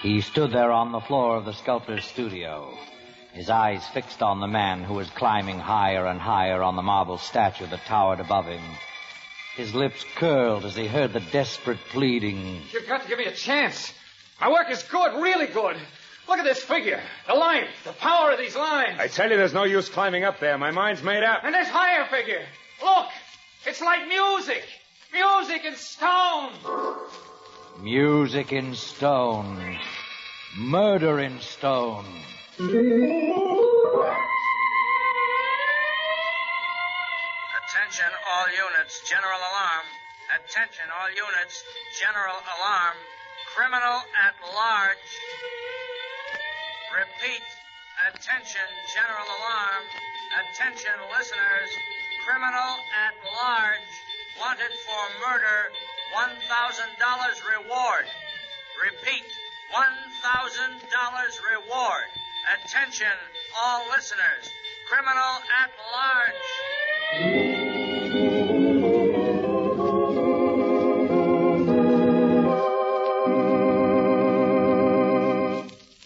He stood there on the floor of the sculptor's studio, his eyes fixed on the man who was climbing higher and higher on the marble statue that towered above him. His lips curled as he heard the desperate pleading. You've got to give me a chance. My work is good, really good. Look at this figure. The light, the power of these lines. I tell you, there's no use climbing up there. My mind's made up. And this higher figure. Look, it's like music. Music in stone. Music in stone. Murder in stone. Attention all units, general alarm. Attention all units, general alarm. Criminal at large. Repeat, attention general alarm. Attention listeners, criminal at large. Wanted for murder, $1,000 reward. Repeat, $1,000 reward. Attention all listeners, criminal at large.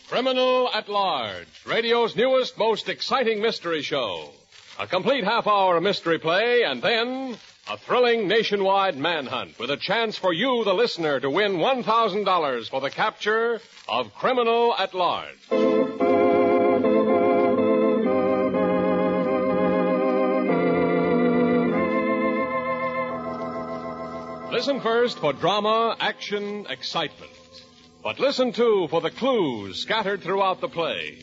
Criminal at Large, radio's newest, most exciting mystery show. A complete half-hour mystery play, and then a thrilling nationwide manhunt with a chance for you, the listener, to win $1,000 for the capture of Criminal at Large. Listen first for drama, action, excitement. But listen, too, for the clues scattered throughout the play.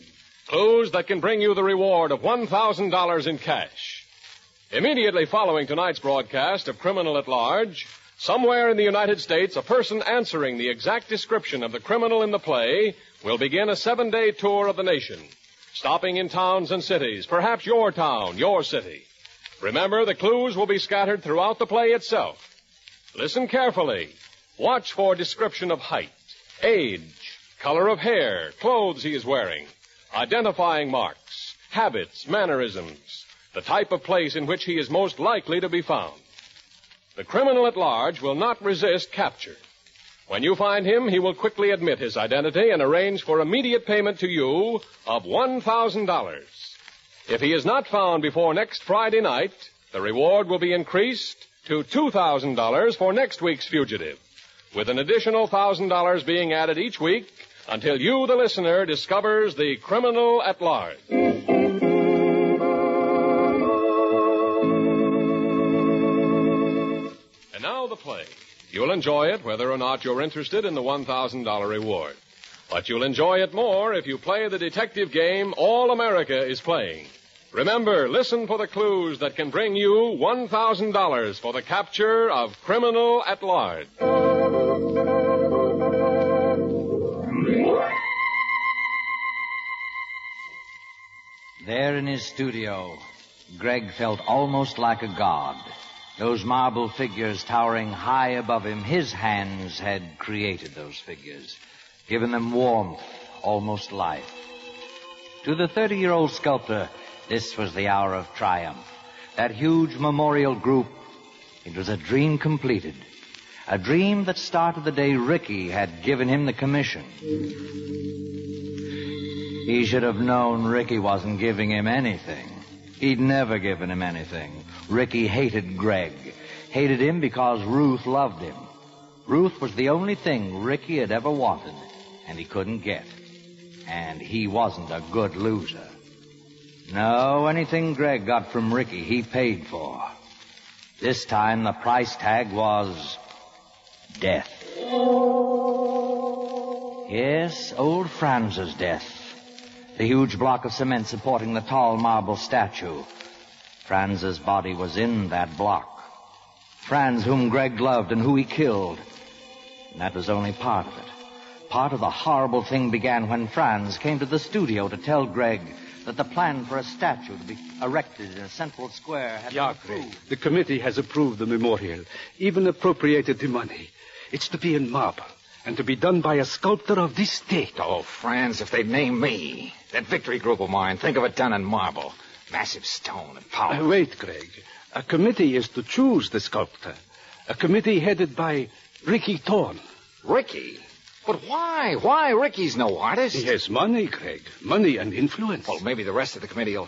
Clues that can bring you the reward of $1,000 in cash. Immediately following tonight's broadcast of Criminal at Large, somewhere in the United States, a person answering the exact description of the criminal in the play will begin a 7-day tour of the nation, stopping in towns and cities, perhaps your town, your city. Remember, the clues will be scattered throughout the play itself. Listen carefully. Watch for description of height, age, color of hair, clothes he is wearing, identifying marks, habits, mannerisms, the type of place in which he is most likely to be found. The criminal at large will not resist capture. When you find him, he will quickly admit his identity and arrange for immediate payment to you of $1,000. If he is not found before next Friday night, the reward will be increased to $2,000 for next week's fugitive, with an additional $1,000 being added each week until you, the listener, discovers the criminal at large. And now the play. You'll enjoy it whether or not you're interested in the $1,000 reward. But you'll enjoy it more if you play the detective game All America is playing. Remember, listen for the clues that can bring you $1,000 for the capture of Criminal at Large. There in his studio, Greg felt almost like a god. Those marble figures towering high above him, his hands had created those figures, given them warmth, almost life. To the 30-year-old sculptor, this was the hour of triumph. That huge memorial group, it was a dream completed. A dream that started the day Ricky had given him the commission. He should have known Ricky wasn't giving him anything. He'd never given him anything. Ricky hated Greg. Hated him because Ruth loved him. Ruth was the only thing Ricky had ever wanted, and he couldn't get. And he wasn't a good loser. No, anything Greg got from Ricky, he paid for. This time, the price tag was death. Yes, old Franz's death. The huge block of cement supporting the tall marble statue. Franz's body was in that block. Franz, whom Greg loved and who he killed. And that was only part of it. Part of the horrible thing began when Franz came to the studio to tell Greg that the plan for a statue to be erected in a central square had been approved. The committee has approved the memorial, even appropriated the money. It's to be in marble and to be done by a sculptor of this state. Oh, Franz, if they'd named me. That victory group of mine, think of it done in marble. Massive stone and power. Wait, Greg. A committee is to choose the sculptor. A committee headed by Ricky Thorne. Ricky? But why? Why? Ricky's no artist. He has money, Greg. Money and influence. Well, maybe the rest of the committee will...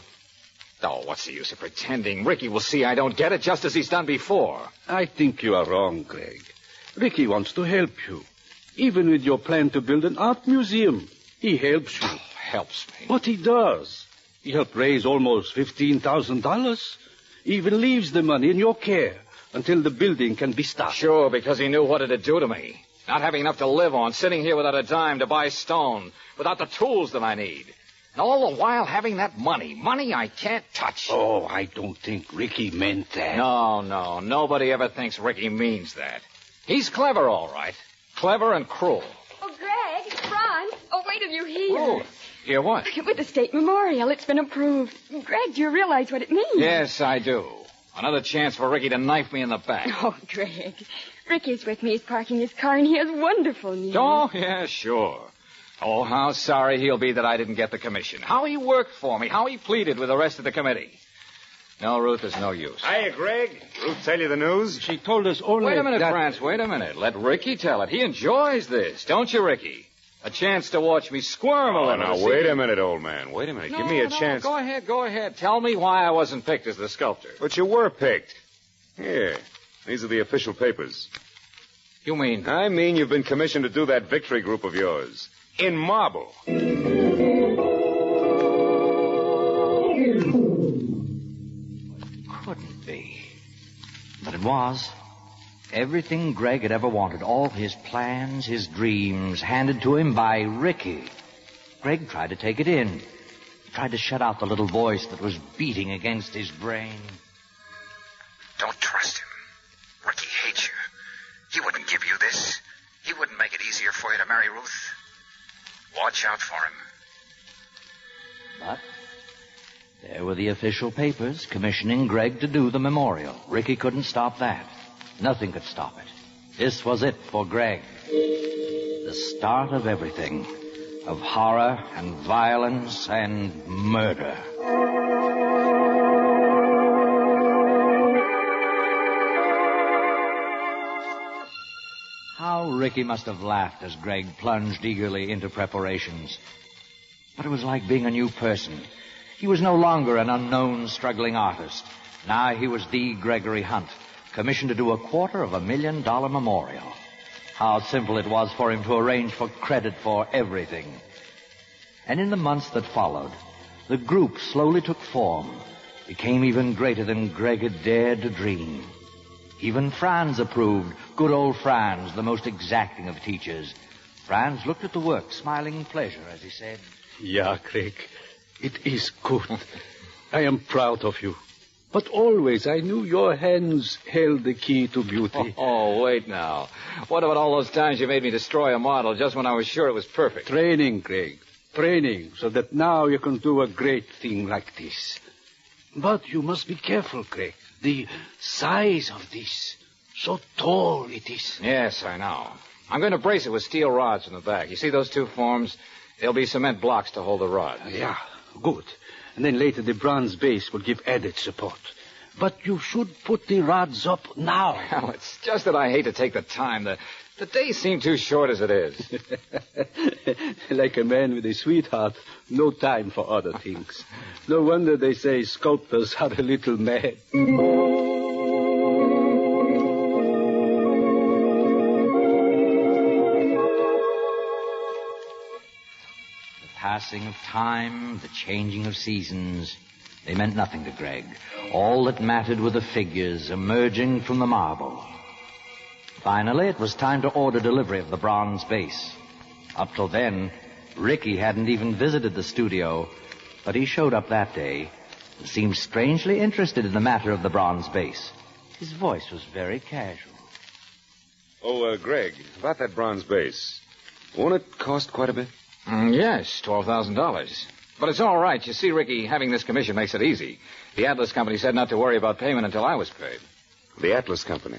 Oh, what's the use of pretending? Ricky will see I don't get it just as he's done before. I think you are wrong, Greg. Ricky wants to help you. Even with your plan to build an art museum, he helps you. Oh, helps me. But he does. He helped raise almost $15,000. He even leaves the money in your care until the building can be started. Sure, because he knew what it'd do to me. Not having enough to live on, sitting here without a dime to buy stone, without the tools that I need. And all the while having that money. Money I can't touch. Oh, I don't think Ricky meant that. No. Nobody ever thinks Ricky means that. He's clever, all right. Clever and cruel. Oh, Greg, Franz. Oh, wait till you hear. Oh, hear what? With the state memorial, it's been approved. Greg, do you realize what it means? Yes, I do. Another chance for Ricky to knife me in the back. Oh, Greg. Ricky's with me. He's parking his car, and he has wonderful news. Oh, yeah, sure. Oh, how sorry he'll be that I didn't get the commission. How he worked for me. How he pleaded with the rest of the committee. No, Ruth, there's no use. Hiya, Greg. Ruth tell you the news? She told us only Wait a minute, that... France. Wait a minute. Let Ricky tell it. He enjoys this. Don't you, Ricky? A chance to watch me squirm a Oh, little. now, wait a minute, old man. Wait a minute. Give me a chance. Go ahead. Tell me why I wasn't picked as the sculptor. But you were picked. Here. These are the official papers. You mean... I mean you've been commissioned to do that victory group of yours. In marble. Couldn't be. But it was. Everything Greg had ever wanted, all his plans, his dreams, handed to him by Ricky. Greg tried to take it in. He tried to shut out the little voice that was beating against his brain. Don't trust him. Ricky hates you. He wouldn't give you this. He wouldn't make it easier for you to marry Ruth. Watch out for him. But there were the official papers commissioning Greg to do the memorial. Ricky couldn't stop that. Nothing could stop it. This was it for Greg. The start of everything. Of horror and violence and murder. How Ricky must have laughed as Greg plunged eagerly into preparations. But it was like being a new person. He was no longer an unknown, struggling artist. Now he was the Gregory Hunt, commissioned to do $250,000 memorial. How simple it was for him to arrange for credit for everything. And in the months that followed, the group slowly took form, became even greater than Greg had dared to dream. Even Franz approved, good old Franz, the most exacting of teachers. Franz looked at the work, smiling pleasure as he said, Yeah, Greg, it is good. I am proud of you. But always I knew your hands held the key to beauty. Oh, wait now. What about all those times you made me destroy a model just when I was sure it was perfect? Training, Greg. Training, so that now you can do a great thing like this. But you must be careful, Greg. The size of this. So tall it is. Yes, I know. I'm going to brace it with steel rods in the back. You see those two forms? There'll be cement blocks to hold the rods. Yeah, good. And then later the bronze base will give added support. But you should put the rods up now. Well, it's just that I hate to take the time. The days seem too short as it is. Like a man with a sweetheart, no time for other things. No wonder they say sculptors are a little mad. Passing of time, the changing of seasons, they meant nothing to Greg. All that mattered were the figures emerging from the marble. Finally, it was time to order delivery of the bronze base. Up till then, Ricky hadn't even visited the studio, but he showed up that day and seemed strangely interested in the matter of the bronze base. His voice was very casual. Oh, Greg, about that bronze base. Won't it cost quite a bit? Yes, $12,000. But it's all right. You see, Ricky, having this commission makes it easy. The Atlas Company said not to worry about payment until I was paid. The Atlas Company.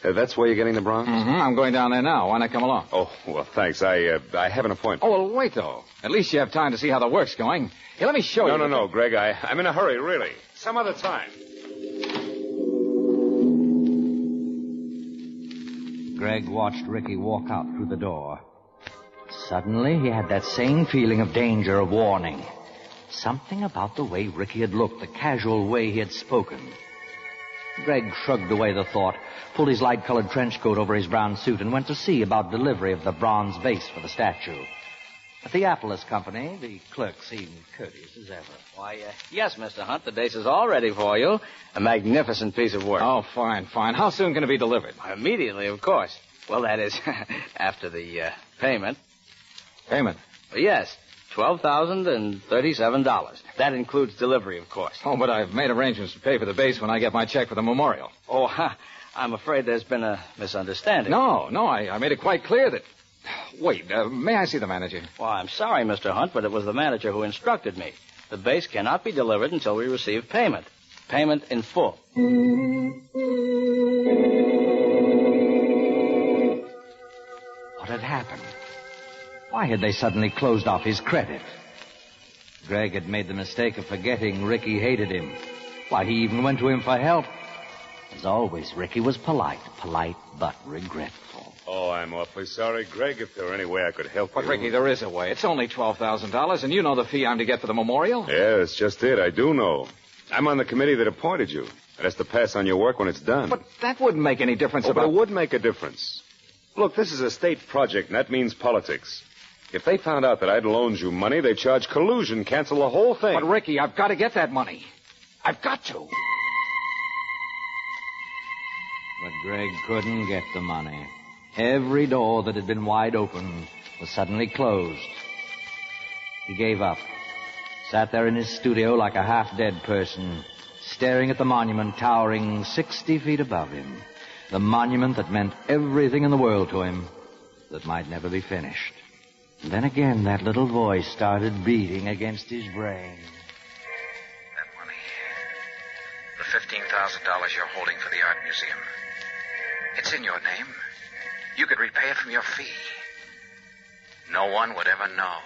That's where you're getting the bronze? Mm-hmm. I'm going down there now. Why not come along? Oh, well, thanks. I have an appointment. Oh, well, wait, though. At least you have time to see how the work's going. Here, let me show you. No, Greg. I'm in a hurry, really. Some other time. Greg watched Ricky walk out through the door. Suddenly, he had that same feeling of danger, of warning. Something about the way Ricky had looked, the casual way he had spoken. Greg shrugged away the thought, pulled his light-colored trench coat over his brown suit, and went to see about delivery of the bronze base for the statue. At the ALIAS company, the clerk seemed courteous as ever. Why, yes, Mr. Hunt, the base is all ready for you. A magnificent piece of work. Oh, fine. How soon can it be delivered? Immediately, of course. Well, that is, after the payment. Payment? Yes, $12,037. That includes delivery, of course. Oh, but I've made arrangements to pay for the base when I get my check for the memorial. Oh, I'm afraid there's been a misunderstanding. No, I made it quite clear that... Wait, may I see the manager? Well, I'm sorry, Mr. Hunt, but it was the manager who instructed me. The base cannot be delivered until we receive payment. Payment in full. What had happened? Why had they suddenly closed off his credit? Greg had made the mistake of forgetting Ricky hated him. Why, he even went to him for help. As always, Ricky was polite but regretful. Oh, I'm awfully sorry, Greg. If there were any way I could help But, you... Ricky, there is a way. It's only $12,000, and you know the fee I'm to get for the memorial. Yeah, that's just it. I do know. I'm on the committee that appointed you. It has to pass on your work when it's done. But that wouldn't make any difference But about... it would make a difference. Look, this is a state project, and that means politics. If they found out that I'd loaned you money, they'd charge collusion, cancel the whole thing. But, Ricky, I've got to get that money. I've got to. But Greg couldn't get the money. Every door that had been wide open was suddenly closed. He gave up. Sat there in his studio like a half-dead person, staring at the monument towering 60 feet above him. The monument that meant everything in the world to him, that might never be finished. And then again, that little voice started beating against his brain. That money. The $15,000 you're holding for the art museum. It's in your name. You could repay it from your fee. No one would ever know.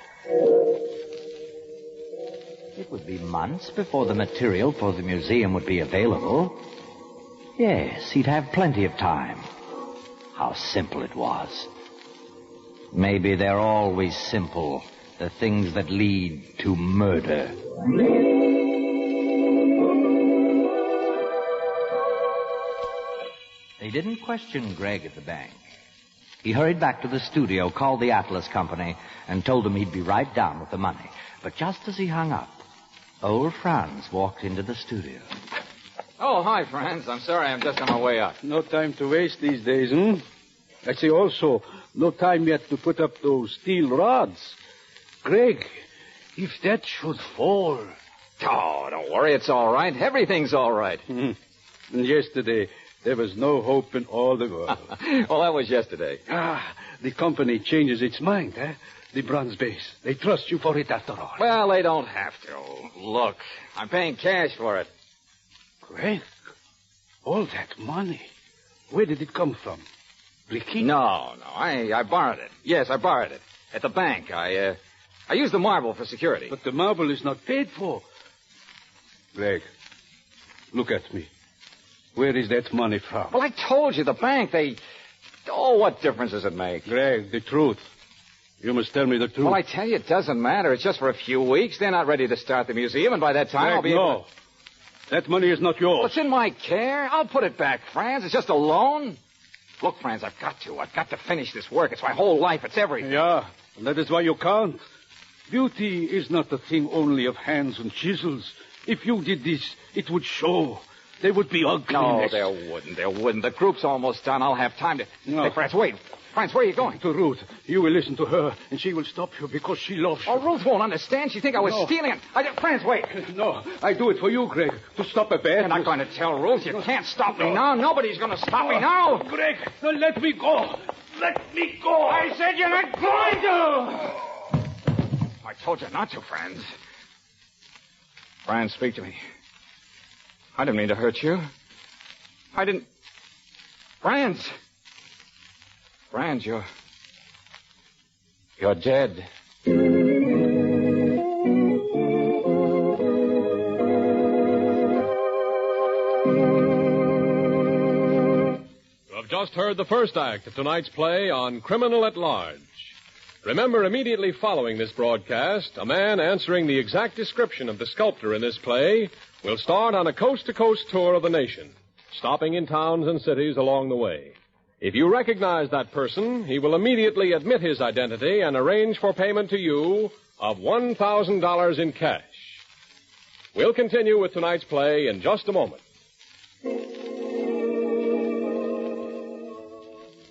It would be months before the material for the museum would be available. Yes, he'd have plenty of time. How simple it was. Maybe they're always simple, the things that lead to murder. They didn't question Greg at the bank. He hurried back to the studio, called the ALIAS company, and told them he'd be right down with the money. But just as he hung up, old Franz walked into the studio. Oh, hi, Franz. I'm sorry, I'm just on my way up. No time to waste these days, I say also, no time yet to put up those steel rods. Greg, if that should fall... Oh, don't worry, it's all right. Everything's all right. And yesterday, there was no hope in all the world. Well, that was yesterday. The company changes its mind, eh? The bronze base. They trust you for it after all. Well, they don't have to. Look, I'm paying cash for it. Greg, all that money, where did it come from? Ricky? No, I borrowed it. Yes, I borrowed it. At the bank, I used the marble for security. But the marble is not paid for. Greg, look at me. Where is that money from? Well, I told you, the bank, they... Oh, what difference does it make? Greg, the truth. You must tell me the truth. Well, I tell you, it doesn't matter. It's just for a few weeks. They're not ready to start the museum, and by that time Greg, I'll be able to... That money is not yours. Well, it's in my care. I'll put it back, Franz. It's just a loan. Look, Franz, I've got to finish this work. It's my whole life. It's everything. Yeah, and that is why you can't. Beauty is not a thing only of hands and chisels. If you did this, it would show. There would be ugliness. No, there wouldn't. The group's almost done. I'll have time to... No. Hey, Franz, wait. Franz, where are you going? To Ruth. You will listen to her, and she will stop you because she loves you. Oh, Ruth won't understand. She think I was stealing it. Franz, wait. No, I do it for you, Greg, to stop a bad... You're not going to tell Ruth. You can't stop me now. Nobody's going to stop me now. Greg, no, let me go. Let me go. I said you're not going to. I told you not to, Franz. Franz, speak to me. I didn't mean to hurt you. I didn't... Franz, you're dead. You have just heard the first act of tonight's play on Criminal at Large. Remember, immediately following this broadcast, a man answering the exact description of the sculptor in this play will start on a coast-to-coast tour of the nation, stopping in towns and cities along the way. If you recognize that person, he will immediately admit his identity and arrange for payment to you of $1,000 in cash. We'll continue with tonight's play in just a moment.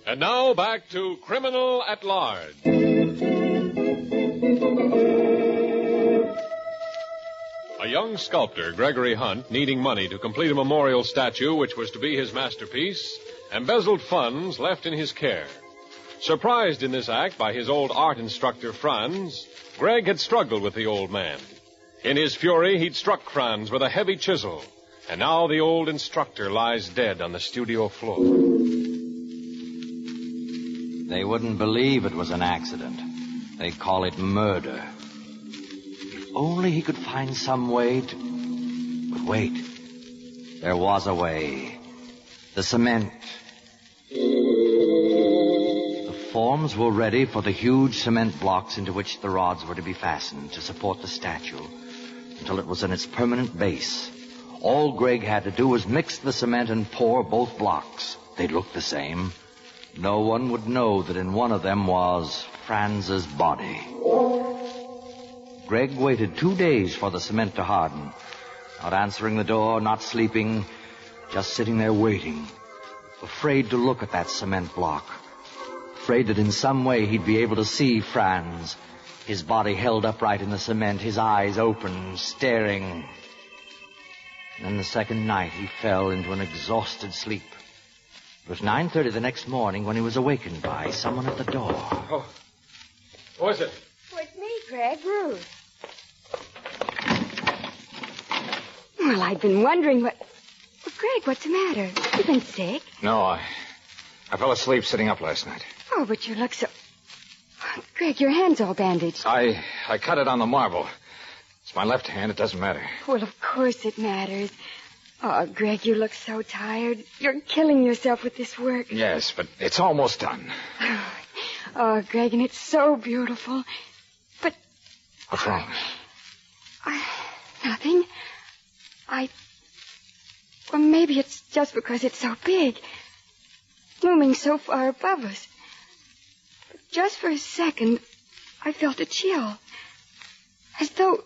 And now back to Criminal at Large. A young sculptor, Gregory Hunt, needing money to complete a memorial statue which was to be his masterpiece, embezzled funds left in his care. Surprised in this act by his old art instructor, Franz, Greg had struggled with the old man. In his fury, he'd struck Franz with a heavy chisel, and now the old instructor lies dead on the studio floor. They wouldn't believe it was an accident. They'd call it murder. If only he could find some way to... But wait. There was a way. The cement. The forms were ready for the huge cement blocks into which the rods were to be fastened to support the statue until it was in its permanent base. All Greg had to do was mix the cement and pour both blocks. They'd look the same. No one would know that in one of them was Franz's body. Greg waited 2 days for the cement to harden. Not answering the door, not sleeping, just sitting there waiting. Afraid to look at that cement block. Afraid that in some way he'd be able to see Franz. His body held upright in the cement, his eyes open, staring. And then the second night he fell into an exhausted sleep. It was 9:30 the next morning when he was awakened by someone at the door. Oh. Who is it? Oh, it's me, Greg, Ruth. Well, I've been wondering what... Well, Greg, what's the matter? You've been sick? No, I fell asleep sitting up last night. Oh, but you look so... Oh, Greg, your hand's all bandaged. I cut it on the marble. It's my left hand. It doesn't matter. Well, of course it matters. Oh, Greg, you look so tired. You're killing yourself with this work. Yes, but it's almost done. Oh, Greg, and it's so beautiful. But... What's wrong? Nothing. Well, maybe it's just because it's so big. Looming so far above us. But just for a second, I felt a chill. As though...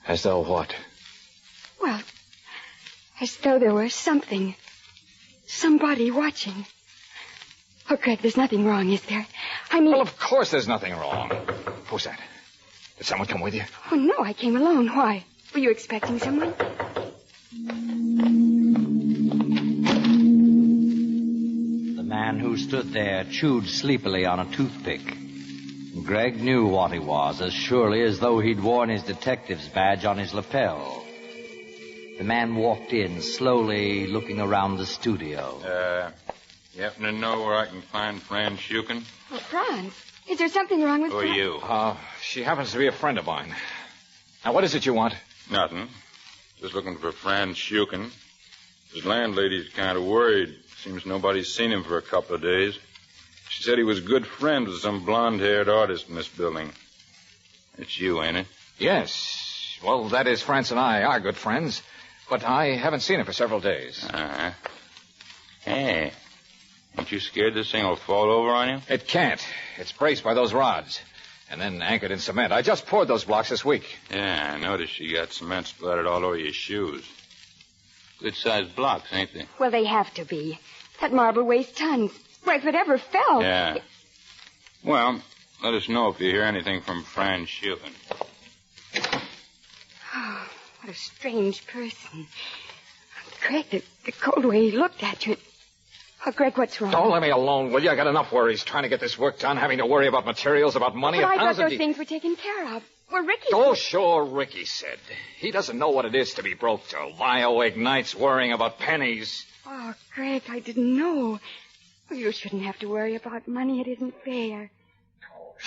As though what? Well, as though there were something. Somebody watching. Oh, Greg, there's nothing wrong, is there? I mean... Well, of course there's nothing wrong. Who's that? Did someone come with you? Oh, no, I came alone. Why? Were you expecting someone? The man who stood there chewed sleepily on a toothpick. Greg knew what he was, as surely as though he'd worn his detective's badge on his lapel. The man walked in, slowly looking around the studio. You happen to know where I can find Franz Schuken? Oh, Franz, is there something wrong with Who are you? She happens to be a friend of mine. Now, what is it you want? Nothing. Just looking for Franz Schuken. His landlady's kind of worried. Seems nobody's seen him for a couple of days. She said he was good friends with some blonde-haired artist in this building. It's you, ain't it? Yes. Well, that is, Franz and I are good friends. But I haven't seen him for several days. Uh-huh. Hey, aren't you scared this thing will fall over on you? It can't. It's braced by those rods. And then anchored in cement. I just poured those blocks this week. Yeah, I noticed you got cement splattered all over your shoes. Good-sized blocks, ain't they? Well, they have to be. That marble weighs tons. Why, if it ever fell... Yeah. Well, let us know if you hear anything from Franz Schuken. Oh, what a strange person. Greg, the cold way he looked at you... Oh, Greg, what's wrong? Don't let me alone, will you? I got enough worries trying to get this work done, having to worry about materials, about money. But I thought those things were taken care of. Well, Ricky... Oh, sure, Ricky said. He doesn't know what it is to be broke, to lie awake nights worrying about pennies. Oh, Greg, I didn't know. Well, you shouldn't have to worry about money. It isn't fair.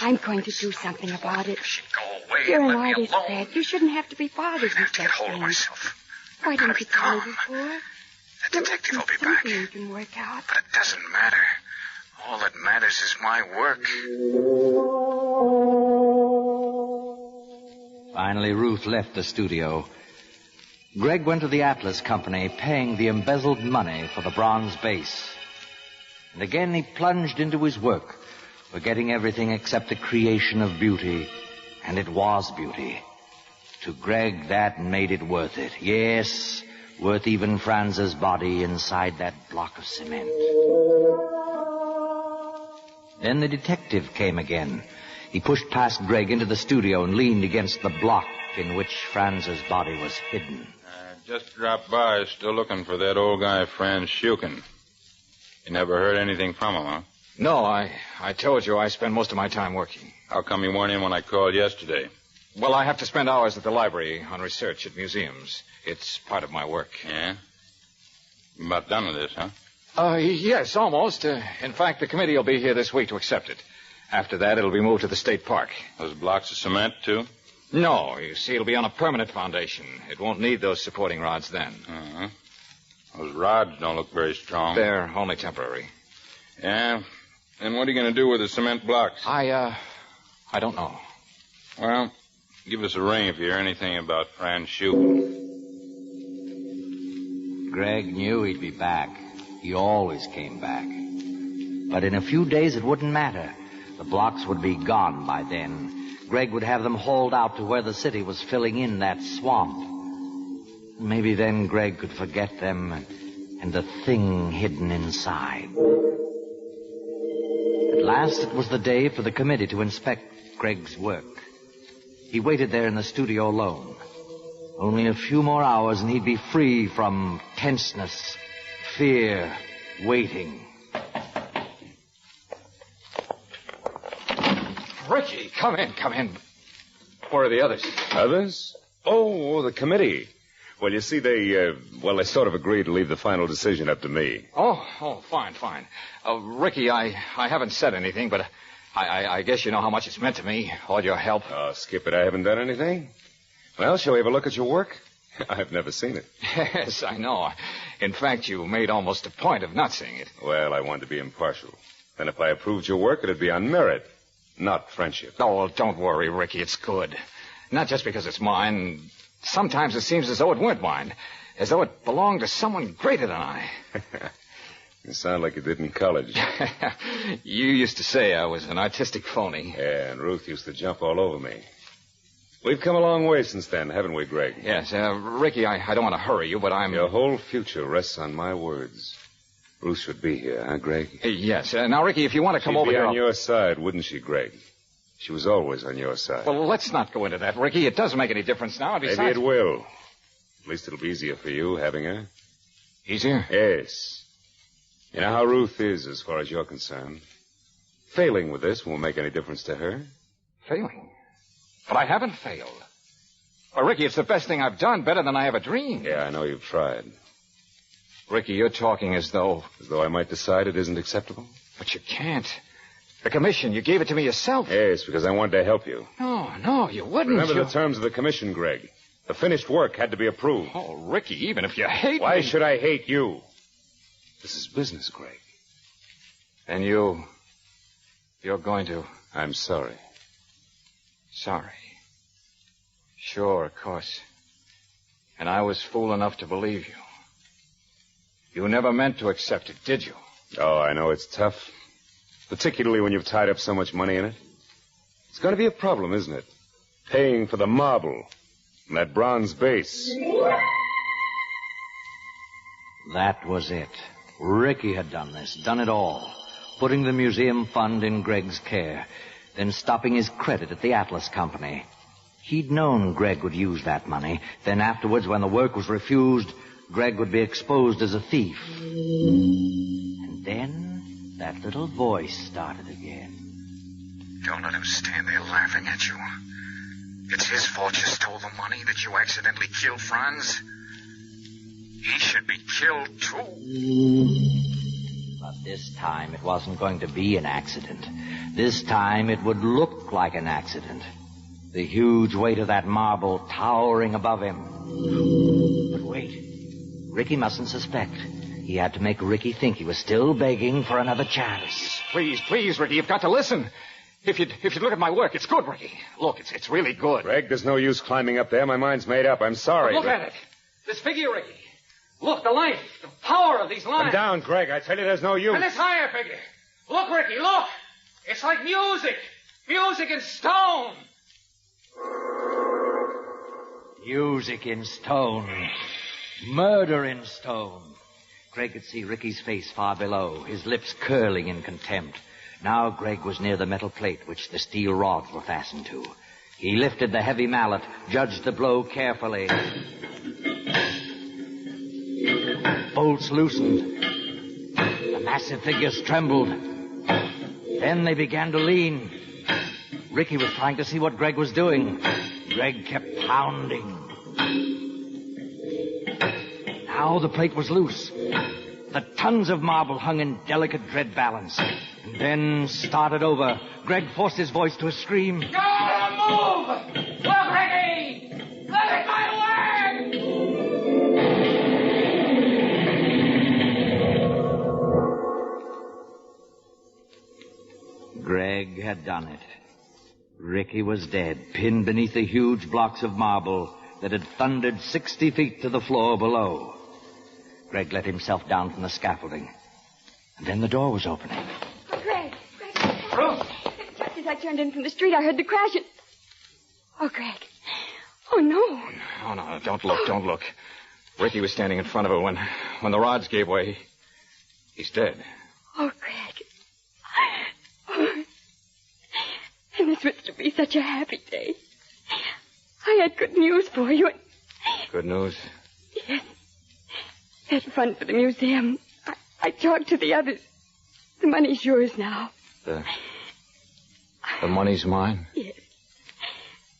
I'm going to do something about it. Go away. You're an Let me artist, alone. Greg. You shouldn't have to be bothered with I have to get such hold of things. myself. Why didn't you tell me Calm. before? The detective will be back. You can work out. But it doesn't matter. All that matters is my work. Finally, Ruth left the studio. Greg went to the Atlas Company, paying the embezzled money for the bronze base. And again he plunged into his work, forgetting everything except the creation of beauty. And it was beauty. To Greg, that made it worth it. Yes, worth even Franz's body inside that block of cement. Then the detective came again. He pushed past Greg into the studio and leaned against the block in which Franz's body was hidden. Just dropped by, still looking for that old guy, Franz Schuken. You never heard anything from him, huh? No, I told you I spend most of my time working. How come you weren't in when I called yesterday? Well, I have to spend hours at the library on research at museums. It's part of my work. Yeah? You about done with this, huh? Yes, almost. In fact, the committee will be here this week to accept it. After that, it'll be moved to the state park. Those blocks of cement, too? No, you see, it'll be on a permanent foundation. It won't need those supporting rods then. Uh-huh. Those rods don't look very strong. They're only temporary. Yeah? And what are you going to do with the cement blocks? I don't know. Well, give us a ring if you hear anything about Franz Schuken. Greg knew he'd be back. He always came back. But in a few days, it wouldn't matter. The blocks would be gone by then. Greg would have them hauled out to where the city was filling in that swamp. Maybe then Greg could forget them and the thing hidden inside. At last, it was the day for the committee to inspect Greg's work. He waited there in the studio alone. Only a few more hours and he'd be free from tenseness, fear, waiting. Ricky, come in. Where are the others? Others? Oh, the committee. Well, you see, they sort of agreed to leave the final decision up to me. Oh, fine. Ricky, I haven't said anything, but I guess you know how much it's meant to me, all your help. Oh, skip it, I haven't done anything. Well, shall we have a look at your work? I've never seen it. Yes, I know. In fact, you made almost a point of not seeing it. Well, I wanted to be impartial. And if I approved your work, it'd be on merit, not friendship. Oh, well, don't worry, Ricky. It's good. Not just because it's mine. Sometimes it seems as though it weren't mine. As though it belonged to someone greater than I. You sound like you did in college. You used to say I was an artistic phony. Yeah, and Ruth used to jump all over me. We've come a long way since then, haven't we, Greg? Yes, Ricky, I don't want to hurry you, but Your whole future rests on my words. Ruth should be here, huh, Greg? Yes. Now, Ricky, if you want to come over here... here... She'd be on your side, wouldn't she, Greg? She was always on your side. Well, let's not go into that, Ricky. It doesn't make any difference now. Besides... Maybe it will. At least it'll be easier for you, having her. Easier? Yes. You know how Ruth is, as far as you're concerned. Failing with this won't make any difference to her. Failing? But I haven't failed. Well, Ricky, it's the best thing I've done, better than I ever dreamed. Yeah, I know you've tried. Ricky, you're talking as though... As though I might decide it isn't acceptable? But you can't. The commission, you gave it to me yourself. Yes, because I wanted to help you. No, you wouldn't. Remember the terms of the commission, Greg. The finished work had to be approved. Oh, Ricky, even if you hate me... Why should I hate you? This is business, Greg. And you're going to... I'm sorry. Sorry. Sure, of course. And I was fool enough to believe you. You never meant to accept it, did you? Oh, I know it's tough. Particularly when you've tied up so much money in it. It's going to be a problem, isn't it? Paying for the marble and that bronze base. That was it. Ricky had done this, done it all. Putting the museum fund in Greg's care, then stopping his credit at the Atlas Company. He'd known Greg would use that money. Then afterwards, when the work was refused, Greg would be exposed as a thief. And then that little voice started again. Don't let him stand there laughing at you. It's his fault you stole the money, that you accidentally killed Franz. He should be killed, too. But this time it wasn't going to be an accident. This time it would look like an accident. The huge weight of that marble towering above him. But wait. Ricky mustn't suspect. He had to make Ricky think he was still begging for another chance. Please, Ricky, you've got to listen. If you'd look at my work, it's good, Ricky. Look, it's really good. Greg, there's no use climbing up there. My mind's made up. I'm sorry. Look at it. This figure, Ricky. Look, the length, the power of these lines. Come down, Greg. I tell you, there's no use. And this higher figure. Look, Ricky, look. It's like music. Music in stone. Music in stone. Murder in stone. Greg could see Ricky's face far below, his lips curling in contempt. Now Greg was near the metal plate which the steel rods were fastened to. He lifted the heavy mallet, judged the blow carefully. Bolts loosened. The massive figures trembled. Then they began to lean. Ricky was trying to see what Greg was doing. Greg kept pounding. Now the plate was loose. The tons of marble hung in delicate dread balance. And then started over. Greg forced his voice to a scream. Gotta move! Look, Ricky! Look at my work! Greg had done it. Ricky was dead, pinned beneath the huge blocks of marble that had thundered 60 feet to the floor below. Greg let himself down from the scaffolding. And then the door was opening. Oh, Greg. Just as I turned in from the street, I heard the crash and... Oh, Greg. Oh, no. No, don't look. Ricky was standing in front of her when the rods gave way. He's dead. Oh, Greg. Oh. And this was to be such a happy day. I had good news for you. Good news? Yes. Had fun for the museum. I talked to the others. The money's yours now. The money's mine? Yes.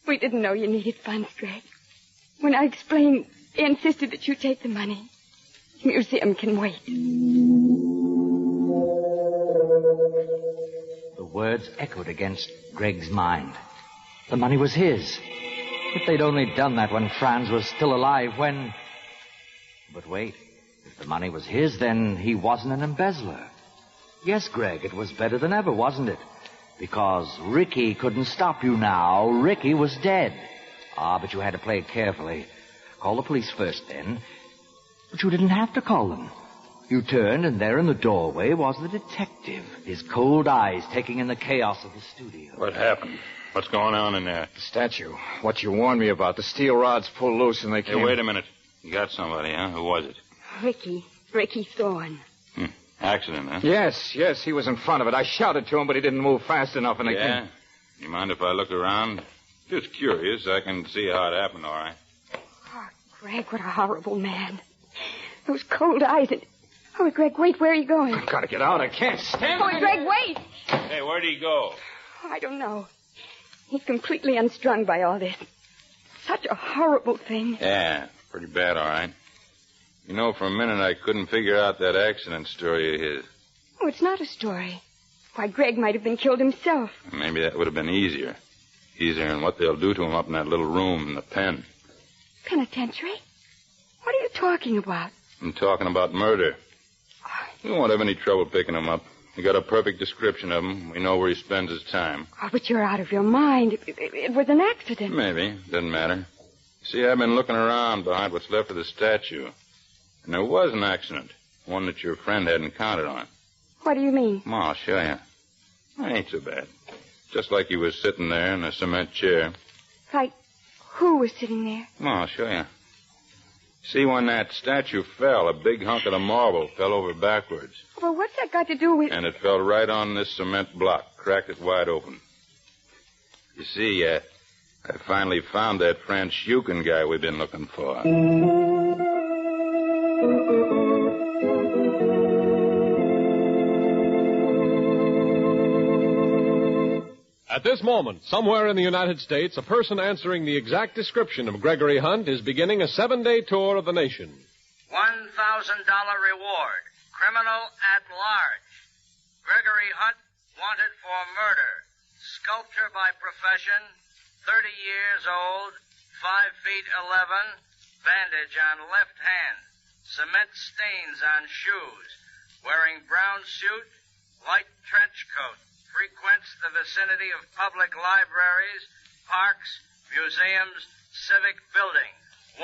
We didn't know you needed funds, Greg. When I explained, they insisted that you take the money. The museum can wait. The words echoed against Greg's mind. The money was his. If they'd only done that when Franz was still alive, when... But wait. If the money was his, then he wasn't an embezzler. Yes, Greg, it was better than ever, wasn't it? Because Ricky couldn't stop you now. Ricky was dead. But you had to play it carefully. Call the police first, then. But you didn't have to call them. You turned, and there in the doorway was the detective, his cold eyes taking in the chaos of the studio. What happened? What's going on in there? The statue. What you warned me about. The steel rods pulled loose and they came... Hey, wait a minute. You got somebody, huh? Who was it? Ricky Thorne. Accident, huh? Yes. He was in front of it. I shouted to him, but he didn't move fast enough and they Yeah? came... You mind if I look around? Just curious. I can see how it happened, all right. Oh, Greg, what a horrible man. Those cold eyes and... Oh, Greg, wait, where are you going? I've got to get out. I can't stand Oh, it. Greg, wait! Hey, where'd he go? Oh, I don't know. He's completely unstrung by all this. Such a horrible thing. Yeah, pretty bad, all right. You know, for a minute I couldn't figure out that accident story of his. Oh, it's not a story. Why, Greg might have been killed himself. Maybe that would have been easier. Easier than what they'll do to him up in that little room in the pen. Penitentiary? What are you talking about? I'm talking about murder. We won't have any trouble picking him up. We got a perfect description of him. We know where he spends his time. Oh, but you're out of your mind. It was an accident. Maybe. Doesn't matter. See, I've been looking around behind what's left of the statue. And there was an accident. One that your friend hadn't counted on. What do you mean? Come on, I'll show you. It ain't so bad. Just like he was sitting there in a cement chair. Like who was sitting there? Come on, I'll show you. See, when that statue fell, a big hunk of the marble fell over backwards. Well, what's that got to do with... And it fell right on this cement block, cracked it wide open. You see, I finally found that Franz Schuken guy we've been looking for. At this moment, somewhere in the United States, a person answering the exact description of Gregory Hunt is beginning a 7-day tour of the nation. $1,000 reward. Criminal at large. Gregory Hunt, wanted for murder. Sculptor by profession. 30 years old. 5 feet 11. Bandage on left hand. Cement stains on shoes. Wearing brown suit. Light trench coat. Frequents the vicinity of public libraries, parks, museums, civic buildings. $1,000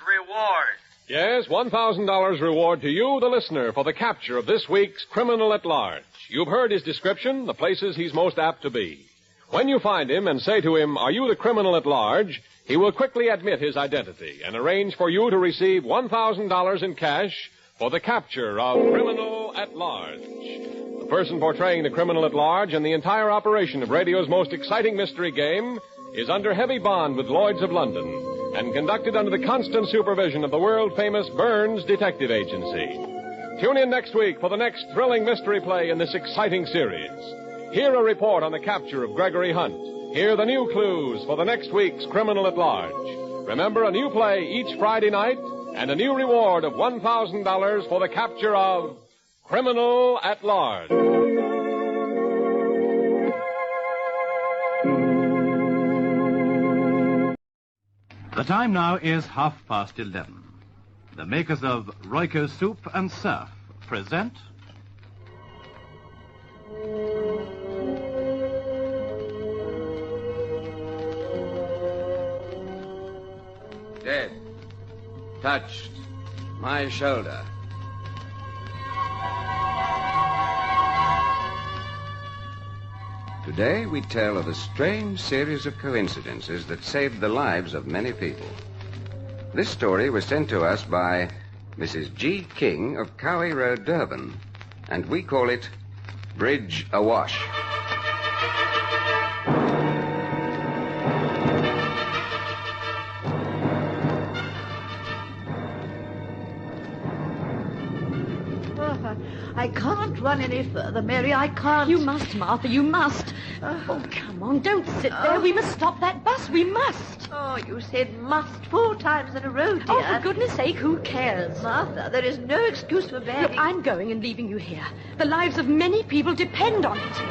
reward. Yes, $1,000 reward to you, the listener, for the capture of this week's criminal at large. You've heard his description, the places he's most apt to be. When you find him and say to him, "Are you the criminal at large?" he will quickly admit his identity and arrange for you to receive $1,000 in cash for the capture of criminal at large. The person portraying the criminal at large in the entire operation of radio's most exciting mystery game is under heavy bond with Lloyd's of London and conducted under the constant supervision of the world-famous Burns Detective Agency. Tune in next week for the next thrilling mystery play in this exciting series. Hear a report on the capture of Gregory Hunt. Hear the new clues for the next week's Criminal at Large. Remember, a new play each Friday night and a new reward of $1,000 for the capture of Criminal at Large. The time now is 11:30. The makers of Royco Soup and Surf present... Dead. Touched. My shoulder. Today we tell of a strange series of coincidences that saved the lives of many people. This story was sent to us by Mrs. G. King of Cowie Road, Durban, and we call it Bridge Awash. I can't run any further, Mary. I can't. You must, Martha. You must. Oh, come on. Don't sit there. We must stop that bus. We must. Oh, you said must 4 times in a row, dear. Oh, for goodness sake, who cares? Martha, there is no excuse for begging. Look, I'm going and leaving you here. The lives of many people depend on it.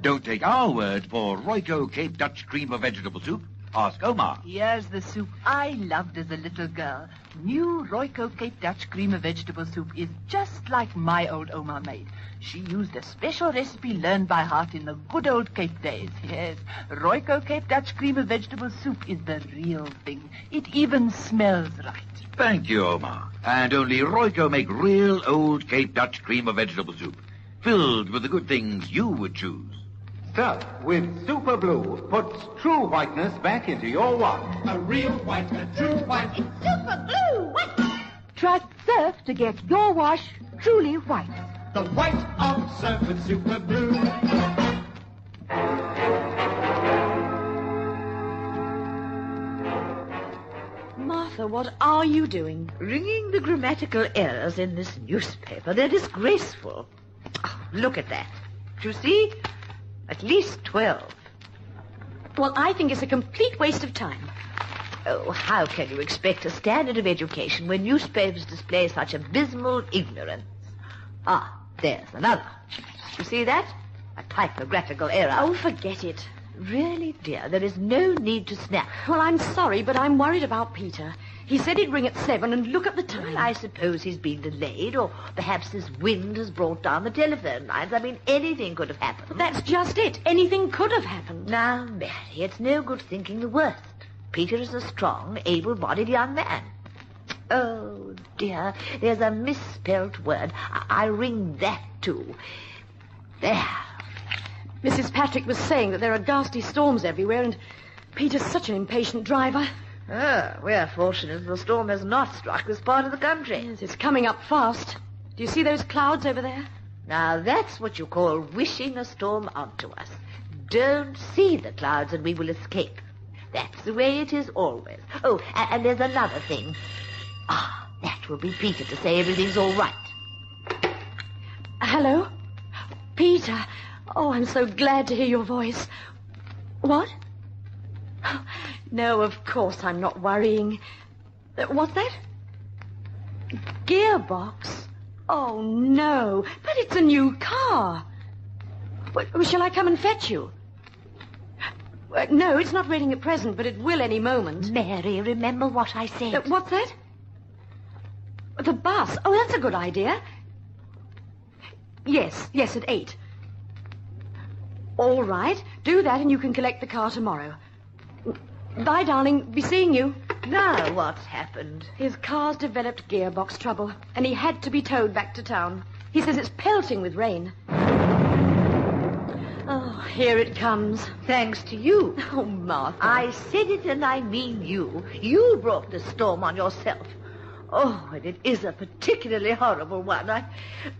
Don't take our word for Royco Cape Dutch cream of vegetable soup. Ask Omar. Here's the soup I loved as a little girl. New Royco Cape Dutch cream of vegetable soup is just like my old Oma made. She used a special recipe learned by heart in the good old Cape days. Yes, Royco Cape Dutch cream of vegetable soup is the real thing. It even smells right. Thank you, Omar. And only Royco make real old Cape Dutch cream of vegetable soup, filled with the good things you would choose. Surf with Super Blue puts true whiteness back into your wash. A real white, a true white. It's Super Blue White. Trust Surf to get your wash truly white. The white of Surf with Super Blue. Martha, what are you doing? Ringing the grammatical errors in this newspaper. They're disgraceful. Oh, look at that. Do you see? At least 12. Well, I think it's a complete waste of time. Oh, how can you expect a standard of education when newspapers display such abysmal ignorance? Ah, there's another. You see that? A typographical error. Oh, forget it. Really, dear, there is no need to snap. Well, I'm sorry, but I'm worried about Peter. He said he'd ring at 7, and look at the time. Well, I suppose he's been delayed, or perhaps this wind has brought down the telephone lines. I mean, anything could have happened. But that's just it. Anything could have happened. Now, Mary, it's no good thinking the worst. Peter is a strong, able-bodied young man. Oh, dear, there's a misspelt word. I'll ring that, too. There. Mrs. Patrick was saying that there are ghastly storms everywhere, and Peter's such an impatient driver. Oh, we're fortunate the storm has not struck this part of the country. Yes, it's coming up fast. Do you see those clouds over there? Now, that's what you call wishing a storm onto us. Don't see the clouds and we will escape. That's the way it is always. Oh, and there's another thing. Ah, that will be Peter to say everything's all right. Hello? Peter. Oh, I'm so glad to hear your voice. What? No, of course I'm not worrying. What's that? Gearbox? Oh, no. But it's a new car. Shall I come and fetch you? No, it's not raining at present, but it will any moment. Mary, remember what I said. What's that? The bus. Oh, that's a good idea. Yes, at 8. All right. Do that and you can collect the car tomorrow. Bye, darling. Be seeing you. Now, what's happened? His car's developed gearbox trouble, and he had to be towed back to town. He says it's pelting with rain. Oh, here it comes. Thanks to you. Oh, Martha. I said it and I mean you. You brought the storm on yourself. Oh, and it is a particularly horrible one.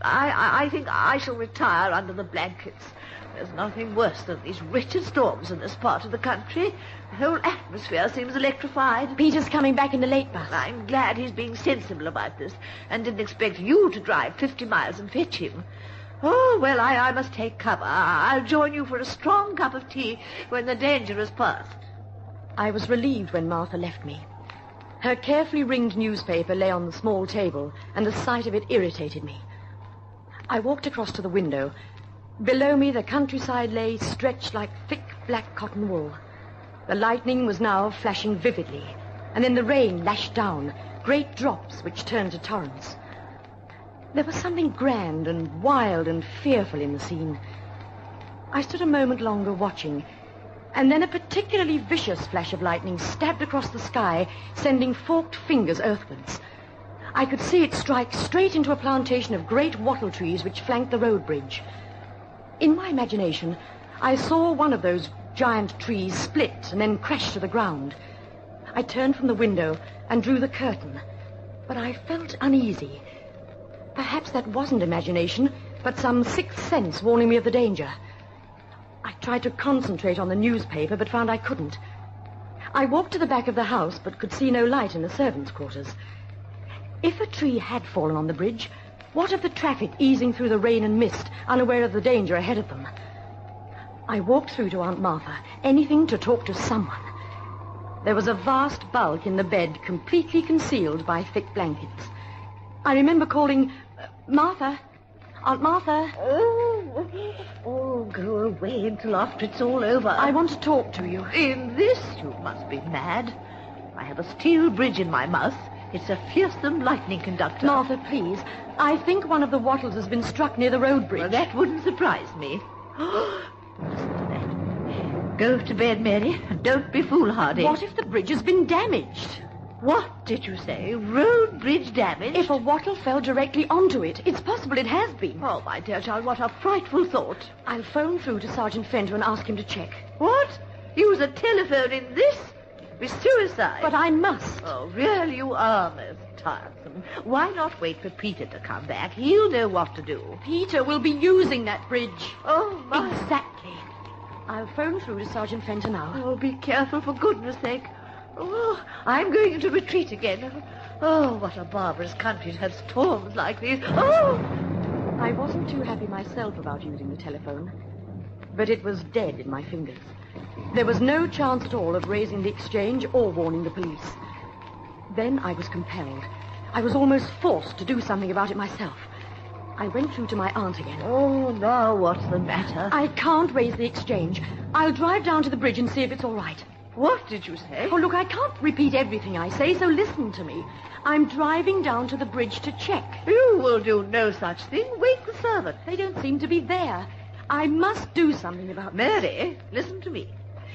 I think I shall retire under the blankets. There's nothing worse than these wretched storms in this part of the country. The whole atmosphere seems electrified. Peter's coming back in the late bus. I'm glad he's being sensible about this and didn't expect you to drive 50 miles and fetch him. Oh, well, I must take cover. I'll join you for a strong cup of tea when the danger is past. I was relieved when Martha left me. Her carefully ringed newspaper lay on the small table, and the sight of it irritated me. I walked across to the window. Below me, the countryside lay stretched like thick black cotton wool. The lightning was now flashing vividly, and then the rain lashed down, great drops which turned to torrents. There was something grand and wild and fearful in the scene. I stood a moment longer watching, and then a particularly vicious flash of lightning stabbed across the sky, sending forked fingers earthwards. I could see it strike straight into a plantation of great wattle trees which flanked the road bridge. In my imagination, I saw one of those giant trees split and then crash to the ground. I turned from the window and drew the curtain, but I felt uneasy. Perhaps that wasn't imagination, but some sixth sense warning me of the danger. I tried to concentrate on the newspaper, but found I couldn't. I walked to the back of the house, but could see no light in the servants' quarters. If a tree had fallen on the bridge, what of the traffic easing through the rain and mist, unaware of the danger ahead of them? I walked through to Aunt Martha, anything to talk to someone. There was a vast bulk in the bed, completely concealed by thick blankets. I remember calling, Martha, Aunt Martha. Oh, go away until after it's all over. I want to talk to you. In this, you must be mad. I have a steel bridge in my mouth. It's a fearsome lightning conductor. Martha, please. I think one of the wattles has been struck near the road bridge. Well, that wouldn't surprise me. Listen to that. Go to bed, Mary, and don't be foolhardy. What if the bridge has been damaged? What did you say? Road bridge damaged? If a wattle fell directly onto it, it's possible it has been. Oh, my dear child, what a frightful thought. I'll phone through to Sergeant Fenter and ask him to check. What? Use a telephone in this? Be suicide. But I must. Oh, really, you are most tiresome. Why not wait for Peter to come back? He'll know what to do. Peter will be using that bridge. Oh, my. Exactly. I'll phone through to Sergeant Fenter now. Oh, be careful, for goodness sake. Oh, I'm going into retreat again. Oh, what a barbarous country to have storms like these. Oh! I wasn't too happy myself about using the telephone, but it was dead in my fingers. There was no chance at all of raising the exchange or warning the police. Then I was compelled. I was almost forced to do something about it myself. I went through to my aunt again. Oh, now what's the matter? I can't raise the exchange. I'll drive down to the bridge and see if it's all right. What did you say? Oh, look, I can't repeat everything I say, so listen to me. I'm driving down to the bridge to check. You will do no such thing. Wake the servant. They don't seem to be there. I must do something about this. Mary, listen to me.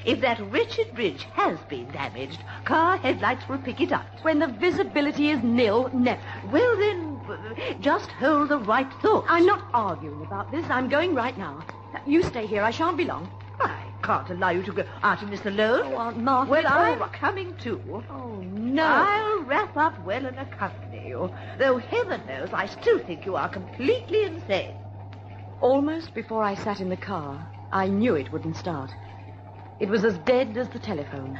If that wretched bridge has been damaged, car headlights will pick it up. When the visibility is nil, never. Well, then, just hold the right thought. I'm not arguing about this. I'm going right now. You stay here. I shan't be long. I can't allow you to go out in this alone. Oh, Aunt Martha. Well, I'm coming too. Oh, no. I'll wrap up well and accompany you. Though heaven knows I still think you are completely insane. Almost before I sat in the car, I knew it wouldn't start. It was as dead as the telephone.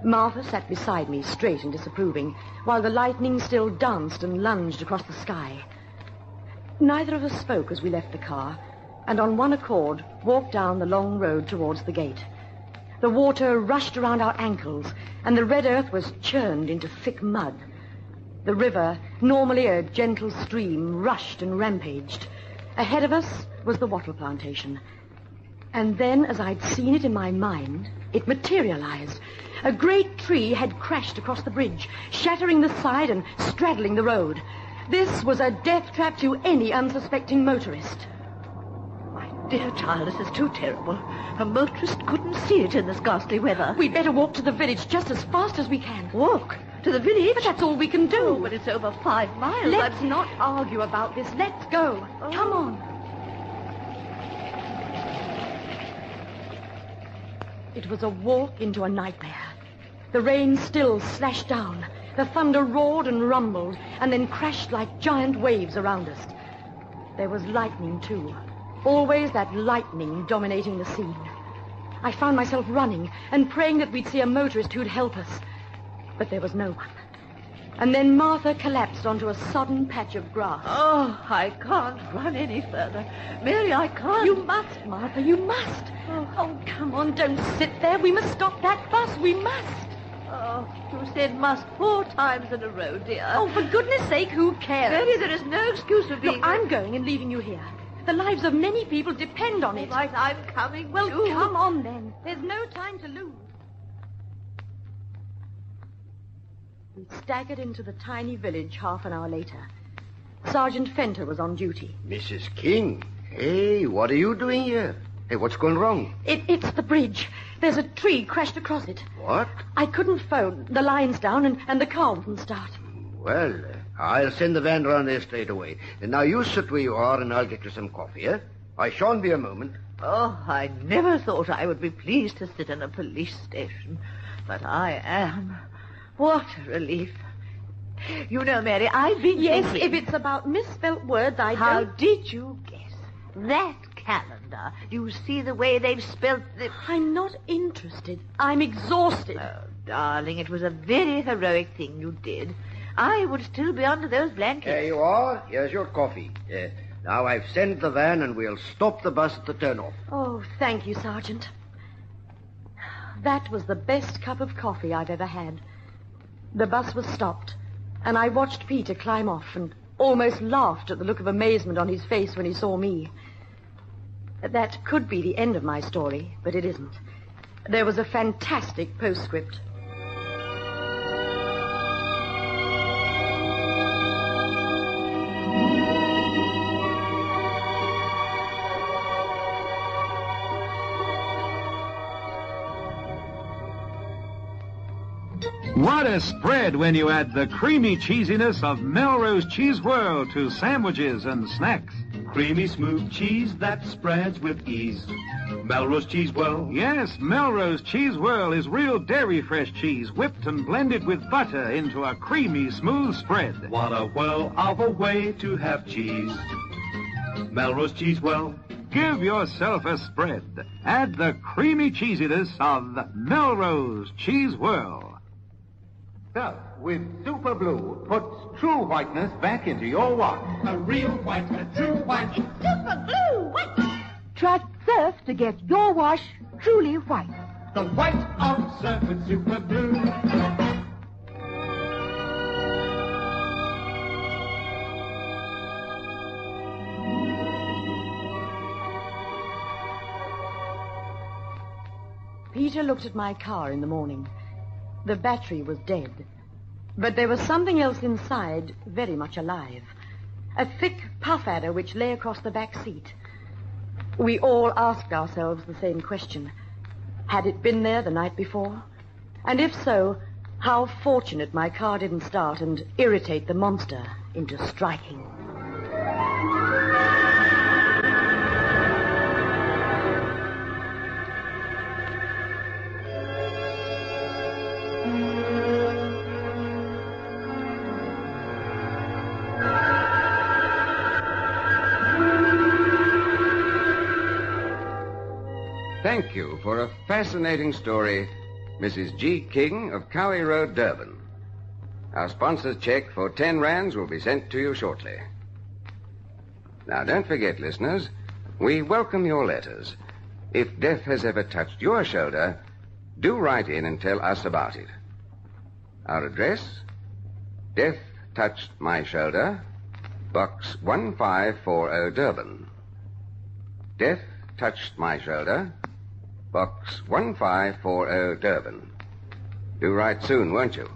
Martha sat beside me, straight and disapproving, while the lightning still danced and lunged across the sky. Neither of us spoke as we left the car, and on one accord walked down the long road towards the gate. The water rushed around our ankles, and the red earth was churned into thick mud. The river, normally a gentle stream, rushed and rampaged. Ahead of us was the wattle plantation. And then, as I'd seen it in my mind, it materialized. A great tree had crashed across the bridge, shattering the side and straddling the road. This was a death trap to any unsuspecting motorist. Dear child, this is too terrible. A motorist couldn't see it in this ghastly weather. We'd better walk to the village just as fast as we can. Walk? To the village? But that's all we can do. Oh, but it's over 5 miles. Let's not argue about this. Let's go. Oh. Come on. It was a walk into a nightmare. The rain still slashed down. The thunder roared and rumbled and then crashed like giant waves around us. There was lightning, too. Always that lightning dominating the scene. I found myself running and praying that we'd see a motorist who'd help us. But there was no one. And then Martha collapsed onto a sodden patch of grass. Oh, I can't run any further. Mary, I can't. You must, Martha, you must. Oh, come on, don't sit there. We must stop that bus. We must. Oh, you said must 4 times in a row, dear. Oh, for goodness sake, who cares? Mary, there is no excuse for being... Look, I'm going and leaving you here. The lives of many people depend on it. All right, I'm coming. Well, too. come on, then. There's no time to lose. We staggered into the tiny village half an hour later. Sergeant Fenter was on duty. Mrs. King? Hey, what are you doing here? Hey, what's going wrong? It's the bridge. There's a tree crashed across it. What? I couldn't phone. The line's down and the car wouldn't start. Well, I'll send the van round there straight away. And now you sit where you are and I'll get you some coffee, eh? I shan't be a moment. Oh, I never thought I would be pleased to sit in a police station. But I am. What a relief. You know, Mary, I've been thinking... if it's about misspelt words, How did you guess? That calendar. You see the way they've spelt the... I'm not interested. I'm exhausted. Oh, darling, it was a very heroic thing you did. I would still be under those blankets. There you are. Here's your coffee. Now I've sent the van and we'll stop the bus at the turnoff. Oh, thank you, Sergeant. That was the best cup of coffee I've ever had. The bus was stopped, and I watched Peter climb off and almost laughed at the look of amazement on his face when he saw me. That could be the end of my story, but it isn't. There was a fantastic postscript. What a spread when you add the creamy cheesiness of Melrose Cheese Whirl to sandwiches and snacks. Creamy, smooth cheese that spreads with ease. Melrose Cheese Whirl. Yes, Melrose Cheese Whirl is real dairy fresh cheese whipped and blended with butter into a creamy, smooth spread. What a whirl of a way to have cheese. Melrose Cheese Whirl. Give yourself a spread. Add the creamy cheesiness of Melrose Cheese Whirl. Stuff with Super Blue puts true whiteness back into your wash. A real white, a true white. It's Super Blue white. Trust Surf to get your wash truly white. The white of Surf with Super Blue. Peter looked at my car in the morning. The battery was dead. But there was something else inside, very much alive. A thick puff adder which lay across the back seat. We all asked ourselves the same question. Had it been there the night before? And if so, how fortunate my car didn't start and irritate the monster into striking. Thank you for a fascinating story, Mrs. G. King of Cowie Road, Durban. Our sponsor's check for 10 rands will be sent to you shortly. Now, don't forget, listeners, we welcome your letters. If death has ever touched your shoulder, do write in and tell us about it. Our address, Death Touched My Shoulder, Box 1540, Durban. Death Touched My Shoulder, Box 1540, Durban. Do write soon, won't you?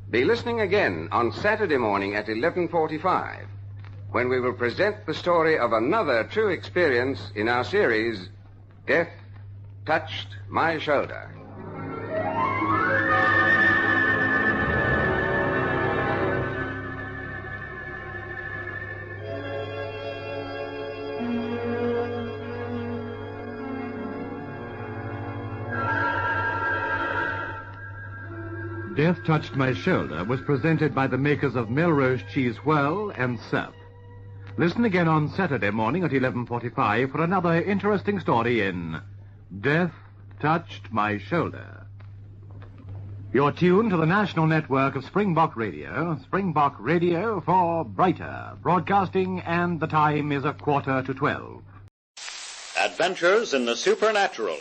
Be listening again on Saturday morning at 11:45, when we will present the story of another true experience in our series, Death Touched My Shoulder. Death Touched My Shoulder was presented by the makers of Melrose Cheese Whirl and Surf. Listen again on Saturday morning at 11:45 for another interesting story in Death Touched My Shoulder. You're tuned to the national network of Springbok Radio for Brighter Broadcasting, and the time is 11:45. Adventures in the Supernatural.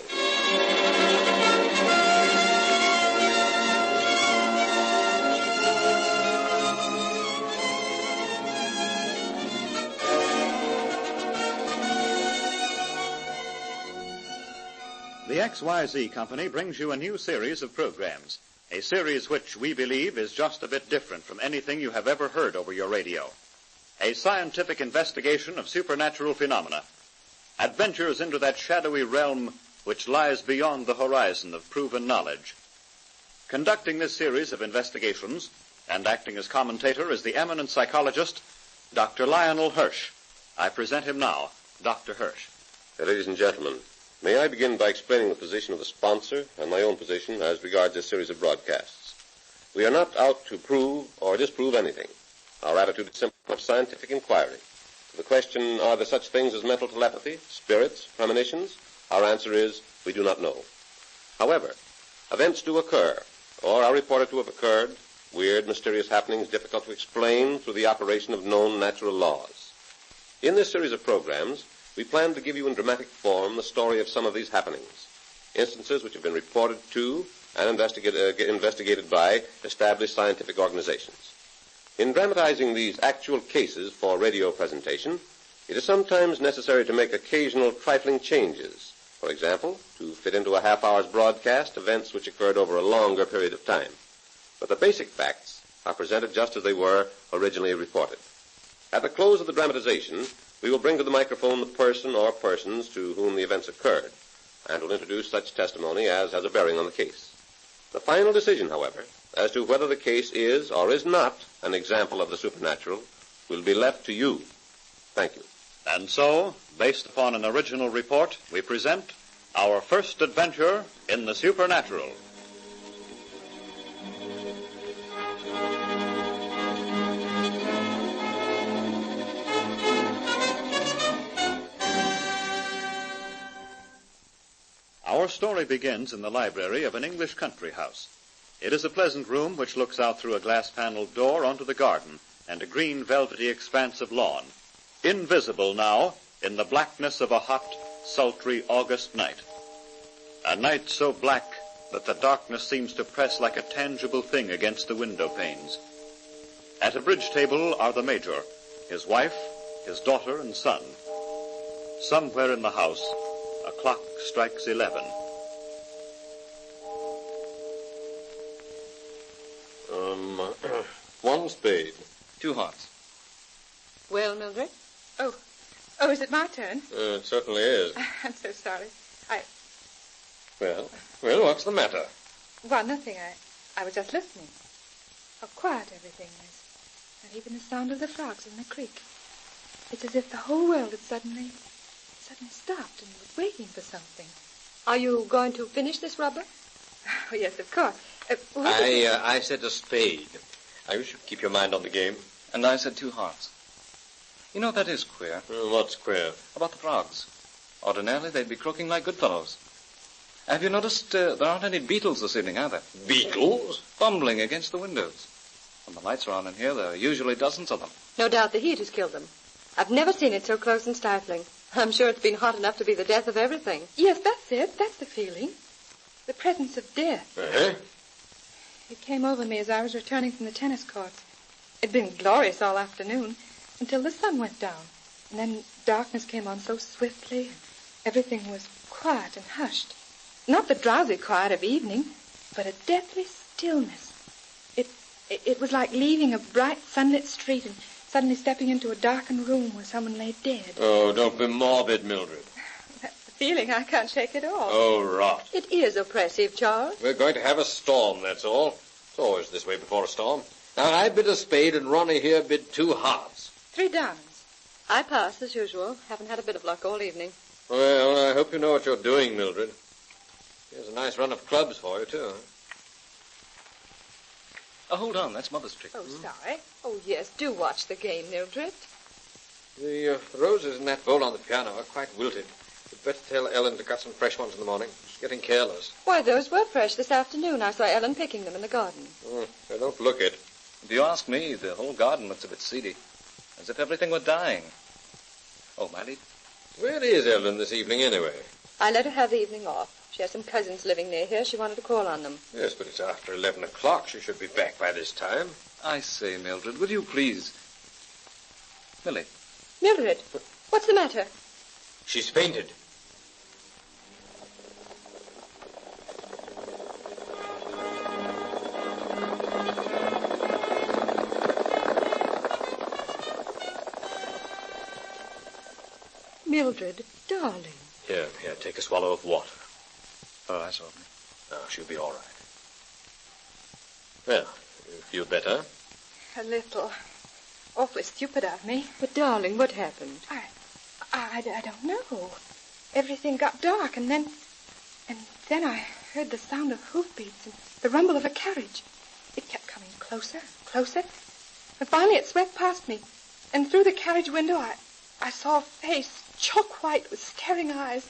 The XYZ Company brings you a new series of programs, a series which we believe is just a bit different from anything you have ever heard over your radio. A scientific investigation of supernatural phenomena, adventures into that shadowy realm which lies beyond the horizon of proven knowledge. Conducting this series of investigations and acting as commentator is the eminent psychologist, Dr. Lionel Hirsch. I present him now, Dr. Hirsch. Ladies and gentlemen, may I begin by explaining the position of the sponsor and my own position as regards this series of broadcasts. We are not out to prove or disprove anything. Our attitude is simply of scientific inquiry. To the question, are there such things as mental telepathy, spirits, premonitions? Our answer is, we do not know. However, events do occur, or are reported to have occurred, weird, mysterious happenings difficult to explain through the operation of known natural laws. In this series of programs, we plan to give you in dramatic form the story of some of these happenings, instances which have been reported to and investigated by established scientific organizations. In dramatizing these actual cases for radio presentation, it is sometimes necessary to make occasional trifling changes. For example, to fit into a half-hour's broadcast events which occurred over a longer period of time. But the basic facts are presented just as they were originally reported. At the close of the dramatization, we will bring to the microphone the person or persons to whom the events occurred, and will introduce such testimony as has a bearing on the case. The final decision, however, as to whether the case is or is not an example of the supernatural, will be left to you. Thank you. And so, based upon an original report, we present our first adventure in the supernatural. Our story begins in the library of an English country house. It is a pleasant room which looks out through a glass-paneled door onto the garden and a green velvety expanse of lawn, invisible now in the blackness of a hot, sultry August night. A night so black that the darkness seems to press like a tangible thing against the window panes. At a bridge table are the Major, his wife, his daughter, and son. Somewhere in the house, a clock strikes 11. One spade. 2 hearts. Well, Mildred? Oh, is it my turn? It certainly is. I'm so sorry. Well, what's the matter? Well, nothing. I was just listening. How quiet everything is. Not even the sound of the frogs in the creek. It's as if the whole world had suddenly stopped and was waiting for something. Are you going to finish this rubber? Oh, yes, of course. I said a spade. You should keep your mind on the game. And I said 2 hearts. You know, that is queer. What's queer? About the frogs. Ordinarily, they'd be croaking like good fellows. Have you noticed there aren't any beetles this evening, are there? Beetles? Bumbling against the windows. When the lights are on in here, there are usually dozens of them. No doubt the heat has killed them. I've never seen it so close and stifling. I'm sure it's been hot enough to be the death of everything. Yes, that's it. That's the feeling. The presence of death. Uh-huh. It came over me as I was returning from the tennis courts. It'd been glorious all afternoon until the sun went down. And then darkness came on so swiftly. Everything was quiet and hushed. Not the drowsy quiet of evening, but a deathly stillness. It was like leaving a bright, sunlit street and suddenly stepping into a darkened room where someone lay dead. Oh, don't be morbid, Mildred. That's the feeling I can't shake at all. Oh, rot. It is oppressive, Charles. We're going to have a storm, that's all. It's always this way before a storm. Now, I bid a spade and Ronnie here bid 2 hearts. 3 diamonds. I pass, as usual. Haven't had a bit of luck all evening. Well, I hope you know what you're doing, Mildred. Here's a nice run of clubs for you, too. Oh, hold on. That's Mother's trick. Oh, sorry. Oh, yes. Do watch the game, Mildred. The roses in that bowl on the piano are quite wilted. You'd better tell Ellen to cut some fresh ones in the morning. She's getting careless. Why, those were fresh this afternoon. I saw Ellen picking them in the garden. They don't look it. If you ask me, the whole garden looks a bit seedy. As if everything were dying. Oh, Miley. Where is Ellen this evening, anyway? I let her have the evening off. She has some cousins living near here. She wanted to call on them. Yes, but it's after 11 o'clock. She should be back by this time. I say, Mildred, would you please... Millie. Mildred, what's the matter? She's fainted. Mildred, darling. Here, take a swallow of water. Oh, that's all. No, she'll be all right. Well, you feel better? A little. Awfully stupid of me. But, darling, what happened? I don't know. Everything got dark, and then I heard the sound of hoofbeats and the rumble of a carriage. It kept coming closer, closer, and finally it swept past me. And through the carriage window, I saw a face, chalk white with staring eyes.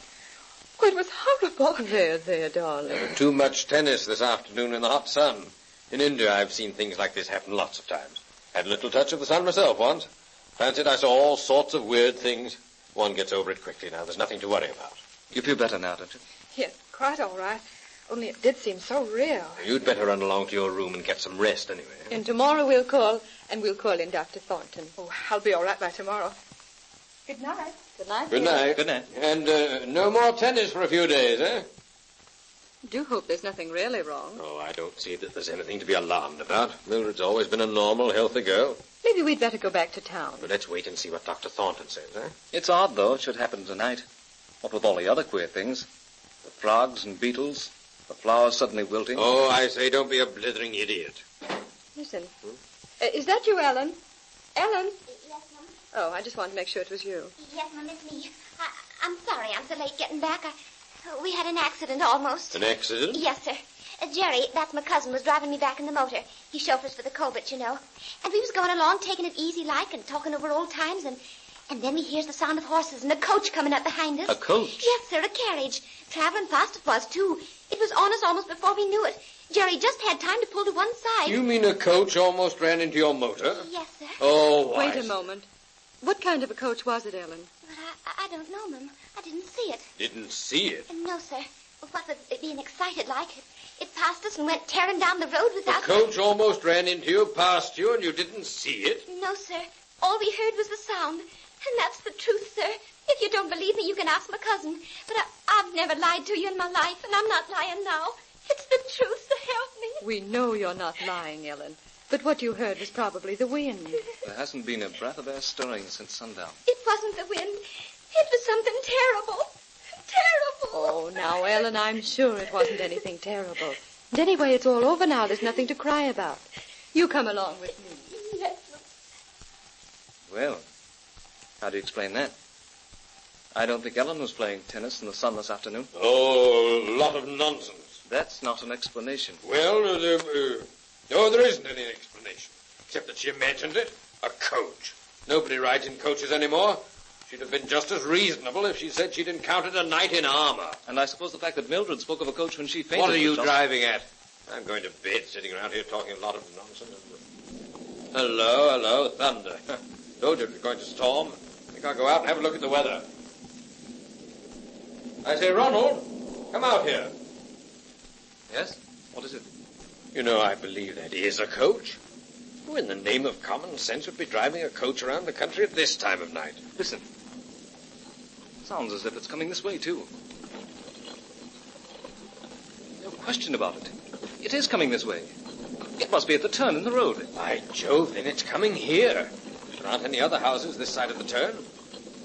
Oh, it was horrible. There, darling. Too much tennis this afternoon in the hot sun. In India, I've seen things like this happen lots of times. Had a little touch of the sun myself once. Fancied I saw all sorts of weird things. One gets over it quickly now. There's nothing to worry about. You feel better now, don't you? Yes, quite all right. Only it did seem so real. You'd better run along to your room and get some rest anyway. And tomorrow we'll call in Dr. Thornton. Oh, I'll be all right by tomorrow. Good night. Good night. Good night. Good night. And no more tennis for a few days, eh? Do hope there's nothing really wrong. Oh, I don't see that there's anything to be alarmed about. Mildred's always been a normal, healthy girl. Maybe we'd better go back to town. But let's wait and see what Dr. Thornton says, eh? It's odd, though. It should happen tonight. What with all the other queer things. The frogs and beetles. The flowers suddenly wilting. Oh, I say, don't be a blithering idiot. Listen. Is that you, Ellen? Ellen? Yes, Mum. Oh, I just wanted to make sure it was you. Yes, Mum, it's me. I'm sorry I'm so late getting back. We had an accident almost. An accident? Yes, sir. Jerry, that's my cousin, was driving me back in the motor. He chauffeurs for the Colbert, you know. And we was going along, taking it easy like and talking over old times, and then we hears the sound of horses and a coach coming up behind us. A coach? Yes, sir, a carriage. Traveling fast it was, too. It was on us almost before we knew it. Jerry just had time to pull to one side. You mean a coach almost ran into your motor? Yes, sir. Oh, why? Wait a moment. What kind of a coach was it, Ellen? But I don't know, Mum. I didn't see it. Didn't see it? No, sir. What with it being excited like, it passed us and went tearing down the road without... The coach almost ran into you, past you, and you didn't see it? No, sir. All we heard was the sound. And that's the truth, sir. If you don't believe me, you can ask my cousin. But I've never lied to you in my life, and I'm not lying now. It's the truth, so help me. We know you're not lying, Ellen. But what you heard was probably the wind. There hasn't been a breath of air stirring since sundown. It wasn't the wind. It was something terrible. Terrible. Oh, now, Ellen, I'm sure it wasn't anything terrible. And anyway, it's all over now. There's nothing to cry about. You come along with me. Yes. Well, how do you explain that? I don't think Ellen was playing tennis in the sun this afternoon. Oh, a lot of nonsense. That's not an explanation. Well, there isn't any explanation, except that she imagined it. A coach. Nobody rides in coaches anymore. She'd have been just as reasonable if she said she'd encountered a knight in armor. And I suppose the fact that Mildred spoke of a coach when she fainted... What are you driving at? I'm going to bed, sitting around here talking a lot of nonsense. Hello, thunder. Told you it was going to storm. I think I'll go out and have a look at the weather. I say, Ronald, come out here. Yes? What is it? You know, I believe that is a coach. Who in the name of common sense would be driving a coach around the country at this time of night? Listen. Sounds as if it's coming this way, too. No question about it. It is coming this way. It must be at the turn in the road. By Jove, then it's coming here. There aren't any other houses this side of the turn.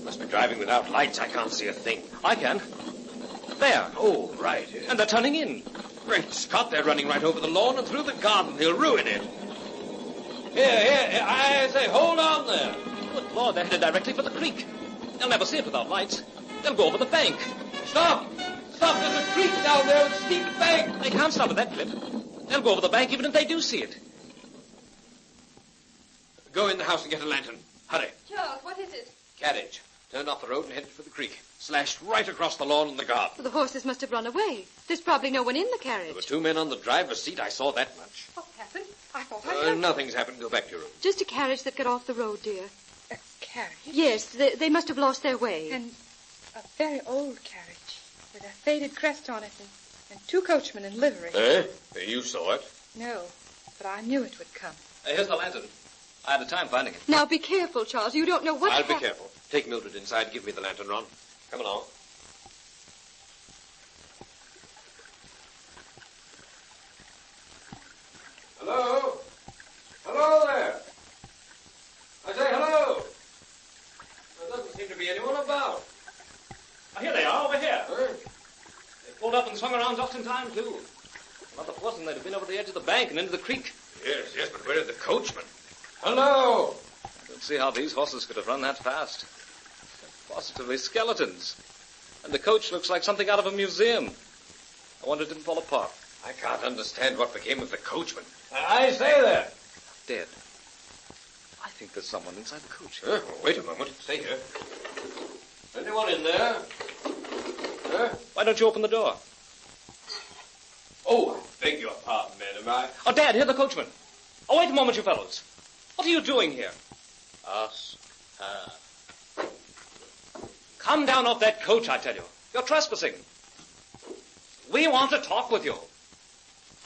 Must be driving without lights. I can't see a thing. I can. There. Oh, right. And they're turning in. Great Scott, they're running right over the lawn and through the garden. They'll ruin it. Here, I say, hold on there. Good Lord, they're headed directly for the creek. They'll never see it without lights. They'll go over the bank. Stop! Stop, there's a creek down there with a steep bank. They can't stop at that clip. They'll go over the bank even if they do see it. Go in the house and get a lantern. Hurry. Charles, what is it? Carriage. Turned off the road and headed for the creek. Slashed right across the lawn and the garden. Well, the horses must have run away. There's probably no one in the carriage. There were 2 men on the driver's seat. I saw that much. What happened? I thought I heard... Nothing's happened. Go back to your room. Just a carriage that got off the road, dear. A carriage? Yes, they must have lost their way. And a very old carriage with a faded crest on it and 2 coachmen in livery. Eh? You saw it? No, but I knew it would come. Here's the lantern. I had a time finding it. Now, be careful, Charles. You don't know what... I'll be careful. Take Mildred inside. Give me the lantern, Ron. Come along. Hello? Hello there. I say hello. There doesn't seem to be anyone about. Here they are, over here. They pulled up and swung around just in time, too. Not the wasn't they'd have been over the edge of the bank and into the creek. Yes, but where are the coachmen? Hello! I don't see how these horses could have run that fast. They're positively skeletons. And the coach looks like something out of a museum. I wonder it didn't fall apart. I can't understand what became of the coachman. I say there. Dead. I think there's someone inside the coach. Well, wait a moment. Stay here. Anyone in there? Why don't you open the door? Oh, I beg your pardon, madam. Oh, Dad, here's the coachman. Oh, wait a moment, you fellows. What are you doing here? Us. Come down off that coach, I tell you. You're trespassing. We want to talk with you.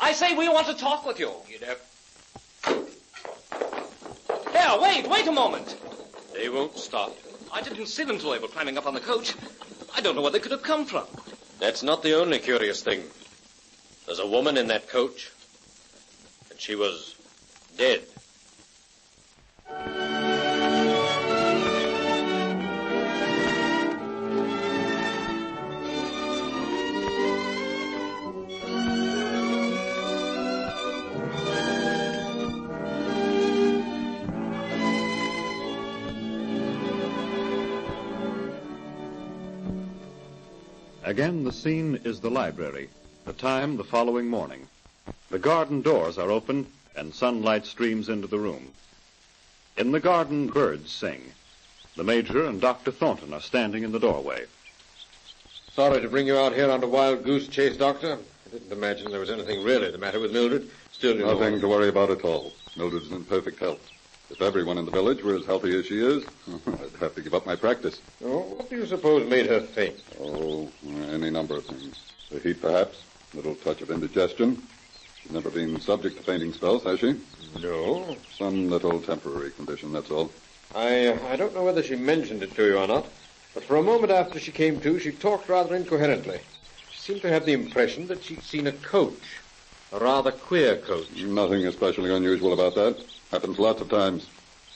I say we want to talk with you. Get up. Here, wait a moment. They won't stop. I didn't see them till they were climbing up on the coach. I don't know where they could have come from. That's not the only curious thing. There's a woman in that coach, and she was dead. Again, the scene is the library. The time, the following morning. The garden doors are open, and sunlight streams into the room. In the garden, birds sing. The Major and Dr. Thornton are standing in the doorway. Sorry to bring you out here on a wild goose chase, Doctor. I didn't imagine there was anything really the matter with Mildred. Still, you know... Nothing to worry about at all. Mildred's in perfect health. If everyone in the village were as healthy as she is, I'd have to give up my practice. Oh, what do you suppose made her faint? Oh, any number of things. The heat, perhaps. A little touch of indigestion. She's never been subject to fainting spells, has she? No. Some little temporary condition, that's all. I don't know whether she mentioned it to you or not, but for a moment after she came to, she talked rather incoherently. She seemed to have the impression that she'd seen a coach. A rather queer coach. Nothing especially unusual about that. Happens lots of times.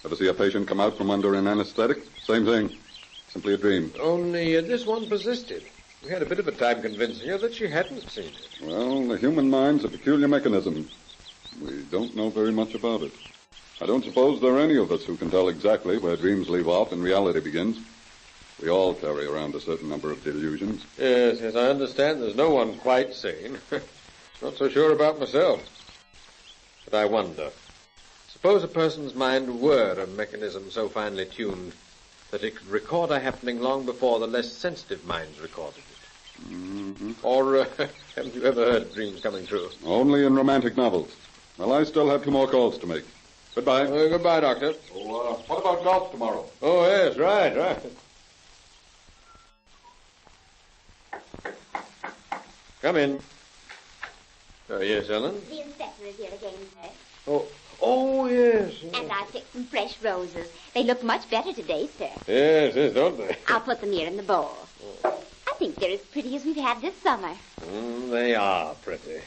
Ever see a patient come out from under an anesthetic? Same thing. Simply a dream. Only this one persisted. We had a bit of a time convincing her that she hadn't seen it. Well, the human mind's a peculiar mechanism. We don't know very much about it. I don't suppose there are any of us who can tell exactly where dreams leave off and reality begins. We all carry around a certain number of delusions. Yes, I understand there's no one quite sane. Not so sure about myself. But I wonder. Suppose a person's mind were a mechanism so finely tuned that it could record a happening long before the less sensitive minds recorded it. Mm-hmm. Or haven't you ever heard of dreams coming true? Only in romantic novels. Well, I still have 2 more calls to make. Goodbye. Goodbye, Doctor. Oh, what about golf tomorrow? Oh, yes, right. Come in. Oh, yes, Ellen? The inspector is here again, sir. Oh, yes. And I picked some fresh roses. They look much better today, sir. Yes, don't they? I'll put them here in the bowl. I think they're as pretty as we've had this summer. They are pretty.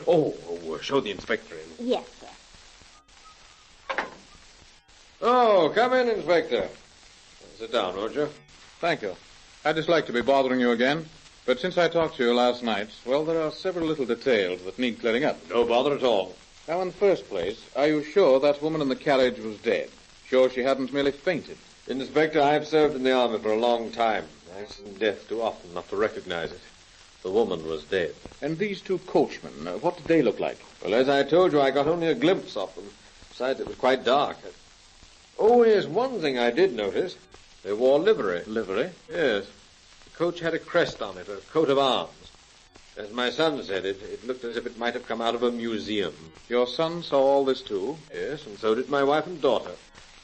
Oh, show the inspector in. Yes, sir. Oh, come in, Inspector. Sit down, won't you? Thank you. I'd dislike to be bothering you again, but since I talked to you last night, well, there are several little details that need clearing up. No bother at all. Now, in the first place, are you sure that woman in the carriage was dead? Sure she hadn't merely fainted? Inspector, I've served in the army for a long time. I've seen death too often not to recognize it. The woman was dead. And these two coachmen, what did they look like? Well, as I told you, I got only a glimpse of them. Besides, it was quite dark. Oh, yes, one thing I did notice. They wore livery. Livery? Yes. The coach had a crest on it, a coat of arms. As my son said, it looked as if it might have come out of a museum. Your son saw all this, too? Yes, and so did my wife and daughter.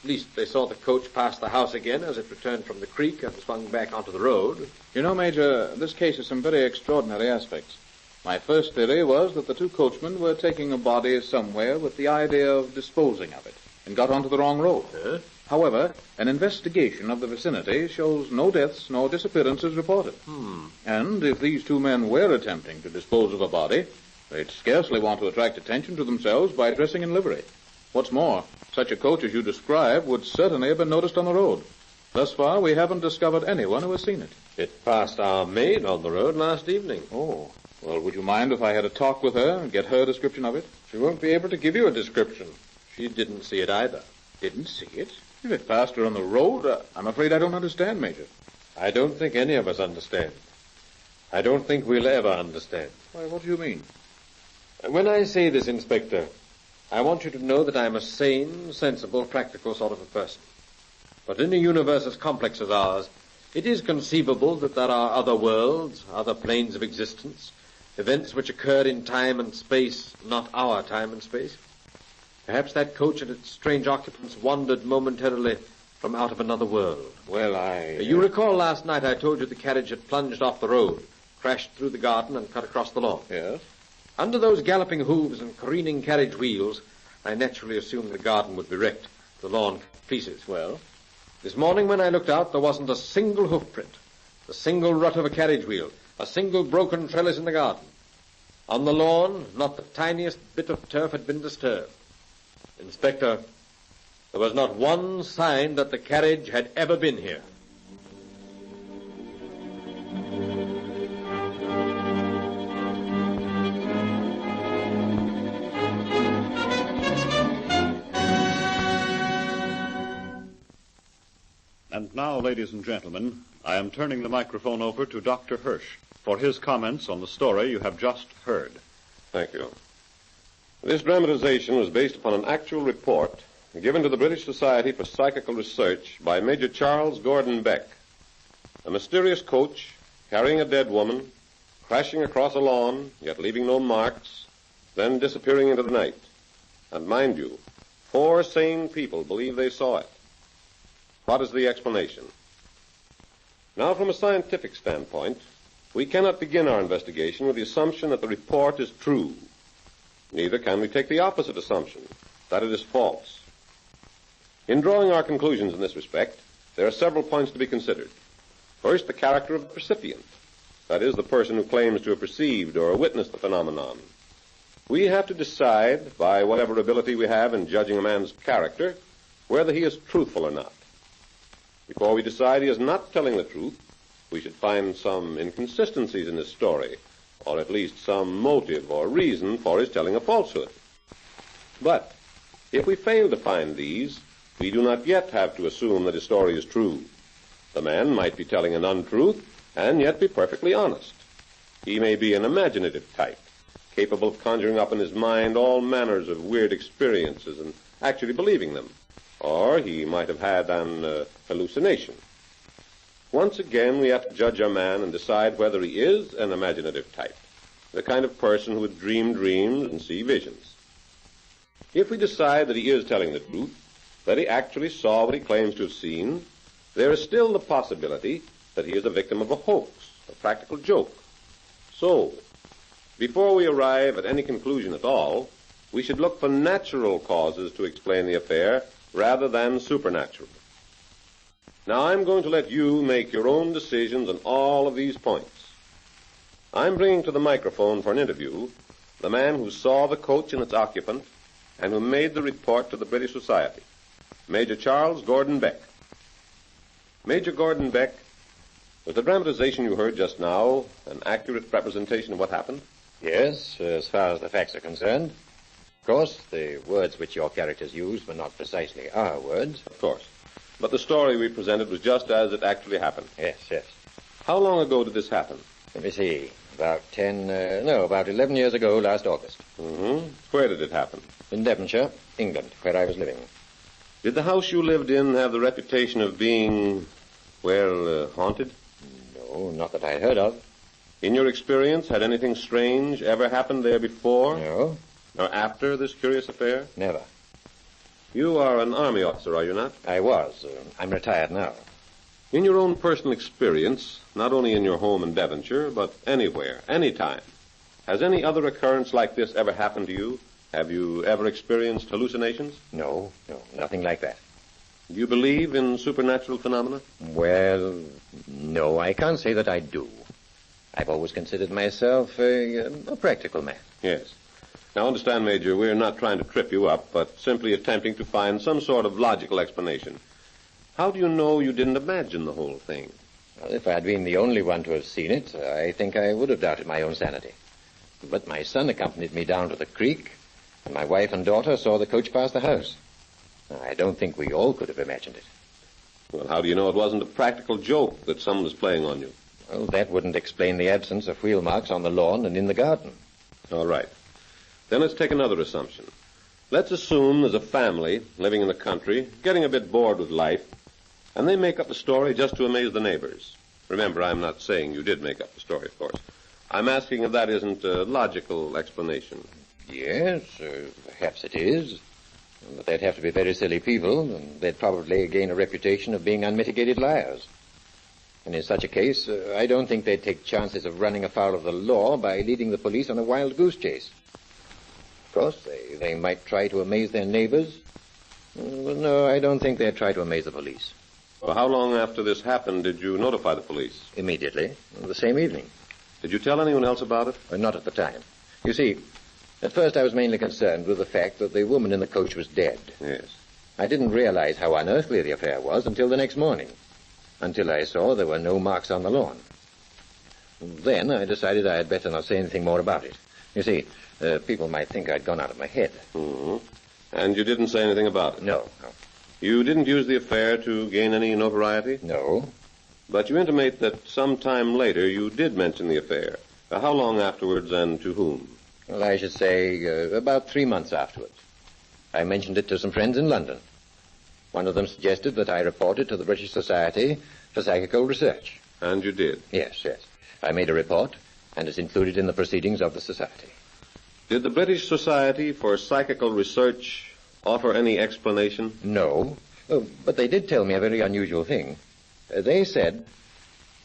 At least they saw the coach pass the house again as it returned from the creek and swung back onto the road. You know, Major, this case has some very extraordinary aspects. My first theory was that the two coachmen were taking a body somewhere with the idea of disposing of it and got onto the wrong road. Huh? However, an investigation of the vicinity shows no deaths nor disappearances reported. And if these two men were attempting to dispose of a body, they'd scarcely want to attract attention to themselves by dressing in livery. What's more, such a coach as you describe would certainly have been noticed on the road. Thus far, we haven't discovered anyone who has seen it. It passed our maid on the road last evening. Oh. Well, would you mind if I had a talk with her and get her description of it? She won't be able to give you a description. She didn't see it either. Didn't see it? If it passed her on the road, I'm afraid I don't understand, Major. I don't think any of us understand. I don't think we'll ever understand. Why, what do you mean? When I say this, Inspector, I want you to know that I'm a sane, sensible, practical sort of a person. But in a universe as complex as ours, it is conceivable that there are other worlds, other planes of existence, events which occur in time and space, not our time and space. Perhaps that coach and its strange occupants wandered momentarily from out of another world. Well, You recall last night I told you the carriage had plunged off the road, crashed through the garden, and cut across the lawn. Yes? Under those galloping hooves and careening carriage wheels, I naturally assumed the garden would be wrecked, the lawn pieces. Well? This morning when I looked out, there wasn't a single hoof print, a single rut of a carriage wheel, a single broken trellis in the garden. On the lawn, not the tiniest bit of turf had been disturbed. Inspector, there was not one sign that the carriage had ever been here. And now, ladies and gentlemen, I am turning the microphone over to Dr. Hirsch for his comments on the story you have just heard. Thank you. This dramatization was based upon an actual report given to the British Society for Psychical Research by Major Charles Gordon Beck. A mysterious coach carrying a dead woman, crashing across a lawn, yet leaving no marks, then disappearing into the night. And mind you, 4 sane people believe they saw it. What is the explanation? Now, from a scientific standpoint, we cannot begin our investigation with the assumption that the report is true. Neither can we take the opposite assumption, that it is false. In drawing our conclusions in this respect, there are several points to be considered. First, the character of the percipient, that is, the person who claims to have perceived or witnessed the phenomenon. We have to decide, by whatever ability we have in judging a man's character, whether he is truthful or not. Before we decide he is not telling the truth, we should find some inconsistencies in his story, or at least some motive or reason for his telling a falsehood. But if we fail to find these, we do not yet have to assume that his story is true. The man might be telling an untruth and yet be perfectly honest. He may be an imaginative type, capable of conjuring up in his mind all manners of weird experiences and actually believing them. Or he might have had an hallucination. Once again, we have to judge a man and decide whether he is an imaginative type, the kind of person who would dream dreams and see visions. If we decide that he is telling the truth, that he actually saw what he claims to have seen, there is still the possibility that he is a victim of a hoax, a practical joke. So, before we arrive at any conclusion at all, we should look for natural causes to explain the affair rather than supernatural. Now, I'm going to let you make your own decisions on all of these points. I'm bringing to the microphone for an interview the man who saw the coach and its occupant and who made the report to the British Society, Major Charles Gordon Beck. Major Gordon Beck, was the dramatization you heard just now an accurate representation of what happened? Yes, as far as the facts are concerned. Of course, the words which your characters used were not precisely our words. Of course. But the story we presented was just as it actually happened. Yes, yes. How long ago did this happen? Let me see. About 11 years ago, last August. Mm-hmm. Where did it happen? In Devonshire, England, where I was living. Did the house you lived in have the reputation of being, haunted? No, not that I heard of. In your experience, had anything strange ever happened there before? No. Or after this curious affair? Never. You are an army officer, are you not? I was. I'm retired now. In your own personal experience, not only in your home in Devonshire, but anywhere, anytime, has any other occurrence like this ever happened to you? Have you ever experienced hallucinations? No, nothing like that. Do you believe in supernatural phenomena? Well, no, I can't say that I do. I've always considered myself a practical man. Yes. Now, understand, Major, we're not trying to trip you up, but simply attempting to find some sort of logical explanation. How do you know you didn't imagine the whole thing? Well, if I'd been the only one to have seen it, I think I would have doubted my own sanity. But my son accompanied me down to the creek, and my wife and daughter saw the coach pass the house. I don't think we all could have imagined it. Well, how do you know it wasn't a practical joke that someone was playing on you? Well, that wouldn't explain the absence of wheel marks on the lawn and in the garden. All right. Then let's take another assumption. Let's assume there's a family living in the country, getting a bit bored with life, and they make up a story just to amaze the neighbors. Remember, I'm not saying you did make up the story, of course. I'm asking if that isn't a logical explanation. Yes, perhaps it is. But they'd have to be very silly people, and they'd probably gain a reputation of being unmitigated liars. And in such a case, I don't think they'd take chances of running afoul of the law by leading the police on a wild goose chase. Of course, they might try to amaze their neighbors. But no, I don't think they'd try to amaze the police. Well, how long after this happened did you notify the police? Immediately, the same evening. Did you tell anyone else about it? Not at the time. You see, at first I was mainly concerned with the fact that the woman in the coach was dead. Yes. I didn't realize how unearthly the affair was until the next morning, until I saw there were no marks on the lawn. Then I decided I had better not say anything more about it. You see, people might think I'd gone out of my head. Mm-hmm. And you didn't say anything about it? No. You didn't use the affair to gain any notoriety? No. But you intimate that some time later you did mention the affair. How long afterwards and to whom? Well, I should say about 3 months afterwards. I mentioned it to some friends in London. One of them suggested that I report it to the British Society for Psychical Research. And you did? Yes. I made a report, and it's included in the proceedings of the Society. Did the British Society for Psychical Research offer any explanation? No, but they did tell me a very unusual thing. They said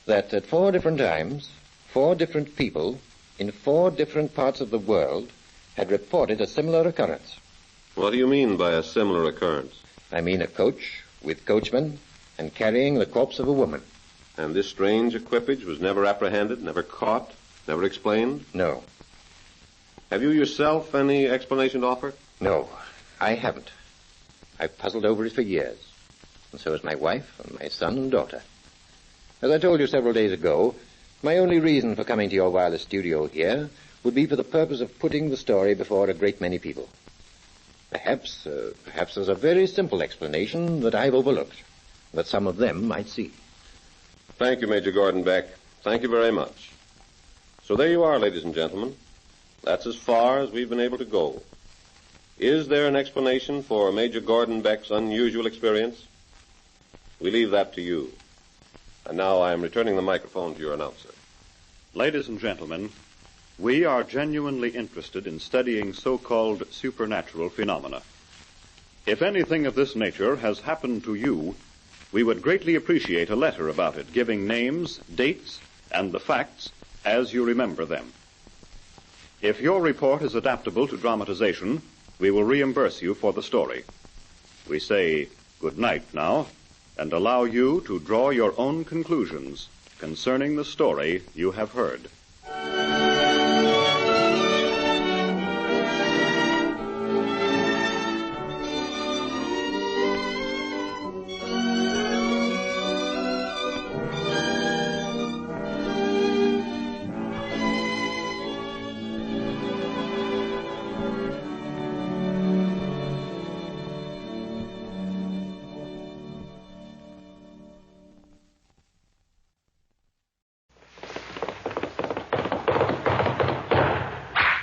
that at 4 different times, 4 different people in 4 different parts of the world had reported a similar occurrence. What do you mean by a similar occurrence? I mean a coach with coachman and carrying the corpse of a woman. And this strange equipage was never apprehended, never caught, never explained? No. Have you yourself any explanation to offer? No, I haven't. I've puzzled over it for years. And so has my wife and my son and daughter. As I told you several days ago, my only reason for coming to your wireless studio here would be for the purpose of putting the story before a great many people. Perhaps there's a very simple explanation that I've overlooked, that some of them might see. Thank you, Major Gordon Beck. Thank you very much. So there you are, ladies and gentlemen. That's as far as we've been able to go. Is there an explanation for Major Gordon Beck's unusual experience? We leave that to you. And now I am returning the microphone to your announcer. Ladies and gentlemen, we are genuinely interested in studying so-called supernatural phenomena. If anything of this nature has happened to you, we would greatly appreciate a letter about it, giving names, dates, and the facts as you remember them. If your report is adaptable to dramatization, we will reimburse you for the story. We say good night now, and allow you to draw your own conclusions concerning the story you have heard.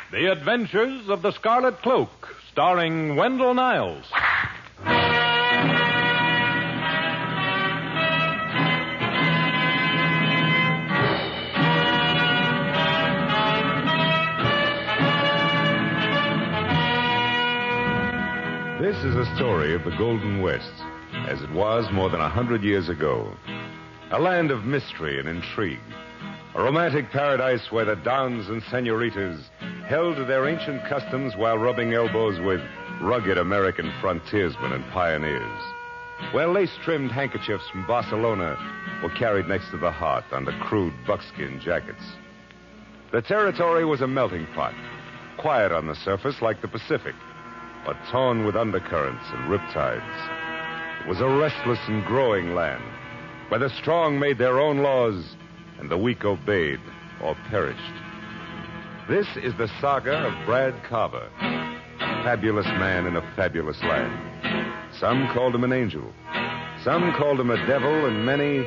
The Adventures of the Scarlet Cloak, starring Wendell Niles. This is a story of the Golden West, as it was more than 100 years ago. A land of mystery and intrigue. A romantic paradise where the dons and senoritas held to their ancient customs while rubbing elbows with rugged American frontiersmen and pioneers. Where lace-trimmed handkerchiefs from Barcelona were carried next to the heart under crude buckskin jackets. The territory was a melting pot, quiet on the surface like the Pacific, but torn with undercurrents and riptides. It was a restless and growing land, where the strong made their own laws and the weak obeyed or perished. This is the saga of Brad Carver, a fabulous man in a fabulous land. Some called him an angel, some called him a devil, and many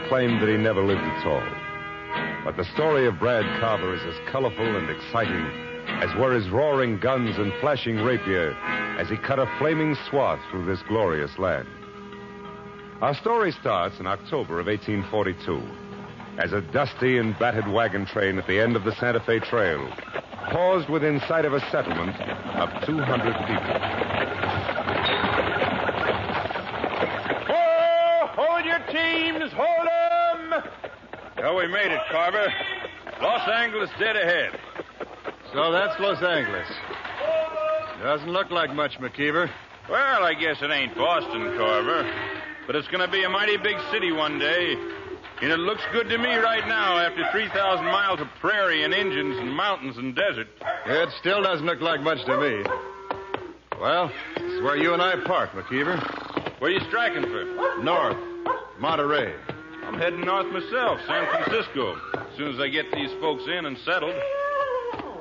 claimed that he never lived at all. But the story of Brad Carver is as colorful and exciting as were his roaring guns and flashing rapier as he cut a flaming swath through this glorious land. Our story starts in October of 1842, as a dusty and battered wagon train at the end of the Santa Fe Trail paused within sight of a settlement of 200 people. Oh, hold your teams, hold 'em! Well, we made it, Carver. Los Angeles dead ahead. So that's Los Angeles. Doesn't look like much, McKeever. Well, I guess it ain't Boston, Carver. But it's going to be a mighty big city one day. And it looks good to me right now after 3,000 miles of prairie and Indians and mountains and desert. It still doesn't look like much to me. Well, this is where you and I park, McKeever. Where you striking for? North. Monterey. I'm heading north myself, San Francisco. As soon as I get these folks in and settled.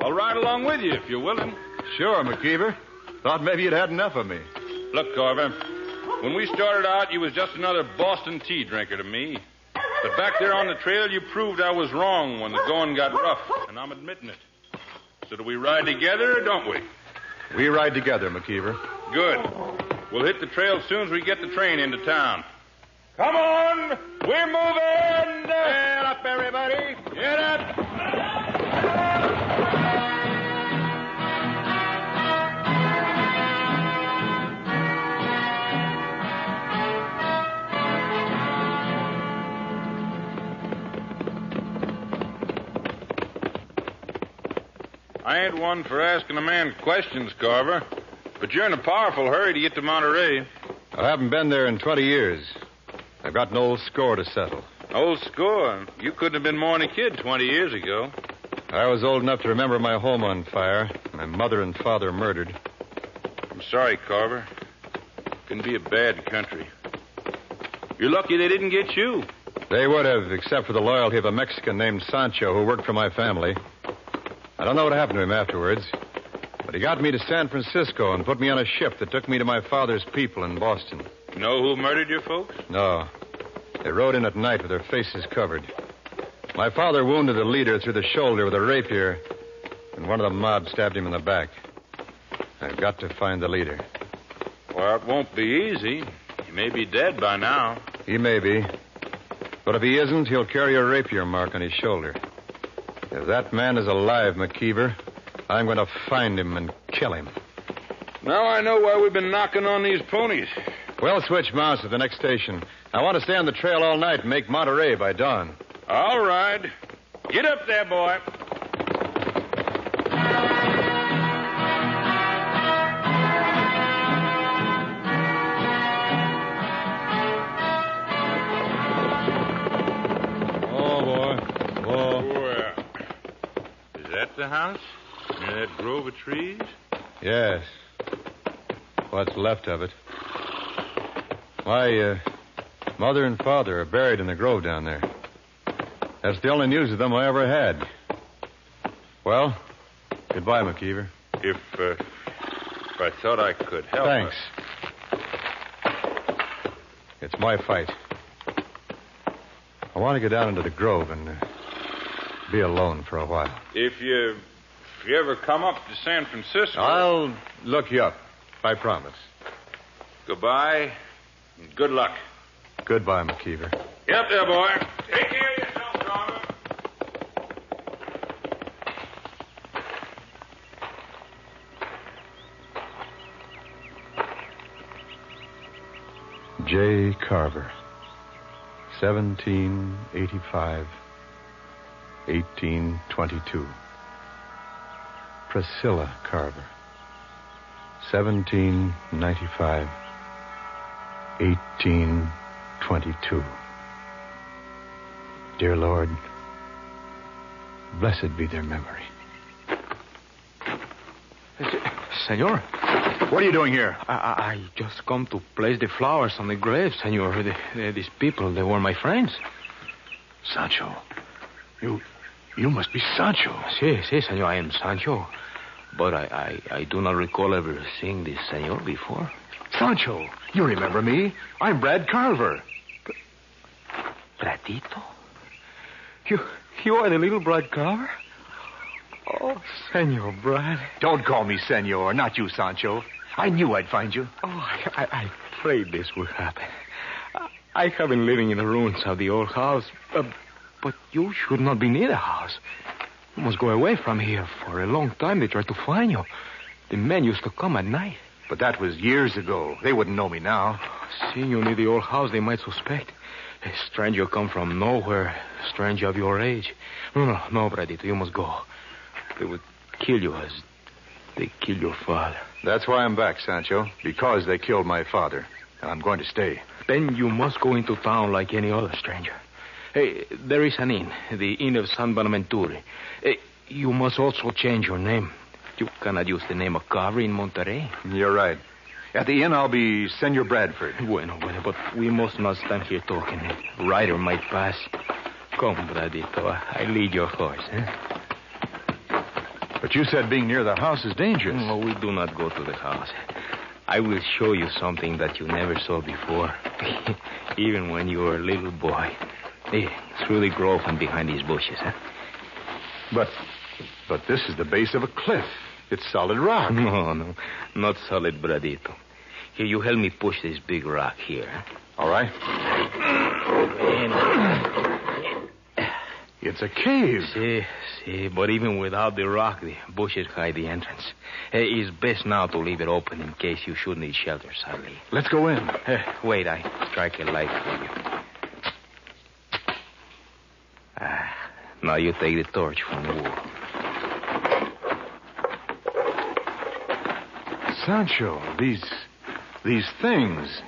I'll ride along with you if you're willing. Sure, McKeever. Thought maybe you'd had enough of me. Look, Carver, when we started out, you was just another Boston tea drinker to me. But back there on the trail, you proved I was wrong when the going got rough, and I'm admitting it. So do we ride together or don't we? We ride together, McKeever. Good. We'll hit the trail as soon as we get the train into town. Come on! We're moving! Get up, everybody! Get up! I ain't one for asking a man questions, Carver. But you're in a powerful hurry to get to Monterey. I haven't been there in 20 years. I've got an old score to settle. Old score? You couldn't have been more than a kid 20 years ago. I was old enough to remember my home on fire, my mother and father murdered. I'm sorry, Carver. It can be a bad country. You're lucky they didn't get you. They would have, except for the loyalty of a Mexican named Sancho who worked for my family. I don't know what happened to him afterwards, but he got me to San Francisco and put me on a ship that took me to my father's people in Boston. You know who murdered your folks? No. They rode in at night with their faces covered. My father wounded the leader through the shoulder with a rapier, and one of the mob stabbed him in the back. I've got to find the leader. Well, it won't be easy. He may be dead by now. He may be. But if he isn't, he'll carry a rapier mark on his shoulder. If that man is alive, McKeever, I'm going to find him and kill him. Now I know why we've been knocking on these ponies. We'll switch mounts at the next station. I want to stay on the trail all night and make Monterey by dawn. All right. Get up there, boy. the house? Near that grove of trees? Yes. What's left of it. My mother and father are buried in the grove down there. That's the only news of them I ever had. Well, goodbye, McKeever. If I thought I could help. Thanks. It's my fight. I want to go down into the grove and be alone for a while. If you ever come up to San Francisco... I'll look you up. I promise. Goodbye, and good luck. Goodbye, McKeever. Yep, there, boy. Take care of yourself, Carver. J. Carver, 1785, 1822. Priscilla Carver, 1795, 1822. Dear Lord, blessed be their memory. Senor? What are you doing here? I just come to place the flowers on the graves, senor. These people, they were my friends. Sancho. You must be Sancho. Sí, senor, I am Sancho. But I do not recall ever seeing this senor before. Sancho, you remember me. I'm Brad Carver. Bradito? You are the little Brad Carver? Oh, Senor Brad. Don't call me Senor, not you, Sancho. I knew I'd find you. Oh, I prayed this would happen. I have been living in the ruins of the old house, but you should not be near the house. You must go away from here. For a long time, they tried to find you. The men used to come at night. But that was years ago. They wouldn't know me now. Seeing you near the old house, they might suspect. A stranger come from nowhere. A stranger of your age. No, Bradito, you must go. They would kill you as they killed your father. That's why I'm back, Sancho. Because they killed my father. And I'm going to stay. Then you must go into town like any other stranger. Hey, there is an inn. The Inn of San Bonaventure. You must also change your name. You cannot use the name of Carver in Monterey. You're right. At the inn, I'll be Senor Bradford. Bueno, but we must not stand here talking. A rider might pass. Come, Bradito. I lead your horse, eh? But you said being near the house is dangerous. No, we do not go to the house. I will show you something that you never saw before. Even when you were a little boy. Through the grove and behind these bushes, huh? But this is the base of a cliff. It's solid rock. No, not solid, Bradito. Here, you help me push this big rock here. Huh? All right. It's a cave. See, but even without the rock, the bushes hide the entrance. It's best now to leave it open in case you should need shelter, Sally. Let's go in. Wait, I strike a light for you. Now you take the torch from the wall. Sancho, these things.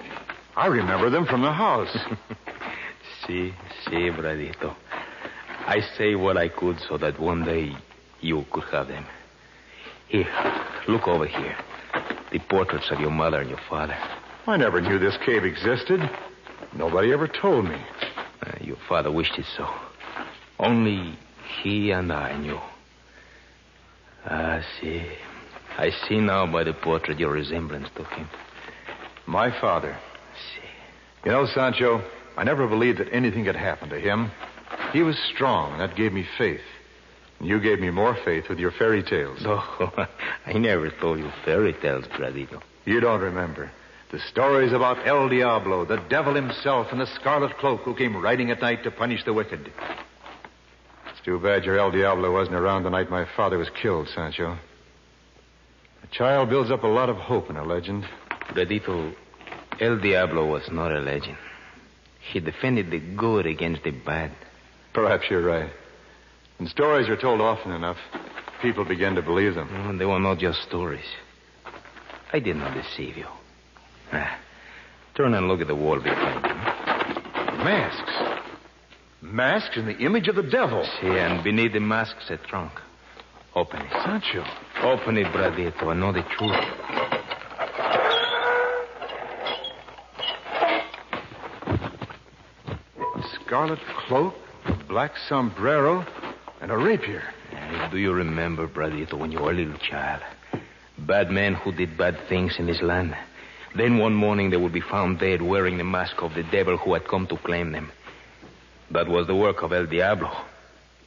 I remember them from the house. See, Bradito. I say what I could so that one day you could have them. Here, look over here. The portraits of your mother and your father. I never knew this cave existed. Nobody ever told me. Your father wished it so. Only he and I knew. See. I see now by the portrait your resemblance to him. My father. See. You know, Sancho, I never believed that anything could happen to him. He was strong, and that gave me faith. And you gave me more faith with your fairy tales. Oh, I never told you fairy tales, Bradito. You don't remember. The stories about El Diablo, the devil himself, and the scarlet cloak who came riding at night to punish the wicked. It's too bad your El Diablo wasn't around the night my father was killed, Sancho. A child builds up a lot of hope in a legend. Bradito, El Diablo was not a legend. He defended the good against the bad. Perhaps you're right. When stories are told often enough, people begin to believe them. They were not just stories. I did not deceive you. Turn and look at the wall behind you. Masks. Masks in the image of the devil. See, and beneath the masks, a trunk. Open it. Sancho. Open it, Bradito. I know the truth. A scarlet cloak, a black sombrero, and a rapier. Do you remember, Bradito, when you were a little child? Bad men who did bad things in this land. Then one morning they would be found dead wearing the mask of the devil who had come to claim them. That was the work of El Diablo.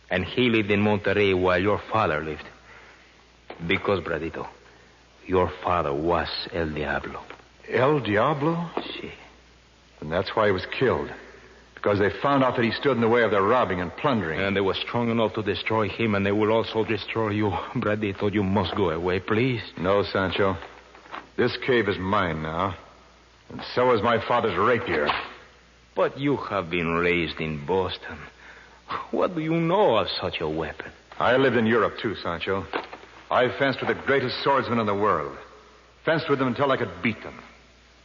And he lived in Monterey while your father lived. Because, Bradito, your father was El Diablo. El Diablo? Si. And that's why he was killed. Because they found out that he stood in the way of their robbing and plundering. And they were strong enough to destroy him, and they will also destroy you. Bradito, you must go away, please. No, Sancho. This cave is mine now. And so is my father's rapier. But you have been raised in Boston. What do you know of such a weapon? I lived in Europe, too, Sancho. I fenced with the greatest swordsmen in the world. Fenced with them until I could beat them.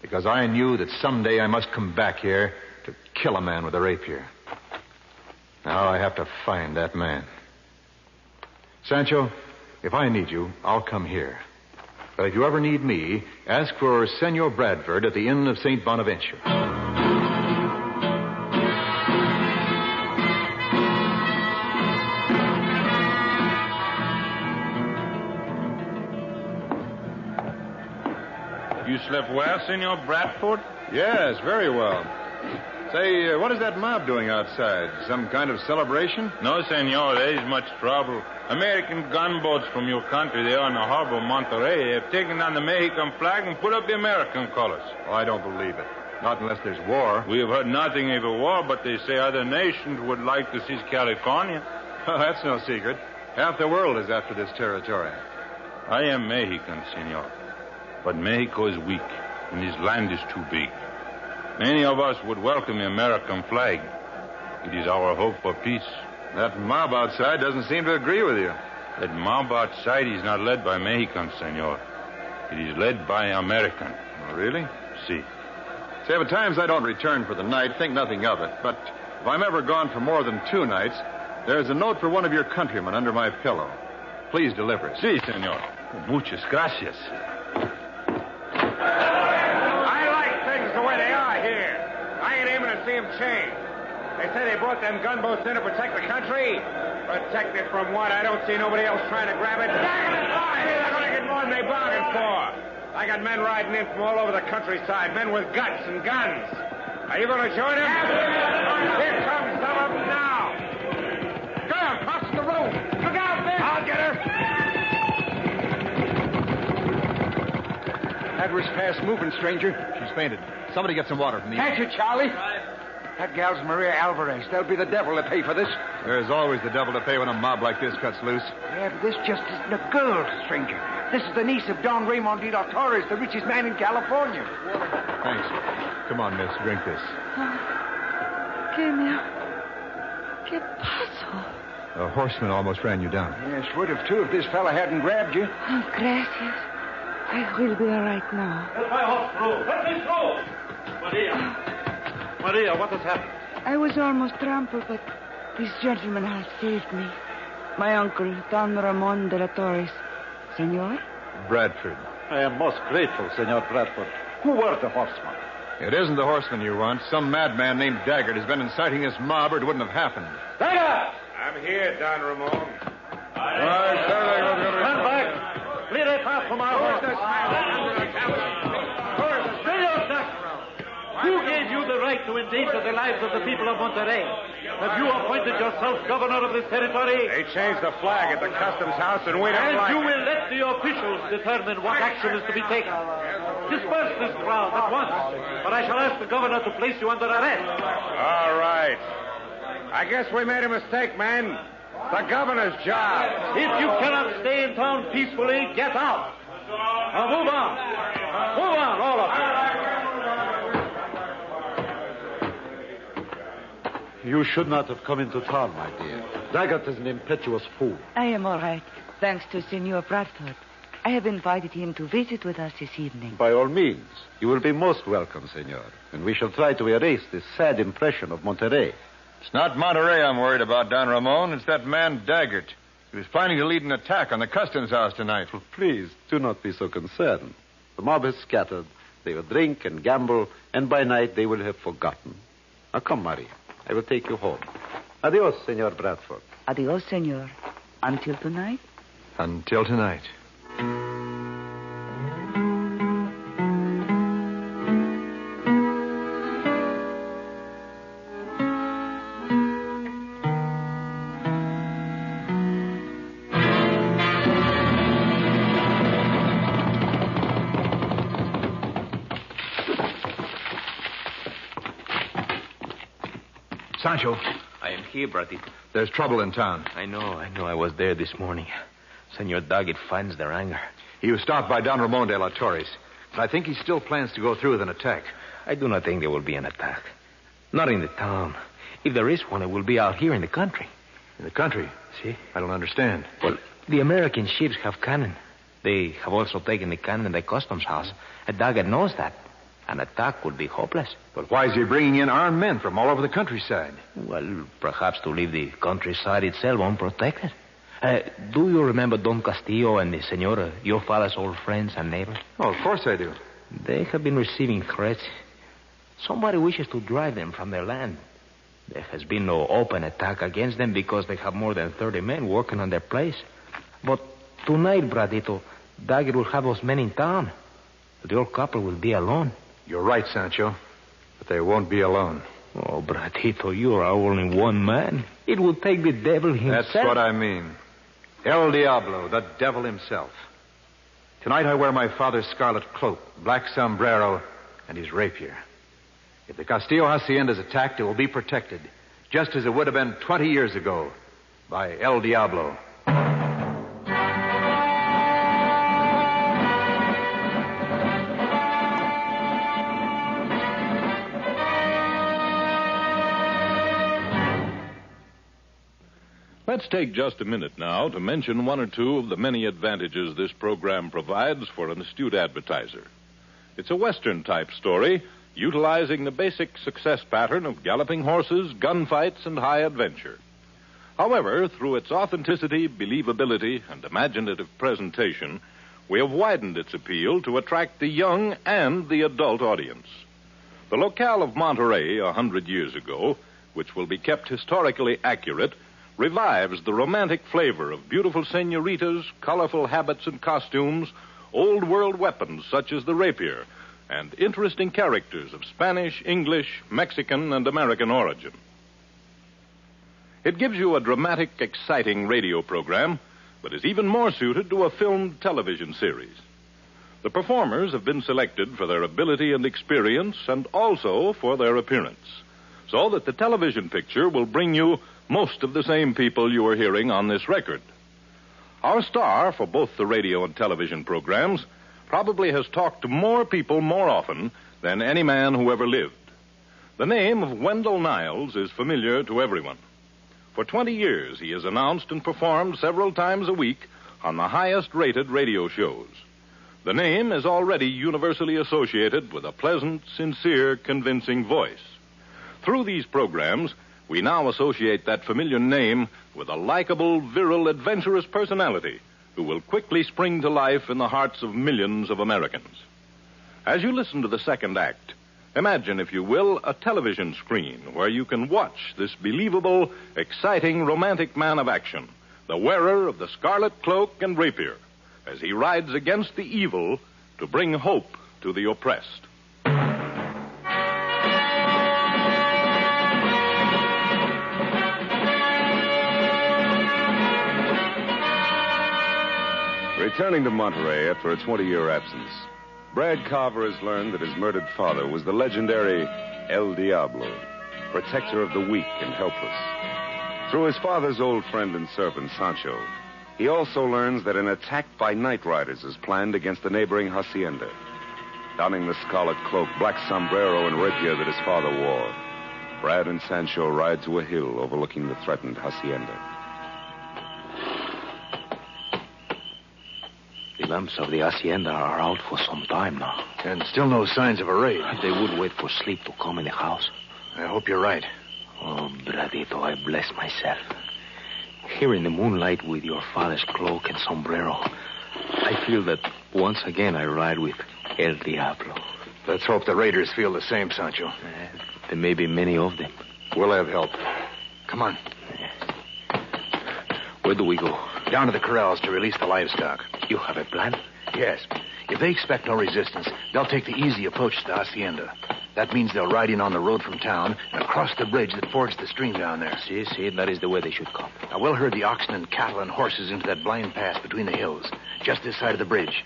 Because I knew that someday I must come back here to kill a man with a rapier. Now I have to find that man. Sancho, if I need you, I'll come here. But if you ever need me, ask for Senor Bradford at the Inn of St. Bonaventure. You slept well, Senor Bradford? Yes, very well. Say, what is that mob doing outside? Some kind of celebration? No, senor. There is much trouble. American gunboats from your country, they are in the harbor of Monterey, have taken down the Mexican flag and put up the American colors. Oh, I don't believe it. Not unless there's war. We have heard nothing of a war, but they say other nations would like to seize California. Oh, that's no secret. Half the world is after this territory. I am Mexican, senor. But Mexico is weak, and his land is too big. Many of us would welcome the American flag. It is our hope for peace. That mob outside doesn't seem to agree with you. That mob outside is not led by Mexicans, senor. It is led by Americans. Oh, really? Si. Say, if at times I don't return for the night, think nothing of it. But if I'm ever gone for more than 2 nights, there's a note for one of your countrymen under my pillow. Please deliver it. Si, senor. Muchas gracias. See them change. They say they brought them gunboats in to protect the country. Protect it from what? I don't see nobody else trying to grab it. They're going to get more than they bargained for. I got men riding in from all over the countryside, men with guts and guns. Are you going to join them? Here comes some of them now. Girl, cross the road. Look out, Ben. I'll get her. That was fast moving, stranger. She's fainted. Somebody get some water from the... Catch it, Charlie. That gal's Maria Alvarez. There'll be the devil to pay for this. There's always the devil to pay when a mob like this cuts loose. Yeah, but this just isn't a girl, stranger. This is the niece of Don Raymond de la Torres, the richest man in California. Thanks. Come on, miss. Drink this. ¿Qué pasó? A horseman almost ran you down. Yes, would have, too, if this fella hadn't grabbed you. Oh, gracias. I will be all right now. Let my horse through. Let me through. Maria, what has happened? I was almost trampled, but this gentleman has saved me. My uncle, Don Ramon de la Torres. Senor? Bradford. I am most grateful, Senor Bradford. Who were the horsemen? It isn't the horseman you want. Some madman named Daggett has been inciting this mob, or it wouldn't have happened. Daggett! I'm here, Don Ramon. Stand back. Clear a path from our horses. Who gave you the right to endanger the lives of the people of Monterey? Have you appointed yourself governor of this territory? They changed the flag at the customs house and we don't And you will let the officials determine what action is to be taken. Disperse this crowd at once, or I shall ask the governor to place you under arrest. All right. I guess we made a mistake, man. The governor's job. If you cannot stay in town peacefully, get out. Now move on. Move on, all of you. You should not have come into town, my dear. Daggett is an impetuous fool. I am all right, thanks to Senor Bradford. I have invited him to visit with us this evening. By all means. You will be most welcome, senor. And we shall try to erase this sad impression of Monterey. It's not Monterey I'm worried about, Don Ramon. It's that man Daggett. He was planning to lead an attack on the customs house tonight. Please, do not be so concerned. The mob has scattered. They will drink and gamble, and by night they will have forgotten. Now come, Maria. I will take you home. Adios, Senor Bradford. Adios, senor. Until tonight? Until tonight. Sancho. I am here, Bradito. There's trouble in town. I know. I was there this morning. Senor Daggett finds their anger. He was stopped by Don Ramon de la Torres. But I think he still plans to go through with an attack. I do not think there will be an attack. Not in the town. If there is one, it will be out here in the country. In the country? See? I don't understand. Well, the American ships have cannon. They have also taken the cannon in the customs house. And Daggett knows that. An attack would be hopeless. But why is he bringing in armed men from all over the countryside? Well, perhaps to leave the countryside itself unprotected. Do you remember Don Castillo and the Senora, your father's old friends and neighbors? Oh, of course I do. They have been receiving threats. Somebody wishes to drive them from their land. There has been no open attack against them because they have more than 30 men working on their place. But tonight, Bradito, Daggett will have those men in town. The old couple will be alone. You're right, Sancho. But they won't be alone. Oh, Bradito, you are only one man. It will take the devil himself. That's what I mean. El Diablo, the devil himself. Tonight I wear my father's scarlet cloak, black sombrero, and his rapier. If the Castillo hacienda is attacked, it will be protected, just as it would have been 20 years ago, by El Diablo. Let's take just a minute now to mention one or two of the many advantages this program provides for an astute advertiser. It's a Western-type story, utilizing the basic success pattern of galloping horses, gunfights, and high adventure. However, through its authenticity, believability, and imaginative presentation, we have widened its appeal to attract the young and the adult audience. The locale of Monterey 100 years ago, which will be kept historically accurate, revives the romantic flavor of beautiful senoritas, colorful habits and costumes, old-world weapons such as the rapier, and interesting characters of Spanish, English, Mexican, and American origin. It gives you a dramatic, exciting radio program, but is even more suited to a filmed television series. The performers have been selected for their ability and experience, and also for their appearance, so that the television picture will bring you most of the same people you are hearing on this record. Our star for both the radio and television programs probably has talked to more people more often than any man who ever lived. The name of Wendell Niles is familiar to everyone. For 20 years, he has announced and performed several times a week on the highest-rated radio shows. The name is already universally associated with a pleasant, sincere, convincing voice. Through these programs, we now associate that familiar name with a likable, virile, adventurous personality who will quickly spring to life in the hearts of millions of Americans. As you listen to the second act, imagine, if you will, a television screen where you can watch this believable, exciting, romantic man of action, the wearer of the scarlet cloak and rapier, as he rides against the evil to bring hope to the oppressed. Returning to Monterey after a 20-year absence, Brad Carver has learned that his murdered father was the legendary El Diablo, protector of the weak and helpless. Through his father's old friend and servant, Sancho, he also learns that an attack by night riders is planned against the neighboring hacienda. Donning the scarlet cloak, black sombrero, and rapier that his father wore, Brad and Sancho ride to a hill overlooking the threatened hacienda. The lamps of the hacienda are out for some time now. And still no signs of a raid. They would wait for sleep to come in the house. I hope you're right. Oh, Bradito, I bless myself. here in the moonlight with your father's cloak and sombrero, I feel that once again I ride with El Diablo. Let's hope the raiders feel the same, Sancho. There may be many of them. We'll have help. Come on. Where do we go? Down to the corrals to release the livestock. You have a plan? Yes. If they expect no resistance, they'll take the easy approach to the hacienda. That means they'll ride in on the road from town and across the bridge that fords the stream down there. See, that is the way they should come. Now, we'll herd the oxen and cattle and horses into that blind pass between the hills, just this side of the bridge.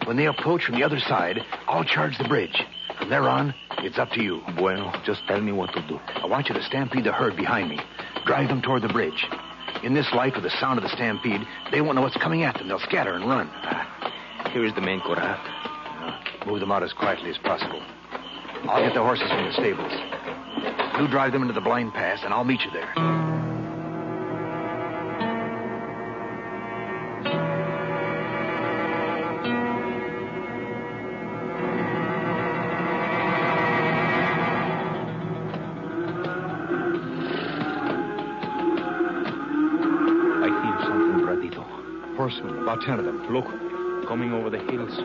When they approach from the other side, I'll charge the bridge. From there on, it's up to you. Bueno, just tell me what to do. I want you to stampede the herd behind me. Drive them toward the bridge. In this light, with the sound of the stampede, they won't know what's coming at them. They'll scatter and run. Here is the main corral. Move them out as quietly as possible. I'll get the horses from the stables. You drive them into the blind pass, and I'll meet you there. I hear something, Bradito. Horsemen, about 10 of them. Look, coming over the hills.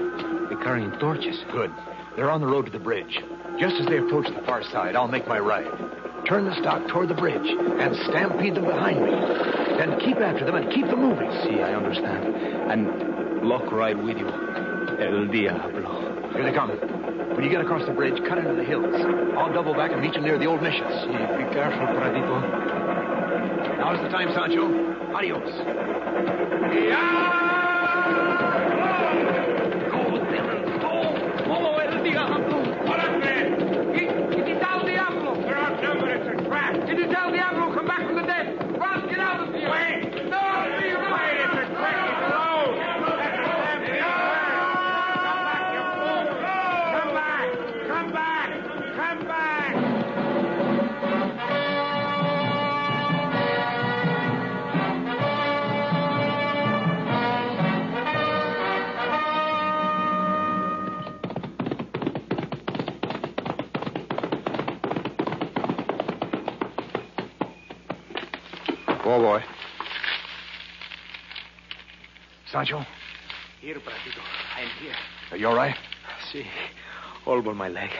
They're carrying torches. Good. They're on the road to the bridge. Just as they approach the far side, I'll make my ride. Turn the stock toward the bridge and stampede them behind me. Then keep after them and keep them moving. See, I understand. And lock right with you. El Diablo. Here they come. When you get across the bridge, cut into the hills. I'll double back and meet you near the old missions. See, be careful, Pradito. Now's the time, Sancho. Adios. It is El Diablo, come back from the dead. Run, get out of here. Wait. No, wait, it's a trick. He's alone. Come back. Come back. Come back. Oh, boy. Sancho? Here, Bradito. I am here. Are you all right? See, all but my leg.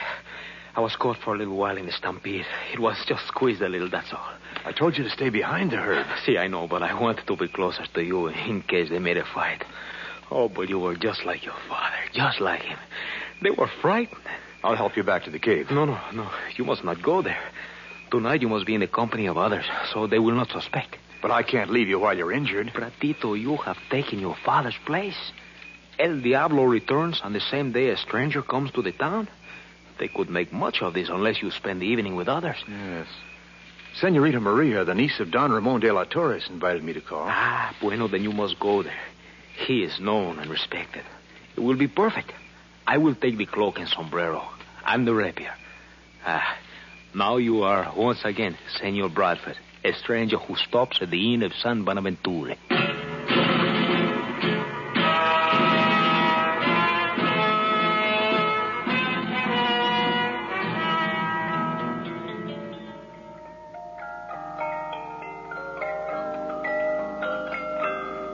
I was caught for a little while in the stampede. It was just squeezed a little, that's all. I told you to stay behind the herd. See, I know, but I wanted to be closer to you in case they made a fight. Oh, but you were just like your father, just like him. They were frightened. I'll help you back to the cave. No. You must not go there. Tonight you must be in the company of others, so they will not suspect. But I can't leave you while you're injured. Pratito, you have taken your father's place. El Diablo returns on the same day a stranger comes to the town. They could make much of this unless you spend the evening with others. Yes. Senorita Maria, the niece of Don Ramon de la Torres, invited me to call. Bueno, then you must go there. He is known and respected. It will be perfect. I will take the cloak and sombrero and the rapier. Now you are once again Senor Bradford, a stranger who stops at the inn of San Bonaventure.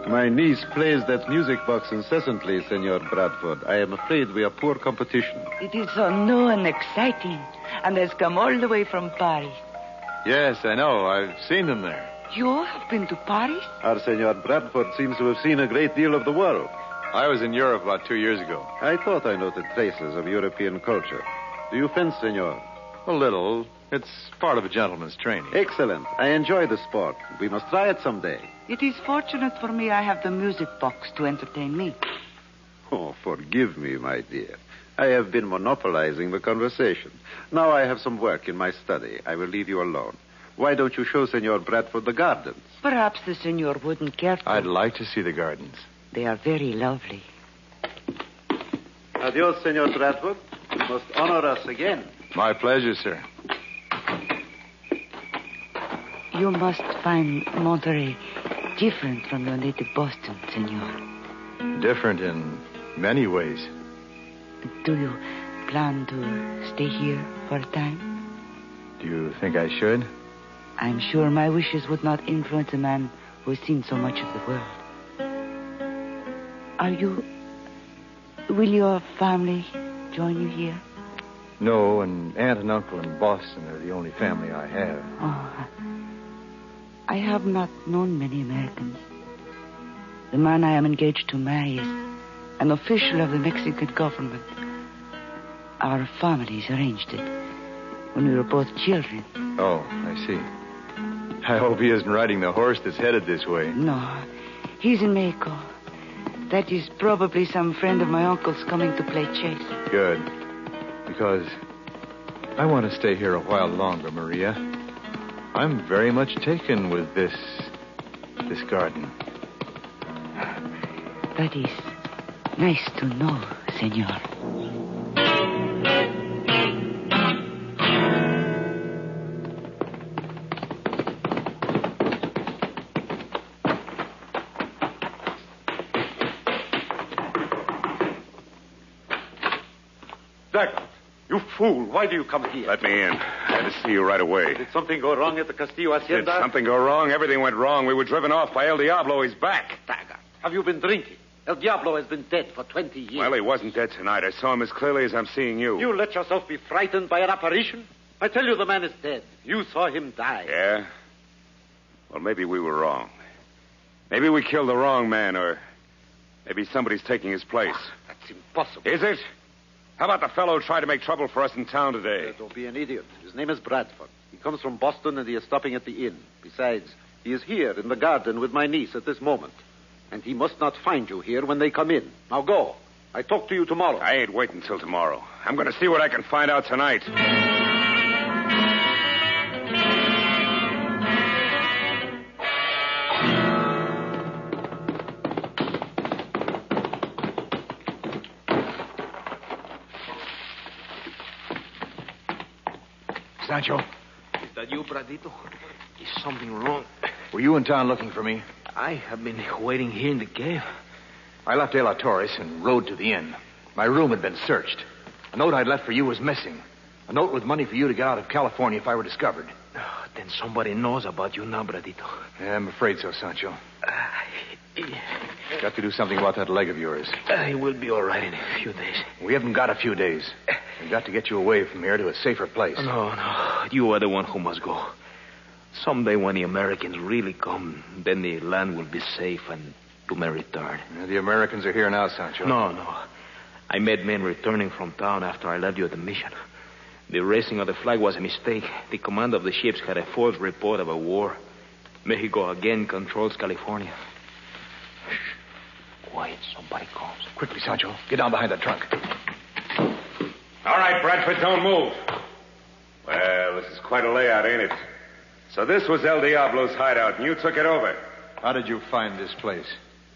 My niece plays that music box incessantly, Senor Bradford. I am afraid we are poor competition. It is so new and exciting, and has come all the way from Paris. Yes, I know. I've seen them there. You have been to Paris? Our Senor Bradford seems to have seen a great deal of the world. I was in Europe about 2 years ago. I thought I noted traces of European culture. Do you fence, Senor? A little. It's part of a gentleman's training. Excellent. I enjoy the sport. We must try it someday. It is fortunate for me I have the music box to entertain me. Oh, forgive me, my dear. I have been monopolizing the conversation. Now I have some work in my study. I will leave you alone. Why don't you show Senor Bradford the gardens? Perhaps the senor wouldn't care to. I'd like to see the gardens. They are very lovely. Adios, Senor Bradford. You must honor us again. My pleasure, sir. You must find Monterey different from your native Boston, senor. Different in many ways. Do you plan to stay here for a time? Do you think I should? I'm sure my wishes would not influence a man who has seen so much of the world. Will your family join you here? No, and aunt and uncle in Boston are the only family I have. Oh, I have not known many Americans. The man I am engaged to marry is an official of the Mexican government. Our families arranged it when we were both children. Oh, I see. I hope he isn't riding the horse that's headed this way. No, he's in Mexico. That is probably some friend of my uncle's coming to play chase. Good. Because I want to stay here a while longer, Maria. I'm very much taken with this garden. That is nice to know, senor. You fool. Why do you come here? Let me in. I had to see you right away. Did something go wrong at the Castillo Hacienda? Did something go wrong? Everything went wrong. We were driven off by El Diablo. He's back. Dagger. Have you been drinking? El Diablo has been dead for 20 years. Well, he wasn't dead tonight. I saw him as clearly as I'm seeing you. You let yourself be frightened by an apparition? I tell you the man is dead. You saw him die. Yeah? Well, maybe we were wrong. Maybe we killed the wrong man, or maybe somebody's taking his place. That's impossible. Is it? How about the fellow who tried to make trouble for us in town today? Don't be an idiot. His name is Bradford. He comes from Boston, and he is stopping at the inn. Besides, he is here in the garden with my niece at this moment. And he must not find you here when they come in. Now go. I talk to you tomorrow. I ain't waiting till tomorrow. I'm going to see what I can find out tonight. Sancho? Is that you, Bradito? Is something wrong? Were you in town looking for me? I have been waiting here in the cave. I left De La Torres and rode to the inn. My room had been searched. A note I'd left for you was missing. A note with money for you to get out of California if I were discovered. Oh, then somebody knows about you now, Bradito. Yeah, I'm afraid so, Sancho. Got to do something about that leg of yours. It will be all right in a few days. We haven't got a few days. We've got to get you away from here to a safer place. No. You are the one who must go. Someday when the Americans really come, then the land will be safe and you may return. Yeah, the Americans are here now, Sancho. No. I met men returning from town after I left you at the mission. The raising of the flag was a mistake. The commander of the ships had a false report of a war. Mexico again controls California. Shh. Quiet. Somebody calls. Quickly, Sancho. Get down behind that trunk. All right, Bradford, don't move. Well, this is quite a layout, ain't it? So this was El Diablo's hideout, and you took it over. How did you find this place?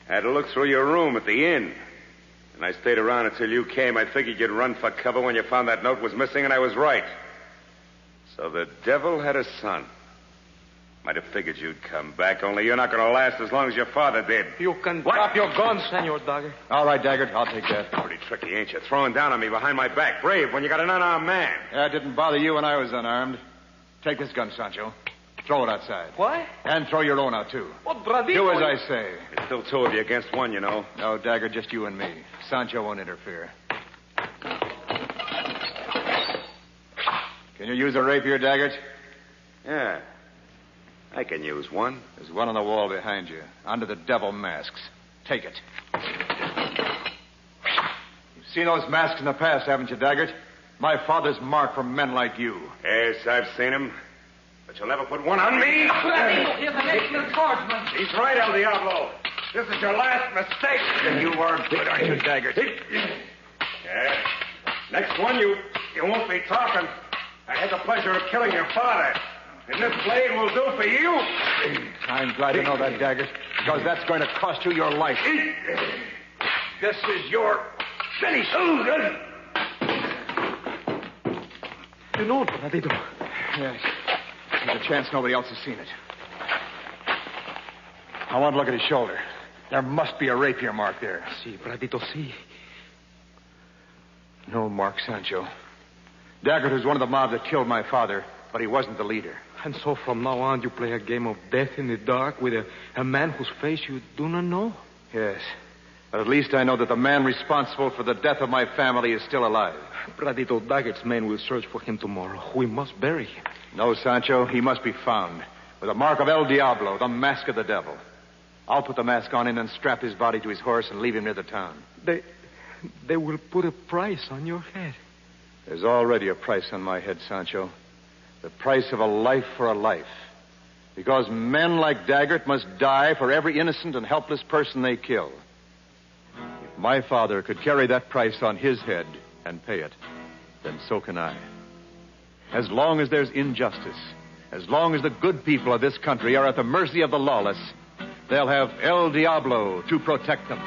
Had to look through your room at the inn. And I stayed around until you came. I figured you'd run for cover when you found that note was missing, and I was right. So the devil had a son. Might have figured you'd come back, only you're not going to last as long as your father did. You can drop your gun, Senor Dagger. All right, Dagger, I'll take that. Pretty tricky, ain't you? Throwing down on me behind my back. Brave when you got an unarmed man. Yeah, it didn't bother you when I was unarmed. Take this gun, Sancho. Throw it outside. What? And throw your own out, too. What, Bradito? Do as I say. There's still two of you against one, you know. No, Dagger, just you and me. Sancho won't interfere. Can you use a rapier, Daggert? Yeah. I can use one. There's one on the wall behind you, under the devil masks. Take it. You've seen those masks in the past, haven't you, Daggert? My father's mark for men like you. Yes, I've seen him. But you'll never put one on me. Here's an excellent swordsman. He's right, El Diablo. This is your last mistake. You are good, aren't you, Daggert? Yeah. Next one, you won't be talking. I had the pleasure of killing your father. And this blade will do for you. I'm glad to know that, Daggert, because that's going to cost you your life. This is your finish. You know, Bradito. Yes. There's a chance nobody else has seen it. I want to look at his shoulder. There must be a rapier mark there. See, Bradito, see. No mark, Sancho. Daggert was one of the mob that killed my father, but he wasn't the leader. And so from now on, you play a game of death in the dark with a man whose face you do not know? Yes. But at least I know that the man responsible for the death of my family is still alive. Bradito Daggett's men will search for him tomorrow. We must bury him. No, Sancho, he must be found. With the mark of El Diablo, the mask of the devil. I'll put the mask on him and strap his body to his horse and leave him near the town. They will put a price on your head. There's already a price on my head, Sancho. The price of a life for a life. Because men like Daggett must die for every innocent and helpless person they kill. If my father could carry that price on his head and pay it, then so can I. As long as there's injustice, as long as the good people of this country are at the mercy of the lawless, they'll have El Diablo to protect them.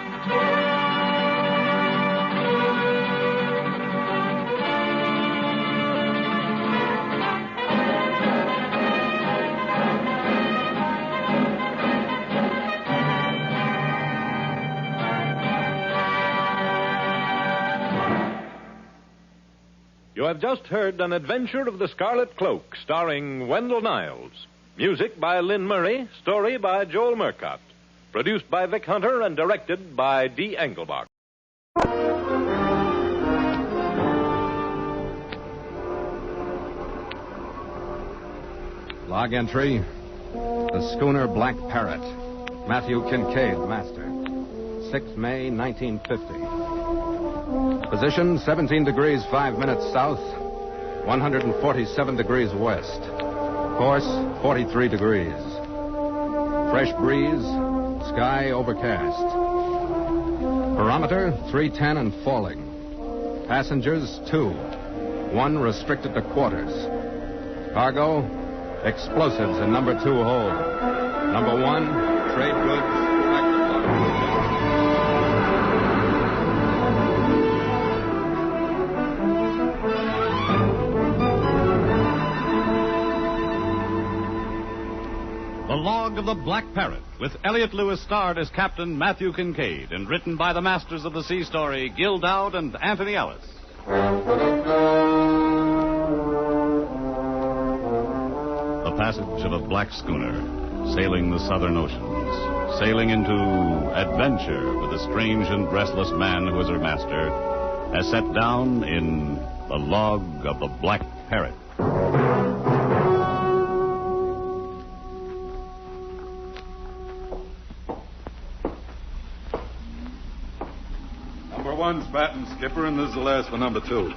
You have just heard An Adventure of the Scarlet Cloak, starring Wendell Niles. Music by Lynn Murray, story by Joel Murcott. Produced by Vic Hunter and directed by D. Engelbach. Log entry. The schooner Black Parrot. Matthew Kincaid, master. 6 May, 1950. Position 17 degrees 5 minutes south, 147 degrees west. Course 43 degrees. Fresh breeze, sky overcast. Barometer 310 and falling. Passengers 2, 1 restricted to quarters. Cargo, explosives in number 2 hold. Number 1, trade goods. The Log of the Black Parrot, with Elliot Lewis starred as Captain Matthew Kincaid and written by the masters of the sea story, Gil Dowd and Anthony Ellis. The passage of a black schooner, sailing the southern oceans, sailing into adventure with a strange and restless man who is her master, as set down in The Log of the Black Parrot. One's batting, skipper, and this is the last for number 2.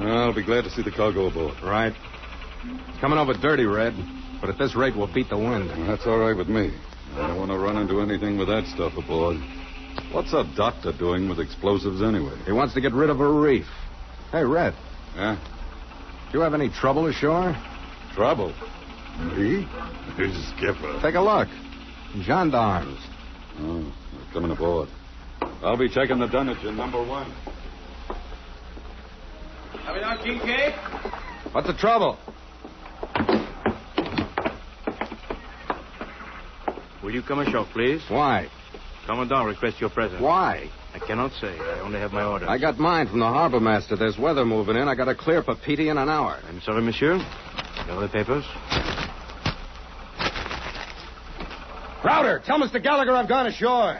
I'll be glad to see the cargo aboard. Right. It's coming over dirty, Red, but at this rate we'll beat the wind. Well, that's all right with me. I don't want to run into anything with that stuff aboard. What's a doctor doing with explosives anyway? He wants to get rid of a reef. Hey, Red. Yeah? Do you have any trouble ashore? Trouble? Me? Here's the skipper. Take a look. Gendarmes. Oh, they're coming aboard. I'll be checking the dunnage in number 1. Captain Kincaid? What's the trouble? Will you come ashore, please? Why? Commandant requests your presence. Why? I cannot say. I only have my orders. I got mine from the harbor master. There's weather moving in. I got to clear Papeete in an hour. I'm sorry, monsieur. You have the papers? Crowder, tell Mr. Gallagher I've gone ashore.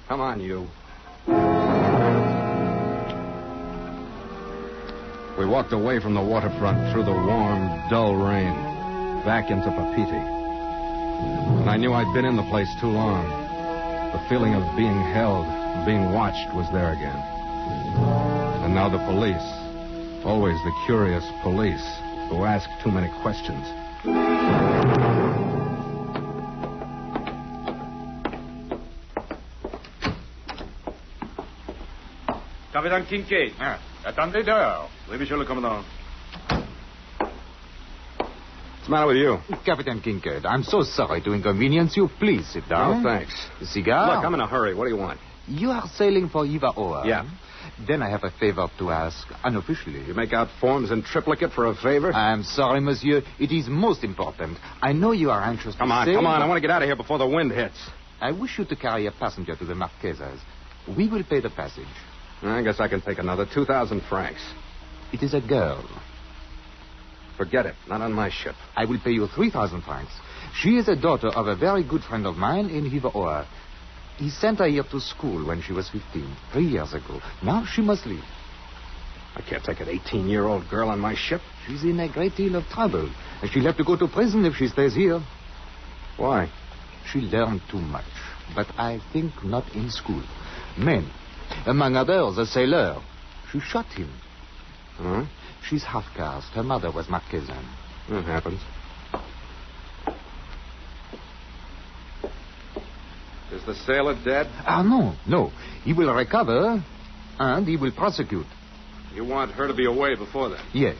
Come on, you. We walked away from the waterfront through the warm, dull rain, back into Papeete. And I knew I'd been in the place too long. The feeling of being held, being watched was there again. And now the police, always the curious police, who ask too many questions. Captain Kincaid. Attendez dehors. Oui, monsieur le commandant. What's the matter with you? Captain Kincaid, I'm so sorry to inconvenience you. Please sit down. Oh, thanks. A cigar? Look, I'm in a hurry. What do you want? You are sailing for Ivaoa. Yeah. Then I have a favor to ask, unofficially. You make out forms in triplicate for a favor? I'm sorry, monsieur. It is most important. I know you are anxious Come to on, sail, come on. but I want to get out of here before the wind hits. I wish you to carry a passenger to the Marquesas. We will pay the passage. I guess I can take another 2,000 francs. It is a girl. Forget it. Not on my ship. I will pay you 3,000 francs. She is a daughter of a very good friend of mine in Hiva-Oa. He sent her here to school when she was 15, 3 years ago. Now she must leave. I can't take an 18-year-old girl on my ship. She's in a great deal of trouble. And she'll have to go to prison if she stays here. Why? She learned too much. But I think not in school. Men. Among others, a sailor. She shot him. Huh? She's half-caste. Her mother was Marquesan. That happens. Is the sailor dead? No. He will recover, and he will prosecute. You want her to be away before then? Yes.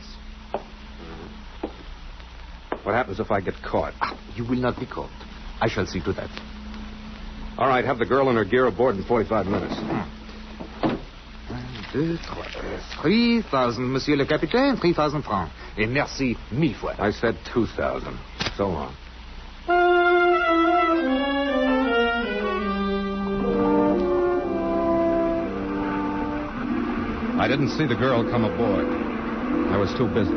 What happens if I get caught? You will not be caught. I shall see to that. All right, have the girl and her gear aboard in 45 minutes. 1, 2, 3. 3,000, Monsieur le Capitaine. 3,000 francs. Et merci mille fois. I said 2,000. So long. I didn't see the girl come aboard. I was too busy.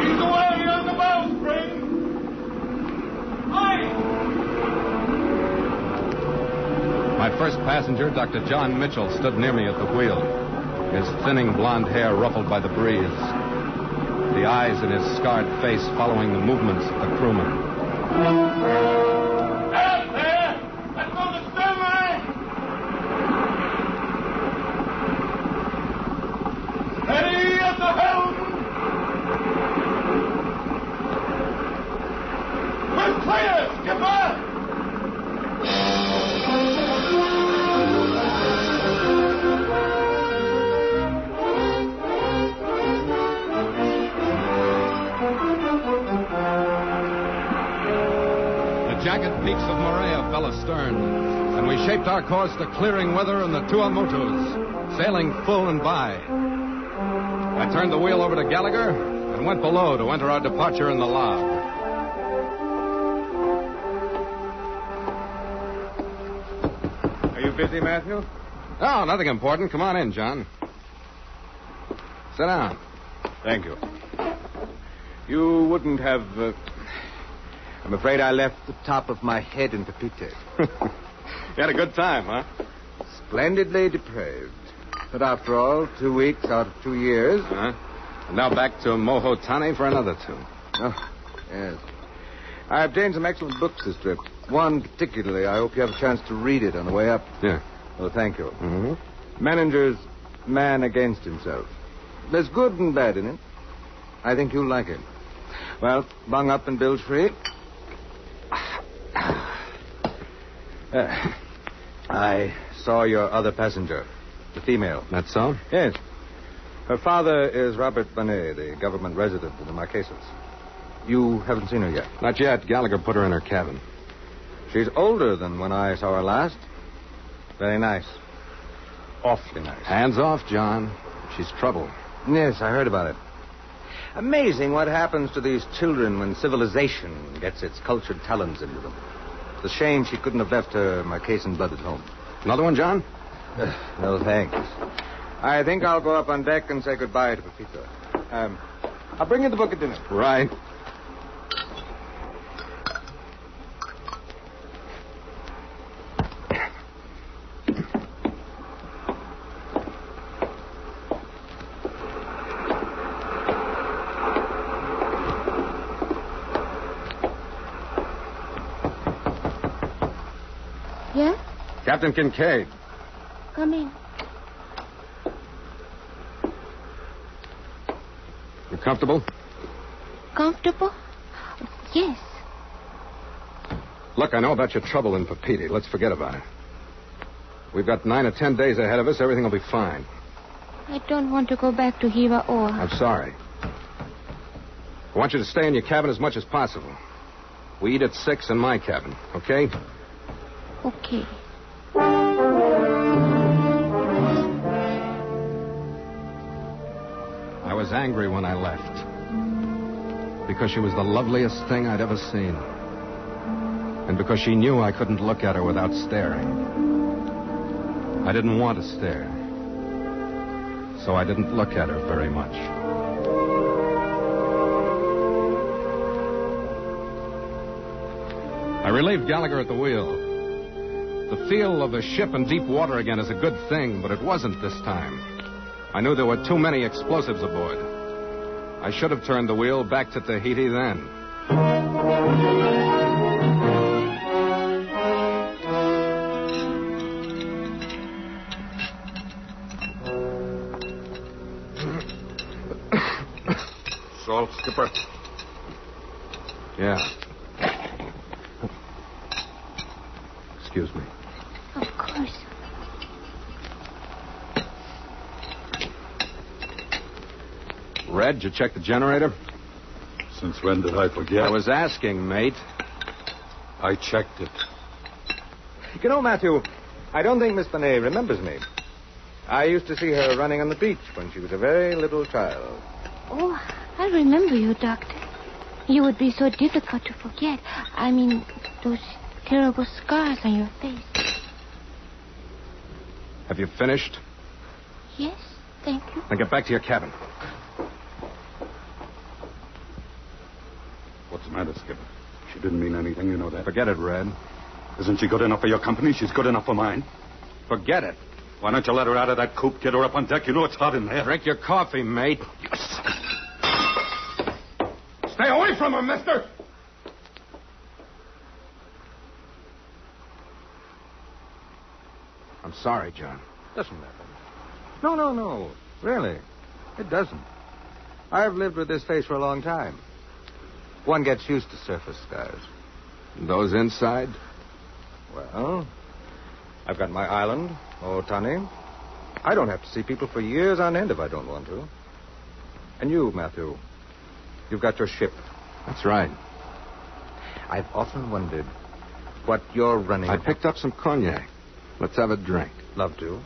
He's away on the bowsprit. Aye. My first passenger, Dr. John Mitchell, stood near me at the wheel, his thinning blonde hair ruffled by the breeze, the eyes in his scarred face following the movements of the crewmen. Out there! Let's go to stern! Steady at the helm! We're clear, skipper! The jagged peaks of Moreya fell astern, and we shaped our course to clearing weather in the Tuamotus, sailing full and by. I turned the wheel over to Gallagher and went below to enter our departure in the log. Are you busy, Matthew? Oh, nothing important. Come on in, John. Sit down. Thank you. You wouldn't have... I'm afraid I left the top of my head in Papeete. You had a good time, huh? Splendidly depraved. But after all, 2 weeks out of 2 years. Uh-huh. And now back to Mohotane for another 2. Oh, yes. I obtained some excellent books this trip. One particularly. I hope you have a chance to read it on the way up. Yeah. Oh, thank you. Mm-hmm. Menninger's Man Against Himself. There's good and bad in it. I think you'll like it. Well, bung up and bilge free. I saw your other passenger, the female. That's so? Yes. Her father is Robert Bonnet, the government resident in the Marquesas. You haven't seen her yet? Not yet. Gallagher put her in her cabin. She's older than when I saw her last. Very nice. Awfully nice. Hands off, John. She's trouble. Yes, I heard about it. Amazing what happens to these children when civilization gets its cultured talons into them. It's a shame she couldn't have left her Marquesan blood at home. Another one, John? No, thanks. I think I'll go up on deck and say goodbye to Pepito. I'll bring you the book at dinner. Right. Yes? Captain Kincaid. Come in. You comfortable? Comfortable? Yes. Look, I know about your trouble in Papeete. Let's forget about it. We've got 9 or 10 days ahead of us. Everything will be fine. I don't want to go back to Hiva-Oa. I'm sorry. I want you to stay in your cabin as much as possible. We eat at 6 in my cabin, okay? Okay. I was angry when I left. Because she was the loveliest thing I'd ever seen. And because she knew I couldn't look at her without staring. I didn't want to stare. So I didn't look at her very much. relieved Gallagher at the wheel. The feel of a ship in deep water again is a good thing, but it wasn't this time. I knew there were too many explosives aboard. I should have turned the wheel back to Tahiti then. Salt, Skipper? Yeah. Excuse me. Of course. Red, did you check the generator? Since when did I forget? I was asking, mate. I checked it. You know, Matthew, I don't think Miss Bonet remembers me. I used to see her running on the beach when she was a very little child. Oh, I remember you, Doctor. You would be so difficult to forget. I mean, those terrible scars on your face. Have you finished? Yes, thank you. Then get back to your cabin. What's the matter, Skipper? She didn't mean anything, you know that. Forget it, Red. Isn't she good enough for your company? She's good enough for mine. Forget it. Why don't you let her out of that coop, get her up on deck? You know it's hot in there. Drink your coffee, mate. Stay away from her, mister! I'm sorry, John. Doesn't matter. No. Really. It doesn't. I've lived with this face for a long time. One gets used to surface scars. Those inside? Well, I've got my island, Otani. I don't have to see people for years on end if I don't want to. And you, Matthew, you've got your ship. That's right. I've often wondered what you're running... I picked up some cognac. Let's have a drink. Love to.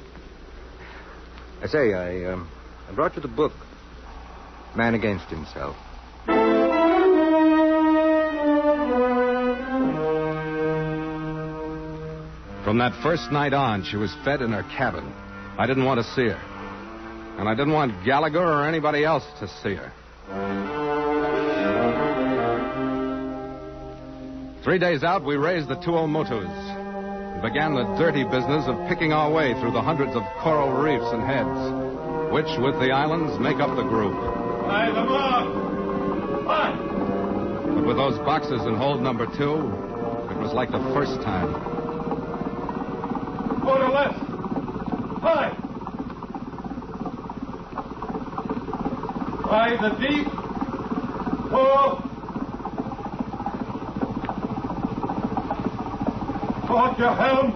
I say, I brought you the book, Man Against Himself. From that first night on, she was fed in her cabin. I didn't want to see her. And I didn't want Gallagher or anybody else to see her. 3 days out, we raised the 2 Omotus and began the dirty business of picking our way through the hundreds of coral reefs and heads, which, with the islands, make up the group. But with those boxes in hold number 2, it was like the first time. Go to left. Hi. By the deep. Pull. Taut your helm.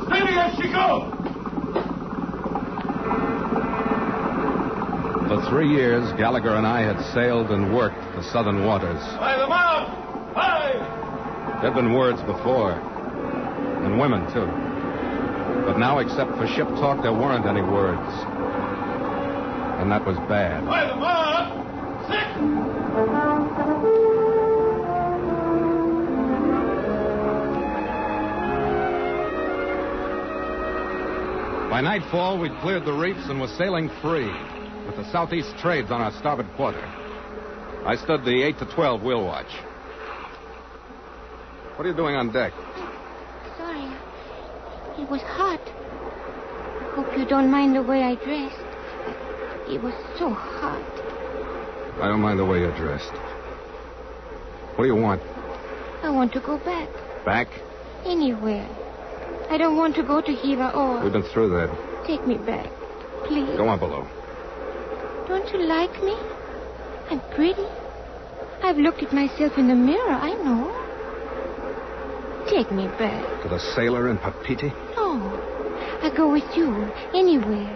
Steady as she goes. For 3 years, Gallagher and I had sailed and worked the southern waters. By the mouth. Hi. There'd been words before, and women, too. But now, except for ship talk, there weren't any words. And that was bad. By the mark! Sit! By nightfall, we'd cleared the reefs and were sailing free, with the southeast trades on our starboard quarter. I stood the 8 to 12 wheel watch. What are you doing on deck? Sorry. It was hot. I hope you don't mind the way I dressed. It was so hot. I don't mind the way you're dressed. What do you want? I want to go back. Back? Anywhere. I don't want to go to Hiva or... We've been through that. Take me back. Please. Go on below. Don't you like me? I'm pretty. I've looked at myself in the mirror, I know. Take me back. To the sailor in Papiti? No. I go with you. Anywhere.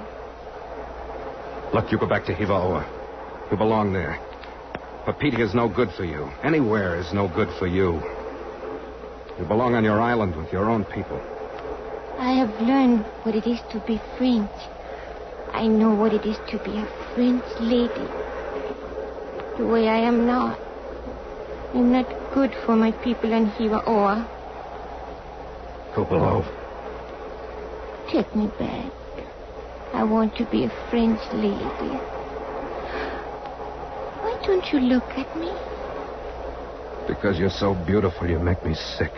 Look, you go back to Hivaoa. You belong there. Papiti is no good for you. Anywhere is no good for you. You belong on your island with your own people. I have learned what it is to be French. I know what it is to be a French lady. The way I am now. I'm not good for my people in Hivaoa. Go below. Take me back. I want to be a French lady. Why don't you look at me? Because you're so beautiful, you make me sick.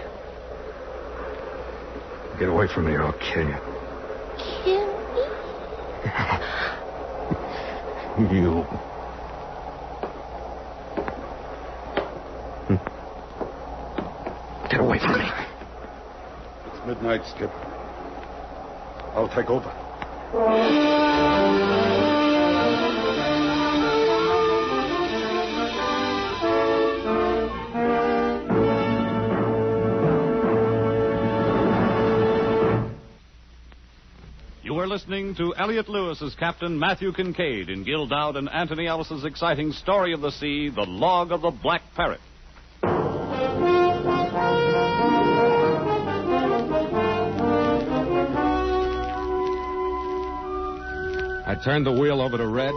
Get away from me or I'll kill you. Kill me? You. Get away from me. It's midnight, Skip. I'll take over. You are listening to Elliot Lewis's Captain Matthew Kincaid in Gil Dowd and Anthony Ellis's exciting story of the sea, The Log of the Black Parrot. I turned the wheel over to Red,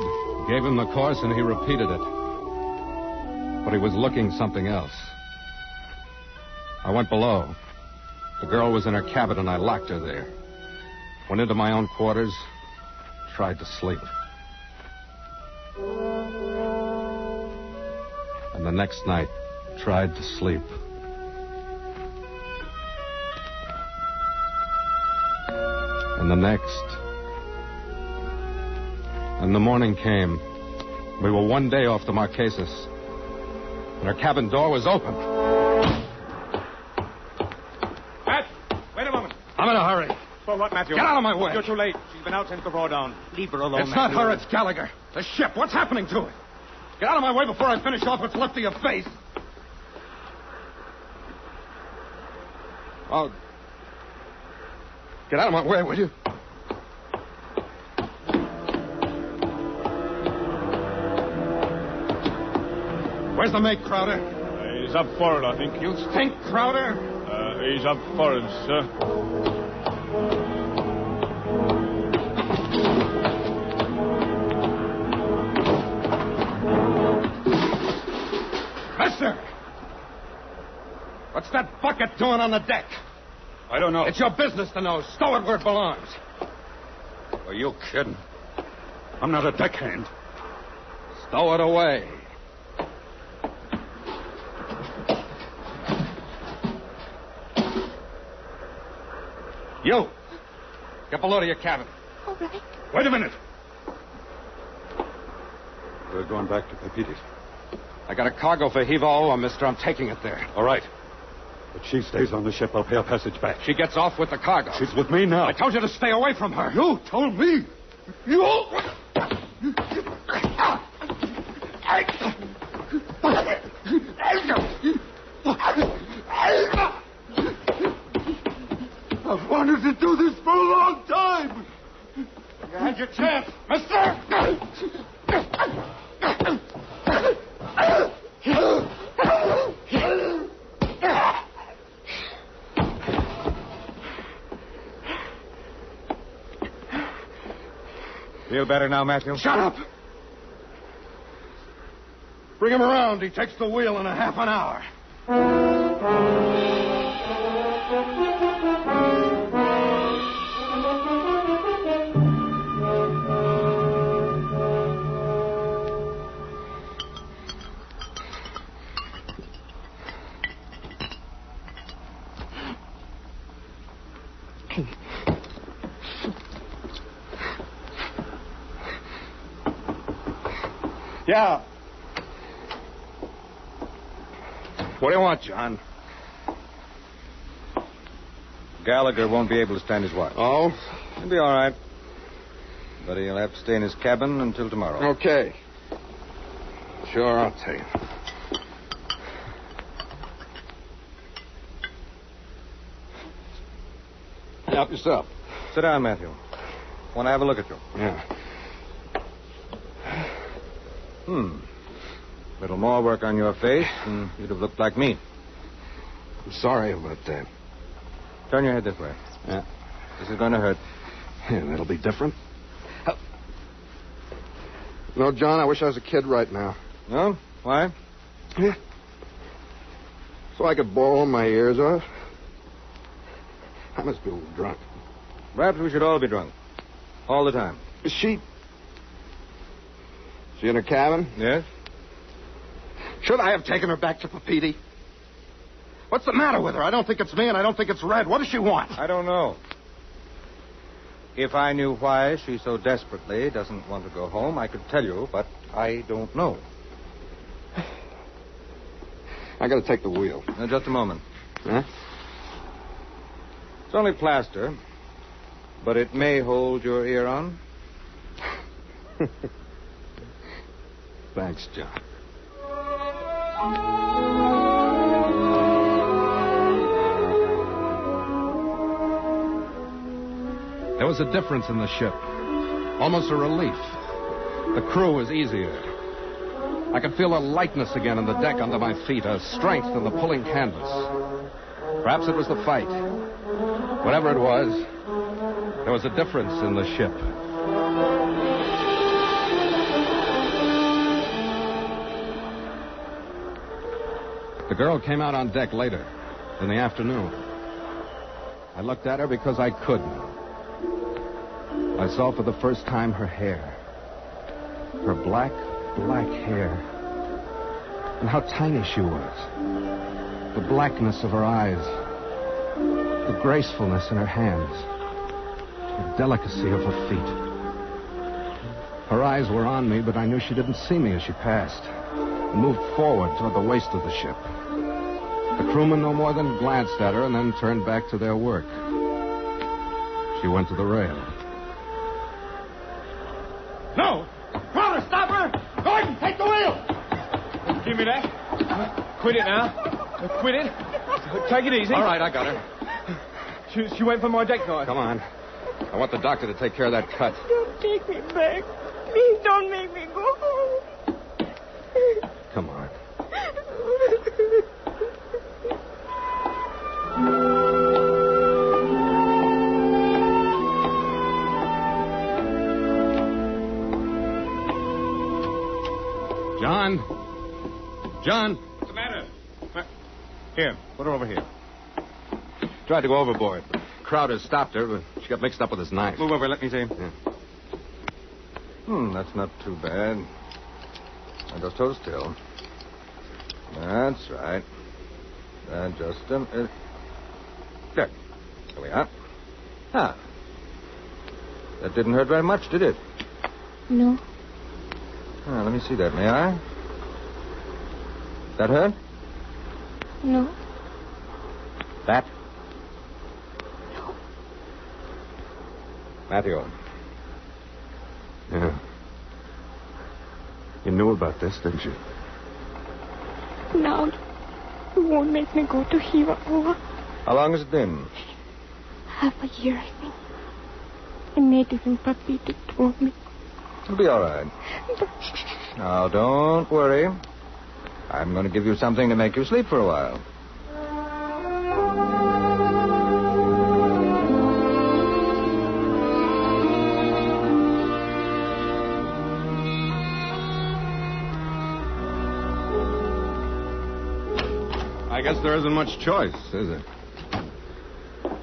gave him the course, and he repeated it. But he was looking something else. I went below. The girl was in her cabin, and I locked her there. Went into my own quarters, tried to sleep. And the next night, tried to sleep. And the next. And the morning came. We were one day off the Marquesas. And our cabin door was open. Matt, wait a moment. I'm in a hurry. For what, Matthew? Get out of my way. You're too late. She's been out since the roar down. Leave her alone, It's Matthew. not her, it's Gallagher. The ship. What's happening to it? Get out of my way before I finish off what's left of your face. Oh. Get out of my way, will you? Where's the mate, Crowder? He's up forward, I think. You think, Crowder? He's up forward, sir. Mister! What's that bucket doing on the deck? I don't know. It's your business to know. Stow it where it belongs. Are you kidding? I'm not a deckhand. Stow it away. You! Get below to your cabin. All right. Wait a minute. We're going back to Pepiti's. I got a cargo for Hiva, mister. I'm taking it there. All right. If she stays on the ship, I'll pay her passage back. She gets off with the cargo. She's with me now. I told you to stay away from her. You told me. You... I've wanted to do this for a long time. You had your chance, mister. Feel better now, Matthew? Shut up. Bring him around. He takes the wheel in a half an hour. Yeah. What do you want, John? Gallagher won't be able to stand his watch. Oh? He'll be all right. But he'll have to stay in his cabin until tomorrow. Okay. Sure, I'll take it. Help yourself. Sit down, Matthew. Want to have a look at you? Yeah. Little more work on your face, and you'd have looked like me. I'm sorry about that. Turn your head this way. Yeah. This is going to hurt. Yeah, that'll be different. No, John, I wish I was a kid right now. No? Why? Yeah. So I could bawl my ears off. I must be a little drunk. Perhaps we should all be drunk. All the time. Is she in her cabin? Yes? Should I have taken her back to Papiti? What's the matter with her? I don't think it's me, and I don't think it's Red. What does she want? I don't know. If I knew why she so desperately doesn't want to go home, I could tell you, but I don't know. I gotta take the wheel. Now, just a moment. Huh? It's only plaster, but it may hold your ear on. Thanks, John. There was a difference in the ship. Almost a relief. The crew was easier. I could feel a lightness again in the deck under my feet, a strength in the pulling canvas. Perhaps it was the fight. Whatever it was, there was a difference in the ship. The girl came out on deck later, in the afternoon. I looked at her because I could now. I saw for the first time her hair. Her black hair. And how tiny she was. The blackness of her eyes. The gracefulness in her hands. The delicacy of her feet. Her eyes were on me, but I knew she didn't see me as she passed. And moved forward toward the waist of the ship. The crewmen no more than glanced at her and then turned back to their work. She went to the rail. No! Crowder, stop her! Gordon, take the wheel! Give me that. Quit it now. Quit it. Take it easy. All right, I got her. She went for my deck knife. Come on. I want the doctor to take care of that cut. Don't take me back. Please don't make me go home. Come on. John? What's the matter? Here, put her over here. Tried to go overboard. Crowder stopped her, but she got mixed up with his knife. Move over, let me see. Yeah. That's not too bad. Now just hold still. That's right. Just a minute. There. There we are. Ah. That didn't hurt very much, did it? No. Let me see that, may I? That hurt? No. That? No. Matthew. Yeah. You knew about this, didn't you? Now, you won't make me go to Hiva. How long has it been? Half a year, I think. The native in Papita told me. It'll be all right. Now, don't worry. I'm going to give you something to make you sleep for a while. I guess there isn't much choice, is there?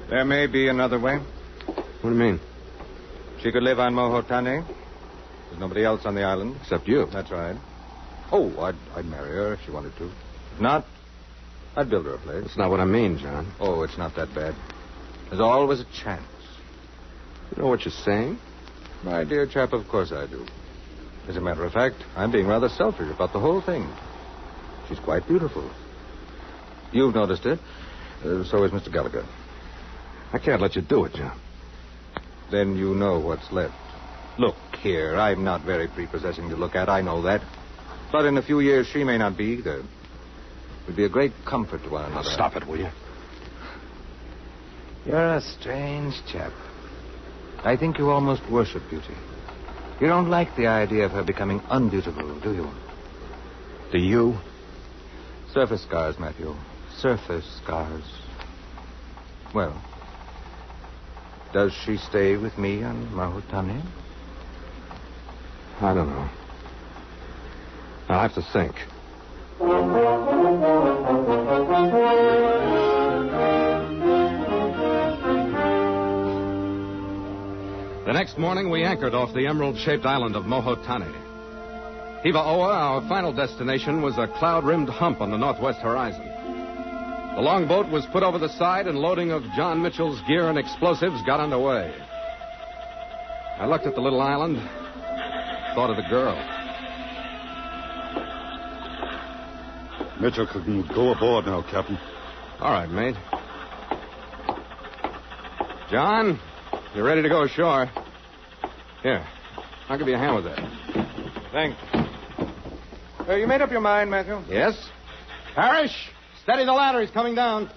There may be another way. What do you mean? She could live on Mohotane. There's nobody else on the island. Except you. That's right. Oh, I'd marry her if she wanted to. If not, I'd build her a place. That's not what I mean, John. Oh, it's not that bad. There's always a chance. You know what you're saying? My dear chap, of course I do. As a matter of fact, I'm being rather selfish about the whole thing. She's quite beautiful. You've noticed it. So is Mr. Gallagher. I can't let you do it, John. Then you know what's left. Look here, I'm not very prepossessing to look at, I know that. But in a few years, she may not be either. It would be a great comfort to one another. Stop it, will you? You're a strange chap. I think you almost worship beauty. You don't like the idea of her becoming unbeautiful, do you? Do you? Surface scars, Matthew. Surface scars. Well, does she stay with me on Mahotane? I don't know. I'll have to think. The next morning, we anchored off the emerald-shaped island of Mohotane. Hiva-Oa, our final destination, was a cloud-rimmed hump on the northwest horizon. The longboat was put over the side, and loading of John Mitchell's gear and explosives got underway. I looked at the little island, thought of the girl. Mitchell can go aboard now, Captain. All right, mate. John, you ready to go ashore? Here, I'll give you a hand with that. Thanks. You made up your mind, Matthew? Yes? Parrish, steady the ladder. He's coming down.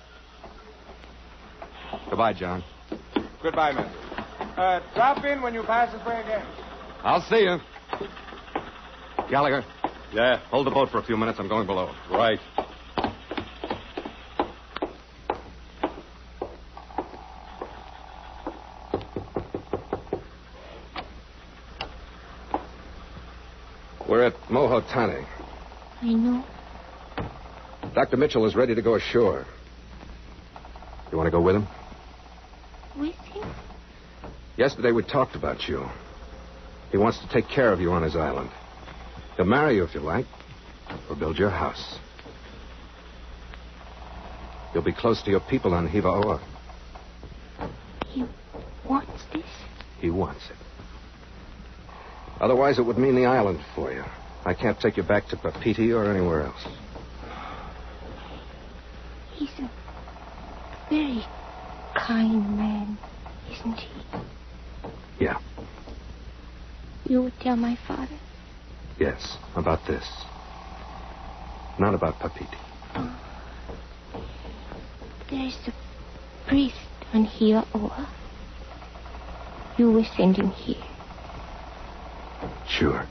Goodbye, John. Goodbye, Matthew. Drop in when you pass this way again. I'll see you. Gallagher. Yeah? Hold the boat for a few minutes. I'm going below. Right. We're at Mohotane. I know. Dr. Mitchell is ready to go ashore. You want to go with him? With him? Yesterday we talked about you. He wants to take care of you on his island. He'll marry you if you like, or build your house. You'll be close to your people on Hiva-Oa. He wants this? He wants it. Otherwise, it would mean the island for you. I can't take you back to Papeete or anywhere else. He's a very kind man, isn't he? Yeah. You would tell my father? Yes, about this. Not about Papeete. There's a priest on Hiva-Oa. You will send him here. Sure.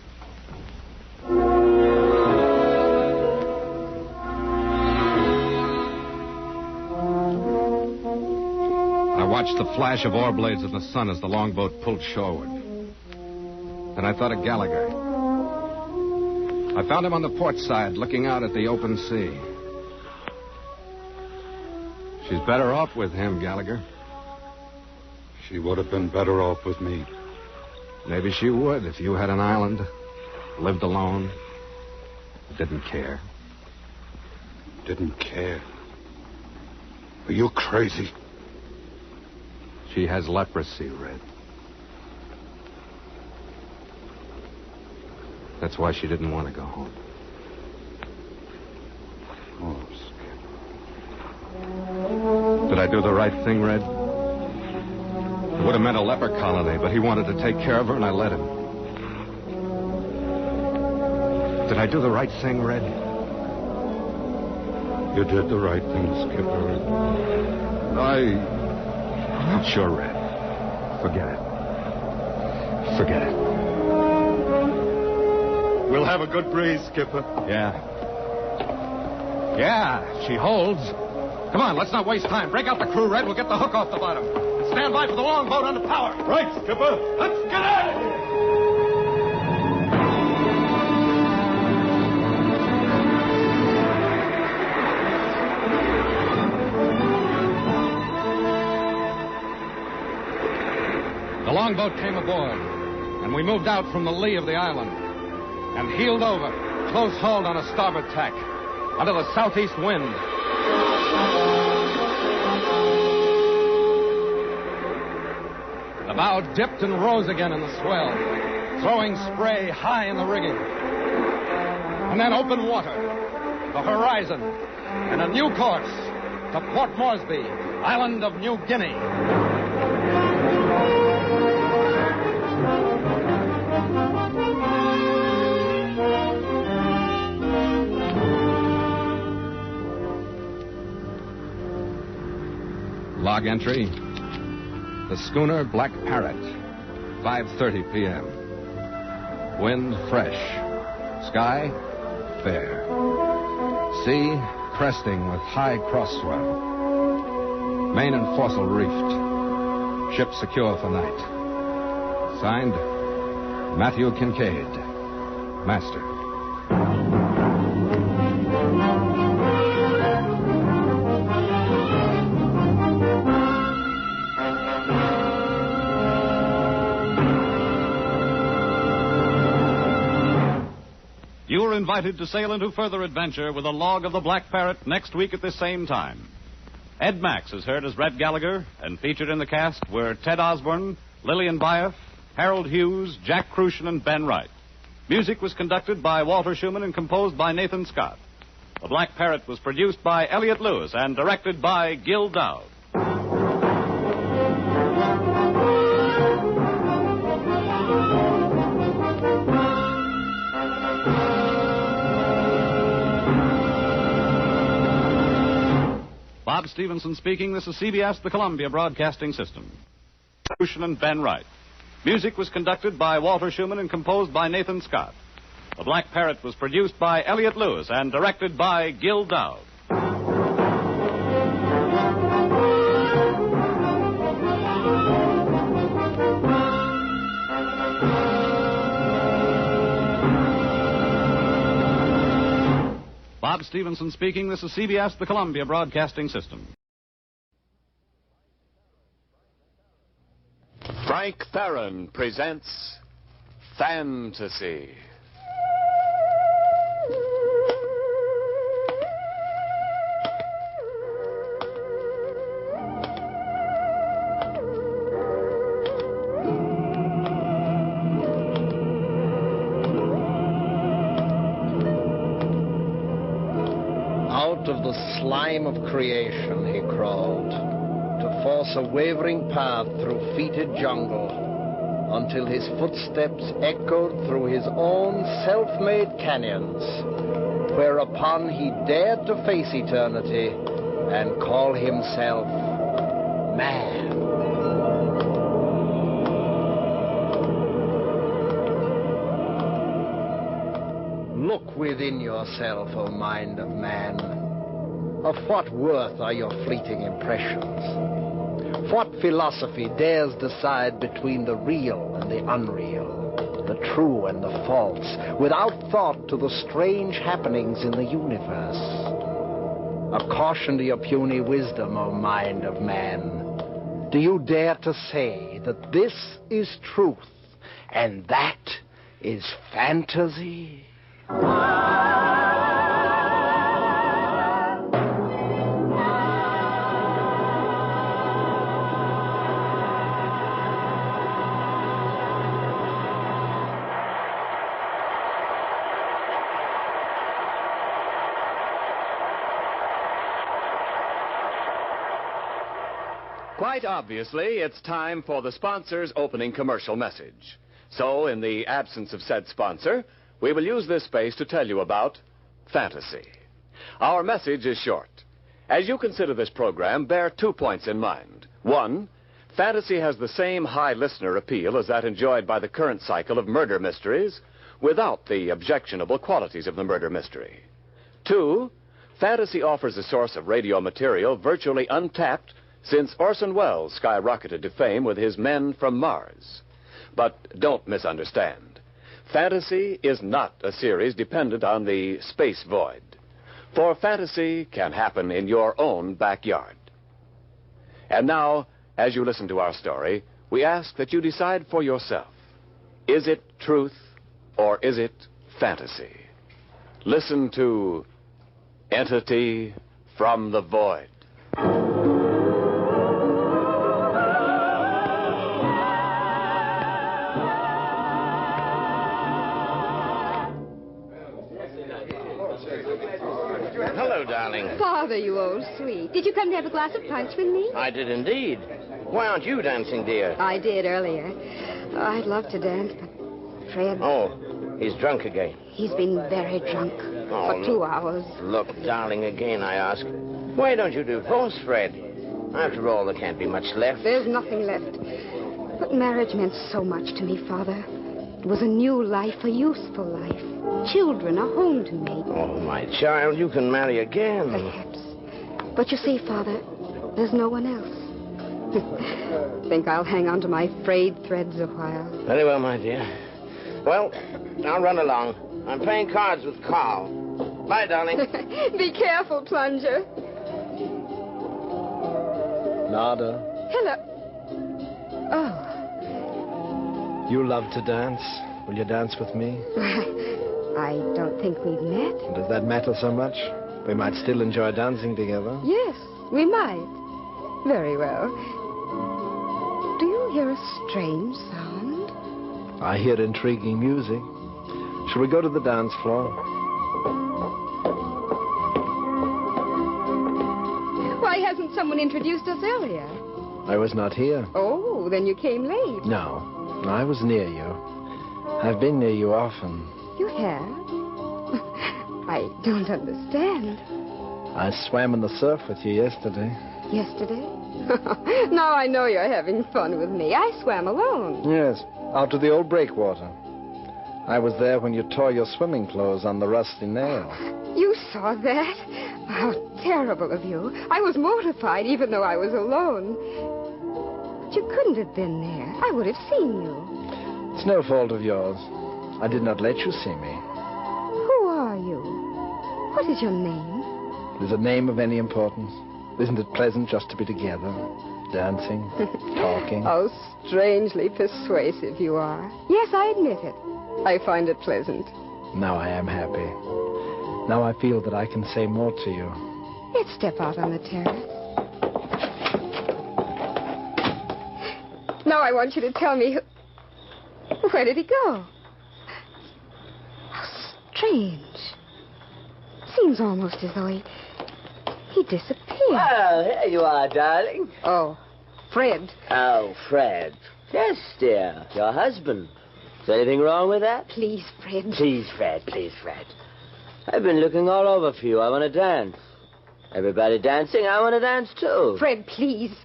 I watched the flash of oar blades in the sun as the longboat pulled shoreward. Then I thought of Gallagher. I found him on the port side, looking out at the open sea. She's better off with him, Gallagher. She would have been better off with me. Maybe she would if you had an island, lived alone, didn't care. Didn't care? Are you crazy? She has leprosy, Red. That's why she didn't want to go home. Oh, Skip. Did I do the right thing, Red? It would have meant a leper colony, but he wanted to take care of her, and I let him. Did I do the right thing, Red? You did the right thing, Skipper. I'm not sure, Red. Forget it. Forget it. We'll have a good breeze, Skipper. Yeah. Yeah, she holds. Come on, let's not waste time. Break out the crew, Red. We'll get the hook off the bottom. And stand by for the longboat under power. Right, Skipper. Let's get at it! The longboat came aboard, and we moved out from the lee of the island and heeled over, close hauled on a starboard tack, under the southeast wind. The bow dipped and rose again in the swell, throwing spray high in the rigging. And then open water, the horizon, and a new course to Port Moresby, island of New Guinea. Log entry. The schooner Black Parrot, 5:30 p.m. Wind fresh. Sky fair. Sea cresting with high cross swell. Main and foresail reefed. Ship secure for night. Signed, Matthew Kincaid, Master. You are invited to sail into further adventure with a log of the Black Parrot next week at this same time. Ed Max is heard as Red Gallagher, and featured in the cast were Ted Osborne, Lillian Byeth, Harold Hughes, Jack Crucian, and Ben Wright. Music was conducted by Walter Schumann and composed by Nathan Scott. The Black Parrot was produced by Elliott Lewis and directed by Gil Dowd. Bob Stevenson speaking. This is CBS, the Columbia Broadcasting System. Crucian and Ben Wright. Music was conducted by Walter Schumann and composed by Nathan Scott. The Black Parrot was produced by Elliott Lewis and directed by Gil Dowd. Bob Stevenson speaking. This is CBS, the Columbia Broadcasting System. Frank Theron presents Fantasy. Out of the slime of creation he crawled, to force a wavering path through fetid jungle, until his footsteps echoed through his own self-made canyons, whereupon he dared to face eternity and call himself man. Look within yourself, O mind of man. Of what worth are your fleeting impressions? What philosophy dares decide between the real and the unreal, the true and the false, without thought to the strange happenings in the universe? A caution to your puny wisdom, O mind of man. Do you dare to say that this is truth and that is fantasy? Quite obviously, it's time for the sponsor's opening commercial message. So, in the absence of said sponsor, we will use this space to tell you about fantasy. Our message is short. As you consider this program, bear 2 points in mind. 1, fantasy has the same high listener appeal as that enjoyed by the current cycle of murder mysteries, without the objectionable qualities of the murder mystery. 2, fantasy offers a source of radio material virtually untapped since Orson Welles skyrocketed to fame with his Men from Mars. But don't misunderstand. Fantasy is not a series dependent on the space void. For fantasy can happen in your own backyard. And now, as you listen to our story, we ask that you decide for yourself. Is it truth or is it fantasy? Listen to Entity from the Void. Hello, darling. Father, you old sweet. Did you come to have a glass of punch with me? I did indeed. Why aren't you dancing, dear? I did earlier. Oh, I'd love to dance, but Fred... Oh, he's drunk again. He's been very drunk for 2 hours. Look, darling, again I ask, why don't you divorce Fred? After all, there can't be much left. There's nothing left. But marriage meant so much to me, Father. It was a new life, a useful life. Children, a home to make. Oh, my child, you can marry again. Perhaps. But you see, Father, there's no one else. Think I'll hang on to my frayed threads a while. Very well, my dear. Well, I'll run along. I'm playing cards with Carl. Bye, darling. Be careful, Plunger. Nada. Hello. Oh. You love to dance. Will you dance with me? I don't think we've met. Does that matter so much? We might still enjoy dancing together. Yes. We might. Very well. Do you hear a strange sound? I hear intriguing music. Shall we go to the dance floor? Why hasn't someone introduced us earlier? I was not here. Oh, then you came late. No, I was near you. I've been near you often. You have? I don't understand. I swam in the surf with you yesterday. Yesterday? Now I know you're having fun with me. I swam alone. Yes, out to the old breakwater. I was there when you tore your swimming clothes on the rusty nail. You saw that? How terrible of you. I was mortified even though I was alone. But you couldn't have been there. I would have seen you. It's no fault of yours. I did not let you see me. Who are you? What is your name? Is a name of any importance? Isn't it pleasant just to be together? Dancing, talking. How strangely persuasive you are. Yes, I admit it. I find it pleasant. Now I am happy. Now I feel that I can say more to you. Let's step out on the terrace. Now I want you to tell me where did he go? How strange. Seems almost as though he disappeared. Well, here you are, darling. Oh, Fred. Oh, Fred. Yes, dear. Your husband. Is there anything wrong with that? Please, Fred. Please, Fred. Please, Fred. I've been looking all over for you. I want to dance. Everybody dancing, I want to dance too. Fred, please.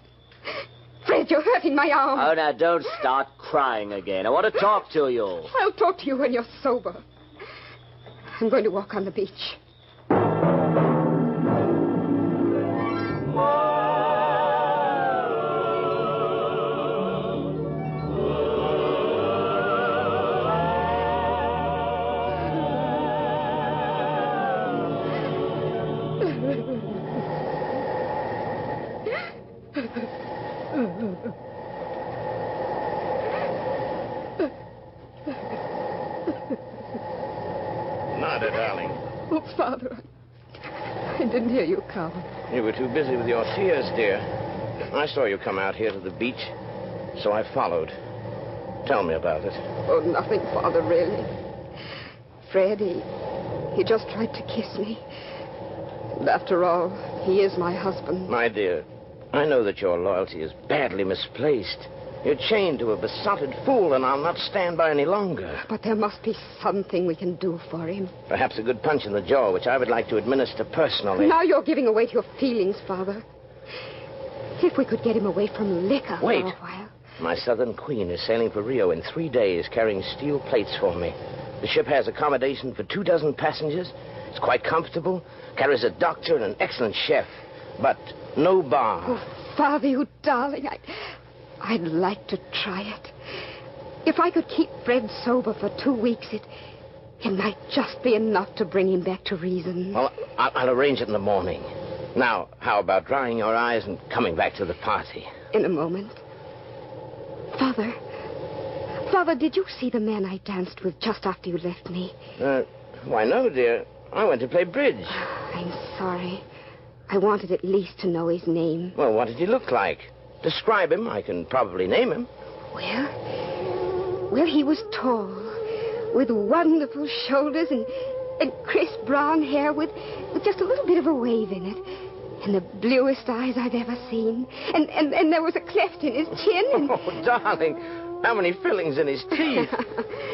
Fred, you're hurting my arm. Oh, now don't start crying again. I want to talk to you. I'll talk to you when you're sober. I'm going to walk on the beach. Nada, darling. Oh, Father, I didn't hear you come. You were too busy with your tears, dear. I saw you come out here to the beach, so I followed. Tell me about it. Oh, nothing, Father, really. Fred, he just tried to kiss me. And after all, he is my husband. My dear, I know that your loyalty is badly misplaced. You're chained to a besotted fool, and I'll not stand by any longer. But there must be something we can do for him. Perhaps a good punch in the jaw, which I would like to administer personally. Now you're giving away to your feelings, Father. If we could get him away from liquor Wait. for a while. My Southern Queen is sailing for Rio in 3 days, carrying steel plates for me. The ship has accommodation for 24 passengers. It's quite comfortable. Carries a doctor and an excellent chef. But no bar. Oh, Father, you darling, I'd like to try it. If I could keep Fred sober for 2 weeks, it might just be enough to bring him back to reason. Well, I'll arrange it in the morning. Now, how about drying your eyes and coming back to the party? In a moment. Father, did you see the man I danced with just after you left me? Why, no, dear. I went to play bridge. I'm sorry. I wanted at least to know his name. Well, what did he look like? Describe him. I can probably name him. Well, he was tall, with wonderful shoulders and crisp brown hair with just a little bit of a wave in it. And the bluest eyes I've ever seen. And there was a cleft in his chin. And... Oh, darling, how many fillings in his teeth.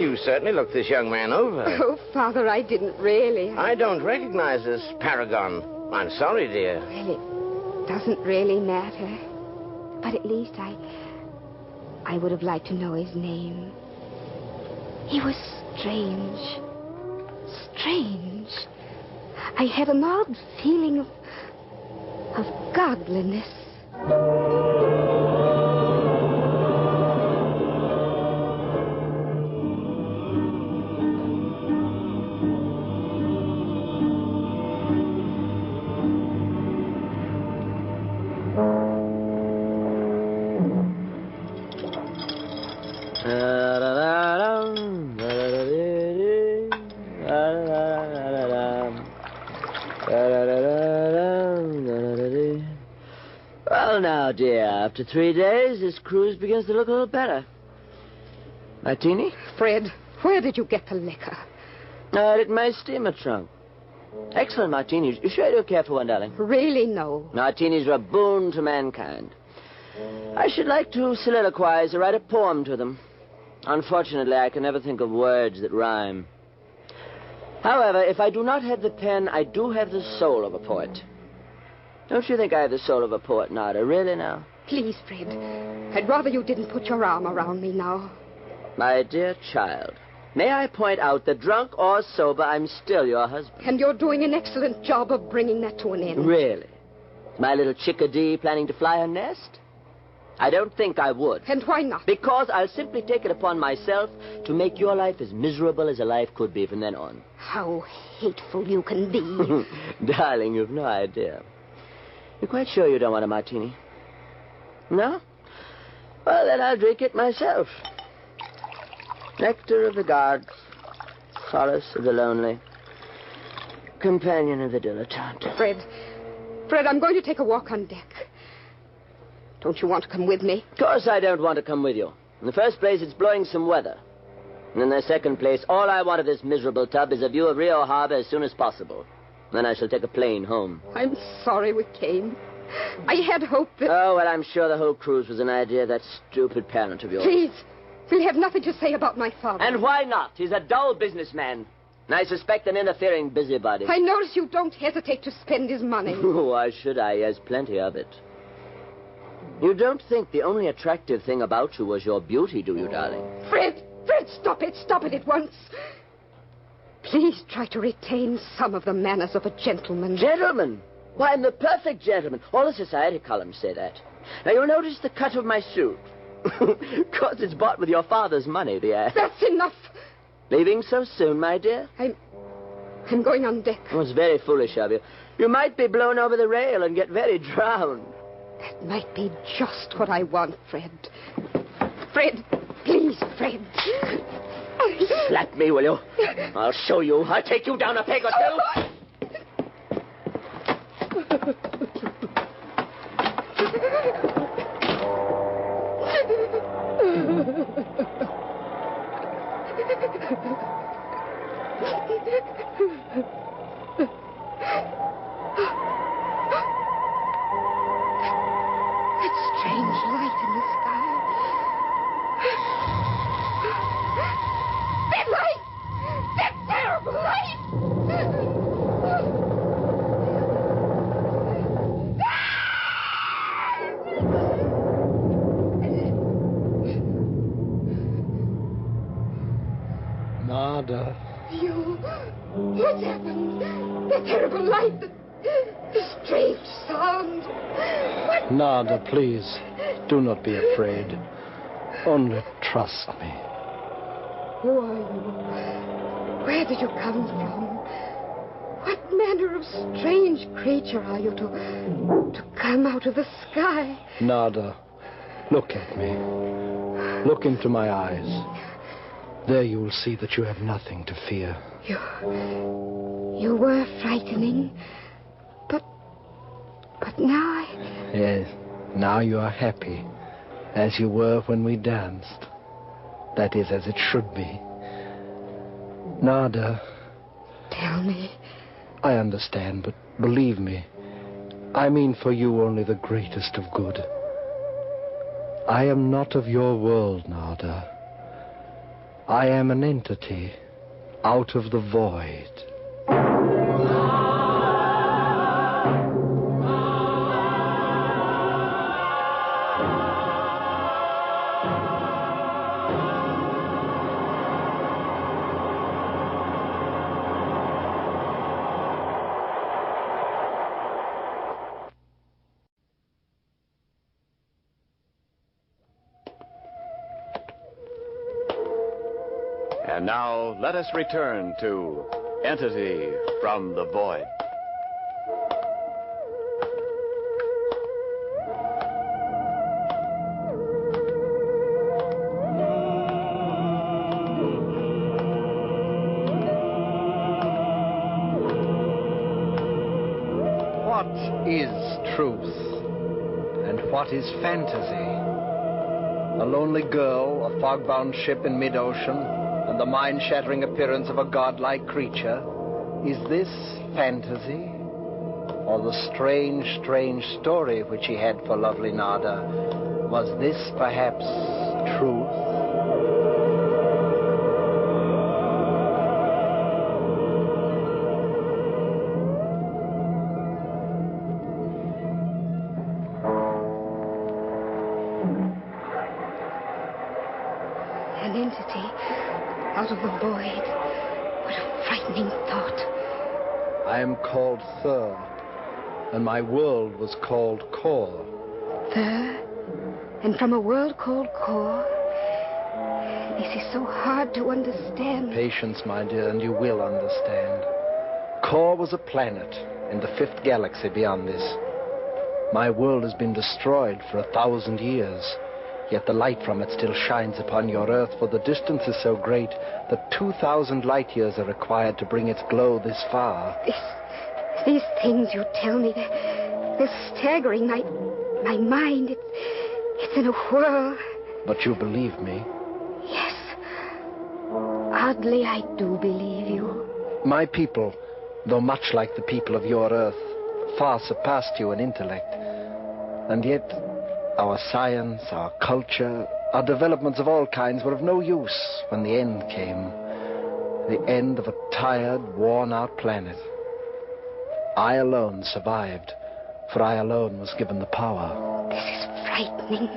You certainly looked this young man over. Oh, Father, I didn't really. I don't recognize this paragon. I'm sorry, dear. Well, it doesn't really matter. But at least I would have liked to know his name. He was strange. Strange. I had an odd feeling of godliness. Well, now, dear, after 3 days, this cruise begins to look a little better. Martini? Fred, where did you get the liquor? I had it in my steamer trunk. Excellent martinis. You sure you don't care for one, darling? Really, no. Martinis are a boon to mankind. I should like to soliloquize or write a poem to them. Unfortunately, I can never think of words that rhyme. However, if I do not have the pen, I do have the soul of a poet. Don't you think I have the soul of a poet, Nada? Really, now? Please, Fred. I'd rather you didn't put your arm around me now. My dear child, may I point out that drunk or sober, I'm still your husband. And you're doing an excellent job of bringing that to an end. Really? My little chickadee planning to fly her nest? I don't think I would. And why not? Because I'll simply take it upon myself to make your life as miserable as a life could be from then on. How hateful you can be. Darling, you've no idea. You're quite sure you don't want a martini? No? Well, then I'll drink it myself. Nectar of the gods, solace of the lonely, companion of the dilettante. Fred, I'm going to take a walk on deck. Don't you want to come with me? Of course I don't want to come with you. In the first place, it's blowing some weather. And in the second place, all I want of this miserable tub is a view of Rio Harbor as soon as possible. Then I shall take a plane home. I'm sorry we came. I had hoped that... Oh, well, I'm sure the whole cruise was an idea of that stupid parent of yours. Please, we'll have nothing to say about my father. And why not? He's a dull businessman. And I suspect an interfering busybody. I notice you don't hesitate to spend his money. Why should I? He has plenty of it. You don't think the only attractive thing about you was your beauty, do you, darling? Fred, stop it. Stop it at once. Please try to retain some of the manners of a gentleman. Gentleman? Why, I'm the perfect gentleman. All the society columns say that. Now, you'll notice the cut of my suit. Of course, it's bought with your father's money, the ass. That's enough. Leaving so soon, my dear? I'm going on deck. Oh, it's very foolish of you. You might be blown over the rail and get very drowned. That might be just what I want, Fred. Fred, please, Fred. Slap me, will you? I'll show you. I'll take you down a peg or two. Strange light in the sky. That light! That terrible light! Nada. What's happened? The terrible light, the strange sound. What? Nada, please, do not be afraid. Only trust me. Who are you? Where did you come from? What manner of strange creature are you to come out of the sky? Nada, look at me. Look into my eyes. There you will see that you have nothing to fear. You were frightening, but now Yes, now you are happy, as you were when we danced. That is as it should be. Nada. Tell me. I understand, but believe me, I mean for you only the greatest of good. I am not of your world, Nada. I am an entity out of the void. And now, let us return to Entity from the Void. What is truth? And And what is fantasy? A lonely girl, a fog-bound ship in mid-ocean, and the mind-shattering appearance of a godlike creature. Is this fantasy? Or the strange, strange story which he had for lovely Nada? Was this perhaps truth? An entity out of the void. What a frightening thought. I am called Thur, and my world was called Kor. Thur? And from a world called Kor? This is so hard to understand. Patience, my dear, and you will understand. Kor was a planet in the 5th galaxy beyond this. My world has been destroyed for 1,000 years. Yet the light from it still shines upon your Earth, for the distance is so great that 2,000 light years are required to bring its glow this far. These things you tell me, they're staggering. My mind, it's in a whirl. But you believe me? Yes. Oddly, I do believe you. My people, though much like the people of your Earth, far surpassed you in intellect. And yet, our science, our culture, our developments of all kinds were of no use when the end came. The end of a tired, worn-out planet. I alone survived, for I alone was given the power. This is frightening,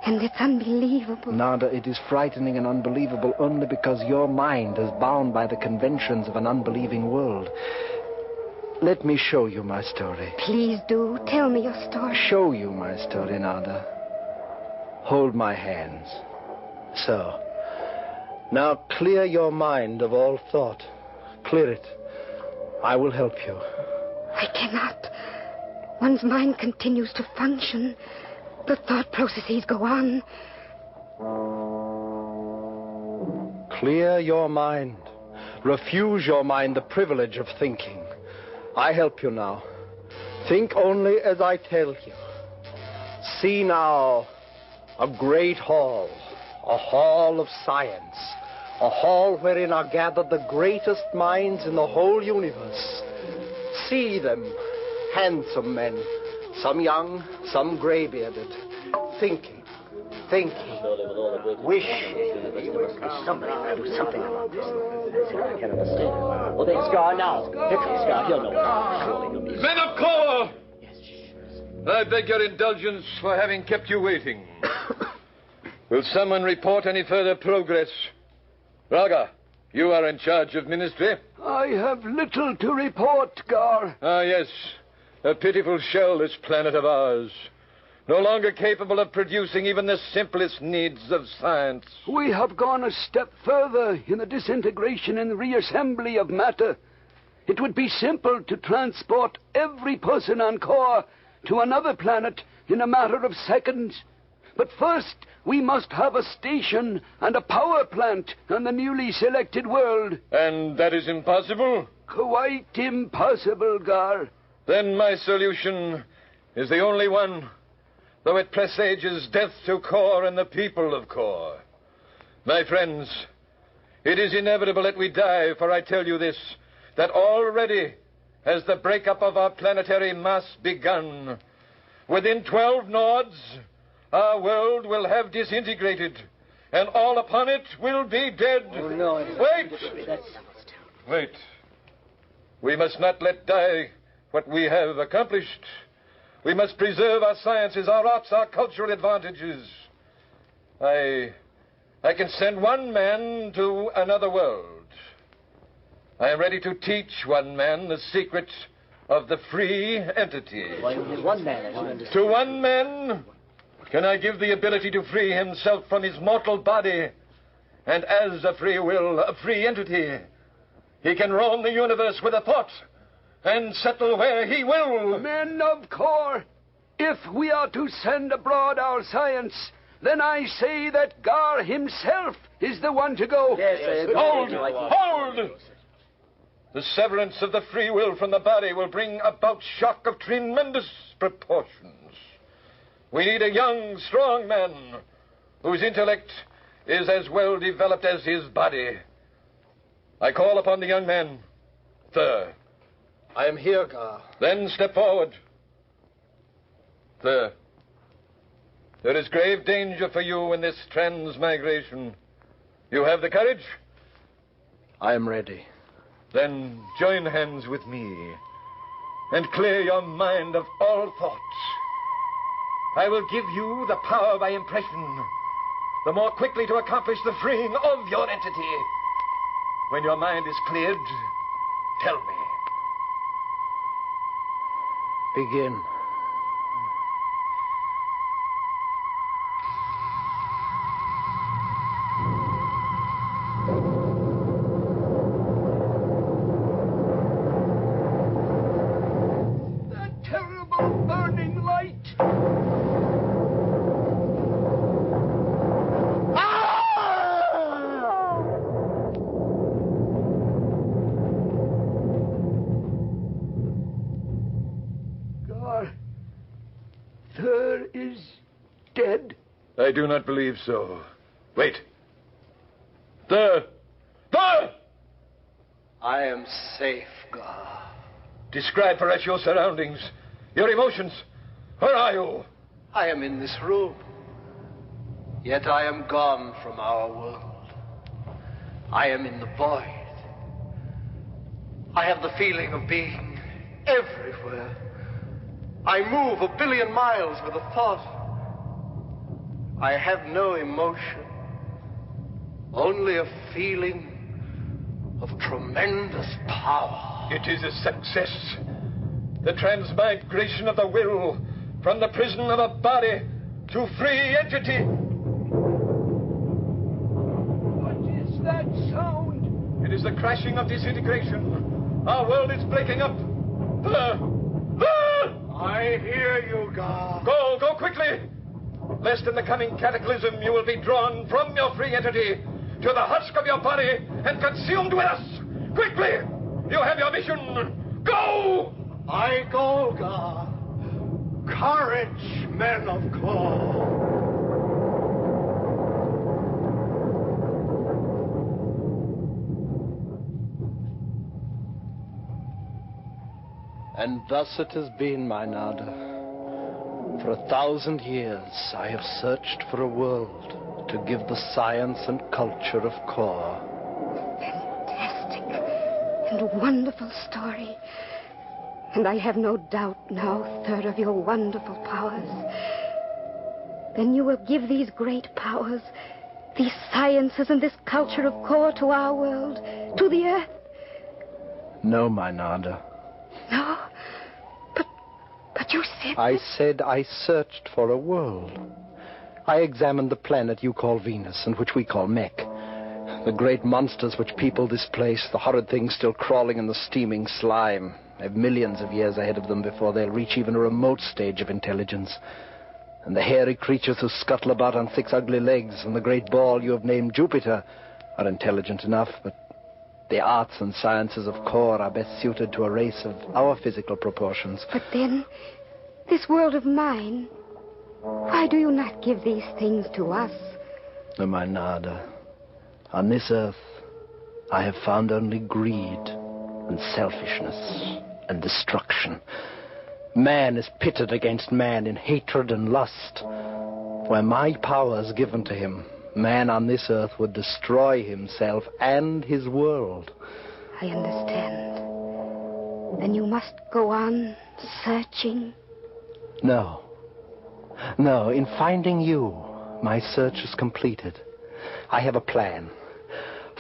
and it's unbelievable. Nada, it is frightening and unbelievable only because your mind is bound by the conventions of an unbelieving world. Let me show you my story. Please do. Tell me your story. Show you my story, Nada. Hold my hands. So. Now clear your mind of all thought. Clear it. I will help you. I cannot. One's mind continues to function. The thought processes go on. Clear your mind. Refuse your mind the privilege of thinking. I help you now. Think only as I tell you. See now a great hall, a hall of science, a hall wherein are gathered the greatest minds in the whole universe. See them, handsome men, some young, some gray-bearded, thinking. Wishing. Somebody will do something about this. I can't understand. Oh, there's Scar now. Here comes Scar. He'll know. Surely he'll be... Men of Kor! I beg your indulgence for having kept you waiting. Will someone report any further progress? Raga, you are in charge of ministry. I have little to report, Gar. Ah, yes. A pitiful shell, this planet of ours. No longer capable of producing even the simplest needs of science. We have gone a step further in the disintegration and reassembly of matter. It would be simple to transport every person on Kor to another planet in a matter of seconds. But first, we must have a station and a power plant on the newly selected world. And that is impossible? Quite impossible, Gar. Then my solution is the only one, though it presages death to Kor and the people of Kor. My friends, it is inevitable that we die, for I tell you this, that already has the breakup of our planetary mass begun. Within 12 nods, our world will have disintegrated, and all upon it will be dead. Oh, no. Wait. We must not let die what we have accomplished. We must preserve our sciences, our arts, our cultural advantages. I can send one man to another world. I am ready to teach one man the secret of the free entity. Why, only one man, I don't understand. To one man can I give the ability to free himself from his mortal body, and as a free will, a free entity, he can roam the universe with a thought and settle where he will. Men of Kor, if we are to send abroad our science, then I say that Gar himself is the one to go. Yes, Hold! The severance of the free will from the body will bring about shock of tremendous proportions. We need a young, strong man whose intellect is as well developed as his body. I call upon the young man, Thur. I am here, Gar. Then step forward. Thur. There is grave danger for you in this transmigration. You have the courage? I am ready. Then join hands with me and clear your mind of all thoughts. I will give you the power by impression, the more quickly to accomplish the freeing of your entity. When your mind is cleared, tell me. Begin. I do not believe so. Wait. There! I am safe, Gar. Describe for us your surroundings, your emotions. Where are you? I am in this room. Yet I am gone from our world. I am in the void. I have the feeling of being everywhere. I move 1 billion miles with a thought. I have no emotion, only a feeling of tremendous power. It is a success. The transmigration of the will from the prison of a body to free entity. What is that sound? It is the crashing of disintegration. Our world is breaking up. I hear you, Gar. Go quickly. Lest in the coming cataclysm you will be drawn from your free entity to the husk of your body and consumed with us. Quickly! You have your mission. Go! I go, Gar. Courage, men of Claw. And thus it has been, my Nada. For 1,000 years, I have searched for a world to give the science and culture of Kor. Fantastic and wonderful story. And I have no doubt now, Third, of your wonderful powers. Then you will give these great powers, these sciences and this culture of Kor to our world, to the earth. No, my Nada. No? But you said... I said I searched for a world. I examined the planet you call Venus and which we call Mech. The great monsters which people displace, the horrid things still crawling in the steaming slime, have millions of years ahead of them before they'll reach even a remote stage of intelligence. And the hairy creatures who scuttle about on 6 ugly legs and the great ball you have named Jupiter are intelligent enough, but the arts and sciences of Kor are best suited to a race of our physical proportions. But then, this world of mine, why do you not give these things to us? No, my Nada. On this earth, I have found only greed and selfishness and destruction. Man is pitted against man in hatred and lust. Were my powers given to him, man on this earth would destroy himself and his world. I understand. Then you must go on searching. No. No, in finding you, my search is completed. I have a plan.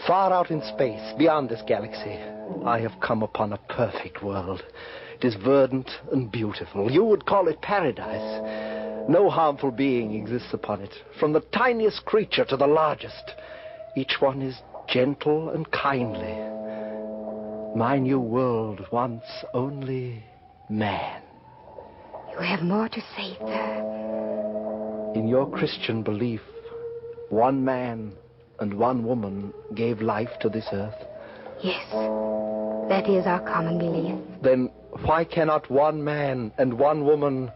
Far out in space, beyond this galaxy, I have come upon a perfect world. It is verdant and beautiful. You would call it paradise. No harmful being exists upon it, from the tiniest creature to the largest. Each one is gentle and kindly. My new world wants only man. You have more to say, sir. In your Christian belief, one man and one woman gave life to this earth. Yes, that is our common belief. Then why cannot one man and one woman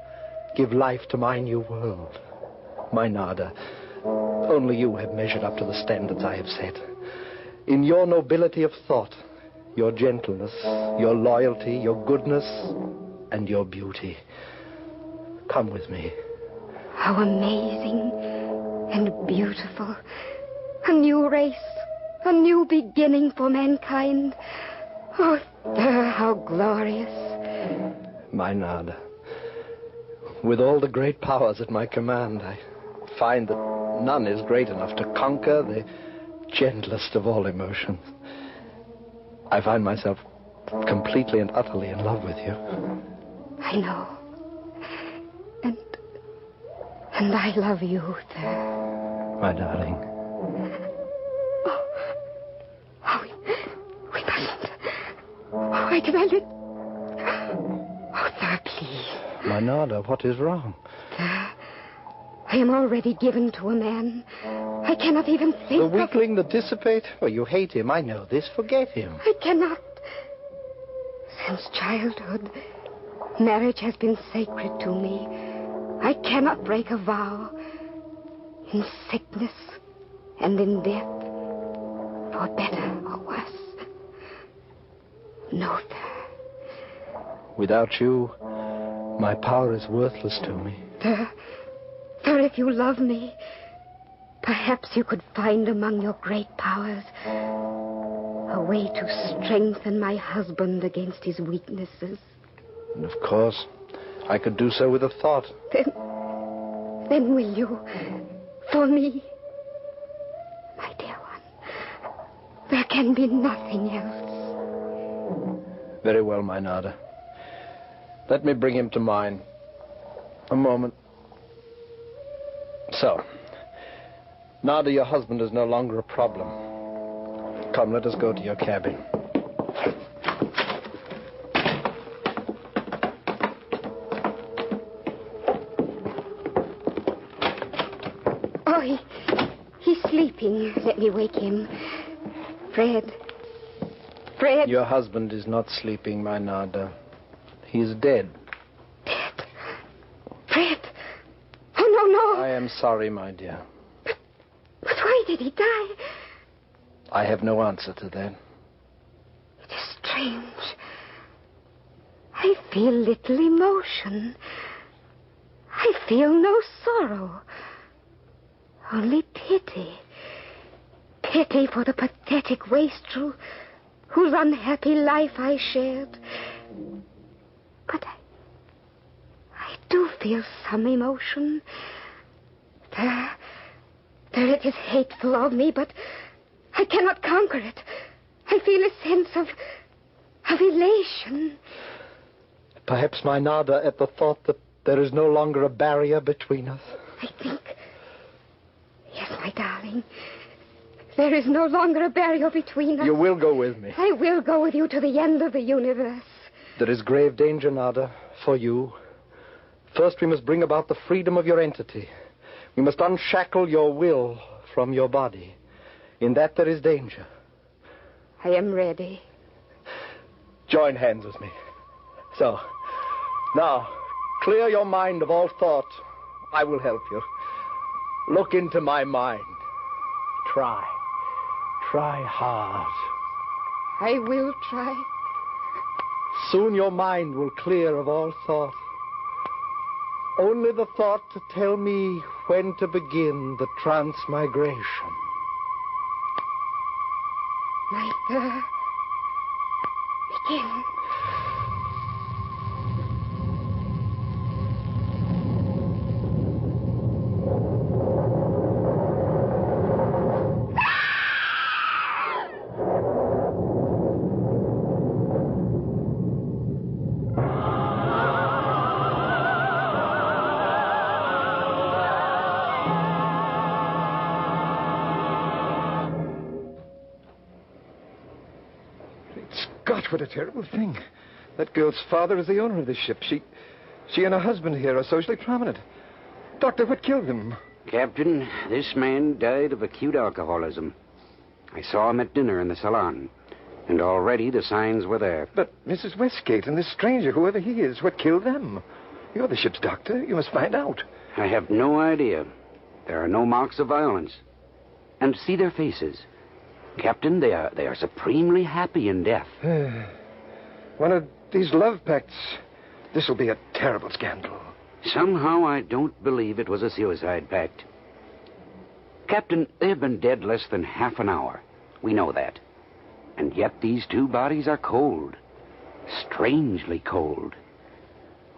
give life to my new world. My Nada, only you have measured up to the standards I have set. In your nobility of thought, your gentleness, your loyalty, your goodness, and your beauty. Come with me. How amazing and beautiful. A new race, a new beginning for mankind. Oh, sir, how glorious. My Nada, with all the great powers at my command, I find that none is great enough to conquer the gentlest of all emotions. I find myself completely and utterly in love with you. I know. And I love you, sir. My darling. We mustn't. Why did I let... Oh, sir, please. My Nada, what is wrong? Sir, I am already given to a man. I cannot even think The weakling, the dissipate? Oh, you hate him. I know this. Forget him. I cannot. Since childhood, marriage has been sacred to me. I cannot break a vow. In sickness and in death, for better or worse. No, sir. Without you, my power is worthless to me. Sir, if you love me, perhaps you could find among your great powers a way to strengthen my husband against his weaknesses. And of course, I could do so with a thought. Then will you, for me, my dear one, there can be nothing else. Very well, my Nada. Let me bring him to mine. A moment. So, Nada, your husband is no longer a problem. Come, let us go to your cabin. Oh, he's sleeping. Let me wake him. Fred. Your husband is not sleeping, my Nada. He is dead. Dead? Fred. Oh, no. I am sorry, my dear. But why did he die? I have no answer to that. It is strange. I feel little emotion. I feel no sorrow. Only pity. Pity for the pathetic wastrel whose unhappy life I shared. But I do feel some emotion. There it is hateful of me, but I cannot conquer it. I feel a sense of elation. Perhaps, my Nada, at the thought that there is no longer a barrier between us. I think... Yes, my darling. There is no longer a barrier between us. You will go with me. I will go with you to the end of the universe. There is grave danger, Nada, for you. First, we must bring about the freedom of your entity. We must unshackle your will from your body. In that there is danger. I am ready. Join hands with me. So, now, clear your mind of all thought. I will help you. Look into my mind. Try. Try hard. I will try. Soon your mind will clear of all thought. Only the thought to tell me when to begin the transmigration. My sir, begin. God, what a terrible thing. That girl's father is the owner of this ship. She and her husband here are socially prominent. Doctor, what killed them? Captain, this man died of acute alcoholism. I saw him at dinner in the salon, and already the signs were there. But Mrs. Westgate and this stranger, whoever he is, what killed them? You're the ship's doctor. You must find out. I have no idea. There are no marks of violence. And see their faces. Captain, they are supremely happy in death. One of these love pacts. This will be a terrible scandal. Somehow I don't believe it was a suicide pact. Captain, they have been dead less than half an hour. We know that. And yet these two bodies are cold. Strangely cold.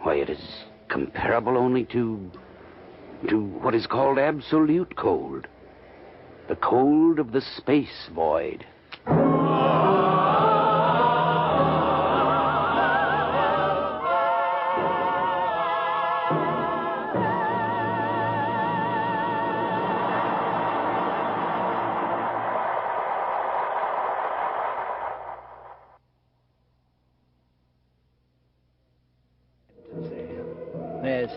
Why, it is comparable only to what is called absolute cold. The cold of the space void. Yes,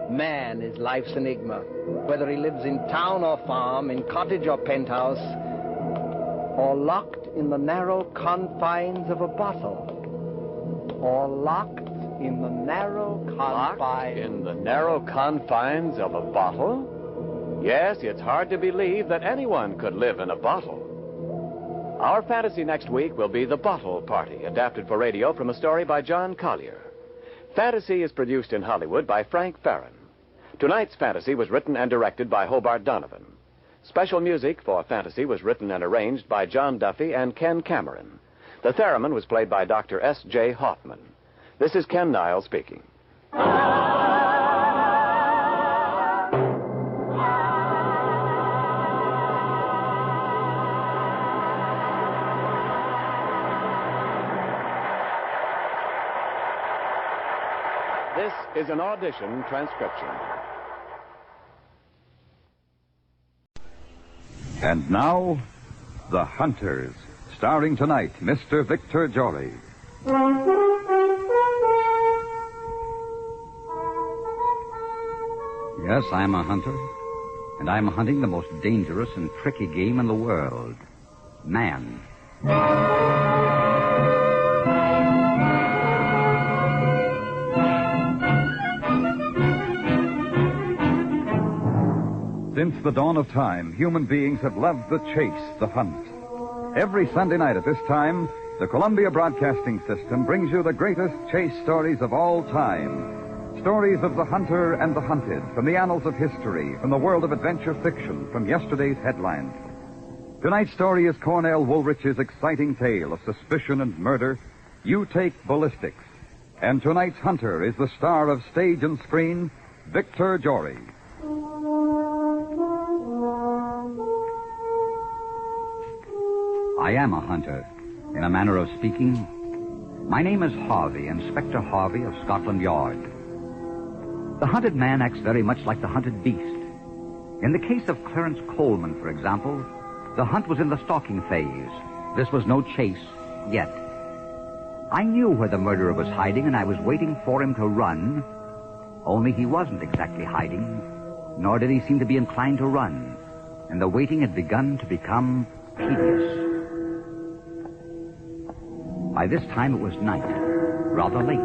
man is life's enigma. Whether he lives in town or farm, in cottage or penthouse, or locked in the narrow confines of a bottle. Or locked in the narrow confines... In the narrow confines of a bottle? Yes, it's hard to believe that anyone could live in a bottle. Our fantasy next week will be The Bottle Party, adapted for radio from a story by John Collier. Fantasy is produced in Hollywood by Frank Farron. Tonight's fantasy was written and directed by Hobart Donovan. Special music for fantasy was written and arranged by John Duffy and Ken Cameron. The theremin was played by Dr. S.J. Hoffman. This is Ken Niles speaking. This is an audition transcription. And now, The Hunters, starring tonight Mr. Victor Jory. Yes, I'm a hunter. And I'm hunting the most dangerous and tricky game in the world. Man. Since the dawn of time, human beings have loved the chase, the hunt. Every Sunday night at this time, the Columbia Broadcasting System brings you the greatest chase stories of all time. Stories of the hunter and the hunted, from the annals of history, from the world of adventure fiction, from yesterday's headlines. Tonight's story is Cornell Woolrich's exciting tale of suspicion and murder, You Take Ballistics. And tonight's hunter is the star of stage and screen, Victor Jory. I am a hunter, in a manner of speaking. My name is Harvey, Inspector Harvey of Scotland Yard. The hunted man acts very much like the hunted beast. In the case of Clarence Coleman, for example, the hunt was in the stalking phase. This was no chase yet. I knew where the murderer was hiding, and I was waiting for him to run. Only he wasn't exactly hiding, nor did he seem to be inclined to run. And the waiting had begun to become tedious. By this time it was night, rather late.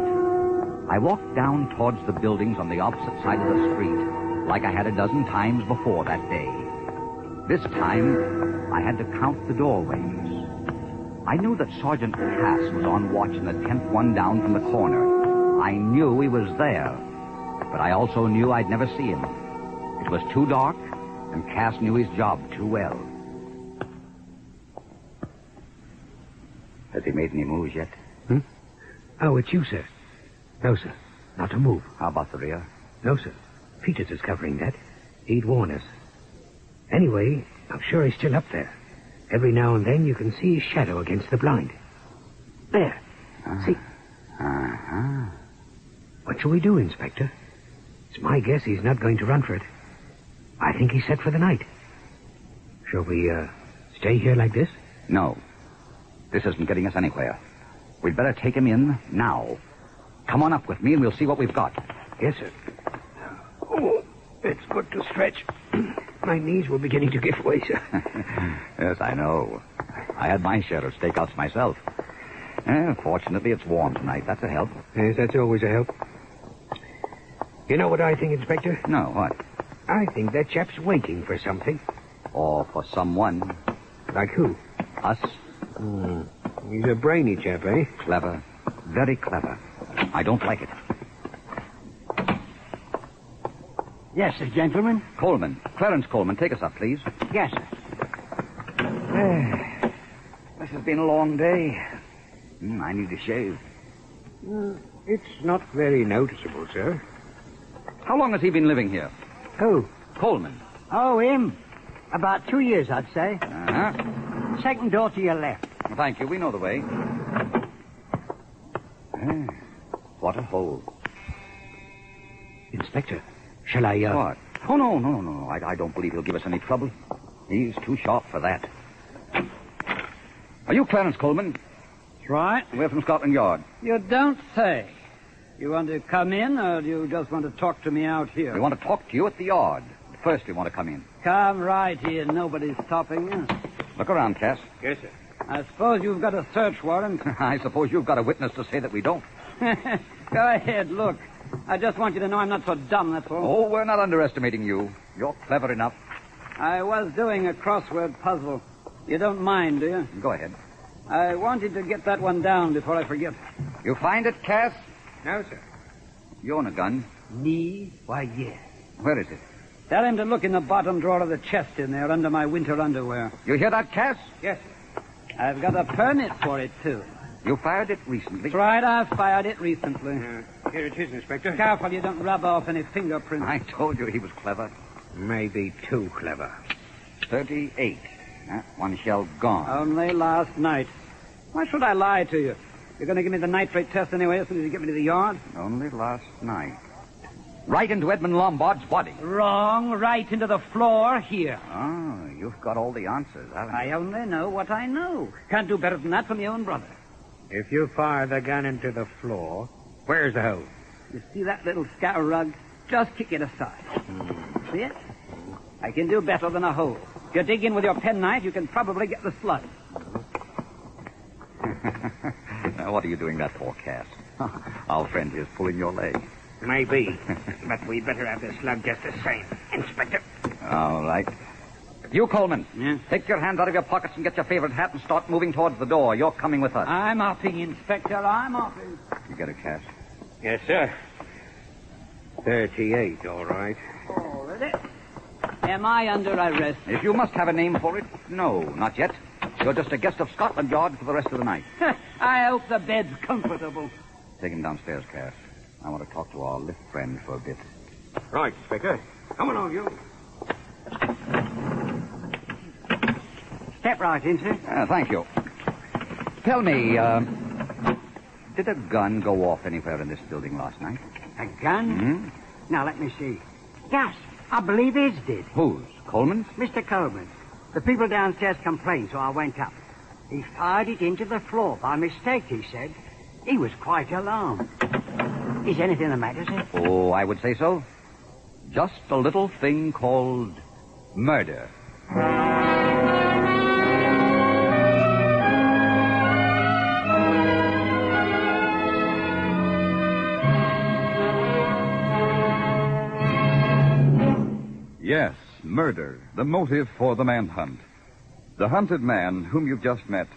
I walked down towards the buildings on the opposite side of the street, like I had a dozen times before that day. This time, I had to count the doorways. I knew that Sergeant Cass was on watch in the 10th one down from the corner. I knew he was there, but I also knew I'd never see him. It was too dark, and Cass knew his job too well. Has he made any moves yet? Oh, it's you, sir. No, sir. Not a move. How about the rear? No, sir. Peters is covering that. He'd warn us. Anyway, I'm sure he's still up there. Every now and then you can see his shadow against the blind. There. See? Uh-huh. What shall we do, Inspector? It's my guess he's not going to run for it. I think he's set for the night. Shall we, stay here like this? No. This isn't getting us anywhere. We'd better take him in now. Come on up with me and we'll see what we've got. Yes, sir. Oh, it's good to stretch. My knees were beginning to give way, sir. Yes, I know. I had my share of stakeouts myself. Fortunately, it's warm tonight. That's a help. Yes, that's always a help. You know what I think, Inspector? No, what? I think that chap's waiting for something. Or for someone. Like who? Us. He's a brainy chap, eh? Clever. Very clever. I don't like it. Yes, sir, gentlemen. Coleman. Clarence Coleman, take us up, please. Yes, sir. This has been a long day. I need a shave. It's not very noticeable, sir. How long has he been living here? Who? Coleman. Oh, him? About 2 years, I'd say. Uh-huh. Second door to your left. Thank you. We know the way. What a hole. Inspector, shall I, What? Oh, no. I don't believe he'll give us any trouble. He's too sharp for that. Are you Clarence Coleman? That's right. We're from Scotland Yard. You don't say. You want to come in, or do you just want to talk to me out here? We want to talk to you at the yard. First, we want to come in. Come right in. Nobody's stopping you. Look around, Cass. Yes, sir. I suppose you've got a search warrant. I suppose you've got a witness to say that we don't. Go ahead, look. I just want you to know I'm not so dumb, that's all. Oh, we're not underestimating you. You're clever enough. I was doing a crossword puzzle. You don't mind, do you? Go ahead. I wanted to get that one down before I forget. You find it, Cass? No, sir. You own a gun? Me? Why, yes. Where is it? Tell him to look in the bottom drawer of the chest in there under my winter underwear. You hear that, Cass? Yes, sir. I've got a permit for it, too. You fired it recently? That's right, I fired it recently. Here it is, Inspector. Careful you don't rub off any fingerprints. I told you he was clever. Maybe too clever. 38. One shell gone. Only last night. Why should I lie to you? You're going to give me the nitrate test anyway as soon as you get me to the yard? Only last night. Right into Edmund Lombard's body. Wrong. Right into the floor here. Oh, you've got all the answers, haven't you? I only know what I know. Can't do better than that from your own brother. If you fire the gun into the floor, where's the hole? You see that little scatter rug? Just kick it aside. See it? I can do better than a hole. If you dig in with your penknife, you can probably get the slug. Now, what are you doing that for, Cass? Our friend here's pulling your leg. Maybe. But we'd better have the slug just the same, Inspector. All right. You, Coleman. Yeah? Take your hands out of your pockets and get your favorite hat and start moving towards the door. You're coming with us. I'm hopping, Inspector. I'm hopping. You get it, Cass? Yes, sir. 38, all right. Oh, is it? Am I under arrest? If you must have a name for it, no, not yet. You're just a guest of Scotland Yard for the rest of the night. I hope the bed's comfortable. Take him downstairs, Cass. I want to talk to our lift friend for a bit. Right, Inspector. Come along, you. Step right in, sir. Thank you. Tell me, did a gun go off anywhere in this building last night? A gun? Now, let me see. Yes, I believe his did. Whose? Coleman's? Mr. Coleman. The people downstairs complained, so I went up. He fired it into the floor by mistake, he said. He was quite alarmed. Is anything the matter, sir? Oh, I would say so. Just a little thing called murder. Yes, murder, the motive for the manhunt. The hunted man, whom you've just met,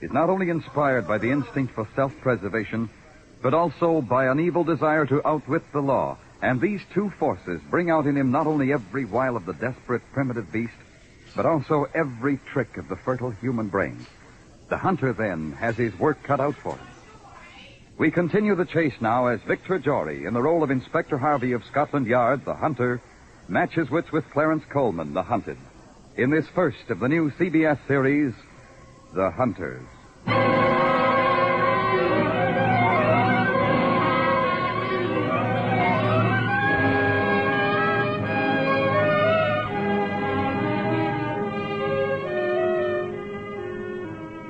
is not only inspired by the instinct for self-preservation, but also by an evil desire to outwit the law. And these two forces bring out in him not only every wile of the desperate primitive beast, but also every trick of the fertile human brain. The hunter, then, has his work cut out for him. We continue the chase now as Victor Jory, in the role of Inspector Harvey of Scotland Yard, the hunter, matches wits with Clarence Coleman, the hunted, in this first of the new CBS series, The Hunters.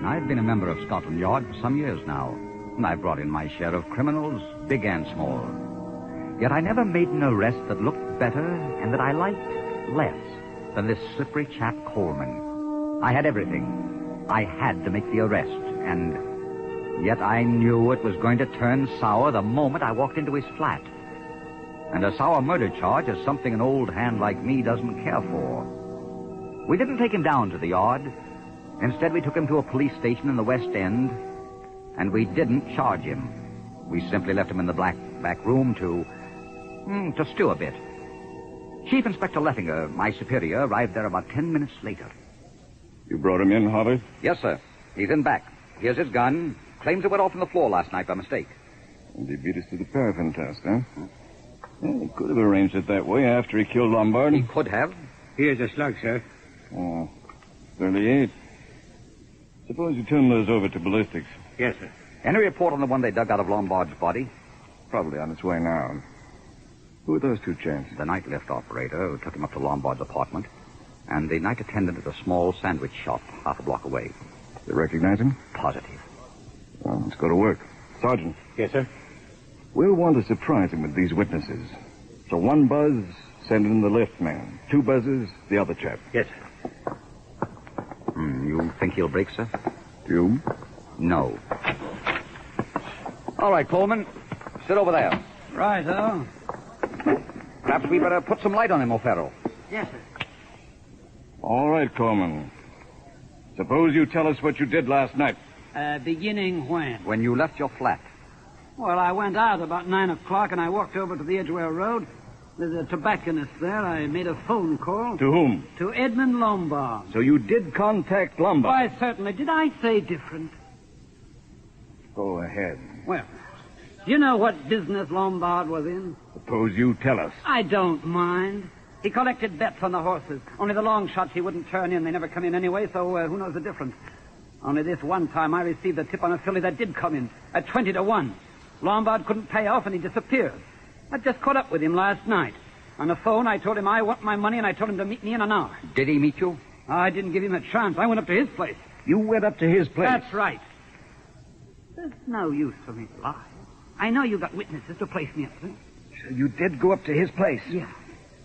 I've been a member of Scotland Yard for some years now, and I've brought in my share of criminals, big and small. Yet I never made an arrest that looked better and that I liked less than this slippery chap Coleman. I had everything. I had to make the arrest, and yet I knew it was going to turn sour the moment I walked into his flat. And a sour murder charge is something an old hand like me doesn't care for. We didn't take him down to the yard. Instead, we took him to a police station in the West End, and we didn't charge him. We simply left him in the back room to stew a bit. Chief Inspector Lettinger, my superior, arrived there about 10 minutes later. You brought him in, Harvey? Yes, sir. He's in back. Here's his gun. Claims it went off on the floor last night by mistake. And he beat us to the paraffin test, huh? Well, he could have arranged it that way after he killed Lombard. He could have. Here's a slug, sir. Oh, 38. Suppose you turn those over to ballistics. Yes, sir. Any report on the one they dug out of Lombard's body? Probably on its way now. Who are those two chaps? The night lift operator who took him up to Lombard's apartment, and the night attendant at a small sandwich shop half a block away. You recognize him? Positive. Well, let's go to work. Sergeant. Yes, sir. We'll want to surprise him with these witnesses. So one buzz, send in the lift man. 2 buzzes, the other chap. Yes, sir. You think he'll break, sir? You? No. All right, Coleman. Sit over there. Right-o. Perhaps we better put some light on him, O'Farrell. Yes, sir. All right, Coleman. Suppose you tell us what you did last night. Beginning when? When you left your flat. Well, I went out about 9 o'clock and I walked over to the Edgware Road. There's a tobacconist there. I made a phone call. To whom? To Edmund Lombard. So you did contact Lombard? Why, certainly. Did I say different? Go ahead. Well, do you know what business Lombard was in? Suppose you tell us. I don't mind. He collected bets on the horses. Only the long shots he wouldn't turn in. They never come in anyway, so who knows the difference? Only this one time I received a tip on a filly that did come in at 20 to 1. Lombard couldn't pay off and he disappeared. I just caught up with him last night. On the phone, I told him I want my money and I told him to meet me in an hour. Did he meet you? I didn't give him a chance. I went up to his place. You went up to his place? That's right. There's no use for me to lie. I know you got witnesses to place me up to. So you did go up to his place? Yeah.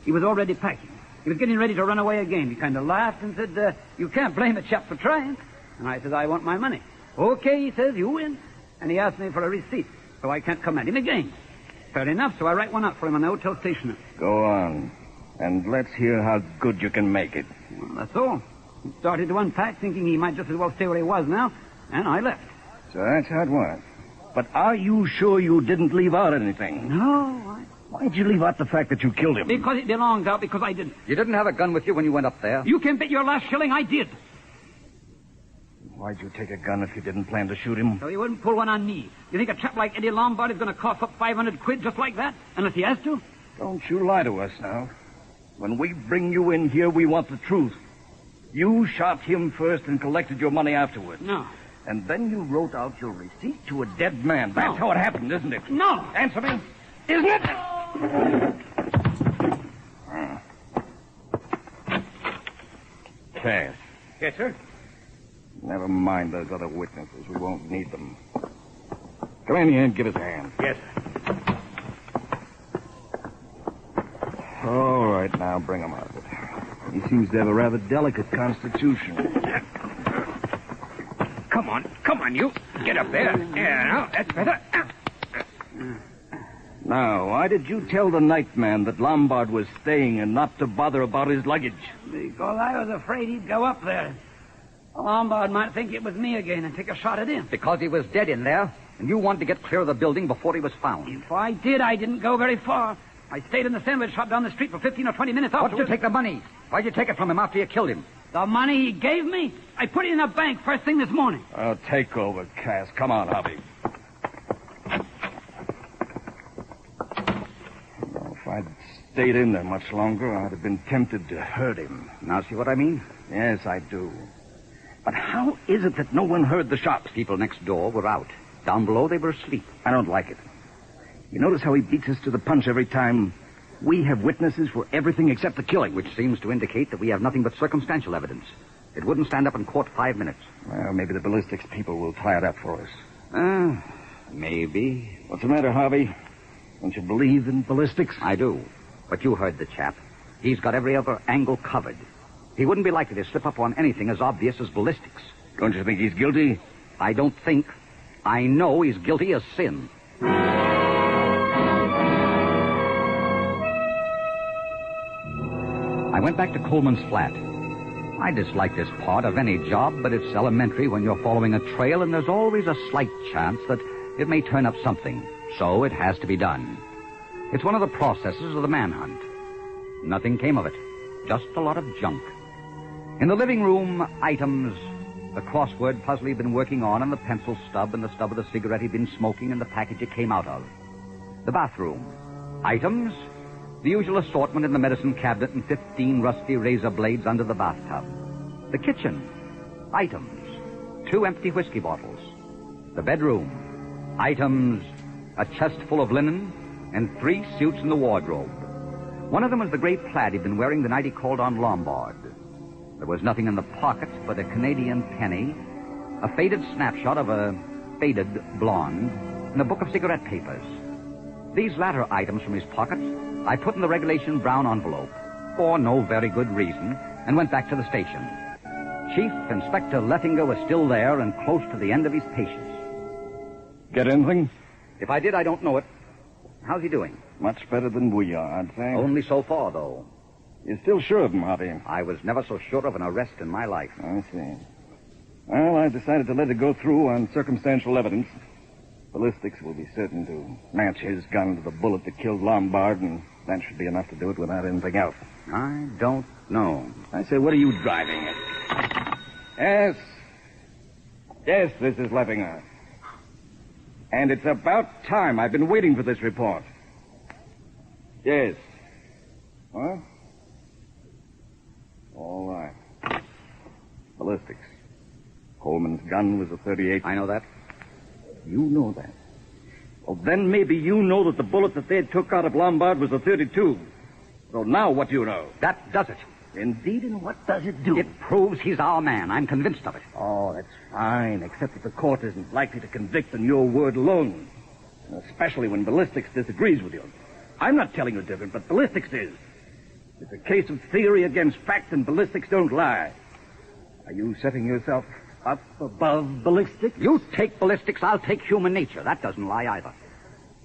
He was already packing. He was getting ready to run away again. He kind of laughed and said, you can't blame a chap for trying. And I said, I want my money. Okay, he says, you win. And he asked me for a receipt, so I can't come at him again. Fair enough, so I write one up for him on the hotel stationer. Go on. And let's hear how good you can make it. Well, that's all. He started to unpack, thinking he might just as well stay where he was now, and I left. So that's how it was. But are you sure you didn't leave out anything? No, Why'd you leave out the fact that you killed him? Because it belonged out, because I didn't. You didn't have a gun with you when you went up there? You can bet your last shilling I did. Why'd you take a gun if you didn't plan to shoot him? So he wouldn't pull one on me. You think a chap like Eddie Lombard is going to cough up 500 quid just like that? Unless he has to? Don't you lie to us now. When we bring you in here, we want the truth. You shot him first and collected your money afterwards. No. And then you wrote out your receipt to a dead man. That's how it happened, isn't it? No. Answer me. Isn't it? Cash. Yes, sir. Never mind those other witnesses. We won't need them. Come in here and give us a hand. Yes, sir. All right, now bring him out. He seems to have a rather delicate constitution. Come on, you. Get up there. Yeah, now, that's better. Now, why did you tell the night man that Lombard was staying and not to bother about his luggage? Because I was afraid he'd go up there. Lombard might think it was me again and take a shot at him. Because he was dead in there, and you wanted to get clear of the building before he was found. If I did, I didn't go very far. I stayed in the sandwich shop down the street for 15 or 20 minutes afterwards. Why'd you take the money? Why'd you take it from him after you killed him? The money he gave me? I put it in a bank first thing this morning. Oh, take over, Cass. Come on, Hobby. If I'd stayed in there much longer, I'd have been tempted to hurt him. Now see what I mean? Yes, I do. But how is it that no one heard the shots? People next door were out. Down below, they were asleep. I don't like it. You notice how he beats us to the punch every time? We have witnesses for everything except the killing. Which seems to indicate that we have nothing but circumstantial evidence. It wouldn't stand up in court 5 minutes. Well, maybe the ballistics people will tie it up for us. Maybe. What's the matter, Harvey? Don't you believe in ballistics? I do. But you heard the chap. He's got every other angle covered. He wouldn't be likely to slip up on anything as obvious as ballistics. Don't you think he's guilty? I don't think. I know he's guilty as sin. I went back to Coleman's flat. I dislike this part of any job, but it's elementary when you're following a trail, and there's always a slight chance that it may turn up something. So it has to be done. It's one of the processes of the manhunt. Nothing came of it. Just a lot of junk. In the living room, items. The crossword puzzle he'd been working on, and the pencil stub, and the stub of the cigarette he'd been smoking, and the package it came out of. The bathroom. Items. The usual assortment in the medicine cabinet and 15 rusty razor blades under the bathtub. The kitchen. Items. 2 empty whiskey bottles. The bedroom. Items. A chest full of linen and 3 suits in the wardrobe. One of them was the gray plaid he'd been wearing the night he called on Lombard. There was nothing in the pockets but a Canadian penny, a faded snapshot of a faded blonde, and a book of cigarette papers. These latter items from his pockets I put in the regulation brown envelope, for no very good reason, and went back to the station. Chief Inspector Lettinger was still there and close to the end of his patience. Get anything? If I did, I don't know it. How's he doing? Much better than we are, I'd say. Only so far, though. You're still sure of him, Harvey? I was never so sure of an arrest in my life. I see. Well, I decided to let it go through on circumstantial evidence. Ballistics will be certain to match his gun to the bullet that killed Lombard, and that should be enough to do it without anything else. I don't know. I say, what are you driving at? Yes. Yes, this is Lettinger. And it's about time. I've been waiting for this report. Yes. What? All right. Ballistics. Coleman's gun was a .38. I know that. You know that. Well, then maybe you know that the bullet that they took out of Lombard was a .32. So now what do you know? That does it. Indeed, and what does it do? It proves he's our man. I'm convinced of it. Oh, that's fine, except that the court isn't likely to convict on your word alone. Especially when ballistics disagrees with you. I'm not telling you different, but ballistics is. It's a case of theory against fact, and ballistics don't lie. Are you setting yourself up above ballistics? You take ballistics, I'll take human nature. That doesn't lie either.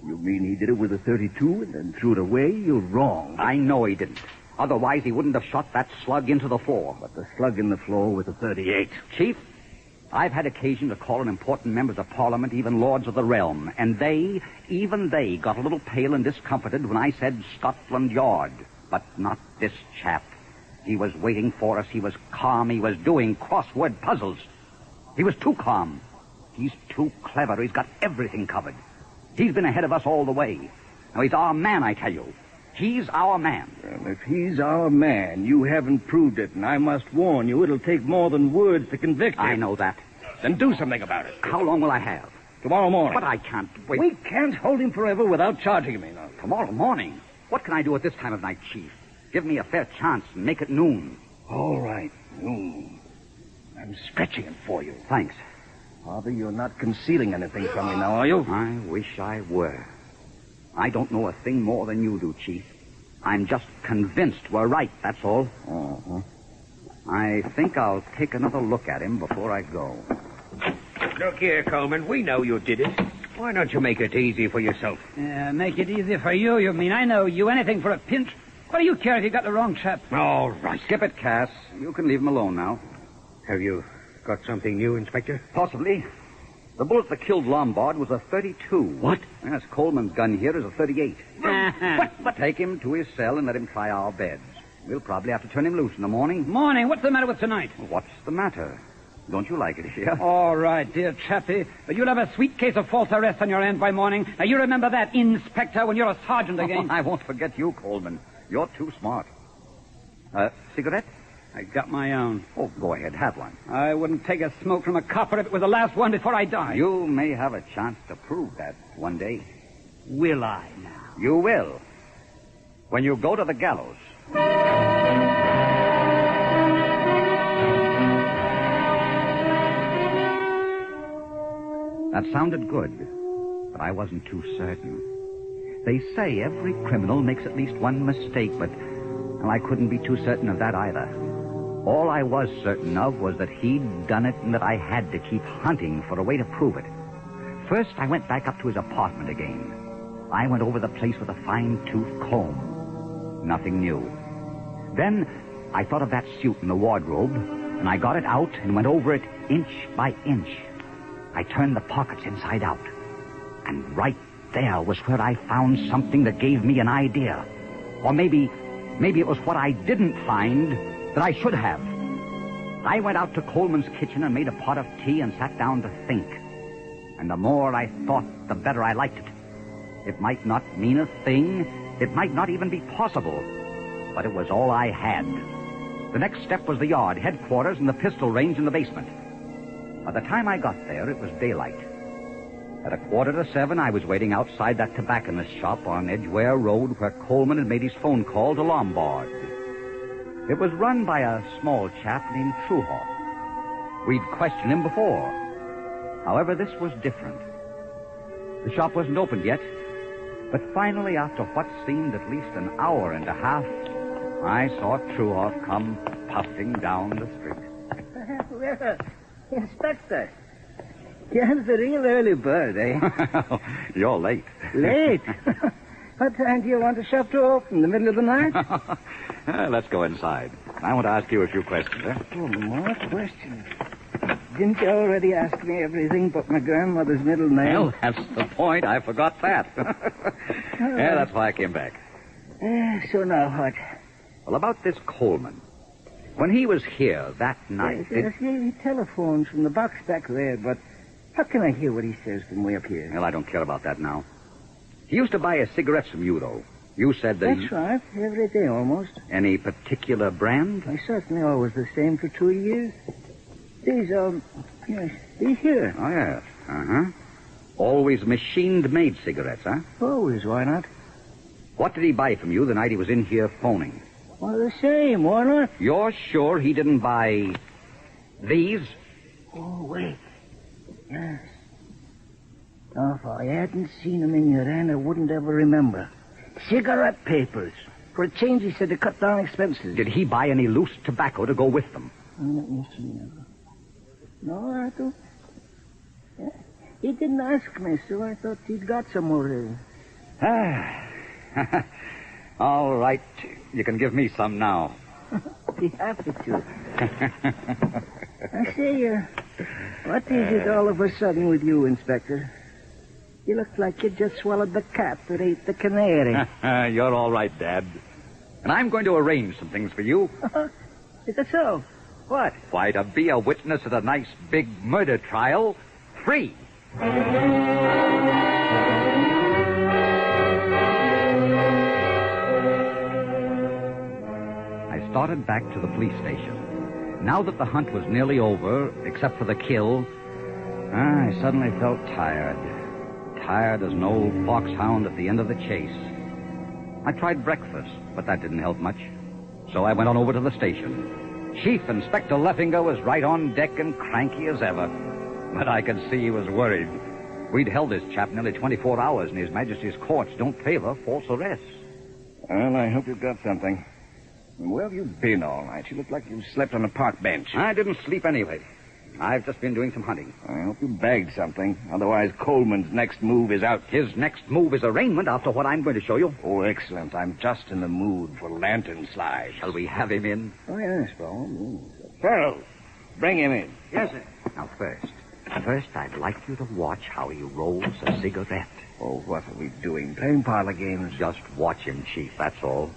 You mean he did it with a .32 and then threw it away? You're wrong. I know he didn't. Otherwise, he wouldn't have shot that slug into the floor. But the slug in the floor was a .38. Chief, I've had occasion to call on important members of Parliament, even lords of the realm, and even they, got a little pale and discomfited when I said Scotland Yard. But not this chap. He was waiting for us. He was calm. He was doing crossword puzzles. He was too calm. He's too clever. He's got everything covered. He's been ahead of us all the way. Now, he's our man, I tell you. He's our man. Well, if he's our man, you haven't proved it, and I must warn you, it'll take more than words to convict him. I know that. Then do something about it. How long will I have? Tomorrow morning. But I can't wait. We can't hold him forever without charging him enough. Tomorrow morning? What can I do at this time of night, Chief? Give me a fair chance and make it noon. All right, noon. I'm stretching it for you. Thanks. Harvey, you're not concealing anything from me now, are you? I wish I were. I don't know a thing more than you do, Chief. I'm just convinced we're right, that's all. Uh-huh. I think I'll take another look at him before I go. Look here, Coleman. We know you did it. Why don't you make it easy for yourself? Make it easy for you, you mean? I know you. Anything for a pinch. What do you care if you got the wrong chap? All right. Skip it, Cass. You can leave him alone now. Have you got something new, Inspector? Possibly. The bullet that killed Lombard was a .32. What? Yes, Coleman's gun here is a .38. But take him to his cell and let him try our beds. We'll probably have to turn him loose in the morning. Morning? What's the matter with tonight? What's the matter? Don't you like it here? All right, dear chappie. But you'll have a sweet case of false arrest on your end by morning. Now, you remember that, Inspector, when you're a sergeant again. I won't forget you, Coleman. You're too smart. Cigarette? I got my own. Oh, go ahead. Have one. I wouldn't take a smoke from a copper if it was the last one before I die. You may have a chance to prove that one day. Will I now? You will. When you go to the gallows. That sounded good, but I wasn't too certain. They say every criminal makes at least one mistake, but well, I couldn't be too certain of that either. All I was certain of was that he'd done it and that I had to keep hunting for a way to prove it. First, I went back up to his apartment again. I went over the place with a fine-tooth comb. Nothing new. Then I thought of that suit in the wardrobe, and I got it out and went over it inch by inch. I turned the pockets inside out, and right there was where I found something that gave me an idea. Or maybe it was what I didn't find that I should have. I went out to Coleman's kitchen and made a pot of tea and sat down to think. And the more I thought, the better I liked it. It might not mean a thing. It might not even be possible. But it was all I had. The next step was the yard, headquarters, and the pistol range in the basement. By the time I got there, it was daylight. At 6:45, I was waiting outside that tobacconist shop on Edgware Road where Coleman had made his phone call to Lombard. It was run by a small chap named Truehaw. We'd questioned him before. However, this was different. The shop wasn't opened yet, but finally, after what seemed at least an hour and a half, I saw Truehaw come puffing down the street. Well, Inspector, you're the real early bird, eh? You're late. Late? What time do you want the shop to open? The middle of the night? Let's go inside. I want to ask you a few questions, eh? Oh, more questions. Didn't you already ask me everything but my grandmother's middle name? Well, that's the point. I forgot that. Yeah, that's why I came back. So now what? Well, about this Coleman. When he was here that night... Yes, he telephones from the box back there, but how can I hear what he says from way up here? Well, I don't care about that now. He used to buy his cigarettes from you, though. You said that That's right. Every day, almost. Any particular brand? I certainly always the same for 2 years. These, yes, these here. Oh, yes. Uh-huh. Always machined-made cigarettes, huh? Always, why not? What did he buy from you the night he was in here phoning? Well, the same, why not? You're sure he didn't buy these? Oh, wait. Yes. Now, if I hadn't seen them in your hand, I wouldn't ever remember. Cigarette papers. For a change, he said to cut down expenses. Did he buy any loose tobacco to go with them? Let me see now. No, I don't. Yeah. He didn't ask me, so I thought he'd got some more. All right. You can give me some now. Be happy to. I say, what is it all of a sudden with you, Inspector? You look like you just swallowed the cat that ate the canary. You're all right, Dad. And I'm going to arrange some things for you. Is that so? What? Why, to be a witness at a nice big murder trial, free. I started back to the police station. Now that the hunt was nearly over, except for the kill, I suddenly felt tired. Tired as an old foxhound at the end of the chase. I tried breakfast, but that didn't help much. So I went on over to the station. Chief Inspector Leffinger was right on deck and cranky as ever. But I could see he was worried. We'd held this chap nearly 24 hours, and His Majesty's courts don't favor false arrests. Well, I hope you've got something. Where have you been all night? You look like you slept on a park bench. I didn't sleep anyway. I've just been doing some hunting. I hope you bagged something. Otherwise, Coleman's next move is out. His next move is arraignment after what I'm going to show you. Oh, excellent. I'm just in the mood for lantern slides. Shall we have him in? Oh, yes, by all means. Farrell, bring him in. Yes, sir. Now, first, I'd like you to watch how he rolls a cigarette. Oh, what are we doing? Playing parlor games? Just watch him, Chief, that's all.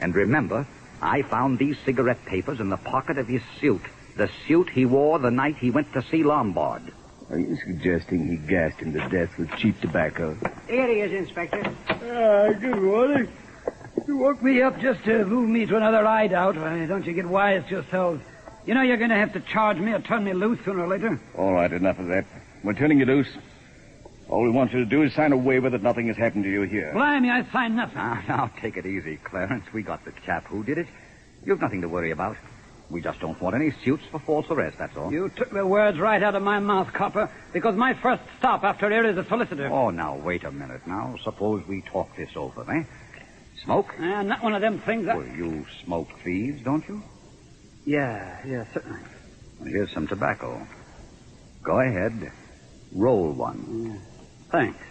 And remember, I found these cigarette papers in the pocket of his suit. The suit he wore the night he went to see Lombard. Are you suggesting he gassed him to death with cheap tobacco? Here he is, Inspector. Good morning. You woke me up just to move me to another hideout. Why, don't you get wise to yourselves? You know you're going to have to charge me or turn me loose sooner or later. All right, enough of that. We're turning you loose. All we want you to do is sign a waiver that nothing has happened to you here. Blimey, I signed nothing. Now, take it easy, Clarence. We got the chap who did it. You've nothing to worry about. We just don't want any suits for false arrest, that's all. You took the words right out of my mouth, Copper, because my first stop after here is a solicitor. Oh, now, wait a minute now. Suppose we talk this over, eh? Smoke? Not one of them things. Well, you smoke thieves, don't you? Yeah, certainly. Well, here's some tobacco. Go ahead. Roll one. Yeah. Thanks.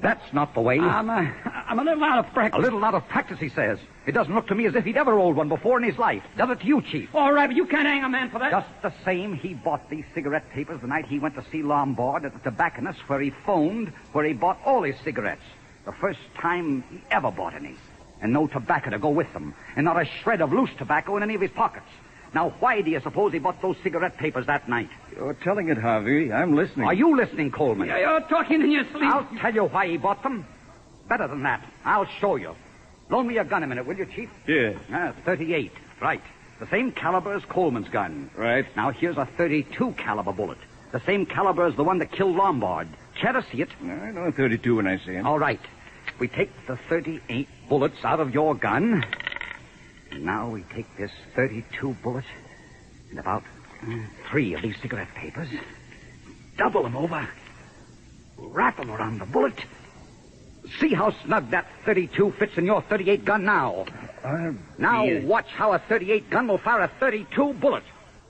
That's not the way. I'm a little out of practice. A little out of practice, he says. It doesn't look to me as if he'd ever rolled one before in his life. Does it to you, Chief? All right, but you can't hang a man for that. Just the same, he bought these cigarette papers the night he went to see Lombard at the tobacconist where he phoned, where he bought all his cigarettes. The first time he ever bought any. And no tobacco to go with them. And not a shred of loose tobacco in any of his pockets. Now, why do you suppose he bought those cigarette papers that night? You're telling it, Harvey. I'm listening. Are you listening, Coleman? Yeah, you're talking in your sleep. I'll tell you why he bought them. Better than that. I'll show you. Loan me your gun a minute, will you, Chief? Yeah. 38. Right. The same caliber as Coleman's gun. Right. Now, here's a 32 caliber bullet. The same caliber as the one that killed Lombard. Care to see it? I know 32 when I see it. All right. We take the 38 bullets out of your gun. And now we take this 32 bullet and about 3 of these cigarette papers. Double them over. Wrap them around the bullet. See how snug that 32 fits in your 38 gun now. Now watch how a 38 gun will fire a 32 bullet.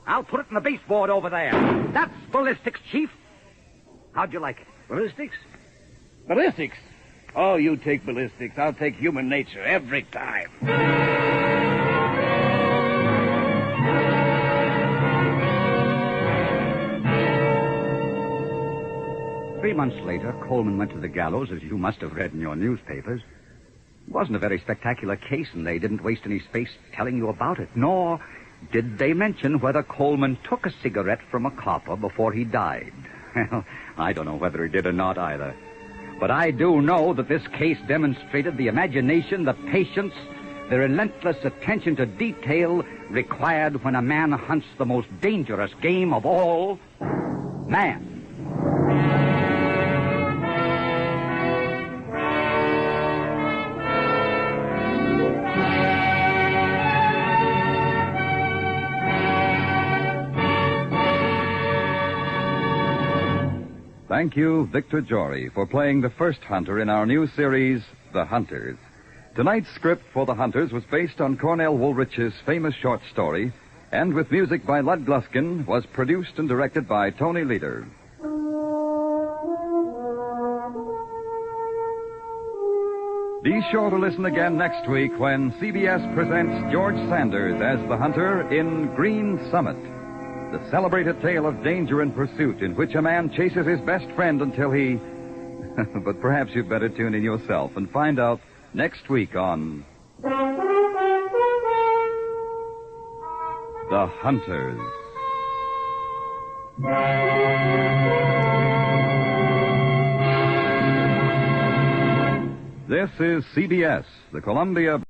I'll put it in the baseboard over there. That's ballistics, Chief. How'd you like it? Ballistics? Ballistics? Oh, you take ballistics. I'll take human nature every time. 3 months later, Coleman went to the gallows, as you must have read in your newspapers. It wasn't a very spectacular case, and they didn't waste any space telling you about it. Nor did they mention whether Coleman took a cigarette from a copper before he died. Well, I don't know whether he did or not either. But I do know that this case demonstrated the imagination, the patience, the relentless attention to detail required when a man hunts the most dangerous game of all, man. Thank you, Victor Jory, for playing the first hunter in our new series, The Hunters. Tonight's script for The Hunters was based on Cornell Woolrich's famous short story, and with music by Lud Gluskin, was produced and directed by Tony Leader. Be sure to listen again next week when CBS presents George Sanders as the hunter in Green Summit, the celebrated tale of danger and pursuit in which a man chases his best friend until he... But perhaps you'd better tune in yourself and find out next week on... The Hunters. This is CBS, the Columbia...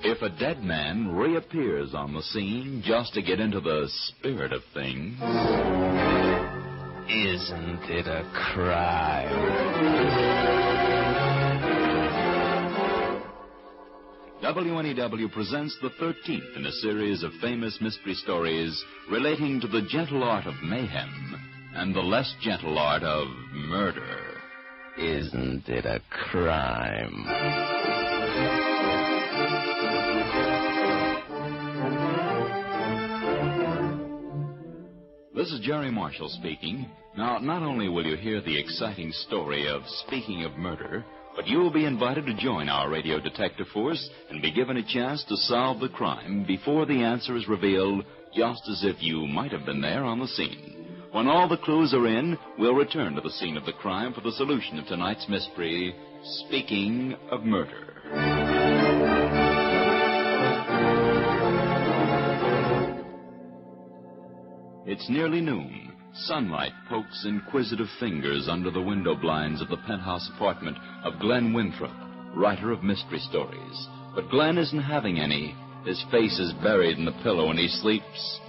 If a dead man reappears on the scene just to get into the spirit of things, isn't it a crime? WNEW presents the 13th in a series of famous mystery stories relating to the gentle art of mayhem and the less gentle art of murder. Isn't it a crime? This is Jerry Marshall speaking. Now, not only will you hear the exciting story of Speaking of Murder, but you will be invited to join our radio detective force and be given a chance to solve the crime before the answer is revealed, just as if you might have been there on the scene. When all the clues are in, we'll return to the scene of the crime for the solution of tonight's mystery, Speaking of Murder. It's nearly noon. Sunlight pokes inquisitive fingers under the window blinds of the penthouse apartment of Glenn Winthrop, writer of mystery stories. But Glenn isn't having any. His face is buried in the pillow and he sleeps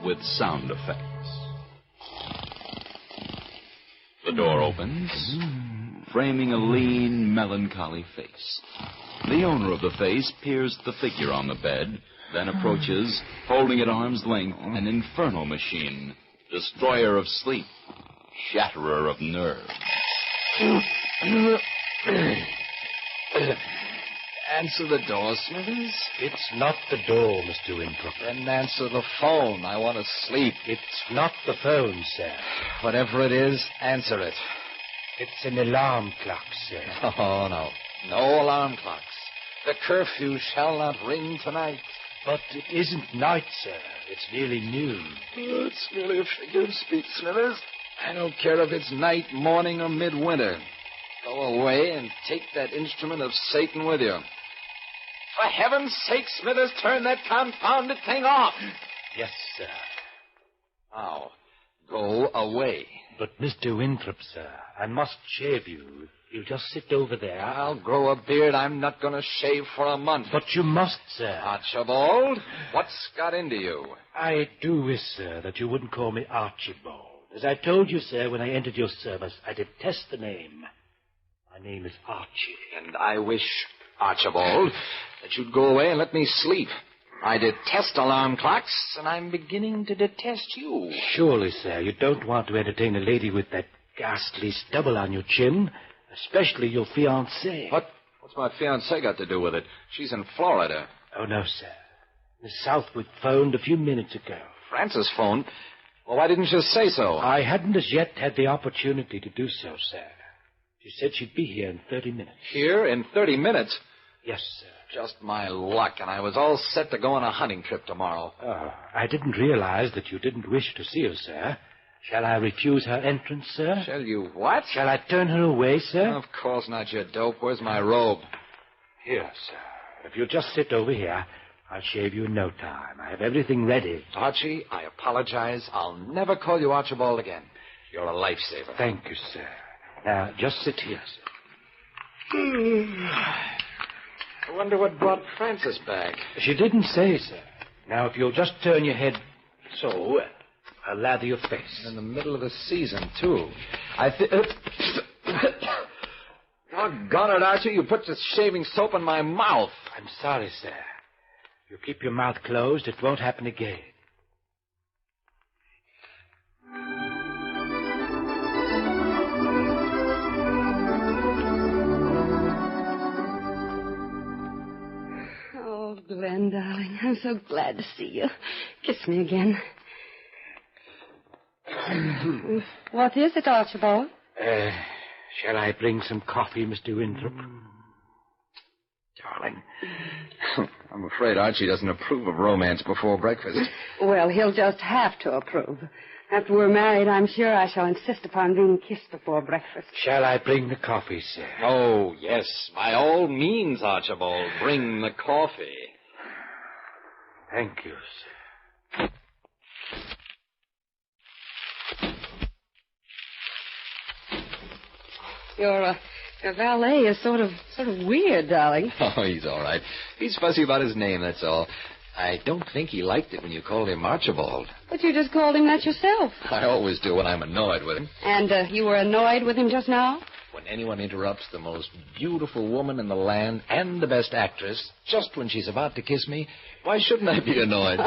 with sound effects. The door opens, framing a lean, melancholy face. The owner of the face peers at the figure on the bed, then approaches, holding at arm's length an infernal machine, destroyer of sleep, shatterer of nerves. Answer the door, Smithers. It's not the door, Mr. Winthrop. Then answer the phone. I want to sleep. It's not the phone, sir. Whatever it is, answer it. It's an alarm clock, sir. Oh, no. No alarm clocks. The curfew shall not ring tonight. But it isn't night, sir. It's nearly noon. Oh, it's merely a figure of speech, Smithers. I don't care if it's night, morning, or midwinter. Go away and take that instrument of Satan with you. For heaven's sake, Smithers, turn that confounded thing off. Yes, sir. Now, go away. But, Mr. Winthrop, sir, I must shave you. You'll just sit over there. I'll grow a beard. I'm not going to shave for a month. But you must, sir. Archibald, what's got into you? I do wish, sir, that you wouldn't call me Archibald. As I told you, sir, when I entered your service, I detest the name. My name is Archie. And I wish, Archibald, that you'd go away and let me sleep. I detest alarm clocks, and I'm beginning to detest you. Surely, sir, you don't want to entertain a lady with that ghastly stubble on your chin, especially your fiancée. What's my fiancée got to do with it? She's in Florida. Oh, no, sir. Miss Southwood phoned a few minutes ago. Frances phoned? Well, why didn't you say so? I hadn't as yet had the opportunity to do so, sir. She said she'd be here in 30 minutes. Here in 30 minutes? Yes, sir. Just my luck, and I was all set to go on a hunting trip tomorrow. Oh, I didn't realize that you didn't wish to see her, sir. Shall I refuse her entrance, sir? Shall you what? Shall I turn her away, sir? Of course not, you dope. Where's my robe? Here, sir. If you'll just sit over here, I'll shave you in no time. I have everything ready. Archie, I apologize. I'll never call you Archibald again. You're a lifesaver. Thank you, sir. Now, just sit here, sir. I wonder what brought Frances back. She didn't say, sir. Now, if you'll just turn your head so, I'll lather your face. In the middle of the season, too. Doggone it, Archie, you put the shaving soap in my mouth. I'm sorry, sir. If you keep your mouth closed, it won't happen again. Oh, Glenn, darling, I'm so glad to see you. Kiss me again. What is it, Archibald? Shall I bring some coffee, Mr. Winthrop? Darling, I'm afraid Archie doesn't approve of romance before breakfast. Well, he'll just have to approve. After we're married, I'm sure I shall insist upon being kissed before breakfast. Shall I bring the coffee, sir? Oh, yes. By all means, Archibald, bring the coffee. Thank you, sir. Your valet is sort of weird, darling. Oh, he's all right. He's fussy about his name, that's all. I don't think he liked it when you called him Archibald. But you just called him that yourself. I always do when I'm annoyed with him. And you were annoyed with him just now? When anyone interrupts the most beautiful woman in the land and the best actress just when she's about to kiss me, why shouldn't I be annoyed?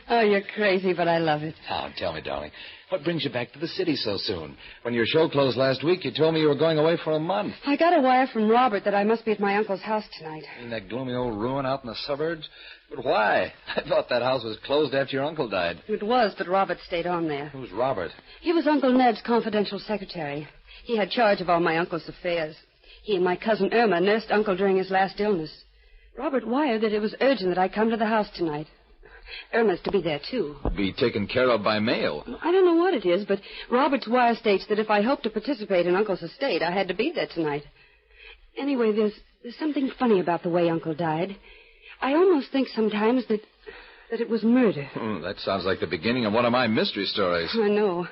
Oh, you're crazy, but I love it. Now, tell me, darling, what brings you back to the city so soon? When your show closed last week, you told me you were going away for a month. I got a wire from Robert that I must be at my uncle's house tonight. In that gloomy old ruin out in the suburbs? But why? I thought that house was closed after your uncle died. It was, but Robert stayed on there. Who's Robert? He was Uncle Ned's confidential secretary. He had charge of all my uncle's affairs. He and my cousin Irma nursed Uncle during his last illness. Robert wired that it was urgent that I come to the house tonight. Irma's to be there, too. Be taken care of by mail. I don't know what it is, but Robert's wire states that if I hoped to participate in Uncle's estate, I had to be there tonight. Anyway, there's something funny about the way Uncle died. I almost think sometimes that it was murder. That sounds like the beginning of one of my mystery stories. I know.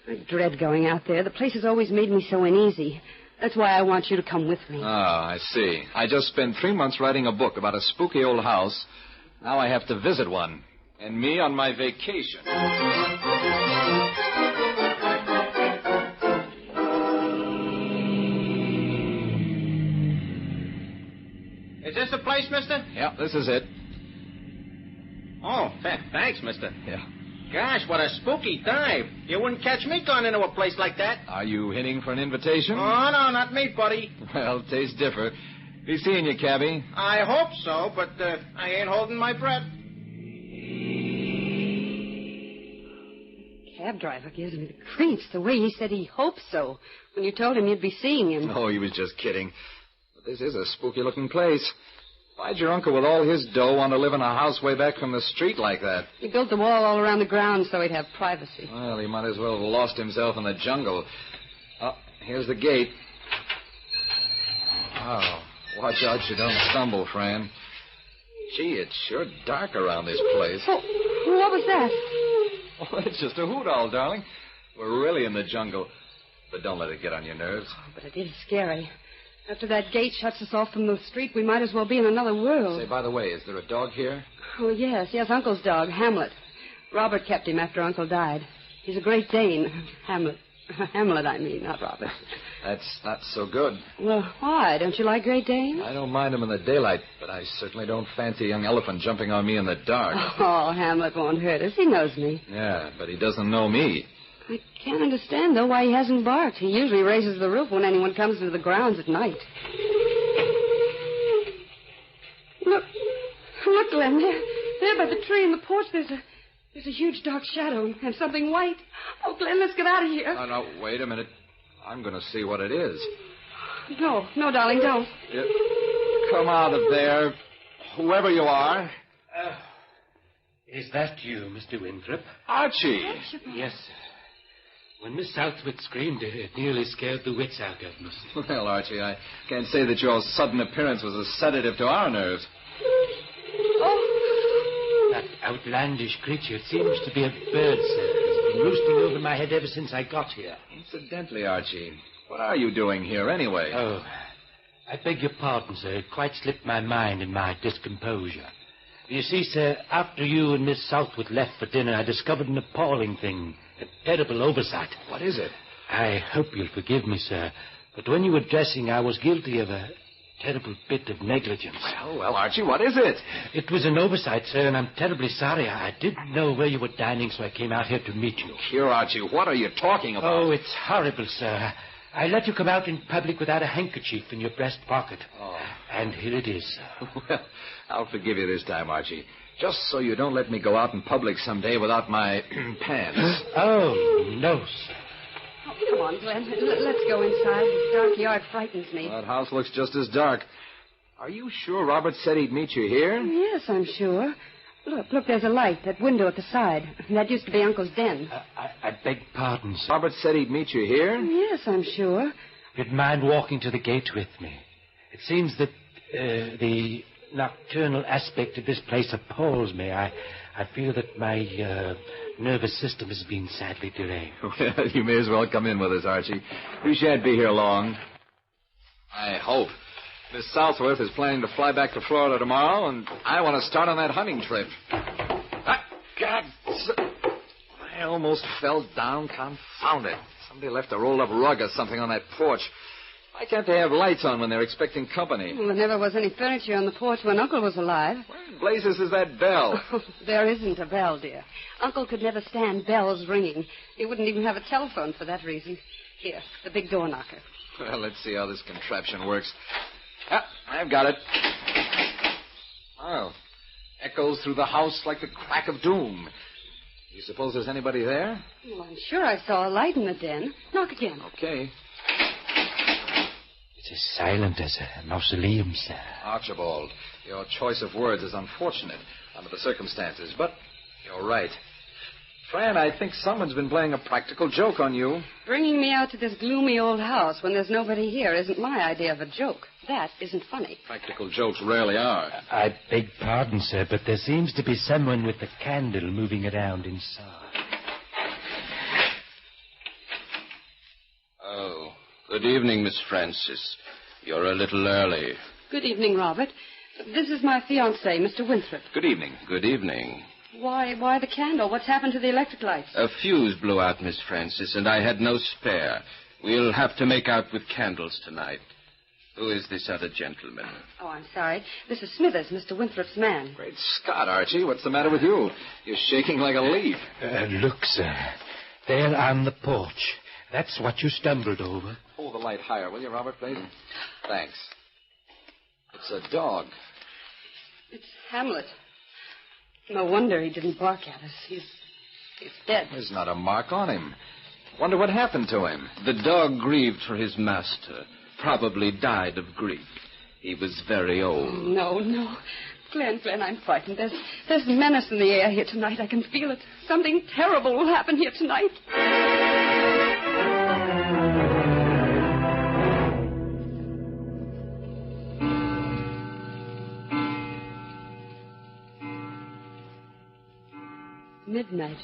I dread going out there. The place has always made me so uneasy. That's why I want you to come with me. Ah, I see. I just spent 3 months writing a book about a spooky old house. Now I have to visit one. And me on my vacation. Is this the place, mister? Yeah, this is it. Oh, thanks, mister. Yeah. Gosh, what a spooky dive. You wouldn't catch me going into a place like that. Are you hinting for an invitation? Oh, no, not me, buddy. Well, tastes differ. Be seeing you, cabby. I hope so, but I ain't holding my breath. cab driver gives me the creeps, the way he said he hoped so when you told him you'd be seeing him. Oh, he was just kidding. But this is a spooky-looking place. Why'd your uncle, with all his dough, want to live in a house way back from the street like that? He built the wall all around the grounds so he'd have privacy. Well, he might as well have lost himself in the jungle. Oh, here's the gate. Oh, watch out you don't stumble, Fran. Gee, it's sure dark around this place. Oh, what was that? Oh, it's just a hoot owl, darling. We're really in the jungle. But don't let it get on your nerves. Oh, but it is scary. After that gate shuts us off from the street, we might as well be in another world. Say, by the way, is there a dog here? Oh, yes, Uncle's dog, Hamlet. Robert kept him after Uncle died. He's a Great Dane. Hamlet, I mean, not Robert. That's not so good. Well, why? Don't you like Great Danes? I don't mind them in the daylight, but I certainly don't fancy a young elephant jumping on me in the dark. Oh, Hamlet won't hurt us. He knows me. Yeah, but he doesn't know me. I can't understand, though, why he hasn't barked. He usually raises the roof when anyone comes to the grounds at night. Look, Glenn, there by the tree in the porch, there's a huge dark shadow and something white. Oh, Glenn, let's get out of here. No, wait a minute. I'm going to see what it is. No, darling, don't. Come out of there, whoever you are. Is that you, Mr. Winthrop? Archie! Yes, sir. When Miss Southwood screamed, it nearly scared the wits out of us. Well, Archie, I can't say that your sudden appearance was a sedative to our nerves. Oh! That outlandish creature seems to be a bird, sir. It's been roosting over my head ever since I got here. Incidentally, Archie, what are you doing here anyway? Oh, I beg your pardon, sir. It quite slipped my mind in my discomposure. You see, sir, after you and Miss Southwood left for dinner, I discovered an appalling thing. A terrible oversight. What is it? I hope you'll forgive me, sir, but when you were dressing, I was guilty of a terrible bit of negligence. Well, Archie, what is it? It was an oversight, sir, and I'm terribly sorry. I didn't know where you were dining, so I came out here to meet you. Here, Archie, what are you talking about? Oh, it's horrible, sir. I let you come out in public without a handkerchief in your breast pocket. Oh. And here it is, sir. Well, I'll forgive you this time, Archie. Just so you don't let me go out in public someday without my pants. Oh, no, sir. Oh, come on, Glenn. Let's go inside. This dark yard frightens me. That house looks just as dark. Are you sure Robert said he'd meet you here? Yes, I'm sure. Look, there's a light, that window at the side. That used to be Uncle's den. I beg pardon, sir. Robert said he'd meet you here? Yes, I'm sure. You'd mind walking to the gate with me? It seems that the nocturnal aspect of this place appalls me. I feel that my nervous system has been sadly deranged. Well, you may as well come in with us, Archie. We shan't be here long. I hope. Miss Southworth is planning to fly back to Florida tomorrow, and I want to start on that hunting trip. God, I almost fell down. Confound it. Somebody left a rolled-up rug or something on that porch. Why can't they have lights on when they're expecting company? Well, there never was any furniture on the porch when Uncle was alive. Where in blazes is that bell? There isn't a bell, dear. Uncle could never stand bells ringing. He wouldn't even have a telephone for that reason. Here, the big door knocker. Well, let's see how this contraption works. Ah, I've got it. Oh, echoes through the house like the crack of doom. You suppose there's anybody there? Well, I'm sure I saw a light in the den. Knock again. Okay. It's as silent as a mausoleum, sir. Archibald, your choice of words is unfortunate under the circumstances, but you're right. Fran, I think someone's been playing a practical joke on you. Bringing me out to this gloomy old house when there's nobody here isn't my idea of a joke. That isn't funny. Practical jokes rarely are. I beg pardon, sir, but there seems to be someone with a candle moving around inside. Oh, good evening, Miss Frances. You're a little early. Good evening, Robert. This is my fiancé, Mr. Winthrop. Good evening. Good evening. Why the candle? What's happened to the electric lights? A fuse blew out, Miss Frances, and I had no spare. We'll have to make out with candles tonight. Who is this other gentleman? Oh, I'm sorry. This is Smithers, Mr. Winthrop's man. Great Scott, Archie. What's the matter with you? You're shaking like a leaf. Look, sir. There on the porch. That's what you stumbled over. Hold the light higher, will you, Robert, please? Thanks. It's a dog. It's Hamlet. No wonder he didn't bark at us. He's dead. There's not a mark on him. Wonder what happened to him. The dog grieved for his master. Probably died of grief. He was very old. No. Glenn, I'm frightened. There's menace in the air here tonight. I can feel it. Something terrible will happen here tonight. Midnight.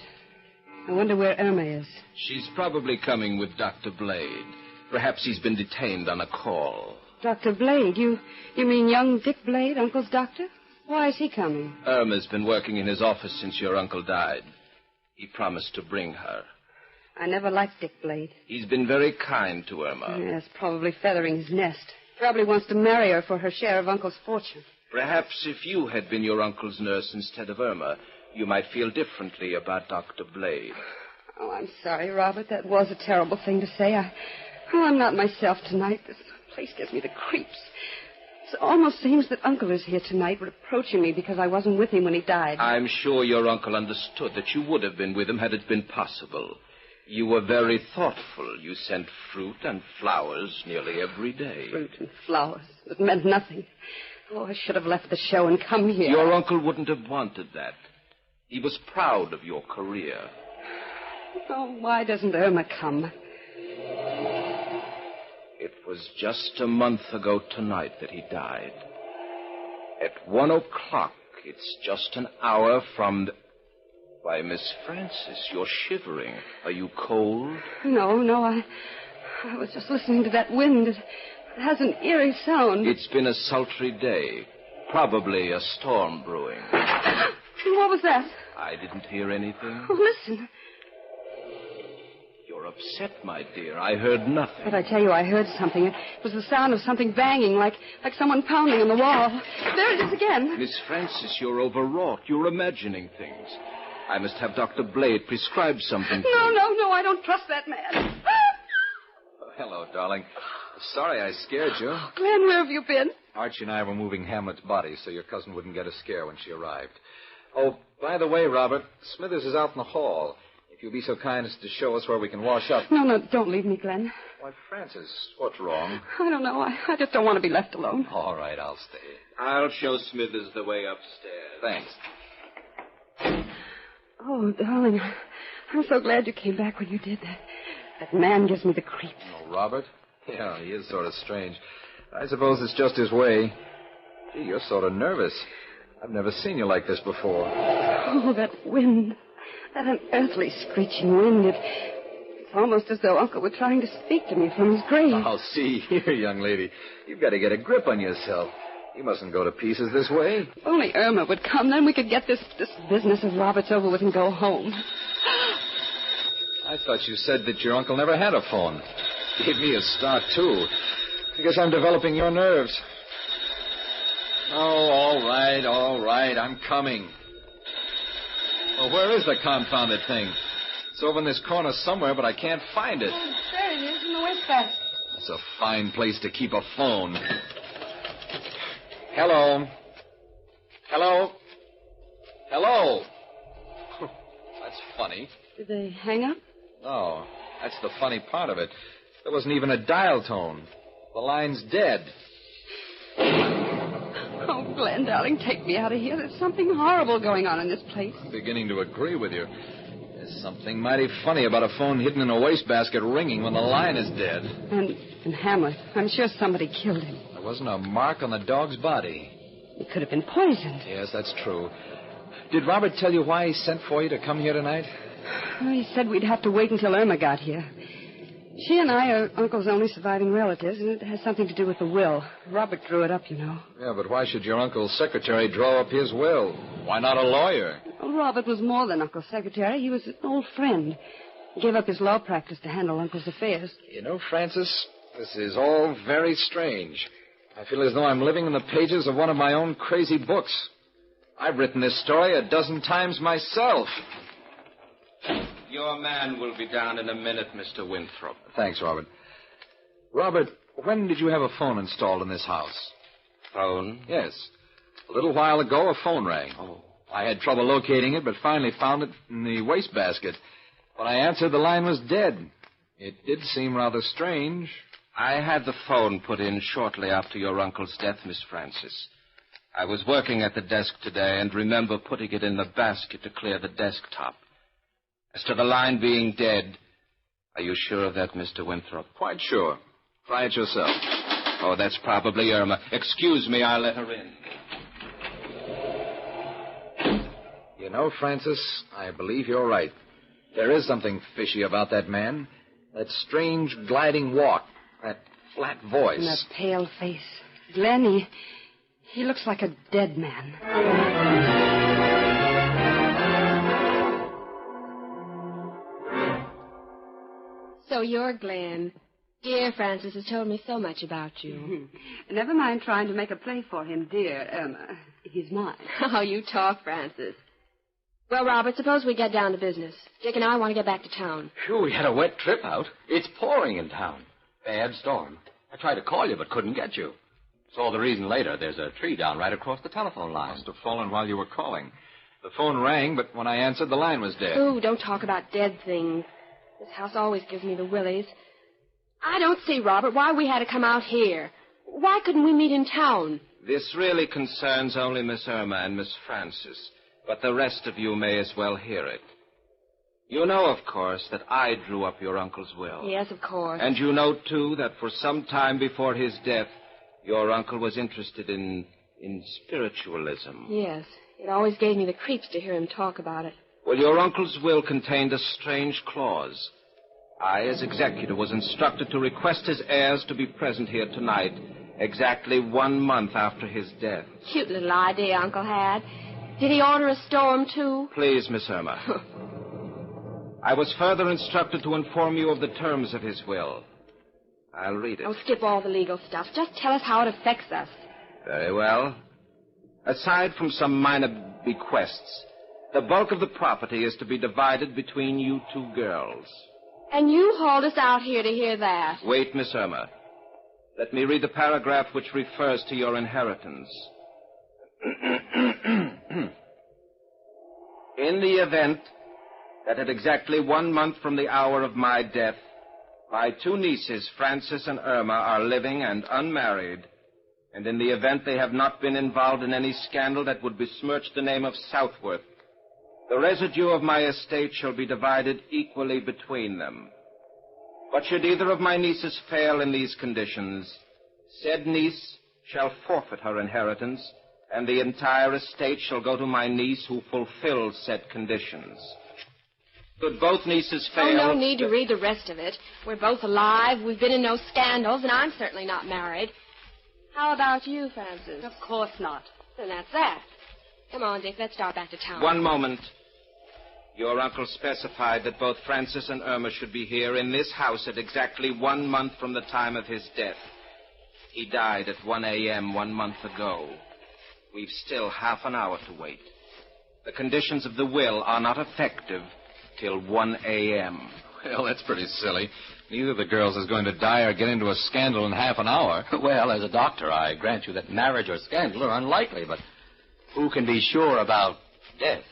I wonder where Irma is. She's probably coming with Dr. Blade. Perhaps he's been detained on a call. Dr. Blade? You mean young Dick Blade, Uncle's doctor? Why is he coming? Irma's been working in his office since your uncle died. He promised to bring her. I never liked Dick Blade. He's been very kind to Irma. Yes, probably feathering his nest. Probably wants to marry her for her share of Uncle's fortune. Perhaps if you had been your uncle's nurse instead of Irma, you might feel differently about Dr. Blade. Oh, I'm sorry, Robert. That was a terrible thing to say. I'm not myself tonight. This place gives me the creeps. It almost seems that Uncle is here tonight, reproaching me because I wasn't with him when he died. I'm sure your uncle understood that you would have been with him had it been possible. You were very thoughtful. You sent fruit and flowers nearly every day. Fruit and flowers. It meant nothing. Oh, I should have left the show and come here. Your uncle wouldn't have wanted that. He was proud of your career. Oh, why doesn't Irma come? It was just a month ago tonight that he died. At 1 o'clock. It's just an hour from the... Why, Miss Francis, you're shivering. Are you cold? No. I was just listening to that wind. It has an eerie sound. It's been a sultry day. Probably a storm brewing. What was that? I didn't hear anything. Oh, listen. You're upset, my dear. I heard nothing. But I tell you, I heard something. It was the sound of something banging, like someone pounding on the wall. There it is again. Miss Francis, you're overwrought. You're imagining things. I must have Dr. Blade prescribe something for you. No, I don't trust that man. Oh, hello, darling. Sorry I scared you. Oh, Glenn, where have you been? Archie and I were moving Hamlet's body so your cousin wouldn't get a scare when she arrived. Oh, by the way, Robert, Smithers is out in the hall. If you'll be so kind as to show us where we can wash up. No, don't leave me, Glenn. Why, Francis, what's wrong? I don't know. I just don't want to be left alone. All right, I'll stay. I'll show Smithers the way upstairs. Thanks. Oh, darling, I'm so glad you came back when you did. That man gives me the creeps. Oh, Robert? Yeah, he is sort of strange. I suppose it's just his way. Gee, you're sort of nervous. I've never seen you like this before. Oh, that wind. That unearthly screeching wind. It's almost as though Uncle were trying to speak to me from his grave. Oh, see here, young lady. You've got to get a grip on yourself. You mustn't go to pieces this way. If only Irma would come, then we could get this business of Robert's over with and go home. I thought you said that your uncle never had a phone. Gave me a start, too. I guess I'm developing your nerves. Oh, all right. I'm coming. Well, where is the confounded thing? It's over in this corner somewhere, but I can't find it. Oh, there it is, in the wastebasket. It's a fine place to keep a phone. Hello. That's funny. Did they hang up? No, that's the funny part of it. There wasn't even a dial tone. The line's dead. Oh, Glenn, darling, take me out of here. There's something horrible going on in this place. I'm beginning to agree with you. There's something mighty funny about a phone hidden in a wastebasket ringing when the line is dead. And Hamlet, I'm sure somebody killed him. There wasn't a mark on the dog's body. He could have been poisoned. Yes, that's true. Did Robert tell you why he sent for you to come here tonight? Well, he said we'd have to wait until Irma got here. She and I are Uncle's only surviving relatives, and it has something to do with the will. Robert drew it up, you know. Yeah, but why should your uncle's secretary draw up his will? Why not a lawyer? Well, Robert was more than Uncle's secretary. He was an old friend. He gave up his law practice to handle Uncle's affairs. You know, Francis, this is all very strange. I feel as though I'm living in the pages of one of my own crazy books. I've written this story 12 times myself. Your man will be down in a minute, Mr. Winthrop. Thanks, Robert. Robert, when did you have a phone installed in this house? Phone? Yes. A little while ago, a phone rang. Oh, I had trouble locating it, but finally found it in the wastebasket. When I answered, the line was dead. It did seem rather strange. I had the phone put in shortly after your uncle's death, Miss Francis. I was working at the desk today and remember putting it in the basket to clear the desktop. As to the line being dead, are you sure of that, Mr. Winthrop? Quite sure. Try it yourself. Oh, that's probably Irma. Excuse me, I'll let her in. You know, Francis, I believe you're right. There is something fishy about that man. That strange gliding walk. That flat voice. And that pale face. Glenn, he looks like a dead man. So you're Glenn. Dear Francis has told me so much about you. Mm-hmm. Never mind trying to make a play for him, dear Irma. He's mine. Oh, you talk, Francis. Well, Robert, suppose we get down to business. Dick and I want to get back to town. Phew, we had a wet trip out. It's pouring in town. Bad storm. I tried to call you, but couldn't get you. Saw the reason later. There's a tree down right across the telephone line. Must have fallen while you were calling. The phone rang, but when I answered, the line was dead. Ooh, don't talk about dead things. This house always gives me the willies. I don't see, Robert, why we had to come out here. Why couldn't we meet in town? This really concerns only Miss Irma and Miss Francis, but the rest of you may as well hear it. You know, of course, that I drew up your uncle's will. Yes, of course. And you know, too, that for some time before his death, your uncle was interested in spiritualism. Yes. It always gave me the creeps to hear him talk about it. Well, your uncle's will contained a strange clause. I, as executor, was instructed to request his heirs to be present here tonight, exactly 1 month after his death. Cute little idea Uncle had. Did he order a storm, too? Please, Miss Irma. I was further instructed to inform you of the terms of his will. I'll read it. Oh, skip all the legal stuff. Just tell us how it affects us. Very well. Aside from some minor bequests, the bulk of the property is to be divided between you two girls. And you hauled us out here to hear that. Wait, Miss Irma. Let me read the paragraph which refers to your inheritance. In the event that at exactly 1 month from the hour of my death, my two nieces, Frances and Irma, are living and unmarried, and in the event they have not been involved in any scandal that would besmirch the name of Southworth, the residue of my estate shall be divided equally between them. But should either of my nieces fail in these conditions, said niece shall forfeit her inheritance, and the entire estate shall go to my niece who fulfills said conditions. Should both nieces fail... Oh, no need to read the rest of it. We're both alive, we've been in no scandals, and I'm certainly not married. How about you, Francis? Of course not. Then that's that. Come on, Dick, let's start back to town. 1 moment. Your uncle specified that both Francis and Irma should be here in this house at exactly 1 month from the time of his death. He died at 1 a.m. 1 month ago. We've still half an hour to wait. The conditions of the will are not effective till 1 a.m. Well, that's pretty silly. Neither of the girls is going to die or get into a scandal in half an hour. Well, as a doctor, I grant you that marriage or scandal are unlikely, but who can be sure about death?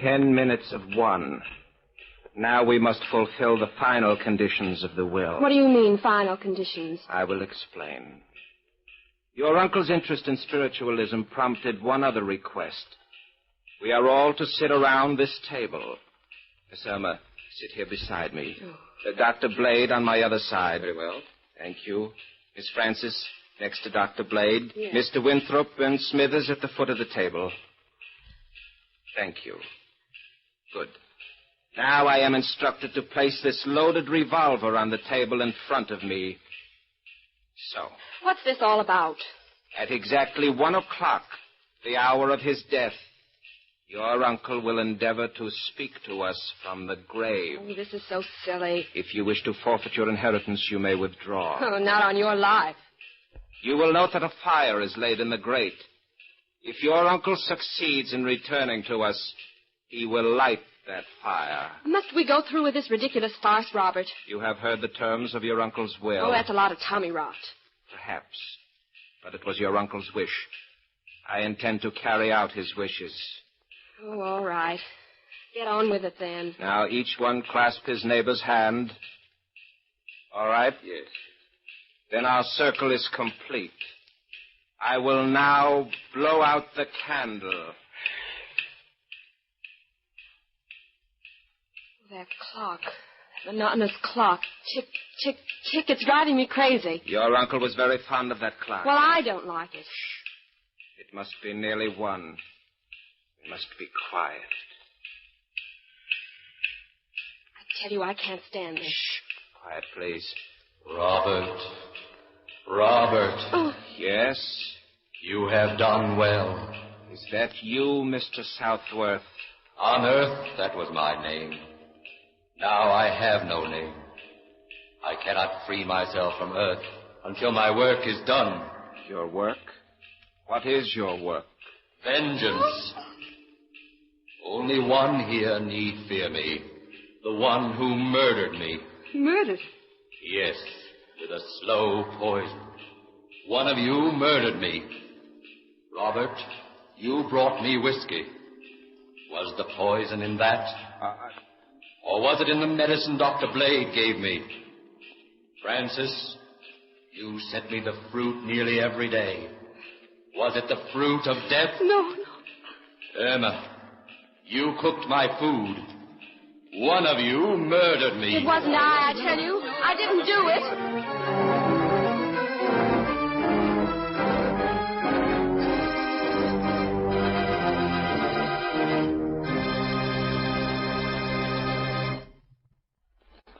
Ten minutes of 1. Now we must fulfill the final conditions of the will. What do you mean, final conditions? I will explain. Your uncle's interest in spiritualism prompted one other request. We are all to sit around this table. Miss Irma, sit here beside me. Dr. Blade on my other side. Very well. Thank you. Miss Francis, next to Dr. Blade. Yes. Mr. Winthrop and Smithers at the foot of the table. Thank you. Good. Now I am instructed to place this loaded revolver on the table in front of me. So. What's this all about? At exactly 1 o'clock, the hour of his death, your uncle will endeavor to speak to us from the grave. Oh, this is so silly. If you wish to forfeit your inheritance, you may withdraw. Oh, not on your life. You will note that a fire is laid in the grate. If your uncle succeeds in returning to us, he will light that fire. Must we go through with this ridiculous farce, Robert? You have heard the terms of your uncle's will. Oh, that's a lot of tommy rot. Perhaps. But it was your uncle's wish. I intend to carry out his wishes. Oh, all right. Get on with it, then. Now, each one clasp his neighbor's hand. All right? Yes. Then our circle is complete. I will now blow out the candle. That clock. That monotonous clock. Tick, tick, tick. It's driving me crazy. Your uncle was very fond of that clock. Well, I don't like it. It must be nearly 1. We must be quiet. I tell you, I can't stand this. Quiet, please. Robert. Robert. Oh. Yes? You have done well. Is that you, Mr. Southworth? On Earth, that was my name. Now I have no name. I cannot free myself from Earth until my work is done. Your work? What is your work? Vengeance. Only one here need fear me. The one who murdered me. Murdered? Yes, with a slow poison. One of you murdered me. Robert, you brought me whiskey. Was the poison in that? Or was it in the medicine Dr. Blade gave me? Francis, you sent me the fruit nearly every day. Was it the fruit of death? No. Irma, you cooked my food. One of you murdered me. It wasn't I tell you. I didn't do it.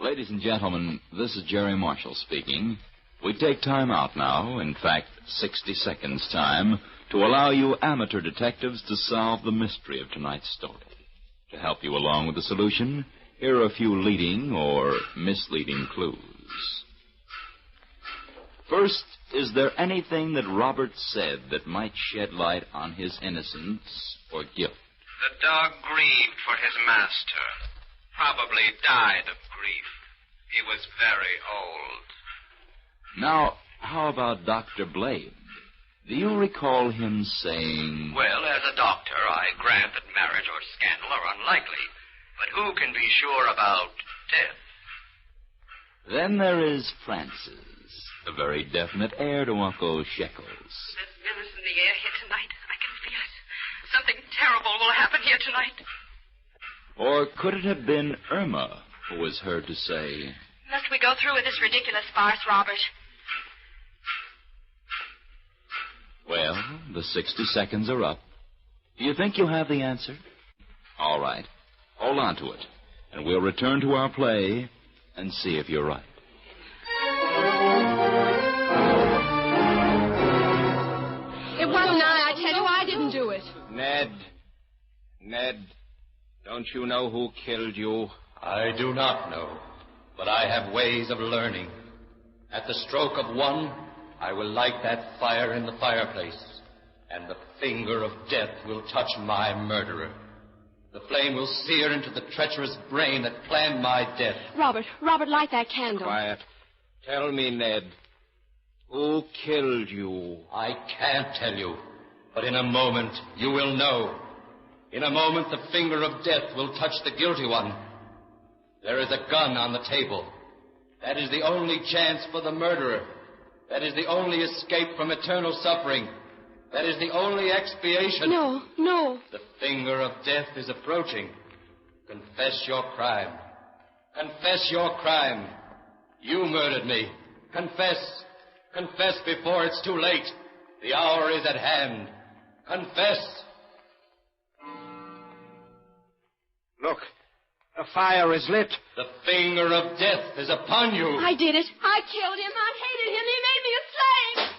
Ladies and gentlemen, this is Jerry Marshall speaking. We take time out now, in fact, 60 seconds time, to allow you amateur detectives to solve the mystery of tonight's story. To help you along with the solution, here are a few leading or misleading clues. First, is there anything that Robert said that might shed light on his innocence or guilt? The dog grieved for his master. Probably died of grief. He was very old. Now, how about Dr. Blade? Do you recall him saying... Well, as a doctor, I grant that marriage or scandal are unlikely. But who can be sure about death? Then there is Francis, a very definite heir to Uncle Shekels. There's menace in the air here tonight. I can feel it. Something terrible will happen here tonight. Or could it have been Irma who was heard to say... Must we go through with this ridiculous farce, Robert? Well, the 60 seconds are up. Do you think you have the answer? All right. Hold on to it, and we'll return to our play and see if you're right. It wasn't I tell you, I didn't do it. Ned, don't you know who killed you? I do not know, but I have ways of learning. At the stroke of one, I will light that fire in the fireplace, and the finger of death will touch my murderer. The flame will sear into the treacherous brain that planned my death. Robert, light that candle. Quiet. Tell me, Ned, who killed you? I can't tell you, but in a moment you will know. In a moment the finger of death will touch the guilty one. There is a gun on the table. That is the only chance for the murderer. That is the only escape from eternal suffering. That is the only expiation. No. The finger of death is approaching. Confess your crime. Confess your crime. You murdered me. Confess. Confess before it's too late. The hour is at hand. Confess. Look, the fire is lit. The finger of death is upon you. I did it. I killed him. I hated him. He made me a slave.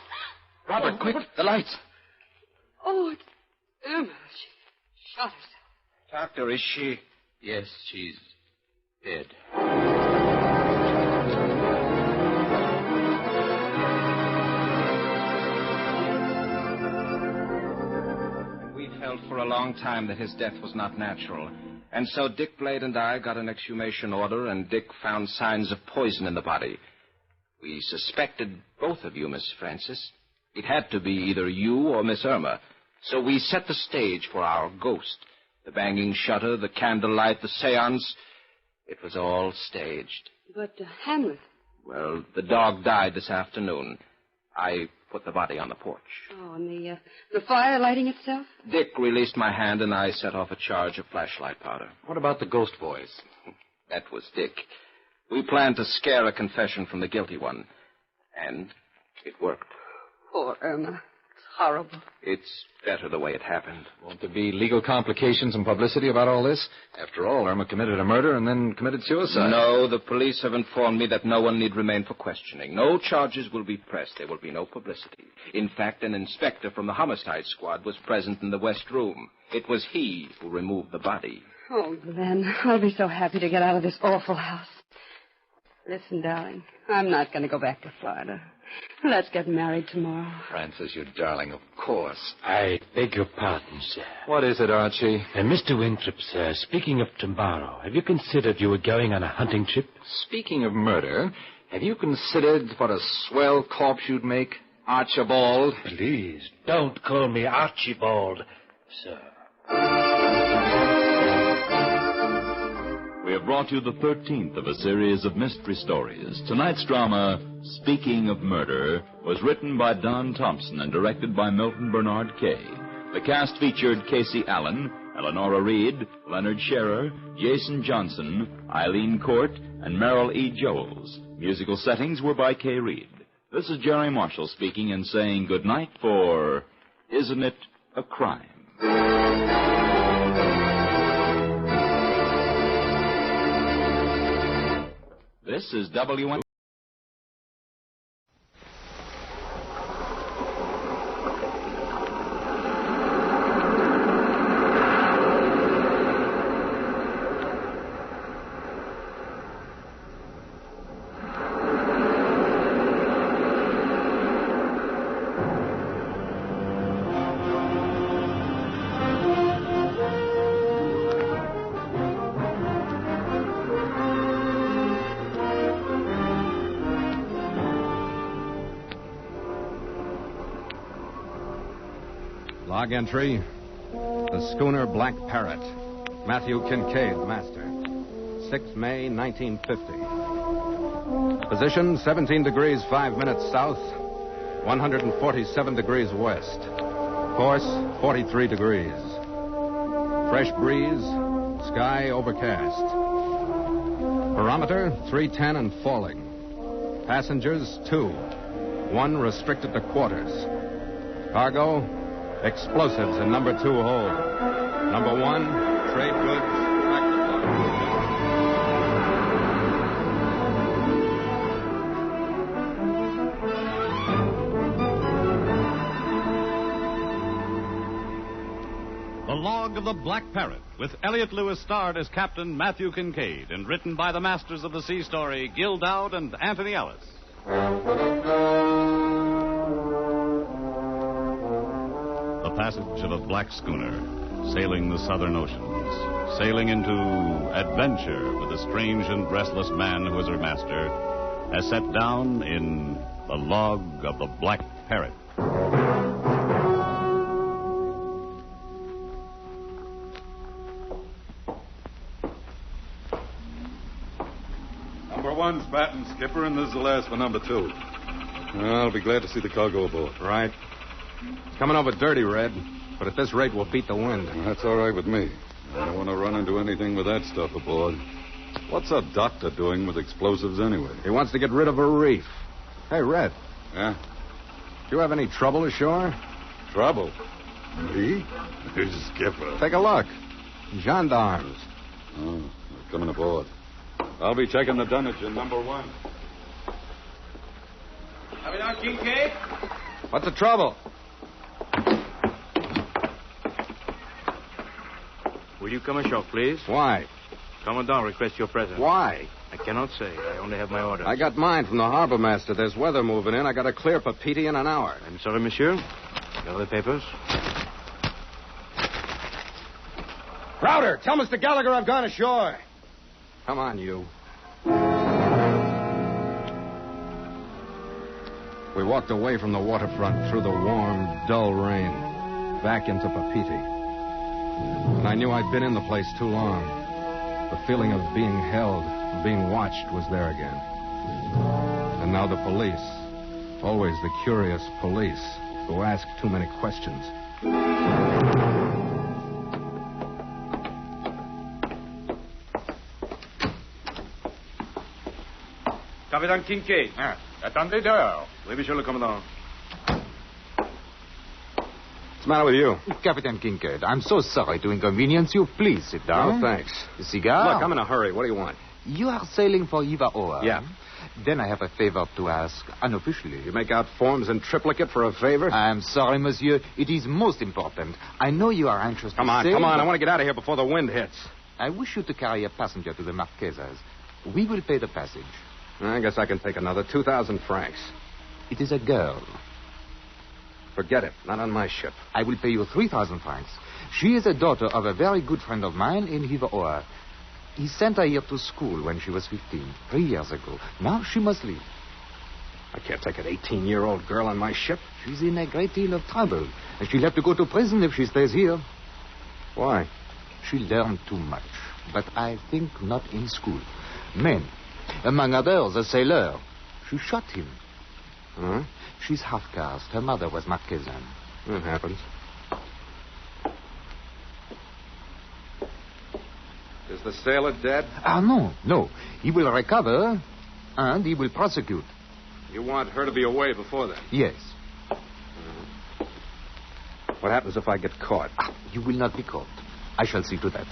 Robert, quick, the lights. Oh, it's Irma. She shot herself. Doctor, is she... Yes, she's dead. felt for a long time that his death was not natural. And so Dick Blade and I got an exhumation order, and Dick found signs of poison in the body. We suspected both of you, Miss Francis. It had to be either you or Miss Irma. So we set the stage for our ghost. The banging shutter, the candlelight, the seance. It was all staged. But, Hamlet. Well, the dog died this afternoon. I put the body on the porch. Oh, and the fire lighting itself? Dick released my hand, and I set off a charge of flashlight powder. What about the ghost boys? That was Dick. We planned to scare a confession from the guilty one. And it worked. Poor Irma. It's horrible. It's better the way it happened. Won't there be legal complications and publicity about all this? After all, Irma committed a murder and then committed suicide. No, the police have informed me that no one need remain for questioning. No charges will be pressed. There will be no publicity. In fact, an inspector from the homicide squad was present in the West Room. It was he who removed the body. Oh, Glenn, I'll be so happy to get out of this awful house. Listen, darling, I'm not going to go back to Florida. Let's get married tomorrow. Francis, you darling, of course. I beg your pardon, sir. What is it, Archie? Mr. Winthrop, sir, speaking of tomorrow, have you considered you were going on a hunting trip? Speaking of murder, have you considered what a swell corpse you'd make? Archibald? Please, don't call me Archibald, sir. We have brought you the 13th of a series of mystery stories. Tonight's drama, Speaking of Murder, was written by Don Thompson and directed by Milton Bernard Kay. The cast featured Casey Allen, Eleonora Reed, Leonard Scherer, Jason Johnson, Eileen Court, and Merrill E. Joels. Musical settings were by Kay Reed. This is Jerry Marshall speaking and saying good night for Isn't It a Crime? This is WN. Log entry. The schooner Black Parrot. Matthew Kincaid, master. 6 May, 1950. Position 17 degrees 5 minutes south, 147 degrees west. Course 43 degrees. Fresh breeze, sky overcast. Barometer 310 and falling. Passengers 2. 1 restricted to quarters. Cargo, explosives in number 2 hold. Number 1, trade goods, tractor The Log of the Black Parrot, with Elliot Lewis starred as Captain Matthew Kincaid and written by the masters of the sea story, Gil Dowd and Anthony Ellis. The passage of a black schooner, sailing the southern oceans, sailing into adventure with a strange and restless man who is her master, as set down in The Log of the Black Parrot. Number 1's batting, skipper, and this is the last for number 2. I'll be glad to see the cargo aboard. Right. It's coming over dirty, Red, but at this rate, we'll beat the wind. Well, that's all right with me. I don't want to run into anything with that stuff aboard. What's a doctor doing with explosives anyway? He wants to get rid of a reef. Hey, Red. Yeah? Do you have any trouble ashore? Trouble? Me? Skipper. Take a look. Gendarmes. Oh, they're coming aboard. I'll be checking the dunnage in number 1. Coming out, Kincaid? What's the trouble? Will you come ashore, please? Why? Commandant requests your presence. Why? I cannot say. I only have my orders. I got mine from the harbor master. There's weather moving in. I got to clear Papeete in an hour. I'm sorry, monsieur. You have the papers? Crowder, tell Mr. Gallagher I've gone ashore. Come on, you. We walked away from the waterfront through the warm, dull rain, back into Papeete. And I knew I'd been in the place too long. The feeling of being held, being watched was there again. And now the police, always the curious police, who ask too many questions. Capitaine Kincaid. Attendez dehors. Oui, monsieur le commandant. What's the matter with you? Captain Kincaid, I'm so sorry to inconvenience you. Please sit down. No, thanks. A cigar? Look, I'm in a hurry. What do you want? You are sailing for Ivaoa. Yeah. Then I have a favor to ask, unofficially. You make out forms in triplicate for a favor? I'm sorry, monsieur. It is most important. I know you are anxious to Come on. sail, I want to get out of here before the wind hits. I wish you to carry a passenger to the Marquesas. We will pay the passage. I guess I can take another 2,000 francs. It is a girl. Forget it. Not on my ship. I will pay you 3,000 francs. She is a daughter of a very good friend of mine in Hivaoa. He sent her here to school when she was 15, 3 years ago. Now she must leave. I can't take an 18-year-old girl on my ship. She's in a great deal of trouble. And she'll have to go to prison if she stays here. Why? She learned too much. But I think not in school. Men. Among others, a sailor. She shot him. Huh? She's half-caste. Her mother was Marquesan. That happens. Is the sailor dead? No. He will recover, and he will prosecute. You want her to be away before then? Yes. What happens if I get caught? You will not be caught. I shall see to that.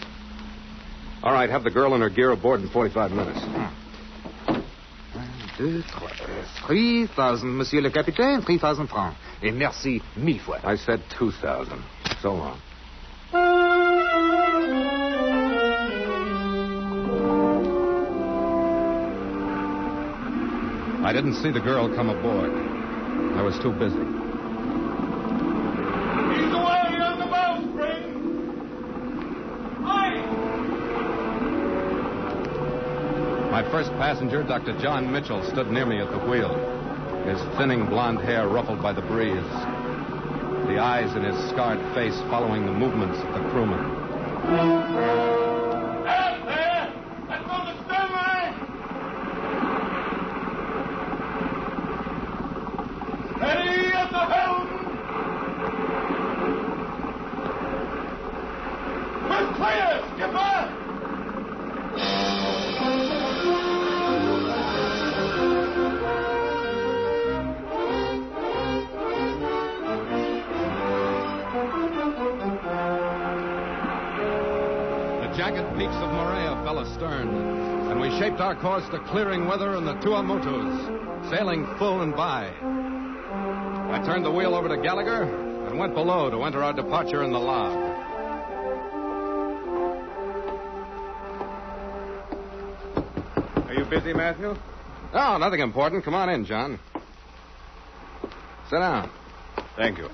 All right, have the girl and her gear aboard in 45 minutes. 1, 2, 3. 3,000, monsieur le capitaine. 3,000 francs. Et merci 1000 fois. I said 2,000. So long. I didn't see the girl come aboard. I was too busy. He's away on the bowsprit. Aye. My first passenger, Dr. John Mitchell, stood near me at the wheel, his thinning blonde hair ruffled by the breeze, the eyes in his scarred face following the movements of the crewmen. Out there! That's on the stern line! Steady at the helm! We're clear, skipper! The jagged peaks of Morey fell astern, and we shaped our course to clearing weather in the Tuamotus, sailing full and by. I turned the wheel over to Gallagher and went below to enter our departure in the log. Are you busy, Matthew? Oh, nothing important. Come on in, John. Sit down. Thank you.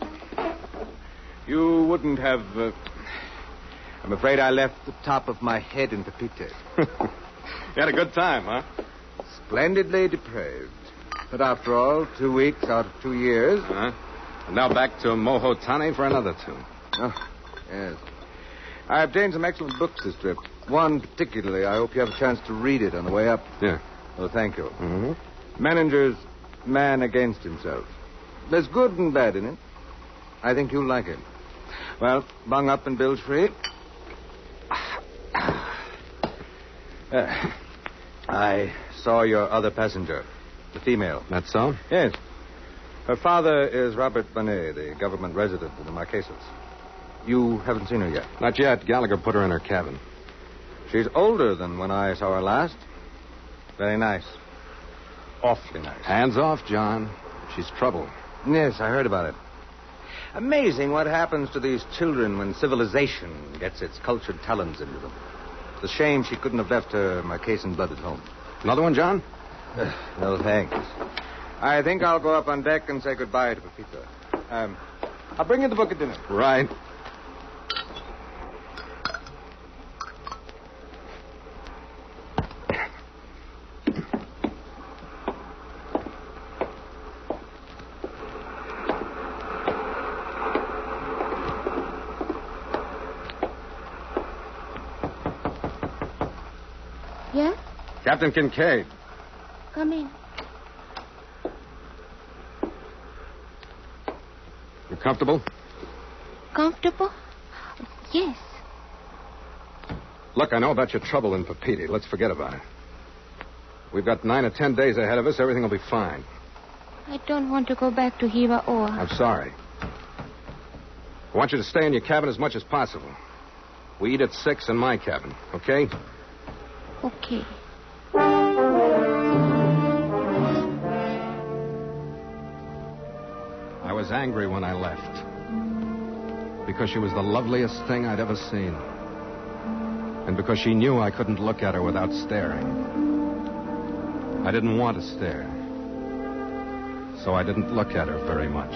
You wouldn't have... I'm afraid I left the top of my head in Papeete. You had a good time, huh? Splendidly depraved. But after all, 2 weeks out of 2 years. Uh-huh. And now back to Mohotani for another 2. Oh, yes. I obtained some excellent books this trip. One particularly. I hope you have a chance to read it on the way up. Yeah. Oh, thank you. Mm-hmm. Menninger's Man Against Himself. There's good and bad in it. I think you'll like it. Well, bung up and bilge free. I saw your other passenger, the female. That's so? Yes. Her father is Robert Bonnet, the government resident in the Marquesas. You haven't seen her yet? Not yet. Gallagher put her in her cabin. She's older than when I saw her last. Very nice. Awfully nice. Hands off, John. She's trouble. Yes, I heard about it. Amazing what happens to these children when civilization gets its cultured talons into them. It's a shame she couldn't have left her Marquesan blood at home. Another one, John? No, thanks. I think I'll go up on deck and say goodbye to Pepito. I'll bring you the book at dinner. Right. Yes? Captain Kincaid. Come in. You comfortable? Comfortable? Yes. Look, I know about your trouble in Papeete. Let's forget about it. We've got 9 or 10 days ahead of us. Everything will be fine. I don't want to go back to Hiva Oa. I'm sorry. I want you to stay in your cabin as much as possible. We eat at 6 in my cabin, okay? Okay. I was angry when I left. Because she was the loveliest thing I'd ever seen. And because she knew I couldn't look at her without staring. I didn't want to stare. So I didn't look at her very much.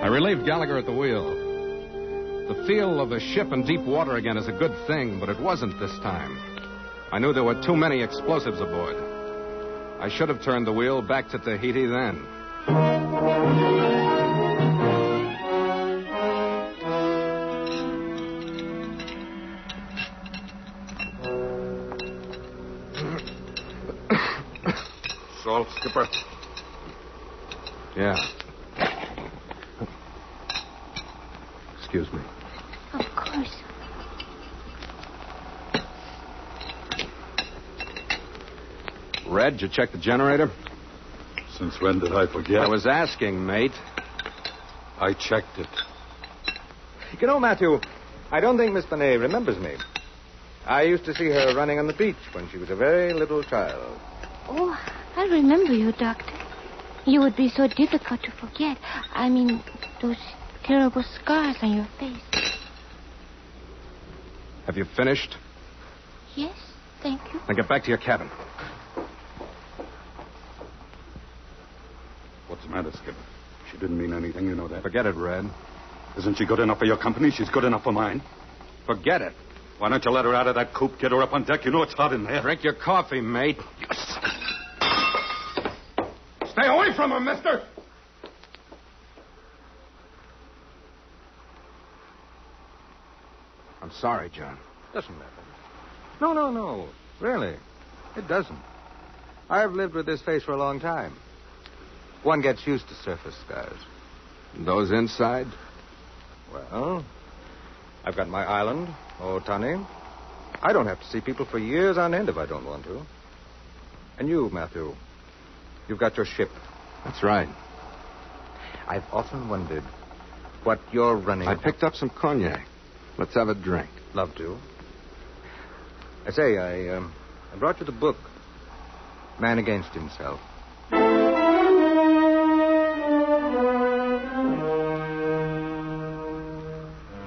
I relieved Gallagher at the wheel. The feel of a ship in deep water again is a good thing, but it wasn't this time. I knew there were too many explosives aboard. I should have turned the wheel back to Tahiti then. Salt, Skipper? Yeah. Excuse me. Of course. Red, did you check the generator? Since when did I forget? I was asking, mate. I checked it. You know, Matthew, I don't think Miss Bonet remembers me. I used to see her running on the beach when she was a very little child. Oh, I remember you, Doctor. You would be so difficult to forget. I mean, those terrible scars on your face. Have you finished? Yes, thank you. Then get back to your cabin. What's the matter, Skipper? She didn't mean anything, you know that. Forget it, Red. Isn't she good enough for your company? She's good enough for mine. Forget it. Why don't you let her out of that coop, get her up on deck? You know it's hot in there. Drink your coffee, mate. Stay away from her, mister! I'm sorry, John. Doesn't matter. No. Really. It doesn't. I've lived with this face for a long time. One gets used to surface scars. And those inside? Well, I've got my island, Otani. I don't have to see people for years on end if I don't want to. And you, Matthew, you've got your ship. That's right. I've often wondered what you're running... I picked up some cognac. Let's have a drink. Love to. I say, I brought you the book, Man Against Himself.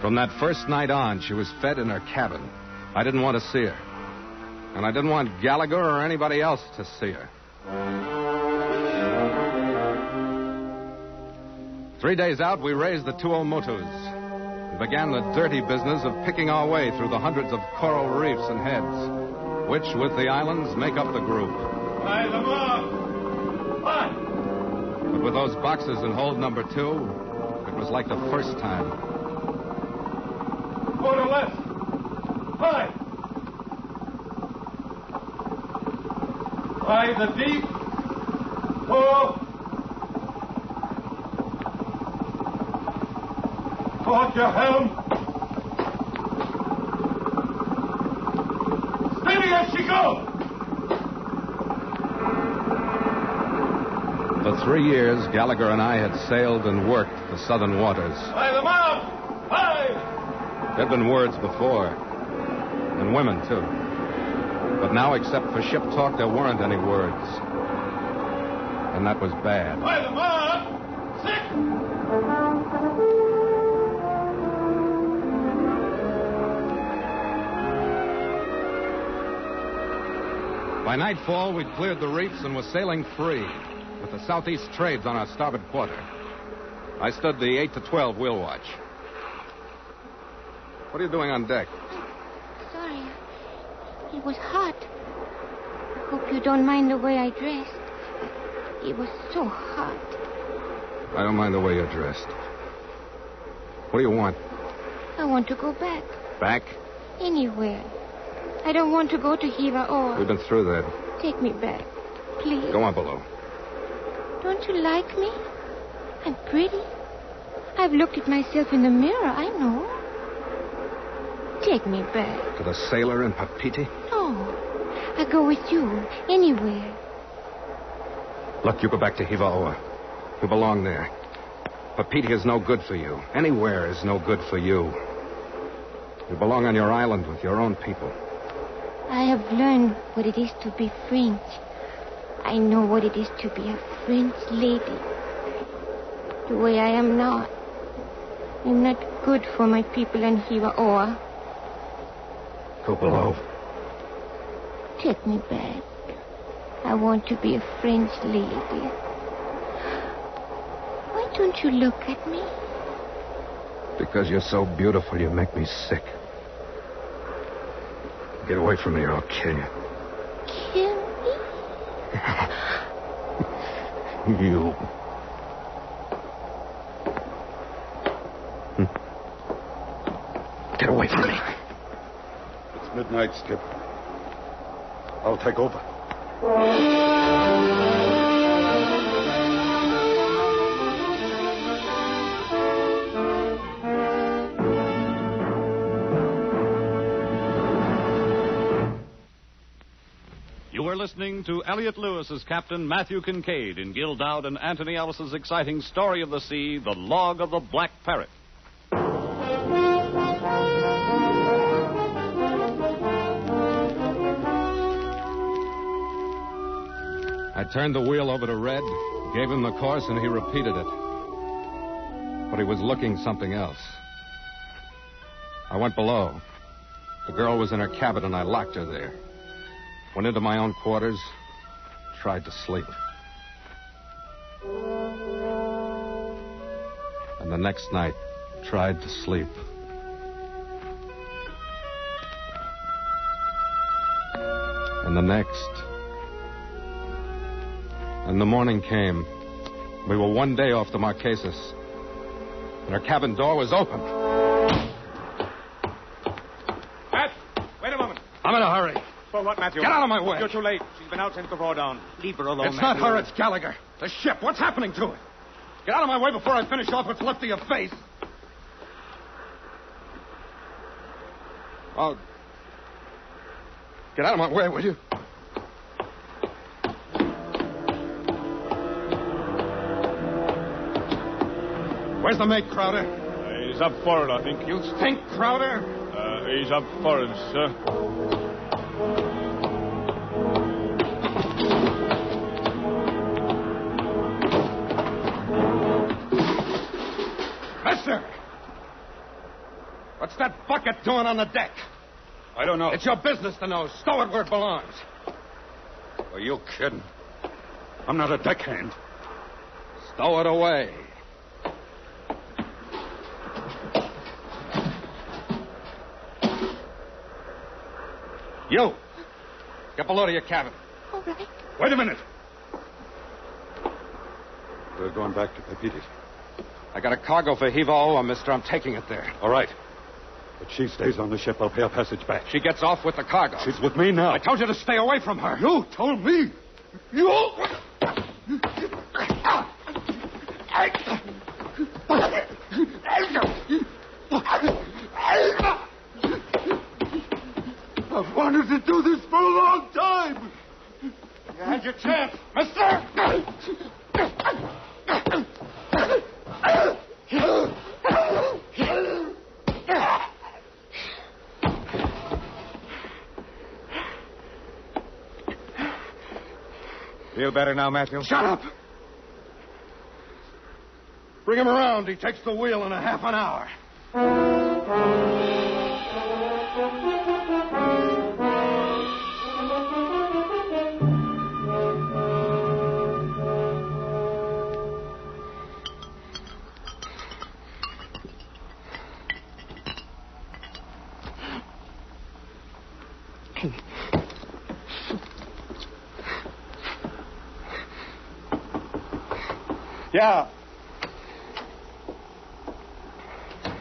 From that first night on, she was fed in her cabin. I didn't want to see her. And I didn't want Gallagher or anybody else to see her. 3 days out, we raised the 2 Omotus and began the dirty business of picking our way through the hundreds of coral reefs and heads, which, with the islands, make up the group. Hi, Lamar. Hi. But with those boxes in hold number 2, it was like the first time. Quarter left. Hi. By the deep. 4. Port your helm. Steady as she goes. For 3 years, Gallagher and I had sailed and worked the southern waters. By the mouth. Hi. There'd been words before, and women, too. But now, except for ship talk, there weren't any words. And that was bad. By the mouth. 6. By nightfall, we'd cleared the reefs and were sailing free, with the southeast trades on our starboard quarter. I stood the 8 to 12 wheel watch. What are you doing on deck? Sorry. It was hot. I hope you don't mind the way I dressed. It was so hot. I don't mind the way you're dressed. What do you want? I want to go back. Back? Anywhere. I don't want to go to Hiva-Oa. We've been through that. Take me back, please. Go on below. Don't you like me? I'm pretty. I've looked at myself in the mirror, I know. Take me back. To the sailor in Papiti? No. I go with you, anywhere. Look, you go back to Hiva-Oa. You belong there. Papiti is no good for you. Anywhere is no good for you. You belong on your island with your own people. I have learned what it is to be French. I know what it is to be a French lady. The way I am now, I'm not good for my people in Hiva-Oa. Go below. Take me back. I want to be a French lady. Why don't you look at me? Because you're so beautiful, you make me sick. Get away from me or I'll kill you. Kill me? You. Get away from me. It's midnight, Skip. I'll take over. You are listening to Elliot Lewis's Captain Matthew Kincaid in Gil Dowd and Anthony Ellis's exciting story of the sea, The Log of the Black Parrot. I turned the wheel over to Red, gave him the course, and he repeated it. But he was looking something else. I went below. The girl was in her cabin, and I locked her there. Went into my own quarters, tried to sleep. And the next night, tried to sleep. And the next. And the morning came. We were one day off the Marquesas. And our cabin door was open. Matt, wait a moment. I'm in a hurry. For what, Matthew? Get out of my way. You're too late. She's been out since the dawn. Leave her alone, It's not Matthew. her, it's Gallagher. The ship. What's happening to it? Get out of my way before I finish off what's left of your face. Oh. Get out of my way, will you? Where's the mate, Crowder? He's up forward, I think. You think, Crowder? He's up forward, sir. Mister! What's that bucket doing on the deck? I don't know. It's your business to know. Stow it where it belongs. Are you kidding? I'm not a deckhand. Stow it away. You! Get below to your cabin. All right. Wait a minute. We're going back to Pepiti's. I got a cargo for Hiva-Oa, mister. I'm taking it there. All right. But she stays on the ship. I'll pay her passage back. She gets off with the cargo. She's with me now. I told you to stay away from her. You told me. You... I've wanted to do this for a long time. You had your chance, mister. Feel better now, Matthew? Shut up. Bring him around. He takes the wheel in a half an hour. Yeah.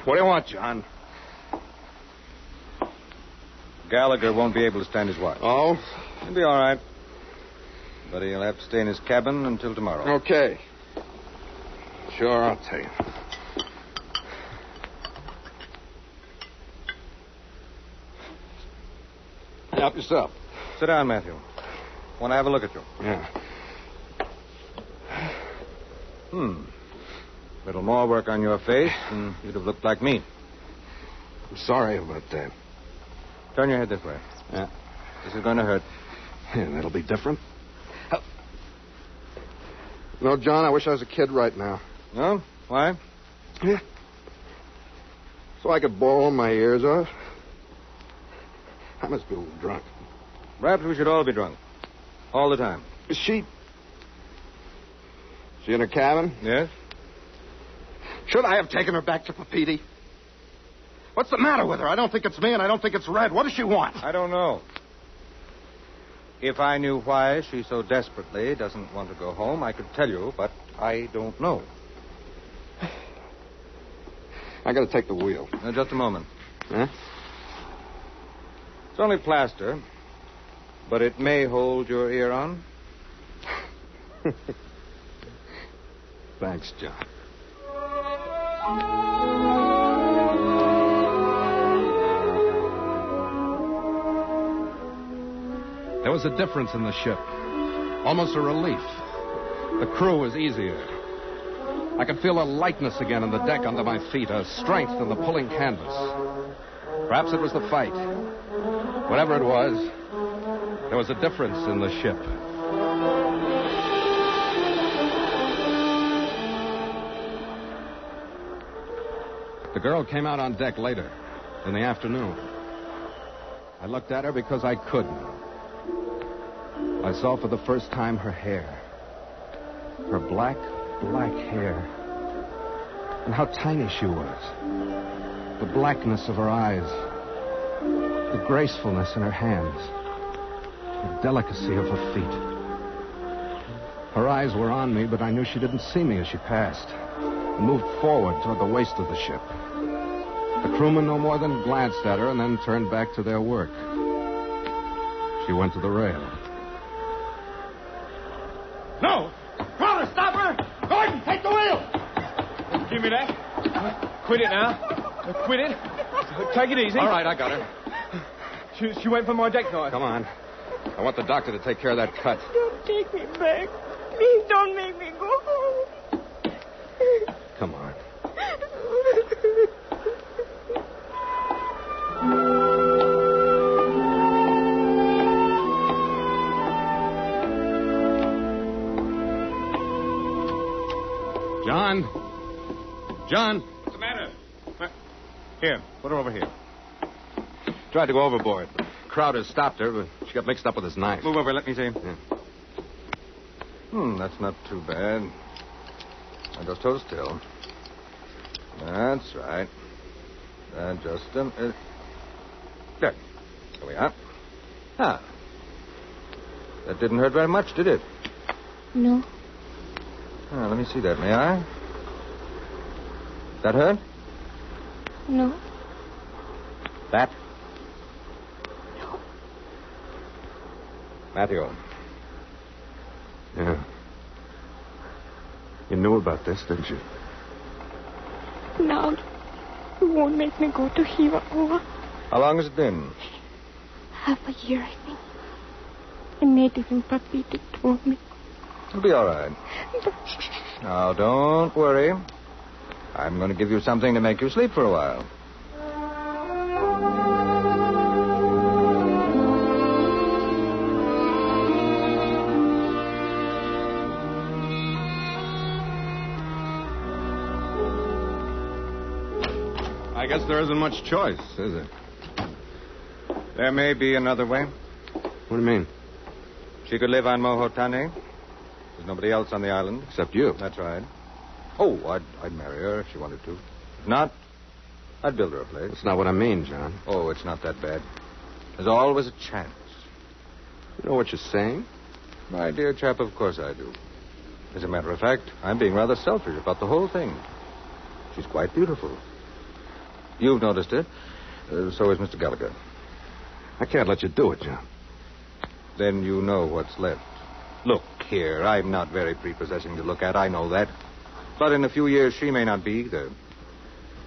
What do you want, John? Gallagher won't be able to stand his watch. Oh? He'll be all right. But he'll have to stay in his cabin until tomorrow. Okay. Sure, I'll tell you. Help yourself. Sit down, Matthew. Want to have a look at you? Yeah. Little more work on your face, and you'd have looked like me. I'm sorry about that. Turn your head this way. Yeah. This is going to hurt. Yeah, that'll be different. No, John, I wish I was a kid right now. No? Why? Yeah. So I could bawl my ears off. I must be a little drunk. Perhaps we should all be drunk. All the time. Is she in her cabin? Yes. Should I have taken her back to Papiti? What's the matter with her? I don't think it's me, and I don't think it's Red. What does she want? I don't know. If I knew why she so desperately doesn't want to go home, I could tell you, but I don't know. I gotta take the wheel. Now, just a moment. Huh? It's only plaster, but it may hold your ear on. Thanks, John. There was a difference in the ship. Almost a relief. The crew was easier. I could feel a lightness again in the deck under my feet, a strength in the pulling canvas. Perhaps it was the fight. Whatever it was, there was a difference in the ship. The girl came out on deck later, in the afternoon. I looked at her because I couldn't. I saw for the first time her hair. Her black hair. And how tiny she was. The blackness of her eyes. The gracefulness in her hands. The delicacy of her feet. Her eyes were on me, but I knew she didn't see me as she passed. And moved forward toward the waist of the ship. The crewmen no more than glanced at her and then turned back to their work. She went to the rail. No! Crowder, stop her! Gordon, take the wheel! Give me that. Quit it now. Quit it. Take it easy. All right, I got her. She went for my deck knife. Come on. I want the doctor to take care of that cut. Don't take me back. Please don't make me go home. Come on. John. What's the matter? Here, put her over here. Tried to go overboard. Crowder stopped her, but she got mixed up with his knife. Move over, let me see. Yeah. That's not too bad. Now, just hold still. That's right. Just there. There we are. Ah. That didn't hurt very much, did it? No. Let me see that, may I? That hurt? No. That? No. Matthew. Yeah. You knew about this, didn't you? Now, you won't make me go to Hiva. How long has it been? Half a year, I think. A native in Papiti told me. It'll be all right. Now, don't worry. I'm going to give you something to make you sleep for a while. I guess there isn't much choice, is there? There may be another way. What do you mean? She could live on Mohotane. There's nobody else on the island. Except you. That's right. Oh, I'd marry her if she wanted to. If not, I'd build her a place. That's not what I mean, John. Oh, it's not that bad. There's always a chance. You know what you're saying? My dear chap, of course I do. As a matter of fact, I'm being rather selfish about the whole thing. She's quite beautiful. You've noticed it. So is Mr. Gallagher. I can't let you do it, John. Then you know what's left. Look here, I'm not very prepossessing to look at, I know that. But in a few years, she may not be either. It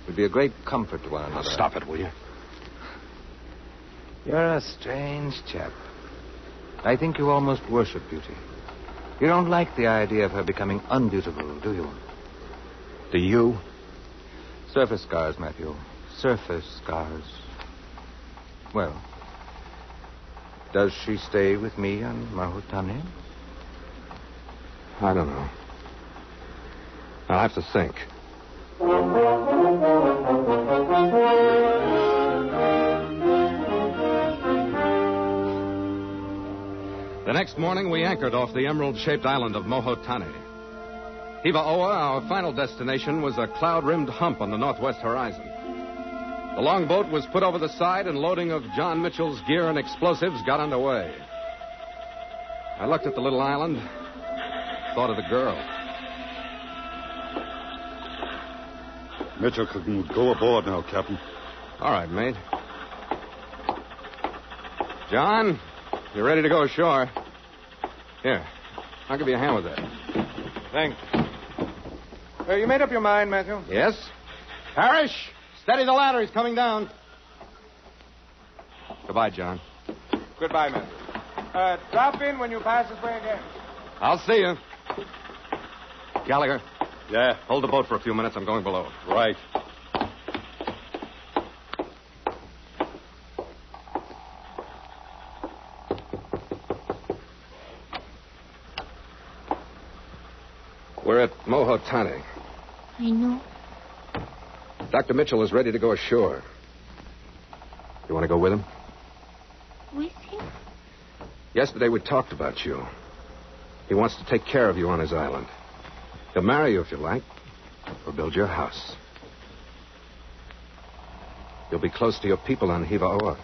would be a great comfort to one another. Stop it, will you? You're a strange chap. I think you almost worship beauty. You don't like the idea of her becoming unbeautiful, do you? Do you? Surface scars, Matthew. Surface scars. Well, does she stay with me on Mahotane? I don't know. I'll have to think. The next morning, we anchored off the emerald-shaped island of Mahotane. Hiva-Oa, our final destination, was a cloud-rimmed hump on the northwest horizon. The longboat was put over the side, and loading of John Mitchell's gear and explosives got underway. I looked at the little island, thought of the girl. Mitchell can go aboard now, Captain. All right, mate. John, you're ready to go ashore. Here, I'll give you a hand with that. Thanks. You made up your mind, Matthew? Yes? Parrish, steady the ladder. He's coming down. Goodbye, John. Goodbye, Matthew. Drop in when you pass this way again. I'll see you. Gallagher. Yeah? Hold the boat for a few minutes. I'm going below. Right. We're at Mahotane. I know. Dr. Mitchell is ready to go ashore. You want to go with him? With him? Yesterday we talked about you. He wants to take care of you on his island. He'll marry you if you like, or build your house. You'll be close to your people on Hiva-Oa.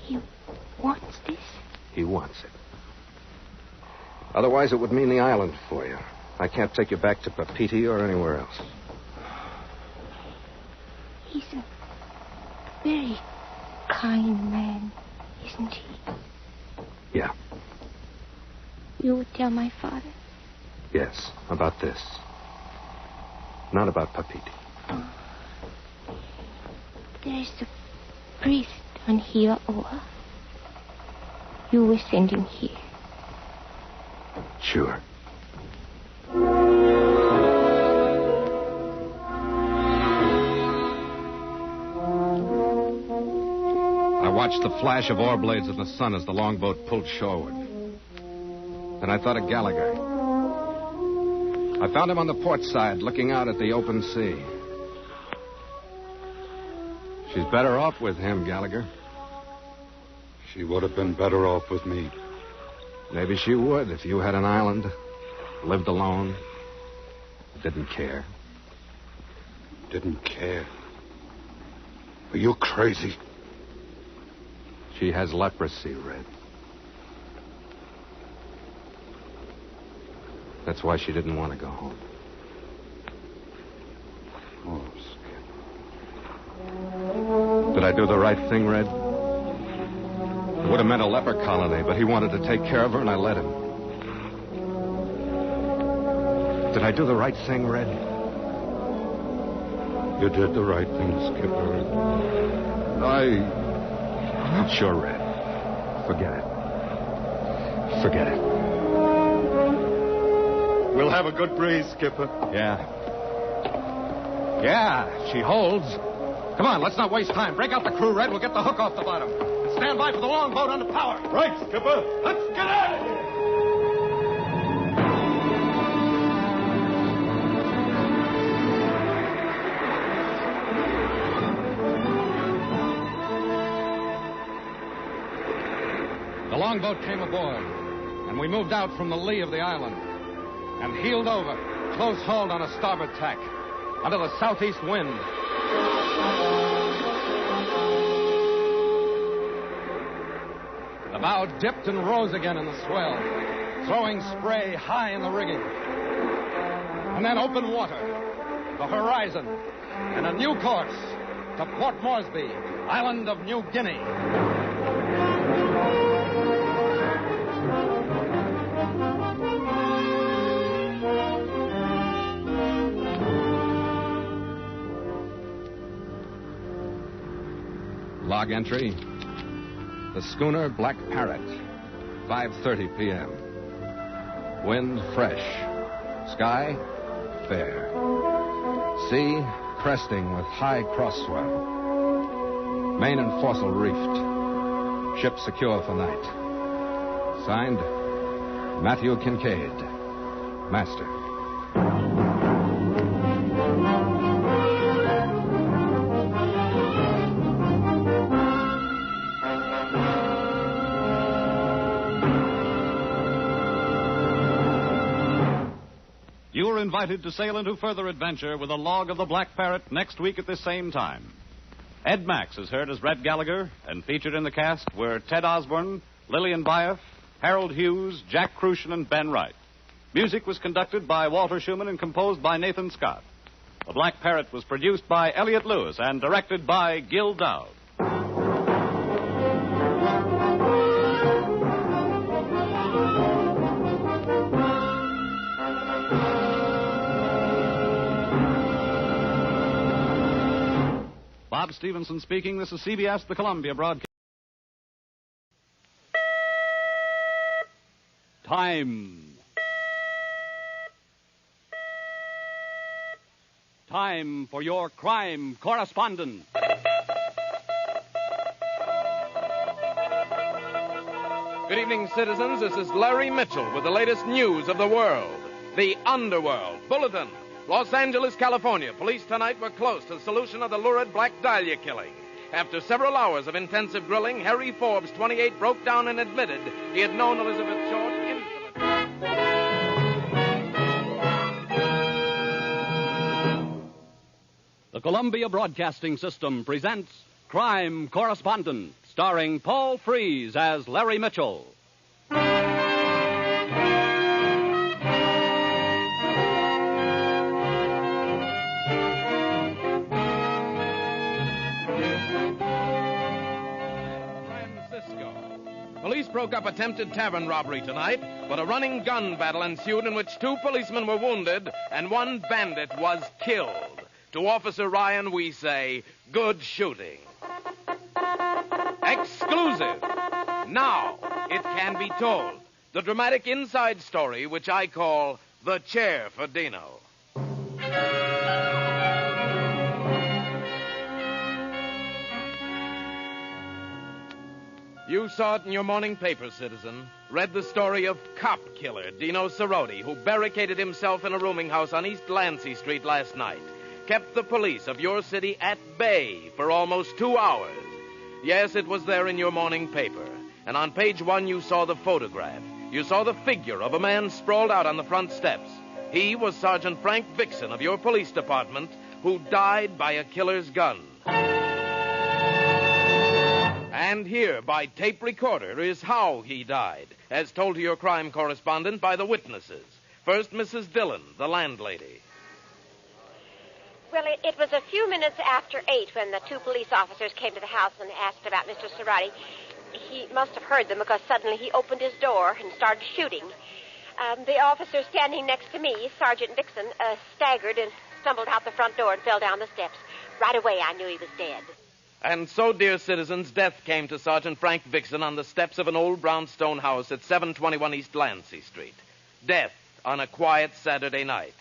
He wants this? He wants it. Otherwise, it would mean the island for you. I can't take you back to Papeete or anywhere else. He's a very kind man, isn't he? Yeah. You would tell my father? Yes, about this. Not about Papeete. Oh. There's a priest on Hiva-Oa. You will send him here. Sure. I watched the flash of oar blades in the sun as the longboat pulled shoreward. Then I thought of Gallagher. I found him on the port side, looking out at the open sea. She's better off with him, Gallagher. She would have been better off with me. Maybe she would if you had an island, lived alone, didn't care. Didn't care? Are you crazy? She has leprosy, Red. That's why she didn't want to go home. Oh, Skip. Did I do the right thing, Red? It would have meant a leper colony, but he wanted to take care of her, and I let him. Did I do the right thing, Red? You did the right thing, Skipper. I'm sure, Red. Forget it. Forget it. We'll have a good breeze, Skipper. Yeah. Yeah, she holds. Come on, let's not waste time. Break out the crew, Red. We'll get the hook off the bottom. And stand by for the longboat under power. Right, Skipper. Let's get out of here. The longboat came aboard, and we moved out from the lee of the island and heeled over, close hauled on a starboard tack, under the southeast wind. The bow dipped and rose again in the swell, throwing spray high in the rigging. And then open water, the horizon, and a new course to Port Moresby, island of New Guinea. Log entry. The schooner Black Parrot, 5:30 p.m. Wind fresh. Sky fair. Sea cresting with high cross swell. Main and foresail reefed. Ship secure for night. Signed, Matthew Kincaid, Master. You are invited to sail into further adventure with a log of the Black Parrot next week at this same time. Ed Max is heard as Red Gallagher, and featured in the cast were Ted Osborne, Lillian Byoff, Harold Hughes, Jack Crucian, and Ben Wright. Music was conducted by Walter Schumann and composed by Nathan Scott. The Black Parrot was produced by Elliott Lewis and directed by Gil Dowd. Bob Stevenson speaking. This is CBS, the Columbia Broadcasting. Time. Time for your crime correspondent. Good evening, citizens. This is Larry Mitchell with the latest news of the world. The Underworld Bulletin. Los Angeles, California. Police tonight were close to the solution of the lurid Black Dahlia killing. After several hours of intensive grilling, Harry Forbes, 28, broke down and admitted he had known Elizabeth Short intimately. The Columbia Broadcasting System presents Crime Correspondent, starring Paul Frees as Larry Mitchell. Police broke up attempted tavern robbery tonight, but a running gun battle ensued in which 2 policemen were wounded and 1 bandit was killed. To Officer Ryan, we say, good shooting. Exclusive. Now it can be told. The dramatic inside story, which I call The Chair for Dino. You saw it in your morning paper, citizen. Read the story of cop killer Dino Cerroti, who barricaded himself in a rooming house on East Lancey Street last night. Kept the police of your city at bay for almost 2 hours. Yes, it was there in your morning paper. And on page 1, you saw the photograph. You saw the figure of a man sprawled out on the front steps. He was Sergeant Frank Vixen of your police department, who died by a killer's gun. And here, by tape recorder, is how he died, as told to your crime correspondent by the witnesses. First, Mrs. Dillon, the landlady. Well, it was a few minutes after 8 when the 2 police officers came to the house and asked about Mr. Cerroti. He must have heard them because suddenly he opened his door and started shooting. The officer standing next to me, Sergeant Vixen, staggered and stumbled out the front door and fell down the steps. Right away, I knew he was dead. And so, dear citizens, death came to Sergeant Frank Vixen on the steps of an old brownstone house at 721 East Lancey Street. Death on a quiet Saturday night.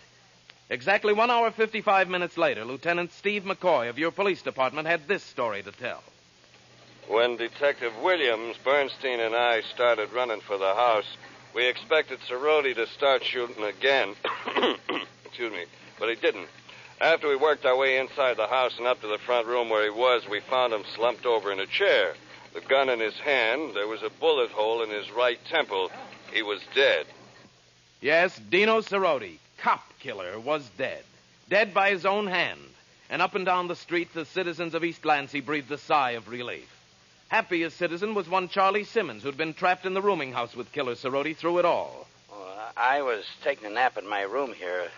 Exactly 1 hour, 55 minutes later, Lieutenant Steve McCoy of your police department had this story to tell. When Detective Williams, Bernstein, and I started running for the house, we expected Cerroti to start shooting again. Excuse me, but he didn't. After we worked our way inside the house and up to the front room where he was, we found him slumped over in a chair. The gun in his hand, there was a bullet hole in his right temple. He was dead. Yes, Dino Cerroti, cop killer, was dead. Dead by his own hand. And up and down the street, the citizens of East Lancey breathed a sigh of relief. Happiest citizen was one Charlie Simmons, who'd been trapped in the rooming house with killer Cerroti through it all. Well, I was taking a nap in my room here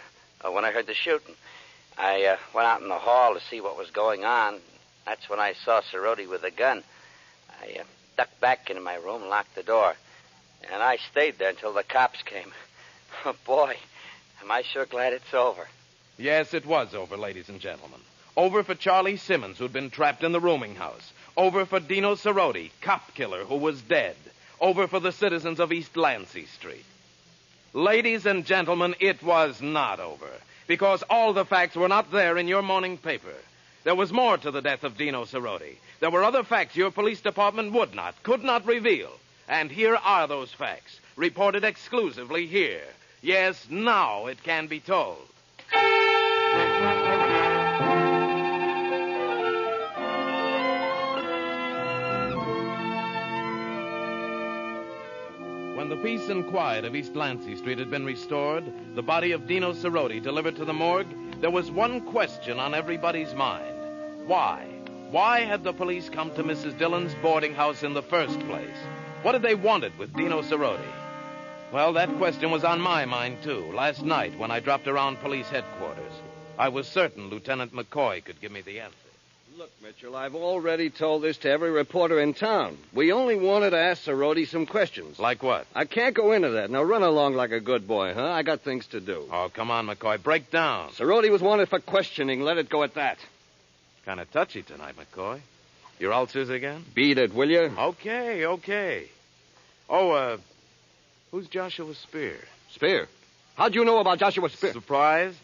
when I heard the shooting. I went out in the hall to see what was going on. That's when I saw Cerroti with a gun. I ducked back into my room and locked the door. And I stayed there until the cops came. Oh, boy, am I sure glad it's over. Yes, it was over, ladies and gentlemen. Over for Charlie Simmons, who'd been trapped in the rooming house. Over for Dino Cerroti, cop killer, who was dead. Over for the citizens of East Lancey Street. Ladies and gentlemen, it was not over, because all the facts were not there in your morning paper. There was more to the death of Dino Cerroti. There were other facts your police department could not reveal. And here are those facts, reported exclusively here. Yes, now it can be told. When the peace and quiet of East Lancey Street had been restored, the body of Dino Cerroti delivered to the morgue, there was one question on everybody's mind. Why? Why had the police come to Mrs. Dillon's boarding house in the first place? What had they wanted with Dino Cerroti? Well, that question was on my mind, too, last night when I dropped around police headquarters. I was certain Lieutenant McCoy could give me the answer. Look, Mitchell, I've already told this to every reporter in town. We only wanted to ask Cerroti some questions. Like what? I can't go into that. Now run along like a good boy, huh? I got things to do. Oh, come on, McCoy. Break down. Cerroti was wanted for questioning. Let it go at that. Kind of touchy tonight, McCoy. Your ulcers again? Beat it, will you? Okay. Oh, who's Joshua Spear? Spear? How'd you know about Joshua Spear? Surprised?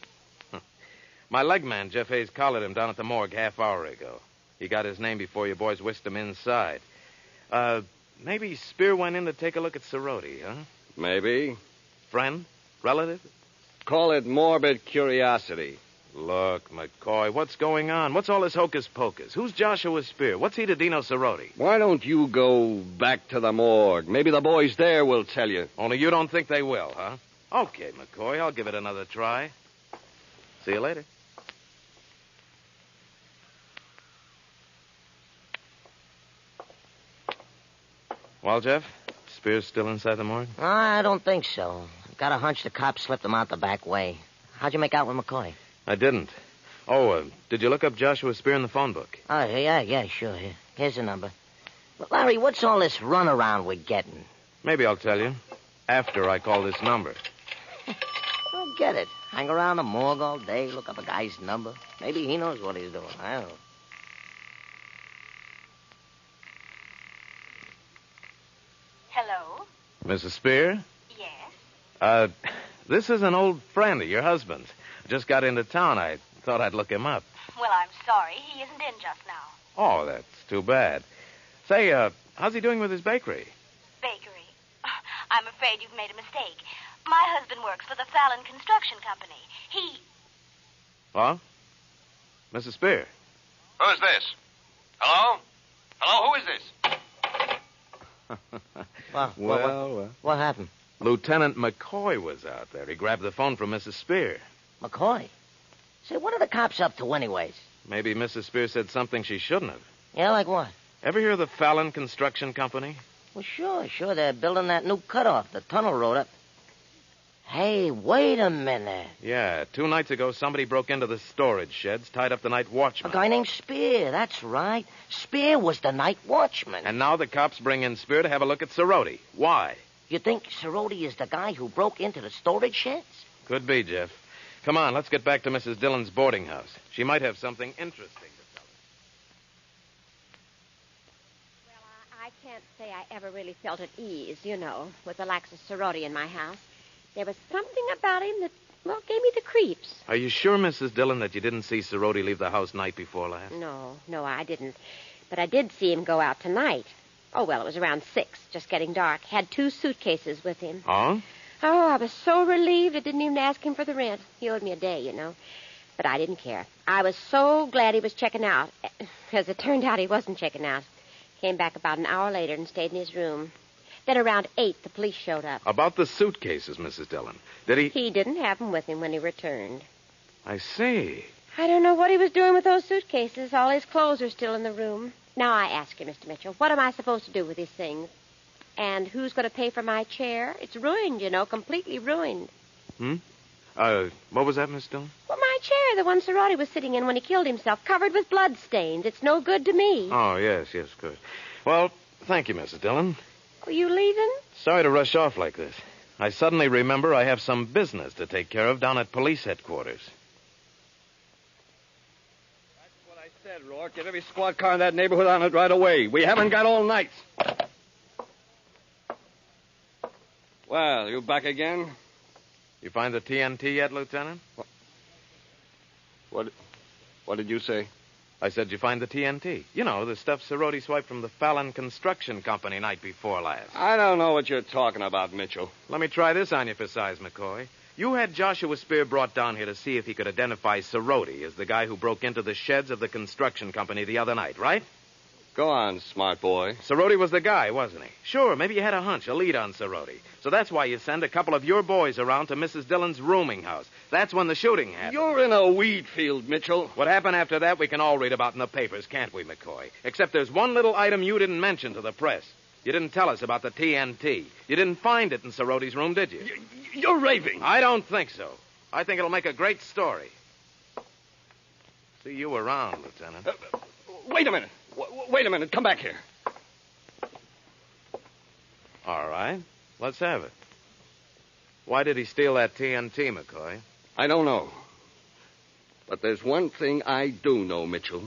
My leg man, Jeff Hayes, collared him down at the morgue half-hour ago. He got his name before you boys whisked him inside. Maybe Spear went in to take a look at Cerroti, huh? Maybe. Friend? Relative? Call it morbid curiosity. Look, McCoy, what's going on? What's all this hocus-pocus? Who's Joshua Spear? What's he to Dino Cerroti? Why don't you go back to the morgue? Maybe the boys there will tell you. Only you don't think they will, huh? Okay, McCoy, I'll give it another try. See you later. Well, Jeff, Spear's still inside the morgue? I don't think so. I've got a hunch the cops slipped him out the back way. How'd you make out with McCoy? I didn't. Oh, did you look up Joshua Spear in the phone book? Oh, yeah, sure. Here's the number. But, Larry, what's all this runaround we're getting? Maybe I'll tell you after I call this number. Don't get it. Hang around the morgue all day, look up a guy's number. Maybe he knows what he's doing. I don't know. Hello? Mrs. Spear? Yes? This is an old friend of your husband's. Just got into town. I thought I'd look him up. Well, I'm sorry. He isn't in just now. Oh, that's too bad. Say, how's he doing with his bakery? Bakery? I'm afraid you've made a mistake. My husband works for the Fallon Construction Company. He... What? Mrs. Spear? Who's this? Hello? Hello, who is this? Well. What happened? Lieutenant McCoy was out there. He grabbed the phone from Mrs. Spear. McCoy? Say, what are the cops up to anyways? Maybe Mrs. Spear said something she shouldn't have. Yeah, like what? Ever hear of the Fallon Construction Company? Well, sure. They're building that new cutoff, the tunnel road up. Hey, wait a minute. Yeah, 2 nights ago, somebody broke into the storage sheds, tied up the night watchman. A guy named Spear, that's right. Spear was the night watchman. And now the cops bring in Spear to have a look at Cerroti. Why? You think Cerroti is the guy who broke into the storage sheds? Could be, Jeff. Come on, let's get back to Mrs. Dillon's boarding house. She might have something interesting to tell us. Well, I can't say I ever really felt at ease, with the lax of Cerroti in my house. There was something about him that, gave me the creeps. Are you sure, Mrs. Dillon, that you didn't see Cerroti leave the house night before last? No, I didn't. But I did see him go out tonight. Oh, well, it was around 6, just getting dark. Had 2 suitcases with him. Oh? Oh, I was so relieved I didn't even ask him for the rent. He owed me a day, But I didn't care. I was so glad he was checking out. As it turned out, he wasn't checking out. Came back about an hour later and stayed in his room. Then around 8, the police showed up. About the suitcases, Mrs. Dillon. Did he... He didn't have them with him when he returned. I see. I don't know what he was doing with those suitcases. All his clothes are still in the room. Now I ask you, Mr. Mitchell, what am I supposed to do with these things? And who's going to pay for my chair? It's ruined, completely ruined. What was that, Miss Dillon? Well, my chair, the one Cerroti was sitting in when he killed himself, covered with blood stains. It's no good to me. Oh, yes, good. Well, thank you, Mrs. Dillon. Are you leaving? Sorry to rush off like this. I suddenly remember I have some business to take care of down at police headquarters. That's what I said, Rourke. Get every squad car in that neighborhood on it right away. We haven't got all night. Well, you back again? You find the TNT yet, Lieutenant? What did you say? I said you find the TNT. You know, the stuff Cerroti swiped from the Fallon Construction Company night before last. I don't know what you're talking about, Mitchell. Let me try this on you for size, McCoy. You had Joshua Spear brought down here to see if he could identify Cerroti as the guy who broke into the sheds of the construction company the other night, right? Go on, smart boy. Cerroti was the guy, wasn't he? Sure, maybe you had a hunch, a lead on Cerroti. So that's why you send a couple of your boys around to Mrs. Dillon's rooming house. That's when the shooting happened. You're in a weed field, Mitchell. What happened after that we can all read about in the papers, can't we, McCoy? Except there's one little item you didn't mention to the press. You didn't tell us about the TNT. You didn't find it in Cerroti's room, did you? You're raving. I don't think so. I think it'll make a great story. See you around, Lieutenant. Wait a minute. Wait a minute. Come back here. All right. Let's have it. Why did he steal that TNT, McCoy? I don't know. But there's one thing I do know, Mitchell.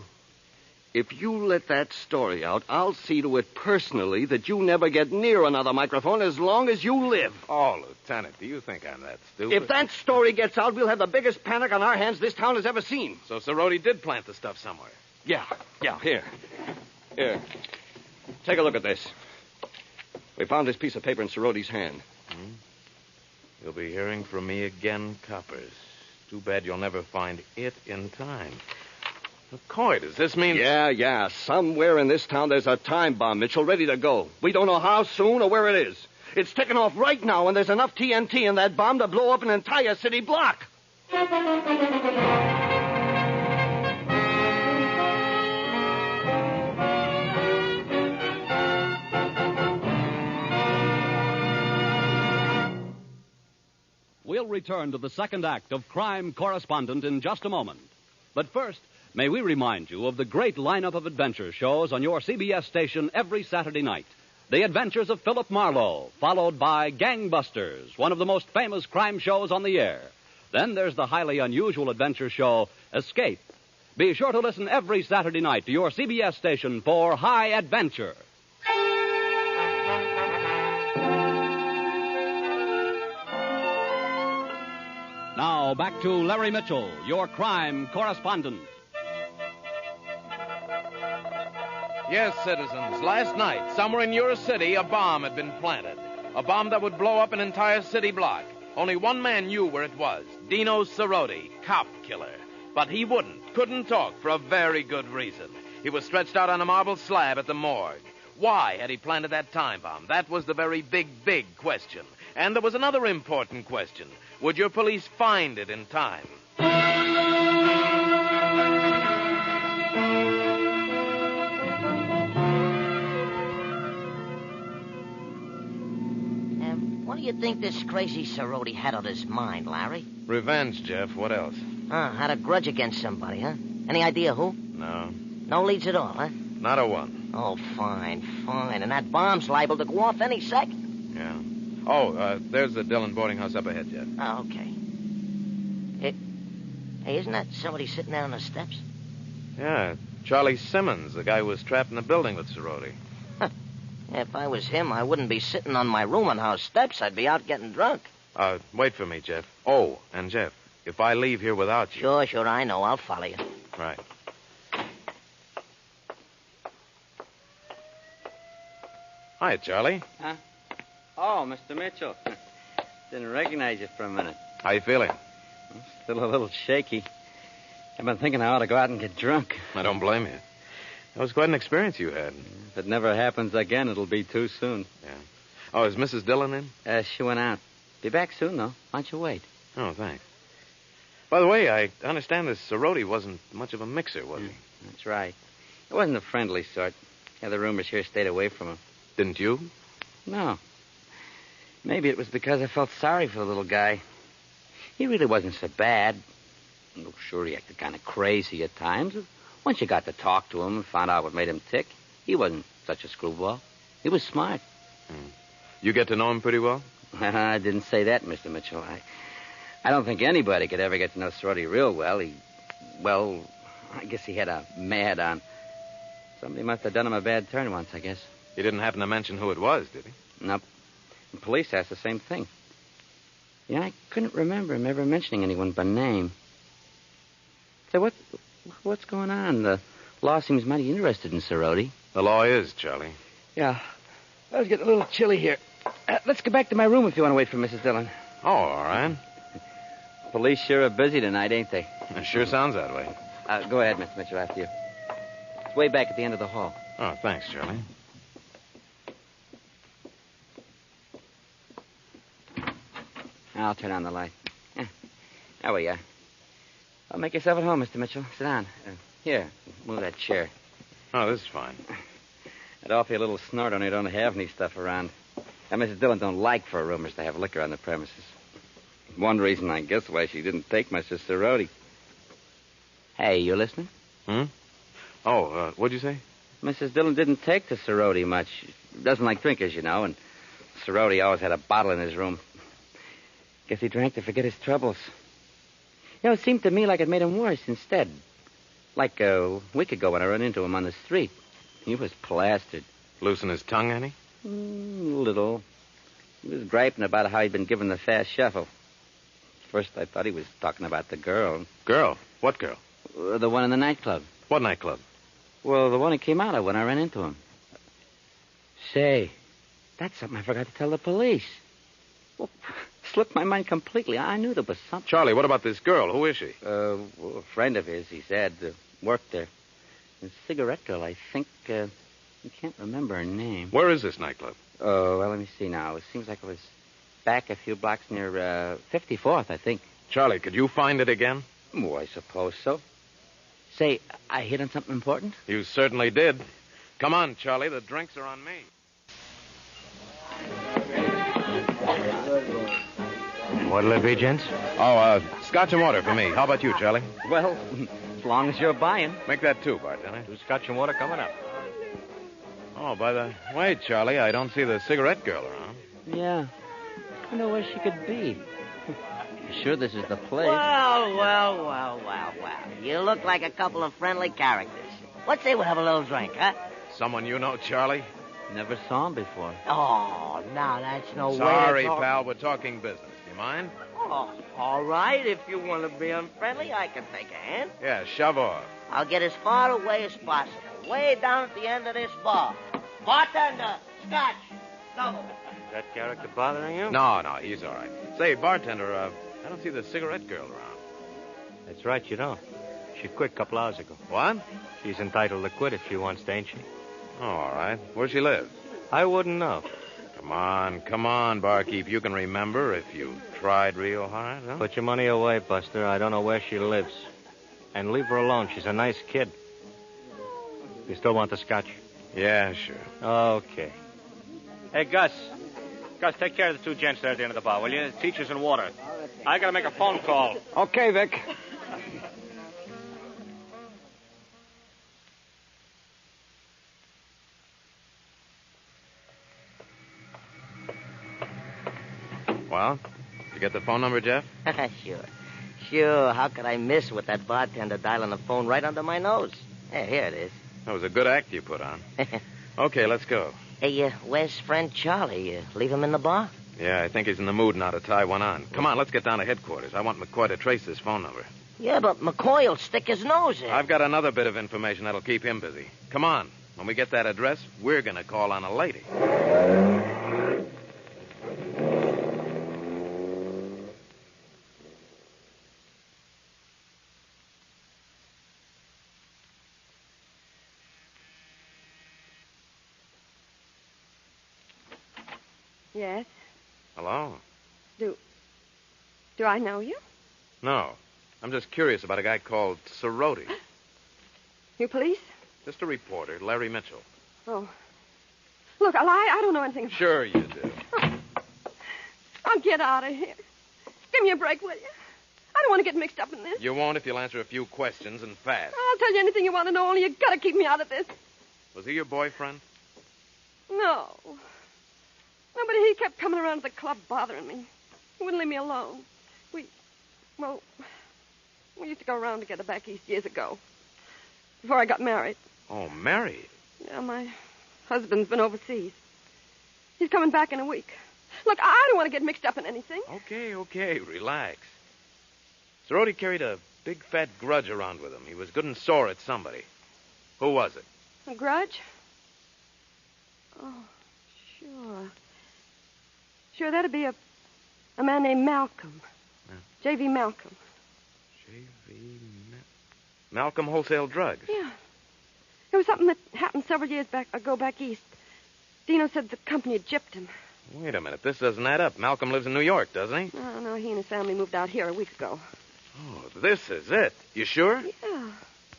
If you let that story out, I'll see to it personally that you never get near another microphone as long as you live. Oh, Lieutenant, do you think I'm that stupid? If that story gets out, we'll have the biggest panic on our hands this town has ever seen. So Cerroti did plant the stuff somewhere? Yeah, here. Take a look at this. We found this piece of paper in Cerroti's hand. You'll be hearing from me again, coppers. Too bad you'll never find it in time. McCoy, does this mean... Yeah. Somewhere in this town there's a time bomb, Mitchell, ready to go. We don't know how soon or where it is. It's ticking off right now, and there's enough TNT in that bomb to blow up an entire city block. We'll return to the second act of Crime Correspondent in just a moment. But first, may we remind you of the great lineup of adventure shows on your CBS station every Saturday night. The Adventures of Philip Marlowe, followed by Gangbusters, one of the most famous crime shows on the air. Then there's the highly unusual adventure show, Escape. Be sure to listen every Saturday night to your CBS station for High Adventure. Now, back to Larry Mitchell, your crime correspondent. Yes, citizens, last night, somewhere in your city, a bomb had been planted. A bomb that would blow up an entire city block. Only one man knew where it was, DINO Cerroti, cop killer. But he couldn't talk for a very good reason. He was stretched out on a marble slab at the morgue. Why had he planted that time bomb? That was the very big question. And there was another important question. Would your police find it in time? What do you think this crazy Cerroti had on his mind, Larry? Revenge, Jeff. What else? Had a grudge against somebody, huh? Any idea who? No. No leads at all, huh? Not a one. Oh, fine. And that bomb's liable to go off any second. Yeah. Oh, there's the Dillon boarding house up ahead, Jeff. Oh, okay. Hey, isn't that somebody sitting there on the steps? Yeah, Charlie Simmons, the guy who was trapped in the building with Cerroti. If I was him, I wouldn't be sitting on my rooming house steps. I'd be out getting drunk. Wait for me, Jeff. Oh, and Jeff, if I leave here without you... Sure, I know. I'll follow you. Right. Hi, Charlie. Huh? Oh, Mr. Mitchell. Didn't recognize you for a minute. How you feeling? Still a little shaky. I've been thinking I ought to go out and get drunk. I don't blame you. That was quite an experience you had. If it never happens again, it'll be too soon. Yeah. Oh, is Mrs. Dillon in? She went out. Be back soon, though. Why don't you wait? Oh, thanks. By the way, I understand this Cerroti wasn't much of a mixer, was he? That's right. He wasn't a friendly sort. Yeah, the rumors here stayed away from him. Didn't you? No. Maybe it was because I felt sorry for the little guy. He really wasn't so bad. Oh, sure, he acted kind of crazy at times. Once you got to talk to him and found out what made him tick, he wasn't such a screwball. He was smart. You get to know him pretty well? I didn't say that, Mr. Mitchell. I don't think anybody could ever get to know Sorority real well. I guess he had a mad on. Somebody must have done him a bad turn once, I guess. He didn't happen to mention who it was, did he? Nope. The police asked the same thing. Yeah, I couldn't remember him ever mentioning anyone by name. Say, what's going on? The law seems mighty interested in Sorority. The law is, Charlie. Yeah. I was getting a little chilly here. Let's go back to my room if you want to wait for Mrs. Dillon. Oh, all right. Police sure are busy tonight, ain't they? It sure sounds that way. Go ahead, Mr. Mitchell, after you. It's way back at the end of the hall. Oh, thanks, Charlie. I'll turn on the light. There we are. I'll make yourself at home, Mr. Mitchell. Sit down. Here, move that chair. Oh, this is fine. I'd offer you a little snort on you don't have any stuff around. Now, Mrs. Dillon don't like for roomers to have liquor on the premises. One reason, I guess, why she didn't take much to Sorority. Hey, you listening? Oh, what'd you say? Mrs. Dillon didn't take to Sorority much. Doesn't like drinkers, you know, and Sorority always had a bottle in his room. Guess he drank to forget his troubles. You know, it seemed to me like it made him worse instead. Like a week ago when I ran into him on the street. He was plastered. Loosen his tongue, any? Little. He was griping about how he'd been given the fast shuffle. First, I thought he was talking about the girl. Girl? What girl? The one in the nightclub. What nightclub? Well, the one he came out of when I ran into him. Say, that's something I forgot to tell the police. Well, slipped my mind completely. I knew there was something. Charlie, what about this girl? Who is she? A friend of his, he said, worked there. A cigarette girl, I think. I can't remember her name. Where is this nightclub? Oh, well, let me see now. It seems like it was back a few blocks near 54th, I think. Charlie, could you find it again? Oh, I suppose so. Say, I hit on something important? You certainly did. Come on, Charlie. The drinks are on me. What'll it be, gents? Oh, scotch and water for me. How about you, Charlie? Well, as long as you're buying. Make that two, bartender. 2 scotch and water coming up. Oh, by the way, Charlie, I don't see the cigarette girl around. Yeah. I wonder where she could be. You sure this is the place? Well. You look like a couple of friendly characters. Let's say we'll have a little drink, huh? Someone you know, Charlie? Never saw him before. Oh, now that's no way. Sorry, pal. We're talking business. Do you mind? Oh, all right. If you want to be unfriendly, I can take a hand. Yeah, shove off. I'll get as far away as possible. Way down at the end of this bar. Bartender, scotch, double. Is that character bothering you? No, he's all right. Say, bartender, I don't see the cigarette girl around. That's right, you don't. She quit a couple hours ago. What? She's entitled to quit if she wants to, ain't she? Oh, all right. Where's she live? I wouldn't know. Come on, barkeep. You can remember if you tried real hard, huh? Put your money away, Buster. I don't know where she lives. And leave her alone. She's a nice kid. You still want the scotch? Yeah, sure. Okay. Hey, Gus. Gus, take care of the 2 gents there at the end of the bar, will you? Teachers and water. I gotta make a phone call. Okay, Vic. Well, did you get the phone number, Jeff? Sure. How could I miss with that bartender dialing the phone right under my nose? Hey, here it is. That was a good act you put on. Okay, let's go. Hey, where's friend Charlie? Leave him in the bar? Yeah, I think he's in the mood now to tie one on. Come on, let's get down to headquarters. I want McCoy to trace this phone number. Yeah, but McCoy will stick his nose in. I've got another bit of information that'll keep him busy. Come on. When we get that address, we're going to call on a lady. Yes? Hello? Do I know you? No. I'm just curious about a guy called Sorority. You police? Just a reporter, Larry Mitchell. Oh. Look, I don't know anything about... Sure you do. I'll get out of here. Give me a break, will you? I don't want to get mixed up in this. You won't if you'll answer a few questions and fast. I'll tell you anything you want to know, only you got to keep me out of this. Was he your boyfriend? No. No, but he kept coming around to the club bothering me. He wouldn't leave me alone. We used to go around together back east years ago. Before I got married. Oh, married? Yeah, my husband's been overseas. He's coming back in a week. Look, I don't want to get mixed up in anything. Okay, relax. Cerroti carried a big fat grudge around with him. He was good and sore at somebody. Who was it? A grudge? Oh, sure. Sure, that'd be a man named Malcolm. Yeah. J.V. Malcolm. Malcolm Wholesale Drugs? Yeah. It was something that happened several years ago back east. Dino said the company had gypped him. Wait a minute. This doesn't add up. Malcolm lives in New York, doesn't he? No, he and his family moved out here a week ago. Oh, this is it. You sure? Yeah.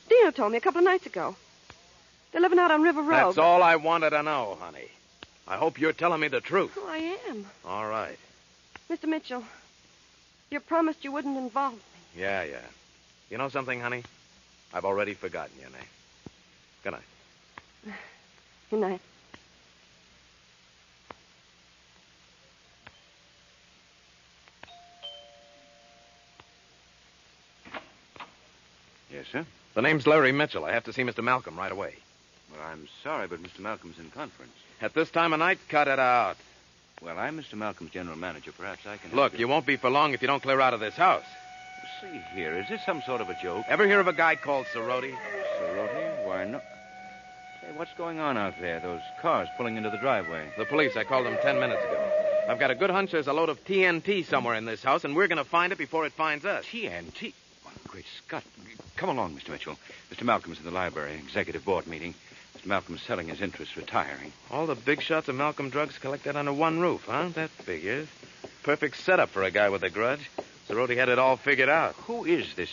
Dino told me a couple of nights ago. They're living out on River Road. That's all I wanted to know, honey. I hope you're telling me the truth. Oh, I am. All right. Mr. Mitchell, you promised you wouldn't involve me. Yeah. You know something, honey? I've already forgotten your name. Good night. Good night. Yes, sir? The name's Larry Mitchell. I have to see Mr. Malcolm right away. Well, I'm sorry, but Mr. Malcolm's in conference. At this time of night, cut it out. Well, I'm Mr. Malcolm's general manager. Perhaps I can... Look, you won't be for long if you don't clear out of this house. See here, is this some sort of a joke? Ever hear of a guy called Cerroti? Cerroti? Why, no. Say, what's going on out there? Those cars pulling into the driveway. The police. I called them 10 minutes ago. I've got a good hunch there's a load of TNT somewhere in this house, and we're going to find it before it finds us. TNT? Oh, great Scott. Come along, Mr. Mitchell. Mr. Malcolm's in the library, executive board meeting. Mr. Malcolm's selling his interests, retiring. All the big shots of Malcolm drugs collected under one roof, huh? That figures. Perfect setup for a guy with a grudge. Cerroti had it all figured out. Who is this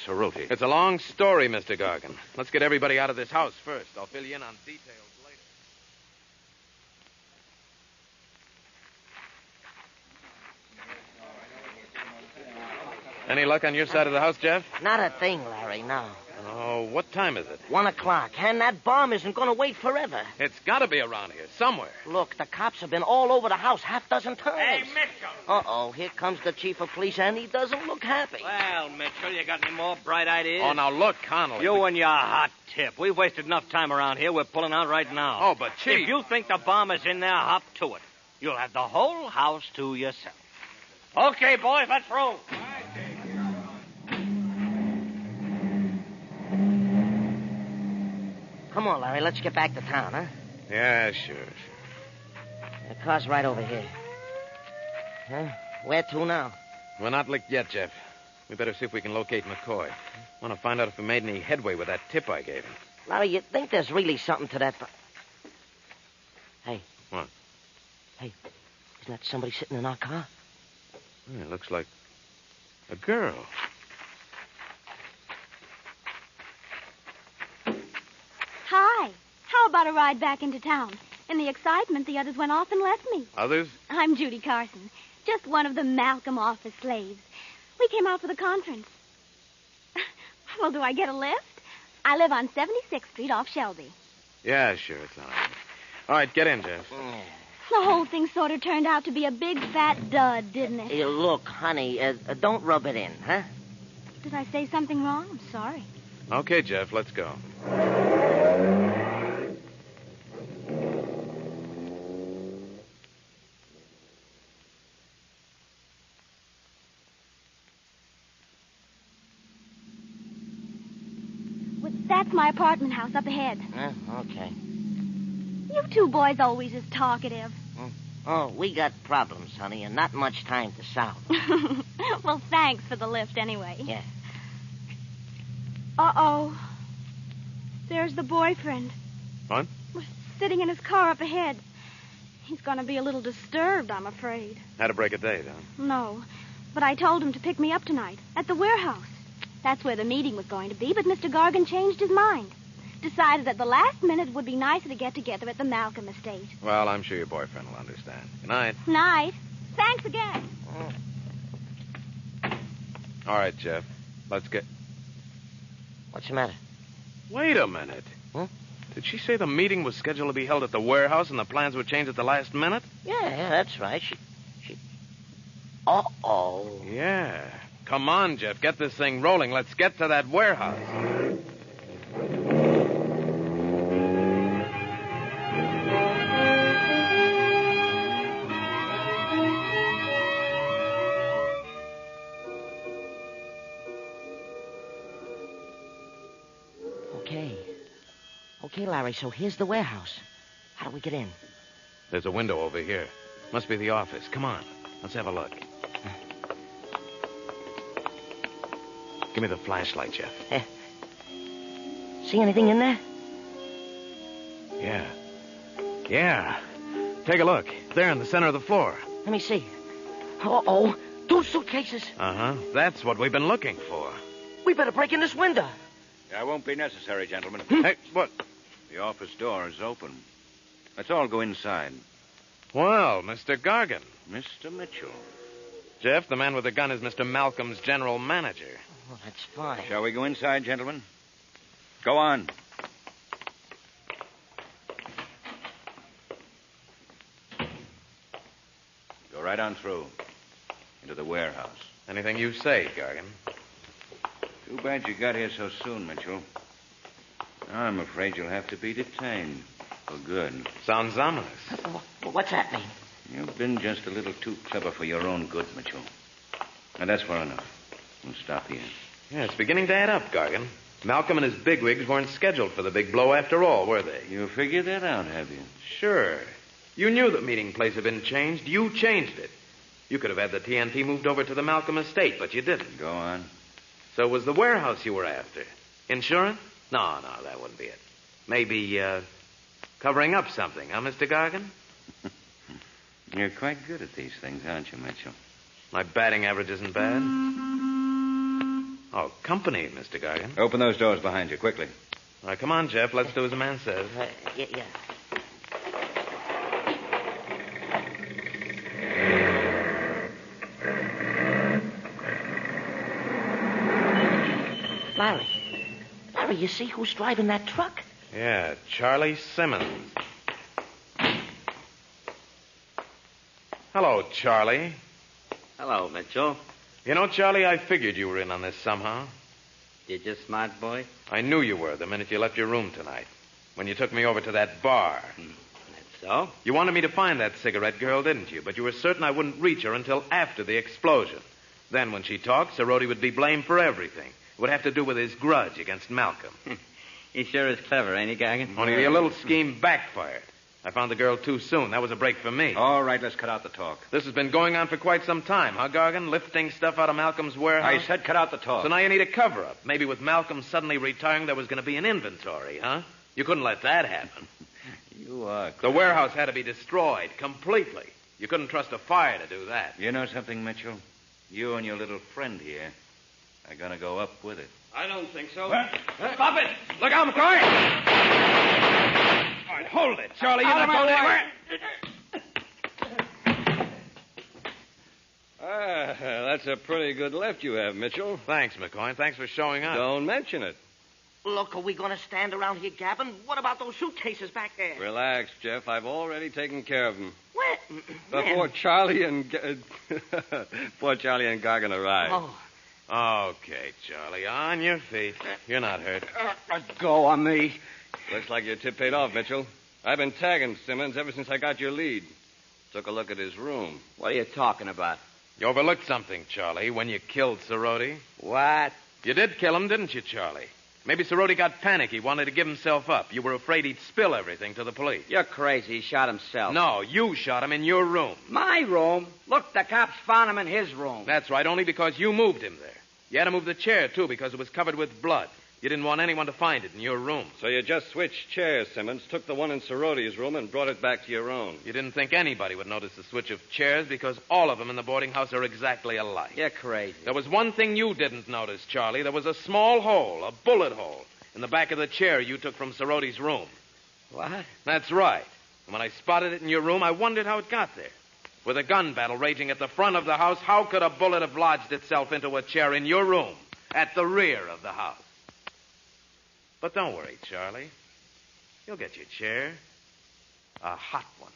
Cerroti? It's a long story, Mr. Gargan. Let's get everybody out of this house first. I'll fill you in on details later. Any luck on your side of the house, Jeff? Not a thing, Larry, no. Oh, what time is it? 1 o'clock. And that bomb isn't going to wait forever. It's got to be around here, somewhere. Look, the cops have been all over the house half dozen times. Hey, Mitchell! Uh-oh, here comes the chief of police, and he doesn't look happy. Well, Mitchell, you got any more bright ideas? Oh, now look, Connolly. You and your hot tip. We've wasted enough time around here. We're pulling out right now. Oh, but Chief... If you think the bomb is in there, hop to it. You'll have the whole house to yourself. Okay, boys, let's roll. Come on, Larry, let's get back to town, huh? Yeah, sure. The car's right over here. Huh? Where to now? We're not licked yet, Jeff. We better see if we can locate McCoy. Want to find out if we made any headway with that tip I gave him. Larry, you think there's really something to that... Hey. What? Hey, isn't that somebody sitting in our car? Yeah, it looks like a girl. Hi. How about a ride back into town? In the excitement, the others went off and left me. Others? I'm Judy Carson, just one of the Malcolm office slaves. We came out for the conference. Well, do I get a lift? I live on 76th Street off Shelby. Yeah, sure, it's all right. All right, get in, Jeff. The whole thing sort of turned out to be a big fat dud, didn't it? Hey, look, honey, don't rub it in, huh? Did I say something wrong? I'm sorry. Okay, Jeff, let's go. That's my apartment house up ahead. Okay. You two boys always is talkative. Oh, we got problems, honey, and not much time to solve. Well, thanks for the lift anyway. Yeah. Uh-oh. There's the boyfriend. What? Sitting in his car up ahead. He's going to be a little disturbed, I'm afraid. Had a break of day, though. No, but I told him to pick me up tonight at the warehouse. That's where the meeting was going to be, but Mr. Gargan changed his mind. Decided at the last minute it would be nicer to get together at the Malcolm estate. Well, I'm sure your boyfriend will understand. Good night. Night. Thanks again. All right, Jeff. Let's get... What's the matter? Wait a minute. Huh? Did she say the meeting was scheduled to be held at the warehouse and the plans were changed at the last minute? Yeah, that's right. She... Uh-oh. Yeah. Come on, Jeff. Get this thing rolling. Let's get to that warehouse. Okay, Larry, so here's the warehouse. How do we get in? There's a window over here. Must be the office. Come on. Let's have a look. Give me the flashlight, Jeff. See anything in there? Yeah. Take a look. There in the center of the floor. Let me see. Uh-oh. 2 suitcases. Uh-huh. That's what we've been looking for. We better break in this window. That won't be necessary, gentlemen. Hey, what? The office door is open. Let's all go inside. Well, Mr. Gargan. Mr. Mitchell. Jeff, the man with the gun is Mr. Malcolm's general manager. Oh, that's fine. Shall we go inside, gentlemen? Go on. Go right on through. Into the warehouse. Anything you say, Gargan. Too bad you got here so soon, Mitchell. I'm afraid you'll have to be detained. For good. Sounds ominous. What's that mean? You've been just a little too clever for your own good, Mitchell. And that's far enough. We'll stop here. Yeah, it's beginning to add up, Gargan. Malcolm and his bigwigs weren't scheduled for the big blow after all, were they? You figured that out, have you? Sure. You knew the meeting place had been changed. You changed it. You could have had the TNT moved over to the Malcolm estate, but you didn't. Go on. So it was the warehouse you were after. Insurance? No, that wouldn't be it. Maybe, covering up something, huh, Mr. Gargan? You're quite good at these things, aren't you, Mitchell? My batting average isn't bad. Oh, company, Mr. Gargan. Open those doors behind you, quickly. All right, come on, Jeff. Let's do as the man says. Yeah. Larry, you see who's driving that truck? Yeah, Charlie Simmons. Hello, Charlie. Hello, Mitchell. You know, Charlie, I figured you were in on this somehow. Did you, smart boy? I knew you were the minute you left your room tonight. When you took me over to that bar. That's so? You wanted me to find that cigarette girl, didn't you? But you were certain I wouldn't reach her until after the explosion. Then when she talked, Cerroti would be blamed for everything. It would have to do with his grudge against Malcolm. He sure is clever, ain't he, Gargan? Only your little scheme backfired. I found the girl too soon. That was a break for me. All right, let's cut out the talk. This has been going on for quite some time, huh, Gargan? Lifting stuff out of Malcolm's warehouse? I said cut out the talk. So now you need a cover-up. Maybe with Malcolm suddenly retiring, there was going to be an inventory, huh? You couldn't let that happen. You are crazy. The warehouse had to be destroyed completely. You couldn't trust a fire to do that. You know something, Mitchell? You and your little friend here are going to go up with it. I don't think so. Stop it! Look out, McCoy! All right, hold it. Charlie, you're not going anywhere. That's a pretty good lift you have, Mitchell. Thanks, McCoy. Thanks for showing up. Don't mention it. Look, are we going to stand around here gabbing? What about those suitcases back there? Relax, Jeff. I've already taken care of them. What? Before Charlie and Gargan arrived. Oh. Okay, Charlie, on your feet. You're not hurt. Go on me. Looks like your tip paid off, Mitchell. I've been tagging Simmons ever since I got your lead. Took a look at his room. What are you talking about? You overlooked something, Charlie, when you killed Cerroti. What? You did kill him, didn't you, Charlie? Maybe Cerroti got panicky, wanted to give himself up. You were afraid he'd spill everything to the police. You're crazy. He shot himself. No, you shot him in your room. My room? Look, the cops found him in his room. That's right, only because you moved him there. You had to move the chair, too, because it was covered with blood. You didn't want anyone to find it in your room. So you just switched chairs, Simmons, took the one in Cerroti's room and brought it back to your own. You didn't think anybody would notice the switch of chairs because all of them in the boarding house are exactly alike. You're crazy. There was one thing you didn't notice, Charlie. There was a small hole, a bullet hole, in the back of the chair you took from Cerroti's room. What? That's right. And when I spotted it in your room, I wondered how it got there. With a gun battle raging at the front of the house, how could a bullet have lodged itself into a chair in your room at the rear of the house? But don't worry, Charlie. You'll get your chair. A hot one.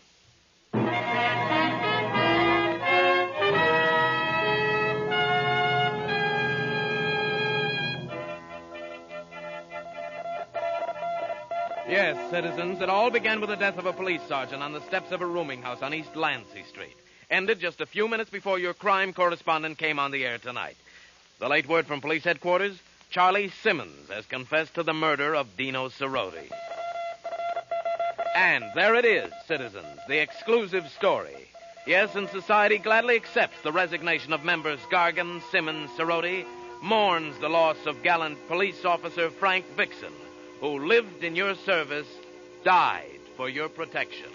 Yes, citizens, it all began with the death of a police sergeant on the steps of a rooming house on East Lancey Street. Ended just a few minutes before your crime correspondent came on the air tonight. The late word from police headquarters, Charlie Simmons has confessed to the murder of Dino Cerroti. And there it is, citizens, the exclusive story. Yes, and society gladly accepts the resignation of members Gargan, Simmons, Cerroti, mourns the loss of gallant police officer Frank Vixen, who lived in your service, died for your protection.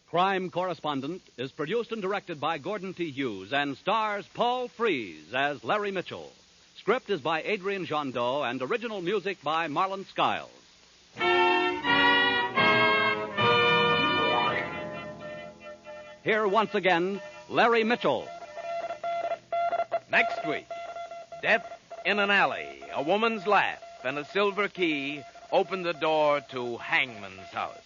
Crime Correspondent is produced and directed by Gordon T. Hughes and stars Paul Frees as Larry Mitchell. Script is by Adrian Jondeau and original music by Marlon Skiles. Here once again, Larry Mitchell. Next week, death in an alley, a woman's laugh, and a silver key opened the door to Hangman's house.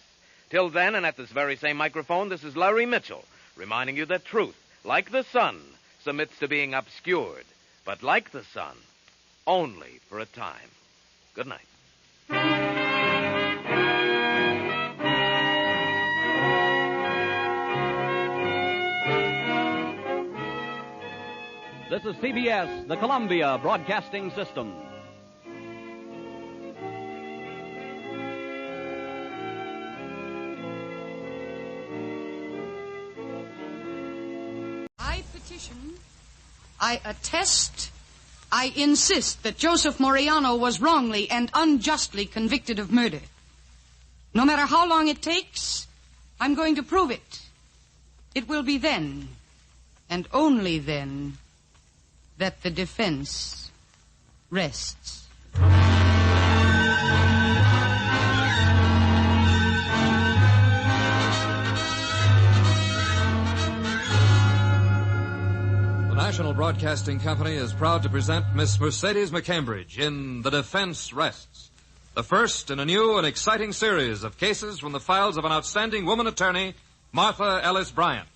Till then, and at this very same microphone, this is Larry Mitchell, reminding you that truth, like the sun, submits to being obscured, but like the sun, only for a time. Good night. This is CBS, the Columbia Broadcasting System. I petition, I attest, I insist that Joseph Moriano was wrongly and unjustly convicted of murder. No matter how long it takes, I'm going to prove it. It will be then, and only then, that the defense rests. The National Broadcasting Company is proud to present Miss Mercedes McCambridge in The Defense Rests, the first in a new and exciting series of cases from the files of an outstanding woman attorney, Martha Ellis Bryant.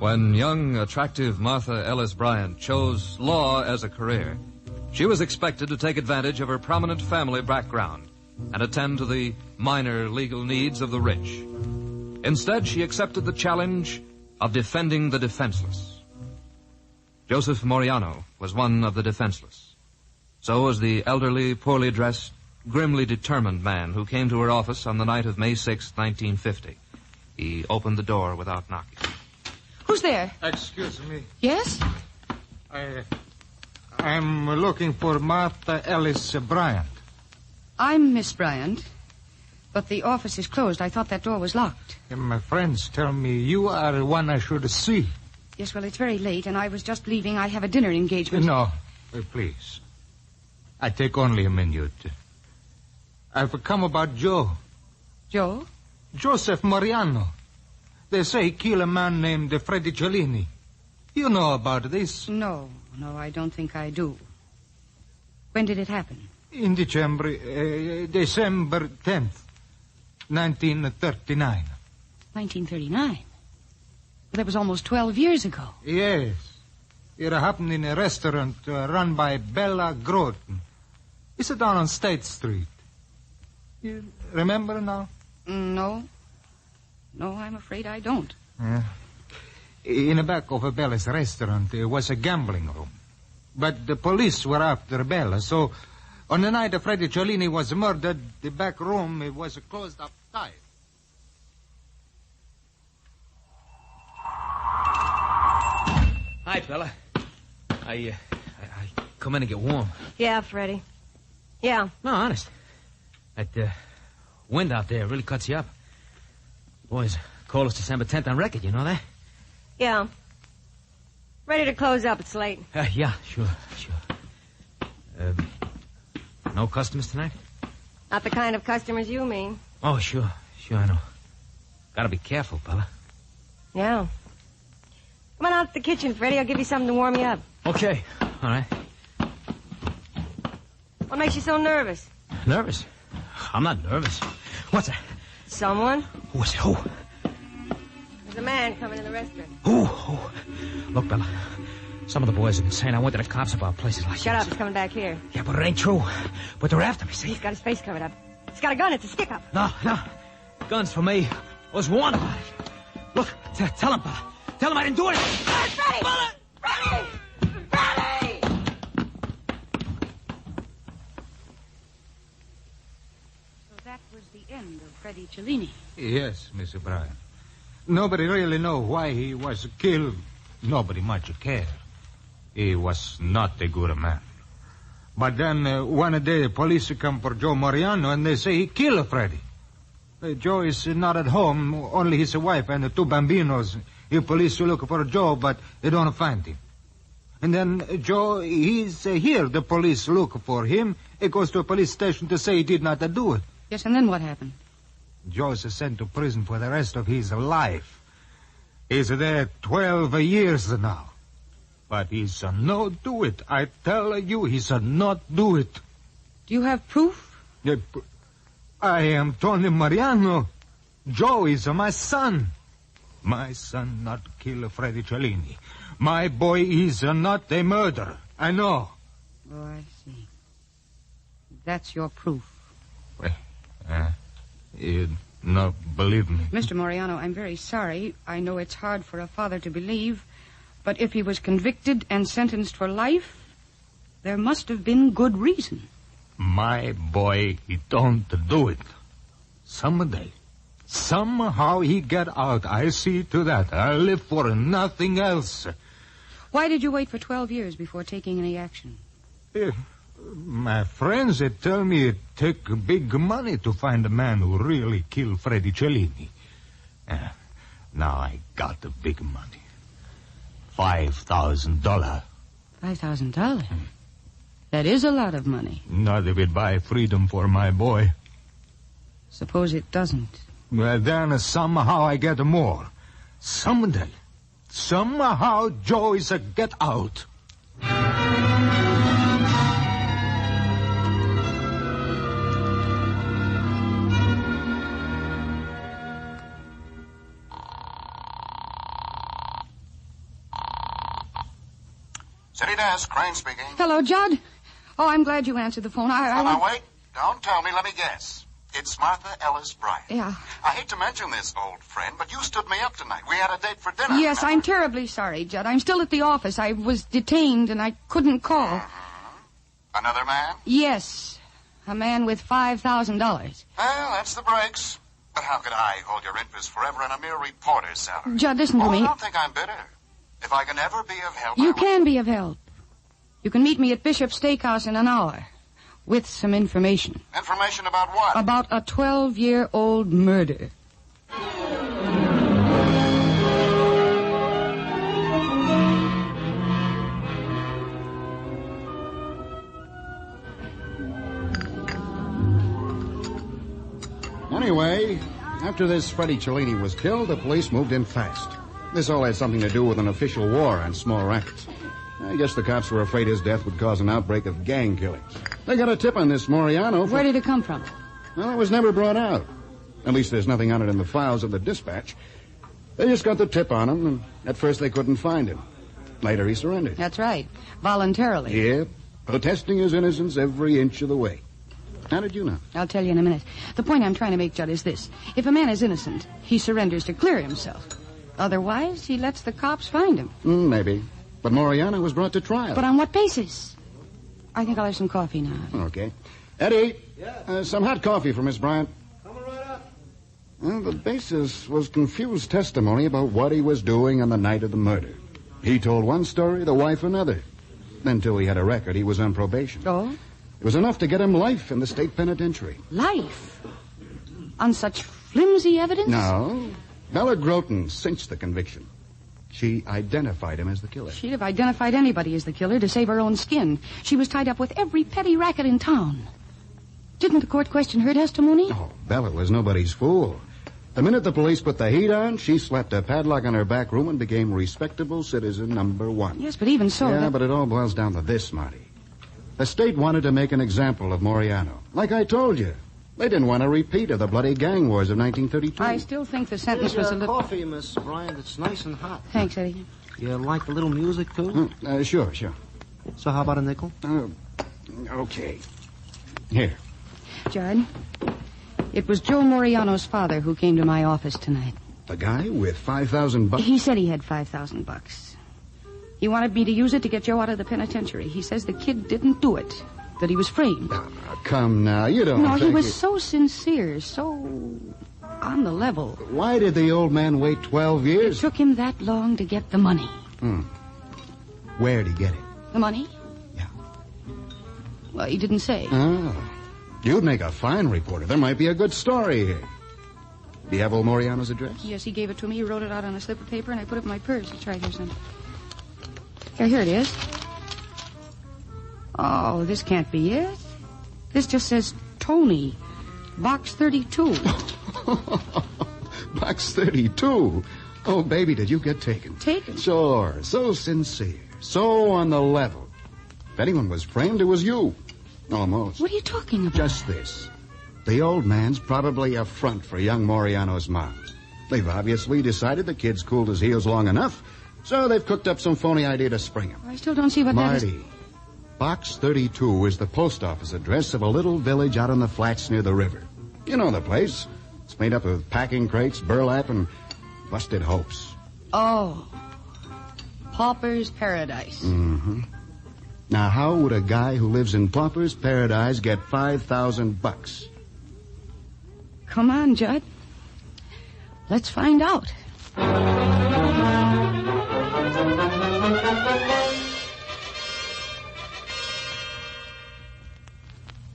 When young, attractive Martha Ellis Bryant chose law as a career, she was expected to take advantage of her prominent family background and attend to the minor legal needs of the rich. Instead, she accepted the challenge of defending the defenseless. Joseph Moriano was one of the defenseless. So was the elderly, poorly dressed, grimly determined man who came to her office on the night of May 6, 1950. He opened the door without knocking. Who's there? Excuse me. Yes? I'm looking for Martha Ellis Bryant. I'm Miss Bryant, but the office is closed. I thought that door was locked. And my friends tell me you are the one I should see. Yes, well, it's very late, and I was just leaving. I have a dinner engagement. No, please. I take only a minute. I've come about Joe. Joe? Joseph Moriano. They say he killed a man named Freddie Cellini. You know about this? No, I don't think I do. When did it happen? In December 10th, 1939. 1939? Well, that was almost 12 years ago. Yes. It happened in a restaurant run by Bella Groton. It's down on State Street. You remember now? No, I'm afraid I don't. In the back of Bella's restaurant, there was a gambling room. But the police were after Bella, so on the night Freddie Cellini was murdered, the back room was closed up tight. Hi, fella. I come in to get warm. Yeah, Freddie. Yeah. No, honest. That wind out there really cuts you up. Boys, coldest December 10th on record, you know that? Yeah. Ready to close up. It's late. Yeah, sure. No customers tonight? Not the kind of customers you mean. Oh, sure, I know. Gotta be careful, Bella. Yeah. Come on out to the kitchen, Freddie. I'll give you something to warm you up. Okay, all right. What makes you so nervous? Nervous? I'm not nervous. What's that? Someone? Who is it? Who? There's a man coming in the restaurant. Who? Look, Bella, some of the boys have been saying I went to the cops about places like Shut this. up. He's coming back here. Yeah, but it ain't true. But they're after me, see? He's got his face covered up. He's got a gun. It's a stick-up. No. Guns for me. Was warned about it. Look, tell him, Bella. Tell him I didn't do anything. Freddie! Bella! Freddie! Freddie! So that was the end of Freddie Cellini. Yes, Miss O'Brien. Nobody really know why he was killed. Nobody much care. He was not a good man. But then one day the police come for Joe Mariano and they say he killed Freddie. Joe is not at home, only his wife and the two bambinos. The police look for Joe, but they don't find him. And then Joe, he's here. The police look for him. He goes to a police station to say he did not do it. Yes, and then what happened? Joe's sent to prison for the rest of his life. He's there 12 years now. But he's no do it. I tell you, he's not do it. Do you have proof? I am Tony Mariano. Joe is my son. My son not kill Freddie Cellini. My boy is not a murderer. I know. Oh, I see. That's your proof. Well, you not believe me. Mr. Moriano, I'm very sorry. I know it's hard for a father to believe, but if he was convicted and sentenced for life, there must have been good reason. My boy, he don't do it. Someday, somehow he get out. I see to that. I live for nothing else. Why did you wait for 12 years before taking any action? My friends, they tell me it take big money to find a man who really killed Freddie Cellini. Now I got the big money. $5,000. $5,000? That is a lot of money. Not if it buy freedom for my boy. Suppose it doesn't. Well, then somehow I get more. Someday, somehow Joe is a get out. City desk, Crane speaking. Hello, Judd. Oh, I'm glad you answered the phone. Now, wait. Don't tell me. Let me guess. It's Martha Ellis Bryant. Yeah. I hate to mention this, old friend, but you stood me up tonight. We had a date for dinner. Yes, remember? I'm terribly sorry, Judd. I'm still at the office. I was detained and I couldn't call. Another man? Yes. A man with $5,000. Well, that's the breaks. But how could I hold your interest forever on a mere reporter's salary? Judd, listen to me. I don't think I'm bitter. If I can ever be of help, You can be of help. You can meet me at Bishop's Steakhouse in an hour with some information. Information about what? About a 12-year-old murder. Anyway, after this Freddie Cellini was killed, the police moved in fast. This all had something to do with an official war on small rackets. I guess the cops were afraid his death would cause an outbreak of gang killings. They got a tip on this Moriano. Where did it come from? Well, it was never brought out. At least there's nothing on it in the files of the dispatch. They just got the tip on him, and at first they couldn't find him. Later he surrendered. That's right. Voluntarily. Yeah, protesting his innocence every inch of the way. How did you know? I'll tell you in a minute. The point I'm trying to make, Judd, is this. If a man is innocent, he surrenders to clear himself. Otherwise, he lets the cops find him. Maybe. But Moriano was brought to trial. But on what basis? I think I'll have some coffee now. Okay. Eddie, some hot coffee for Miss Bryant. Coming right up. Well, the basis was confused testimony about what he was doing on the night of the murder. He told one story, the wife another. Until he had a record, he was on probation. Oh? It was enough to get him life in the state penitentiary. Life? On such flimsy evidence? No. Bella Groton cinched the conviction. She identified him as the killer. She'd have identified anybody as the killer to save her own skin. She was tied up with every petty racket in town. Didn't the court question her testimony? Oh, Bella was nobody's fool. The minute the police put the heat on, she slapped a padlock on her back room and became respectable citizen number one. Yes, but even so... Yeah, but it all boils down to this, Marty. The state wanted to make an example of Moriano. Like I told you. They didn't want a repeat of the bloody gang wars of 1932. I still think the sentence was a little... coffee, Miss Bryant. It's nice and hot. Thanks, Eddie. You like a little music, too? Sure. So how about a nickel? Okay. Here. Judd, it was Joe Moriano's father who came to my office tonight. The guy with $5,000? He said he had $5,000. He wanted me to use it to get Joe out of the penitentiary. He says the kid didn't do it, that he was framed. Come now, you don't No, think... he was so sincere, so on the level. Why did the old man wait 12 years? It took him that long to get the money. Where'd he get it? The money? Yeah. Well, he didn't say. Oh. You'd make a fine reporter. There might be a good story here. Do you have old Moriano's address? Yes, he gave it to me. He wrote it out on a slip of paper, and I put it in my purse. It's right here, son. Here it is. Oh, this can't be it. This just says Tony, Box 32. Box 32? Oh, baby, did you get taken? Taken? Sure. So sincere. So on the level. If anyone was framed, it was you. Almost. What are you talking about? Just this. The old man's probably a front for young Moriano's mom. They've obviously decided the kid's cooled his heels long enough, so they've cooked up some phony idea to spring him. I still don't see what that is. Marty, Box 32 is the post office address of a little village out on the flats near the river. You know the place. It's made up of packing crates, burlap, and busted hopes. Oh. Pauper's Paradise. Mm-hmm. Now, how would a guy who lives in Pauper's Paradise get $5,000? Come on, Judd. Let's find out.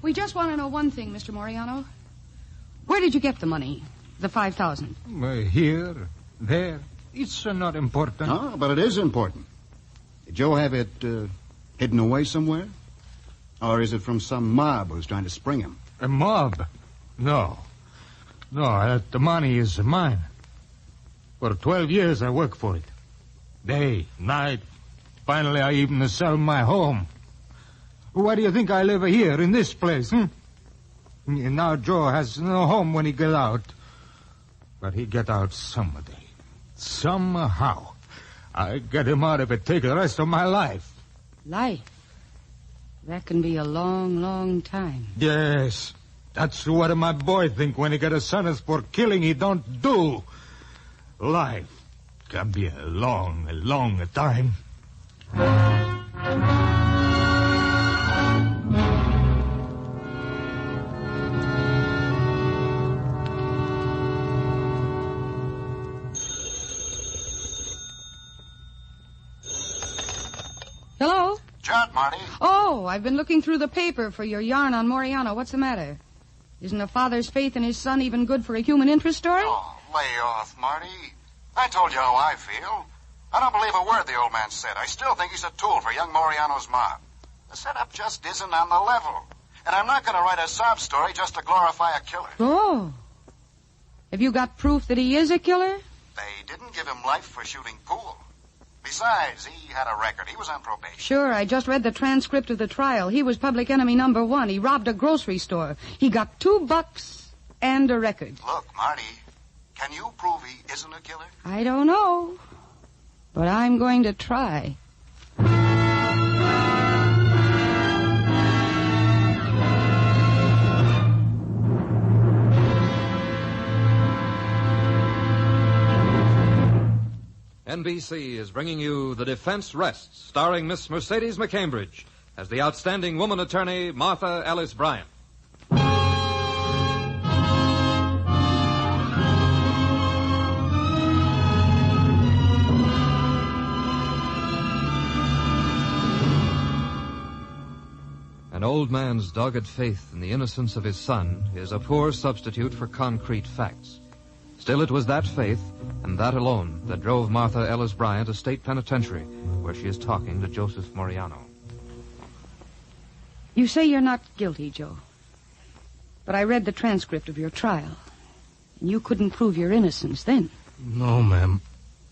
We just want to know one thing, Mr. Moriano. Where did you get the money? The $5,000? Here, there. It's not important. Oh, but it is important. Did Joe have it hidden away somewhere? Or is it from some mob who's trying to spring him? A mob? No, the money is mine. For 12 years I work for it. Day, night. Finally, I even sell my home. Why do you think I live here in this place? Now Joe has no home when he get out. But he get out someday. Somehow. I get him out if it take the rest of my life. Life? That can be a long, long time. Yes. That's what my boy think when he get a sentence for killing he don't do. Life can be a long, long time. Hello? Judd, Marty. Oh, I've been looking through the paper for your yarn on Moriano. What's the matter? Isn't a father's faith in his son even good for a human interest story? Oh, lay off, Marty. I told you how I feel. I don't believe a word the old man said. I still think he's a tool for young Moriano's mob. The setup just isn't on the level. And I'm not going to write a sob story just to glorify a killer. Oh. Have you got proof that he is a killer? They didn't give him life for shooting pool. Besides, he had a record. He was on probation. Sure, I just read the transcript of the trial. He was public enemy number 1. He robbed a grocery store. He got $2 and a record. Look, Marty, can you prove he isn't a killer? I don't know, but I'm going to try. NBC is bringing you The Defense Rests, starring Miss Mercedes McCambridge as the outstanding woman attorney, Martha Ellis Bryant. An old man's dogged faith in the innocence of his son is a poor substitute for concrete facts. Still, it was that faith, and that alone, that drove Martha Ellis Bryant to State Penitentiary, where she is talking to Joseph Moriano. You say you're not guilty, Joe. But I read the transcript of your trial. And you couldn't prove your innocence then. No, ma'am.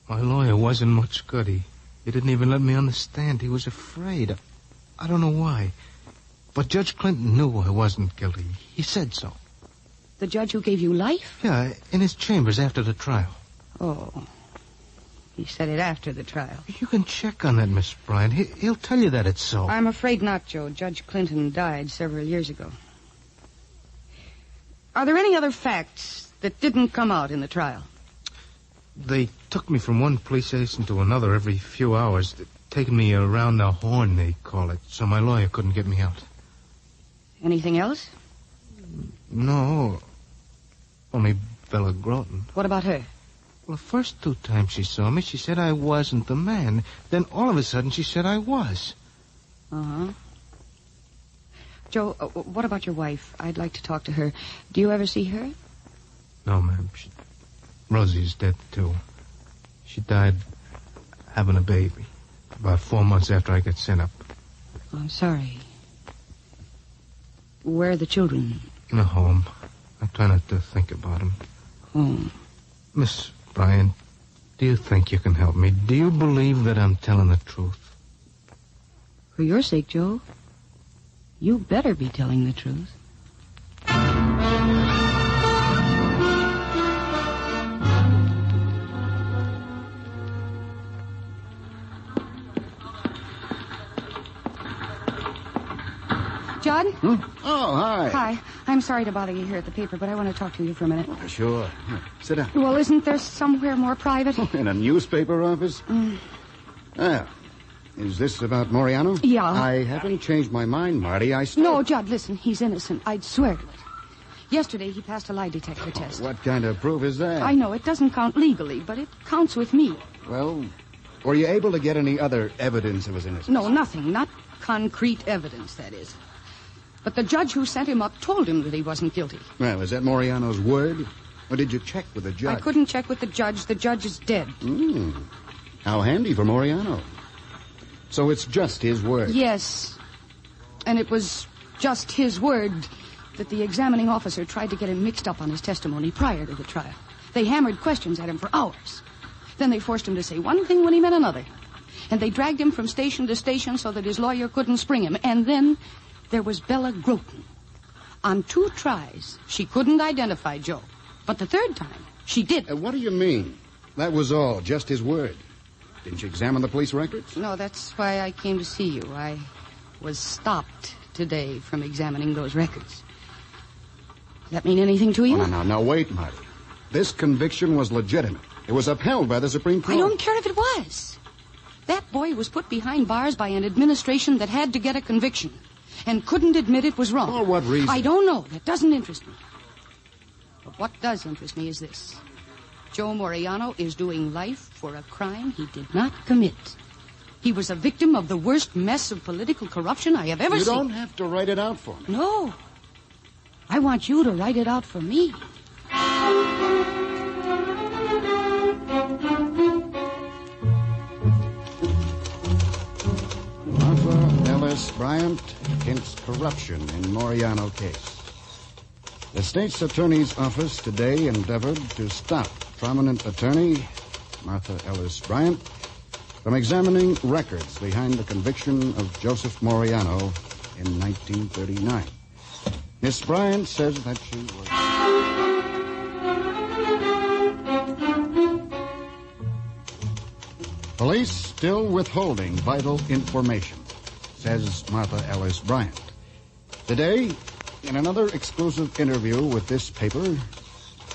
My lawyer wasn't much good. He didn't even let me understand. He was afraid. I don't know why. But Judge Clinton knew I wasn't guilty. He said so. The judge who gave you life? Yeah, in his chambers after the trial. Oh. He said it after the trial. You can check on that, Miss Bryant. He'll tell you that it's so. I'm afraid not, Joe. Judge Clinton died several years ago. Are there any other facts that didn't come out in the trial? They took me from one police station to another every few hours, taking me around the horn, they call it, so my lawyer couldn't get me out. Anything else? No, only Bella Groton. What about her? Well, the first 2 times she saw me, she said I wasn't the man. Then all of a sudden she said I was. Uh-huh. Joe, what about your wife? I'd like to talk to her. Do you ever see her? No, ma'am. Rosie's dead, too. She died having a baby about 4 months after I got sent up. I'm sorry. Where are the children? In a home. I try not to think about them. Home. Miss Bryant, do you think you can help me? Do you believe that I'm telling the truth? For your sake, Joe, you better be telling the truth. Judd? Oh, hi. Hi. I'm sorry to bother you here at the paper, but I want to talk to you for a minute. Sure. Here, sit down. Well, isn't there somewhere more private? In a newspaper office? Ah. Is this about Moriano? Yeah. I haven't changed my mind, Marty. No, Judd, listen. He's innocent. I'd swear to it. Yesterday, he passed a lie detector test. What kind of proof is that? I know it doesn't count legally, but it counts with me. Well, were you able to get any other evidence of his innocence? No, nothing. Not concrete evidence, that is. But the judge who sent him up told him that he wasn't guilty. Well, is that Moriano's word? Or did you check with the judge? I couldn't check with the judge. The judge is dead. How handy for Moriano. So it's just his word? Yes. And it was just his word that the examining officer tried to get him mixed up on his testimony prior to the trial. They hammered questions at him for hours. Then they forced him to say one thing when he meant another. And they dragged him from station to station so that his lawyer couldn't spring him. And then there was Bella Groton. On 2 tries, she couldn't identify Joe. But the 3rd time, she did. What do you mean? That was all, just his word. Didn't you examine the police records? No, that's why I came to see you. I was stopped today from examining those records. Does that mean anything to you? Oh, no, wait, Marty. This conviction was legitimate. It was upheld by the Supreme Court. I don't care if it was. That boy was put behind bars by an administration that had to get a conviction and couldn't admit it was wrong. For what reason? I don't know. That doesn't interest me. But what does interest me is this. Joe Moriano is doing life for a crime he did not commit. He was a victim of the worst mess of political corruption I have ever seen. You don't have to write it out for me. No. I want you to write it out for me. Martha Ellis Bryant against corruption in Moriano case. The state's attorney's office today endeavored to stop prominent attorney Martha Ellis Bryant from examining records behind the conviction of Joseph Moriano in 1939. Miss Bryant says that she was... Police still withholding vital information, says Martha Ellis Bryant. Today, in another exclusive interview with this paper,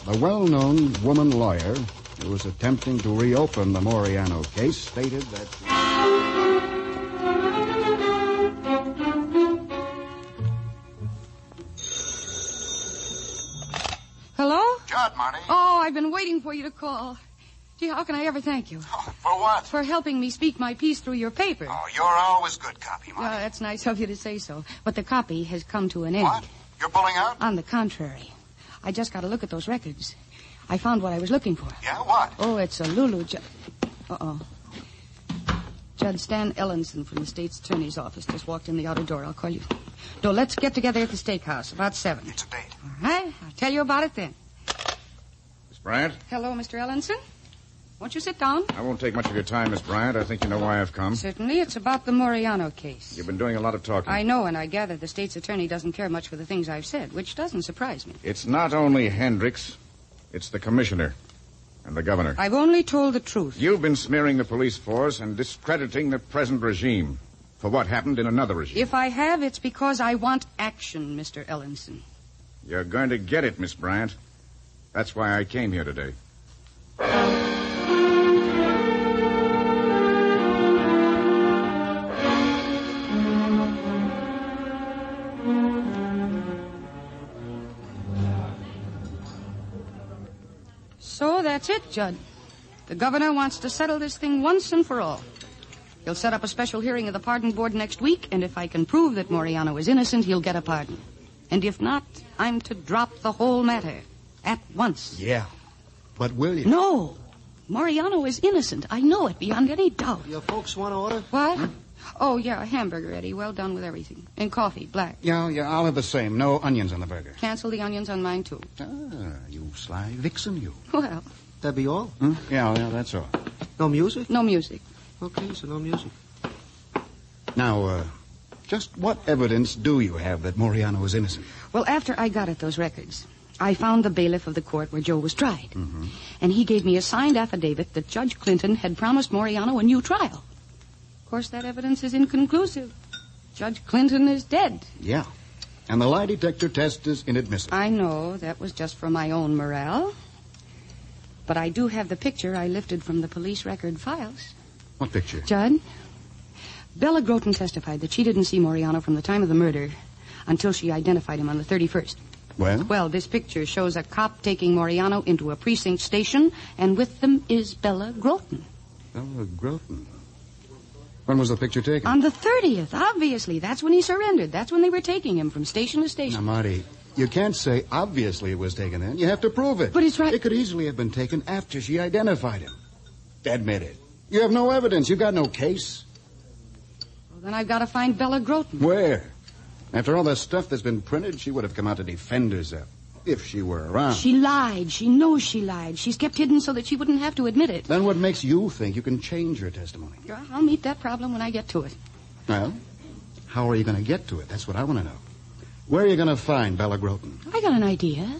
the well-known woman lawyer who was attempting to reopen the Moriano case stated that... Hello? Judd, Marty. Oh, I've been waiting for you to call. Gee, how can I ever thank you? Oh, For what? For helping me speak my piece through your paper. Oh, you're always good copy, Marty. That's nice of you to say so. But the copy has come to an end. What? You're pulling out? On the contrary. I just got to look at those records. I found what I was looking for. Yeah, what? Oh, it's a Lulu. Uh-oh. Judge Stan Ellenson from the state's attorney's office just walked in the outer door. I'll call you. No, let's get together at the steakhouse about 7. It's a date. All right. I'll tell you about it then. Miss Bryant? Hello, Mr. Ellenson. Won't you sit down? I won't take much of your time, Miss Bryant. I think you know why I've come. Certainly. It's about the Moriano case. You've been doing a lot of talking. I know, and I gather the state's attorney doesn't care much for the things I've said, which doesn't surprise me. It's not only Hendricks. It's the commissioner and the governor. I've only told the truth. You've been smearing the police force and discrediting the present regime for what happened in another regime. If I have, it's because I want action, Mr. Ellenson. You're going to get it, Miss Bryant. That's why I came here today. So that's it, Judd. The governor wants to settle this thing once and for all. He'll set up a special hearing of the pardon board next week, and if I can prove that Moriano is innocent, he'll get a pardon. And if not, I'm to drop the whole matter at once. Yeah. But will you? No. Moriano is innocent. I know it beyond any doubt. Your folks want to order? What? Oh, yeah, a hamburger, Eddie. Well done with everything. And coffee, black. Yeah, I'll have the same. No onions on the burger. Cancel the onions on mine, too. Ah, you sly vixen, you. Well. That be all? Yeah, that's all. No music? No music. Okay, so no music. Now, just what evidence do you have that Moriano is innocent? Well, after I got at those records, I found the bailiff of the court where Joe was tried. Mm-hmm. And he gave me a signed affidavit that Judge Clinton had promised Moriano a new trial. Of course, that evidence is inconclusive. Judge Clinton is dead. Yeah. And the lie detector test is inadmissible. I know. That was just for my own morale. But I do have the picture I lifted from the police record files. What picture? Judd, Bella Groton testified that she didn't see Moriano from the time of the murder until she identified him on the 31st. Well? Well, this picture shows a cop taking Moriano into a precinct station, and with them is Bella Groton. Bella Groton? When was the picture taken? On the 30th, obviously. That's when he surrendered. That's when they were taking him from station to station. Now, Marty, you can't say obviously it was taken then. You have to prove it. But it's right. It could easily have been taken after she identified him. Admit it. You have no evidence. You got no case. Well, then I've got to find Bella Groton. Where? After all the stuff that's been printed, she would have come out to defend herself. If she were around. She lied. She knows she lied. She's kept hidden so that she wouldn't have to admit it. Then what makes you think you can change her testimony? I'll meet that problem when I get to it. Well, how are you going to get to it? That's what I want to know. Where are you going to find Bella Groton? I got an idea.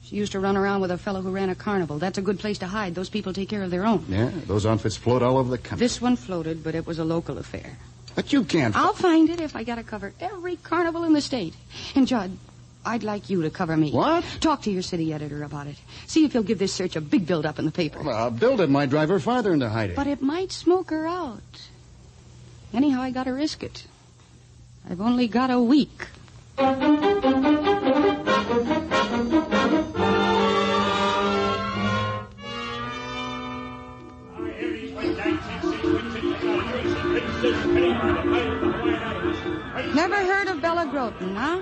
She used to run around with a fellow who ran a carnival. That's a good place to hide. Those people take care of their own. Yeah, those outfits float all over the country. This one floated, but it was a local affair. But you can't... I'll find it if I got to cover every carnival in the state. And, Judd, I'd like you to cover me. What? Talk to your city editor about it. See if he'll give this search a big build-up in the paper. Well, a build-up might drive her farther into hiding. But it might smoke her out. Anyhow, I got to risk it. I've only got a week. Never heard of Bella Groton, huh?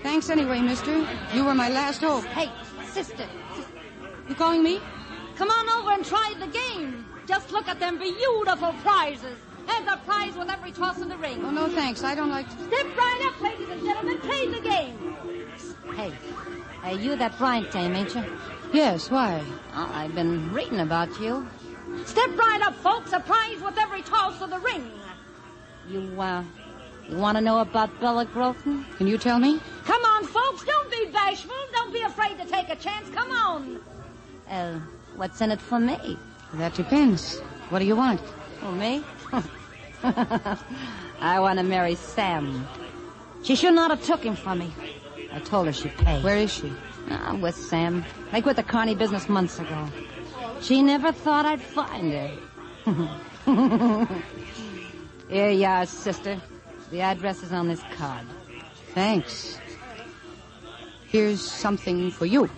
Thanks anyway, mister. You were my last hope. Hey, sister. You calling me? Come on over and try the game. Just look at them beautiful prizes. And the prize with every toss in the ring. Oh, no, thanks. I don't like to... Step right up, ladies and gentlemen. Play the game. Hey, you that Bryant dame, ain't you? Yes, why? Oh, I've been reading about you. Step right up, folks. A prize with every toss of the ring. You want to know about Bella Groton? Can you tell me? Come on, folks. Don't be bashful. Don't be afraid to take a chance. Come on. What's in it for me? That depends. What do you want? Oh, me? I want to marry Sam. She should not have took him from me. I told her she'd pay. Where is she? I'm with Sam. I quit the carny business months ago. She never thought I'd find her. Here you are, sister. The address is on this card. Thanks. Here's something for you.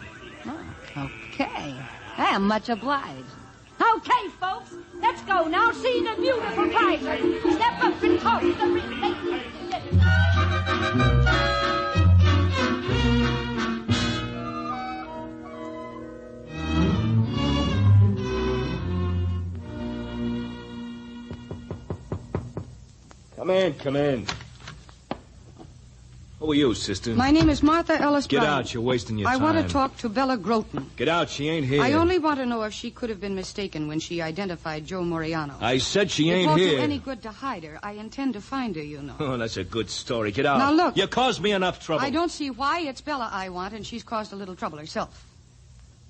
Oh, okay. I am much obliged. How Okay, folks, let's go now. See the beautiful prizes. Step up and toss the ring, ladies and gentlemen. Come in. Who are you, sister? My name is Martha Ellis Get Brown. out. You're wasting your I time. want to talk to Bella Groton. Get out. She ain't here. I only want to know if she could have been mistaken when she identified Joe Moriano. I said she It ain't won't here. do any good to hide her. I intend to find her, you know. Oh, that's a good story. Get out. Now, look. You caused me enough trouble. I don't see why it's Bella I want, and she's caused a little trouble herself.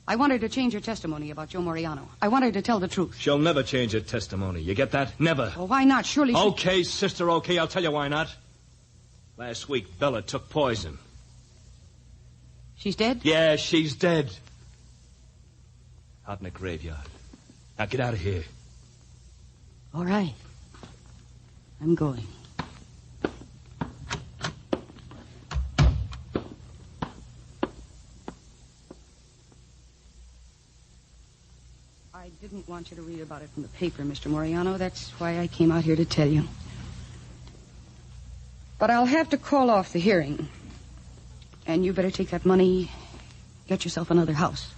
I want her to change her testimony about Joe Moriano. I want her to tell the truth. She'll never change her testimony. You get that? Never. Well, why not? Surely she... Okay, sister, okay. I'll tell you why not. Last week, Bella took poison. She's dead? Yeah, she's dead. Out in the graveyard. Now get out of here. All right. I'm going. I didn't want you to read about it in the paper, Mr. Moriano. That's why I came out here to tell you. But I'll have to call off the hearing. And you better take that money, get yourself another house.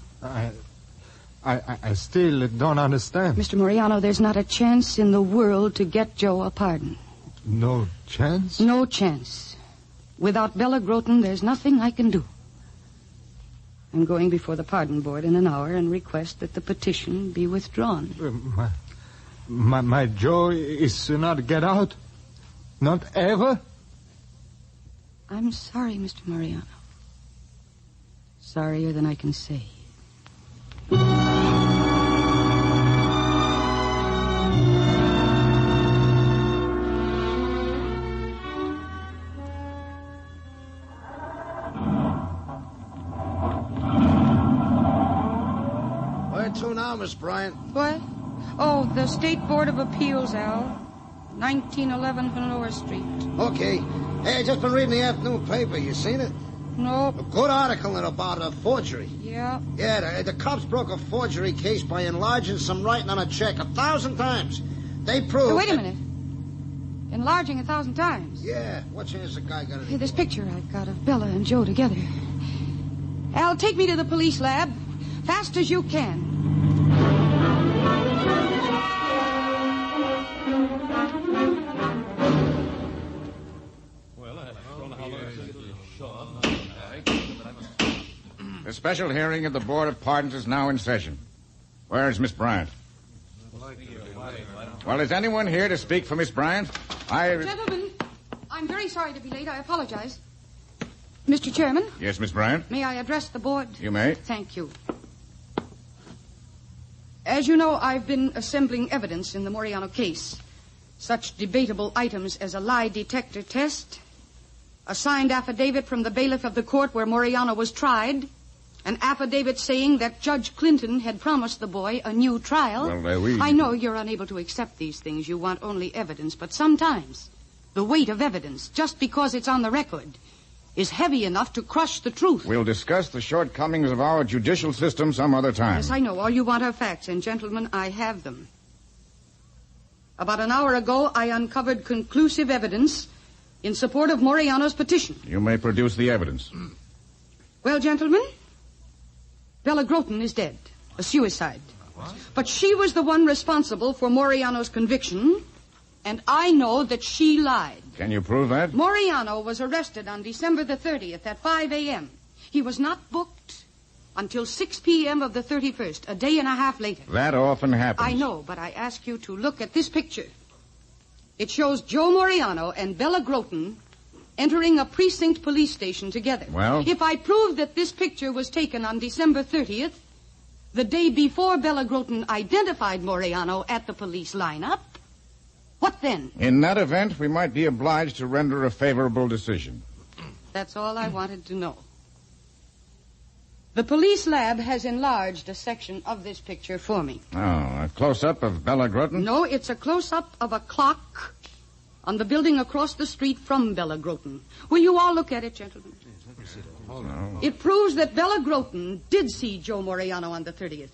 I still don't understand. Mr. Moriano, there's not a chance in the world to get Joe a pardon. No chance? No chance. Without Bella Groton, there's nothing I can do. I'm going before the pardon board in an hour and request that the petition be withdrawn. My Joe is not get out? Not ever? I'm sorry, Mr. Moriano. Sorrier than I can say. Where to now, Miss Bryant? What? Oh, the State Board of Appeals, Al. 1911 Lower Street. Okay. Hey, I just been reading the afternoon paper. You seen it? No. A good article in about a forgery. Yeah. Yeah, the cops broke a forgery case by enlarging some writing on a check 1,000 times. They proved... Hey, wait a minute. Enlarging 1,000 times? Yeah. What chance the guy got it? Hey, this picture I've got of Bella and Joe together. Al, take me to the police lab. Fast as you can. The special hearing of the Board of Pardons is now in session. Where is Miss Bryant? Well, is anyone here to speak for Miss Bryant? Gentlemen, I'm very sorry to be late. I apologize. Mr. Chairman? Yes, Miss Bryant? May I address the board? You may. Thank you. As you know, I've been assembling evidence in the Moriano case. Such debatable items as a lie detector test, a signed affidavit from the bailiff of the court where Moriano was tried, an affidavit saying that Judge Clinton had promised the boy a new trial. Well, I know you're unable to accept these things. You want only evidence. But sometimes the weight of evidence, just because it's on the record, is heavy enough to crush the truth. We'll discuss the shortcomings of our judicial system some other time. Yes, I know. All you want are facts, and gentlemen, I have them. About an hour ago, I uncovered conclusive evidence in support of Moriano's petition. You may produce the evidence. Well, gentlemen, Bella Groton is dead. A suicide. What? But she was the one responsible for Moriano's conviction, and I know that she lied. Can you prove that? Moriano was arrested on December the 30th at 5 a.m. He was not booked until 6 p.m. of the 31st, a day and a half later. That often happens. I know, but I ask you to look at this picture. It shows Joe Moriano and Bella Groton entering a precinct police station together. Well? If I prove that this picture was taken on December 30th, the day before Bella Groton identified Moriano at the police lineup, what then? In that event, we might be obliged to render a favorable decision. That's all I wanted to know. The police lab has enlarged a section of this picture for me. Oh, a close-up of Bella Groton? No, it's a close-up of a clock on the building across the street from Bella Groton. Will you all look at it, gentlemen? It proves that Bella Groton did see Joe Moriano on the 30th.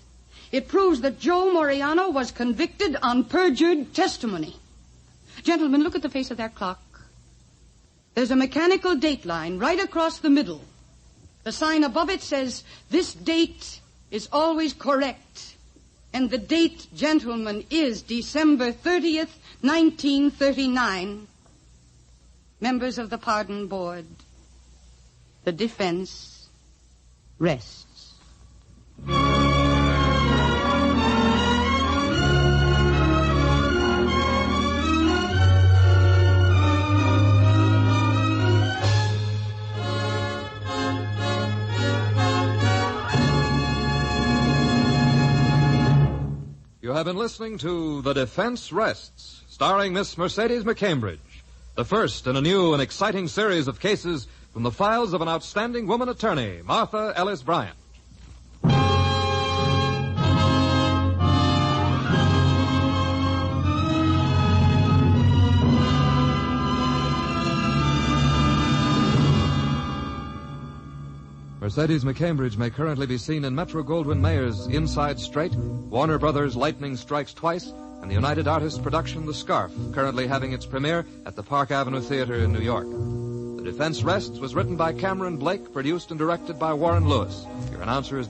It proves that Joe Moriano was convicted on perjured testimony. Gentlemen, look at the face of that clock. There's a mechanical date line right across the middle. The sign above it says, "This date is always correct." And the date, gentlemen, is December 30th, 1939. Members of the Pardon Board, the defense rests. You have been listening to The Defense Rests, starring Miss Mercedes McCambridge, the first in a new and exciting series of cases from the files of an outstanding woman attorney, Martha Ellis Bryant. Mercedes McCambridge may currently be seen in Metro-Goldwyn-Mayer's Inside Straight, Warner Brothers' Lightning Strikes Twice, and the United Artists production The Scarf, currently having its premiere at the Park Avenue Theater in New York. The Defense Rests was written by Cameron Blake, produced and directed by Warren Lewis. Your announcer is...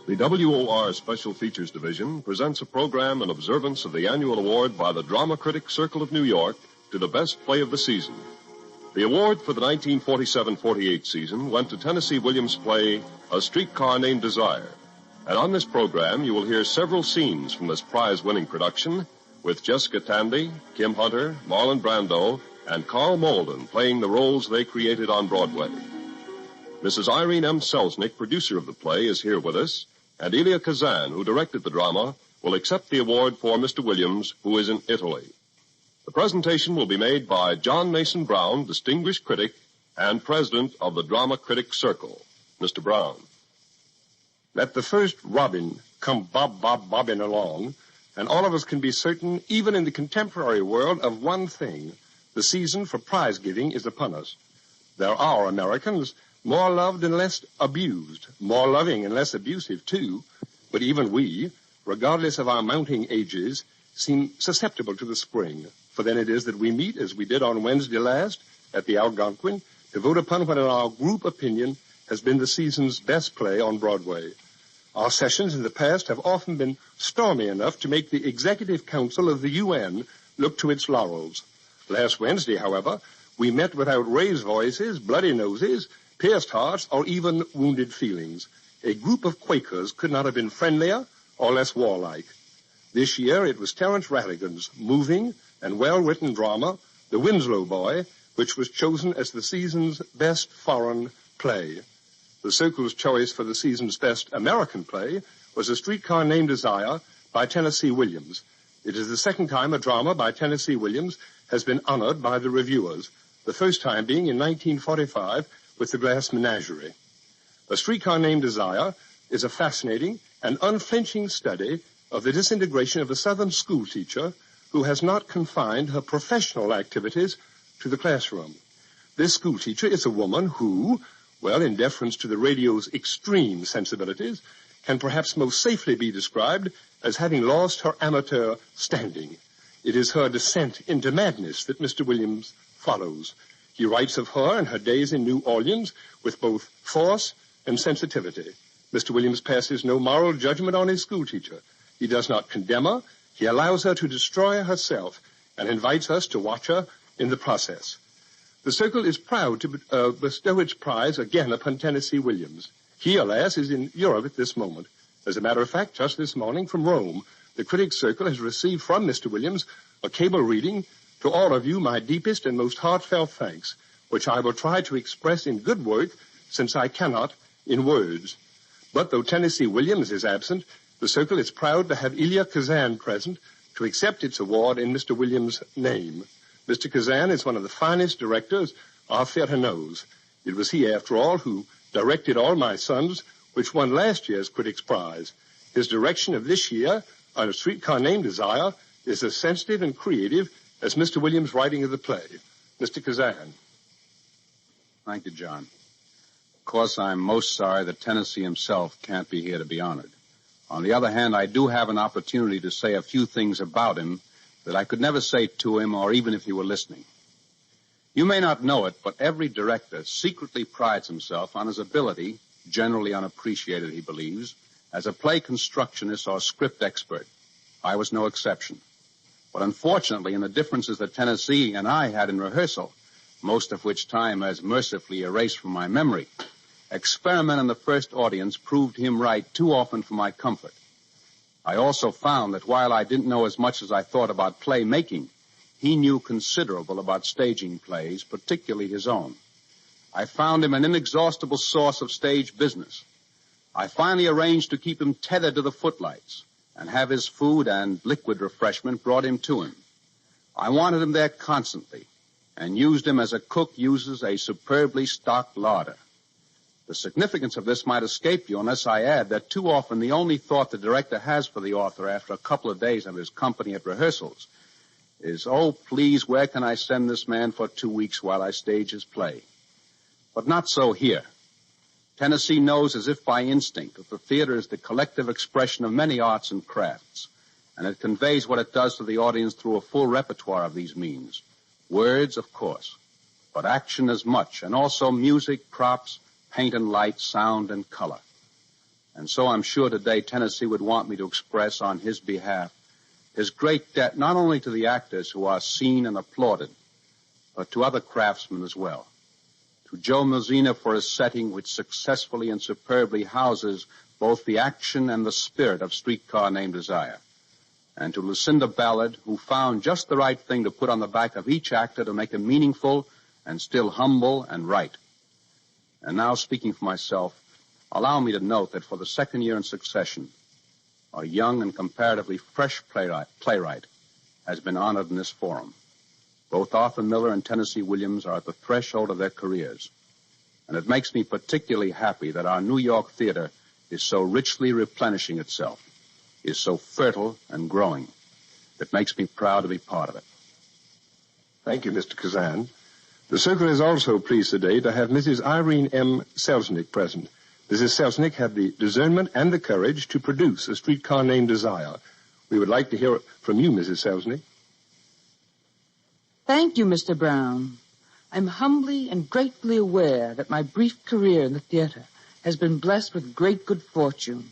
The WOR Special Features Division presents a program in observance of the annual award by the Drama Critics Circle of New York to the best play of the season. The award for the 1947-48 season went to Tennessee Williams' play, A Streetcar Named Desire. And on this program, you will hear several scenes from this prize-winning production with Jessica Tandy, Kim Hunter, Marlon Brando, and Carl Malden playing the roles they created on Broadway. Mrs. Irene M. Selznick, producer of the play, is here with us, and Elia Kazan, who directed the drama, will accept the award for Mr. Williams, who is in Italy. The presentation will be made by John Mason Brown, distinguished critic and president of the Drama Critics Circle. Mr. Brown. Let the first robin come bobbing along, and all of us can be certain, even in the contemporary world, of one thing. The season for prize giving is upon us. There are Americans more loved and less abused, more loving and less abusive, too. But even we, regardless of our mounting ages, seem susceptible to the spring. For then it is that we meet, as we did on Wednesday last, at the Algonquin, to vote upon what in our group opinion has been the season's best play on Broadway. Our sessions in the past have often been stormy enough to make the Executive Council of the UN look to its laurels. Last Wednesday, however, we met without raised voices, bloody noses, pierced hearts, or even wounded feelings. A group of Quakers could not have been friendlier or less warlike. This year it was Terence Rattigan's moving and well-written drama, The Winslow Boy, which was chosen as the season's best foreign play. The Circle's choice for the season's best American play was A Streetcar Named Desire by Tennessee Williams. It is the second time a drama by Tennessee Williams has been honored by the reviewers, the first time being in 1945 with The Glass Menagerie. A Streetcar Named Desire is a fascinating and unflinching study of the disintegration of a Southern school teacher who has not confined her professional activities to the classroom. This school teacher is a woman who, well, in deference to the radio's extreme sensibilities, can perhaps most safely be described as having lost her amateur standing. It is her descent into madness that Mr. Williams follows. He writes of her and her days in New Orleans with both force and sensitivity. Mr. Williams passes no moral judgment on his schoolteacher. He does not condemn her. He allows her to destroy herself and invites us to watch her in the process. The Circle is proud to bestow its prize again upon Tennessee Williams. He, alas, is in Europe at this moment. As a matter of fact, just this morning from Rome, the Critics Circle has received from Mr. Williams a cable reading. To all of you, my deepest and most heartfelt thanks, which I will try to express in good work, since I cannot in words. But though Tennessee Williams is absent, the Circle is proud to have Elia Kazan present to accept its award in Mr. Williams' name. Mr. Kazan is one of the finest directors our theater knows. It was he, after all, who directed All My Sons, which won last year's Critics' Prize. His direction of this year, on A Streetcar Named Desire, is as sensitive and creative as Mr. Williams' writing of the play. Mr. Kazan. Thank you, John. Of course, I'm most sorry that Tennessee himself can't be here to be honored. On the other hand, I do have an opportunity to say a few things about him that I could never say to him or even if he were listening. You may not know it, but every director secretly prides himself on his ability, generally unappreciated, he believes, as a play constructionist or script expert. I was no exception. But unfortunately, in the differences that Tennessee and I had in rehearsal, most of which time has mercifully erased from my memory, experiment in the first audience proved him right too often for my comfort. I also found that while I didn't know as much as I thought about play making, he knew considerable about staging plays, particularly his own. I found him an inexhaustible source of stage business. I finally arranged to keep him tethered to the footlights and have his food and liquid refreshment brought him to him. I wanted him there constantly and used him as a cook uses a superbly stocked larder. The significance of this might escape you unless I add that too often the only thought the director has for the author after a couple of days of his company at rehearsals is, oh, please, where can I send this man for 2 weeks while I stage his play? But not so here. Tennessee knows as if by instinct that the theater is the collective expression of many arts and crafts, and it conveys what it does to the audience through a full repertoire of these means. Words, of course, but action as much, and also music, props, paint and light, sound and color. And so I'm sure today Tennessee would want me to express on his behalf his great debt not only to the actors who are seen and applauded, but to other craftsmen as well. To Joe Mazzina for his setting, which successfully and superbly houses both the action and the spirit of Streetcar Named Desire. And to Lucinda Ballard, who found just the right thing to put on the back of each actor to make him meaningful and still humble and right. And now, speaking for myself, allow me to note that for the second year in succession, a young and comparatively fresh playwright has been honored in this forum. Both Arthur Miller and Tennessee Williams are at the threshold of their careers. And it makes me particularly happy that our New York theater is so richly replenishing itself, is so fertile and growing. It makes me proud to be part of it. Thank you, Mr. Kazan. The Circle is also pleased today to have Mrs. Irene M. Selznick present. Mrs. Selznick had the discernment and the courage to produce A Streetcar Named Desire. We would like to hear from you, Mrs. Selznick. Thank you, Mr. Brown. I'm humbly and gratefully aware that my brief career in the theater has been blessed with great good fortune.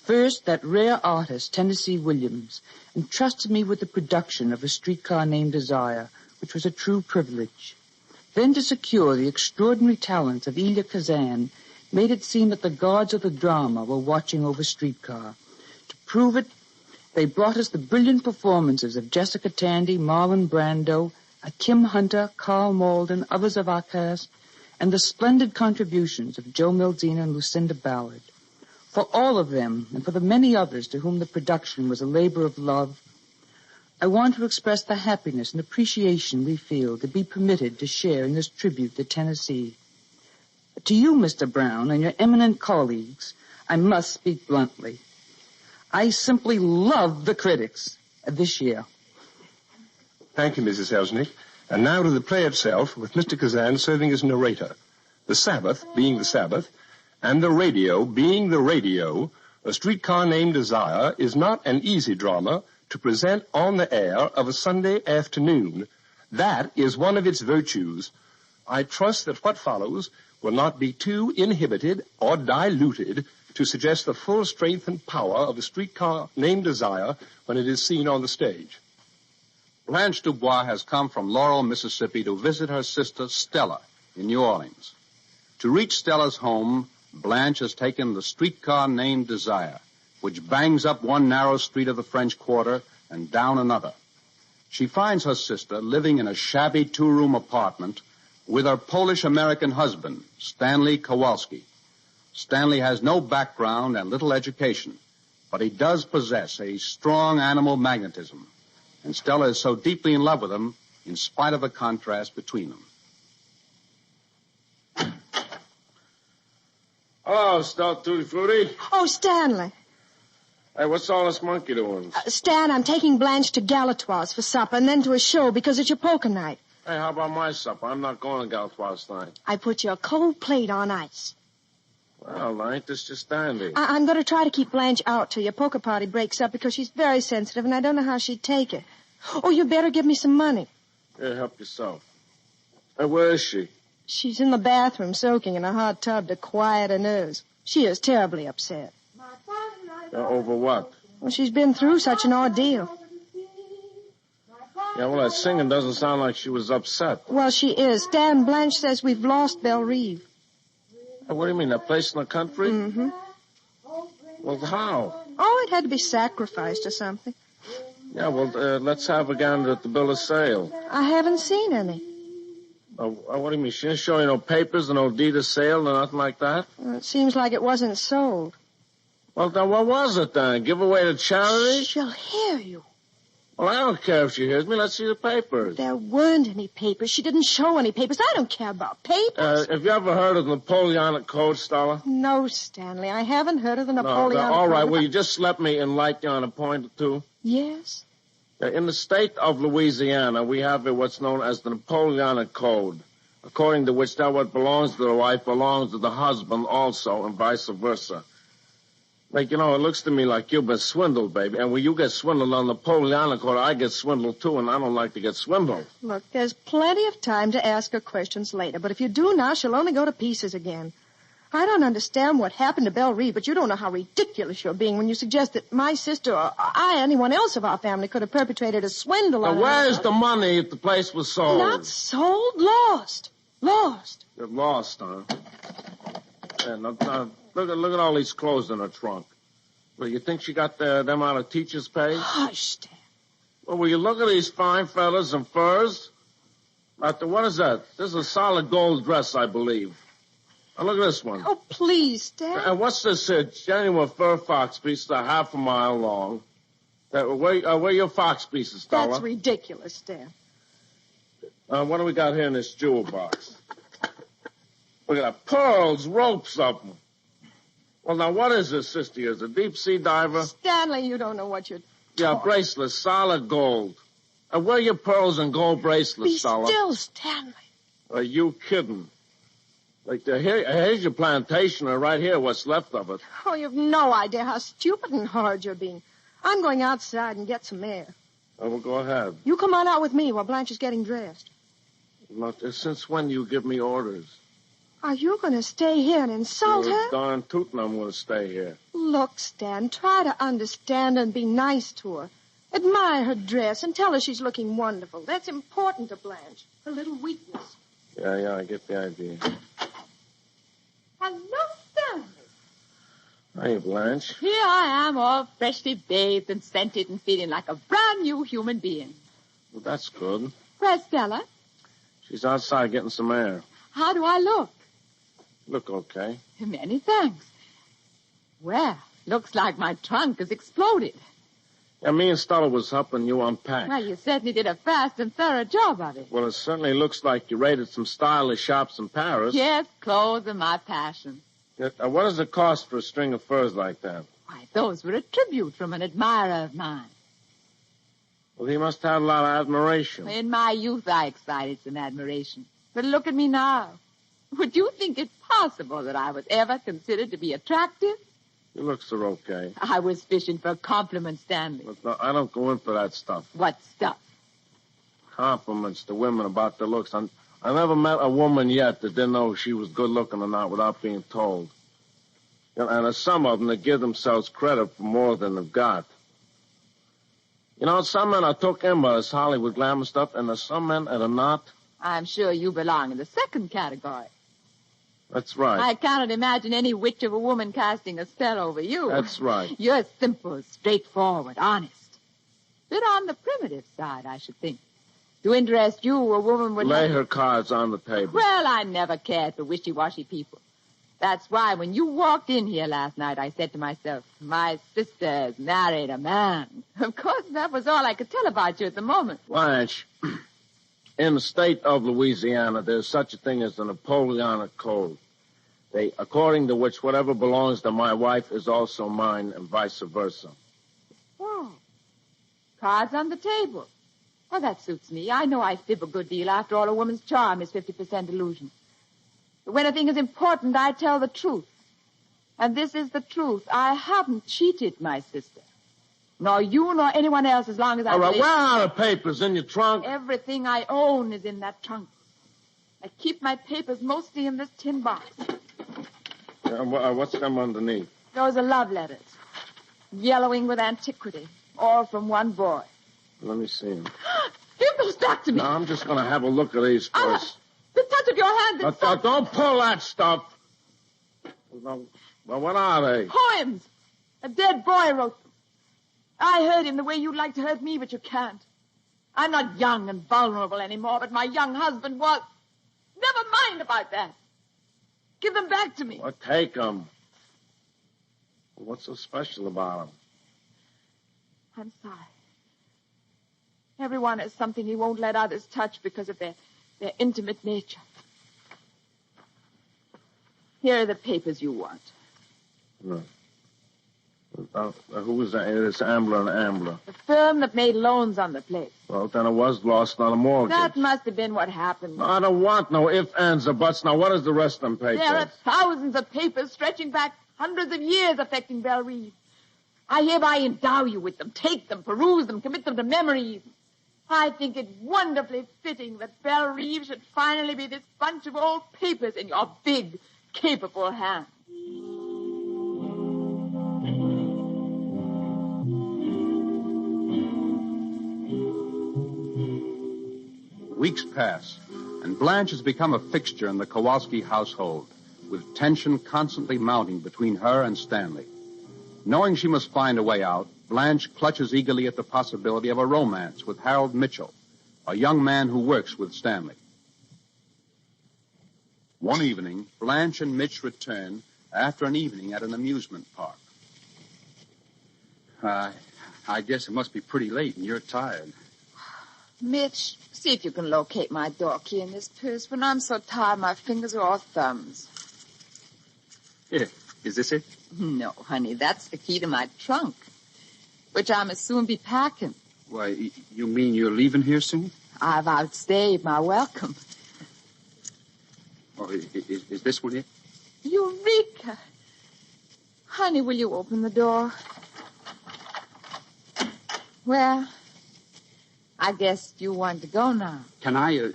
First, that rare artist, Tennessee Williams, entrusted me with the production of A Streetcar Named Desire, which was a true privilege. Then to secure the extraordinary talents of Elia Kazan made it seem that the gods of the drama were watching over Streetcar. To prove it, they brought us the brilliant performances of Jessica Tandy, Marlon Brando, Kim Hunter, Carl Malden, others of our cast, and the splendid contributions of Joe Melzina and Lucinda Ballard. For all of them, and for the many others to whom the production was a labor of love, I want to express the happiness and appreciation we feel to be permitted to share in this tribute to Tennessee. To you, Mr. Brown, and your eminent colleagues, I must speak bluntly. I simply love the critics this year. Thank you, Mrs. Selznick. And now to the play itself, with Mr. Kazan serving as narrator. The Sabbath being the Sabbath, and the radio being the radio, A Streetcar Named Desire is not an easy drama to present on the air of a Sunday afternoon. That is one of its virtues. I trust that what follows will not be too inhibited or diluted to suggest the full strength and power of A Streetcar Named Desire when it is seen on the stage. Blanche Dubois has come from Laurel, Mississippi to visit her sister Stella in New Orleans. To reach Stella's home, Blanche has taken the streetcar named Desire, which bangs up one narrow street of the French Quarter and down another. She finds her sister living in a shabby two-room apartment with her Polish-American husband, Stanley Kowalski. Stanley has no background and little education, but he does possess a strong animal magnetism, and Stella is so deeply in love with him in spite of the contrast between them. Oh, Stout Tutti Frutti. Oh, Stanley. Hey, what's all this monkey doing? Stan, I'm taking Blanche to Galatoire's for supper and then to a show because it's your poker night. Hey, how about my supper? I'm not going to Galatoire's tonight. I put your cold plate on ice. Well, ain't this just dandy? I'm going to try to keep Blanche out till your poker party breaks up because she's very sensitive and I don't know how she'd take it. Oh, you better give me some money. Yeah, help yourself. Hey, where is she? She's in the bathroom soaking in a hot tub to quiet her nerves. She is terribly upset. Over what? Well, she's been through such an ordeal. Yeah, well, that singing doesn't sound like she was upset. Well, she is. Stan, Blanche says we've lost Belle Reve. Hey, what do you mean, that place in the country? Mm-hmm. Well, how? Oh, it had to be sacrificed or something. Yeah, well, let's have a gander at the bill of sale. I haven't seen any. What do you mean? She didn't show you no papers, no deed of sale, or nothing like that? Well, it seems like it wasn't sold. Well, then what was it then? Give away to charity? She'll hear you. Well, I don't care if she hears me. Let's see the papers. There weren't any papers. She didn't show any papers. I don't care about papers. Have you ever heard of the Napoleonic Code, Stella? No, Stanley. I haven't heard of the Napoleonic Code. All right. Will you just let me enlighten you on a point or two? Yes. In the state of Louisiana, we have what's known as the Napoleonic Code, according to which that what belongs to the wife belongs to the husband also, and vice versa. Like, it looks to me like you've been swindled, baby. And when you get swindled on the Napoleonic Code, I get swindled, too, and I don't like to get swindled. Look, there's plenty of time to ask her questions later, but if you do now, she'll only go to pieces again. I don't understand what happened to Belle Reve, but you don't know how ridiculous you're being when you suggest that my sister or anyone else of our family could have perpetrated a swindle on her. Where's the money if the place was sold? Not sold, lost. Lost. You're lost, huh? Yeah, now, look at all these clothes in her trunk. Well, you think she got them out of teacher's pay? Hush, Stan. Well, will you look at these fine feathers and furs? What is that? This is a solid gold dress, I believe. Now, look at this one. Oh, please, Stan. And what's this genuine fur fox piece a half a mile long? Where are your fox pieces, Stella? That's ridiculous, Stan. What do we got here in this jewel box? Look at that. Pearls, ropes of them. Well, now, what is this, sister? Is a deep-sea diver? Stanley, you don't know what you're Yeah, bracelets, solid gold. And where are your pearls and gold bracelets, Stella? Be still, Stanley. Are you kidding? Like, here's your plantation, or right here, what's left of it. Oh, you've no idea how stupid and hard you're being. I'm going outside and get some air. Oh, well, go ahead. You come on out with me while Blanche is getting dressed. Since when do you give me orders? Are you going to stay here and insult her? Darn tootin' I'm going to stay here. Look, Stan, try to understand and be nice to her. Admire her dress and tell her she's looking wonderful. That's important to Blanche. Her little weakness. Yeah, I get the idea. Hello, Stanley. Hey, Blanche. Here I am, all freshly bathed and scented and feeling like a brand new human being. Well, that's good. Where's Stella? She's outside getting some air. How do I look? Look okay. Many thanks. Well, looks like my trunk has exploded. Yeah, me and Stella was helping you unpack. Well, you certainly did a fast and thorough job of it. Well, it certainly looks like you raided some stylish shops in Paris. Yes, clothes are my passion. What does it cost for a string of furs like that? Why, those were a tribute from an admirer of mine. Well, he must have a lot of admiration. In my youth, I excited some admiration. But look at me now. Would you think it possible that I was ever considered to be attractive? Your looks are okay. I was fishing for compliments, Stanley. Look, no, I don't go in for that stuff. What stuff? Compliments to women about their looks. I never met a woman yet that didn't know if she was good looking or not without being told. And there's some of them that give themselves credit for more than they've got. Some men are took in by this Hollywood glamour stuff, and there's some men that are not. I'm sure you belong in the second category. That's right. I cannot imagine any witch of a woman casting a spell over you. That's right. You're simple, straightforward, honest. Bit on the primitive side, I should think. To interest you, a woman would lay her cards on the table. Well, I never cared for wishy-washy people. That's why when you walked in here last night, I said to myself, my sister's married a man. Of course, that was all I could tell about you at the moment. Blanche, in the state of Louisiana, there's such a thing as the Napoleonic Code. According to which whatever belongs to my wife is also mine and vice versa. Cards on the table. Well, that suits me. I know I fib a good deal. After all, a woman's charm is 50% illusion. But when a thing is important, I tell the truth. And this is the truth. I haven't cheated my sister. Nor you, nor anyone else, as long as I All right, live. where are the papers? In your trunk? Everything I own is in that trunk. I keep my papers mostly in this tin box. What's them underneath? Those are love letters. Yellowing with antiquity. All from one boy. Let me see them. Give those back to me. No, I'm just going to have a look at these first. The touch of your hand is Don't pull that stuff. Well, what are they? Poems. A dead boy wrote them. I hurt him the way you'd like to hurt me, but you can't. I'm not young and vulnerable anymore, but my young husband was. Never mind about that. Give them back to me. Well, take them. What's so special about them? I'm sorry. Everyone has something he won't let others touch because of their intimate nature. Here are the papers you want. No. Who was that? It's Ambler and Ambler. The firm that made loans on the place. Well, then it was lost on a mortgage. That must have been what happened. I don't want no ifs, ands, or buts. Now, what is the rest of them papers? There are thousands of papers stretching back hundreds of years affecting Belle Reeve. I hereby endow you with them. Take them, peruse them, commit them to memory. I think it wonderfully fitting that Belle Reeve should finally be this bunch of old papers in your big, capable hand. Weeks pass, and Blanche has become a fixture in the Kowalski household, with tension constantly mounting between her and Stanley. Knowing she must find a way out, Blanche clutches eagerly at the possibility of a romance with Harold Mitchell, a young man who works with Stanley. One evening, Blanche and Mitch return after an evening at an amusement park. I guess it must be pretty late and you're tired. Mitch, see if you can locate my door key in this purse. When I'm so tired, my fingers are all thumbs. Here, is this it? No, honey, that's the key to my trunk, which I must soon be packing. Why, you mean you're leaving here soon? I've outstayed my welcome. Oh, is this one it? Eureka! Honey, will you open the door? Well, I guess you want to go now. Can I,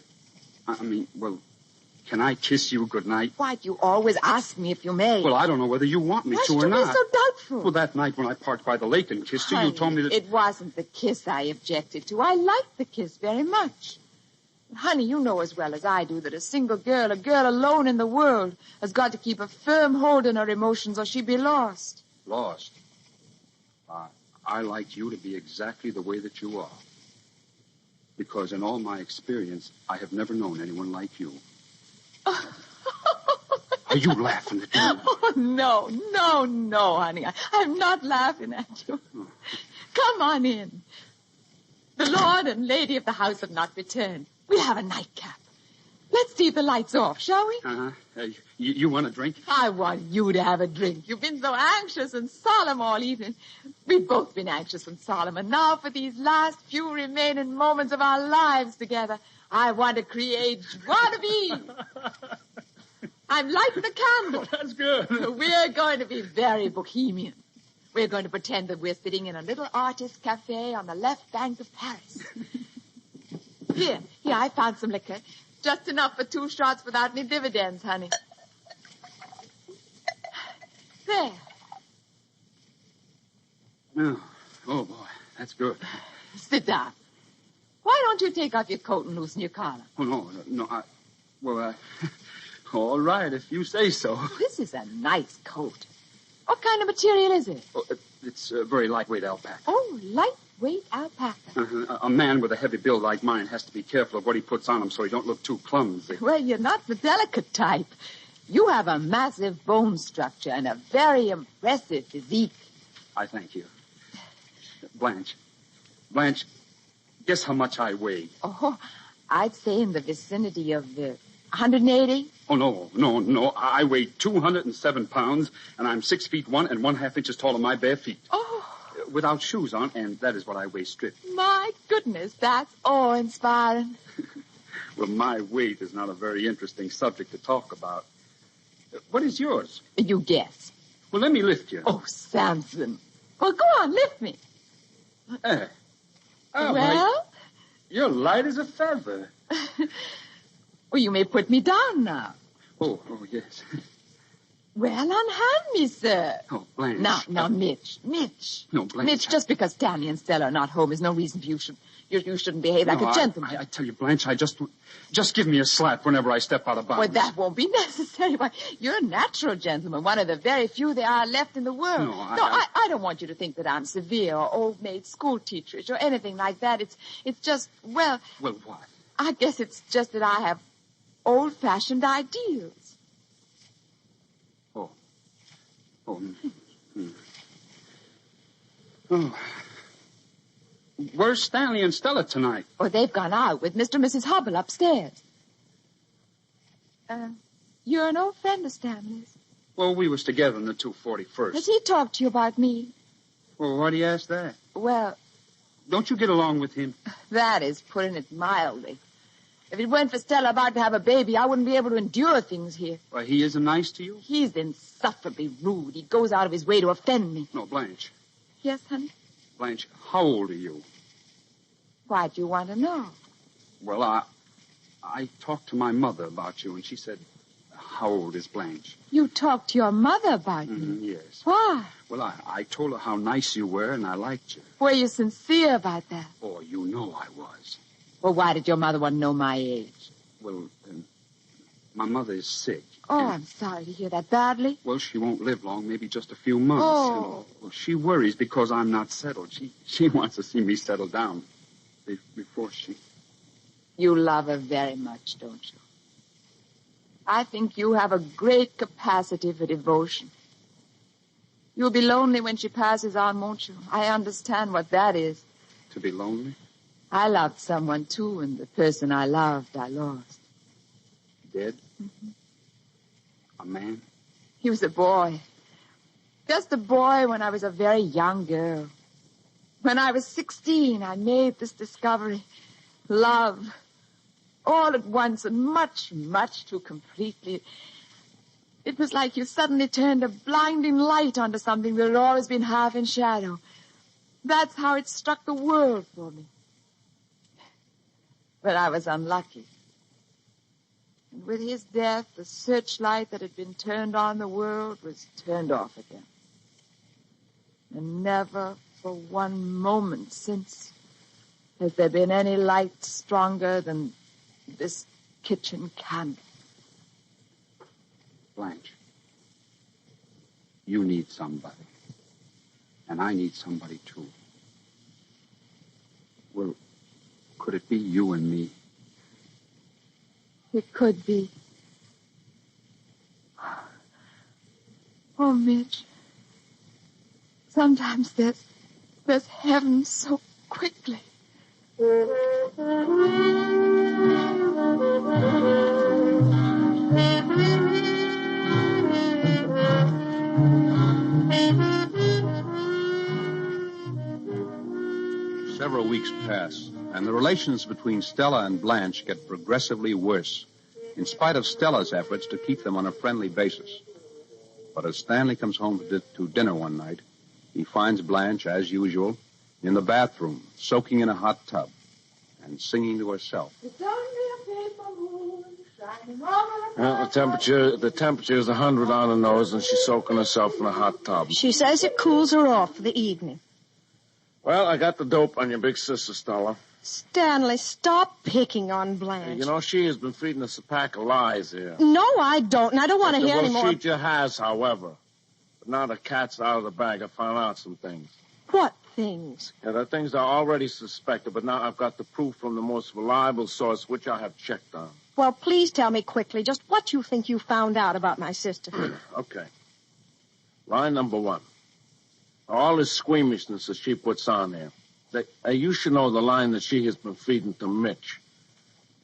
can I kiss you goodnight? Why, you always ask me if you may. Well, I don't know whether you want me to or not. Why should you be so doubtful? Well, that night when I parked by the lake and kissed you, Honey, you told me that... It wasn't the kiss I objected to. I liked the kiss very much. Honey, you know as well as I do that a single girl, a girl alone in the world, has got to keep a firm hold on her emotions or she'd be lost. Lost? I like you to be exactly the way that you are. Because in all my experience, I have never known anyone like you. Are you laughing at me? Oh, no, honey. I'm not laughing at you. Come on in. The Lord and Lady of the house have not returned. We'll have a nightcap. Let's leave the lights off, shall we? You want a drink? I want you to have a drink. You've been so anxious and solemn all evening. We've both been anxious and solemn. And now for these last few remaining moments of our lives together, I want to create joie de vivre. I'm lighting the candle. That's good. We're going to be very bohemian. We're going to pretend that we're sitting in a little artist cafe on the left bank of Paris. Here, I found some liquor. Just enough for 2 shots without any dividends, honey. There. Oh, boy, that's good. Sit down. Why don't you take off your coat and loosen your collar? Oh, no, all right, if you say so. This is a nice coat. What kind of material is it? Oh, it's very lightweight alpaca. Oh, lightweight alpaca. A man with a heavy build like mine has to be careful of what he puts on him so he don't look too clumsy. Well, you're not the delicate type. You have a massive bone structure and a very impressive physique. I thank you. Blanche, guess how much I weigh? Oh, I'd say in the vicinity of 180. Oh, no. I weigh 207 pounds, and I'm 6 feet 1 and 1/2 inches tall on my bare feet. Oh. without shoes on, and that is what I weigh stripped. My goodness, that's awe-inspiring. Well, my weight is not a very interesting subject to talk about. What is yours? You guess. Well, let me lift you. Oh, Samson. Well, go on, lift me. Oh, well? You're light as a feather. Well, you may put me down now. Oh, yes. Well, unhand me, sir. Oh, Blanche. Now, Mitch. No, Blanche. Mitch, just because Stanley and Stella are not home is no reason for you shouldn't behave like a gentleman. I tell you, Blanche, just give me a slap whenever I step out of bounds. Well, that won't be necessary. Why, you're a natural gentleman, one of the very few there are left in the world. I don't want you to think that I'm severe or old-maid school teacherish or anything like that. It's just, well... Well, what? I guess it's just that I have old-fashioned ideals. Oh. Where's Stanley and Stella tonight? Oh, they've gone out with Mr. and Mrs. Hubble upstairs. You're an old friend of Stanley's. Well, we was together in the 241st. Has he talked to you about me? Well, why do you ask that? Well... Don't you get along with him? That is putting it mildly. If it weren't for Stella about to have a baby, I wouldn't be able to endure things here. Why, he isn't nice to you? He's insufferably rude. He goes out of his way to offend me. No, Blanche. Yes, honey? Blanche, how old are you? Why do you want to know? Well, I talked to my mother about you, and she said, how old is Blanche? You talked to your mother about me? Yes. Why? Well, I told her how nice you were, and I liked you. Were you sincere about that? Oh, you know I was. Well, why did your mother want to know my age? Well, my mother is sick. Oh, I'm sorry to hear that. Badly? Well, she won't live long, maybe just a few months. Oh. Well, she worries because I'm not settled. She wants to see me settle down before she... You love her very much, don't you? I think you have a great capacity for devotion. You'll be lonely when she passes on, won't you? I understand what that is. To be lonely? I loved someone, too, and the person I loved, I lost. Dead? Mm-hmm. A man? He was a boy. Just a boy when I was a very young girl. When I was 16, I made this discovery. Love. All at once and much, much too completely. It was like you suddenly turned a blinding light onto something that had always been half in shadow. That's how it struck the world for me. But I was unlucky. And with his death, the searchlight that had been turned on the world was turned off again. And never for one moment since has there been any light stronger than this kitchen candle. Blanche, you need somebody. And I need somebody, too. Well, could it be you and me? It could be. Oh, Mitch. Sometimes there's heaven so quickly. Several weeks pass, and the relations between Stella and Blanche get progressively worse, in spite of Stella's efforts to keep them on a friendly basis. But as Stanley comes home to dinner one night, he finds Blanche, as usual, in the bathroom, soaking in a hot tub and singing to herself. Well, the temperature is 100 on her nose, and she's soaking herself in a hot tub. She says it cools her off for the evening. Well, I got the dope on your big sister, Stella. Stanley, stop picking on Blanche. You know, she has been feeding us a pack of lies here. No, I don't, and I don't want to hear any more. Well, she just has, however. But now the cat's out of the bag. I found out some things. What things? Yeah, there are things I already suspected, but now I've got the proof from the most reliable source, which I have checked on. Well, please tell me quickly just what you think you found out about my sister. Okay. Line number 1. All this squeamishness that she puts on there. You should know the line that she has been feeding to Mitch.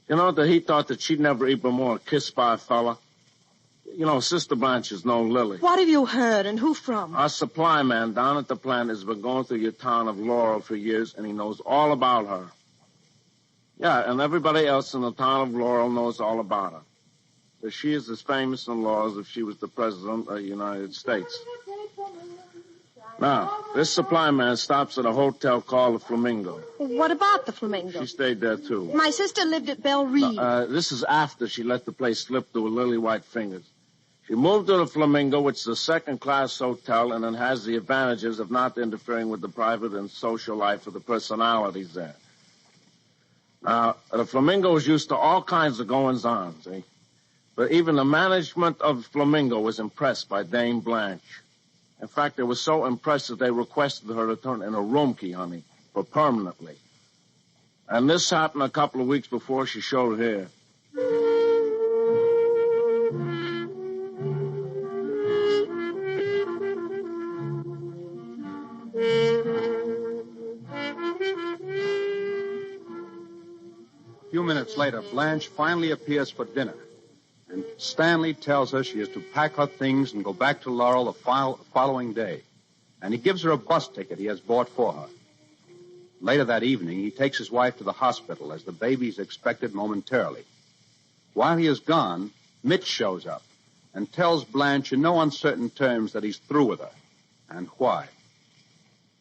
You know that he thought that she'd never even more kissed by a fella? You know, Sister Blanche is no Lily. What have you heard, and who from? Our supply man down at the plant has been going through your town of Laurel for years, and he knows all about her. Yeah, and everybody else in the town of Laurel knows all about her. So she is as famous in Laurel as if she was the President of the United States. Now, this supply man stops at a hotel called the Flamingo. What about the Flamingo? She stayed there, too. My sister lived at Belle Reed. This is after she let the place slip through her lily white fingers. She moved to the Flamingo, which is a second-class hotel, and it has the advantages of not interfering with the private and social life of the personalities there. Now, the Flamingo is used to all kinds of goings-on, see? But even the management of Flamingo was impressed by Dame Blanche. In fact, they were so impressed that they requested her to turn in a room key, honey, for permanently. And this happened a couple of weeks before she showed here. A few minutes later, Blanche finally appears for dinner. And Stanley tells her she is to pack her things and go back to Laurel the following day. And he gives her a bus ticket he has bought for her. Later that evening, he takes his wife to the hospital as the baby is expected momentarily. While he is gone, Mitch shows up and tells Blanche in no uncertain terms that he's through with her. And why?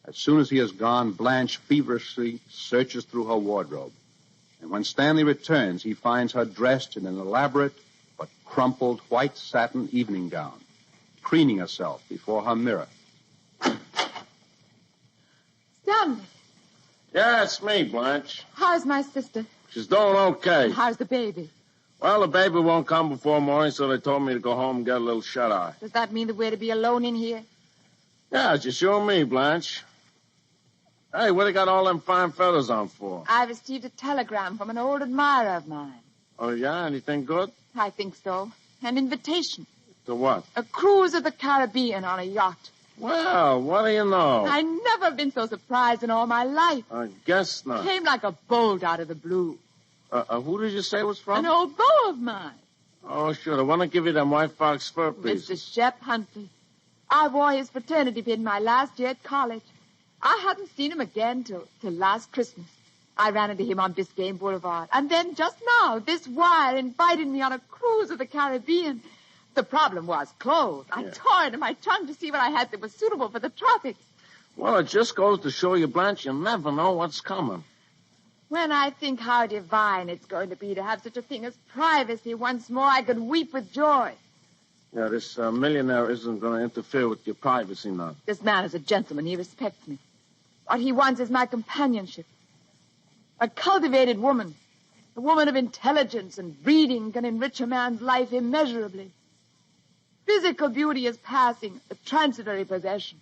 As soon as he is gone, Blanche feverishly searches through her wardrobe. And when Stanley returns, he finds her dressed in an elaborate but crumpled white satin evening gown, preening herself before her mirror. Stanley. Yeah, it's me, Blanche. How's my sister? She's doing okay. How's the baby? Well, the baby won't come before morning, so they told me to go home and get a little shut-eye. Does that mean that we're to be alone in here? Yeah, it's just you and me, Blanche. Hey, what you got all them fine feathers on for? I received a telegram from an old admirer of mine. Oh, yeah? Anything good? I think so. An invitation. To what? A cruise of the Caribbean on a yacht. Well, what do you know? I've never been so surprised in all my life. I guess not. Came like a bolt out of the blue. Who did you say it was from? An old beau of mine. Oh, sure. I want to give you them white fox fur pieces. Mr. Shep Huntley. I wore his fraternity pin my last year at college. I hadn't seen him again till last Christmas. I ran into him on Biscayne Boulevard. And then just now, this wire invited me on a cruise of the Caribbean. The problem was clothes. I tore into my trunk to see what I had that was suitable for the tropics. Well, it just goes to show you, Blanche, you never know what's coming. When I think how divine it's going to be to have such a thing as privacy once more, I could weep with joy. Yeah, this millionaire isn't going to interfere with your privacy now. This man is a gentleman. He respects me. What he wants is my companionship. A cultivated woman, a woman of intelligence and breeding can enrich a man's life immeasurably. Physical beauty is passing, a transitory possession.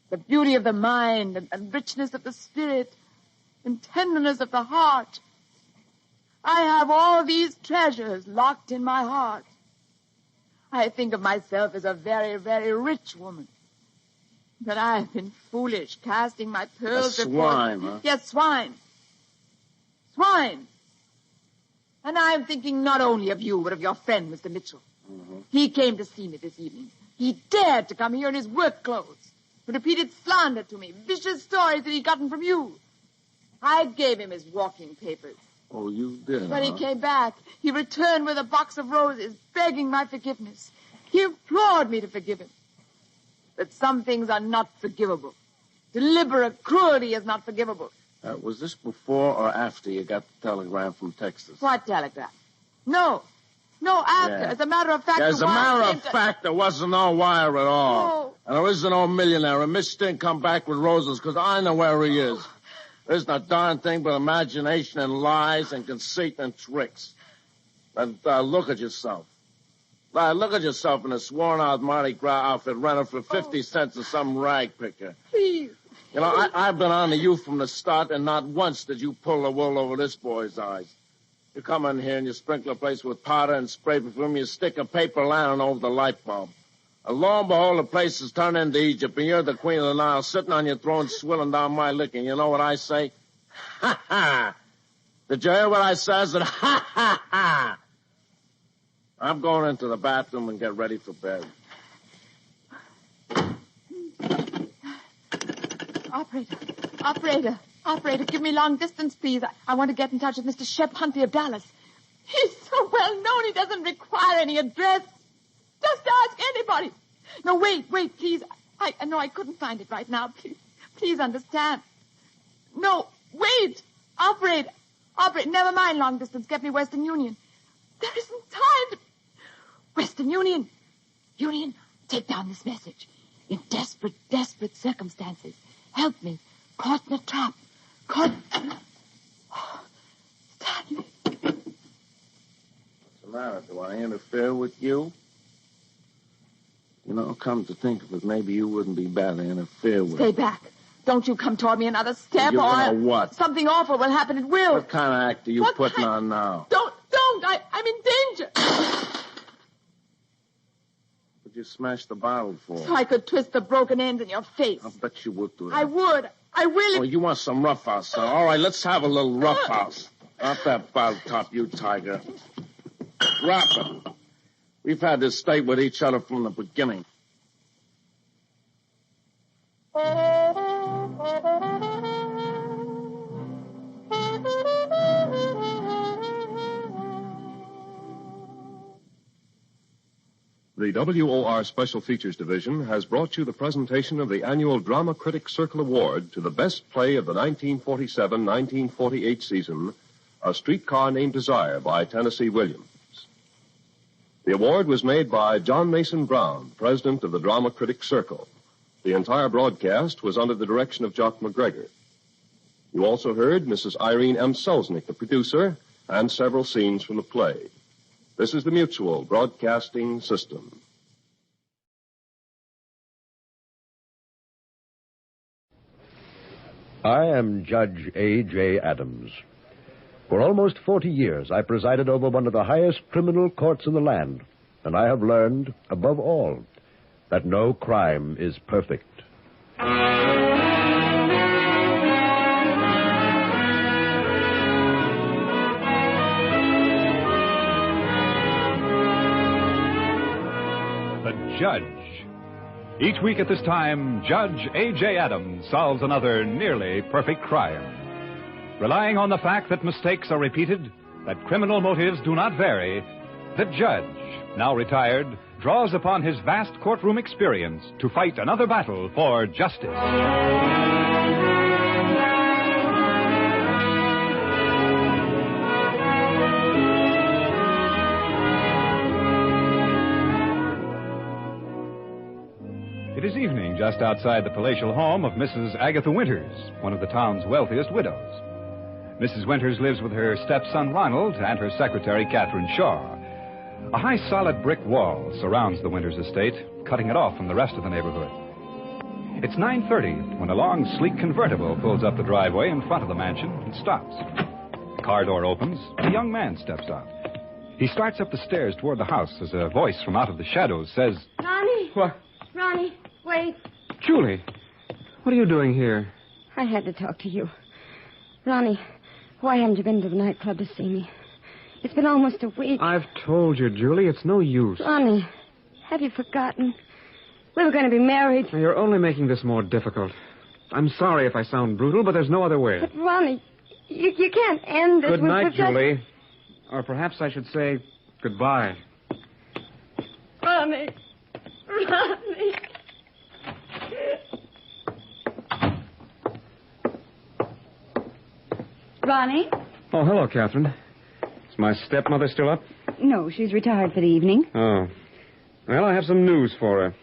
The beauty of the mind and richness of the spirit and tenderness of the heart. I have all these treasures locked in my heart. I think of myself as a very, very rich woman. But I have been foolish, casting my pearls before... Swine, huh? Yes, swine. Swine. And I'm thinking not only of you, but of your friend, Mr. Mitchell. Mm-hmm. He came to see me this evening. He dared to come here in his work clothes. He repeated slander to me, vicious stories that he'd gotten from you. I gave him his walking papers. Oh, you did, When he came back, he returned with a box of roses, begging my forgiveness. He implored me to forgive him. But some things are not forgivable. Deliberate cruelty is not forgivable. Was this before or after you got the telegram from Texas? What telegram? No, after. Yeah. As a matter of fact, As a the wire matter came of to- fact, there wasn't no wire at all. No. And there isn't no millionaire. And Miss Sting come back with roses because I know where he is. There isn't a darn thing but imagination and lies and conceit and tricks. And look at yourself. Look at yourself in a sworn-out Mardi Gras outfit rented for 50 cents to some rag picker. Please. You know, I've been on to you from the start, and not once did you pull the wool over this boy's eyes. You come in here and you sprinkle the place with powder and spray perfume. You stick a paper lantern over the light bulb. And lo and behold, the place has turned into Egypt, and you're the queen of the Nile, sitting on your throne, swilling down my liquor. You know what I say? Ha ha! Did you hear what I said? I said, ha ha ha! I'm going into the bathroom and get ready for bed. Operator, give me long distance, please. I want to get in touch with Mr. Shep Huntley of Dallas. He's so well known, he doesn't require any address. Just ask anybody. No, wait, please. I couldn't find it right now. Please understand. No, wait. Operator, never mind long distance. Get me Western Union. There isn't time to... Western Union, take down this message. In desperate circumstances, help me. Caught in a trap. Stanley. What's the matter? Do I interfere with you? You know, come to think of it, maybe you wouldn't be bad to interfere with. Stay back. Don't you come toward me another step, You're or gonna what? Something awful will happen. It will. What kind of act are you putting on now? Don't. I'm in danger. What'd you smash the bottle for? So I could twist the broken end in your face. I'll bet you would do that. I would. I will. Oh, you want some roughhouse, huh? All right, let's have a little roughhouse. Off that bottle top, you tiger. Drop it. We've had this state with each other from the beginning. The WOR Special Features Division has brought you the presentation of the annual Drama Critics Circle Award to the best play of the 1947-1948 season, A Streetcar Named Desire by Tennessee Williams. The award was made by John Mason Brown, president of the Drama Critics Circle. The entire broadcast was under the direction of Jock McGregor. You also heard Mrs. Irene M. Selznick, the producer, and several scenes from the play. This is the Mutual Broadcasting System. I am Judge A.J. Adams. For almost 40 years, I presided over one of the highest criminal courts in the land, and I have learned, above all, that no crime is perfect. Judge. Each week at this time, Judge A.J. Adams solves another nearly perfect crime. Relying on the fact that mistakes are repeated, that criminal motives do not vary, the judge, now retired, draws upon his vast courtroom experience to fight another battle for justice. It is evening just outside the palatial home of Mrs. Agatha Winters, one of the town's wealthiest widows. Mrs. Winters lives with her stepson Ronald and her secretary Catherine Shaw. A high solid brick wall surrounds the Winters estate, cutting it off from the rest of the neighborhood. It's 9:30 when a long, sleek convertible pulls up the driveway in front of the mansion and stops. The car door opens, and a young man steps out. He starts up the stairs toward the house as a voice from out of the shadows says, Ronnie! What? Ronnie, wait. Julie, what are you doing here? I had to talk to you. Ronnie, why haven't you been to the nightclub to see me? It's been almost a week. I've told you, Julie, it's no use. Ronnie, have you forgotten? We were going to be married. You're only making this more difficult. I'm sorry if I sound brutal, but there's no other way. But, Ronnie, you can't end this. Good night, Julie. Or perhaps I should say goodbye. Ronnie. Ronnie? Oh, hello, Catherine. Is my stepmother still up? No, she's retired for the evening. Oh. Well, I have some news for her.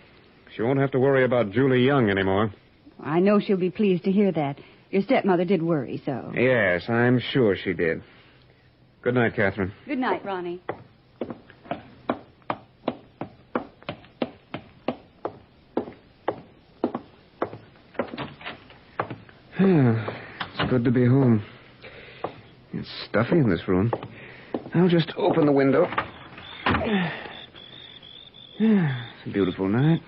She won't have to worry about Julie Young anymore. I know she'll be pleased to hear that. Your stepmother did worry, so. Yes, I'm sure she did. Good night, Catherine. Good night, Ronnie. It's good to be home. It's stuffy in this room. I'll just open the window. It's a beautiful night.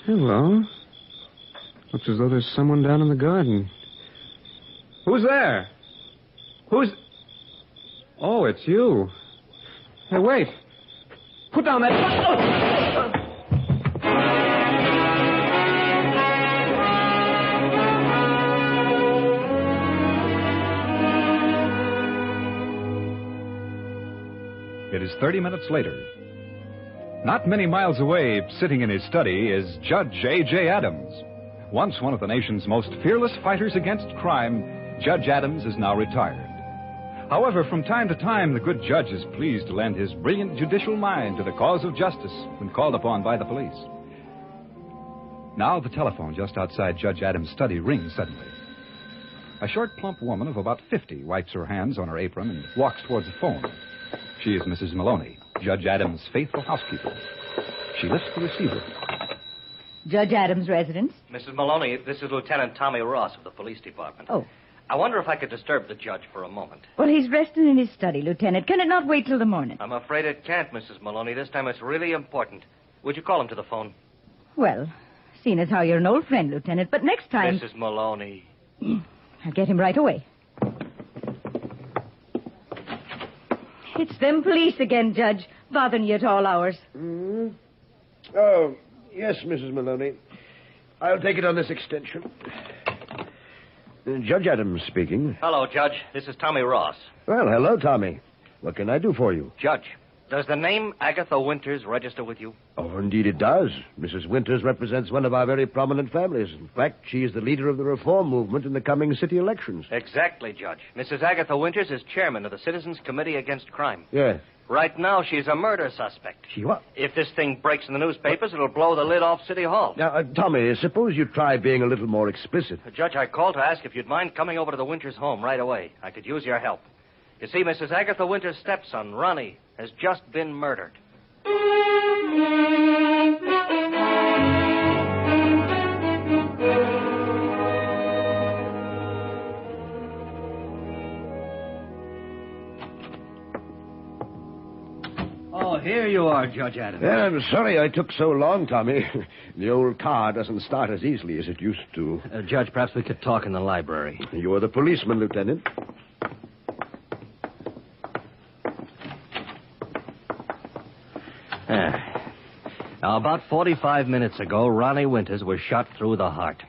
Hello. Looks as though there's someone down in the garden. Who's there? Who's... Oh, it's you. Hey, wait. Put down that... It is 30 minutes later. Not many miles away, sitting in his study, is Judge A.J. Adams. Once one of the nation's most fearless fighters against crime, Judge Adams is now retired. However, from time to time, the good judge is pleased to lend his brilliant judicial mind to the cause of justice when called upon by the police. Now the telephone just outside Judge Adams' study rings suddenly. A short, plump woman of about 50 wipes her hands on her apron and walks towards the phone. She is Mrs. Maloney, Judge Adams' faithful housekeeper. She lifts the receiver. Judge Adams' residence? Mrs. Maloney, this is Lieutenant Tommy Ross of the police department. Oh. I wonder if I could disturb the judge for a moment. Well, he's resting in his study, Lieutenant. Can it not wait till the morning? I'm afraid it can't, Mrs. Maloney. This time it's really important. Would you call him to the phone? Well, seeing as how you're an old friend, Lieutenant, but next time... Mrs. Maloney. I'll get him right away. It's them police again, Judge, bothering you at all hours. Mm. Oh, yes, Mrs. Maloney. I'll take it on this extension. Judge Adams speaking. Hello, Judge. This is Tommy Ross. Well, hello, Tommy. What can I do for you? Judge, does the name Agatha Winters register with you? Oh, indeed it does. Mrs. Winters represents one of our very prominent families. In fact, she is the leader of the reform movement in the coming city elections. Exactly, Judge. Mrs. Agatha Winters is chairman of the Citizens Committee Against Crime. Yes. Right now, she's a murder suspect. She what? If this thing breaks in the newspapers, it'll blow the lid off City Hall. Now, Tommy, suppose you try being a little more explicit. Judge, I called to ask if you'd mind coming over to the Winters home right away. I could use your help. You see, Mrs. Agatha Winters' stepson, Ronnie, has just been murdered. Oh, here you are, Judge Adams. Yeah, I'm sorry I took so long, Tommy. The old car doesn't start as easily as it used to. Judge, perhaps we could talk in the library. You're the policeman, Lieutenant. Now, about 45 minutes ago, Ronnie Winters was shot through the heart.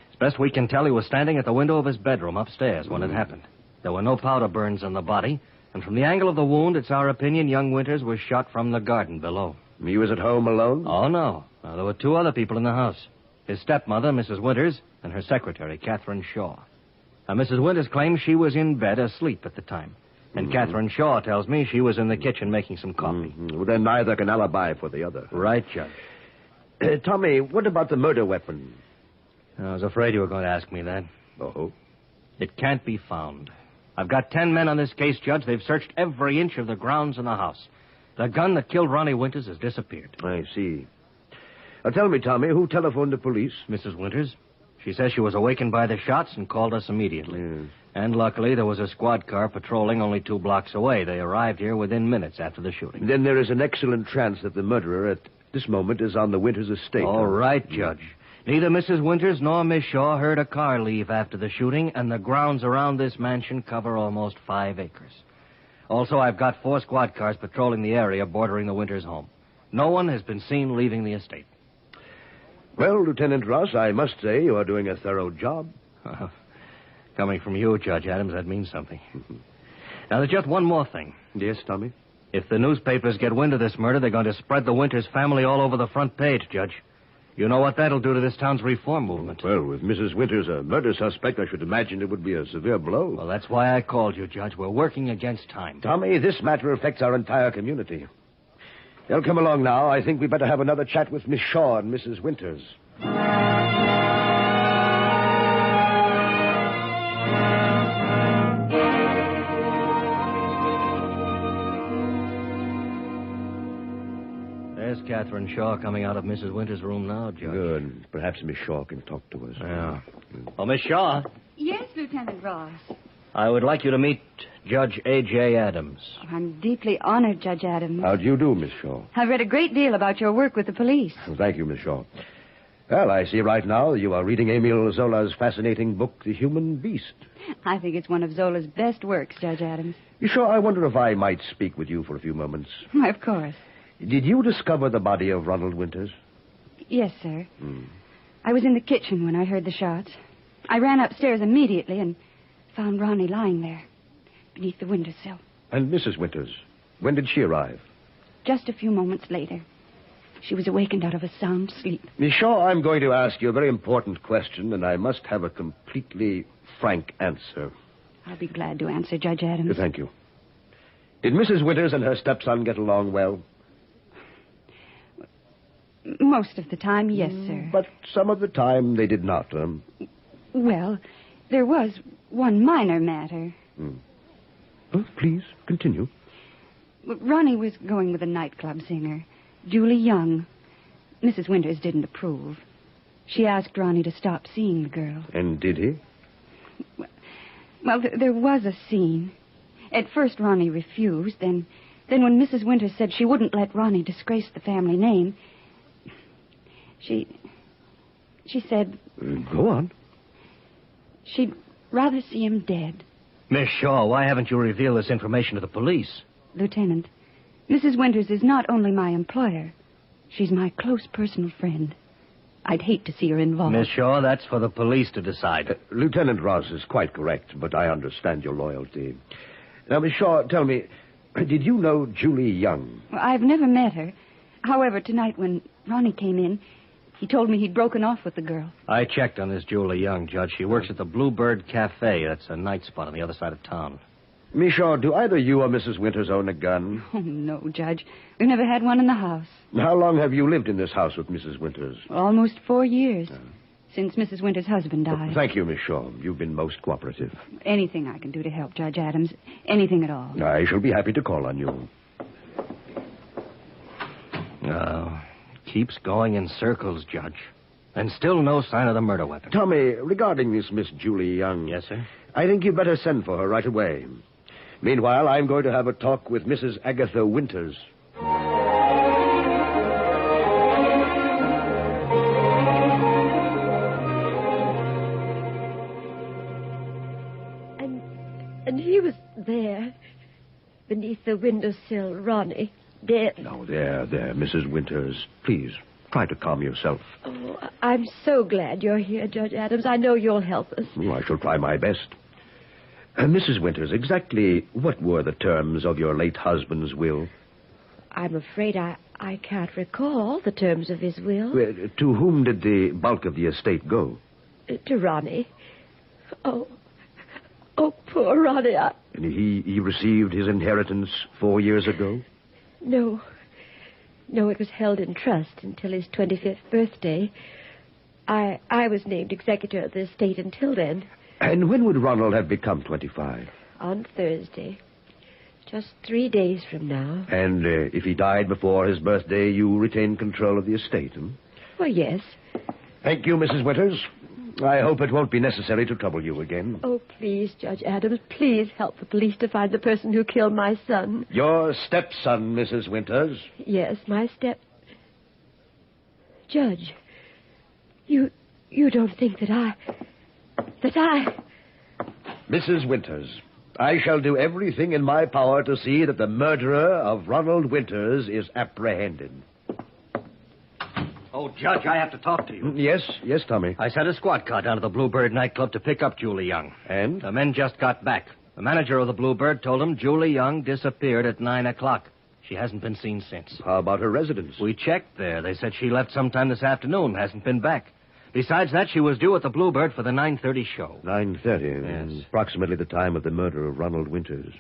As best we can tell, he was standing at the window of his bedroom upstairs when it happened. There were no powder burns on the body, and from the angle of the wound, it's our opinion young Winters was shot from the garden below. He was at home alone? Oh, no. There were two other people in the house. His stepmother, Mrs. Winters, and her secretary, Catherine Shaw. Now, Mrs. Winters claims she was in bed asleep at the time. And Catherine Shaw tells me she was in the kitchen making some coffee. Well, then neither can alibi for the other. Right, Judge. Tommy, what about the murder weapon? I was afraid you were going to ask me that. Oh? It can't be found. I've got 10 men on this case, Judge. They've searched every inch of the grounds in the house. The gun that killed Ronnie Winters has disappeared. I see. Now, tell me, Tommy, who telephoned the police? Mrs. Winters. She says she was awakened by the shots and called us immediately. Yes. And luckily, there was a squad car patrolling only 2 blocks away. They arrived here within minutes after the shooting. Then there is an excellent chance that the murderer at this moment is on the Winters estate. All right, Judge. Neither Mrs. Winters nor Miss Shaw heard a car leave after the shooting, and the grounds around this mansion cover almost 5 acres. Also, I've got 4 squad cars patrolling the area bordering the Winters home. No one has been seen leaving the estate. Well, Lieutenant Ross, I must say you are doing a thorough job. Coming from you, Judge Adams, that means something. Now, there's just one more thing. Yes, Tommy? If the newspapers get wind of this murder, they're going to spread the Winters family all over the front page, Judge. You know what that'll do to this town's reform movement. Well, with Mrs. Winters a murder suspect, I should imagine it would be a severe blow. Well, that's why I called you, Judge. We're working against time. Tommy, this matter affects our entire community. They'll come along now. I think we better have another chat with Miss Shaw and Mrs. Winters. There's Catherine Shaw coming out of Mrs. Winters' room now, Judge. Good. Perhaps Miss Shaw can talk to us. Yeah. Oh, Miss Shaw. Yes, Lieutenant Ross. I would like you to meet Judge A.J. Adams. I'm deeply honored, Judge Adams. How do you do, Miss Shaw? I've read a great deal about your work with the police. Thank you, Miss Shaw. Well, I see right now you are reading Emile Zola's fascinating book, The Human Beast. I think it's one of Zola's best works, Judge Adams. You sure? I wonder if I might speak with you for a few moments. Why, of course. Did you discover the body of Ronald Winters? Yes, sir. I was in the kitchen when I heard the shots. I ran upstairs immediately and found Ronnie lying there, beneath the windowsill. And Mrs. Winters, when did she arrive? Just a few moments later. She was awakened out of a sound sleep. Miss Shaw, I'm going to ask you a very important question, and I must have a completely frank answer. I'll be glad to answer, Judge Adams. Thank you. Did Mrs. Winters and her stepson get along well? Most of the time, yes, sir. But some of the time they did not, Well, there was one minor matter. Oh, please, continue. Ronnie was going with a nightclub singer, Julie Young. Mrs. Winters didn't approve. She asked Ronnie to stop seeing the girl. And did he? Well, there was a scene. At first, Ronnie refused. Then when Mrs. Winters said she wouldn't let Ronnie disgrace the family name, she said... Go on. She'd rather see him dead. Miss Shaw, why haven't you revealed this information to the police? Lieutenant, Mrs. Winters is not only my employer. She's my close personal friend. I'd hate to see her involved. Miss Shaw, that's for the police to decide. Lieutenant Ross is quite correct, but I understand your loyalty. Now, Miss Shaw, tell me, did you know Julie Young? Well, I've never met her. However, tonight when Ronnie came in, he told me he'd broken off with the girl. I checked on this Julie Young, Judge. She works at the Bluebird Cafe. That's a night spot on the other side of town. Miss Shaw, do either you or Mrs. Winters own a gun? Oh, no, Judge. We've never had one in the house. How long have you lived in this house with Mrs. Winters? Almost 4 years. Since Mrs. Winters' husband died. Thank you, Miss Shaw. You've been most cooperative. Anything I can do to help, Judge Adams. Anything at all. I shall be happy to call on you. Keeps going in circles, Judge. And still no sign of the murder weapon. Tommy, regarding this Miss Julie Young... Yes, sir? I think you'd better send for her right away. Meanwhile, I'm going to have a talk with Mrs. Agatha Winters. And he was there, beneath the windowsill, Ronnie, dead. Now, there, Mrs. Winters. Please, try to calm yourself. Oh, I'm so glad you're here, Judge Adams. I know you'll help us. I shall try my best. Mrs. Winters, exactly what were the terms of your late husband's will? I'm afraid I can't recall the terms of his will. To whom did the bulk of the estate go? To Ronnie. Oh, poor Ronnie. And he received his inheritance 4 years ago? No, it was held in trust until his 25th birthday. I was named executor of the estate until then. And when would Ronald have become 25? On Thursday. Just 3 days from now. And if he died before his birthday, you retain control of the estate, Well, yes. Thank you, Mrs. Winters. I hope it won't be necessary to trouble you again. Oh, please, Judge Adams, please help the police to find the person who killed my son. Your stepson, Mrs. Winters. Yes, my Judge, you don't think that I... Mrs. Winters, I shall do everything in my power to see that the murderer of Ronald Winters is apprehended. Oh, Judge, I have to talk to you. Yes, Tommy. I sent a squad car down to the Bluebird nightclub to pick up Julie Young. And? The men just got back. The manager of the Bluebird told them Julie Young disappeared at 9 o'clock. She hasn't been seen since. How about her residence? We checked there. They said she left sometime this afternoon, hasn't been back. Besides that, she was due at the Bluebird for the 9:30 show. 9:30? Yes. Approximately the time of the murder of Ronald Winters.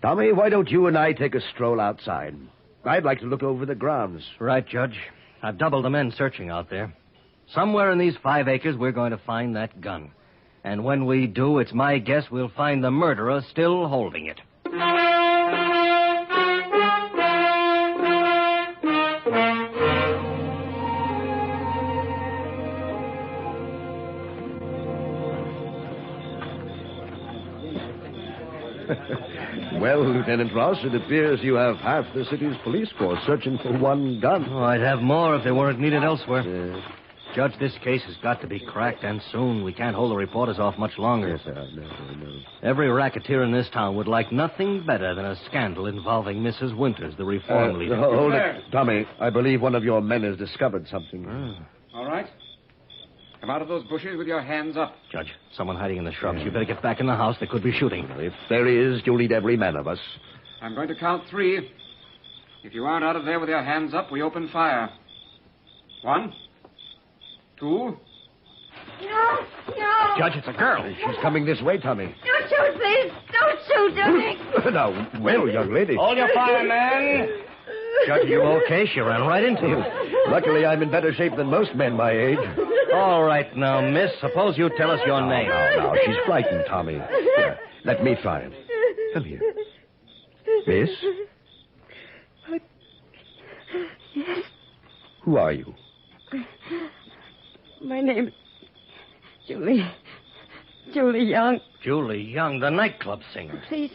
Tommy, why don't you and I take a stroll outside? I'd like to look over the grounds. Right, Judge. I've doubled the men searching out there. Somewhere in these 5 acres, we're going to find that gun. And when we do, it's my guess we'll find the murderer still holding it. Well, Lieutenant Ross, it appears you have half the city's police force searching for one gun. Oh, I'd have more if they weren't needed elsewhere. Judge, this case has got to be cracked, and soon. We can't hold the reporters off much longer. Yes, sir. No. Every racketeer in this town would like nothing better than a scandal involving Mrs. Winters, the reform leader. Hold it. Tommy, I believe one of your men has discovered something. All right. Come out of those bushes with your hands up. Judge, someone hiding in the shrubs. You better get back in the house. They could be shooting. If there is, you'll need every man of us. I'm going to count 3. If you aren't out of there with your hands up, we open fire. 1, 2. No. Judge, it's a girl. She's coming this way, Tommy. Don't shoot, please. Don't shoot, Dunning. Now, well, young lady. Hold your fire, man. Judge, you okay? She ran right into you. Luckily, I'm in better shape than most men my age. All right, now, miss, suppose you tell us your name. Now, she's frightened, Tommy. Here, let me try it. Come here. Miss? Yes. Who are you? My name is Julie Young. Julie Young, the nightclub singer. Please,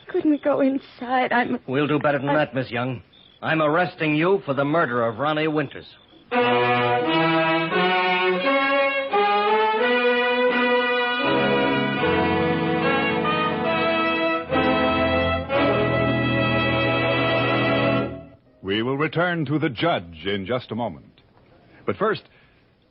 couldn't we go inside? We'll do better than that, Miss Young. I'm arresting you for the murder of Ronnie Winters. We will return to the judge in just a moment. But first,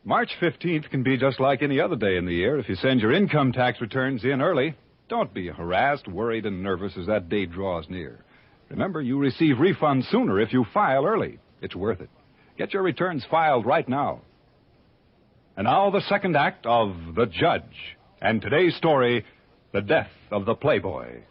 March 15th can be just like any other day in the year if you send your income tax returns in early. Don't be harassed, worried, and nervous as that date draws near. Remember, you receive refunds sooner if you file early. It's worth it. Get your returns filed right now. And now the second act of The Judge. And today's story, The Death of the Playboy.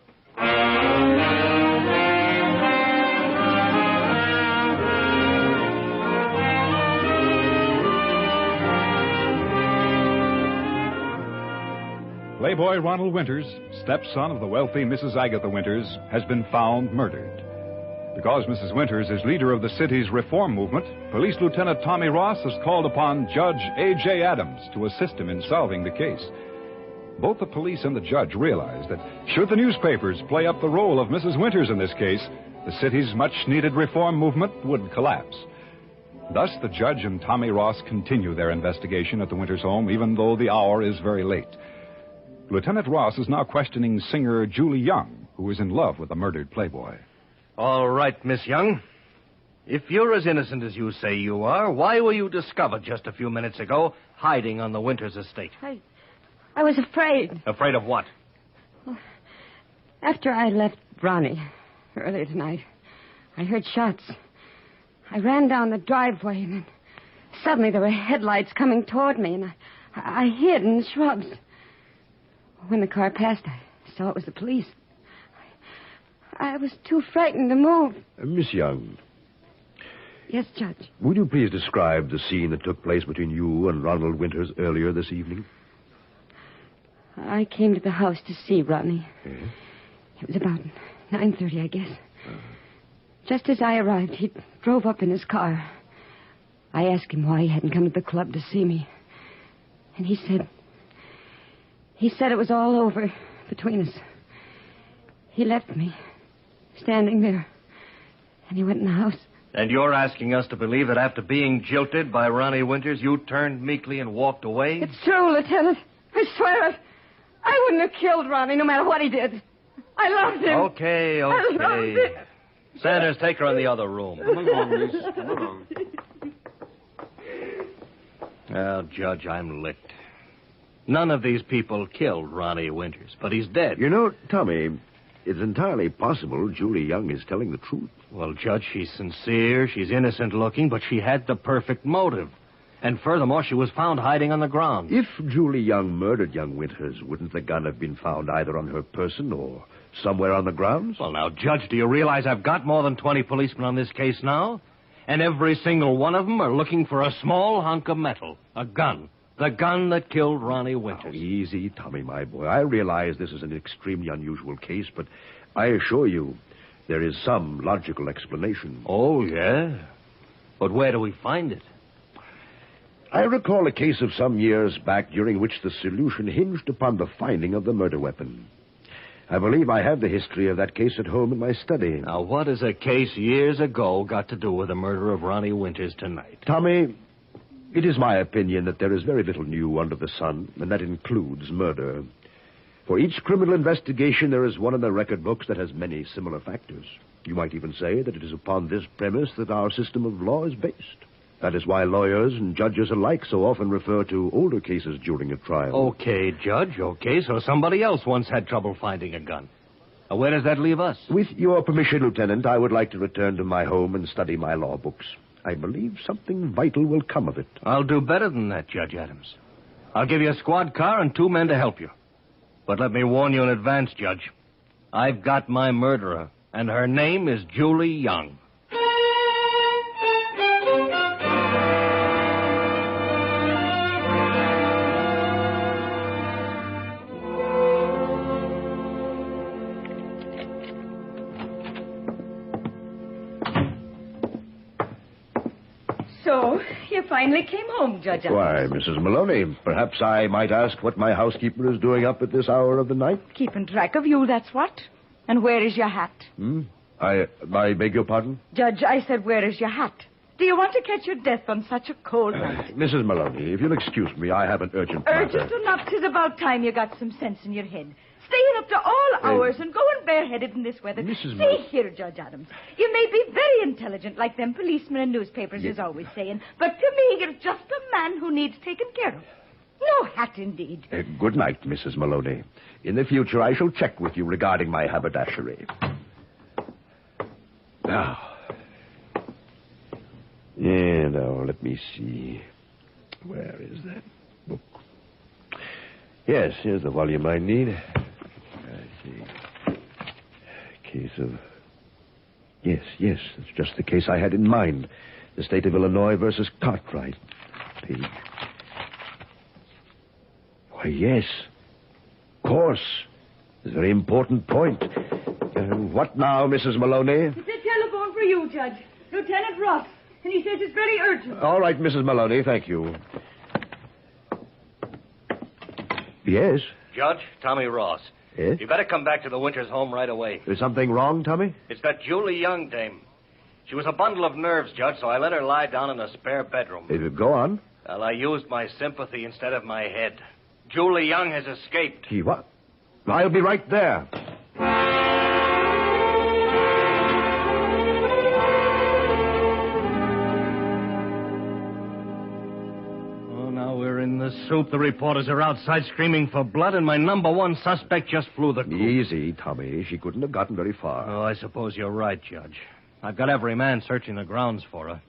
Playboy Ronald Winters, stepson of the wealthy Mrs. Agatha Winters, has been found murdered. Because Mrs. Winters is leader of the city's reform movement, Police Lieutenant Tommy Ross has called upon Judge A.J. Adams to assist him in solving the case. Both the police and the judge realize that should the newspapers play up the role of Mrs. Winters in this case, the city's much-needed reform movement would collapse. Thus, the judge and Tommy Ross continue their investigation at the Winters home, even though the hour is very late. Lieutenant Ross is now questioning singer Julie Young, who is in love with the murdered Playboy. All right, Miss Young. If you're as innocent as you say you are, why were you discovered just a few minutes ago hiding on the Winters estate? I was afraid. Afraid of what? After I left Ronnie earlier tonight, I heard shots. I ran down the driveway, and then suddenly there were headlights coming toward me, and I hid in the shrubs. When the car passed, I saw it was the police. I was too frightened to move. Miss Young. Yes, Judge. Would you please describe the scene that took place between you and Ronald Winters earlier this evening? I came to the house to see Ronnie. Yes? It was about 9:30, I guess. Just as I arrived, he drove up in his car. I asked him why he hadn't come to the club to see me. And he said it was all over between us. He left me, standing there, and he went in the house. And you're asking us to believe that after being jilted by Ronnie Winters, you turned meekly and walked away? It's true, Lieutenant. I swear it. I wouldn't have killed Ronnie no matter what he did. I loved him. Okay. I loved him. Sanders, take her in the other room. Come along, Miss. Come along. Well, Judge, I'm licked. None of these people killed Ronnie Winters, but he's dead. You know, Tommy, it's entirely possible Julie Young is telling the truth. Well, Judge, she's sincere, she's innocent-looking, but she had the perfect motive. And furthermore, she was found hiding on the ground. If Julie Young murdered young Winters, wouldn't the gun have been found either on her person or somewhere on the grounds? Well, now, Judge, do you realize I've got more than 20 policemen on this case now? And every single one of them are looking for a small hunk of metal, a gun. The gun that killed Ronnie Winters. Oh, easy, Tommy, my boy. I realize this is an extremely unusual case, but I assure you there is some logical explanation. Oh, yeah? But where do we find it? I recall a case of some years back during which the solution hinged upon the finding of the murder weapon. I believe I have the history of that case at home in my study. Now, what has a case years ago got to do with the murder of Ronnie Winters tonight? Tommy, it is my opinion that there is very little new under the sun, and that includes murder. For each criminal investigation, there is one in the record books that has many similar factors. You might even say that it is upon this premise that our system of law is based. That is why lawyers and judges alike so often refer to older cases during a trial. Okay, Judge, okay. So somebody else once had trouble finding a gun. Now, where does that leave us? With your permission, Lieutenant, I would like to return to my home and study my law books. I believe something vital will come of it. I'll do better than that, Judge Adams. I'll give you a squad car and 2 men to help you. But let me warn you in advance, Judge. I've got my murderer, and her name is Julie Young. So, you finally came home, Judge Adams. Why, Mrs. Maloney, perhaps I might ask what my housekeeper is doing up at this hour of the night? Keeping track of you, that's what. And where is your hat? I beg your pardon? Judge, I said, where is your hat? Do you want to catch your death on such a cold night? Mrs. Maloney, if you'll excuse me, I have an urgent matter. Urgent enough. 'Tis about time you got some sense in your head. Staying up to all hours and going bareheaded in this weather. See here, Judge Adams. You may be very intelligent, like them policemen and newspapers is always saying, but to me, you're just a man who needs taken care of. No hat, indeed. Good night, Mrs. Maloney. In the future, I shall check with you regarding my haberdashery. Now, let me see. Where is that book? Yes, here's the volume I need. I see. Case of... Yes, it's just the case I had in mind. The state of Illinois versus Cartwright. Page. Why, yes. Of course. It's a very important point. What now, Mrs. Maloney? It's a telephone for you, Judge. Lieutenant Ross. And he says it's very urgent. All right, Mrs. Maloney, thank you. Yes? Judge, Tommy Ross. Yes? You better come back to the Winters home right away. Is something wrong, Tommy? It's that Julie Young dame. She was a bundle of nerves, Judge, so I let her lie down in a spare bedroom. Go on. Well, I used my sympathy instead of my head. Julie Young has escaped. What? I'll be right there. In the soup, the reporters are outside screaming for blood, and my number one suspect just flew the coop. Easy, Tommy. She couldn't have gotten very far. Oh, I suppose you're right, Judge. I've got every man searching the grounds for her.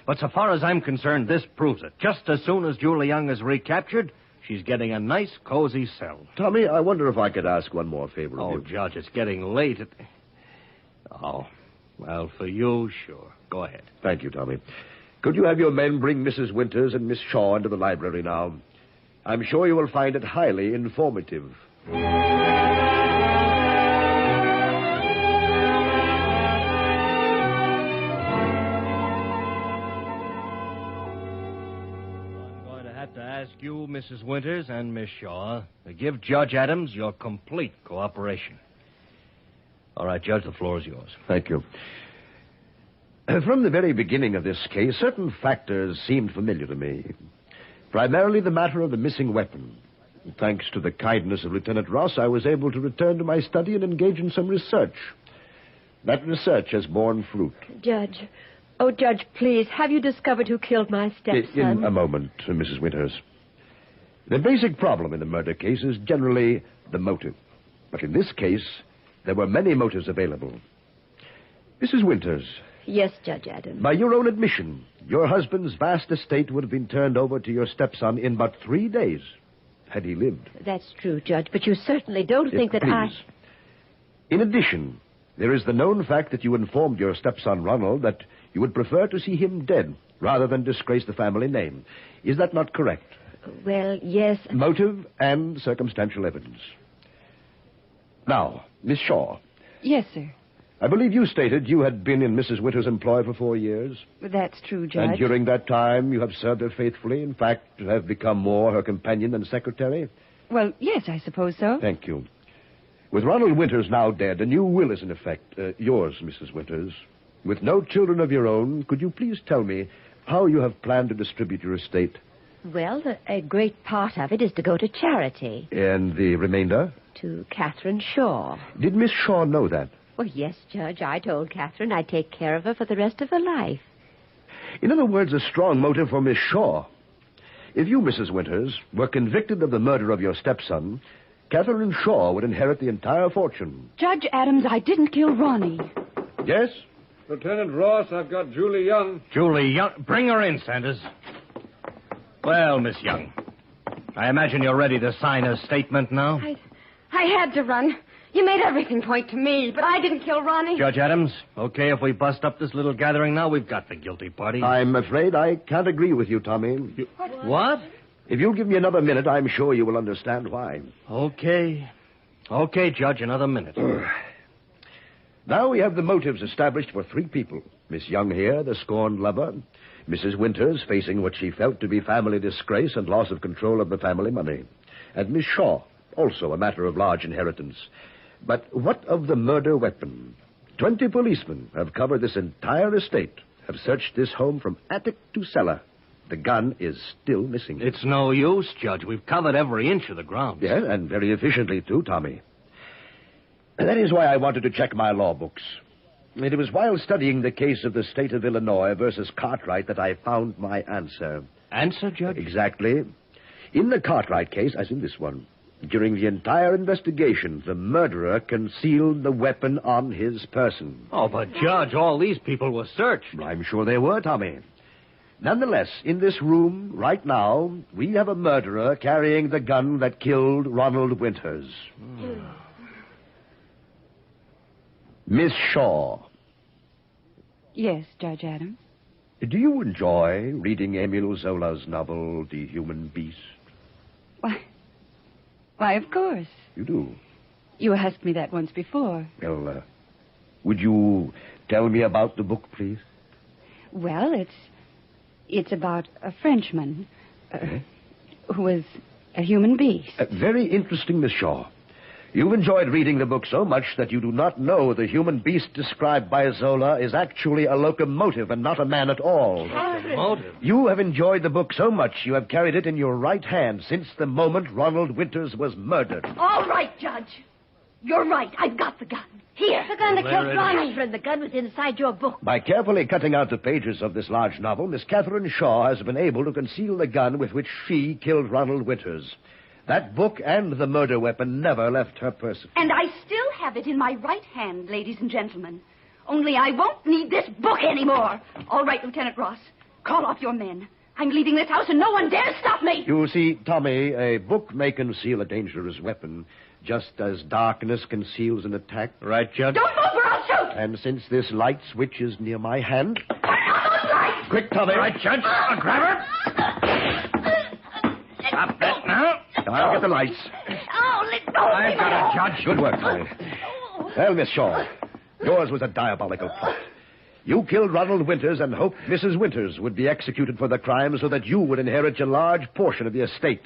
But so far as I'm concerned, this proves it. Just as soon as Julie Young is recaptured, she's getting a nice, cozy cell. Tommy, I wonder if I could ask one more favor of you. Oh, Judge, it's getting late. Oh, well, for you, sure. Go ahead. Thank you, Tommy. Could you have your men bring Mrs. Winters and Miss Shaw into the library now? I'm sure you will find it highly informative. I'm going to have to ask you, Mrs. Winters and Miss Shaw, to give Judge Adams your complete cooperation. All right, Judge, the floor is yours. Thank you. From the very beginning of this case, certain factors seemed familiar to me. Primarily the matter of the missing weapon. Thanks to the kindness of Lieutenant Ross, I was able to return to my study and engage in some research. That research has borne fruit. Judge. Oh, Judge, please, have you discovered who killed my stepson? In a moment, Mrs. Winters. The basic problem in the murder case is generally the motive. But in this case, there were many motives available. Mrs. Winters. Yes, Judge Adams. By your own admission, your husband's vast estate would have been turned over to your stepson in but 3 days, had he lived. That's true, Judge, but you certainly don't think that please. In addition, there is the known fact that you informed your stepson, Ronald, that you would prefer to see him dead rather than disgrace the family name. Is that not correct? Well, yes. Motive and circumstantial evidence. Now, Miss Shaw. Yes, sir. I believe you stated you had been in Mrs. Winters' employ for 4 years. That's true, Judge. And during that time, you have served her faithfully. In fact, have become more her companion than secretary. Well, yes, I suppose so. Thank you. With Ronald Winters now dead, a new will is in effect. Yours, Mrs. Winters. With no children of your own, could you please tell me how you have planned to distribute your estate? Well, a great part of it is to go to charity. And the remainder? To Catherine Shaw. Did Miss Shaw know that? Well, yes, Judge. I told Catherine I'd take care of her for the rest of her life. In other words, a strong motive for Miss Shaw. If you, Mrs. Winters, were convicted of the murder of your stepson, Catherine Shaw would inherit the entire fortune. Judge Adams, I didn't kill Ronnie. Yes? Lieutenant Ross, I've got Julie Young. Julie Young? Bring her in, Sanders. Well, Miss Young, I imagine you're ready to sign a statement now? I had to run. You made everything point to me, but I didn't kill Ronnie. Judge Adams, okay if we bust up this little gathering now? We've got the guilty party. I'm afraid I can't agree with you, Tommy. What? If you'll give me another minute, I'm sure you will understand why. Okay. Okay, Judge, another minute. Now we have the motives established for three people. Miss Young here, the scorned lover. Mrs. Winters, facing what she felt to be family disgrace and loss of control of the family money. And Miss Shaw, also a matter of large inheritance. But what of the murder weapon? 20 policemen have covered this entire estate, have searched this home from attic to cellar. The gun is still missing. It's no use, Judge. We've covered every inch of the grounds. Yeah, and very efficiently, too, Tommy. And that is why I wanted to check my law books. It was while studying the case of the state of Illinois versus Cartwright that I found my answer. Answer, Judge? Exactly. In the Cartwright case, as in this one, during the entire investigation, the murderer concealed the weapon on his person. Oh, but, Judge, all these people were searched. I'm sure they were, Tommy. Nonetheless, in this room, right now, we have a murderer carrying the gun that killed Ronald Winters. Miss Shaw. Yes, Judge Adams. Do you enjoy reading Emile Zola's novel, The Human Beast? Why, of course. You do? You asked me that once before. Well, would you tell me about the book, please? Well, it's about a Frenchman who was a human beast. Very interesting, Miss Shaw. You've enjoyed reading the book so much that you do not know the human beast described by Zola is actually a locomotive and not a man at all. Locomotive? You have enjoyed the book so much you have carried it in your right hand since the moment Ronald Winters was murdered. All right, Judge. You're right. I've got the gun. Here. The gun that killed Ronnie. Catherine, the gun was inside your book. By carefully cutting out the pages of this large novel, Miss Catherine Shaw has been able to conceal the gun with which she killed Ronald Winters. That book and the murder weapon never left her person. And I still have it in my right hand, ladies and gentlemen. Only I won't need this book anymore. All right, Lieutenant Ross. Call off your men. I'm leaving this house and no one dares stop me. You see, Tommy, a book may conceal a dangerous weapon, just as darkness conceals an attack. Right, Judge? Don't move or I'll shoot! And since this light switch is near my hand... Right. Quick, Tommy. Right, Judge. Grab her. Stop that now. I'll get the lights. Oh, let go. I've got a Judge. Good work, Tommy. Well, Miss Shaw, yours was a diabolical plot. You killed Ronald Winters and hoped Mrs. Winters would be executed for the crime so that you would inherit a large portion of the estate.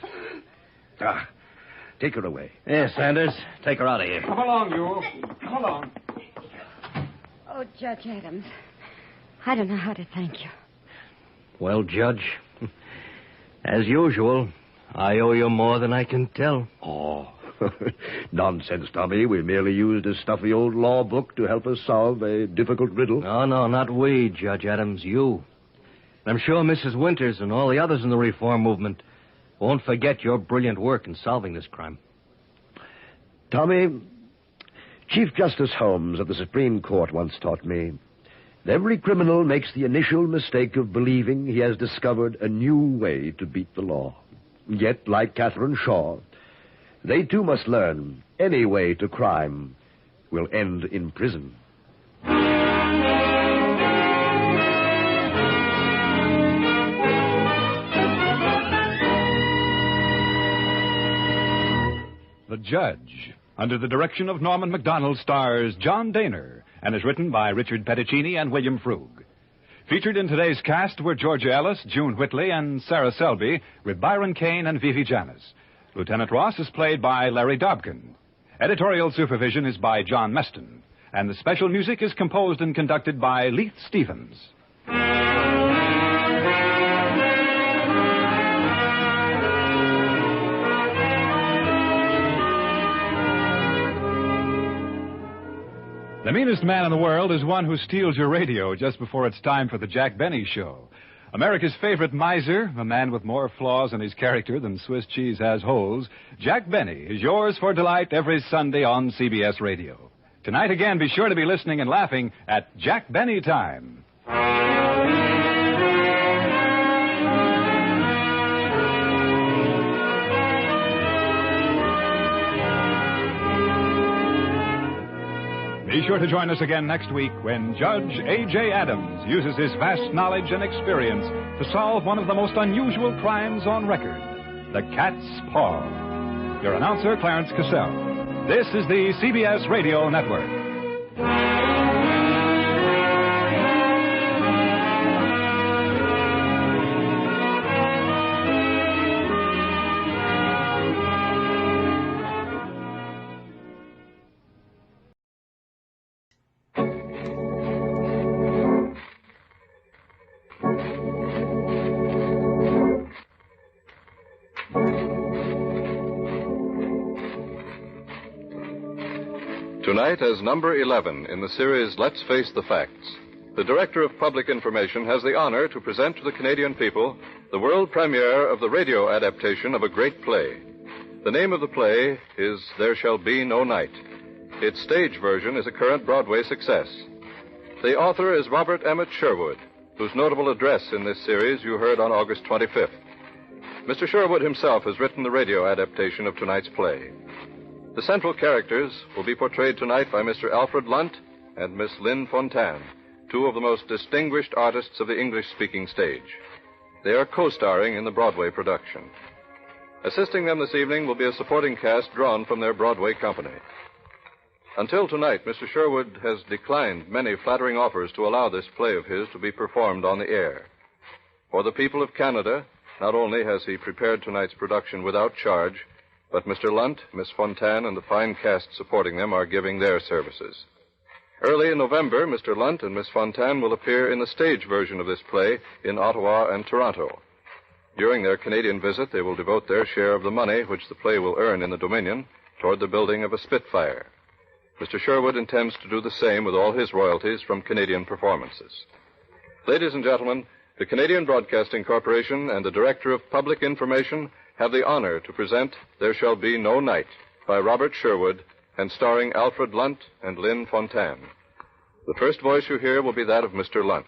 Take her away. Yes, Sanders. Take her out of here. Come along, you. Come along. Oh, Judge Adams, I don't know how to thank you. Well, Judge, as usual, I owe you more than I can tell. Oh, nonsense, Tommy. We merely used a stuffy old law book to help us solve a difficult riddle. No, not we, Judge Adams, you. I'm sure Mrs. Winters and all the others in the reform movement won't forget your brilliant work in solving this crime. Tommy, Chief Justice Holmes of the Supreme Court once taught me that every criminal makes the initial mistake of believing he has discovered a new way to beat the law. Yet, like Catherine Shaw, they too must learn any way to crime will end in prison. The Judge, under the direction of Norman MacDonald, stars John Dehner and is written by Richard Petticini and William Frug. Featured in today's cast were Georgia Ellis, June Whitley, and Sarah Selby, with Byron Kane and Vivi Janis. Lieutenant Ross is played by Larry Dobkin. Editorial supervision is by John Meston, and the special music is composed and conducted by Leith Stevens. The meanest man in the world is one who steals your radio just before it's time for the Jack Benny Show. America's favorite miser, a man with more flaws in his character than Swiss cheese has holes, Jack Benny is yours for delight every Sunday on CBS Radio. Tonight again, be sure to be listening and laughing at Jack Benny Time. Be sure to join us again next week when Judge A.J. Adams uses his vast knowledge and experience to solve one of the most unusual crimes on record, the cat's paw. Your announcer, Clarence Cassell. This is the CBS Radio Network. Tonight, as number 11 in the series Let's Face the Facts, the Director of Public Information has the honor to present to the Canadian people the world premiere of the radio adaptation of a great play. The name of the play is There Shall Be No Night. Its stage version is a current Broadway success. The author is Robert Emmett Sherwood, whose notable address in this series you heard on August 25th. Mr. Sherwood himself has written the radio adaptation of tonight's play. The central characters will be portrayed tonight by Mr. Alfred Lunt and Miss Lynn Fontaine, two of the most distinguished artists of the English-speaking stage. They are co-starring in the Broadway production. Assisting them this evening will be a supporting cast drawn from their Broadway company. Until tonight, Mr. Sherwood has declined many flattering offers to allow this play of his to be performed on the air. For the people of Canada, not only has he prepared tonight's production without charge, but Mr. Lunt, Miss Fontaine, and the fine cast supporting them are giving their services. Early in November, Mr. Lunt and Miss Fontaine will appear in the stage version of this play in Ottawa and Toronto. During their Canadian visit, they will devote their share of the money which the play will earn in the Dominion toward the building of a Spitfire. Mr. Sherwood intends to do the same with all his royalties from Canadian performances. Ladies and gentlemen, the Canadian Broadcasting Corporation and the Director of Public Information have the honor to present There Shall Be No Night by Robert Sherwood and starring Alfred Lunt and Lynn Fontaine. The first voice you hear will be that of Mr. Lunt.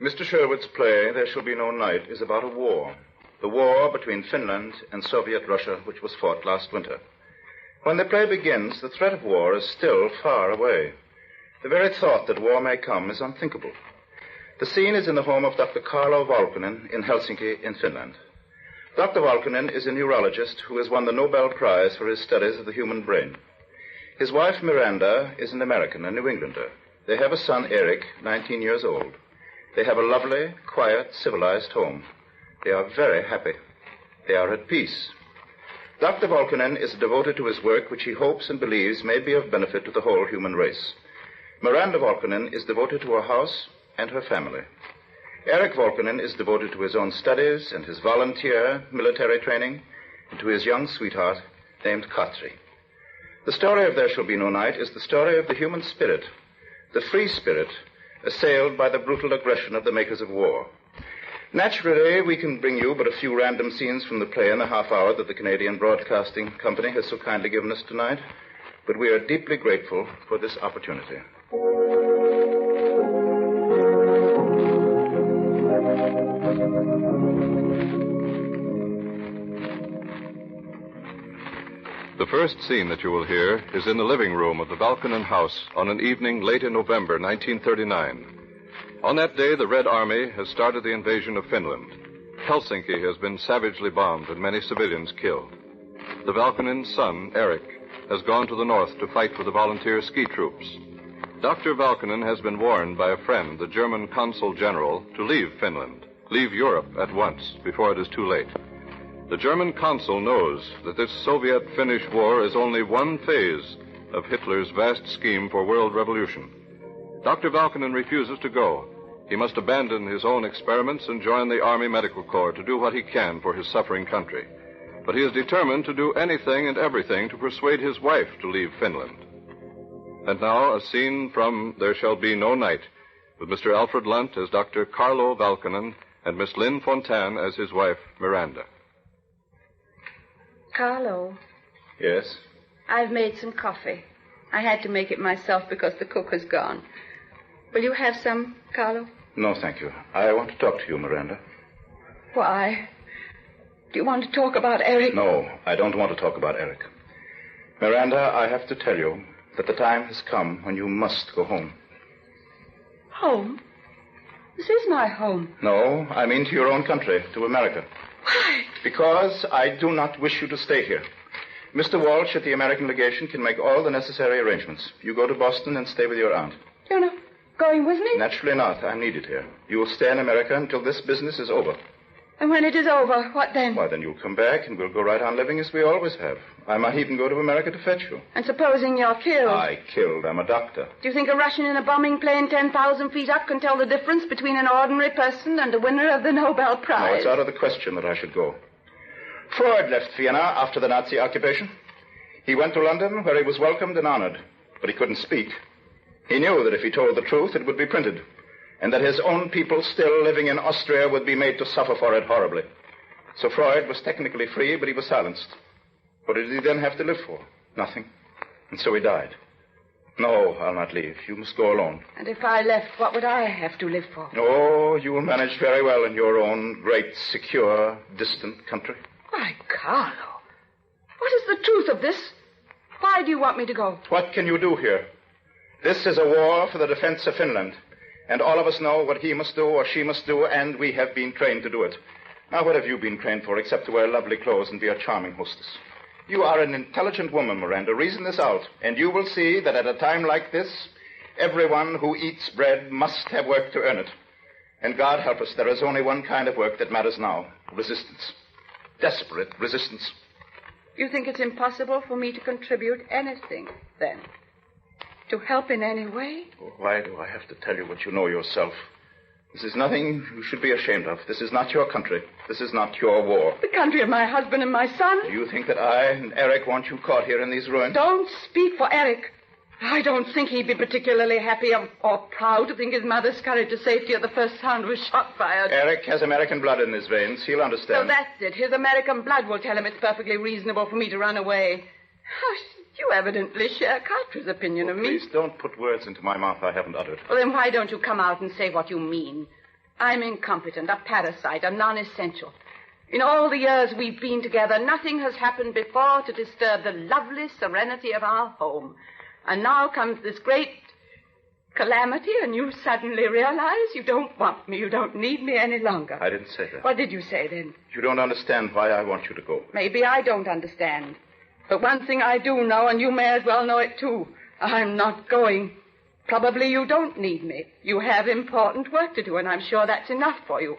Mr. Sherwood's play, There Shall Be No Night, is about a war. The war between Finland and Soviet Russia, which was fought last winter. When the play begins, the threat of war is still far away. The very thought that war may come is unthinkable. The scene is in the home of Dr. Carlo Valkonen in Helsinki, in Finland. Dr. Valkonen is a neurologist who has won the Nobel Prize for his studies of the human brain. His wife, Miranda, is an American, a New Englander. They have a son, Eric, 19 years old. They have a lovely, quiet, civilized home. They are very happy. They are at peace. Dr. Valkonen is devoted to his work, which he hopes and believes may be of benefit to the whole human race. Miranda Valkonen is devoted to her house and her family. Eric Valkonen is devoted to his own studies and his volunteer military training, and to his young sweetheart named Katri. The story of There Shall Be No Night is the story of the human spirit, the free spirit, assailed by the brutal aggression of the makers of war. Naturally, we can bring you but a few random scenes from the play in the half hour that the Canadian Broadcasting Company has so kindly given us tonight, but we are deeply grateful for this opportunity. The first scene that you will hear is in the living room of the Valkonen house on an evening late in November 1939. On that day, the Red Army has started the invasion of Finland. Helsinki has been savagely bombed and many civilians killed. The Valkonen's son, Eric, has gone to the north to fight for the volunteer ski troops. Dr. Valkonen has been warned by a friend, the German consul general, to leave Finland, leave Europe at once before it is too late. The German consul knows that this Soviet-Finnish war is only one phase of Hitler's vast scheme for world revolution. Dr. Valkonen refuses to go. He must abandon his own experiments and join the Army Medical Corps to do what he can for his suffering country. But he is determined to do anything and everything to persuade his wife to leave Finland. And now a scene from There Shall Be No Night, with Mr. Alfred Lunt as Dr. Carlo Valkonen and Miss Lynn Fontaine as his wife, Miranda. Carlo. Yes? I've made some coffee. I had to make it myself because the cook has gone. Will you have some, Carlo? No, thank you. I want to talk to you, Miranda. Why? Do you want to talk about Eric? No, I don't want to talk about Eric. Miranda, I have to tell you that the time has come when you must go home. Home? This is my home. No, I mean to your own country, to America. Why? Because I do not wish you to stay here. Mr. Walsh at the American legation can make all the necessary arrangements. You go to Boston and stay with your aunt. You're not going with me? Naturally not. I'm needed here. You will stay in America until this business is over. And when it is over, what then? Why, then you'll come back and we'll go right on living as we always have. I might even go to America to fetch you. And supposing you're killed? Killed. I'm a doctor. Do you think a Russian in a bombing plane 10,000 feet up can tell the difference between an ordinary person and a winner of the Nobel Prize? No, it's out of the question that I should go. Freud left Vienna after the Nazi occupation. He went to London, where he was welcomed and honored. But he couldn't speak. He knew that if he told the truth, it would be printed, and that his own people still living in Austria would be made to suffer for it horribly. So Freud was technically free, but he was silenced. What did he then have to live for? Nothing. And so he died. No, I'll not leave. You must go alone. And if I left, what would I have to live for? Oh, you will manage very well in your own great, secure, distant country. Why, Carlo, what is the truth of this? Why do you want me to go? What can you do here? This is a war for the defense of Finland. And all of us know what he must do or she must do, and we have been trained to do it. Now, what have you been trained for except to wear lovely clothes and be a charming hostess? You are an intelligent woman, Miranda. Reason this out, and you will see that at a time like this, everyone who eats bread must have work to earn it. And God help us, there is only one kind of work that matters now. Resistance. Desperate resistance. You think it's impossible for me to contribute anything, then? To help in any way? Why do I have to tell you what you know yourself? This is nothing you should be ashamed of. This is not your country. This is not your war. The country of my husband and my son? Do you think that I and Eric want you caught here in these ruins? Don't speak for Eric. I don't think he'd be particularly happy or proud to think his mother scurried to safety at the first sound of a shot fired. Eric has American blood in his veins. He'll understand. So that's it. His American blood will tell him it's perfectly reasonable for me to run away. You evidently share Carter's opinion of me. Please don't put words into my mouth I haven't uttered. Well, then why don't you come out and say what you mean? I'm incompetent, a parasite, a non-essential. In all the years we've been together, nothing has happened before to disturb the lovely serenity of our home. And now comes this great calamity, and you suddenly realize you don't want me, you don't need me any longer. I didn't say that. What did you say then? You don't understand why I want you to go. Maybe I don't understand. But one thing I do know, and you may as well know it too. I'm not going. Probably you don't need me. You have important work to do, and I'm sure that's enough for you.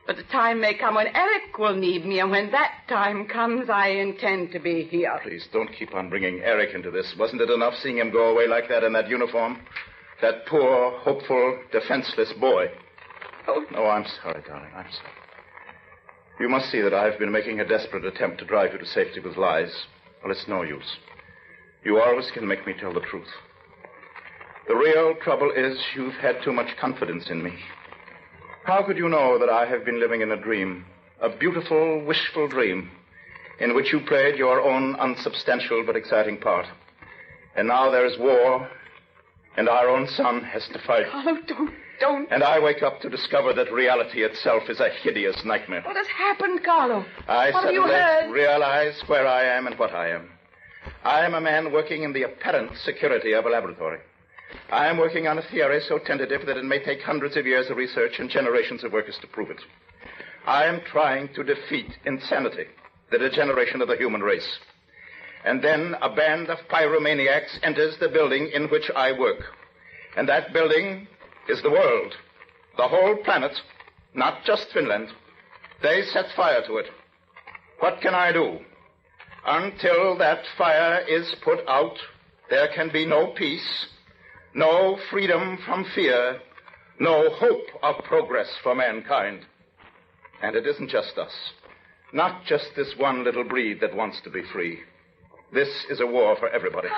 But the time may come when Eric will need me, and when that time comes, I intend to be here. Please, don't keep on bringing Eric into this. Wasn't it enough seeing him go away like that in that uniform? That poor, hopeful, defenseless boy. Oh. No, I'm sorry, darling. I'm sorry. You must see that I've been making a desperate attempt to drive you to safety with lies. Well, it's no use. You always can make me tell the truth. The real trouble is you've had too much confidence in me. How could you know that I have been living in a dream, a beautiful, wishful dream, in which you played your own unsubstantial but exciting part? And now there is war, and our own son has to fight. Oh, don't. And I wake up to discover that reality itself is a hideous nightmare. What has happened, Carlo? I what have you suddenly heard? realize where I am and what I am. I am a man working in the apparent security of a laboratory. I am working on a theory so tentative that it may take hundreds of years of research and generations of workers to prove it. I am trying to defeat insanity, the degeneration of the human race. And then a band of pyromaniacs enters the building in which I work. And that building is the world, the whole planet, not just Finland. They set fire to it. What can I do? Until that fire is put out, there can be no peace, no freedom from fear, no hope of progress for mankind. And it isn't just us. Not just this one little breed that wants to be free. This is a war for everybody.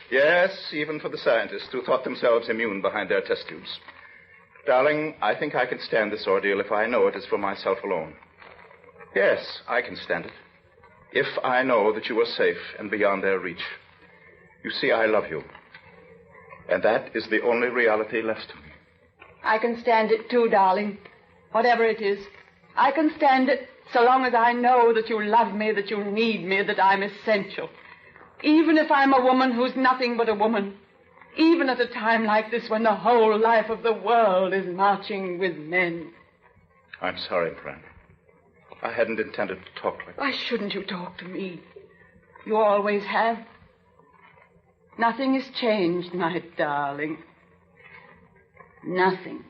Yes, even for the scientists who thought themselves immune behind their test tubes. Darling, I think I can stand this ordeal if I know it is for myself alone. Yes, I can stand it. If I know that you are safe and beyond their reach. You see, I love you. And that is the only reality left to me. I can stand it too, darling. Whatever it is. I can stand it so long as I know that you love me, that you need me, that I'm essential. Even if I'm a woman who's nothing but a woman. Even at a time like this when the whole life of the world is marching with men. I'm sorry, friend. I hadn't intended to talk like that. Why shouldn't you talk to me? You always have. Nothing has changed, my darling. Nothing.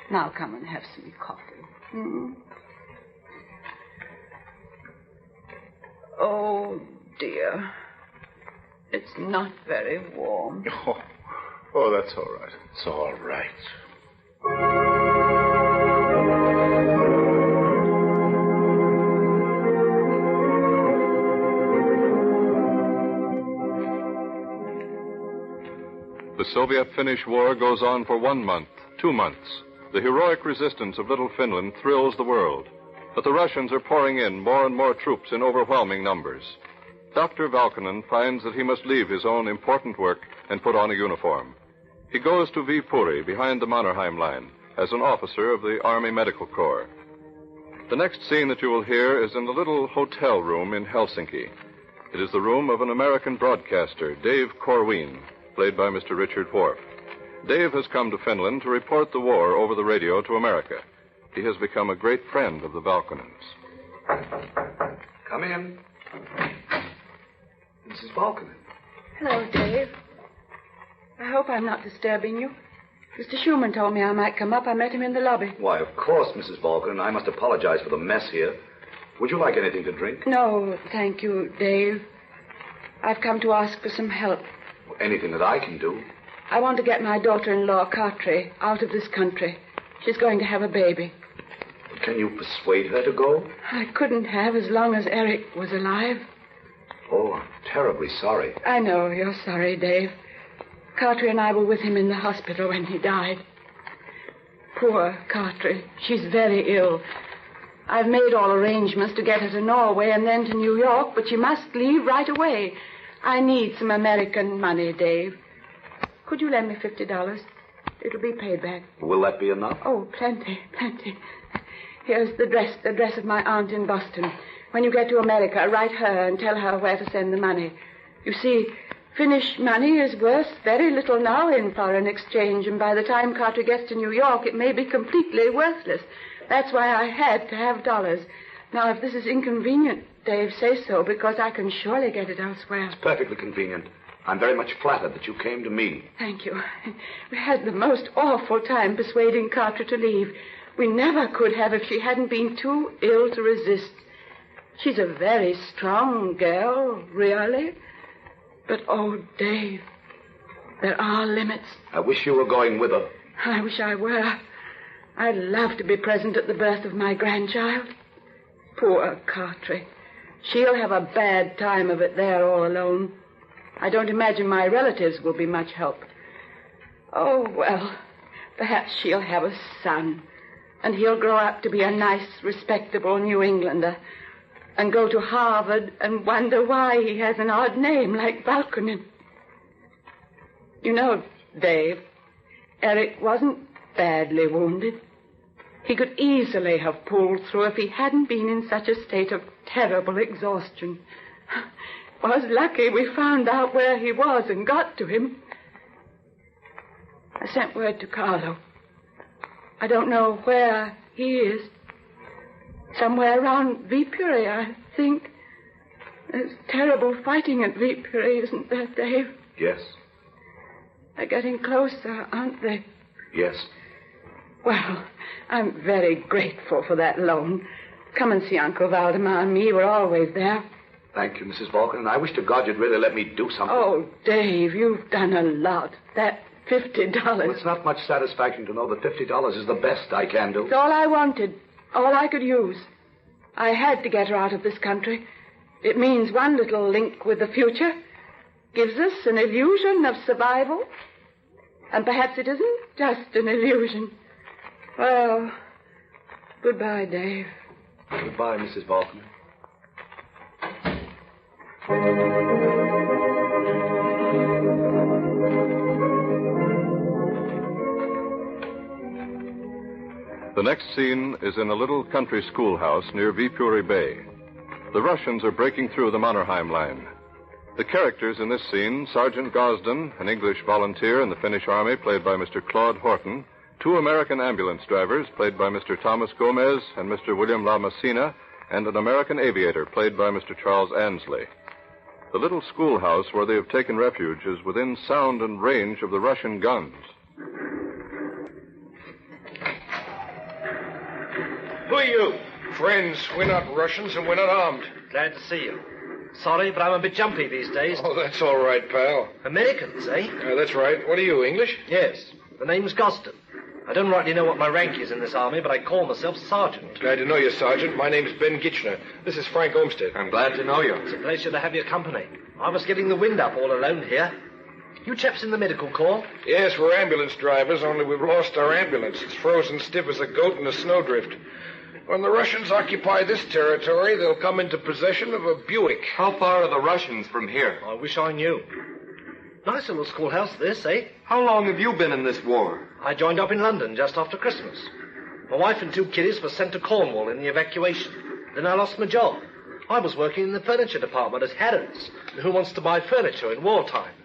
Now come and have some coffee. Hmm? Oh, dear. It's not very warm. Oh, that's all right. It's all right. The Soviet-Finnish war goes on for 1 month, 2 months. The heroic resistance of little Finland thrills the world. But the Russians are pouring in more and more troops in overwhelming numbers. Dr. Valkonen finds that he must leave his own important work and put on a uniform. He goes to Viipuri, behind the Mannerheim line, as an officer of the Army Medical Corps. The next scene that you will hear is in the little hotel room in Helsinki. It is the room of an American broadcaster, Dave Corwin, played by Mr. Richard Wharf. Dave has come to Finland to report the war over the radio to America. He has become a great friend of the Valkonens. Come in. Mrs. Valkonen. Hello, Dave. I hope I'm not disturbing you. Mr. Schumann told me I might come up. I met him in the lobby. Why, of course, Mrs. Valkonen. I must apologize for the mess here. Would you like anything to drink? No, thank you, Dave. I've come to ask for some help. Anything that I can do. I want to get my daughter-in-law, Cartray, out of this country. She's going to have a baby. Can you persuade her to go? I couldn't have as long as Eric was alive. Oh, I'm terribly sorry. I know you're sorry, Dave. Cartray and I were with him in the hospital when he died. Poor Cartray. She's very ill. I've made all arrangements to get her to Norway and then to New York, but she must leave right away. I need some American money, Dave. Could you lend me $50? It'll be paid back. Will that be enough? Oh, plenty, plenty. Here's the address of my aunt in Boston. When you get to America, write her and tell her where to send the money. You see, Finnish money is worth very little now in foreign exchange, and by the time Carter gets to New York, it may be completely worthless. That's why I had to have dollars. Now, if this is inconvenient, Dave, say so, because I can surely get it elsewhere. It's perfectly convenient. I'm very much flattered that you came to me. Thank you. We had the most awful time persuading Carter to leave. We never could have if she hadn't been too ill to resist. She's a very strong girl, really. But, oh, Dave, there are limits. I wish you were going with her. I wish I were. I'd love to be present at the birth of my grandchild. Poor Cartray. She'll have a bad time of it there all alone. I don't imagine my relatives will be much help. Oh, well, perhaps she'll have a son, and he'll grow up to be a nice, respectable New Englander, and go to Harvard and wonder why he has an odd name like Valkonen. You know, Dave, Eric wasn't badly wounded. He could easily have pulled through if he hadn't been in such a state of terrible exhaustion. It was lucky we found out where he was and got to him. I sent word to Carlo. I don't know where he is. Somewhere around Viipuri, I think. There's terrible fighting at Viipuri, isn't there, Dave? Yes. They're getting closer, aren't they? Yes. Well, I'm very grateful for that loan. Come and see Uncle Valdemar and me. We're always there. Thank you, Mrs. Balkan. I wish to God you'd really let me do something. Oh, Dave, you've done a lot. That $50. Well, it's not much satisfaction to know that $50 is the best I can do. It's all I wanted. All I could use. I had to get her out of this country. It means one little link with the future. Gives us an illusion of survival. And perhaps it isn't just an illusion. Well, goodbye, Dave. Goodbye, Mrs. Balkan. The next scene is in a little country schoolhouse near Viipuri Bay. The Russians are breaking through the Mannerheim line. The characters in this scene, Sergeant Gosden, an English volunteer in the Finnish Army, played by Mr. Claude Horton, 2 American ambulance drivers, played by Mr. Thomas Gomez and Mr. William Lamasina, and an American aviator, played by Mr. Charles Ansley. The little schoolhouse where they have taken refuge is within sound and range of the Russian guns. Who are you? Friends. We're not Russians and we're not armed. Glad to see you. Sorry, but I'm a bit jumpy these days. Oh, that's all right, pal. Americans, eh? That's right. What are you, English? Yes. The name's Gosden. I don't rightly know what my rank is in this army, but I call myself Sergeant. Glad to know you, Sergeant. My name's Ben Gitchner. This is Frank Olmsted. I'm glad to know you. It's a pleasure to have your company. I was getting the wind up all alone here. You chaps in the medical corps? Yes, we're ambulance drivers, only we've lost our ambulance. It's frozen stiff as a goat in a snowdrift. When the Russians occupy this territory, they'll come into possession of a Buick. How far are the Russians from here? I wish I knew. Nice little schoolhouse, this, eh? How long have you been in this war? I joined up in London just after Christmas. My wife and 2 kiddies were sent to Cornwall in the evacuation. Then I lost my job. I was working in the furniture department at Harrods. Who wants to buy furniture in wartime?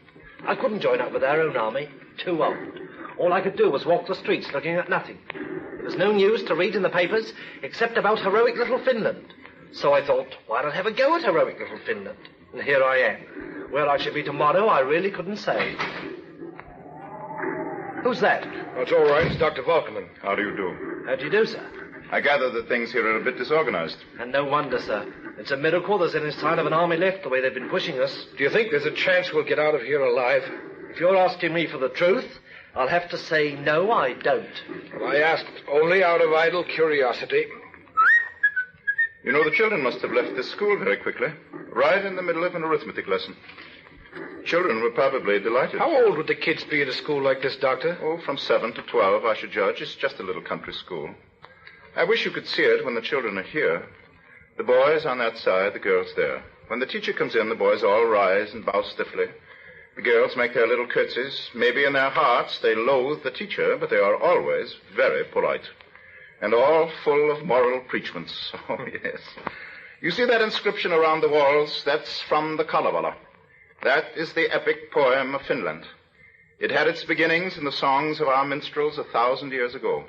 I couldn't join up with their own army. Too old. All I could do was walk the streets looking at nothing. There was no news to read in the papers except about heroic little Finland. So I thought, why not have a go at heroic little Finland? And here I am. Where I should be tomorrow, I really couldn't say. Who's that? Oh, it's all right. It's Dr. Volkman. How do you do? How do you do, sir? I gather that things here are a bit disorganized. And no wonder, sir. It's a miracle there's any sign of an army left the way they've been pushing us. Do you think there's a chance we'll get out of here alive? If you're asking me for the truth, I'll have to say no, I don't. Well, I asked only out of idle curiosity. You know, the children must have left this school very quickly, right in the middle of an arithmetic lesson. Children were probably delighted. How old would the kids be at a school like this, Doctor? Oh, from 7 to 12, I should judge. It's just a little country school. I wish you could see it when the children are here. The boys on that side, the girls there. When the teacher comes in, the boys all rise and bow stiffly. The girls make their little curtsies. Maybe in their hearts they loathe the teacher, but they are always very polite. And all full of moral preachments. Oh, yes. You see that inscription around the walls? That's from the Kalevala. That is the epic poem of Finland. It had its beginnings in the songs of our minstrels 1,000 years ago.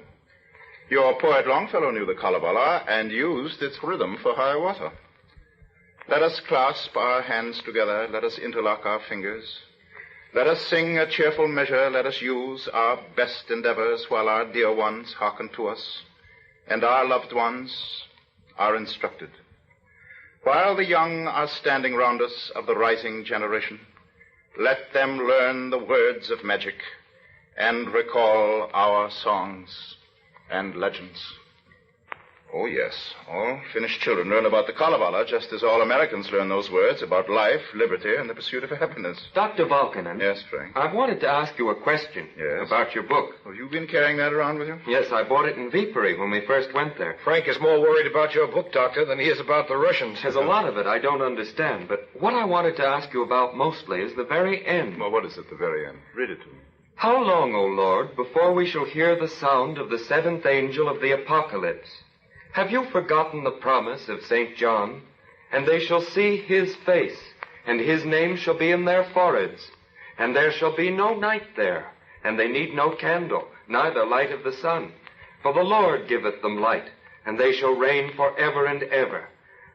Your poet Longfellow knew the Kalevala and used its rhythm for high water. Let us clasp our hands together. Let us interlock our fingers. Let us sing a cheerful measure. Let us use our best endeavors while our dear ones hearken to us and our loved ones are instructed. While the young are standing round us of the rising generation, let them learn the words of magic and recall our songs and legends. Oh, yes, all Finnish children learn about the Kalevala just as all Americans learn those words about life, liberty, and the pursuit of happiness. Dr. Volkanen. Yes, Frank? I've wanted to ask you a question. Yes? About your book. Have you been carrying that around with you? Yes, I bought it in Viipuri when we first went there. Frank is more worried about your book, Doctor, than he is about the Russians. There's a lot of it I don't understand, but what I wanted to ask you about mostly is the very end. Well, what is at the very end? Read it to me. How long, O Lord, before we shall hear the sound of the 7th angel of the apocalypse? Have you forgotten the promise of St. John? And they shall see his face, and his name shall be in their foreheads. And there shall be no night there, and they need no candle, neither light of the sun. For the Lord giveth them light, and they shall reign forever and ever.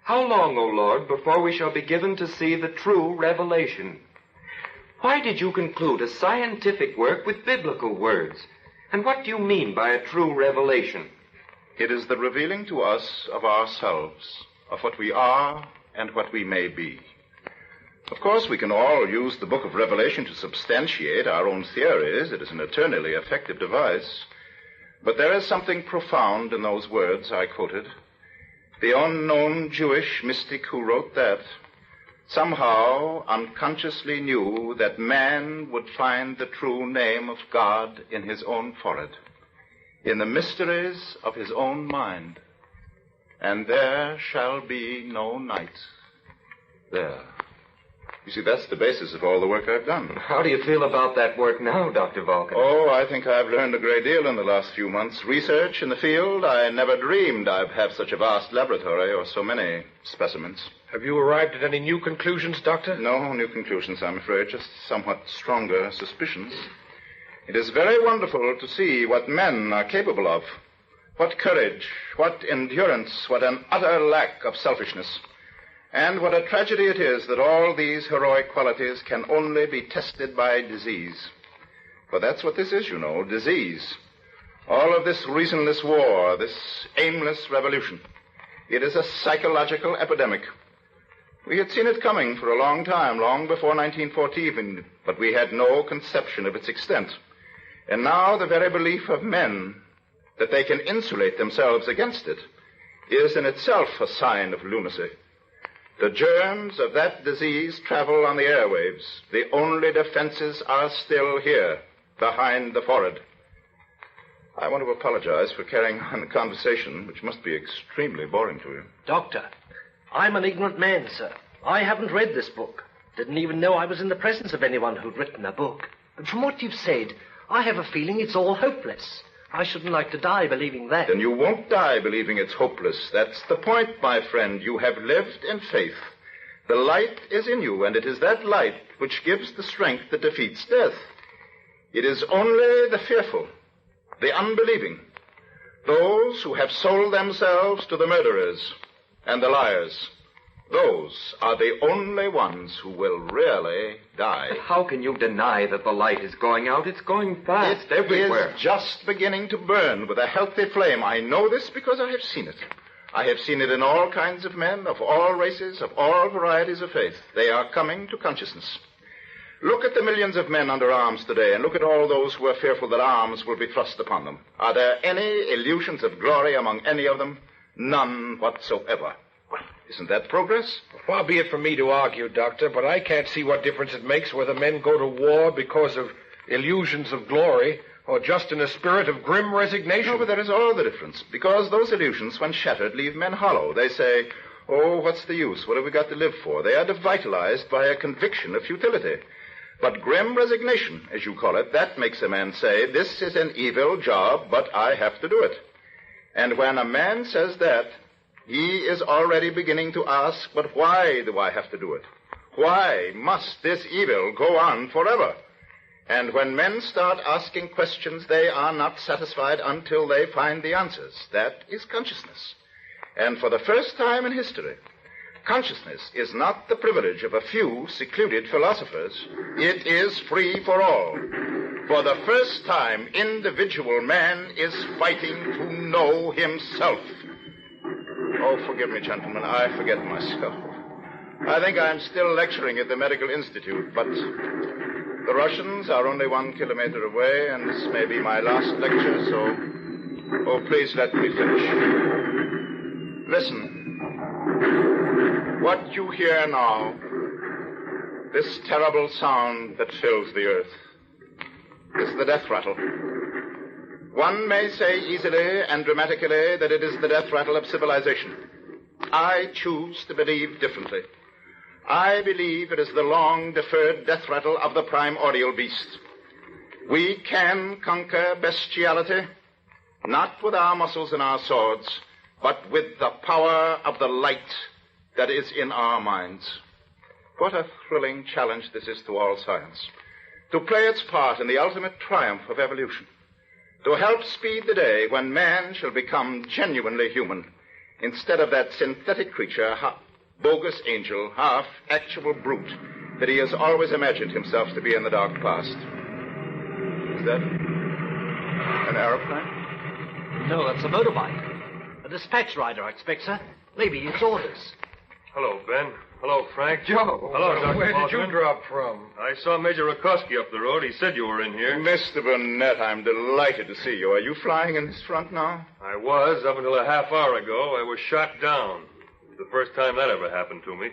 How long, O Lord, before we shall be given to see the true revelation? Why did you conclude a scientific work with biblical words? And what do you mean by a true revelation? It is the revealing to us of ourselves, of what we are and what we may be. Of course, we can all use the book of Revelation to substantiate our own theories. It is an eternally effective device. But there is something profound in those words I quoted. The unknown Jewish mystic who wrote that somehow unconsciously knew that man would find the true name of God in his own forehead, in the mysteries of his own mind. And there shall be no night there. You see, that's the basis of all the work I've done. How do you feel about that work now, Dr. Vulcan? Oh, I think I've learned a great deal in the last few months. Research in the field, I never dreamed I'd have such a vast laboratory or so many specimens. Have you arrived at any new conclusions, Doctor? No new conclusions, I'm afraid, just somewhat stronger suspicions. It is very wonderful to see what men are capable of. What courage, what endurance, what an utter lack of selfishness. And what a tragedy it is that all these heroic qualities can only be tested by disease. For that's what this is, you know, disease. All of this reasonless war, this aimless revolution. It is a psychological epidemic. We had seen it coming for a long time, long before 1914, but we had no conception of its extent. And now the very belief of men that they can insulate themselves against it is in itself a sign of lunacy. The germs of that disease travel on the airwaves. The only defenses are still here, behind the forehead. I want to apologize for carrying on a conversation which must be extremely boring to you. Doctor, I'm an ignorant man, sir. I haven't read this book. Didn't even know I was in the presence of anyone who'd written a book. But from what you've said, I have a feeling it's all hopeless. I shouldn't like to die believing that. Then you won't die believing it's hopeless. That's the point, my friend. You have lived in faith. The light is in you, and it is that light which gives the strength that defeats death. It is only the fearful, the unbelieving, those who have sold themselves to the murderers and the liars. Those are the only ones who will really die. How can you deny that the light is going out? It's going fast everywhere. It is just beginning to burn with a healthy flame. I know this because I have seen it. I have seen it in all kinds of men, of all races, of all varieties of faith. They are coming to consciousness. Look at the millions of men under arms today, and look at all those who are fearful that arms will be thrust upon them. Are there any illusions of glory among any of them? None whatsoever. Well, isn't that progress? Far be it from me to argue, Doctor, but I can't see what difference it makes whether men go to war because of illusions of glory or just in a spirit of grim resignation. No, but there is all the difference. Because those illusions, when shattered, leave men hollow. They say, oh, what's the use? What have we got to live for? They are devitalized by a conviction of futility. But grim resignation, as you call it, that makes a man say, this is an evil job, but I have to do it. And when a man says that, he is already beginning to ask, but why do I have to do it? Why must this evil go on forever? And when men start asking questions, they are not satisfied until they find the answers. That is consciousness. And for the first time in history, consciousness is not the privilege of a few secluded philosophers. It is free for all. For the first time, individual man is fighting to know himself. Oh, forgive me, gentlemen, I forget myself. I think I'm still lecturing at the Medical Institute, but the Russians are only 1 kilometer away, and this may be my last lecture, so... Oh, please let me finish. Listen. What you hear now, this terrible sound that fills the earth, is the death rattle. One may say easily and dramatically that it is the death rattle of civilization. I choose to believe differently. I believe it is the long-deferred death rattle of the primordial beast. We can conquer bestiality, not with our muscles and our swords, but with the power of the light that is in our minds. What a thrilling challenge this is to all science, to play its part in the ultimate triumph of evolution, to help speed the day when man shall become genuinely human, instead of that synthetic creature, half bogus angel, half actual brute that he has always imagined himself to be in the dark past. Is that an aeroplane? No, that's a motorbike. A dispatch rider, I expect, sir. Maybe it's orders. Hello, Ben. Hello, Frank. Joe. Hello, Dr. Where did you Balkan. drop from? I saw Major Rakoski up the road. He said you were in here. Mr. Burnett, I'm delighted to see you. Are you flying in this front now? I was. Up until a half hour ago, I was shot down. It was the first time that ever happened to me.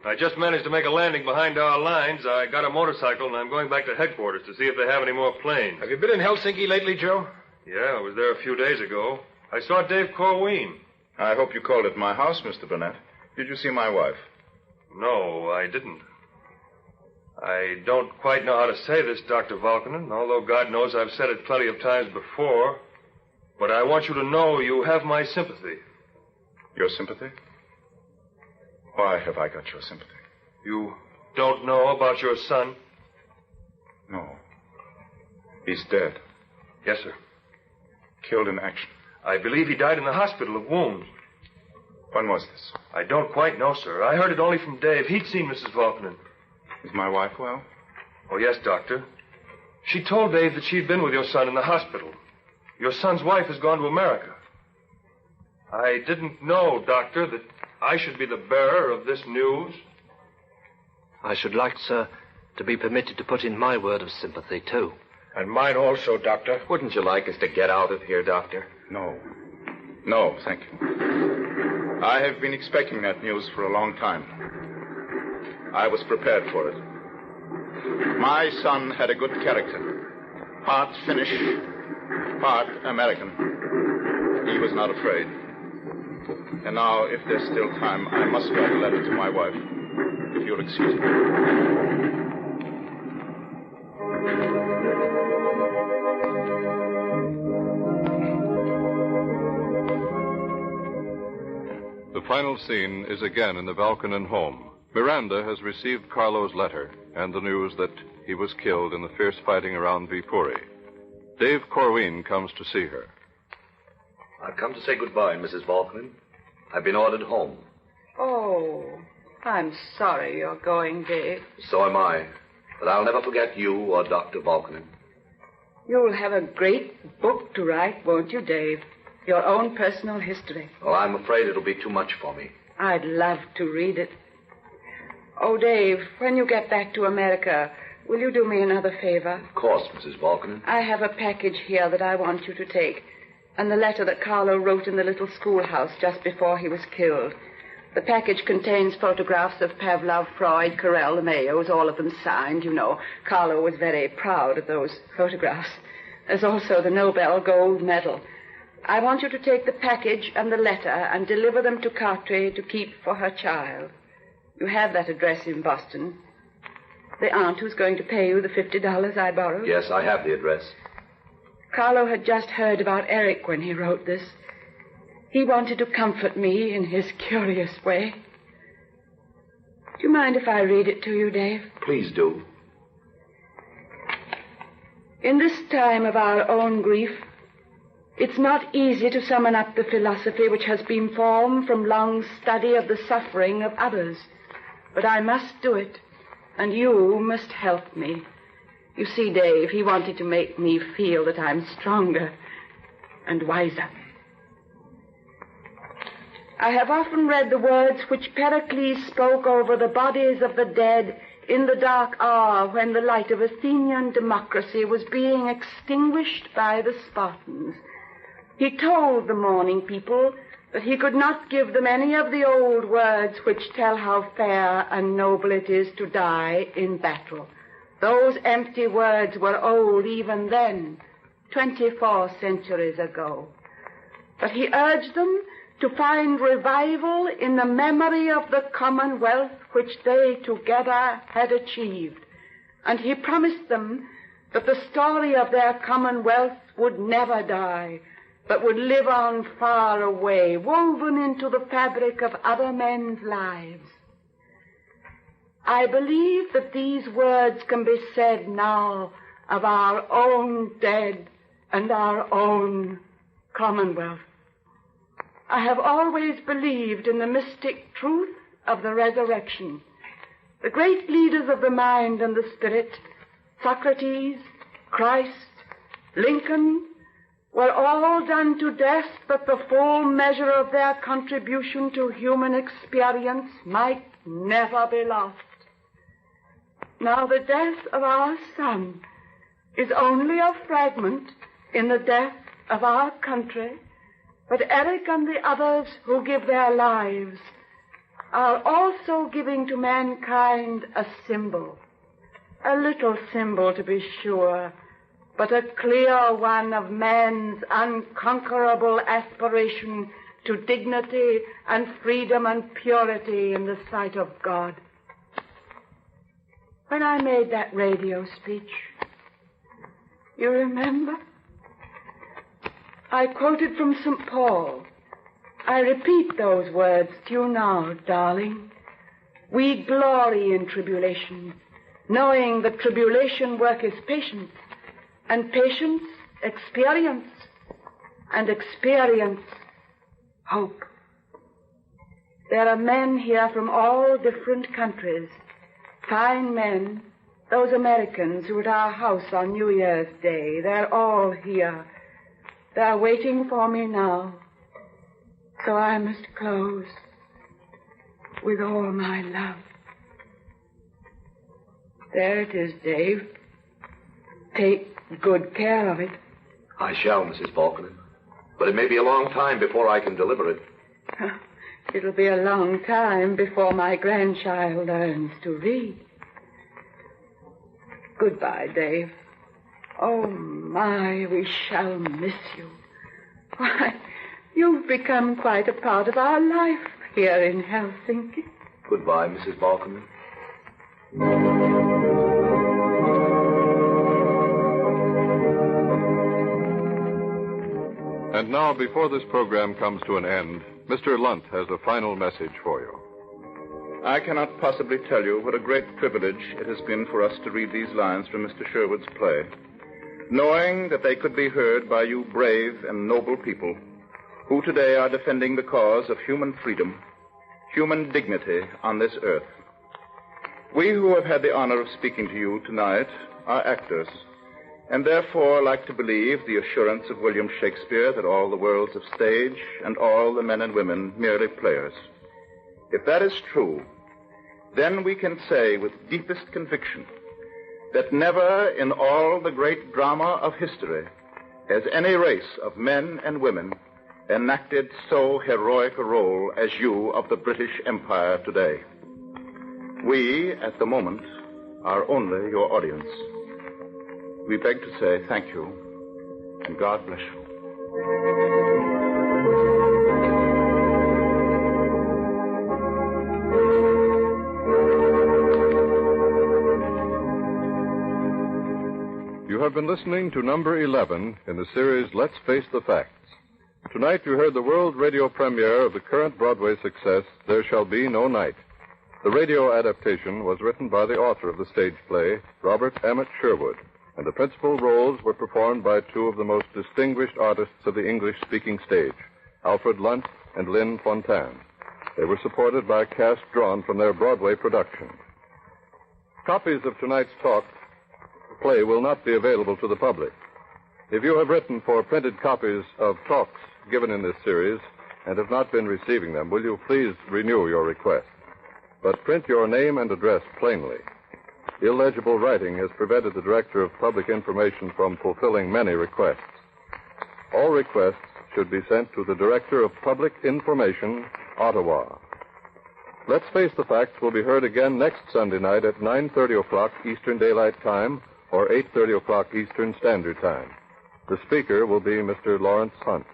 I just managed to make a landing behind our lines. I got a motorcycle, and I'm going back to headquarters to see if they have any more planes. Have you been in Helsinki lately, Joe? Yeah, I was there a few days ago. I saw Dave Corwin. I hope you called at my house, Mr. Burnett. Did you see my wife? No, I didn't. I don't quite know how to say this, Dr. Valkonen, although God knows I've said it plenty of times before. But I want you to know you have my sympathy. Your sympathy? Why have I got your sympathy? You don't know about your son? No. He's dead. Yes, sir. Killed in action. I believe he died in the hospital of wounds. When was this? I don't quite know, sir. I heard it only from Dave. He'd seen Mrs. Valkonen. Is my wife well? Oh, yes, Doctor. She told Dave that she'd been with your son in the hospital. Your son's wife has gone to America. I didn't know, Doctor, that I should be the bearer of this news. I should like, sir, to be permitted to put in my word of sympathy, too. And mine also, Doctor. Wouldn't you like us to get out of here, Doctor? No. No, thank you. I have been expecting that news for a long time. I was prepared for it. My son had a good character. Part Finnish, part American. He was not afraid. And now, if there's still time, I must write a letter to my wife. If you'll excuse me. The final scene is again in the Valkonen home. Miranda has received Carlo's letter and the news that he was killed in the fierce fighting around Viipuri. Dave Corwin comes to see her. I've come to say goodbye, Mrs. Valkonen. I've been ordered home. Oh, I'm sorry you're going, Dave. So am I. But I'll never forget you or Dr. Valkonen. You'll have a great book to write, won't you, Dave? Your own personal history. Well, I'm afraid it'll be too much for me. I'd love to read it. Oh, Dave, when you get back to America, will you do me another favor? Of course, Mrs. Valkonen. I have a package here that I want you to take, and the letter that Carlo wrote in the little schoolhouse just before he was killed. The package contains photographs of Pavlov, Freud, Carell, the Mayos, all of them signed, you know. Carlo was very proud of those photographs. There's also the Nobel Gold Medal. I want you to take the package and the letter and deliver them to Cartwright to keep for her child. You have that address in Boston. The aunt who's going to pay you the $50 I borrowed? Yes, I have the address. Carlo had just heard about Eric when he wrote this. He wanted to comfort me in his curious way. Do you mind if I read it to you, Dave? Please do. In this time of our own grief, it's not easy to summon up the philosophy which has been formed from long study of the suffering of others. But I must do it, and you must help me. You see, Dave, he wanted to make me feel that I'm stronger and wiser. I have often read the words which Pericles spoke over the bodies of the dead in the dark hour when the light of Athenian democracy was being extinguished by the Spartans. He told the mourning people that he could not give them any of the old words which tell how fair and noble it is to die in battle. Those empty words were old even then, 24 centuries ago. But he urged them to find revival in the memory of the commonwealth which they together had achieved. And he promised them that the story of their commonwealth would never die, but would live on far away, woven into the fabric of other men's lives. I believe that these words can be said now of our own dead and our own commonwealth. I have always believed in the mystic truth of the resurrection. The great leaders of the mind and the spirit, Socrates, Christ, Lincoln, were all done to death that the full measure of their contribution to human experience might never be lost. Now the death of our son is only a fragment in the death of our country, but Eric and the others who give their lives are also giving to mankind a symbol. A little symbol, to be sure, but a clear one of man's unconquerable aspiration to dignity and freedom and purity in the sight of God. When I made that radio speech, you remember? I quoted from St. Paul. I repeat those words to you now, darling. We glory in tribulation, knowing that tribulation worketh patience, and patience experience, and experience hope. There are men here from all different countries, fine men, those Americans who were at our house on New Year's Day. They're all here. They're waiting for me now. So I must close with all my love. There it is, Dave. Take good care of it. I shall, Mrs. Falconer. But it may be a long time before I can deliver it. It'll be a long time before my grandchild learns to read. Goodbye, Dave. Oh, my, we shall miss you. Why, you've become quite a part of our life here in Helsinki. Goodbye, Mrs. Falconer. And now, before this program comes to an end, Mr. Lunt has a final message for you. I cannot possibly tell you what a great privilege it has been for us to read these lines from Mr. Sherwood's play, knowing that they could be heard by you brave and noble people who today are defending the cause of human freedom, human dignity on this earth. We who have had the honor of speaking to you tonight are actors, and therefore like to believe the assurance of William Shakespeare that all the world's of stage and all the men and women merely players. If that is true, then we can say with deepest conviction that never in all the great drama of history has any race of men and women enacted so heroic a role as you of the British Empire today. We, at the moment, are only your audience. We beg to say thank you, and God bless you. You have been listening to number 11 in the series Let's Face the Facts. Tonight you heard the world radio premiere of the current Broadway success, There Shall Be No Night. The radio adaptation was written by the author of the stage play, Robert Emmett Sherwood, and the principal roles were performed by two of the most distinguished artists of the English-speaking stage, Alfred Lunt and Lynn Fontanne. They were supported by a cast drawn from their Broadway production. Copies of tonight's play will not be available to the public. If you have written for printed copies of talks given in this series and have not been receiving them, will you please renew your request? But print your name and address plainly. Illegible writing has prevented the Director of Public Information from fulfilling many requests. All requests should be sent to the Director of Public Information, Ottawa. Let's Face the Facts will be heard again next Sunday night at 9:30 o'clock Eastern Daylight Time or 8:30 o'clock Eastern Standard Time. The speaker will be Mr. Lawrence Hunt.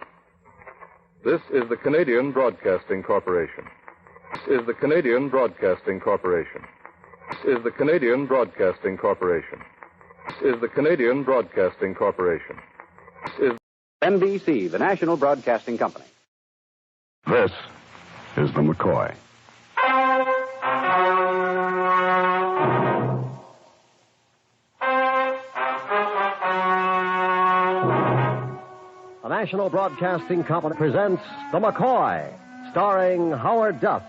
This is the Canadian Broadcasting Corporation. This is the Canadian Broadcasting Corporation. This is the Canadian Broadcasting Corporation. This is the Canadian Broadcasting Corporation. This is NBC, the National Broadcasting Company. This is the MCCOY. The National Broadcasting Company presents The MCCOY, starring Howard Duff.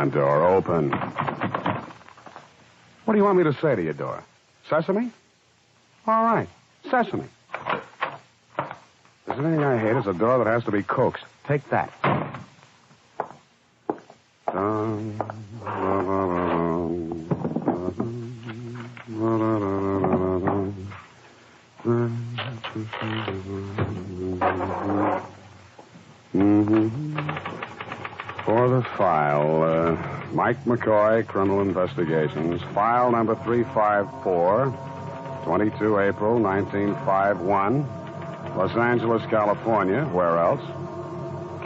on, door, open. What do you want me to say to your door? Sesame? All right, sesame. If there's anything I hate, it's a door that has to be coaxed. Take that. For the file, Mike McCoy, Criminal Investigations, file number 354, 22 April 1951, Los Angeles, California. Where else?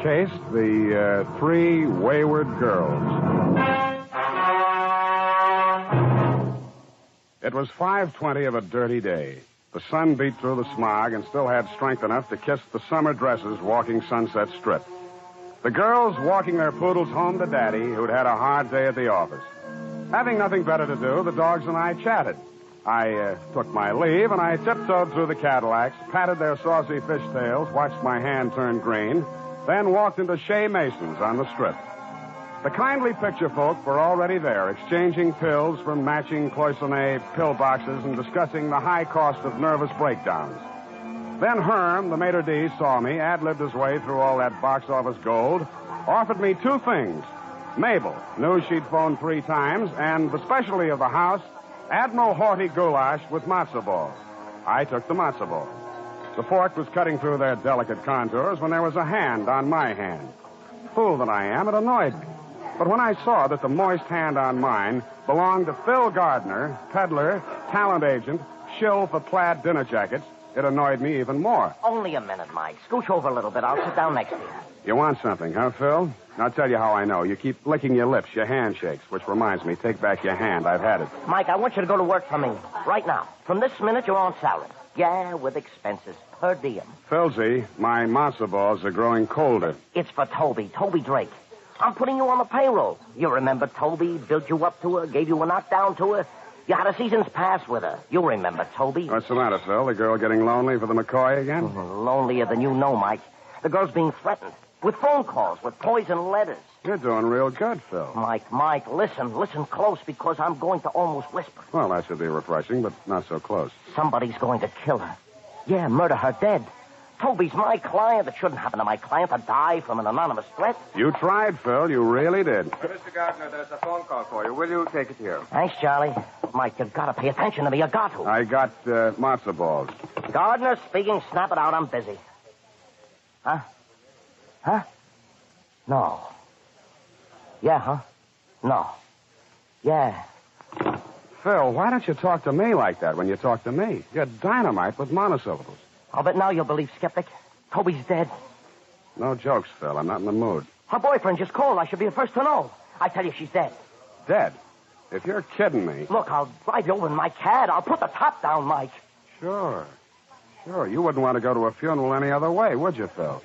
Case, the 3 wayward girls. It was 5:20 of a dirty day. The sun beat through the smog and still had strength enough to kiss the summer dresses walking Sunset Strip. The girls walking their poodles home to Daddy, who'd had a hard day at the office. Having nothing better to do, the dogs and I chatted. I took my leave, and I tiptoed through the Cadillacs, patted their saucy fishtails, watched my hand turn green, then walked into Shea Mason's on the Strip. The kindly picture folk were already there, exchanging pills from matching cloisonne pill boxes and discussing the high cost of nervous breakdowns. Then Herm, the maitre d', saw me, ad-libbed his way through all that box office gold, offered me 2 things. Mabel, knew she'd phoned 3 times, and the specialty of the house, Admiral Haughty goulash with matzo balls. I took the matzo balls. The fork was cutting through their delicate contours when there was a hand on my hand. Fool that I am, it annoyed me. But when I saw that the moist hand on mine belonged to Phil Gardner, peddler, talent agent, shill for plaid dinner jackets, it annoyed me even more. Only a minute, Mike. Scooch over a little bit. I'll sit down next to you. You want something, huh, Phil? I'll tell you how I know. You keep licking your lips, your hand shakes, which reminds me, take back your hand. I've had it. Mike, I want you to go to work for me. Right now. From this minute, you're on salary. Yeah, with expenses. Per diem. Philzy, my matzo balls are growing colder. It's for Toby Drake. I'm putting you on the payroll. You remember Toby, built you up to her, gave you a knockdown to her. You had a season's pass with her. You'll remember Toby. What's the matter, Phil? The girl getting lonely for the McCoy again? Lonelier than you know, Mike. The girl's being threatened. With phone calls, with poison letters. You're doing real good, Phil. Mike, listen close, because I'm going to almost whisper. Well, that should be refreshing, but not so close. Somebody's going to kill her. Yeah, murder her dead. Toby's my client. It shouldn't happen to my client to die from an anonymous threat. You tried, Phil. You really did. Mr. Gardner, there's a phone call for you. Will you take it here? Thanks, Charlie. Mike, you've got to pay attention to me. You got to. I got matzo balls. Gardner speaking. Snap it out. I'm busy. Huh? No. Yeah, huh? No. Yeah. Phil, why don't you talk to me like that when you talk to me? You're dynamite with monosyllables. I'll bet now you'll believe, skeptic. Toby's dead. No jokes, Phil. I'm not in the mood. Her boyfriend just called. I should be the first to know. I tell you, she's dead. Dead? If you're kidding me. Look, I'll drive you over in my cab. I'll put the top down, Mike. Sure. You wouldn't want to go to a funeral any other way, would you, Phil?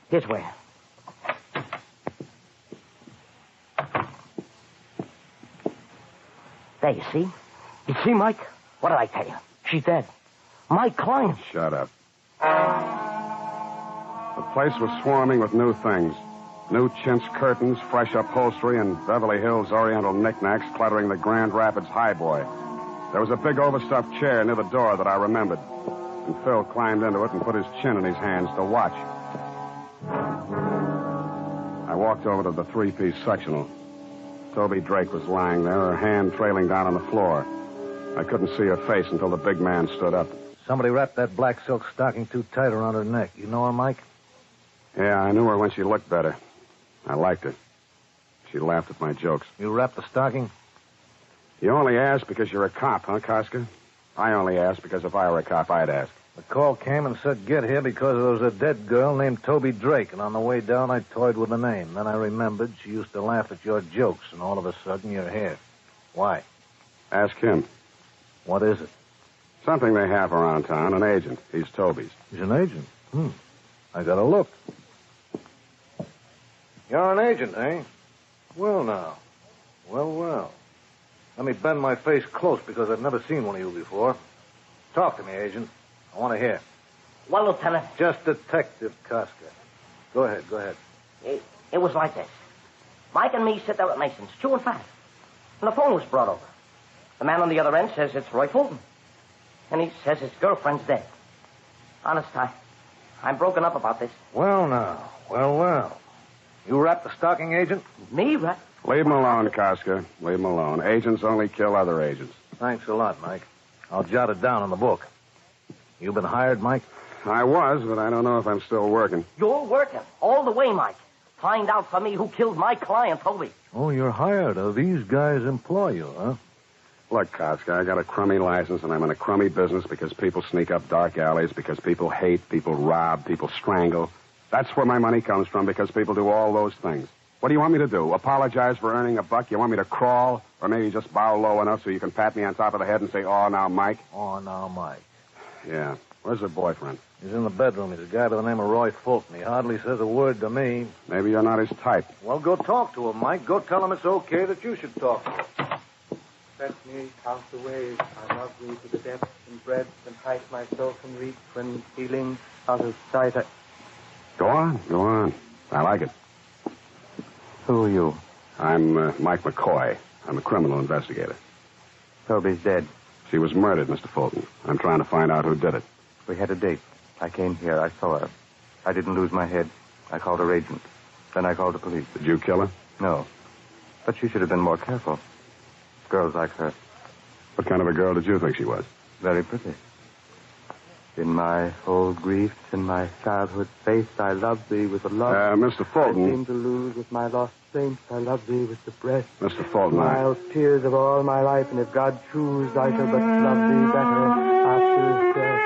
This way. There, you see? You see, Mike? What did I tell you? She's dead. My client. Shut up. The place was swarming with new things. New chintz curtains, fresh upholstery, and Beverly Hills Oriental knickknacks cluttering the Grand Rapids highboy. There was a big overstuffed chair near the door that I remembered. And Phil climbed into it and put his chin in his hands to watch. I walked over to the 3-piece sectional. Toby Drake was lying there, her hand trailing down on the floor. I couldn't see her face until the big man stood up. Somebody wrapped that black silk stocking too tight around her neck. You know her, Mike? Yeah, I knew her when she looked better. I liked her. She laughed at my jokes. You wrapped the stocking? You only asked because you're a cop, huh, Koska? I only asked because if I were a cop, I'd ask. The call came and said get here because there was a dead girl named Toby Drake, and on the way down I toyed with the name. Then I remembered she used to laugh at your jokes, and all of a sudden you're here. Why? Ask him. What is it? Something they have around town, an agent. He's Toby's. He's an agent? I gotta look. You're an agent, eh? Well, now. Well. Let me bend my face close because I've never seen one of you before. Talk to me, Agent. I want to hear. Well, Lieutenant. Just Detective Casca. Go ahead. It was like this. Mike and me sit there at Mason's, chewing fat. And the phone was brought over. The man on the other end says it's Roy Fulton. And he says his girlfriend's dead. Honest, I'm broken up about this. Well, now. Well. You wrapped the stocking, Agent? Me, Rat? Leave him alone, Casca. Leave him alone. Agents only kill other agents. Thanks a lot, Mike. I'll jot it down in the book. You been hired, Mike? I was, but I don't know if I'm still working. You're working. All the way, Mike. Find out for me who killed my client, Toby. Oh, you're hired. Oh, these guys employ you, huh? Look, Casca, I got a crummy license, and I'm in a crummy business because people sneak up dark alleys, because people hate, people rob, people strangle. That's where my money comes from, because people do all those things. What do you want me to do? Apologize for earning a buck? You want me to crawl? Or maybe just bow low enough so you can pat me on top of the head and say, "Oh, now, Mike"? Oh, now, Mike. Yeah. Where's her boyfriend? He's in the bedroom. He's a guy by the name of Roy Fulton. He hardly says a word to me. Maybe you're not his type. Well, go talk to him, Mike. Go tell him it's okay that you should talk to him. Let me count the ways I love thee to the depth and breadth and height my soul can reach when feeling out of sight. Go on. I like it. Who are you? I'm Mike McCoy. I'm a criminal investigator. Toby's dead. She was murdered, Mr. Fulton. I'm trying to find out who did it. We had a date. I came here. I saw her. I didn't lose my head. I called her agent. Then I called the police. Did you kill her? No. But she should have been more careful. Girls like her. What kind of a girl did you think she was? Very pretty. In my old griefs, in my childhood face, I love thee with a love Mr. Fulton. I seem to lose with my lost saints. I love thee with the breast. Mr. Fulton, Mild tears of all my life, and if God choose, I shall but love thee better after his death.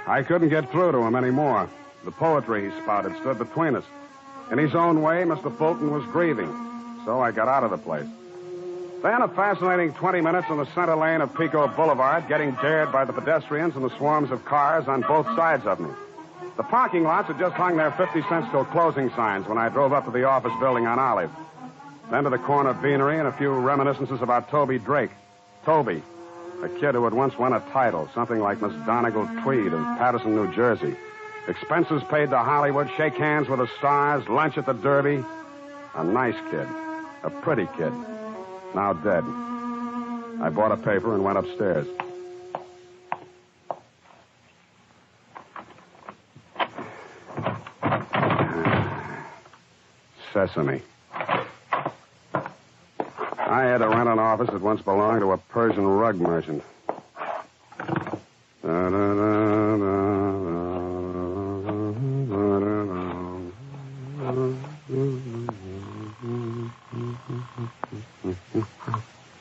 I couldn't get through to him anymore. The poetry he spouted stood between us. In his own way, Mr. Fulton was grieving. So I got out of the place. Then a fascinating 20 minutes in the center lane of Pico Boulevard, getting dared by the pedestrians and the swarms of cars on both sides of me. The parking lots had just hung their 50 cents till closing signs when I drove up to the office building on Olive. Then to the corner beanery and a few reminiscences about Toby Drake. Toby, a kid who had once won a title, something like Miss Donegal Tweed of Patterson, New Jersey. Expenses paid to Hollywood, shake hands with the stars, lunch at the Derby. A nice kid. A pretty kid. Now dead. I bought a paper and went upstairs. Sesame. I had to rent an office that once belonged to a Persian rug merchant.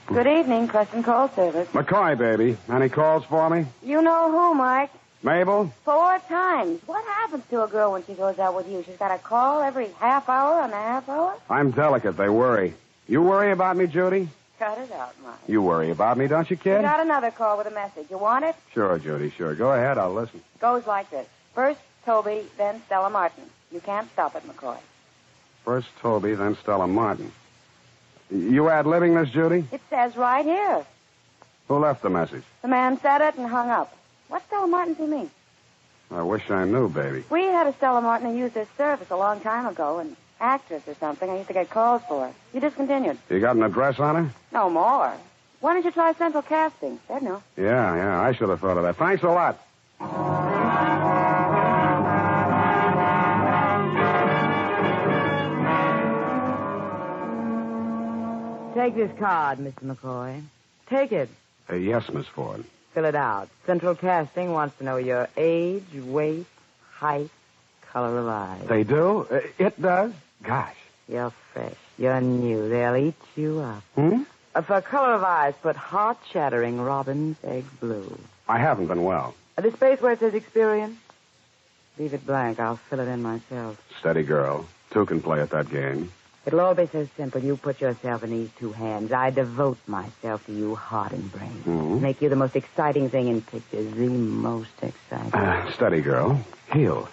Good evening, Custom Call Service. McCoy, baby. Any calls for me? You know who, Mike? Mabel? 4 times. What happens to a girl when she goes out with you? She's got a call every half hour and a half hour? I'm delicate. They worry. You worry about me, Judy? Cut it out, Mike. You worry about me, don't you, kid? You got another call with a message. You want it? Sure, Judy, sure. Go ahead. I'll listen. Goes like this. First, Toby, then Stella Martin. You can't stop it, McCoy. First Toby, then Stella Martin. You ad-libbing this, Judy? It says right here. Who left the message? The man said it and hung up. What's Stella Martin to me? I wish I knew, baby. We had a Stella Martin who used this service a long time ago, an actress or something. I used to get calls for her. You discontinued. You got an address on her? No more. Why don't you try Central Casting? They'd know. Yeah, I should have thought of that. Thanks a lot. Take this card, Mr. McCoy. Take it. Yes, Miss Ford. Fill it out. Central Casting wants to know your age, weight, height, color of eyes. They do? It does? Gosh. You're fresh. You're new. They'll eat you up. Hmm? For color of eyes, put heart-shattering robin's egg blue. I haven't been well. The space where it says experience? Leave it blank. I'll fill it in myself. Steady girl. 2 can play at that game. It'll all be so simple. You put yourself in these two hands. I devote myself to you, heart and brain. Mm-hmm. Make you the most exciting thing in pictures. The most exciting. Steady, girl. Heel.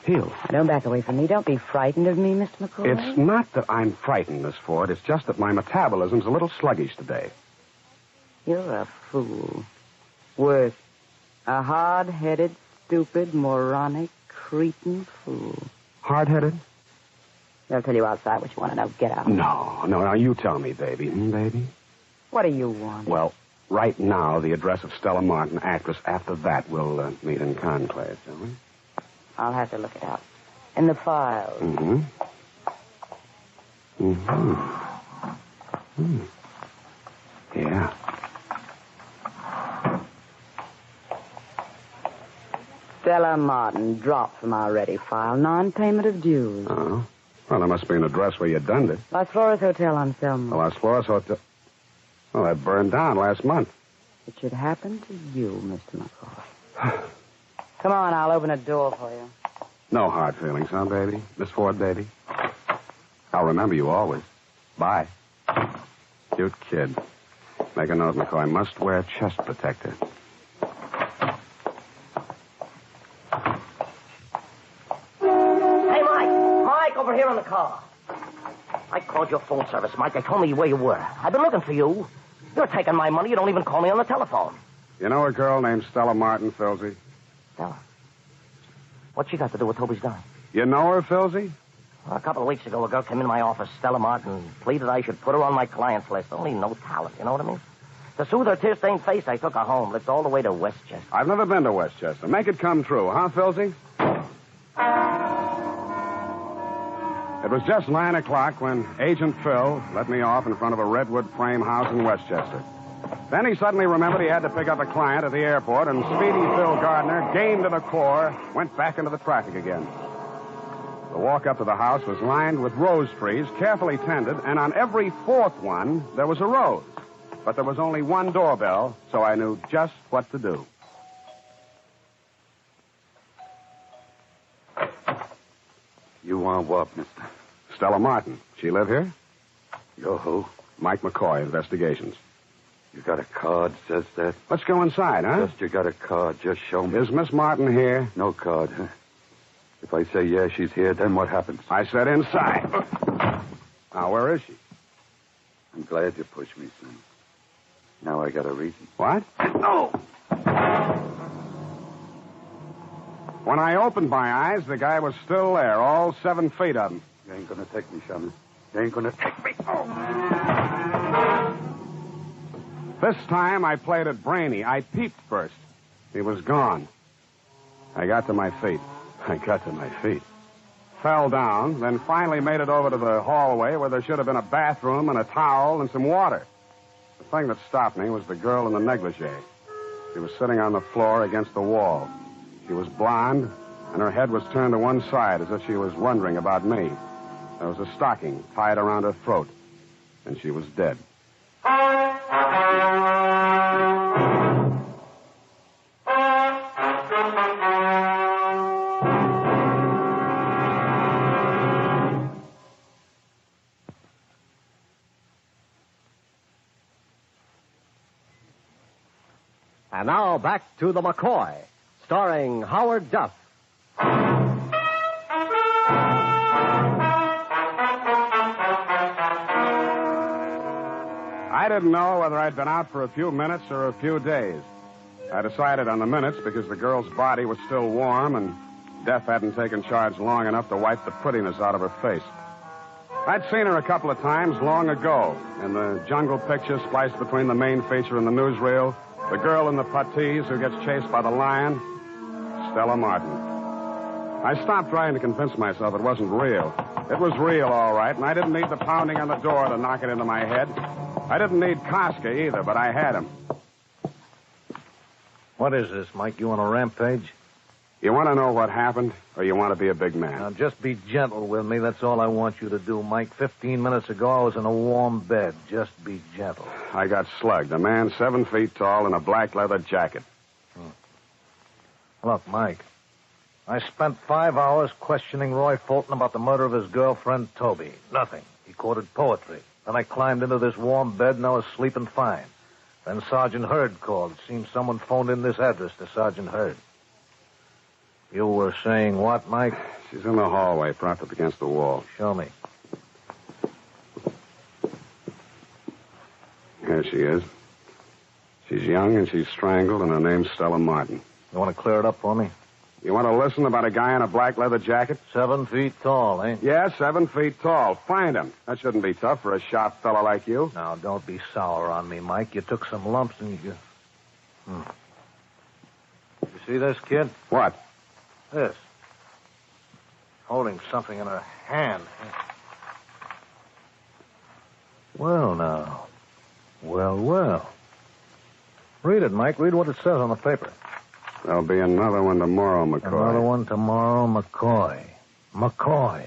Don't back away from me. Don't be frightened of me, Mr. McCoy. It's not that I'm frightened, Miss Ford. It's just that my metabolism's a little sluggish today. You're a fool. Worse. A hard-headed, stupid, moronic, cretin fool. Hard-headed? They'll tell you outside what you want to know. Get out. No. Now you tell me, baby. Baby? What do you want? Well, right now, the address of Stella Martin, actress. After that, we'll meet in conclave, shall we? I'll have to look it up. In the files. Yeah. Stella Martin, dropped from our ready file. Non-payment of dues. Oh. Well, there must be an address where you done it. Las Flores Hotel on Selma. The Las Flores Hotel. Well, that burned down last month. It should happen to you, Mr. McCoy. Come on, I'll open a door for you. No hard feelings, huh, baby? Miss Ford, baby? I'll remember you always. Bye. Cute kid. Make a note, McCoy. Must wear chest protector. Hey, Mike, over here in the car. I called your phone service, Mike. They told me where you were. I've been looking for you. You're taking my money. You don't even call me on the telephone. You know a girl named Stella Martin, Philsey? Stella? What's she got to do with Toby's dying? You know her, Philsey? Well, a couple of weeks ago, a girl came in my office, Stella Martin, pleaded I should put her on my clients list. Only no talent, you know what I mean? To soothe her tear-stained face, I took her home. Lived all the way to Westchester. I've never been to Westchester. Make it come true, huh, Philsey? It was just 9 o'clock when Agent Phil let me off in front of a redwood frame house in Westchester. Then he suddenly remembered he had to pick up a client at the airport, and speedy Phil Gardner, game to the core, went back into the traffic again. The walk up to the house was lined with rose trees, carefully tended, and on every fourth one, there was a rose. But there was only one doorbell, so I knew just what to do. You want what, mister? Stella Martin. She live here? Yo who? Mike McCoy, Investigations. You got a card says that? Let's go inside, huh? Just you got a card. Just show me. Is Miss Martin here? No card, huh? If I say yeah, she's here, then what happens? I said inside. Now, where is she? I'm glad you pushed me, son. Now I got a reason. What? No! When I opened my eyes, the guy was still there, all 7 feet of him. You ain't gonna take me, Shaman. You ain't gonna take me. Oh! This time I played it brainy. I peeped first. He was gone. I got to my feet. Fell down, then finally made it over to the hallway where there should have been a bathroom and a towel and some water. The thing that stopped me was the girl in the negligee. She was sitting on the floor against the wall. She was blonde, and her head was turned to one side as if she was wondering about me. There was a stocking tied around her throat, and she was dead. And now back to the McCoy, starring Howard Duff. I didn't know whether I'd been out for a few minutes or a few days. I decided on the minutes because the girl's body was still warm and death hadn't taken charge long enough to wipe the prettiness out of her face. I'd seen her a couple of times long ago in the jungle picture spliced between the main feature and the newsreel. The girl in the puttees who gets chased by the lion, Stella Martin. I stopped trying to convince myself it wasn't real. It was real, all right, and I didn't need the pounding on the door to knock it into my head. I didn't need Koska either, but I had him. What is this, Mike? You on a rampage? You want to know what happened, or you want to be a big man? Now, just be gentle with me. That's all I want you to do, Mike. 15 minutes ago, I was in a warm bed. Just be gentle. I got slugged. A man 7 feet tall in a black leather jacket. Look, Mike, I spent 5 hours questioning Roy Fulton about the murder of his girlfriend, Toby. Nothing. He quoted poetry. Then I climbed into this warm bed and I was sleeping fine. Then Sergeant Hurd called. It seems someone phoned in this address to Sergeant Hurd. You were saying what, Mike? She's in the hallway, propped up against the wall. Show me. Here she is. She's young and she's strangled, and her name's Stella Martin. You want to clear it up for me? You want to listen about a guy in a black leather jacket? 7 feet tall, eh? Yeah, 7 feet tall. Find him. That shouldn't be tough for a sharp fella like you. Now, don't be sour on me, Mike. You took some lumps and you... You see this, kid? What? This. Holding something in her hand. Well, now. Well. Read it, Mike. Read what it says on the paper. There'll be another one tomorrow, McCoy. Another one tomorrow, McCoy. McCoy.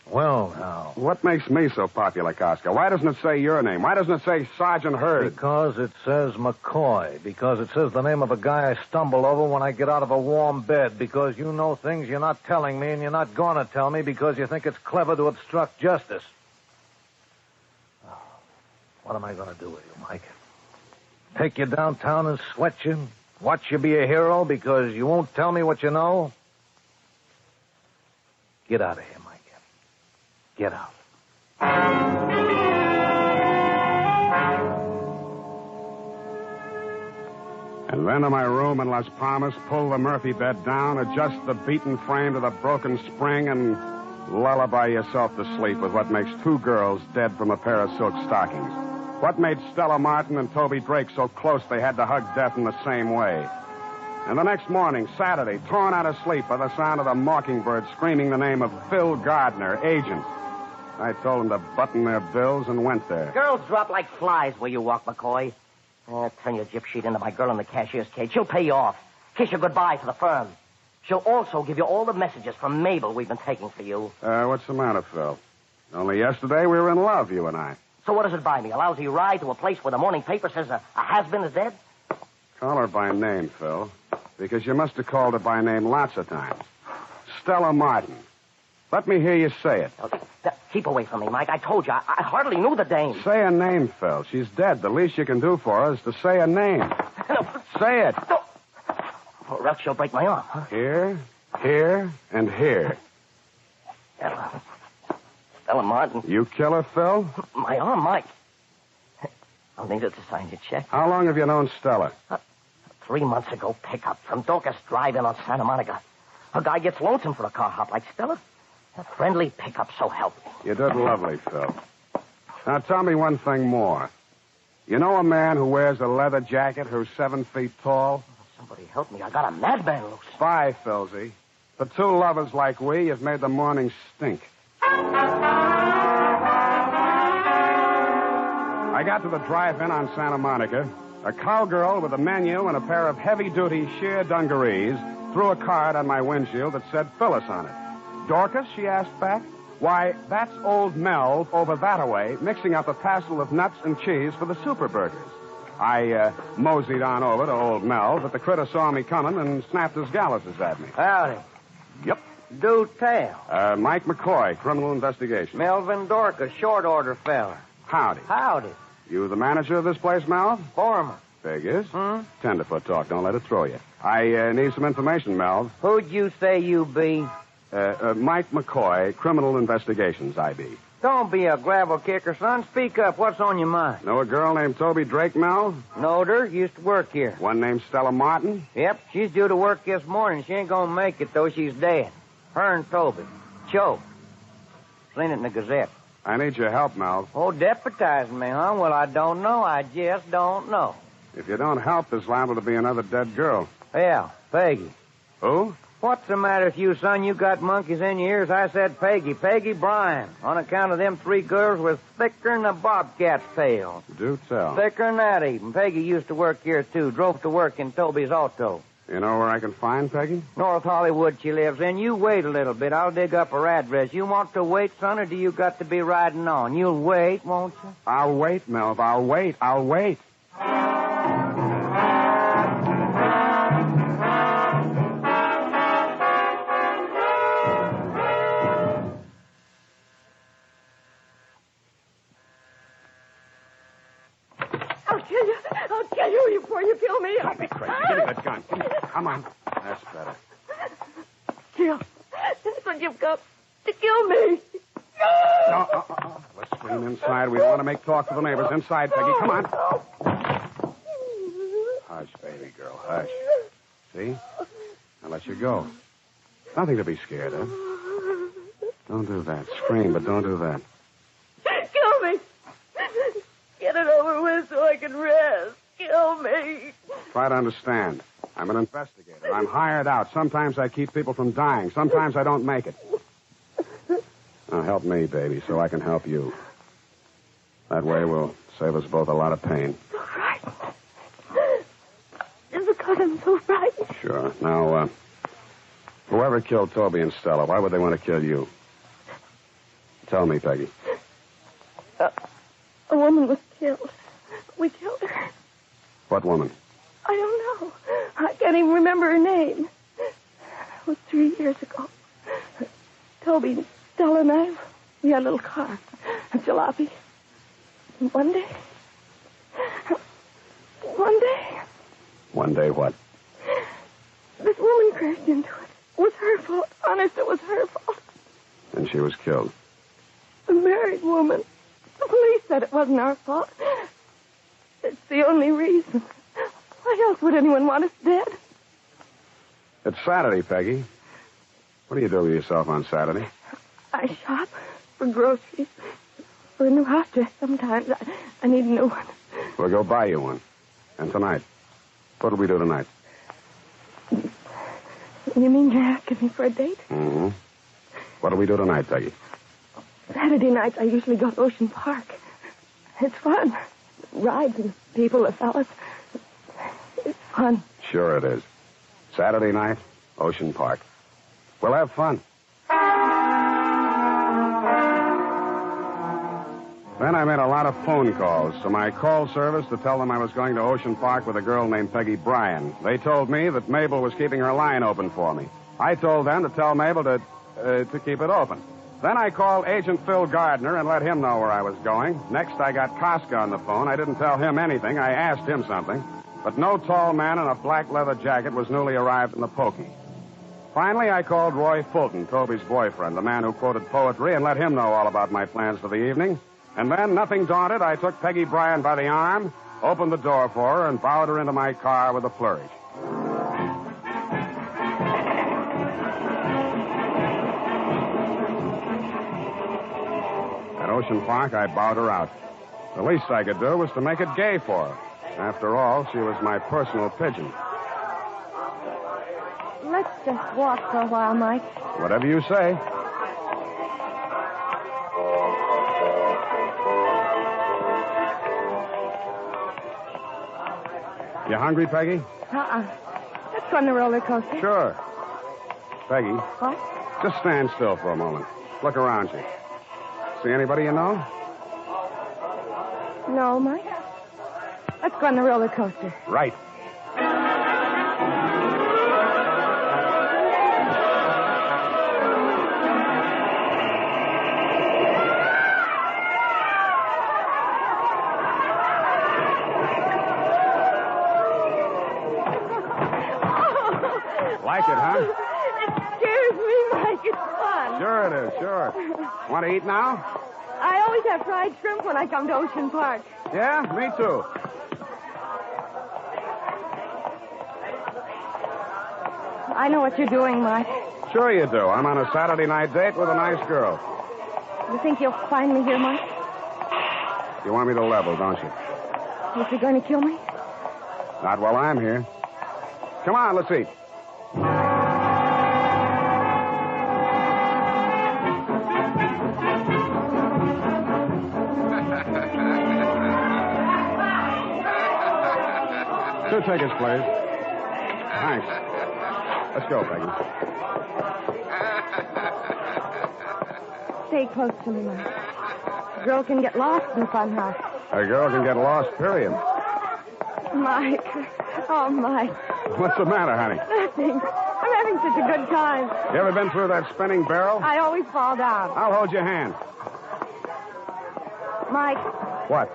Well, now. What makes me so popular, Koska? Why doesn't it say your name? Why doesn't it say Sergeant Hurd? Because it says McCoy. Because it says the name of a guy I stumble over when I get out of a warm bed. Because you know things you're not telling me and you're not going to tell me because you think it's clever to obstruct justice. What am I going to do with you, Mike? Take you downtown and sweat you? Watch you be a hero because you won't tell me what you know? Get out of here, Mike. Get out. And then to my room in Las Palmas, pull the Murphy bed down, adjust the beaten frame to the broken spring, and lullaby yourself to sleep with what makes 2 girls dead from a pair of silk stockings. What made Stella Martin and Toby Drake so close they had to hug death in the same way? And the next morning, Saturday, torn out of sleep by the sound of the mockingbird screaming the name of Phil Gardner, agent. I told them to button their bills and went there. Girls drop like flies where you walk, McCoy. Turn your gyp sheet into my girl in the cashier's cage. She'll pay you off. Kiss you goodbye to the firm. She'll also give you all the messages from Mabel we've been taking for you. What's the matter, Phil? Only yesterday we were in love, you and I. So what does it buy me? A lousy ride to a place where the morning paper says a has-been is dead? Call her by name, Phil. Because you must have called her by name lots of times. Stella Martin. Let me hear you say it. Keep away from me, Mike. I told you, I hardly knew the dame. Say a name, Phil. She's dead. The least you can do for her is to say a name. Say it. Or else she'll break my arm. Huh? Here, and here. Stella Martin. You kill her, Phil? My arm, Mike. I'll need her to sign your check. How long have you known Stella? 3 months ago, pickup from Dorcas Drive-In on Santa Monica. A guy gets lonesome for a car hop like Stella. A friendly pickup, so help me. You did lovely, Phil. Now, tell me one thing more. You know a man who wears a leather jacket who's 7 feet tall? Somebody help me. I got a madman loose. 5, Philsy. For 2 lovers like we, you've made the morning stink. I got to the drive-in on Santa Monica. A cowgirl with a menu and a pair of heavy-duty sheer dungarees threw a card on my windshield that said Phyllis on it. Dorcas, she asked back. Why, that's old Mel over that-a-way mixing up a passel of nuts and cheese for the super burgers. I moseyed on over to old Mel, but the critter saw me coming and snapped his galluses at me. Howdy. Yep. Do tell. Mike McCoy, Criminal Investigation. Melvin Dorcas, short order fella. Howdy. Howdy. You the manager of this place, Mel? Foreman. Figures. Tenderfoot talk. Don't let it throw you. I need some information, Mel. Who'd you say you be? Mike McCoy, Criminal Investigations, IB. Don't be a gravel kicker, son. Speak up. What's on your mind? Know a girl named Toby Drake, Mel? Knowed her. Used to work here. One named Stella Martin? Yep. She's due to work this morning. She ain't gonna make it, though. She's dead. Her and Toby. Choked. Seen it in the Gazette. I need your help, Mel. Oh, deputizing me, huh? Well, I don't know. I just don't know. If you don't help, there's liable to be another dead girl. Yeah, Peggy. Who? What's the matter with you, son? You got monkeys in your ears. I said Peggy. Peggy Bryan. On account of them 3 girls was thicker'n a bobcat's tail. Do tell. Thicker'n that, even. Peggy used to work here, too. Drove to work in Toby's auto. You know where I can find Peggy? North Hollywood she lives in. You wait a little bit. I'll dig up her address. You want to wait, son, or do you got to be riding on? You'll wait, won't you? I'll wait, Melv. I'll wait. I'll wait. kill you. I'll kill you before you kill me. Don't be crazy. Give me that gun. Come on. That's better. Kill. That's what you've got to kill me. No, Let's scream inside. We don't want to make talk to the neighbors. Inside, Peggy. Come on. Hush, baby girl. Hush. See? I'll let you go. Nothing to be scared of. Don't do that. Scream, but don't do that. Kill me. Get it over with so I can rest. Kill me. Try to understand. I'm an investigator. I'm hired out. Sometimes I keep people from dying. Sometimes I don't make it. Now help me, baby, so I can help you. That way we'll save us both a lot of pain. So frightened. It's because I'm so frightened. Sure. Now, whoever killed Toby and Stella, why would they want to kill you? Tell me, Peggy. A woman was killed. We killed her. What woman? I don't know. I can't even remember her name. It was 3 years ago. Toby, Stella, and I, we had a little car, a jalopy. And one day. One day what? This woman crashed into it. It was her fault. Honest, it was her fault. And she was killed. A married woman. The police said it wasn't our fault. It's the only reason. Why else would anyone want us dead? It's Saturday, Peggy. What do you do with yourself on Saturday? I shop for groceries. For a new house dress sometimes. I need a new one. We'll go buy you one. And tonight? What'll we do tonight? You mean you're asking me for a date? Mm-hmm. What'll we do tonight, Peggy? Saturday nights I usually go to Ocean Park. It's fun. Rides and people, the fellas. It's fun. Sure it is. Saturday night, Ocean Park. We'll have fun. Then I made a lot of phone calls to my call service to tell them I was going to Ocean Park with a girl named Peggy Bryan. They told me that Mabel was keeping her line open for me. I told them to tell Mabel to keep it open. Then I called Agent Phil Gardner and let him know where I was going. Next, I got Koska on the phone. I didn't tell him anything. I asked him something. But no tall man in a black leather jacket was newly arrived in the pokey. Finally, I called Roy Fulton, Toby's boyfriend, the man who quoted poetry, and let him know all about my plans for the evening. And then, nothing daunted, I took Peggy Bryan by the arm, opened the door for her, and bowed her into my car with a flourish. At Ocean Park, I bowed her out. The least I could do was to make it gay for her. After all, she was my personal pigeon. Let's just walk for a while, Mike. Whatever you say. You hungry, Peggy? Let's go on the roller coaster. Sure. Peggy. What? Just stand still for a moment. Look around you. See anybody you know? No, Mike. Let's go on the roller coaster. Right. Like it, huh? It scares me, Mike. It's fun. Sure it is, sure. Want to eat now? I always have fried shrimp when I come to Ocean Park. Yeah, me too. I know what you're doing, Mike. Sure you do. I'm on a Saturday night date with a nice girl. You think you'll find me here, Mike? You want me to level, don't you? Is he going to kill me? Not while I'm here. Come on, let's eat. Two tickets, please. Thanks. Let's go, Peggy. Stay close to me, Mike. A girl can get lost in fun house. A girl can get lost, period. Mike. Oh, Mike. What's the matter, honey? Nothing. I'm having such a good time. You ever been through that spinning barrel? I always fall down. I'll hold your hand. Mike, What?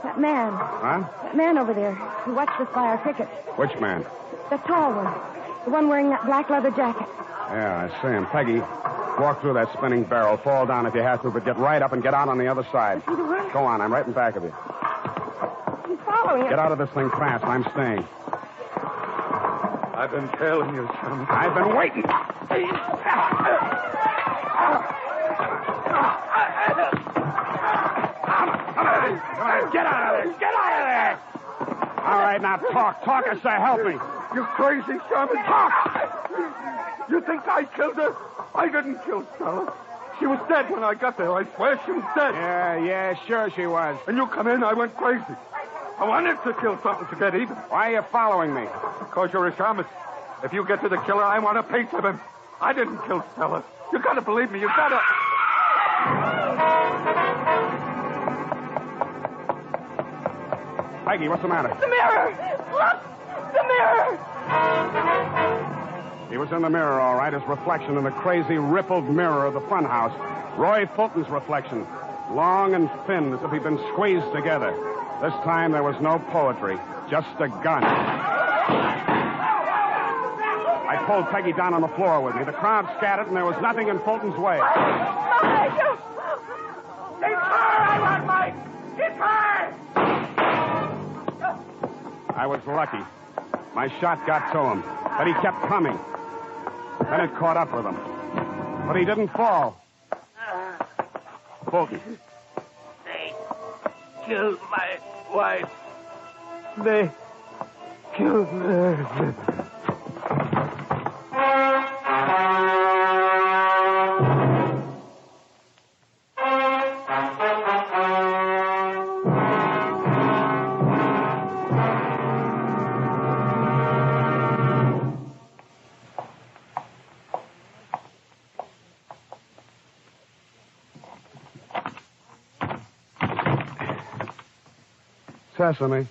That man. Huh? That man over there who watched us buy our tickets. Which man? The tall one. The one wearing that black leather jacket. Yeah, I see him. Peggy, walk through that spinning barrel. Fall down if you have to, but get right up and get out on the other side. Go on, I'm right in back of you. He's following us. Get out of this thing fast. I'm staying. I've been trailing you, son. I've been waiting. Come on, get out of there. Get out of there. All right, now talk. Talk, I say. Help me. You crazy, Sherman. Talk. You think I killed her? I didn't kill Stella. She was dead when I got there. I swear she was dead. Yeah, sure she was. And you come in, I went crazy. I wanted to kill something to get even. Why are you following me? Because you're a shamus. If you get to the killer, I want a piece of him. I didn't kill Stella. You gotta believe me. You gotta... Peggy, what's the matter? The mirror! Look! The mirror! He was in the mirror, all right, his reflection in the crazy, rippled mirror of the funhouse. Roy Fulton's reflection, long and thin, as if he'd been squeezed together. This time there was no poetry, just a gun. I pulled Peggy down on the floor with me. The crowd scattered, and there was nothing in Fulton's way. Mike! It's her I want, Mike! It's her! I was lucky. My shot got to him, but he kept coming. Then it caught up with him. But he didn't fall. Fulton. They killed my wife. They killed her. Sesame.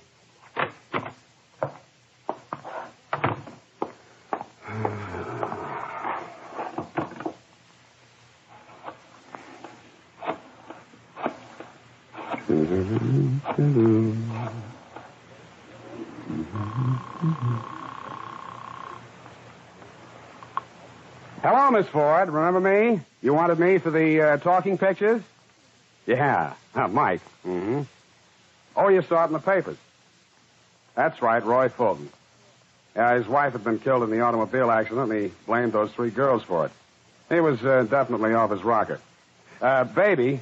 Hello, Miss Ford. Remember me? You wanted me for the talking pictures? Yeah. Mike. Mm-hmm. Oh, you saw it in the papers. That's right, Roy Fulton. Yeah, his wife had been killed in the automobile accident, and he blamed those 3 girls for it. He was definitely off his rocker. Baby,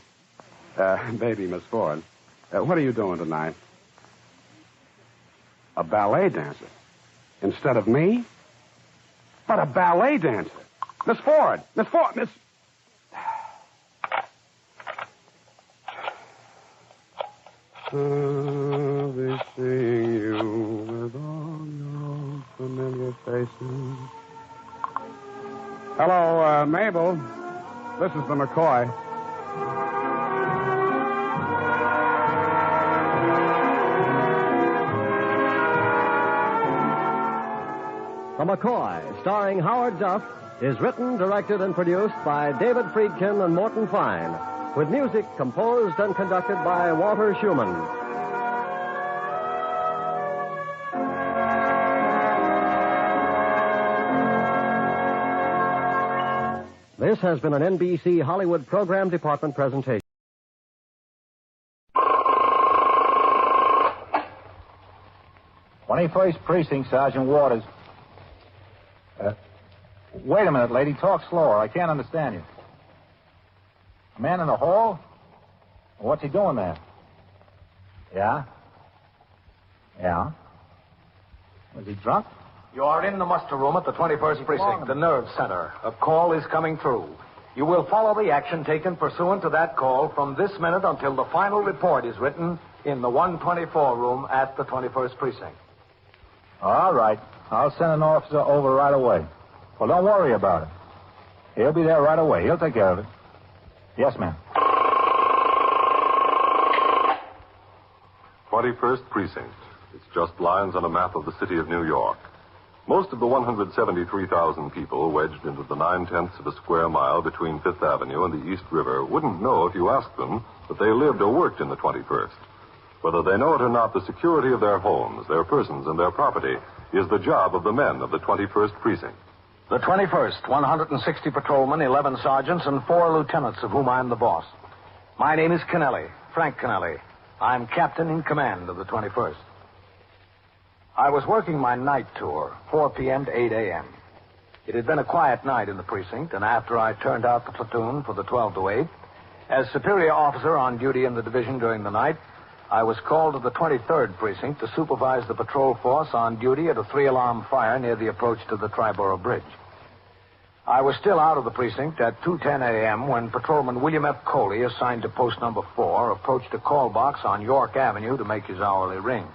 Miss Ford, what are you doing tonight? A ballet dancer? Instead of me? But a ballet dancer. Miss Ford, Miss... I'll be seeing you with all your familiar faces. Hello, Mabel. This is the McCoy. The McCoy, starring Howard Duff, is written, directed, and produced by David Friedkin and Morton Fine, with music composed and conducted by Walter Schumann. This has been an NBC Hollywood Program Department presentation. 21st Precinct, Sergeant Waters. Wait a minute, lady. Talk slower. I can't understand you. A man in the hall? What's he doing there? Yeah? Yeah? Was he drunk? You are in the muster room at the 21st Precinct, the nerve center. A call is coming through. You will follow the action taken pursuant to that call from this minute until the final report is written in the 124 room at the 21st Precinct. All right. I'll send an officer over right away. Well, don't worry about it. He'll be there right away. He'll take care of it. Yes, ma'am. 21st Precinct. It's just lines on a map of the city of New York. Most of the 173,000 people wedged into the 9/10 of a square mile between Fifth Avenue and the East River wouldn't know if you asked them that they lived or worked in the 21st. Whether they know it or not, the security of their homes, their persons, and their property is the job of the men of the 21st Precinct. The 21st, 160 patrolmen, 11 sergeants, and 4 lieutenants, of whom I'm the boss. My name is Kennelly, Frank Kennelly. I'm captain in command of the 21st. I was working my night tour, 4 p.m. to 8 a.m. It had been a quiet night in the precinct, and after I turned out the platoon for the 12 to 8, as superior officer on duty in the division during the night, I was called to the 23rd Precinct to supervise the patrol force on duty at a 3-alarm fire near the approach to the Triborough Bridge. I was still out of the precinct at 2:10 a.m. when Patrolman William F. Coley, assigned to post number 4, approached a call box on York Avenue to make his hourly ring.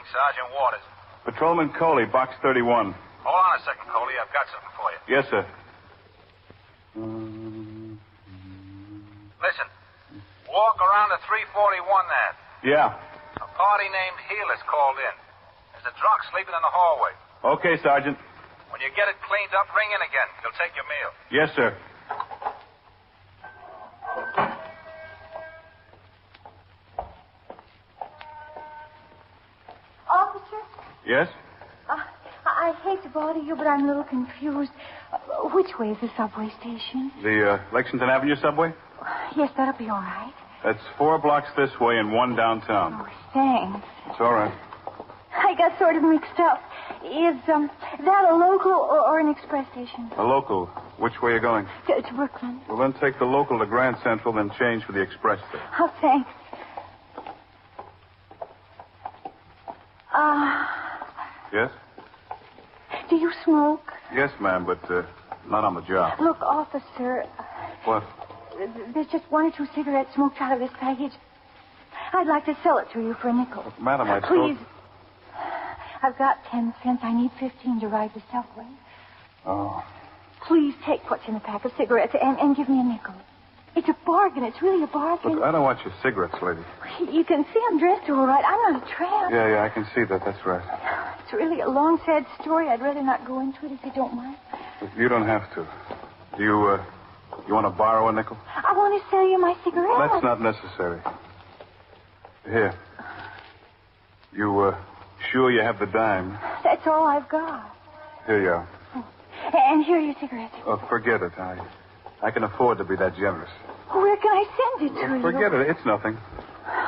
Sergeant Waters. Patrolman Coley, box 31. Hold on a second, Coley. I've got something for you. Yes, sir. Listen. Walk around the 341 there. Yeah. A party named Healers called in. There's a drunk sleeping in the hallway. Okay, Sergeant. When you get it cleaned up, ring in again. He'll take your meal. Yes, sir. Officer? Yes? I hate to bother you, but I'm a little confused. Which way is the subway station? The Lexington Avenue subway? Yes, that'll be all right. That's 4 blocks this way and 1 downtown. Oh, thanks. It's all right. I got sort of mixed up. Is that a local or an express station? A local. Which way are you going? To Brooklyn. Well, then take the local to Grand Central, then change for the express there. Oh, thanks. Yes? Do you smoke? Yes, ma'am, but not on the job. Look, officer. What? There's just 1 or 2 cigarettes smoked out of this package. I'd like to sell it to you for a nickel. Madam, I Please. I've got 10 cents. I need 15 to ride the subway. Oh. Please take what's in the pack of cigarettes and give me a nickel. It's a bargain. It's really a bargain. Look, I don't want your cigarettes, lady. You can see I'm dressed all right. I'm not a tramp. Yeah, I can see that. That's right. It's really a long, sad story. I'd rather not go into it if you don't mind. Look, you don't have to. Do you want to borrow a nickel? I want to sell you my cigarettes. That's not necessary. Here. You, sure you have the dime? That's all I've got. Here you are. And here are your cigarettes. Oh, forget it. I can afford to be that generous. Where can I send it to you? Forget it. It's nothing.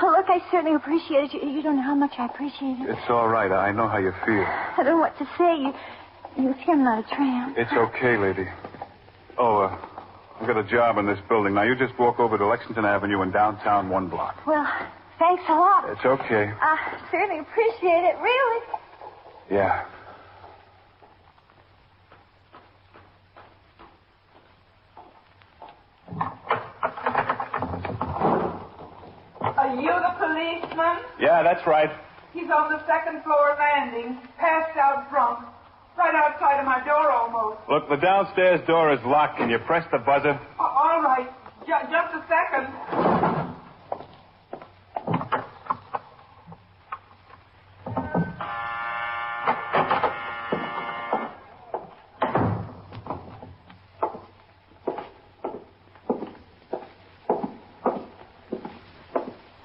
Oh, look, I certainly appreciate it. You don't know how much I appreciate it. It's all right. I know how you feel. I don't know what to say. You see I'm not a tramp. It's okay, lady. Oh, I've got a job in this building. Now, you just walk over to Lexington Avenue and downtown 1 block. Well, thanks a lot. It's okay. I certainly appreciate it, really. Yeah. Are you the policeman? Yeah, that's right. He's on the 2nd floor landing, passed out drunk, right outside of my door almost. Look, the downstairs door is locked. Can you press the buzzer? All right. Just a second.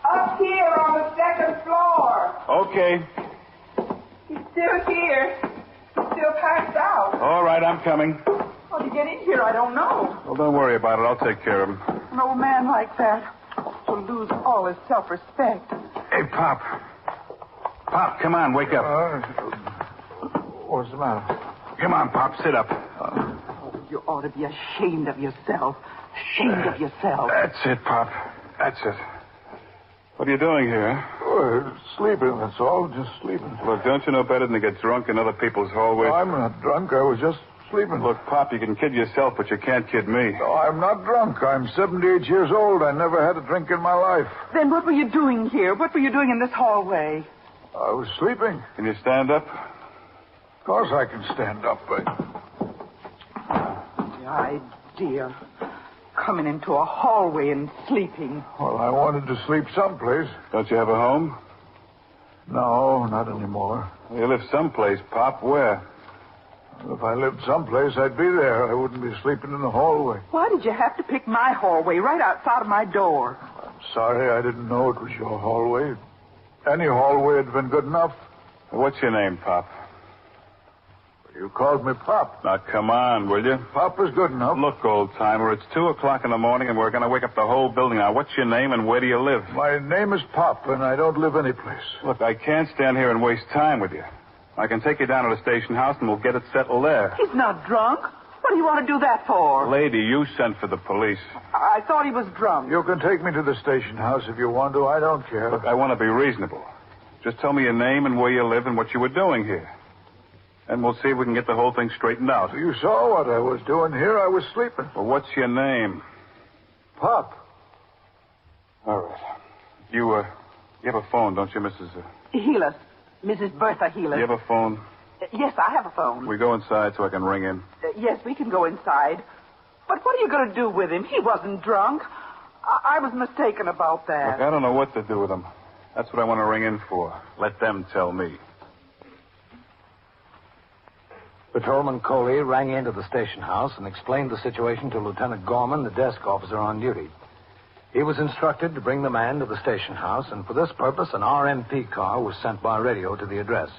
Up here on the 2nd floor. Okay. He's still here. He's still passed out. All right, I'm coming. How did he get in here? I don't know. Well, don't worry about it. I'll take care of him. An old man like that will lose all his self-respect. Hey, Pop. Pop, come on, wake up. What's the matter? Come on, Pop, sit up. You ought to be ashamed of yourself. Ashamed of yourself. That's it, Pop. That's it. What are you doing here? Oh, sleeping, that's all. Just sleeping. Look, don't you know better than to get drunk in other people's hallways? No, I'm not drunk. I was just sleeping. Look, Pop, you can kid yourself, but you can't kid me. No, I'm not drunk. I'm 78 years old. I never had a drink in my life. Then what were you doing here? What were you doing in this hallway? I was sleeping. Can you stand up? Of course I can stand up. The idea. Coming into a hallway and sleeping. Well, I wanted to sleep someplace. Don't you have a home? No, not anymore. You live someplace, Pop. Where? If I lived someplace, I'd be there. I wouldn't be sleeping in the hallway. Why did you have to pick my hallway right outside of my door? I'm sorry I didn't know it was your hallway. Any hallway had been good enough. What's your name, Pop? You called me Pop. Now, come on, will you? Pop is good enough. Look, old-timer, it's 2 o'clock in the morning, and we're going to wake up the whole building. Now, what's your name, and where do you live? My name is Pop, and I don't live anyplace. Look, I can't stand here and waste time with you. I can take you down to the station house, and we'll get it settled there. He's not drunk. What do you want to do that for? Lady, you sent for the police. I thought he was drunk. You can take me to the station house if you want to. I don't care. Look, I want to be reasonable. Just tell me your name and where you live and what you were doing here. And we'll see if we can get the whole thing straightened out. You saw what I was doing here. I was sleeping. Well, what's your name? Pop. All right. You have a phone, don't you, Mrs. Heelis. Mrs. Bertha Heelis. You have a phone? Yes, I have a phone. We go inside so I can ring in. Yes, we can go inside. But what are you going to do with him? He wasn't drunk. I was mistaken about that. Look, I don't know what to do with him. That's what I want to ring in for. Let them tell me. Patrolman Coley rang into the station house and explained the situation to Lieutenant Gorman, the desk officer on duty. He was instructed to bring the man to the station house, and for this purpose, an RMP car was sent by radio to the address.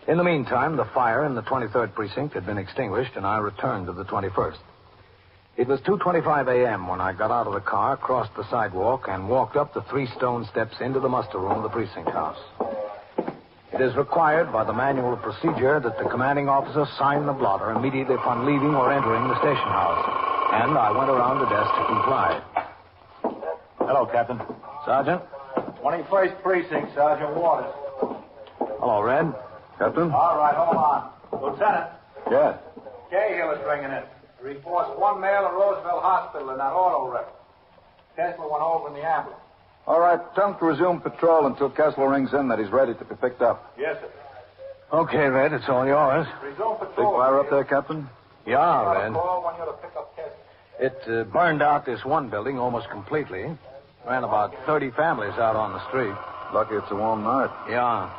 In the meantime, the fire in the 23rd precinct had been extinguished, and I returned to the 21st. It was 2:25 a.m. when I got out of the car, crossed the sidewalk, and walked up the 3 stone steps into the muster room of the precinct house. It is required by the manual of procedure that the commanding officer sign the blotter immediately upon leaving or entering the station house, and I went around the desk to comply. Hello, Captain. Sergeant? 21st Precinct, Sergeant Waters. Hello, Red. Captain? All right, hold on. Lieutenant. Yes. Cahill is ringing in. He reports 1 male at Roosevelt Hospital in that auto wreck. Kessler went over in the ambulance. All right, tell him to resume patrol until Kessler rings in that he's ready to be picked up. Yes, sir. Okay, Red, it's all yours. Resume Big patrol. fire up there, Captain? Yeah, Red. Call when you're to pick up Kessler. It burned out this one building almost completely. Ran about 30 families out on the street. Lucky it's a warm night. Yeah.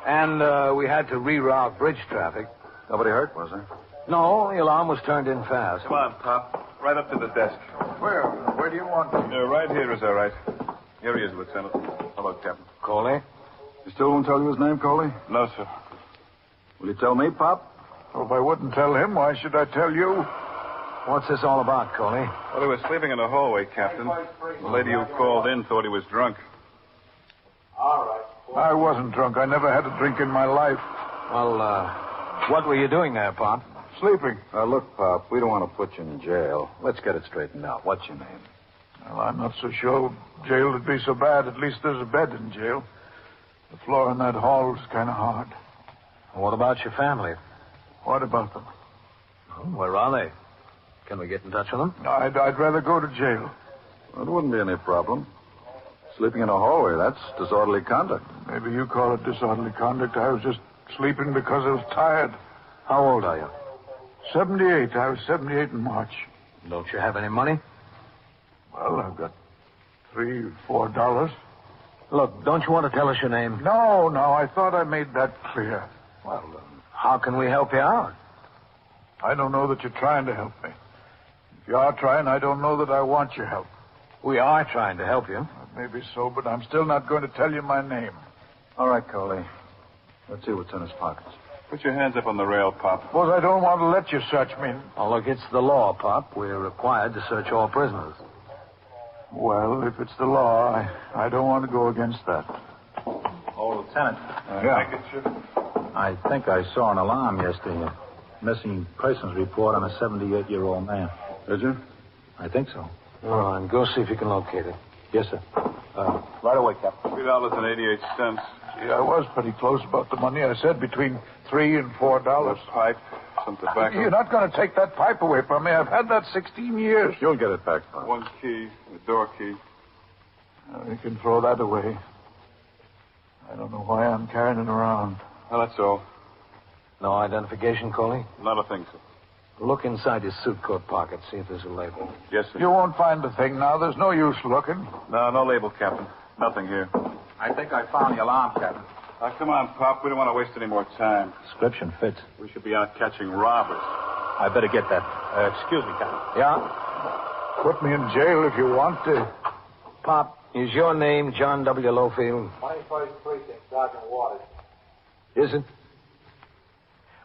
And we had to reroute bridge traffic. Nobody hurt, was there? No, the alarm was turned in fast. Come on, Pop. Right up to the desk. Where do you want me? Right here is all right. Here he is, Lieutenant. Hello, Captain. Coley? You still won't tell you his name, Coley? No, sir. Will you tell me, Pop? Well, if I wouldn't tell him, why should I tell you? What's this all about, Coley? Well, he was sleeping in the hallway, Captain. The lady who called in thought he was drunk. All right. I wasn't drunk. I never had a drink in my life. Well, what were you doing there, Pop? Sleeping. Look, Pop, we don't want to put you in jail. Let's get it straightened out. What's your name? Well, I'm not so sure jail would be so bad. At least there's a bed in jail. The floor in that hall is kind of hard. What about your family? What about them? Where are they? Can we get in touch with them? I'd rather go to jail. Well, it wouldn't be any problem. Sleeping in a hallway, that's disorderly conduct. Maybe you call it disorderly conduct. I was just sleeping because I was tired. How old are you? 78. I was 78 in March. Don't you have any money? Well, I've got $3, $4. Look, don't you want to tell us your name? No. I thought I made that clear. Well, how can we help you out? I don't know that you're trying to help me. If you are trying, I don't know that I want your help. We are trying to help you. Maybe so, but I'm still not going to tell you my name. All right, Coley. Let's see what's in his pockets. Put your hands up on the rail, Pop. Suppose I don't want to let you search me. Oh, look, it's the law, Pop. We're required to search all prisoners. Well, if it's the law, I don't want to go against that. Oh, Lieutenant. I think I saw an alarm yesterday. A missing persons report on a 78-year-old man. Did you? I think so. All right, go see if you can locate it. Yes, sir. Right away, Captain. $3.88. Gee, I was pretty close about the money. I said between $3 and $4. A pipe, some tobacco. You're not going to take that pipe away from me. I've had that 16 years. You'll get it back, Pop. One key, a door key. You can throw that away. I don't know why I'm carrying it around. Well, that's all. No identification, Coley? Not a thing, sir. Look inside his suit coat pocket. See if there's a label. Yes, sir. You won't find the thing now. There's no use looking. No label, Captain. Nothing here. I think I found the alarm, Captain. Come on, Pop. We don't want to waste any more time. Description fits. We should be out catching robbers. I better get that. Excuse me, Captain. Yeah? Put me in jail if you want to. Pop, is your name John W. Lowfield? 21st Precinct, Sergeant Waters. Is it?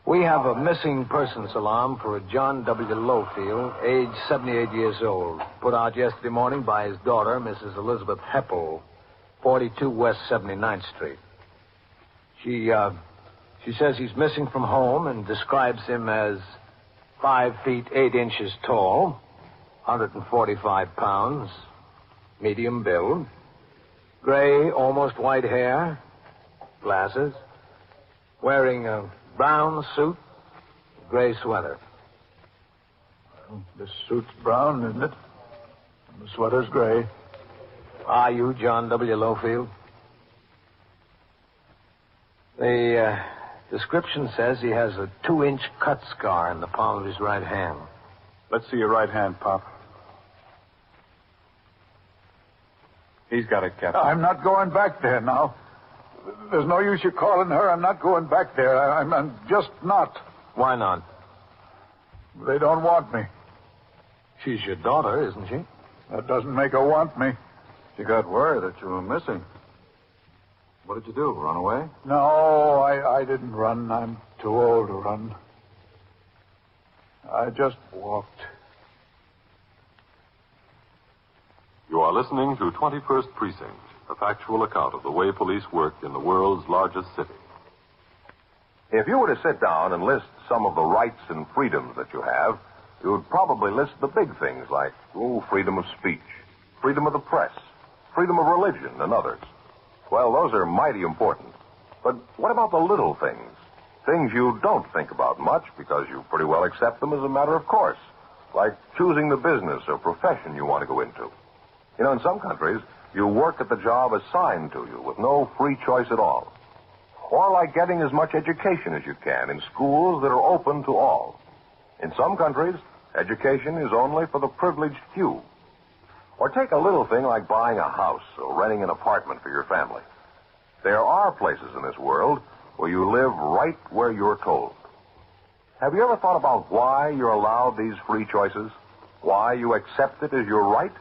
We have a missing persons alarm for a John W. Lowfield, age 78 years old, put out yesterday morning by his daughter, Mrs. Elizabeth Heppel, 42 West 79th Street. She says he's missing from home and describes him as 5 feet 8 inches tall, 145 pounds, medium build, gray, almost white hair, glasses, wearing a brown suit, gray sweater. Well, this suit's brown, isn't it? And the sweater's gray. Are you John W. Lowfield? The description says he has a 2-inch cut scar in the palm of his right hand. Let's see your right hand, Pop. He's got it, Captain. I'm not going back there now. There's no use you calling her. I'm not going back there. I'm just not. Why not? They don't want me. She's your daughter, isn't she? That doesn't make her want me. She got word that you were missing. What did you do? Run away? No, I didn't run. I'm too old to run. I just walked. You are listening to 21st Precinct, a factual account of the way police work in the world's largest city. If you were to sit down and list some of the rights and freedoms that you have, you would probably list the big things like, freedom of speech, freedom of the press, freedom of religion, and others. Well, those are mighty important. But what about the little things? Things you don't think about much because you pretty well accept them as a matter of course, like choosing the business or profession you want to go into. You know, in some countries, you work at the job assigned to you with no free choice at all. Or like getting as much education as you can in schools that are open to all. In some countries, education is only for the privileged few. Or take a little thing like buying a house or renting an apartment for your family. There are places in this world where you live right where you're told. Have you ever thought about why you're allowed these free choices? Why you accept it as your right?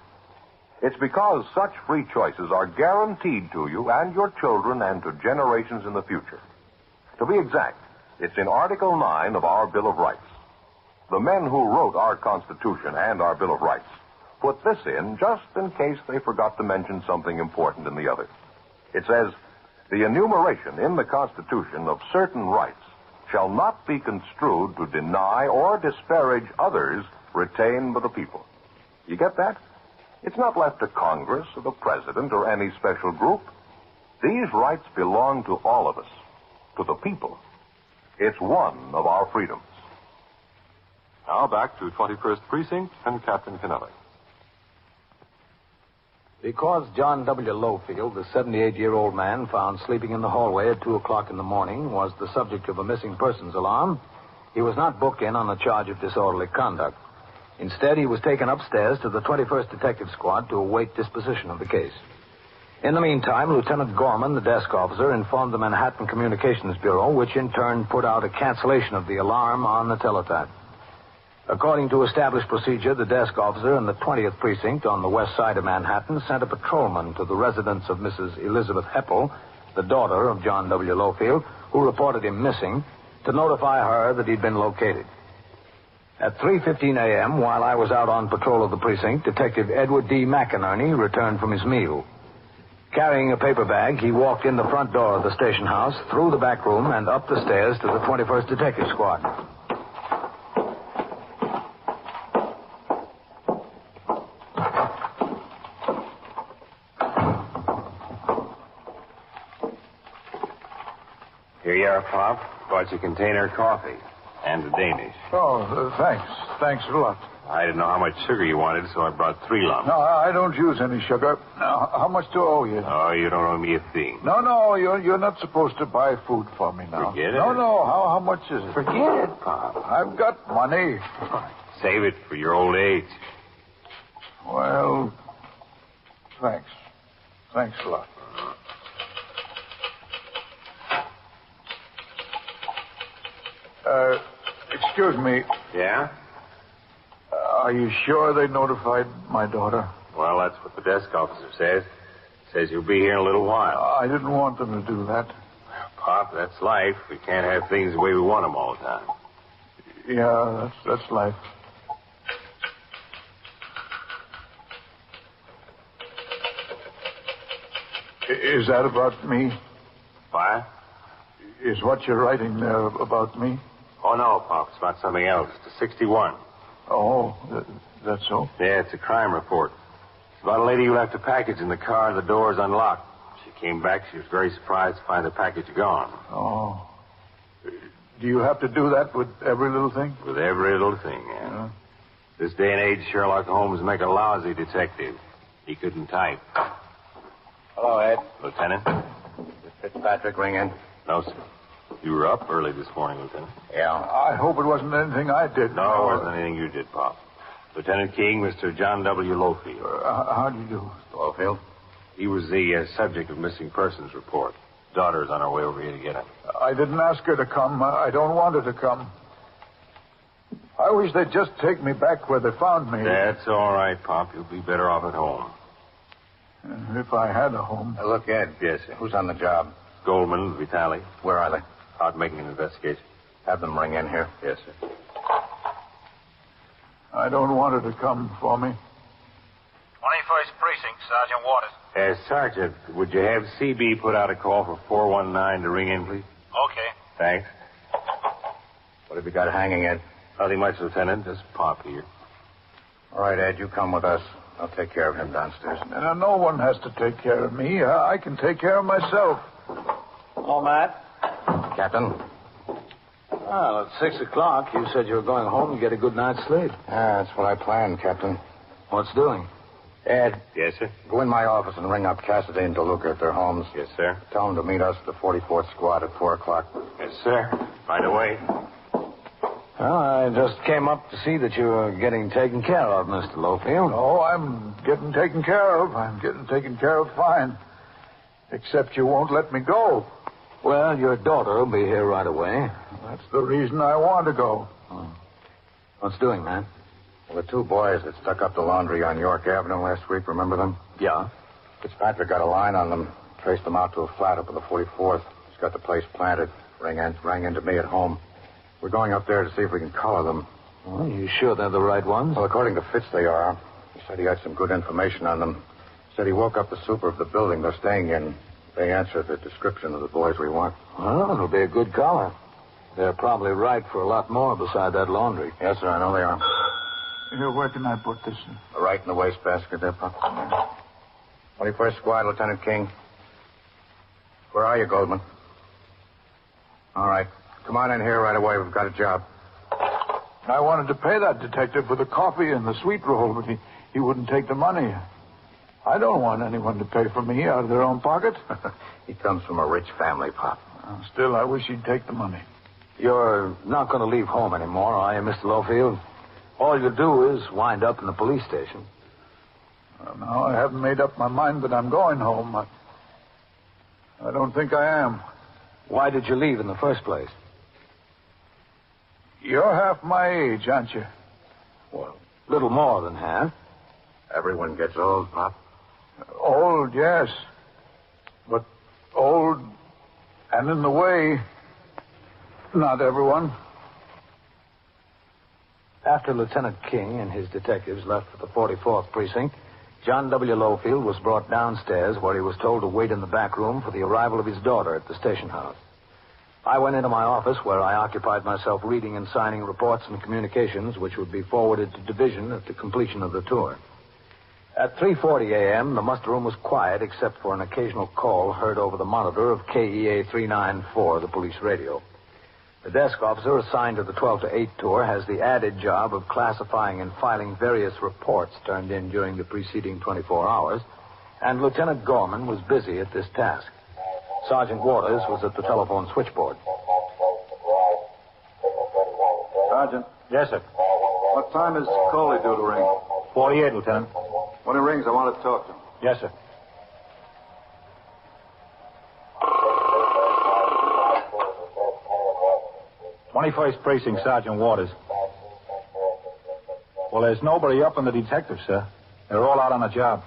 It's because such free choices are guaranteed to you and your children and to generations in the future. To be exact, it's in Article 9 of our Bill of Rights. The men who wrote our Constitution and our Bill of Rights put this in just in case they forgot to mention something important in the other. It says, the enumeration in the Constitution of certain rights shall not be construed to deny or disparage others retained by the people. You get that? It's not left to Congress or the President or any special group. These rights belong to all of us, to the people. It's one of our freedoms. Now back to 21st Precinct and Captain Kennelly. Because John W. Lowfield, the 78-year-old man found sleeping in the hallway at 2 o'clock in the morning, was the subject of a missing persons alarm, he was not booked in on a charge of disorderly conduct. Instead, he was taken upstairs to the 21st Detective Squad to await disposition of the case. In the meantime, Lieutenant Gorman, the desk officer, informed the Manhattan Communications Bureau, which in turn put out a cancellation of the alarm on the teletype. According to established procedure, the desk officer in the 20th Precinct on the west side of Manhattan sent a patrolman to the residence of Mrs. Elizabeth Heppel, the daughter of John W. Lowfield, who reported him missing, to notify her that he'd been located. At 3:15 a.m., while I was out on patrol of the precinct, Detective Edward D. McInerney returned from his meal. Carrying a paper bag, he walked in the front door of the station house, through the back room, and up the stairs to the 21st Detective Squad. Here you are, Pop. Bought you container of coffee. And a Danish. Oh, thanks. Thanks a lot. I didn't know how much sugar you wanted, so I brought 3 lumps. No, I don't use any sugar. Now, how much do I owe you? Oh, you don't owe me a thing. No, you're not supposed to buy food for me now. Forget it. No, how much is it? Forget it, Pop. I've got money. Save it for your old age. Well, thanks. Thanks a lot. Excuse me. Yeah? Are you sure they notified my daughter? Well, that's what the desk officer says. Says you'll be here in a little while. I didn't want them to do that. Pop, that's life. We can't have things the way we want them all the time. Yeah, that's life. Is that about me? What? Is what you're writing there about me? Oh, no, Pop. It's about something else. It's a 61. Oh, that's so? Yeah, it's a crime report. It's about a lady who left a package in the car and the door's unlocked. She came back. She was very surprised to find the package gone. Oh. Do you have to do that with every little thing? With every little thing, yeah. This day and age, Sherlock Holmes make a lousy detective. He couldn't type. Hello, Ed. Lieutenant? Did Fitzpatrick ring in? No, sir. You were up early this morning, Lieutenant. Yeah. I hope it wasn't anything I did. No, it wasn't anything you did, Pop. Lieutenant King, Mr. John W. Lofield. How do you do? Lofield? He was the subject of missing persons report. Daughter's on her way over here to get him. I didn't ask her to come. I don't want her to come. I wish they'd just take me back where they found me. That's all right, Pop. You'll be better off at home. If I had a home. Look, Ed. Yes, sir. Who's on the job? Goldman, Vitale. Where are they? Out making an investigation. Have them ring in here. Yes, sir. I don't want her to come for me. 21st Precinct, Sergeant Waters. Sergeant, would you have CB put out a call for 419 to ring in, please? Okay. Thanks. What have you got hanging, Ed? Nothing much, Lieutenant. Just Pop here. All right, Ed, you come with us. I'll take care of him downstairs. No one has to take care of me. I can take care of myself. Hello, Matt. Captain? Well, at 6 o'clock, you said you were going home and get a good night's sleep. Yeah, that's what I planned, Captain. What's doing? Ed. Yes, sir? Go in my office and ring up Cassidy and DeLuca at their homes. Yes, sir. Tell them to meet us at the 44th Squad at 4 o'clock. Yes, sir. Right away. Well, I just came up to see that you were getting taken care of, Mr. Lofield. Oh, I'm getting taken care of. I'm getting taken care of fine. Except you won't let me go. Well, your daughter will be here right away. That's the reason I want to go. Oh. What's doing, man? Well, the two boys that stuck up the laundry on York Avenue last week, remember them? Yeah. Fitzpatrick got a line on them, traced them out to a flat up at the 44th. He's got the place planted. Rang into me at home. We're going up there to see if we can collar them. Well, you sure they're the right ones? Well, according to Fitz, they are. He said he had some good information on them. Said he woke up the super of the building they're staying in. They answer the description of the boys we want. Well, it'll be a good collar. They're probably right for a lot more beside that laundry. Yes, sir, I know they are. Here, where can I put this? Right in the wastebasket there, Pop. 21st Squad, Lieutenant King. Where are you, Goldman? All right. Come on in here right away. We've got a job. I wanted to pay that detective for the coffee and the sweet roll, but he wouldn't take the money. I don't want anyone to pay for me out of their own pocket. He comes from a rich family, Pop. Still, I wish he'd take the money. You're not going to leave home anymore, are you, Mr. Lofield? All you do is wind up in the police station. Well, no, I haven't made up my mind that I'm going home. I don't think I am. Why did you leave in the first place? You're half my age, aren't you? Well, little more than half. Everyone gets old, Pop. Old, yes. But old and in the way. Not everyone. After Lieutenant King and his detectives left for the 44th Precinct, John W. Lofield was brought downstairs where he was told to wait in the back room for the arrival of his daughter at the station house. I went into my office where I occupied myself reading and signing reports and communications which would be forwarded to division at the completion of the tour. At 3:40 a.m., the muster room was quiet except for an occasional call heard over the monitor of KEA 394, the police radio. The desk officer assigned to the 12 to 8 tour has the added job of classifying and filing various reports turned in during the preceding 24 hours, and Lieutenant Gorman was busy at this task. Sergeant Waters was at the telephone switchboard. Sergeant. Yes, sir. What time is Coley due to ring? 48, Lieutenant. When he rings, I want to talk to him. Yes, sir. 21st Precinct, Sergeant Waters. Well, there's nobody up in the detectives, sir. They're all out on a job.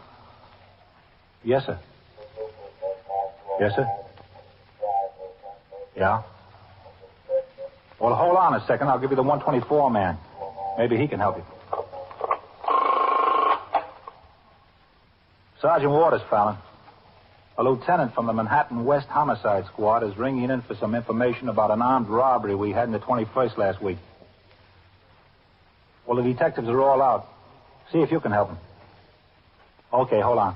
Yes, sir. Yes, sir. Yeah? Well, hold on a second. I'll give you the 124 man. Maybe he can help you. Sergeant Waters, Fallon. A lieutenant from the Manhattan West Homicide Squad is ringing in for some information about an armed robbery we had in the 21st last week. Well, the detectives are all out. See if you can help them. Okay, hold on.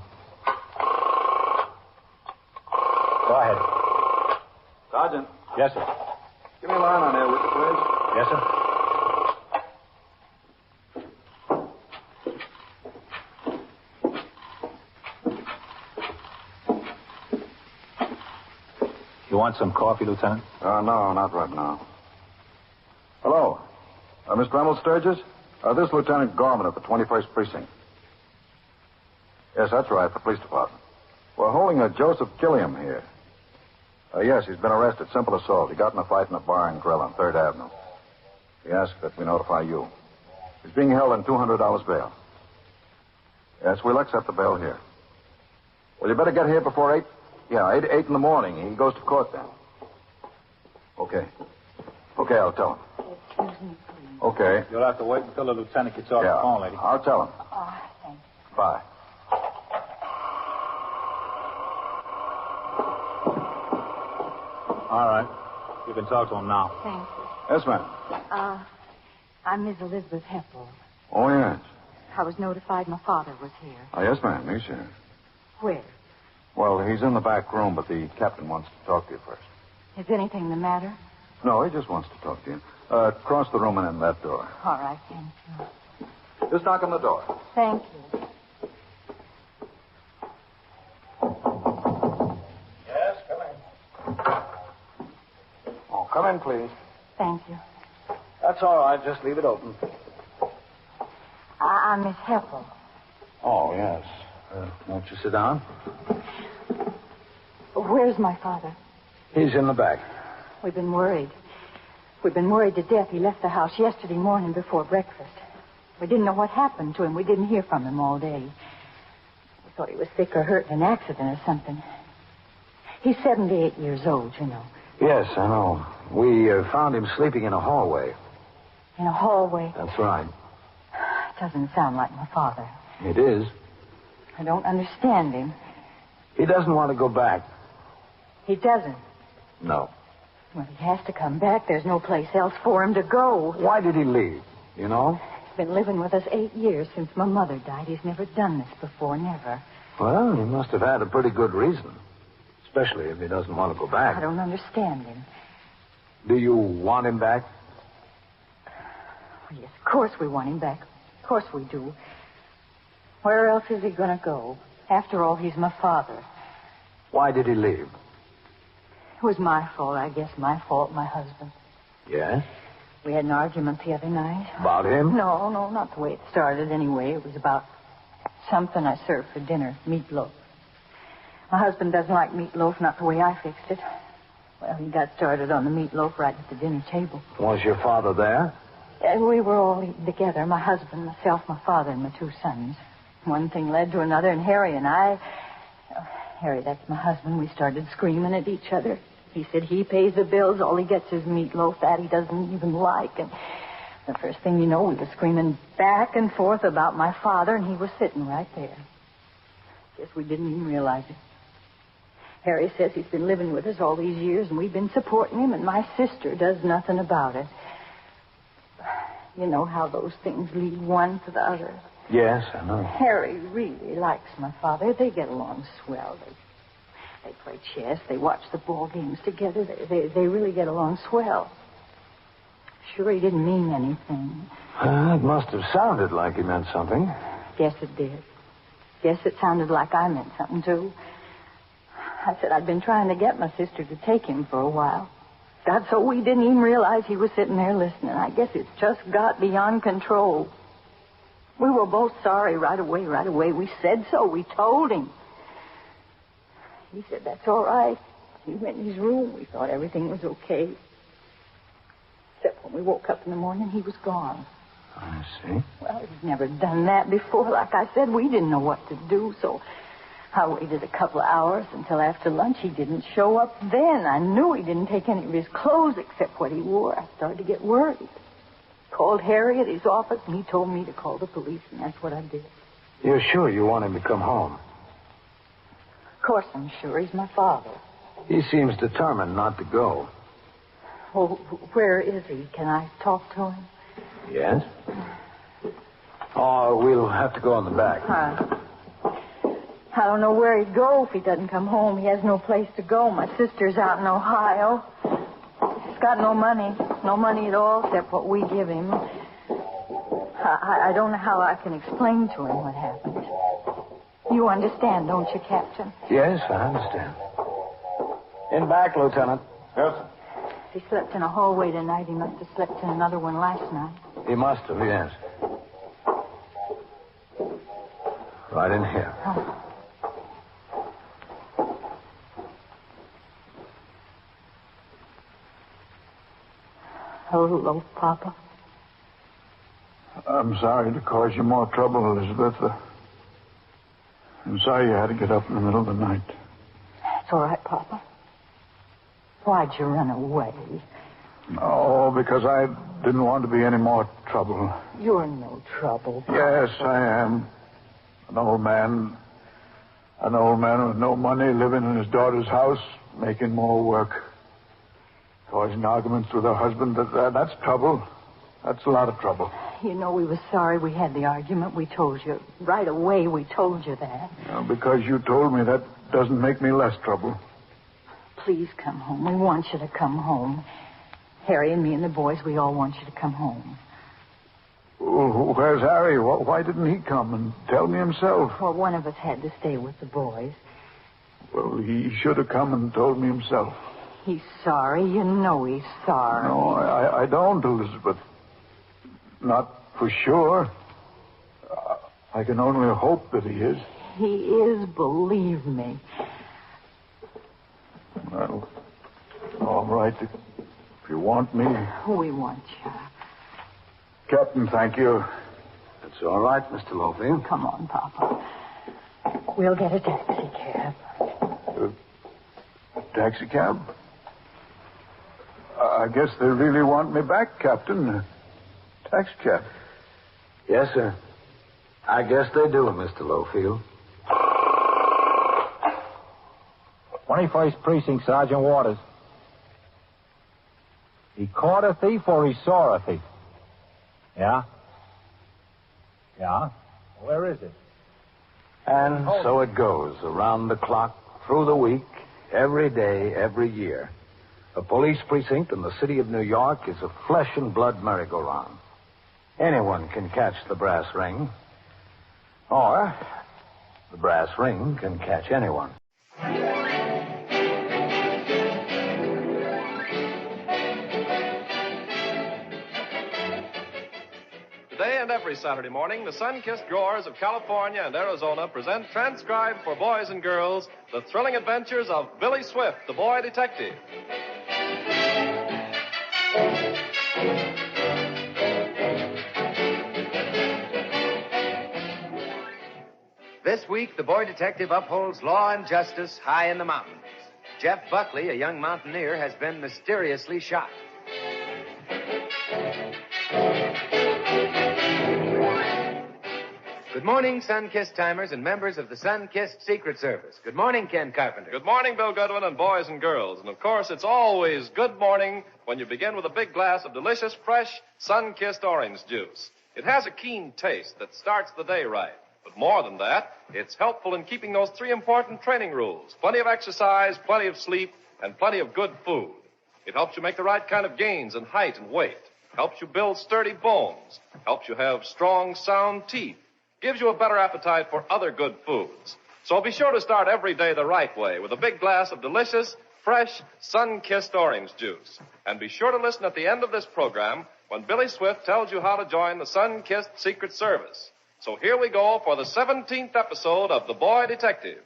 Go ahead. Sergeant. Yes, sir. Give me a line on there, would you, please? Yes, sir. You want some coffee, Lieutenant? No, not right now. Hello. Mr. Reynolds Sturgis? This is Lieutenant Gorman at the 21st Precinct. Yes, that's right, the police department. We're holding a Joseph Gilliam here. Yes, he's been arrested. Simple assault. He got in a fight in a bar and grill on 3rd Avenue. He asked that we notify you. He's being held on $200 bail. Yes, we'll accept the bail here. Well, you better get here before 8. Yeah, 8 in the morning. He goes to court then. Okay. Okay, I'll tell him. Excuse me, please. Okay. You'll have to wait until the lieutenant gets off the phone, lady. I'll tell him. Oh, thank you. Bye. All right. You can talk to him now. Thank you. Yes, ma'am. I'm Miss Elizabeth Heppel. Oh, yes. I was notified my father was here. Oh, yes, ma'am. He's here. Where? Well, he's in the back room, but the captain wants to talk to you first. Is anything the matter? No, he just wants to talk to you. Cross the room and in that door. All right, thank you. Just knock on the door. Thank you. Yes, come in. Oh, come in, please. Thank you. That's all right. Just leave it open. I'm Miss Heppel. Oh, yes. Won't you sit down? Where's my father? He's in the back. We've been worried. We've been worried to death. He left the house yesterday morning before breakfast. We didn't know what happened to him. We didn't hear from him all day. We thought he was sick or hurt in an accident or something. He's 78 years old, you know. Yes, I know. We found him sleeping in a hallway. In a hallway? That's right. It doesn't sound like my father. It is. I don't understand him. He doesn't want to go back. He doesn't. No. Well, he has to come back. There's no place else for him to go. Why did he leave? You know? He's been living with us 8 years since my mother died. He's never done this before, never. Well, he must have had a pretty good reason. Especially if he doesn't want to go back. I don't understand him. Do you want him back? Well, yes, of course we want him back. Of course we do. Where else is he going to go? After all, he's my father. Why did he leave? It was my fault, I guess. My fault, my husband. Yes? We had an argument the other night. About him? No, not the way it started anyway. It was about something I served for dinner, meatloaf. My husband doesn't like meatloaf, not the way I fixed it. Well, he got started on the meatloaf right at the dinner table. Was your father there? We were all eating together, my husband, myself, my father, and my 2 sons. One thing led to another, and Harry and I... Harry, that's my husband. We started screaming at each other. He said he pays the bills. All he gets is meatloaf. That he doesn't even like. And the first thing you know, we were screaming back and forth about my father, and he was sitting right there. Guess we didn't even realize it. Harry says he's been living with us all these years, and we've been supporting him, and my sister does nothing about it. You know how those things lead one to the other. Yes, I know. Harry really likes my father. They get along swell. They play chess. They watch the ball games together. They really get along swell. Sure, he didn't mean anything. It must have sounded like he meant something. Yes, it did. Yes, it sounded like I meant something, too. I said I'd been trying to get my sister to take him for a while. God, so we didn't even realize he was sitting there listening. I guess it's just got beyond control. We were both sorry right away. We said so. We told him. He said, that's all right. He went in his room. We thought everything was okay. we woke up in the morning, he was gone. I see. Well, he'd never done that before. Like I said, we didn't know what to do, so I waited a couple of hours until after lunch. He didn't show up then. I knew he didn't take any of his clothes except what he wore. I started to get worried. Called Harry at his office, and he told me to call the police, and that's what I did. You're sure you want him to come home? Of course I'm sure. He's my father. He seems determined not to go. Well, where is he? Can I talk to him? Yes? Oh, we'll have to go in the back. I don't know where he'd go if he doesn't come home. He has no place to go. My sister's out in Ohio. He's got no money. No money at all except what we give him. I don't know how I can explain to him what happened. You understand, don't you, Captain? Yes, I understand. In back, Lieutenant. Yes, sir. He slept in a hallway tonight. He must have slept in another one last night. He must have, yes. Right in here. Oh. Hello, Papa. I'm sorry to cause you more trouble, Elizabeth. I'm sorry you had to get up in the middle of the night. It's all right, Papa. Why'd you run away? Oh, because I didn't want to be any more trouble. You're no trouble, Papa. Yes, I am. An old man with no money, living in his daughter's house, making more work. Causing arguments with her husband. That's trouble. That's a lot of trouble. You know, we were sorry we had the argument. We told you. Right away, we told you that. Because you told me, that doesn't make me less trouble. Please come home. We want you to come home. Harry and me and the boys, we all want you to come home. Where's Harry? Why didn't he come and tell me himself? Well, one of us had to stay with the boys. Well, he should have come and told me himself. He's sorry. You know he's sorry. No, I don't, Elizabeth. Not for sure. I can only hope that he is. He is, believe me. Well, all right. If you want me. We want you. Captain, thank you. That's all right, Mr. Lowfield. Come on, Papa. We'll get a taxi cab. Taxi cab? I guess they really want me back, Captain. Taxi cab. Yes, sir. I guess they do, Mr. Lowfield. 21st Precinct, Sergeant Waters. He caught a thief or he saw a thief? Yeah? Yeah? Where is it? And so it goes, around the clock, through the week, every day, every year. A police precinct in the city of New York is a flesh and blood merry-go-round. Anyone can catch the brass ring. Or the brass ring can catch anyone. Today and every Saturday morning, the sun-kissed growers of California and Arizona present, transcribed for boys and girls, the thrilling adventures of Billy Swift, the boy detective. This week, the boy detective upholds law and justice high in the mountains. Jeff Buckley, a young mountaineer, has been mysteriously shot. Good morning, Sun-Kissed timers and members of the Sun-Kissed Secret Service. Good morning, Ken Carpenter. Good morning, Bill Goodwin, and boys and girls. And, of course, it's always good morning when you begin with a big glass of delicious, fresh, sun-kissed orange juice. It has a keen taste that starts the day right. But more than that, it's helpful in keeping those three important training rules. Plenty of exercise, plenty of sleep, and plenty of good food. It helps you make the right kind of gains in height and weight. Helps you build sturdy bones. Helps you have strong, sound teeth. Gives you a better appetite for other good foods. So be sure to start every day the right way with a big glass of delicious, fresh, sun-kissed orange juice. And be sure to listen at the end of this program when Billy Swift tells you how to join the Sun-Kissed Secret Service. So here we go for the 17th episode of The Boy Detective.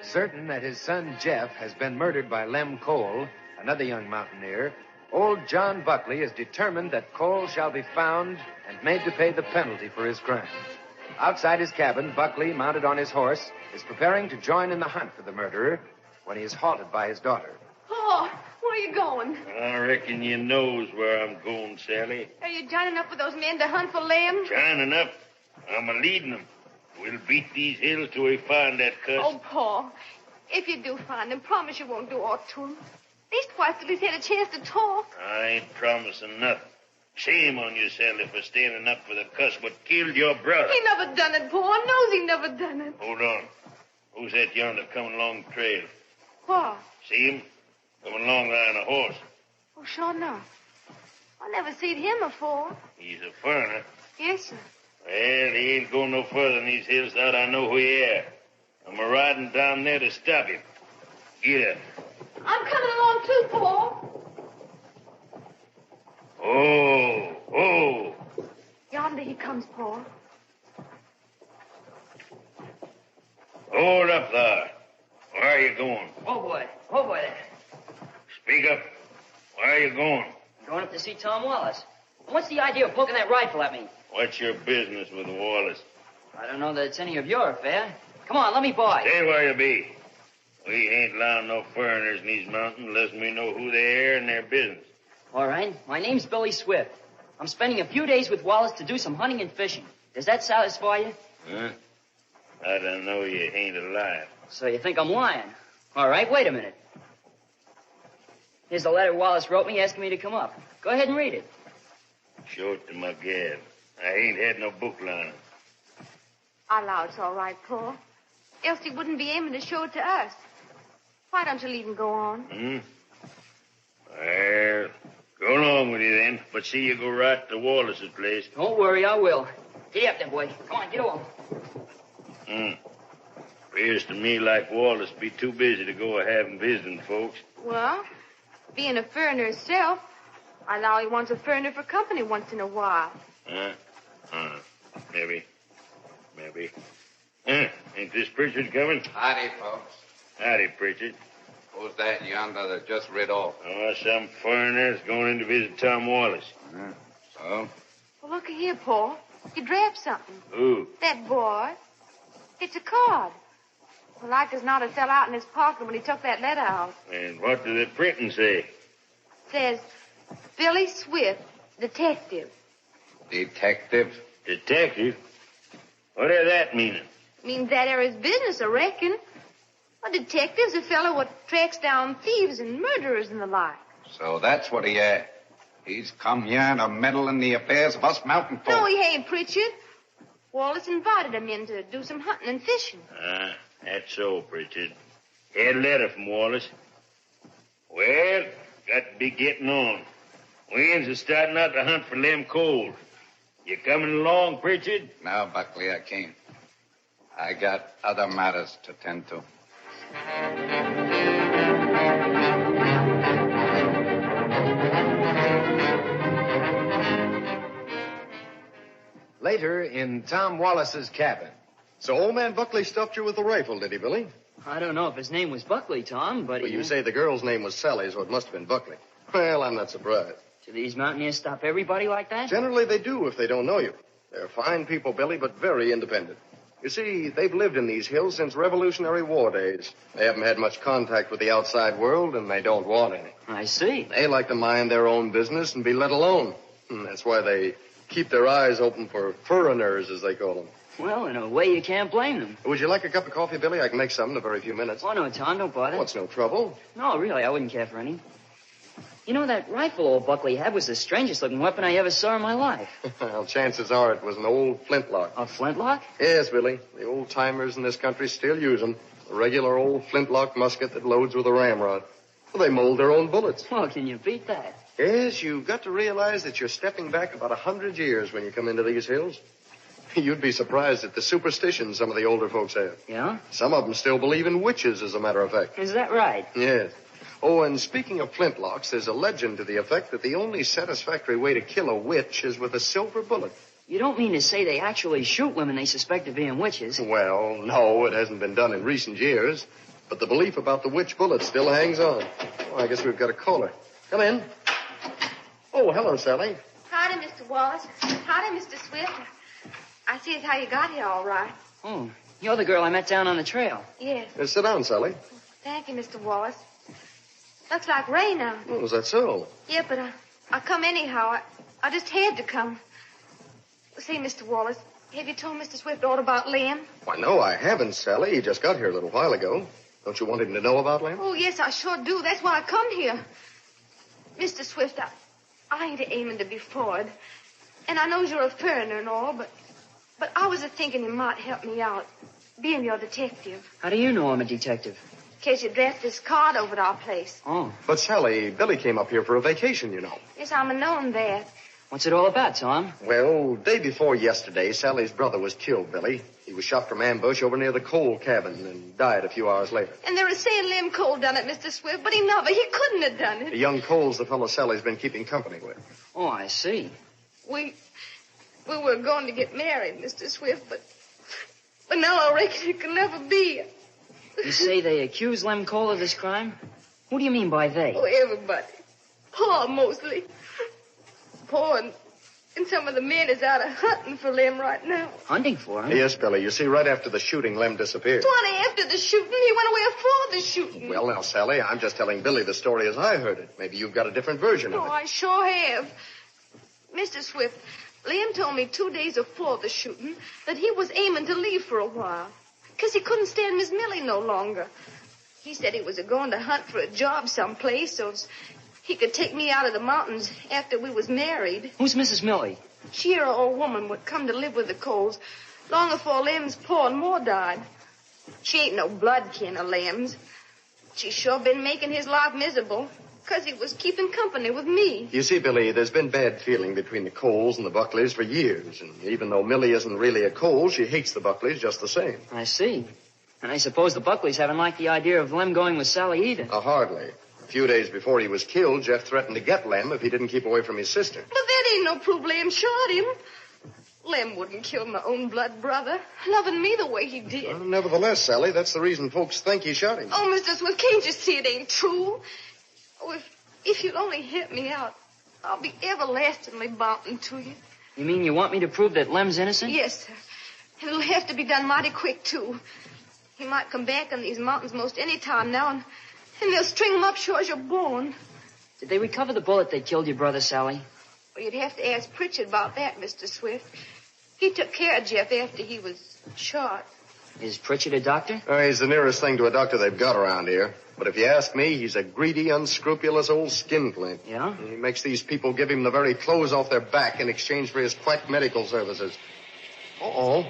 Certain that his son Jeff has been murdered by Lem Cole, another young mountaineer, old John Buckley is determined that Cole shall be found and made to pay the penalty for his crime. Outside his cabin, Buckley, mounted on his horse, is preparing to join in the hunt for the murderer when he is halted by his daughter. Oh, where are you going? I reckon you knows where I'm going, Sally. Are you joining up with those men to hunt for Lem? Joining up. I'm a-leading them. We'll beat these hills till we find that cuss. Oh, Paul, if you do find him, promise you won't do aught to him. Leastwise, till he's had a chance to talk. I ain't promising nothing. Shame on you, Sally, for standing up for the cuss what killed your brother. He never done it, Paul. I knows he never done it. Hold on. Who's that yonder coming along the trail? What? See him? Coming along there on a horse. Oh, sure enough. I never seen him before. He's a foreigner. Yes, sir. Well, he ain't going no further than these hills that I know who he is. I'm a-riding down there to stop him. Get up. I'm coming along too, Paul. Oh. Yonder he comes, Paul. Hold up there. Where are you going? Oh, boy there. Speak up. Where are you going? Going up to see Tom Wallace. What's the idea of poking that rifle at me? What's your business with Wallace? I don't know that it's any of your affair. Come on, let me by. Stay where you be. We ain't allowing no foreigners in these mountains unless we know who they are and their business. All right. My name's Billy Swift. I'm spending a few days with Wallace to do some hunting and fishing. Does that satisfy you? Huh? I don't know you ain't alive. So you think I'm lying? All right, wait a minute. Here's the letter Wallace wrote me asking me to come up. Go ahead and read it. Show it to my gab. I ain't had no book learning. I allow it's all right, Paul. Else he wouldn't be aiming to show it to us. Why don't you leave him go on? Well, go along with you then. But see you go right to Wallace's place. Don't worry, I will. Get up there, boy. Come on, get on. Appears to me like Wallace be too busy to go having visiting folks. Well, being a foreigner himself, I allow he wants a foreigner for company once in a while. Maybe. Ain't this Pritchard coming? Howdy, folks. Howdy, Pritchard. Who's that yonder that just rid off? Oh, some foreigners going in to visit Tom Wallace. So? Well, look here, Paul. You grabbed something. Who? That boy. It's a card. Well, like as not, it fell out in his pocket when he took that letter out. And what did the printing say? It says, Billy Swift, detective. Detective? Detective? What is that meaning? Means that there is business, I reckon. A detective's a fellow what tracks down thieves and murderers and the like. So that's what he is. He's come here to meddle in the affairs of us mountain folk. No, he ain't, Pritchard. Wallace invited him in to do some hunting and fishing. That's so, Pritchard. Had a letter from Wallace. Well, got to be getting on. We are starting out to hunt for Lem Cole. You coming along, Pritchard? No, Buckley, I can't. I got other matters to tend to. Later, in Tom Wallace's cabin. So old man Buckley stuffed you with a rifle, did he, Billy? I don't know if his name was Buckley, Tom, but Well, you say the girl's name was Sally, so it must have been Buckley. Well, I'm not surprised. Do these mountaineers stop everybody like that? Generally, they do if they don't know you. They're fine people, Billy, but very independent. You see, they've lived in these hills since Revolutionary War days. They haven't had much contact with the outside world, and they don't want any. I see. They like to mind their own business and be let alone. That's why they keep their eyes open for foreigners, as they call them. Well, in a way, you can't blame them. Would you like a cup of coffee, Billy? I can make some in a very few minutes. Oh, no, Tom, don't bother. What's no trouble? No, really, I wouldn't care for any. You know, that rifle old Buckley had was the strangest-looking weapon I ever saw in my life. Well, chances are it was an old flintlock. A flintlock? Yes, Billy. The old-timers in this country still use them. A regular old flintlock musket that loads with a ramrod. Well, they mold their own bullets. Well, can you beat that? Yes, you've got to realize that you're stepping back about 100 years when you come into these hills. You'd be surprised at the superstition some of the older folks have. Yeah? Some of them still believe in witches, as a matter of fact. Is that right? Yes. Oh, and speaking of flintlocks, there's a legend to the effect that the only satisfactory way to kill a witch is with a silver bullet. You don't mean to say they actually shoot women they suspect of being witches? Well, no, it hasn't been done in recent years. But the belief about the witch bullet still hangs on. Oh, I guess we've got a caller. Come in. Oh, hello, Sally. Howdy, Mr. Wallace. Howdy, Mr. Swift. I see as how you got here all right. Oh, you're the girl I met down on the trail. Yes. Sit down, Sally. Thank you, Mr. Wallace. Looks like rain out. Oh, is that so? Yeah, but I come anyhow. I just had to come. Say, Mr. Wallace, have you told Mr. Swift all about Lem? Why, no, I haven't, Sally. He just got here a little while ago. Don't you want him to know about Lem? Oh, yes, I sure do. That's why I come here. Mr. Swift, I ain't aiming to be forward. And I know you're a foreigner and all, but I was thinking you might help me out, being your detective. How do you know I'm a detective? In case you draft this card over at our place. Oh. But, Sally, Billy came up here for a vacation, you know. Yes, I'm knowing that. What's it all about, Tom? Well, day before yesterday, Sally's brother was killed, Billy. He was shot from ambush over near the coal cabin and died a few hours later. And they were saying Lem Cole done it, Mr. Swift, but he never. He couldn't have done it. The young Cole's the fellow Sally's been keeping company with. Oh, I see. We were going to get married, Mr. Swift, but now I reckon it can never be. You say they accuse Lem Cole of this crime? What do you mean by they? Oh, everybody. Pa, mostly. Pa and some of the men is out hunting for Lem right now. Hunting for him? Yes, Billy. You see, right after the shooting, Lem disappeared. 20 after the shooting. He went away before the shooting. Well, now, Sally, I'm just telling Billy the story as I heard it. Maybe you've got a different version of Oh, it. I sure have. Mr. Swift, Lem told me 2 days before the shooting that he was aiming to leave for a while. Because he couldn't stand Miss Millie no longer. He said he was going to hunt for a job someplace so he could take me out of the mountains after we was married. Who's Mrs. Millie? She an old woman would come to live with the Coles long before Lem's pa and Ma died. She ain't no blood kin of Lem's. She's sure been making his life miserable because he was keeping company with me. You see, Billy, there's been bad feeling between the Coles and the Buckleys for years. And even though Millie isn't really a Cole, she hates the Buckleys just the same. I see. And I suppose the Buckleys haven't liked the idea of Lem going with Sally either. Hardly. A few days before he was killed, Jeff threatened to get Lem if he didn't keep away from his sister. But that ain't no proof Lem shot him. Lem wouldn't kill my own blood brother, loving me the way he did. Well, nevertheless, Sally, that's the reason folks think he shot him. Oh, Mr. Swift, can't you see it ain't true? Oh, if you'll only help me out, I'll be everlastingly bound to you. You mean you want me to prove that Lem's innocent? Yes, sir. And it'll have to be done mighty quick, too. He might come back in these mountains most any time now, and they'll string him up sure as you're born. Did they recover the bullet that killed your brother, Sally? Well, you'd have to ask Pritchard about that, Mr. Swift. He took care of Jeff after he was shot. Is Pritchard a doctor? He's the nearest thing to a doctor they've got around here. But if you ask me, he's a greedy, unscrupulous old skinflint. Yeah? He makes these people give him the very clothes off their back in exchange for his quack medical services. Uh-oh.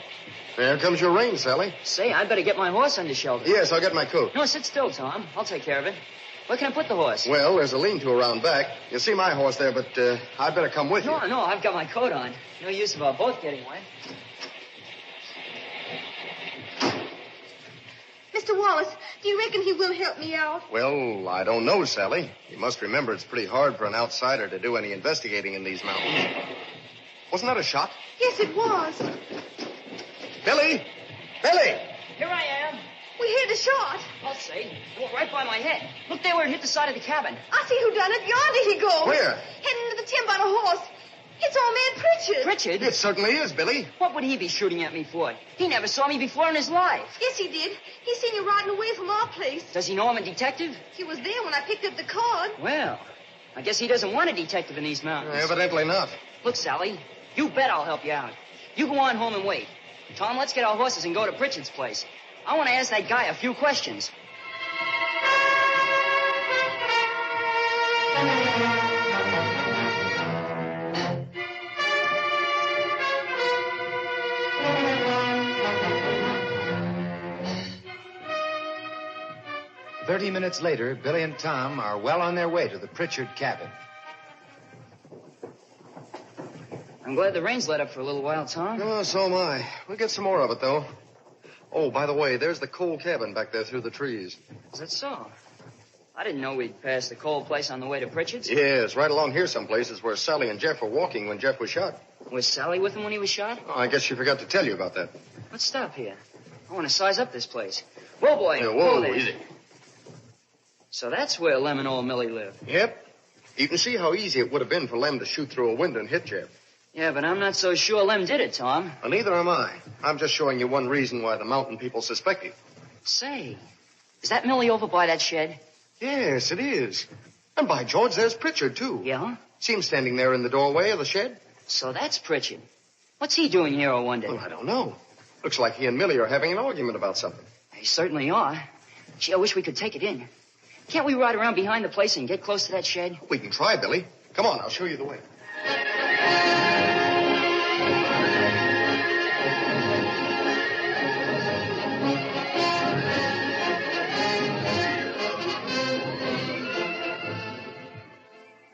There comes your rain, Sally. Say, I'd better get my horse under shelter. Yes, I'll get my coat. No, sit still, Tom. I'll take care of it. Where can I put the horse? Well, there's a lean-to around back. You'll see my horse there, but I'd better come with you. No, I've got my coat on. No use of our both getting wet. Mr. Wallace, do you reckon he will help me out? Well, I don't know, Sally. You must remember it's pretty hard for an outsider to do any investigating in these mountains. Wasn't that a shot? Yes, it was. Billy! Billy! Here I am. We heard a shot. I'll say. It went right by my head. Look there where it hit the side of the cabin. I see who done it. Yonder he goes. Where? Heading into the timber on a horse. It's old man Pritchard. Pritchard? It certainly is, Billy. What would he be shooting at me for? He never saw me before in his life. Yes, he did. He seen you riding away from our place. Does he know I'm a detective? He was there when I picked up the card. Well, I guess he doesn't want a detective in these mountains. Evidently not. Look, Sally, you bet I'll help you out. You go on home and wait. Tom, let's get our horses and go to Pritchard's place. I want to ask that guy a few questions. "30 minutes later, Billy and Tom are well on their way to the Pritchard cabin. I'm glad the rain's let up for a little while, Tom. Oh, so am I. We'll get some more of it, though. Oh, by the way, there's the coal cabin back there through the trees. Is that so? I didn't know we'd pass the coal place on the way to Pritchard's. Yes, right along here someplace is where Sally and Jeff were walking when Jeff was shot. Was Sally with him when he was shot? Oh, I guess she forgot to tell you about that. Let's stop here. I want to size up this place. Whoa, boy. Yeah, whoa, there. easy. So that's where Lem and old Millie live. Yep. You can see how easy it would have been for Lem to shoot through a window and hit Jeff. Yeah, but I'm not so sure Lem did it, Tom. Well, neither am I. I'm just showing you one reason why the mountain people suspect it. Say, is that Millie over by that shed? Yes, it is. And by George, there's Pritchard, too. Yeah? See him standing there in the doorway of the shed? So that's Pritchard. What's he doing here, I wonder? Well, I don't know. Looks like he and Millie are having an argument about something. They certainly are. Gee, I wish we could take it in. Can't we ride around behind the place and get close to that shed? We can try, Billy. Come on, I'll show you the way.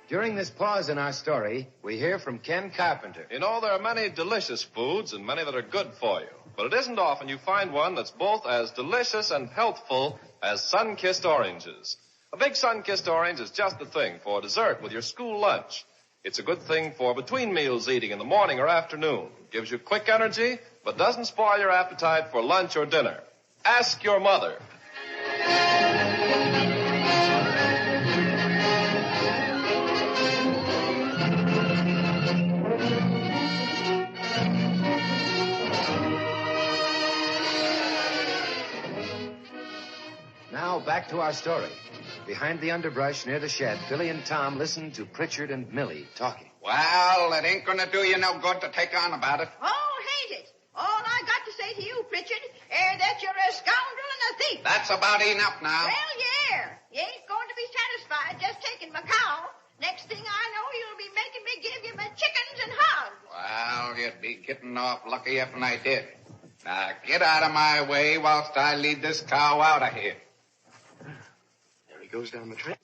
During this pause in our story, we hear from Ken Carpenter. You know, there are many delicious foods and many that are good for you. But it isn't often you find one that's both as delicious and healthful as sun-kissed oranges. A big sun-kissed orange is just the thing for dessert with your school lunch. It's a good thing for between meals eating in the morning or afternoon. Gives you quick energy, but doesn't spoil your appetite for lunch or dinner. Ask your mother. Now, back to our story. Behind the underbrush near the shed, Billy and Tom listened to Pritchard and Millie talking. Well, it ain't gonna do you no good to take on about it. Oh, hate it. All I got to say to you, Pritchard, is that you're a scoundrel and a thief. That's about enough now. Well, yeah. You ain't going to be satisfied just taking my cow. Next thing I know, you'll be making me give you my chickens and hogs. Well, you'd be getting off lucky if I did. Now, get out of my way whilst I lead this cow out of here. There he goes down the track.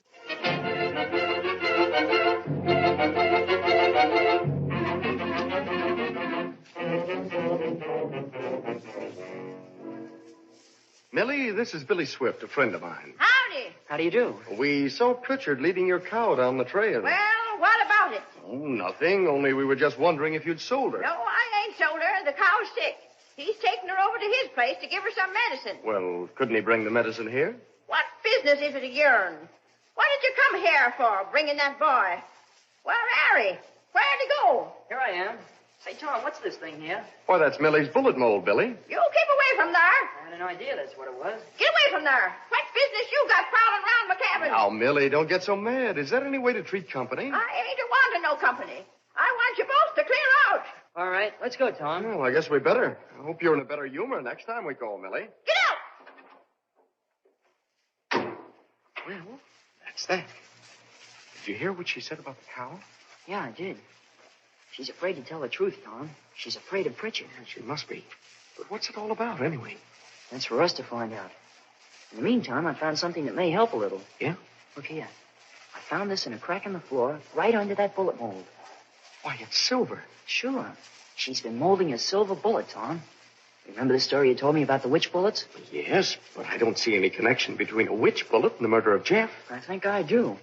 Millie, this is Billy Swift, a friend of mine. Howdy. How do you do? We saw Pritchard leading your cow down the trail. Well, what about it? Oh, nothing. Only we were just wondering if you'd sold her. No, I ain't sold her. The cow's sick. He's taking her over to his place to give her some medicine. Well, couldn't he bring the medicine here? What business is it of yourn? What did you come here for, bringing that boy? Where Harry? Where'd he go? Here I am. Say, Tom, what's this thing here? Why, that's Millie's bullet mold, Billy. You keep away from there. I had an idea that's what it was. Get away from there. What business you got prowling around my cabin? Now, Millie, don't get so mad. Is that any way to treat company? I ain't a-wanting no company. I want you both to clear out. All right, let's go, Tom. Well, I guess we better. I hope you're in a better humor next time we call, Millie. Get out! Well, that's that. Did you hear what she said about the cow? Yeah, I did. She's afraid to tell the truth, Tom. She's afraid of Pritchard. Yeah, she must be. But what's it all about, anyway? That's for us to find out. In the meantime, I found something that may help a little. Yeah? Look here. I found this in a crack in the floor, right under that bullet mold. Why, it's silver. Sure. She's been molding a silver bullet, Tom. Remember the story you told me about the witch bullets? Yes, but I don't see any connection between a witch bullet and the murder of Jeff. I think I do.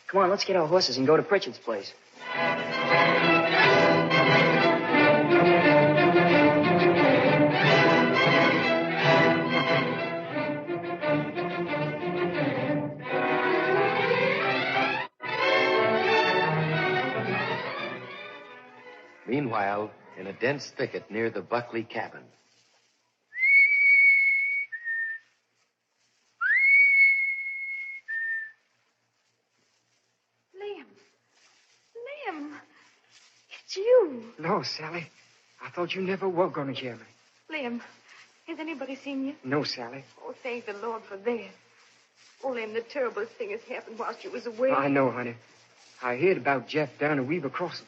Come on, let's get our horses and go to Pritchard's place. Meanwhile, in a dense thicket near the Buckley cabin. Liam, it's you. No, Sally. I thought you never were going to hear me. Liam, has anybody seen you? No, Sally. Oh, thank the Lord for that. Oh, Liam, the terrible thing has happened whilst you was away. I know, honey. I heard about Jeff down at Weaver Crossing.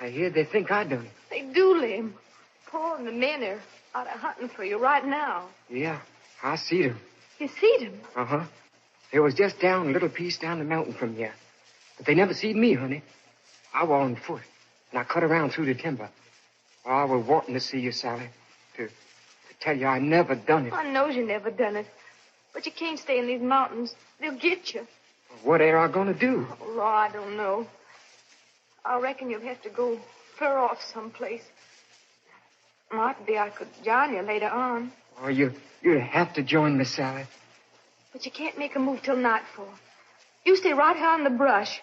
I hear they think I done it. They do, Liam. Paul and the men are out hunting for you right now. Yeah, I see them. You see them? Uh-huh. They was just down a little piece down the mountain from here. But they never seed me, honey. I was on foot. and I cut around through the timber. Well, I was wanting to see you, Sally, to tell you I never done it. I knows you never done it. But you can't stay in these mountains. They'll get you. What are I going to do? Oh, Law, I don't know. I reckon you'll have to go fur off someplace. Might be I could join you later on. Oh, you'd have to join me, Sally. But you can't make a move till nightfall. You stay right here in the brush.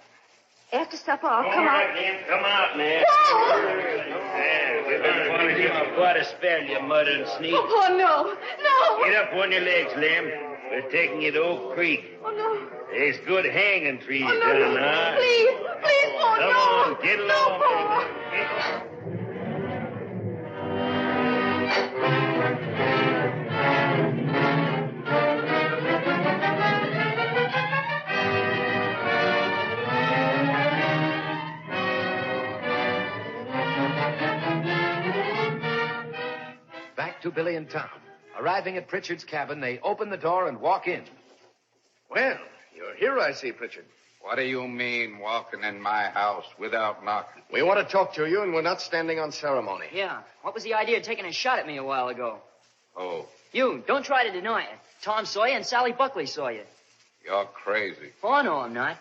After supper, I'll come out. All right, Lim, come out now. Whoa! We've been wanting you for quite a spell, you mudder and sneak. Oh, no. No. Get up on your legs, Lim. We're taking you to Oak Creek. Oh, no. There's good hanging trees Oh, no, down no. there. Please. Please, Paul, Come no. on, get along. No, Paul. Back to Billy and Tom. Arriving at Pritchard's cabin, they open the door and walk in. Well, you're here, I see, Pritchard. What do you mean, walking in my house without knocking? We want to talk to you, and we're not standing on ceremony. Yeah. What was the idea of taking a shot at me a while ago? Oh, You, don't try to deny it. Tom saw you and Sally Buckley saw you. you're crazy. Oh, no, I'm not.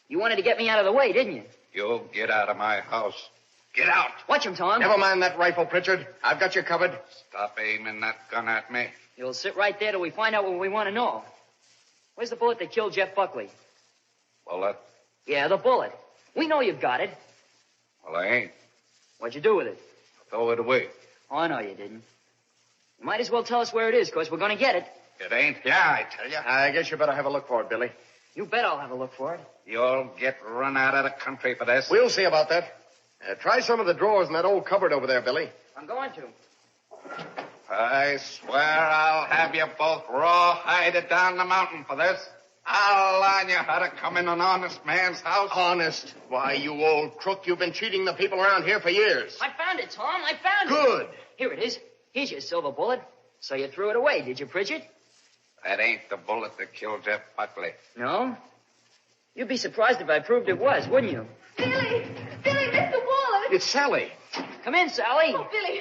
You wanted to get me out of the way, didn't you? You'll get out of my house. Get out! Watch him, Tom. Never mind that rifle, Pritchard. I've got you covered. Stop aiming that gun at me. You'll sit right there till we find out what we want to know. Where's the bullet that killed Jeff Buckley? Bullet? Yeah, the bullet. We know you've got it. Well, I ain't. What'd you do with it? Throw it away. Oh, no, you didn't. You might as well tell us where it is, because we're going to get it. It ain't here, I tell you. I guess you better have a look for it, Billy. You bet I'll have a look for it. You'll get run out of the country for this. We'll see about that. Try some of the drawers in that old cupboard over there, Billy. I'm going to. I swear I'll have you both raw-hided down the mountain for this. I'll learn you how to come in an honest man's house. Honest? Why, you old crook, you've been cheating the people around here for years. I found it, Tom. I found it. Good. Here it is. Here's your silver bullet. So you threw it away, did you, Pritchard? That ain't the bullet that killed Jeff Buckley. No? You'd be surprised if I proved it was, wouldn't you? Billy, Mr. Wallace. It's Sally. Come in, Sally. Oh, Billy,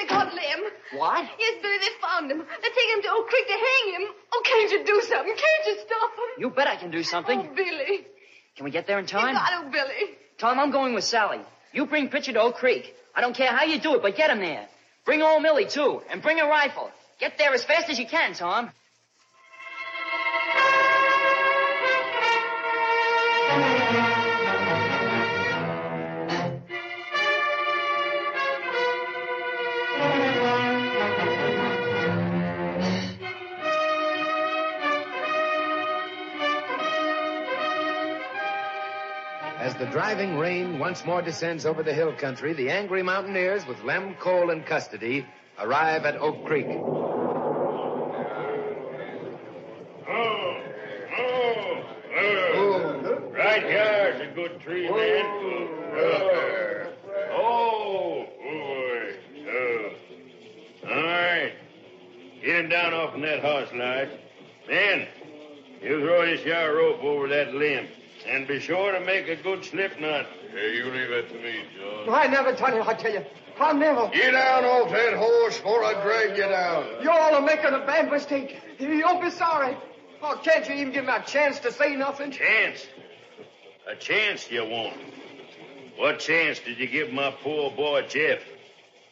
they got Lem. What? Yes, Billy, they found him. They're taking him to Oak Creek to hang him. Oh, can't you do something? Can't you stop him? You bet I can do something. Oh, Billy. Can we get there in time? You got to, Billy. Tom, I'm going with Sally. You bring Pritchard to Oak Creek. I don't care how you do it, but get him there. Bring old Millie, too, and bring a rifle. Get there as fast as you can, Tom. As the driving rain once more descends over the hill country, the angry mountaineers, with Lem Cole in custody, arrive at Oak Creek. Right here's a good tree, man. Oh, boy. All right. Get him down off in that horse lodge. Then, you throw this yard rope over that limb. And be sure to make a good slip knot. Hey, you leave that to me, John. I never done it, I tell you. I never. Get down off that horse before I drag you down. You all are making a bad mistake. You'll be sorry. Oh, can't you even give me a chance to say nothing? Chance? A chance you want. What chance did you give my poor boy Jeff?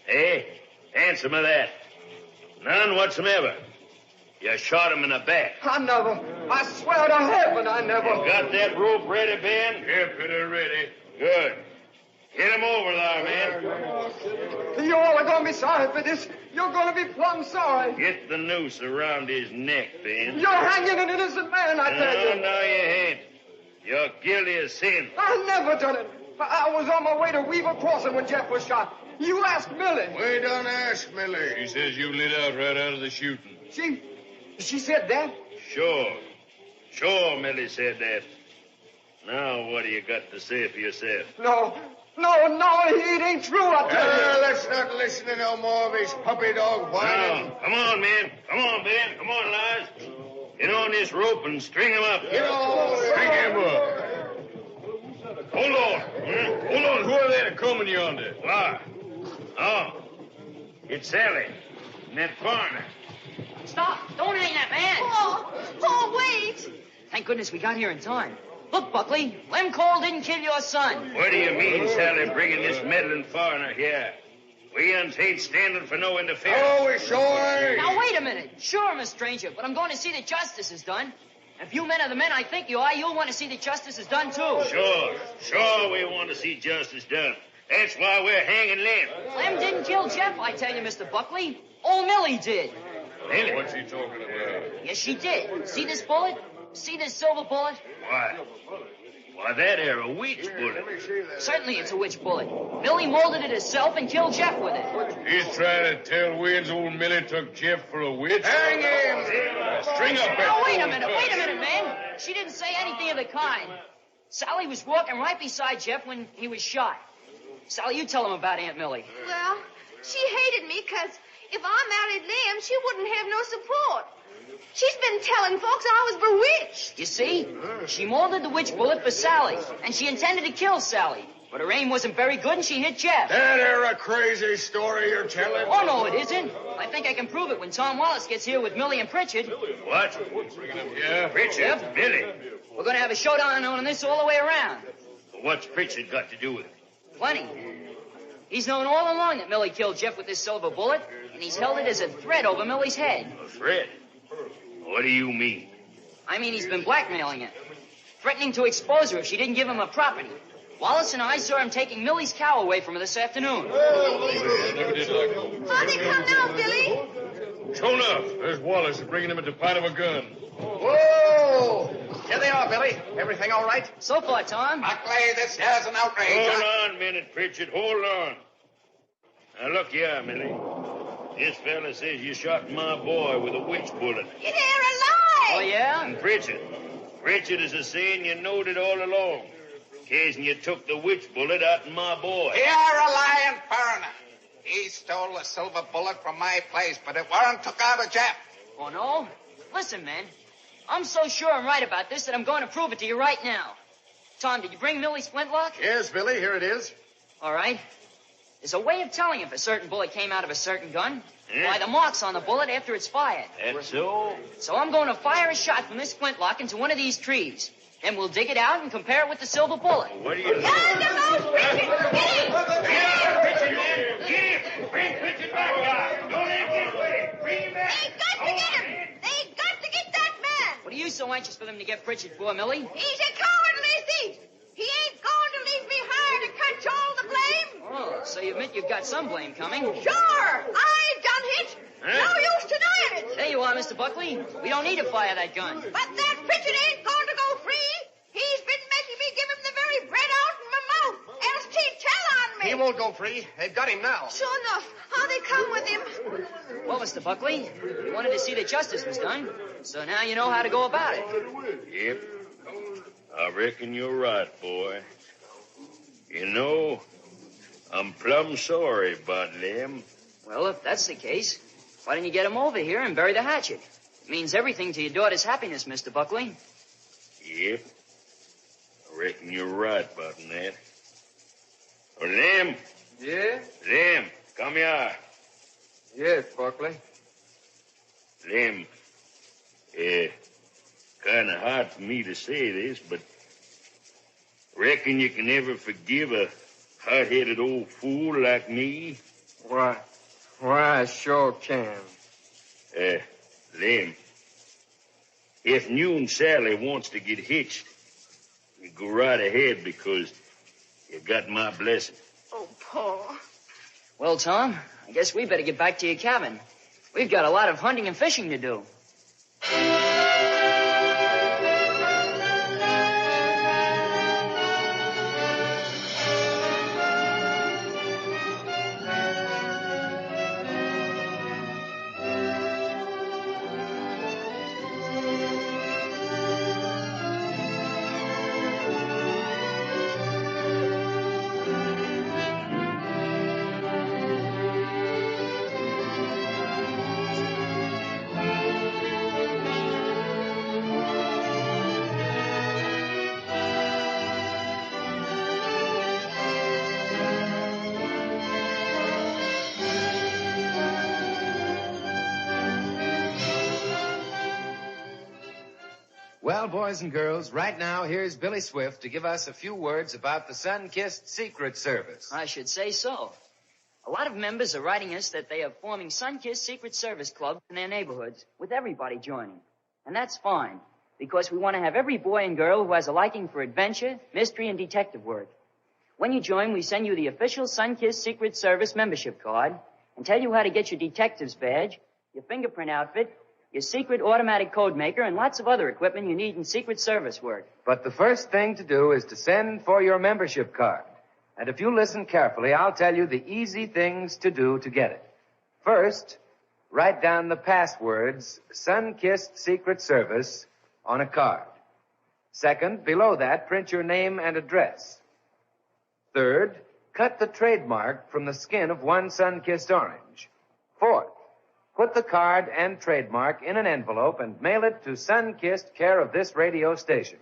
Hey, answer me that. None whatsoever. You shot him in the back. I never. I swear to heaven, I never. You got that rope ready, Ben? Yep, it is ready. Good. Get him over there, man. You all are going to be sorry for this. You're going to be plumb sorry. Get the noose around his neck, Ben. You're hanging an innocent man, I tell you. No, you ain't. You're guilty of sin. I never done it. I was on my way to Weaver Crossing when Jeff was shot. You asked Millie. We done asked Millie. She says you lit out right out of the shooting. She said that? Sure, Millie said that. Now, what do you got to say for yourself? No, it ain't true, I tell you. Let's not listen to no more of his puppy dog whining. Now, come on, man. Come on, Ben. Come on, Lars. Get on this rope and string him up. Get on, string him up. Hold on. Hold on. Who are they that coming yonder? Why? Oh, it's Sally and that foreigner. Stop! Don't hang that man! Oh, wait! Thank goodness we got here in time. Look, Buckley, Lem Cole didn't kill your son. What do you mean, Sally, bringing this meddling foreigner here? We ain't standing for no interference. Oh, we sure. Now, wait a minute. Sure, I'm a stranger, but I'm going to see that justice is done. If you men are the men I think you are, you'll want to see that justice is done, too. Sure we want to see justice done. That's why we're hanging Lem. Lem didn't kill Jeff, I tell you, Mr. Buckley. Old Millie did. Millie? What's he talking about? Yes, she did. See this bullet? See this silver bullet? Why, that air a witch bullet. Certainly it's a witch bullet. Millie molded it herself and killed Jeff with it. He's trying to tell Wins old Millie took Jeff for a witch? Hang him! String up that... Oh, wait a minute, man. She didn't say anything of the kind. Sally was walking right beside Jeff when he was shot. Sally, you tell him about Aunt Millie. Well, she hated me because if I married Liam, she wouldn't have no support. She's been telling folks I was bewitched. You see? She molded the witch bullet for Sally, and she intended to kill Sally. But her aim wasn't very good, and she hit Jeff. That are a crazy story you're telling. Oh, no, it isn't. I think I can prove it when Tom Wallace gets here with Millie and Pritchard. What? Yeah, Pritchard? Yep. Millie? We're going to have a showdown on this all the way around. What's Pritchard got to do with it? Plenty. He's known all along that Millie killed Jeff with this silver bullet, and he's held it as a threat over Millie's head. A threat? What do you mean? I mean he's been blackmailing her, threatening to expose her if she didn't give him her property. Wallace and I saw him taking Millie's cow away from her this afternoon. Never did like it. How'd they come now, Billy? Sure enough, there's Wallace bringing him at the point of a gun. Whoa! Here they are, Billy. Everything all right? So far, Tom. Buckley, this here's an outrage. Hold on a minute, Pritchard. Hold on. Now, look here, Millie. This fella says you shot my boy with a witch bullet. You're a lie! Oh, yeah? And Pritchard is a saying you knowed it all along. Occasion you took the witch bullet out of my boy. You're a lying foreigner. He stole the silver bullet from my place, but it weren't took out of Jeff. Oh, no? Listen, man. I'm so sure I'm right about this that I'm going to prove it to you right now. Tom, did you bring Millie's flintlock? Yes, Billy, here it is. All right. There's a way of telling if a certain bullet came out of a certain gun. Yeah. By the marks on the bullet after it's fired. That's so? So I'm going to fire a shot from this flintlock into one of these trees. Then we'll dig it out and compare it with the silver bullet. What do you know? Yonder goes Pritchard! Get him, Get him! Bring Pritchard back here! Don't let him get away! Bring him back! They got to get him! They got to get that man! What are you so anxious for them to get Pritchard for, Millie? He's a cowardly thief! He ain't going to leave me hard to catch all the blame! Oh, so you admit you've got some blame coming. Sure! I done it! Huh? No use denying it! There you are, Mr. Buckley. We don't need to fire that gun. But that Pritchard ain't going to go free! He's been making me give him the very bread out in my mouth, else he'd tell on me! He won't go free. They've got him now. Sure enough. How they come with him? Well, Mr. Buckley, you wanted to see that justice was done, so now you know how to go about it. Yep. I reckon you're right, boy. You know, I'm plumb sorry about them. Well, if that's the case, why didn't you get him over here and bury the hatchet? It means everything to your daughter's happiness, Mr. Buckley. Yep. I reckon you're right about that. Oh, Lem. Yeah? Lem, come here. Yes, Buckley. Lem, kind of hard for me to say this, but reckon you can ever forgive a hot-headed old fool like me? Why, I sure can. Lem, if you and Sally wants to get hitched, you go right ahead because you got my blessing. Oh, Paul. Well, Tom, I guess we better get back to your cabin. We've got a lot of hunting and fishing to do. Well, boys and girls, right now, here's Billy Swift to give us a few words about the Sun-Kissed Secret Service. I should say so. A lot of members are writing us that they are forming Sun-Kissed Secret Service clubs in their neighborhoods, with everybody joining. And that's fine, because we want to have every boy and girl who has a liking for adventure, mystery, and detective work. When you join, we send you the official Sun-Kissed Secret Service membership card and tell you how to get your detective's badge, your fingerprint outfit, your secret automatic code maker, and lots of other equipment you need in Secret Service work. But the first thing to do is to send for your membership card. And if you listen carefully, I'll tell you the easy things to do to get it. First, write down the passwords, Sun-Kissed Secret Service, on a card. Second, below that, print your name and address. Third, cut the trademark from the skin of one sun-kissed orange. Fourth, put the card and trademark in an envelope and mail it to Sun-Kissed, care of this radio station.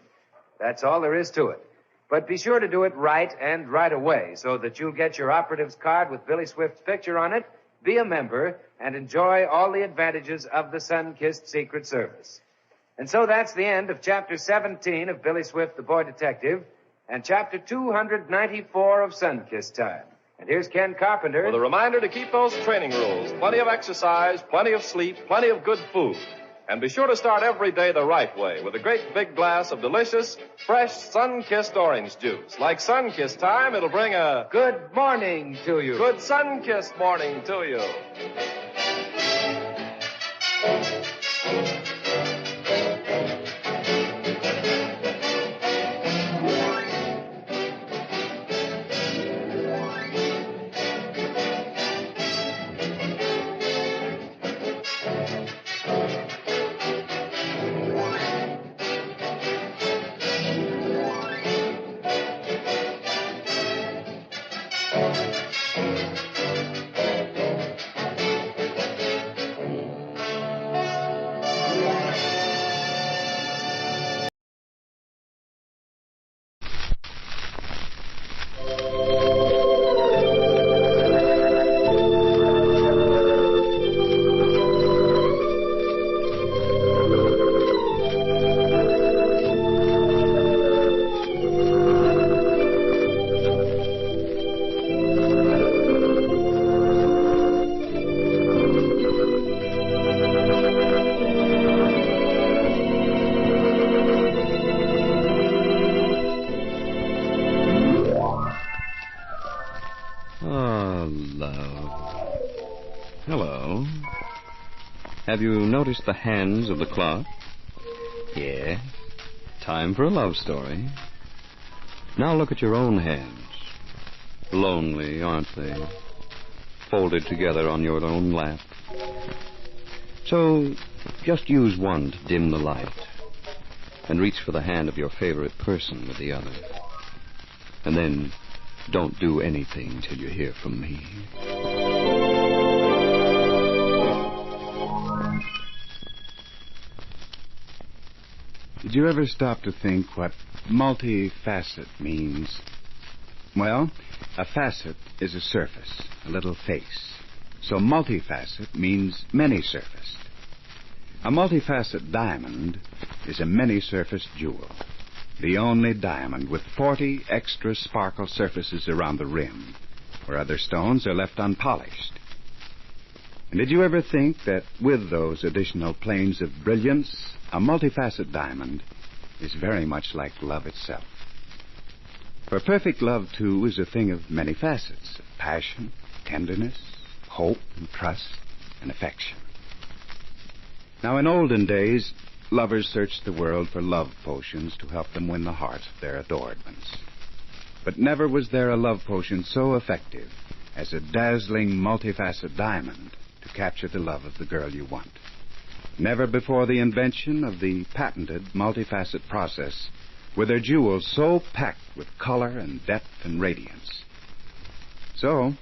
That's all there is to it. But be sure to do it right and right away so that you'll get your operative's card with Billy Swift's picture on it, be a member, and enjoy all the advantages of the Sun-Kissed Secret Service. And so that's the end of Chapter 17 of Billy Swift, the Boy Detective, and Chapter 294 of Sun-Kissed Time. And here's Ken Carpenter with a reminder to keep those training rules. Plenty of exercise, plenty of sleep, plenty of good food. And be sure to start every day the right way with a great big glass of delicious, fresh, sun-kissed orange juice. Like Sun-Kissed Time, it'll bring a good morning to you. Good sun-kissed morning to you. Hello. Have you noticed the hands of the clock? Yeah. Time for a love story. Now look at your own hands. Lonely, aren't they? Folded together on your own lap. So, just use one to dim the light. And reach for the hand of your favorite person with the other. And then, don't do anything till you hear from me. Did you ever stop to think what multifacet means? Well, a facet is a surface, a little face. So multifacet means many-surfaced. A multifacet diamond is a many-surfaced jewel. The only diamond with 40 extra sparkle surfaces around the rim, where other stones are left unpolished. And did you ever think that with those additional planes of brilliance, a multifacet diamond is very much like love itself? For perfect love, too, is a thing of many facets, of passion, tenderness, hope, and trust, and affection. Now, in olden days, lovers searched the world for love potions to help them win the hearts of their adored ones. But never was there a love potion so effective as a dazzling multifacet diamond to capture the love of the girl you want. Never before the invention of the patented multifacet process were their jewels so packed with color and depth and radiance. So,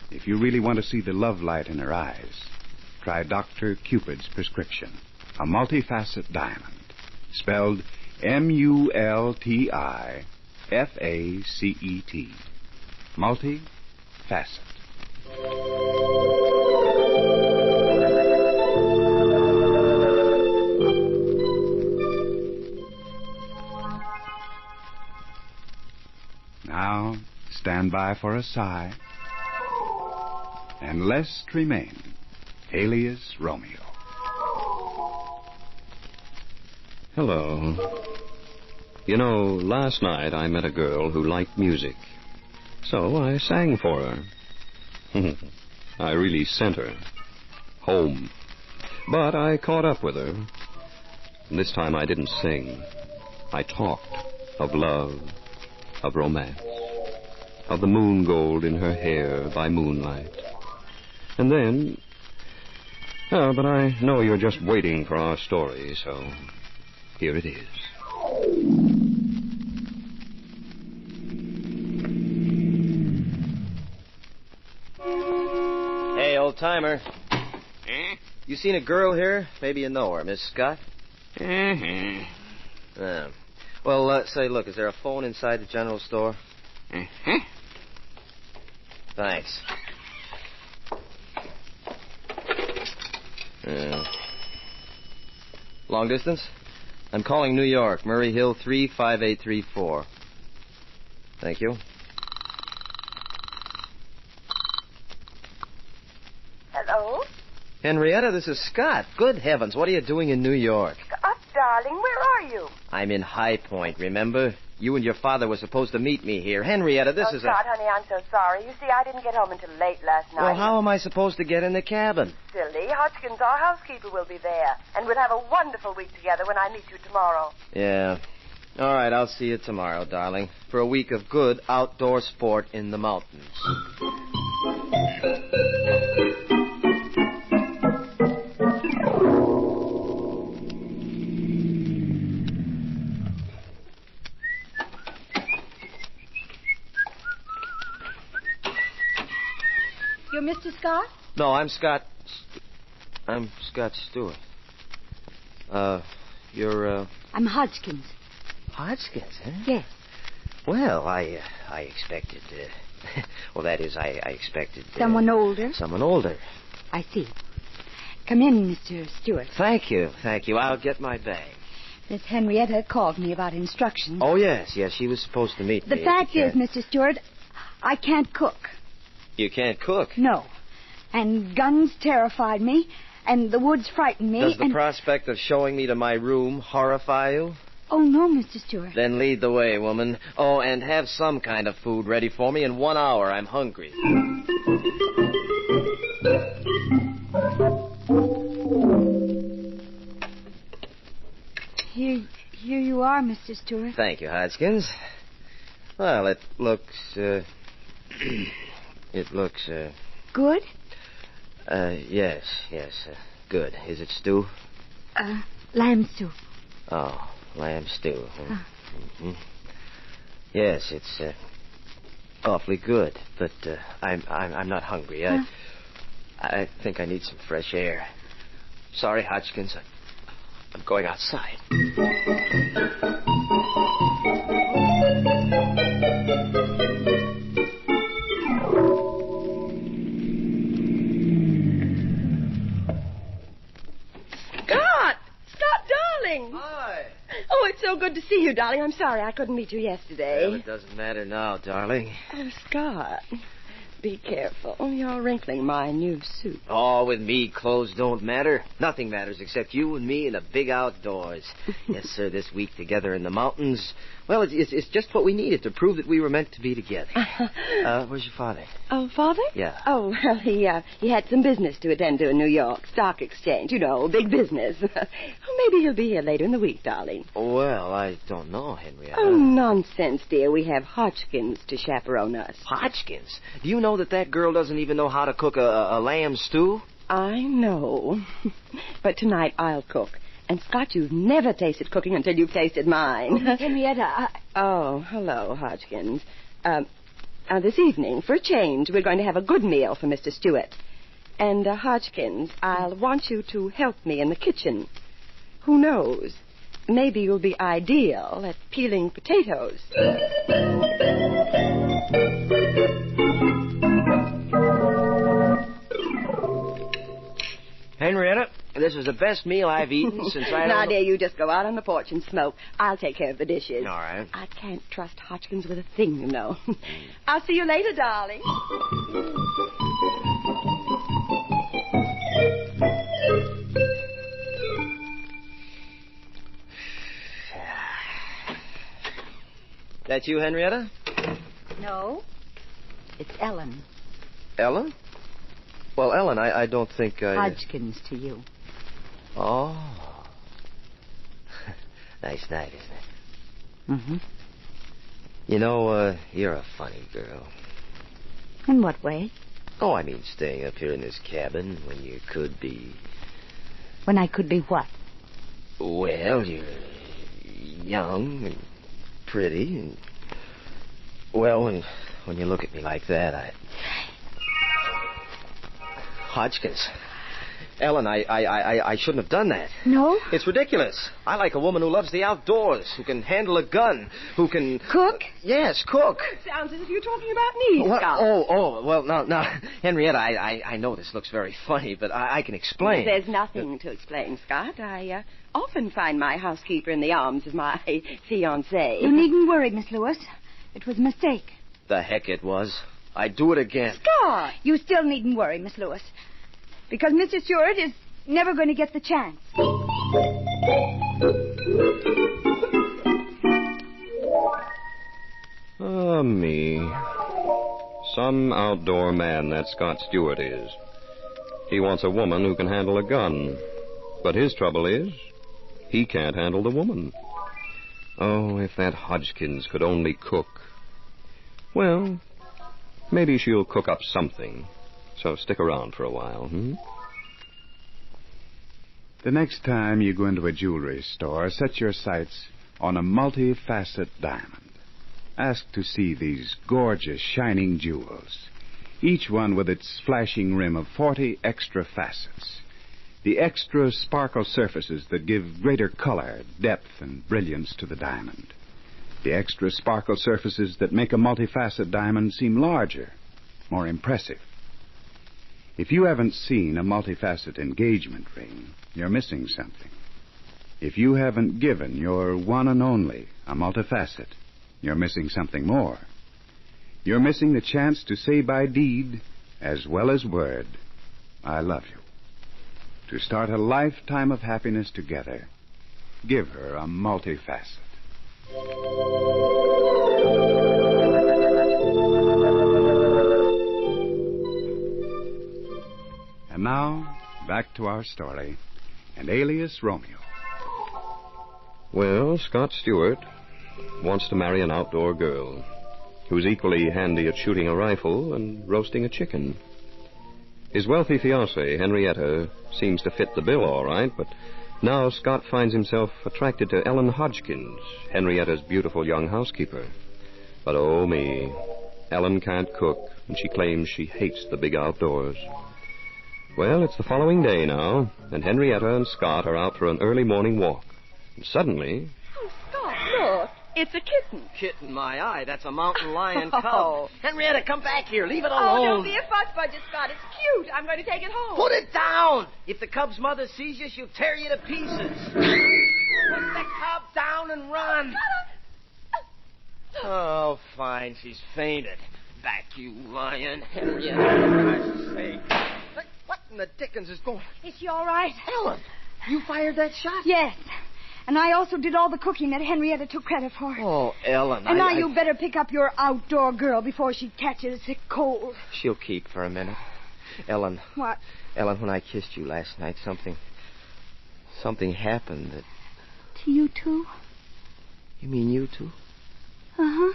if you really want to see the love light in her eyes, try Dr. Cupid's prescription, a multifacet diamond, spelled M-U-L-T-I-F-A-C-E-T. Multifacet. Now, stand by for a sigh. And Lest Tremaine, alias Romeo. Hello. You know, last night I met a girl who liked music. So I sang for her. I really sent her home. But I caught up with her. And this time I didn't sing. I talked of love, of romance, of the moon gold in her hair by moonlight. And then... Oh, but I know you're just waiting for our story, so here it is. Hey, old-timer. You seen a girl here? Maybe you know her, Miss Scott? Well, say, look, is there a phone inside the general store? Thanks. Long distance? I'm calling New York, Murray Hill 35834. Thank you. Hello? Henrietta, this is Scott. Good heavens, what are you doing in New York? Scott, darling, where are you? I'm in High Point, remember? You and your father were supposed to meet me here. Henrietta, this is Scott, honey, I'm so sorry. You see, I didn't get home until late last night. Well, how am I supposed to get in the cabin? Silly. Hodgkins, our housekeeper, will be there. And we'll have a wonderful week together when I meet you tomorrow. Yeah. All right, I'll see you tomorrow, darling, for a week of good outdoor sport in the mountains. You're Mr. Scott? No, I'm Scott Stewart. You're, I'm Hodgkins. Hodgkins, huh? Yes. Well, I expected, well, that is, I expected... Someone older? Someone older. I see. Come in, Mr. Stewart. Thank you. I'll get my bag. Miss Henrietta called me about instructions. Oh, yes, she was supposed to meet me. The fact is, Mr. Stewart, I can't cook. You can't cook? No. And guns terrified me, and the woods frightened me. Does the prospect of showing me to my room horrify you? Oh, no, Mr. Stewart. Then lead the way, woman. Oh, and have some kind of food ready for me in 1 hour. I'm hungry. Here you are, Mr. Stewart. Thank you, Hodgkins. Well, it looks, Good? Yes, good. Is it stew? Lamb stew. Oh, lamb stew. Huh? Mm-hmm. Yes, it's, awfully good, but, I'm not hungry. I think I need some fresh air. Sorry, Hodgkins. I'm going outside. Hi. Oh, it's so good to see you, darling. I'm sorry I couldn't meet you yesterday. Well, it doesn't matter now, darling. Oh, Scott, be careful. You're wrinkling my new suit. Oh, with me, clothes don't matter. Nothing matters except you and me in the big outdoors. Yes, sir, this week together in the mountains. Well, it's just what we needed to prove that we were meant to be together. Where's your father? Oh, father? Yeah. Oh, well, he had some business to attend to in New York. Stock exchange, you know, big business. Maybe he'll be here later in the week, darling. Well, I don't know, Henrietta. Oh, nonsense, dear. We have Hodgkins to chaperone us. Hodgkins? Do you know that girl doesn't even know how to cook a lamb stew? I know. But tonight I'll cook. And, Scott, you've never tasted cooking until you've tasted mine. Oh, Henrietta, Oh, hello, Hodgkins. This evening, for a change, we're going to have a good meal for Mr. Stewart. And, Hodgkins, I'll want you to help me in the kitchen. Who knows? Maybe you'll be ideal at peeling potatoes. Henrietta, This was the best meal I've eaten since I... Now, dear, you just go out on the porch and smoke. I'll take care of the dishes. All right. I can't trust Hodgkins with a thing, you know. I'll see you later, darling. That you, Henrietta? No. It's Ellen. Ellen? Well, Ellen, I don't think I... Hodgkins to you. Oh. Nice night, isn't it? Mm-hmm. You know, you're a funny girl. In what way? Oh, I mean staying up here in this cabin when you could be... When I could be what? Well, you're young and pretty and... Well, when you look at me like that, I... Hodgkins. Ellen, I shouldn't have done that. No? It's ridiculous. I like a woman who loves the outdoors, who can handle a gun, who can... Cook? Yes, cook. It sounds as if you're talking about me, What? Scott. Well, now, Henrietta, I know this looks very funny, but I can explain. There's nothing to explain, Scott. I often find my housekeeper in the arms of my fiancé. You needn't worry, Miss Lewis. It was a mistake. The heck it was. I'd do it again. Scott! You still needn't worry, Miss Lewis. Because Mr. Stewart is never going to get the chance. Ah, me. Some outdoor man that Scott Stewart is. He wants a woman who can handle a gun. But his trouble is, he can't handle the woman. Oh, if that Hodgkins could only cook. Well, maybe she'll cook up something. So stick around for a while, The next time you go into a jewelry store, set your sights on a multi-facet diamond. Ask to see these gorgeous, shining jewels, each one with its flashing rim of 40 extra facets. The extra sparkle surfaces that give greater color, depth, and brilliance to the diamond. The extra sparkle surfaces that make a multi-facet diamond seem larger, more impressive. If you haven't seen a multi-facet engagement ring, you're missing something. If you haven't given your one and only a multi-facet, you're missing something more. You're missing the chance to say by deed, as well as word, I love you. To start a lifetime of happiness together, give her a multi-facet. And now, back to our story, and alias Romeo. Well, Scott Stewart wants to marry an outdoor girl who's equally handy at shooting a rifle and roasting a chicken. His wealthy fiancée, Henrietta, seems to fit the bill all right, but now Scott finds himself attracted to Ellen Hodgkins, Henrietta's beautiful young housekeeper. But oh me, Ellen can't cook, and she claims she hates the big outdoors. Well, it's the following day now, and Henrietta and Scott are out for an early morning walk. And suddenly... Oh, Scott, look. It's a kitten. Kitten, my eye. That's a mountain lion Oh. cub. Henrietta, come back here. Leave it Oh, alone. don't be a fuss budget, Scott. It's cute. I'm going to take it home. Put it down. If the cub's mother sees you, she'll tear you to pieces. Put the cub down and run. Oh, fine. She's fainted. Back, you lion. Henrietta, for Christ's sake. What in the dickens is going... Is she all right? Ellen, you fired that shot? Yes. And I also did all the cooking that Henrietta took credit for. Oh, Ellen, And now you better pick up your outdoor girl before she catches a sick cold. She'll keep for a minute. Ellen. What? Ellen, when I kissed you last night, something happened that... To you, too? You mean you two? Uh-huh.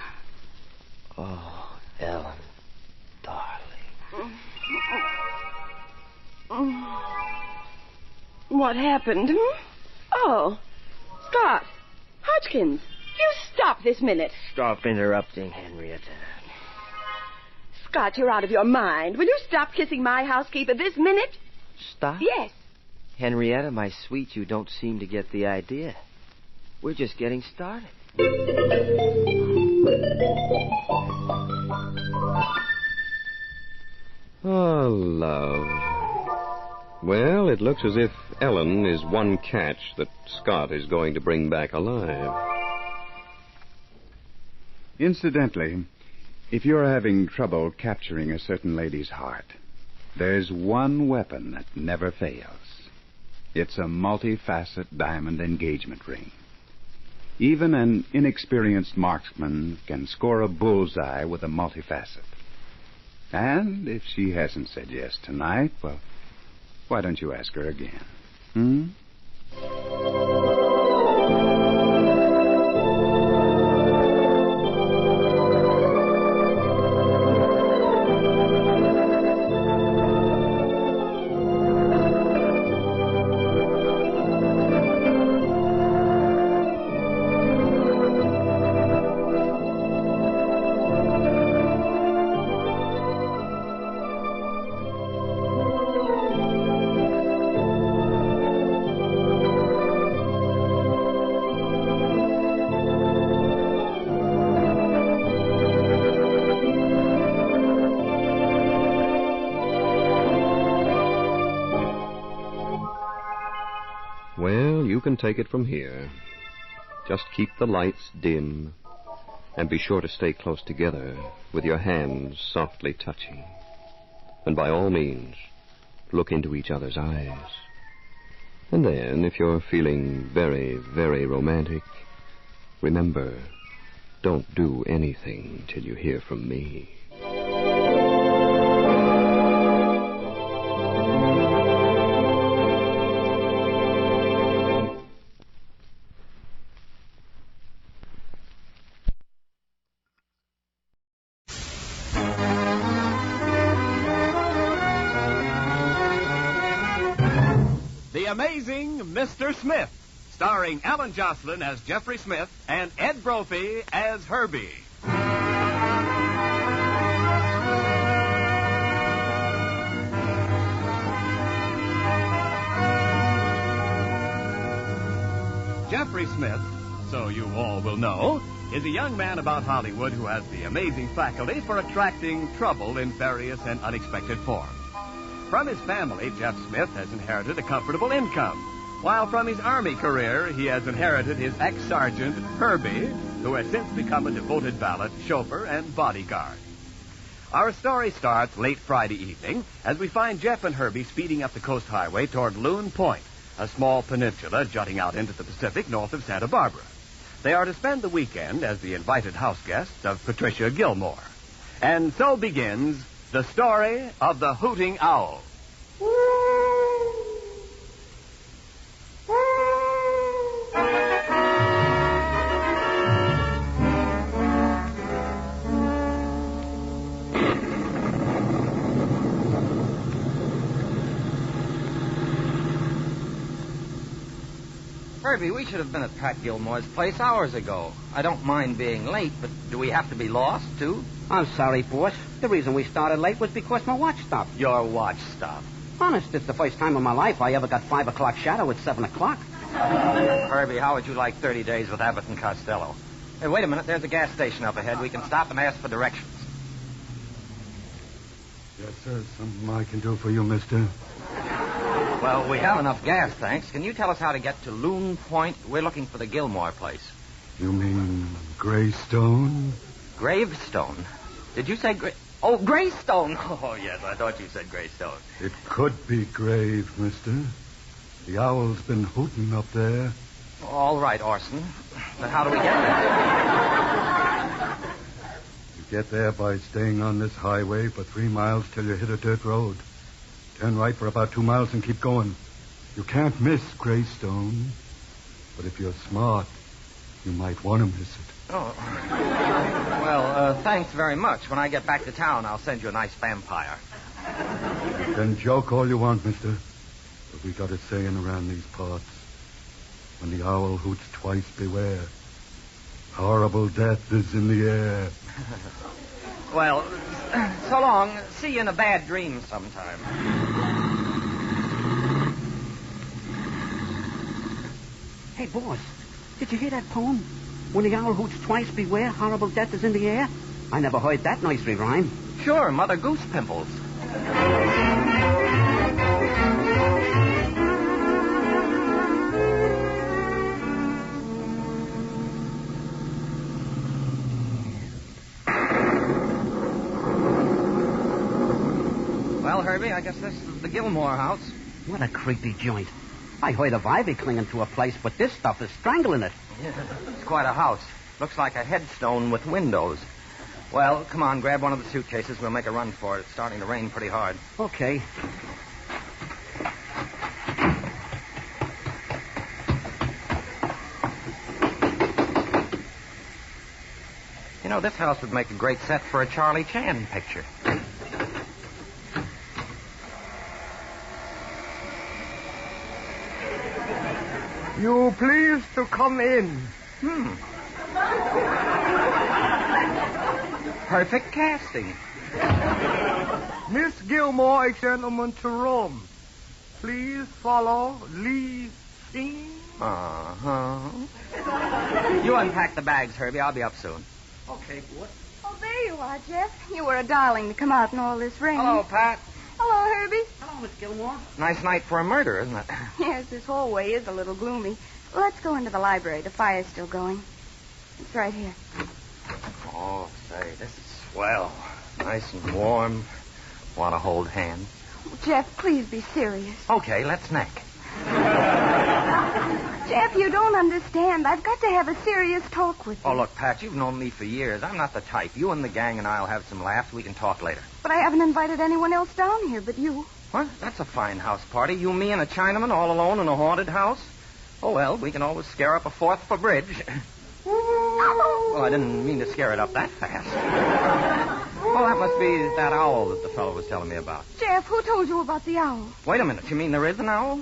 Oh, Ellen, darling. What happened? Oh, Scott. Hodgkins, you stop this minute. Stop interrupting, Henrietta. Scott, you're out of your mind. Will you stop kissing my housekeeper this minute? Stop? Yes. Henrietta, my sweet, you don't seem to get the idea. We're just getting started. Oh, love. Well, it looks as if Ellen is one catch that Scott is going to bring back alive. Incidentally, if you're having trouble capturing a certain lady's heart, there's one weapon that never fails. It's a multi-facet diamond engagement ring. Even an inexperienced marksman can score a bullseye with a multi-facet. And if she hasn't said yes tonight, well, why don't you ask her again? Well, you can take it from here. Just keep the lights dim, and be sure to stay close together with your hands softly touching. And by all means, look into each other's eyes. And then, if you're feeling very, very romantic, remember, don't do anything till you hear from me. The Amazing Mr. Smith, starring Alan Jocelyn as Jeffrey Smith and Ed Brophy as Herbie. Jeffrey Smith, so you all will know, is a young man about Hollywood who has the amazing faculty for attracting trouble in various and unexpected forms. From his family, Jeff Smith has inherited a comfortable income, while from his Army career, he has inherited his ex-sergeant, Herbie, who has since become a devoted valet, chauffeur, and bodyguard. Our story starts late Friday evening as we find Jeff and Herbie speeding up the coast highway toward Loon Point, a small peninsula jutting out into the Pacific north of Santa Barbara. They are to spend the weekend as the invited house guests of Patricia Gilmore. And so begins the story of the Hooting Owl. Herbie, we should have been at Pat Gilmore's place hours ago. I don't mind being late, but do we have to be lost, too? I'm sorry, boss. The reason we started late was because my watch stopped. Your watch stopped? Honest, it's the first time in my life I ever got 5 o'clock shadow at 7 o'clock. Herbie, how would you like 30 days with Abbott and Costello? Hey, wait a minute. There's a gas station up ahead. We can stop and ask for directions. Yes, sir. Something I can do for you, mister. Well, we have enough gas, thanks. Can you tell us how to get to Loon Point? We're looking for the Gilmore place. You mean Greystone? Gravestone? Did you say Oh, Greystone! Oh, yes, I thought you said Greystone. It could be grave, mister. The owl's been hooting up there. All right, Orson. But how do we get there? You get there by staying on this highway for 3 miles till you hit a dirt road. Turn right for about 2 miles and keep going. You can't miss Greystone. But if you're smart, you might want to miss it. Oh. Well, thanks very much. When I get back to town, I'll send you a nice vampire. You can joke all you want, mister. But we got a saying around these parts. When the owl hoots twice, beware. Horrible death is in the air. Well, so long. See you in a bad dream sometime. Hey, boss, did you hear that poem? When the owl hoots twice, beware, horrible death is in the air. I never heard that nursery rhyme. Sure, Mother Goose Pimples. Well, Herbie, I guess this is the Gilmore house. What a creepy joint. I heard of ivy clinging to a place, but this stuff is strangling it. Yeah, it's quite a house. Looks like a headstone with windows. Well, come on, grab one of the suitcases. We'll make a run for it. It's starting to rain pretty hard. Okay. You know, this house would make a great set for a Charlie Chan picture. You please to come in. Perfect casting. Miss Gilmore, a gentleman to Rome. Please follow Lee Scene. Uh-huh. You unpack the bags, Herbie. I'll be up soon. Okay, boy. Oh, there you are, Jeff. You were a darling to come out in all this rain. Hello, Pat. Hello, Herbie. Hello, Miss Gilmore. Nice night for a murder, isn't it? Yes, this hallway is a little gloomy. Let's go into the library. The fire's still going. It's right here. Oh, say, this is swell. Nice and warm. Want to hold hands? Jeff, please be serious. Okay, let's neck. Jeff, you don't understand. I've got to have a serious talk with you. Oh, look, Pat, you've known me for years. I'm not the type. You and the gang and I'll have some laughs. We can talk later. But I haven't invited anyone else down here but you. What? That's a fine house party. You, me, and a Chinaman all alone in a haunted house? Oh, well, we can always scare up a fourth for bridge. Well, I didn't mean to scare it up that fast. Well, that must be that owl that the fellow was telling me about. Jeff, who told you about the owl? Wait a minute. You mean there is an owl?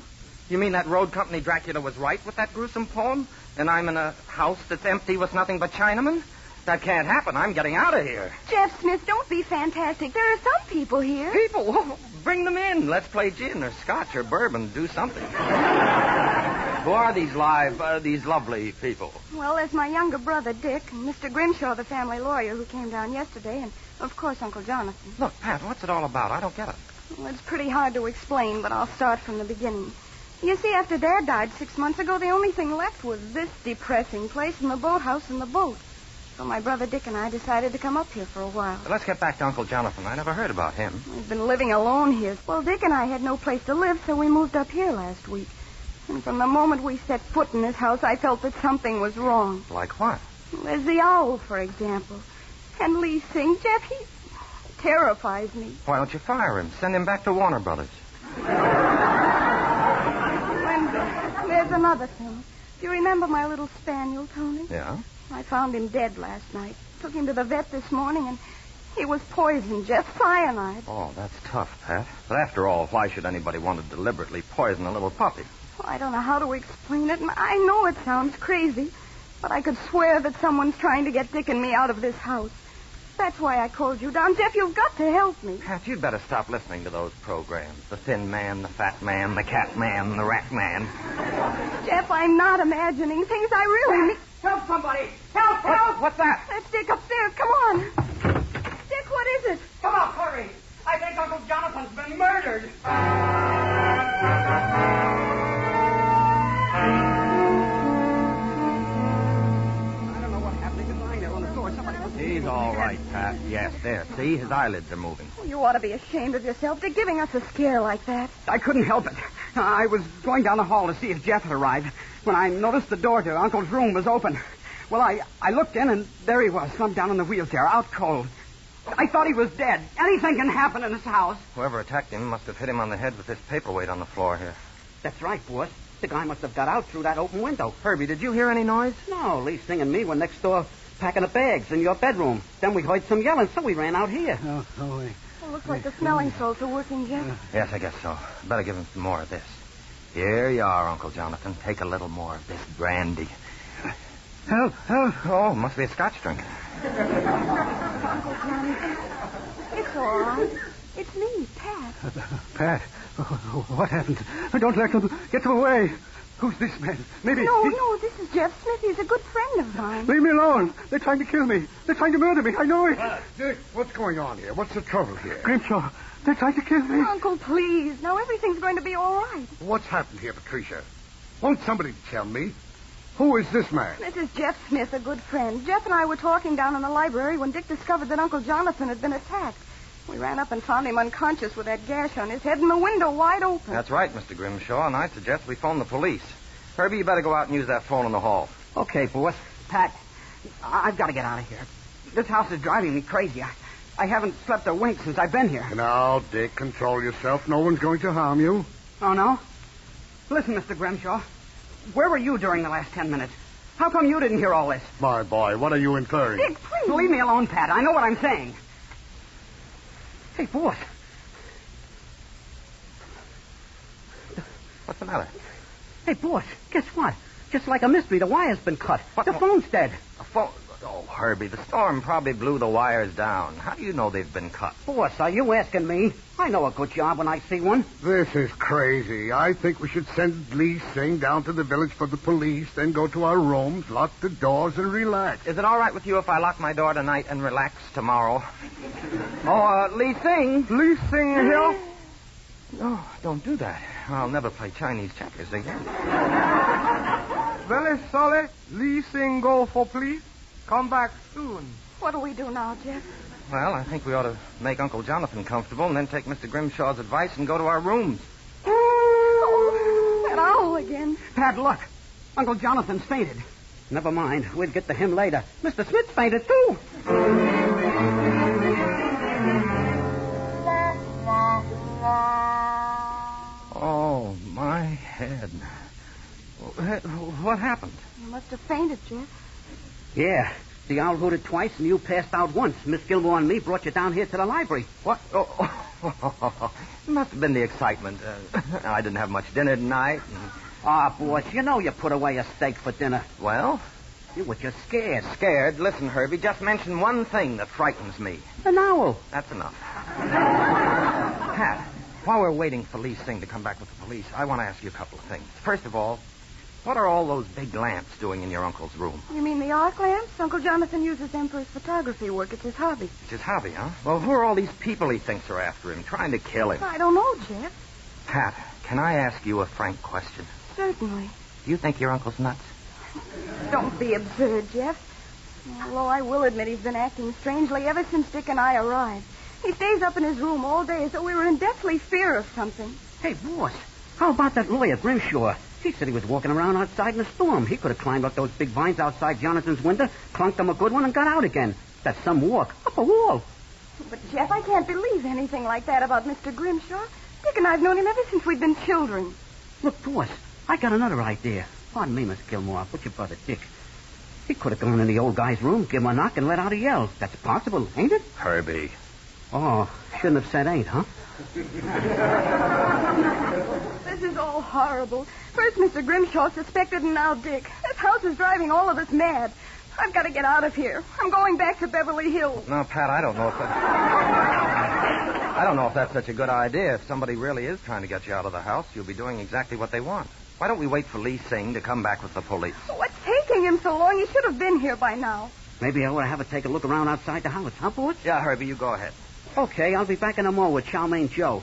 You mean that road company Dracula was right with that gruesome poem? And I'm in a house that's empty with nothing but Chinamen? That can't happen. I'm getting out of here. Jeff Smith, don't be fantastic. There are some people here. People? Well, bring them in. Let's play gin or scotch or bourbon. Do something. Who are these lovely people? Well, there's my younger brother, Dick, and Mr. Grimshaw, the family lawyer who came down yesterday, and, of course, Uncle Jonathan. Look, Pat, what's it all about? I don't get it. Well, it's pretty hard to explain, but I'll start from the beginning. You see, after Dad died 6 months ago, the only thing left was this depressing place and the boathouse and the boat. So my brother Dick and I decided to come up here for a while. Let's get back to Uncle Jonathan. I never heard about him. We've been living alone here. Well, Dick and I had no place to live, so we moved up here last week. And from the moment we set foot in this house, I felt that something was wrong. Like what? There's the owl, for example. And Lee Singh. Jeff, he terrifies me. Why don't you fire him? Send him back to Warner Brothers. And there's another thing. Do you remember my little spaniel, Tony? Yeah? I found him dead last night. Took him to the vet this morning, and he was poisoned, Jeff. Cyanide. Oh, that's tough, Pat. But after all, why should anybody want to deliberately poison a little puppy? Well, I don't know how to explain it, and I know it sounds crazy, but I could swear that someone's trying to get Dick and me out of this house. That's why I called you down. Jeff, you've got to help me. Pat, you'd better stop listening to those programs. The Thin Man, the Fat Man, the Cat Man, the Rat Man. Jeff, I'm not imagining things. I really need... Help somebody! Help! What's that? That's Dick upstairs. Come on. Dick, what is it? Come on, hurry! I think Uncle Jonathan's been murdered. He's all right, Pat. Yes, there. See, his eyelids are moving. Oh, you ought to be ashamed of yourself. They're giving us a scare like that. I couldn't help it. I was going down the hall to see if Jeff had arrived when I noticed the door to Uncle's room was open. Well, I looked in, and there he was, slumped down in the wheelchair, out cold. I thought he was dead. Anything can happen in this house. Whoever attacked him must have hit him on the head with this paperweight on the floor here. That's right, boss. The guy must have got out through that open window. Herbie, did you hear any noise? No, Lee Singh and me were next door packing up bags in your bedroom. Then we heard some yelling, so we ran out here. Oh, wait. It looks like the smelling salts are working, Jeff. Yes, I guess so. Better give him some more of this. Here you are, Uncle Jonathan. Take a little more of this brandy. Help! Oh, must be a scotch drink. Uncle Jonathan, it's all right. It's me, Pat. Pat, what happened? Don't let them get away. Who's this man? Maybe... No, this is Jeff Smith. He's a good friend of mine. Leave me alone. They're trying to kill me. They're trying to murder me. I know it. Dick, what's going on here? What's the trouble here? Grimshaw, they're trying to kill me. Uncle, please. Now everything's going to be all right. What's happened here, Patricia? Won't somebody tell me? Who is this man? This is Jeff Smith, a good friend. Jeff and I were talking down in the library when Dick discovered that Uncle Jonathan had been attacked. We ran up and found him unconscious with that gash on his head and the window wide open. That's right, Mr. Grimshaw, and I suggest we phone the police. Herbie, you better go out and use that phone in the hall. Okay, boss. Pat, I've got to get out of here. This house is driving me crazy. I haven't slept a wink since I've been here. Now, Dick, control yourself. No one's going to harm you. Oh, no? Listen, Mr. Grimshaw. Where were you during the last 10 minutes? How come you didn't hear all this? My boy, what are you inferring? Dick, please. Leave me alone, Pat. I know what I'm saying. Hey, boss. What's the matter? Hey, boss, guess what? Just like a mystery, the wire's been cut. What? The phone's dead. A phone? Oh, Herbie, the storm probably blew the wires down. How do you know they've been cut? Boss, are you asking me? I know a good job when I see one. This is crazy. I think we should send Lee Singh down to the village for the police, then go to our rooms, lock the doors, and relax. Is it all right with you if I lock my door tonight and relax tomorrow? Oh, Lee Singh. Lee Singh here? No, don't do that. I'll never play Chinese checkers again. Well, Solid, Lee Singh go for police. Come back soon. What do we do now, Jeff? Well, I think we ought to make Uncle Jonathan comfortable and then take Mr. Grimshaw's advice and go to our rooms. Oh, that owl again. Pat, look. Uncle Jonathan's fainted. Never mind. We'll get to him later. Mr. Smith's fainted, too. Oh, my head. What happened? You must have fainted, Jeff. Yeah. The owl hooted twice and you passed out once. Miss Gilmore and me brought you down here to the library. What? Oh. It must have been the excitement. I didn't have much dinner tonight. Ah, boss, you know you put away a steak for dinner. Well? You were just scared. Scared? Listen, Herbie, just mention one thing that frightens me. An owl. That's enough. Pat, while we're waiting for Lee Singh to come back with the police, I want to ask you a couple of things. First of all, what are all those big lamps doing in your uncle's room? You mean the arc lamps? Uncle Jonathan uses them for his photography work. It's his hobby. It's his hobby, huh? Well, who are all these people he thinks are after him, trying to kill him? I don't know, Jeff. Pat, can I ask you a frank question? Certainly. Do you think your uncle's nuts? Don't be absurd, Jeff. Although I will admit he's been acting strangely ever since Dick and I arrived. He stays up in his room all day as though we were in deathly fear of something. Hey, boss, how about that lawyer, Grimshaw? He said he was walking around outside in a storm. He could have climbed up those big vines outside Jonathan's window, clunked him a good one, and got out again. That's some walk. Up a wall. But, Jeff, I can't believe anything like that about Mr. Grimshaw. Dick and I have known him ever since we've been children. Look, boss, I got another idea. Pardon me, Miss Gilmore. Put your brother Dick. He could have gone in the old guy's room, give him a knock, and let out a yell. That's possible, ain't it? Herbie. Oh, shouldn't have said ain't, huh? This is all horrible. First Mr. Grimshaw suspected, and now Dick. This house is driving all of us mad. I've got to get out of here. I'm going back to Beverly Hills. No, Pat, I don't know if that's such a good idea. If somebody really is trying to get you out of the house, you'll be doing exactly what they want. Why don't we wait for Lee Singh to come back with the police? What's taking him so long? He should have been here by now. Maybe I ought to have a take a look around outside the house, huh, boss? Yeah, Herbie, you go ahead. Okay, I'll be back in a moment with Chow Mein Joe.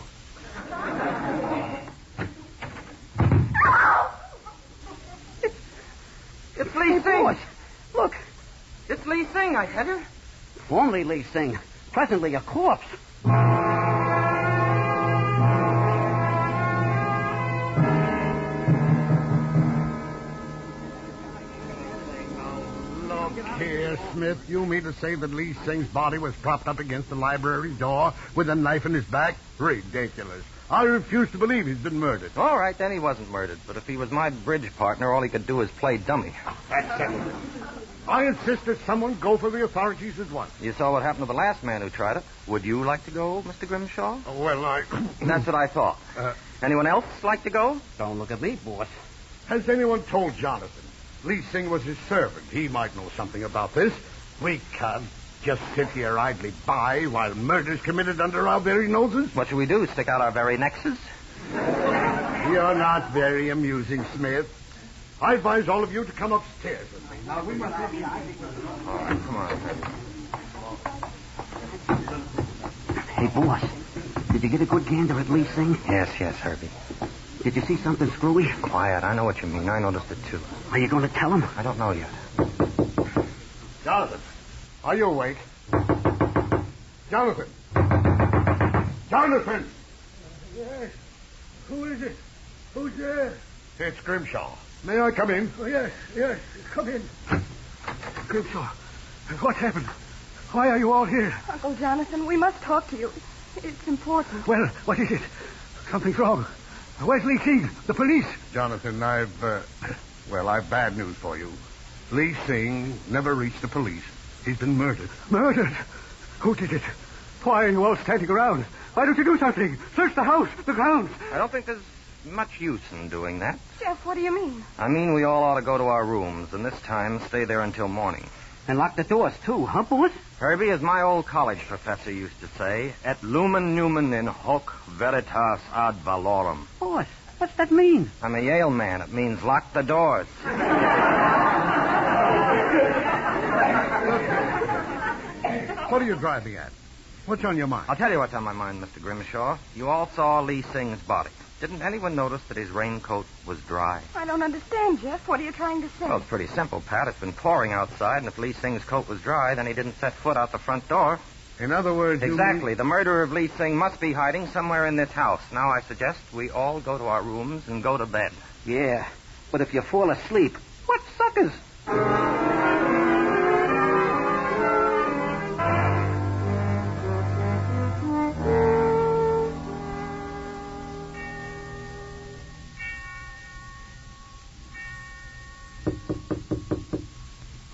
It's Lee Singh. Boss, look. It's Lee Singh, I tell you. Formerly Lee Singh. Presently a corpse. Here, Smith, you mean to say that Lee Singh's body was propped up against the library door with a knife in his back? Ridiculous. I refuse to believe he's been murdered. All right, then he wasn't murdered. But if he was my bridge partner, all he could do is play dummy. That's settled. I insist that someone go for the authorities at once. You saw what happened to the last man who tried it. Would you like to go, Mr. Grimshaw? Well, That's what I thought. Anyone else like to go? Don't look at me, boss. Has anyone told Jonathan? Lee Singh was his servant. He might know something about this. We can't just sit here idly by while murder's committed under our very noses. What should we do, stick out our very nexus? You're not very amusing, Smith. I advise all of you to come upstairs with me. Now, we must have the idea. All right, come on. Hey, boss, did you get a good gander at Lee Singh? Yes, Herbie. Did you see something screwy? Quiet, I know what you mean. I noticed it, too. Are you going to tell him? I don't know yet. Jonathan, are you awake? Jonathan. Jonathan! Yes. Who is it? Who's there? It's Grimshaw. May I come in? Oh, yes. Come in. Grimshaw, what happened? Why are you all here? Uncle Jonathan, we must talk to you. It's important. Well, what is it? Something's wrong. Where's Lee Singh? The police? Jonathan, I've bad news for you. Lee Singh never reached the police. He's been murdered. Murdered? Who did it? Why are you all standing around? Why don't you do something? Search the house, the grounds. I don't think there's much use in doing that. Jeff, what do you mean? I mean we all ought to go to our rooms, and this time stay there until morning. And lock the doors, too, huh, boss? Herbie, as my old college professor used to say, et lumen numen in hoc veritas ad valorem. Boss, what's that mean? I'm a Yale man. It means lock the doors. What are you driving at? What's on your mind? I'll tell you what's on my mind, Mr. Grimshaw. You all saw Lee Singh's body. Didn't anyone notice that his raincoat was dry? I don't understand, Jeff. What are you trying to say? Well, it's pretty simple, Pat. It's been pouring outside, and if Lee Singh's coat was dry, then he didn't set foot out the front door. In other words, Exactly. The murderer of Lee Singh must be hiding somewhere in this house. Now I suggest we all go to our rooms and go to bed. Yeah, but if you fall asleep, what suckers?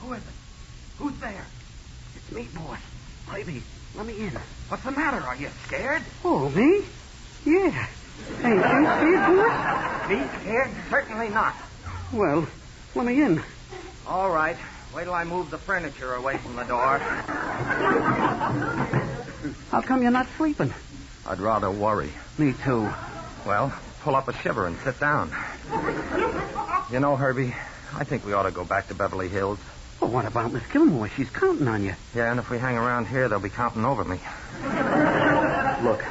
Who is it? Who's there? It's me, boss. Baby, let me in. What's the matter? Are you scared? Oh, me? Yeah. Ain't you scared, boss? Me scared? Certainly not. Well, let me in. All right. Wait till I move the furniture away from the door. How come you're not sleeping? I'd rather worry. Me too. Well, pull up a shiver and sit down. You know, Herbie, I think we ought to go back to Beverly Hills. Well, what about Miss Gilmore? She's counting on you. Yeah, and if we hang around here, they'll be counting over me. Look,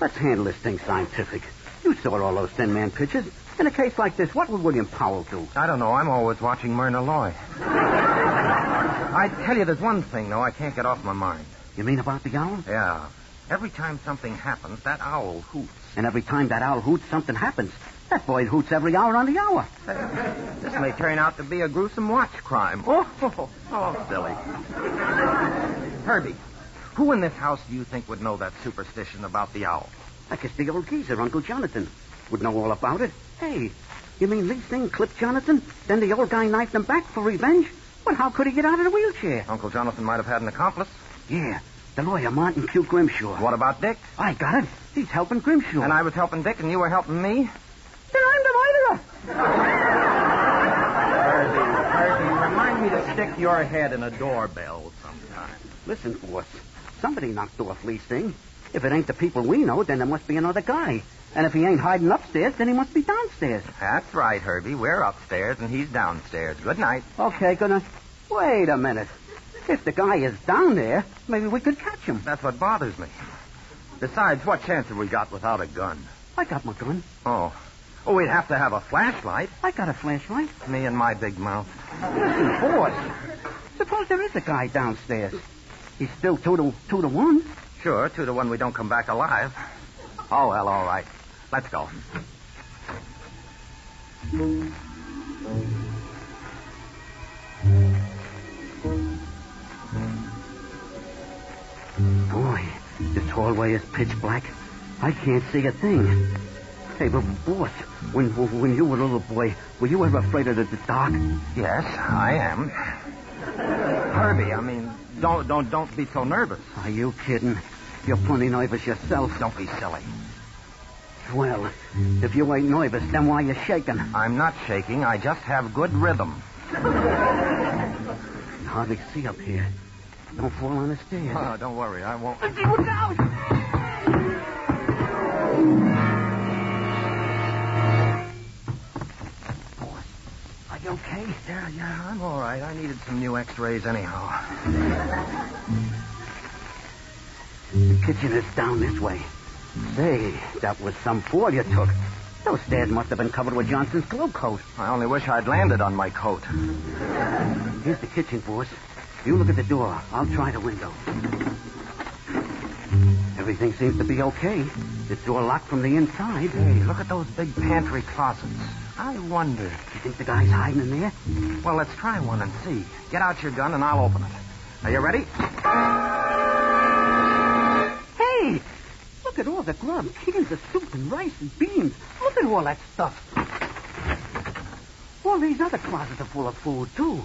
let's handle this thing scientific. You saw all those thin man pictures. In a case like this, what would William Powell do? I don't know. I'm always watching Myrna Loy. I tell you, there's one thing, though, I can't get off my mind. You mean about the owl? Yeah. Every time something happens, that owl hoots. And every time that owl hoots, something happens. That boy hoots every hour on the hour. This may turn out to be a gruesome watch crime. Oh, silly. Herbie, who in this house do you think would know that superstition about the owl? I guess the old geezer, Uncle Jonathan, would know all about it. Hey, you mean Lee Singh clipped Jonathan? Then the old guy knifed him back for revenge? Well, how could he get out of the wheelchair? Uncle Jonathan might have had an accomplice. Yeah, the lawyer, Martin Q. Grimshaw. What about Dick? I got it. He's helping Grimshaw. And I was helping Dick, and you were helping me? Then I'm the murderer. Herbie, remind me to stick your head in a doorbell sometime. Listen, boss. Somebody knocked off Lee Singh. If it ain't the people we know, then there must be another guy. And if he ain't hiding upstairs, then he must be downstairs. That's right, Herbie. We're upstairs, and he's downstairs. Good night. Okay, good night. Wait a minute. If the guy is down there, maybe we could catch him. That's what bothers me. Besides, what chance have we got without a gun? I got my gun. Oh, we'd have to have a flashlight. I got a flashlight. Me and my big mouth. Listen, boss. Suppose there is a guy downstairs. He's still 2-1. Sure, 2-1 we don't come back alive. Oh, well, all right. Let's go. Boy, this hallway is pitch black. I can't see a thing. Hey, but boss, when you were a little boy, were you ever afraid of the dark? Yes, I am. Herbie, I mean, don't be so nervous. Are you kidding? You're plenty nervous yourself. Don't be silly. Well, if you ain't nervous, then why are you shaking? I'm not shaking. I just have good rhythm. Hardly see up here. Don't fall on the stairs. Oh, don't worry. I won't. Look out! Boss, are you okay? Yeah, I'm all right. I needed some new x-rays anyhow. The kitchen is down this way. Say, that was some fall you took. Those stairs must have been covered with Johnson's glove coat. I only wish I'd landed on my coat. Here's the kitchen, boss. You look at the door. I'll try the window. There Everything seems to be okay. This door locked from the inside. Hey, look at those big pantry closets. I wonder. You think the guy's hiding in there? Well, let's try one and see. Get out your gun and I'll open it. Are you ready? Hey! Look at all the grub. Cans of soup and rice and beans. Look at all that stuff. All these other closets are full of food, too.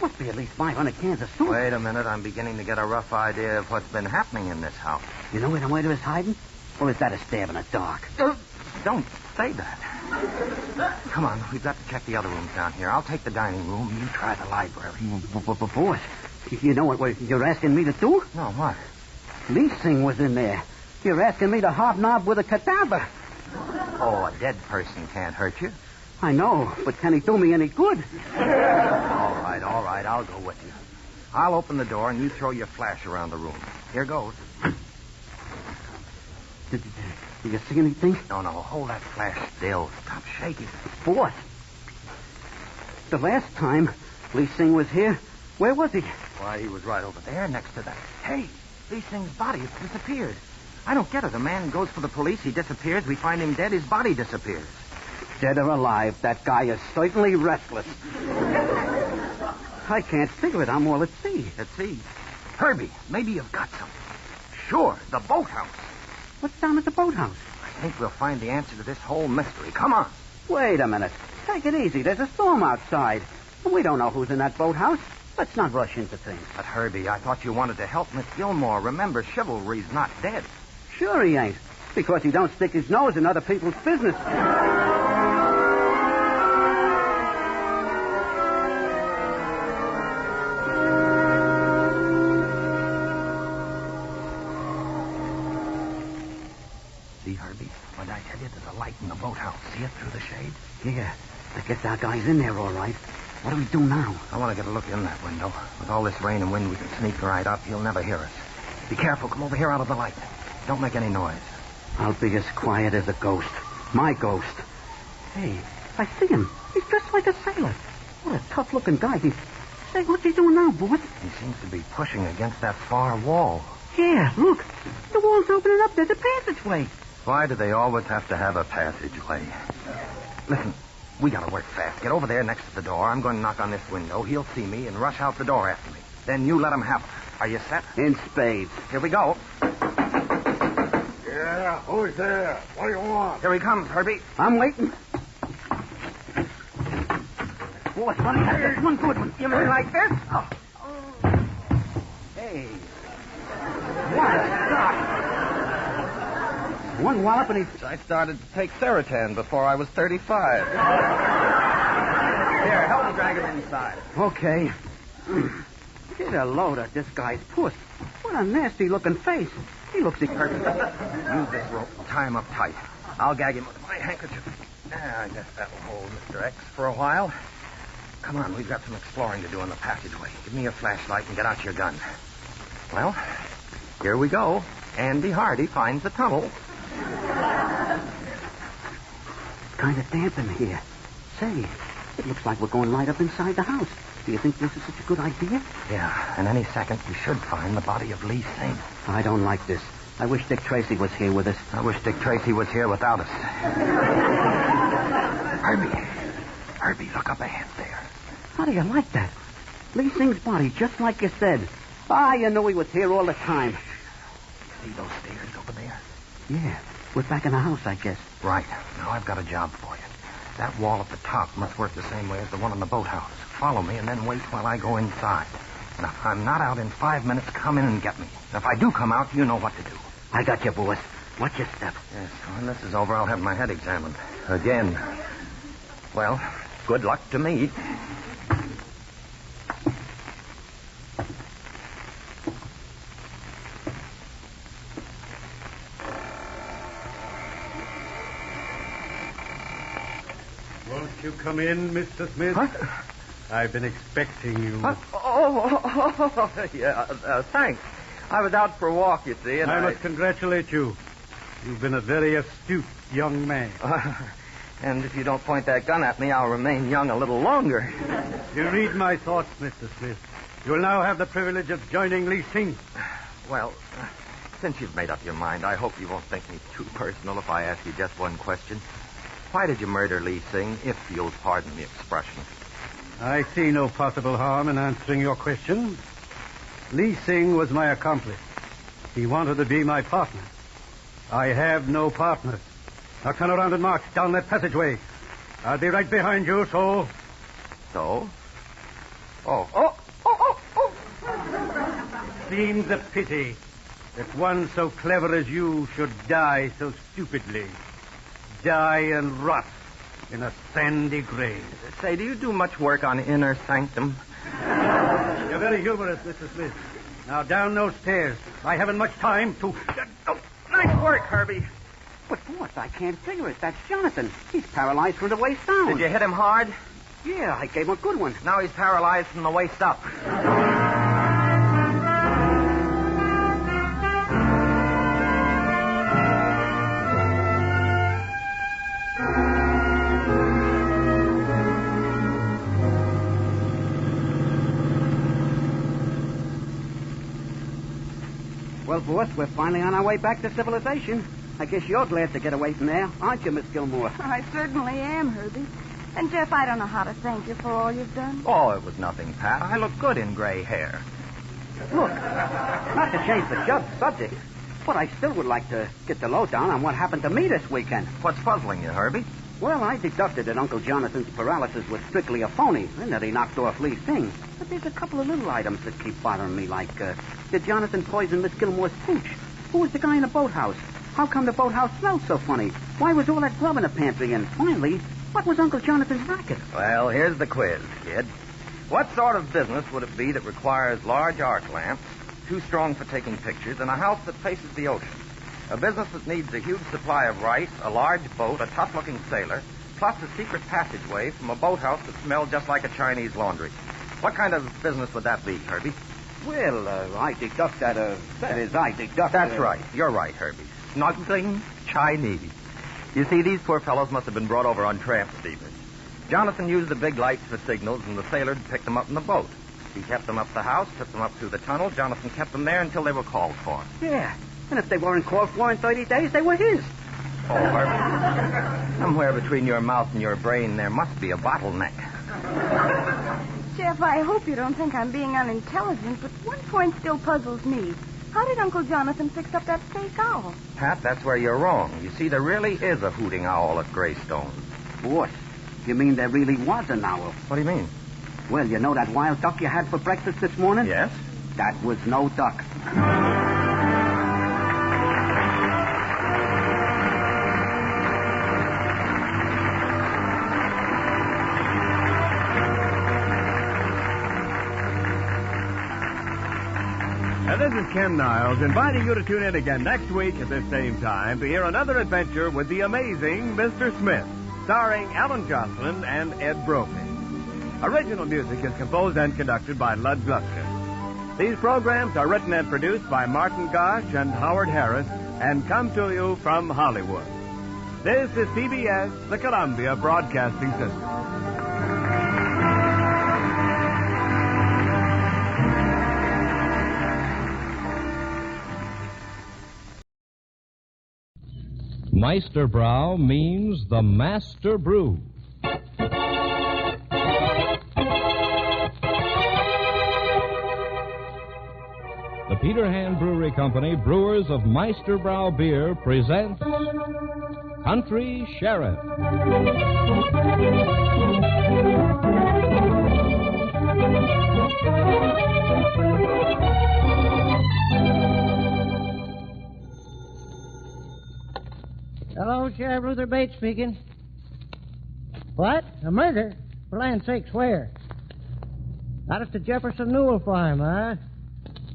Must be at least 500 cans of soup. Wait a minute. I'm beginning to get a rough idea of what's been happening in this house. You know where the murderer's hiding? Or is that a stab in the dark? Don't say that. Come on. We've got to check the other rooms down here. I'll take the dining room. You try the library. Boss, you know what you're asking me to do? No, what? Leasing was in there. You're asking me to hobnob with a cadaver. Oh, a dead person can't hurt you. I know, but can he do me any good? All right. I'll go with you. I'll open the door and you throw your flash around the room. Here goes. Did you see anything? No. Hold that flash still. Stop shaking. Boss. The last time Leasing was here, where was he? Why, he was right over there next to that. Hey, Leasing's body has disappeared. I don't get it. A man goes for the police, he disappears, we find him dead, his body disappears. Dead or alive, that guy is certainly restless. I can't figure it. I'm all at sea. At sea? Herbie, maybe you've got something. Sure, the boathouse. What's down at the boathouse? I think we'll find the answer to this whole mystery. Come on. Wait a minute. Take it easy. There's a storm outside. We don't know who's in that boathouse. Let's not rush into things. But, Herbie, I thought you wanted to help Miss Gilmore. Remember, chivalry's not dead. Sure he ain't. Because he don't stick his nose in other people's business. See, Herbie? What did I tell you? There's a light in the boathouse. See it through the shade? Yeah. I guess our guy's in there all right. What do we do now? I want to get a look in that window. With all this rain and wind, we can sneak right up. He'll never hear us. Be careful. Come over here out of the light. Don't make any noise. I'll be as quiet as a ghost. My ghost. Hey, I see him. He's dressed like a sailor. What a tough-looking guy. Say, what's he doing now, boss? He seems to be pushing against that far wall. Yeah, look. The wall's opening up. There's a passageway. Why do they always have to have a passageway? Listen, we gotta work fast. Get over there next to the door. I'm going to knock on this window. He'll see me and rush out the door after me. Then you let him have it. Are you set? In spades. Here we go. Yeah, who's there? What do you want? Here he comes, Herbie. I'm waiting. Boss, one good one. You mean like this? Oh. Hey. What a start. One wallop and he... I started to take Seratan before I was 35. Here, help me drag him inside. Okay. Get a load of this guy's puss. What a nasty-looking face. He looks perfect. Use this rope. Tie him up tight. I'll gag him with my handkerchief. I guess that'll hold Mr. X for a while. Come on, we've got some exploring to do in the passageway. Give me your flashlight and get out your gun. Well, here we go. Andy Hardy finds the tunnel. It's kind of damp in here. Say, it looks like we're going right up inside the house. Do you think this is such a good idea? Yeah, and any second we should find the body of Lee Sing. I don't like this. I wish Dick Tracy was here with us. I wish Dick Tracy was here without us. Herbie, look up ahead there. How do you like that? Lee Sing's body, just like you said. You knew he was here all the time. See those stairs over there? Yeah, we're back in the house, I guess. Right. Now I've got a job for you. That wall at the top must work the same way as the one in the boathouse. Follow me and then wait while I go inside. And if I'm not out in 5 minutes, come in and get me. If I do come out, you know what to do. I got you, boss. Watch your step. Yes, when this is over, I'll have my head examined. Again. Well, good luck to me. Won't you come in, Mr. Smith? Huh? I've been expecting you. Huh? Yeah, thanks. I was out for a walk, you see, and I must congratulate you. You've been a very astute young man. And if you don't point that gun at me, I'll remain young a little longer. You read my thoughts, Mr. Smith. You will now have the privilege of joining Lee Sing. Well, Since you've made up your mind, I hope you won't think me too personal if I ask you just one question. Why did you murder Lee Sing, if you'll pardon the expression? I see no possible harm in answering your question. Lee Sing was my accomplice. He wanted to be my partner. I have no partner. Now turn around and march down that passageway. I'll be right behind you, so... So? Oh. Seems a pity that one so clever as you should die so stupidly. Die and rot in a sandy grave. Say, do you do much work on inner sanctum? You're very humorous, Mr. Smith. Now down those stairs. I haven't much time to... Nice work, Herbie. But what? I can't figure it. That's Jonathan. He's paralyzed from the waist down. Did you hit him hard? Yeah, I gave him a good one. Now he's paralyzed from the waist up. Well, boss, we're finally on our way back to civilization. I guess you're glad to get away from there, aren't you, Miss Gilmore? I certainly am, Herbie. And, Jeff, I don't know how to thank you for all you've done. Oh, it was nothing, Pat. I look good in gray hair. Look, not to change the subject, but I still would like to get the lowdown on what happened to me this weekend. What's puzzling you, Herbie? Well, I deducted that Uncle Jonathan's paralysis was strictly a phony, and that he knocked off Lee Sing. But there's a couple of little items that keep bothering me, like, did Jonathan poison Miss Gilmore's pooch? Who was the guy in the boathouse? How come the boathouse smelled so funny? Why was all that grub in the pantry? And finally, what was Uncle Jonathan's racket? Well, here's the quiz, kid. What sort of business would it be that requires large arc lamps, too strong for taking pictures, and a house that faces the ocean? A business that needs a huge supply of rice, a large boat, a tough-looking sailor, plus a secret passageway from a boathouse that smelled just like a Chinese laundry. What kind of business would that be, Herbie? Well, I deduct that, I deduct... That's right. You're right, Herbie. Snuggling Chinese. You see, these poor fellows must have been brought over on tramp steamers. Jonathan used the big lights for signals, and the sailor picked them up in the boat. He kept them up the house, took them up through the tunnel. Jonathan kept them there until they were called for. Yeah, and if they weren't called for in 30 days, they were his. Oh, Herbie. Somewhere between your mouth and your brain, there must be a bottleneck. Jeff, I hope you don't think I'm being unintelligent, but one point still puzzles me. How did Uncle Jonathan fix up that fake owl? Pat, that's where you're wrong. You see, there really is a hooting owl at Greystone. What? You mean there really was an owl? What do you mean? Well, you know that wild duck you had for breakfast this morning? Yes. That was no duck. And this is Ken Niles inviting you to tune in again next week at this same time to hear another adventure with the amazing Mr. Smith, starring Alan Jocelyn and Ed Brophy. Original music is composed and conducted by Lud Gluckman. These programs are written and produced by Martin Gosh and Howard Harris and come to you from Hollywood. This is CBS, the Columbia Broadcasting System. Meisterbrau means the master brew. The Peter Hand Brewery Company, brewers of Meisterbrau beer, presents Country Sheriff. Hello, Sheriff Luther Bates speaking. What? A murder? For land's sakes, where? Out at the Jefferson Newell farm, huh?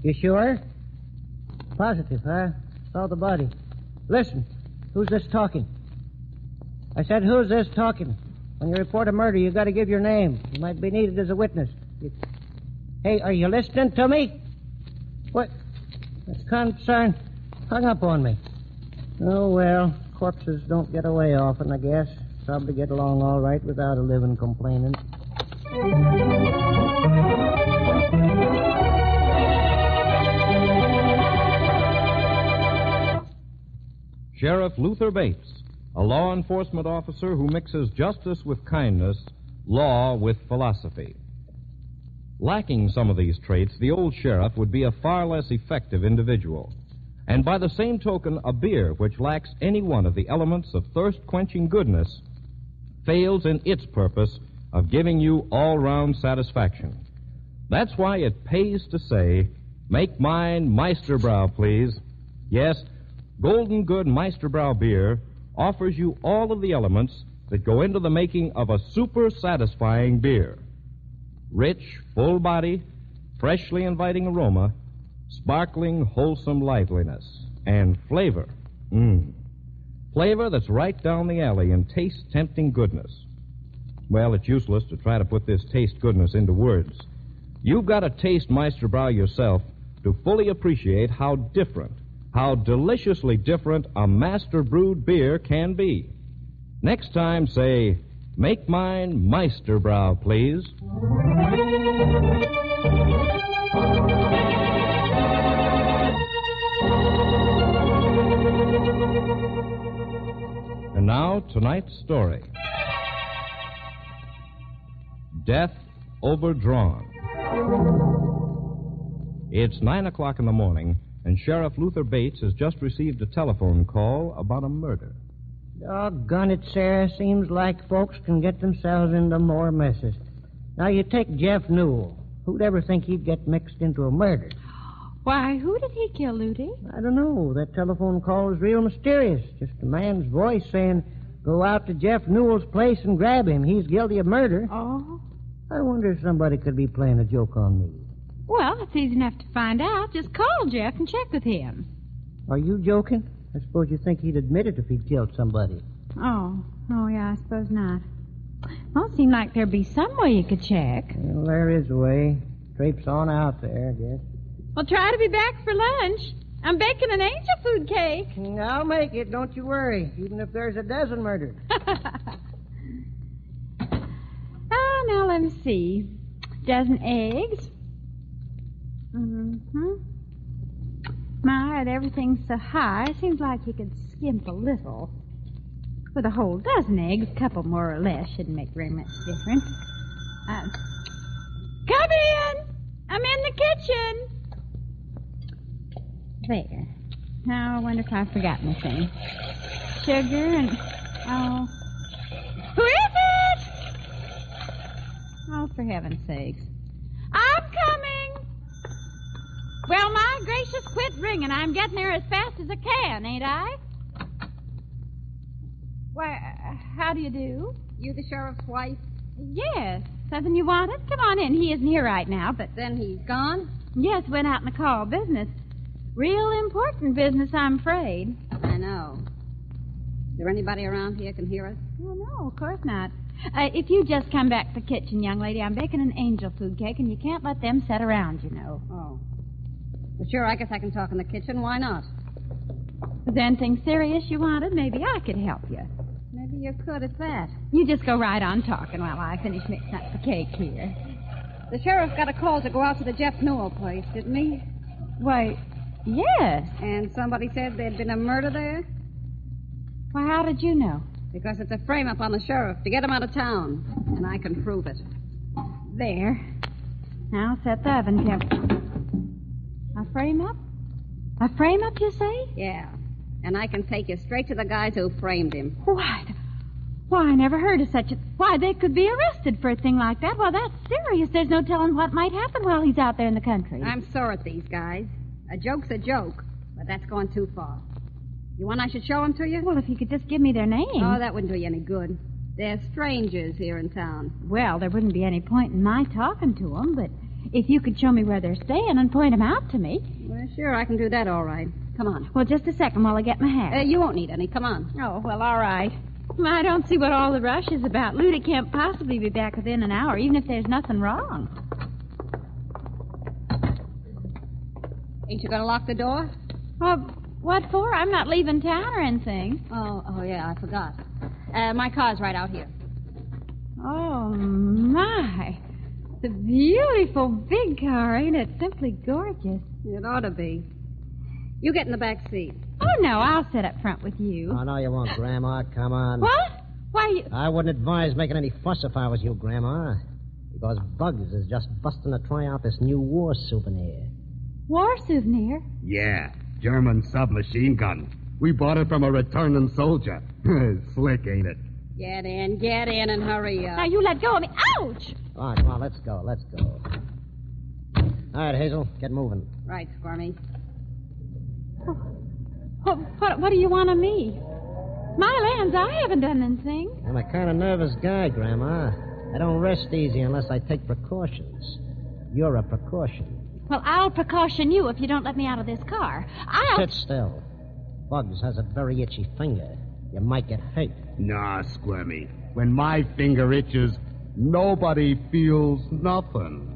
You sure? Positive, huh? Saw the body. Listen, who's this talking? I said, who's this talking? When you report a murder, you got to give your name. You might be needed as a witness. Hey, are you listening to me? What? This concern hung up on me. Oh, well, corpses don't get away often, I guess. Probably get along all right without a living complaining. Sheriff Luther Bates, a law enforcement officer who mixes justice with kindness, law with philosophy. Lacking some of these traits, the old sheriff would be a far less effective individual. And by the same token, a beer which lacks any one of the elements of thirst-quenching goodness fails in its purpose of giving you all-round satisfaction. That's why it pays to say, make mine Meisterbrau, please. Yes, Golden Good Meisterbrau beer offers you all of the elements that go into the making of a super-satisfying beer. Rich, full body, freshly inviting aroma, sparkling, wholesome liveliness, and flavor. Flavor that's right down the alley in taste-tempting goodness. Well, it's useless to try to put this taste goodness into words. You've got to taste Meisterbrau yourself to fully appreciate how different, how deliciously different a master-brewed beer can be. Next time, say, make mine Meisterbrau, please. And now, tonight's story. Death Overdrawn. It's 9 o'clock in the morning, and Sheriff Luther Bates has just received a telephone call about a murder. Doggone it, Sarah. Seems like folks can get themselves into more messes. Now, you take Jeff Newell. Who'd ever think he'd get mixed into a murder? Why, who did he kill, Luty? I don't know. That telephone call was real mysterious. Just a man's voice saying, go out to Jeff Newell's place and grab him. He's guilty of murder. Oh? I wonder if somebody could be playing a joke on me. Well, it's easy enough to find out. Just call Jeff and check with him. Are you joking? I suppose you think he'd admit it if he'd killed somebody. Oh, yeah, I suppose not. Well, it seemed like there'd be some way you could check. Well, there is a way. Traipse on out there, I guess. Well, try to be back for lunch. I'm baking an angel food cake. I'll make it, don't you worry, even if there's a dozen murdered. Now let me see. Dozen eggs. My, everything's so high, seems like you could skimp a little. With a whole dozen eggs, a couple more or less shouldn't make very much difference. Come in! I'm in the kitchen! There. Now, I wonder if I forgot anything. Sugar and... Oh. Who is it? Oh, for heaven's sakes. I'm coming! Well, my gracious, quit ringing. I'm getting there as fast as I can, ain't I? Why, how do you do? You the sheriff's wife? Yes. Something you wanted? Come on in. He isn't here right now, but... Then he's gone? Yes, went out in the call business. Real important business, I'm afraid. I know. Is there anybody around here can hear us? Oh, no, of course not. If you just come back to the kitchen, young lady, I'm baking an angel food cake, and you can't let them sit around, you know. Oh. Well, sure, I guess I can talk in the kitchen. Why not? Is there anything serious you wanted? Maybe I could help you. Maybe you could at that. You just go right on talking while I finish mixing up the cake here. The sheriff got a call to go out to the Jeff Newell place, didn't he? Why, yes. And somebody said there'd been a murder there? Well, how did you know? Because it's a frame-up on the sheriff to get him out of town. And I can prove it. There. Now set the oven temperature. A frame-up? A frame-up, you say? Yeah. And I can take you straight to the guys who framed him. Why, I never heard of such a... Why, they could be arrested for a thing like that. Well, that's serious. There's no telling what might happen while he's out there in the country. I'm sore at these guys. A joke's a joke, but that's going too far. You want I should show them to you? Well, if you could just give me their names. Oh, that wouldn't do you any good. They're strangers here in town. Well, there wouldn't be any point in my talking to them, but if you could show me where they're staying and point them out to me. Well, sure, I can do that all right. Come on. Well, just a second while I get my hat. You won't need any. Come on. Oh, well, all right. I don't see what all the rush is about. Ludy can't possibly be back within an hour, even if there's nothing wrong. Ain't you going to lock the door? Well, what for? I'm not leaving town or anything. Oh, yeah, I forgot. My car's right out here. Oh, my. It's a beautiful big car, ain't it? Simply gorgeous. It ought to be. You get in the back seat. Oh, no, I'll sit up front with you. Oh, no, you won't, Grandma. Come on. What? Why, you... I wouldn't advise making any fuss if I was you, Grandma. Because Bugs is just busting to try out this new war souvenir. War souvenir? Yeah, German submachine gun. We bought it from a returning soldier. Slick, ain't it? Get in, and hurry up. Now, you let go of me. Ouch! All right, come on, let's go. All right, Hazel, get moving. Right, Squirmy. What do you want of me? My lands, I haven't done anything. I'm a kind of nervous guy, Grandma. I don't rest easy unless I take precautions. You're a precaution. Well, I'll precaution you if you don't let me out of this car. Sit still. Bugs has a very itchy finger. You might get hurt. Nah, Squirmy. When my finger itches, nobody feels nothing.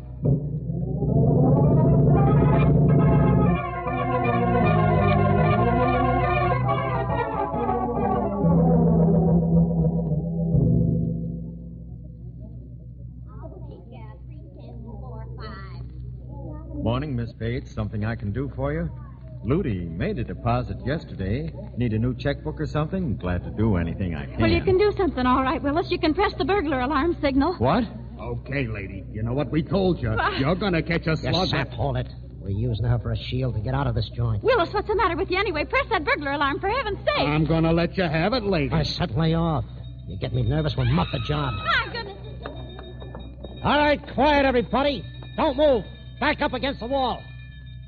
Morning, Miss Bates. Something I can do for you? Ludi made a deposit yesterday. Need a new checkbook or something? Glad to do anything I can. Well, you can do something all right, Willis. You can press the burglar alarm signal. What? Okay, lady. You know what we told you. You're going to catch a slug. Yes, Sap, hold it. We're using her for a shield to get out of this joint. Willis, what's the matter with you anyway? Press that burglar alarm, for heaven's sake. I'm going to let you have it, lady. I said lay off. You get me nervous, we'll muff the job. My goodness. All right, quiet, everybody. Don't move. Back up against the wall.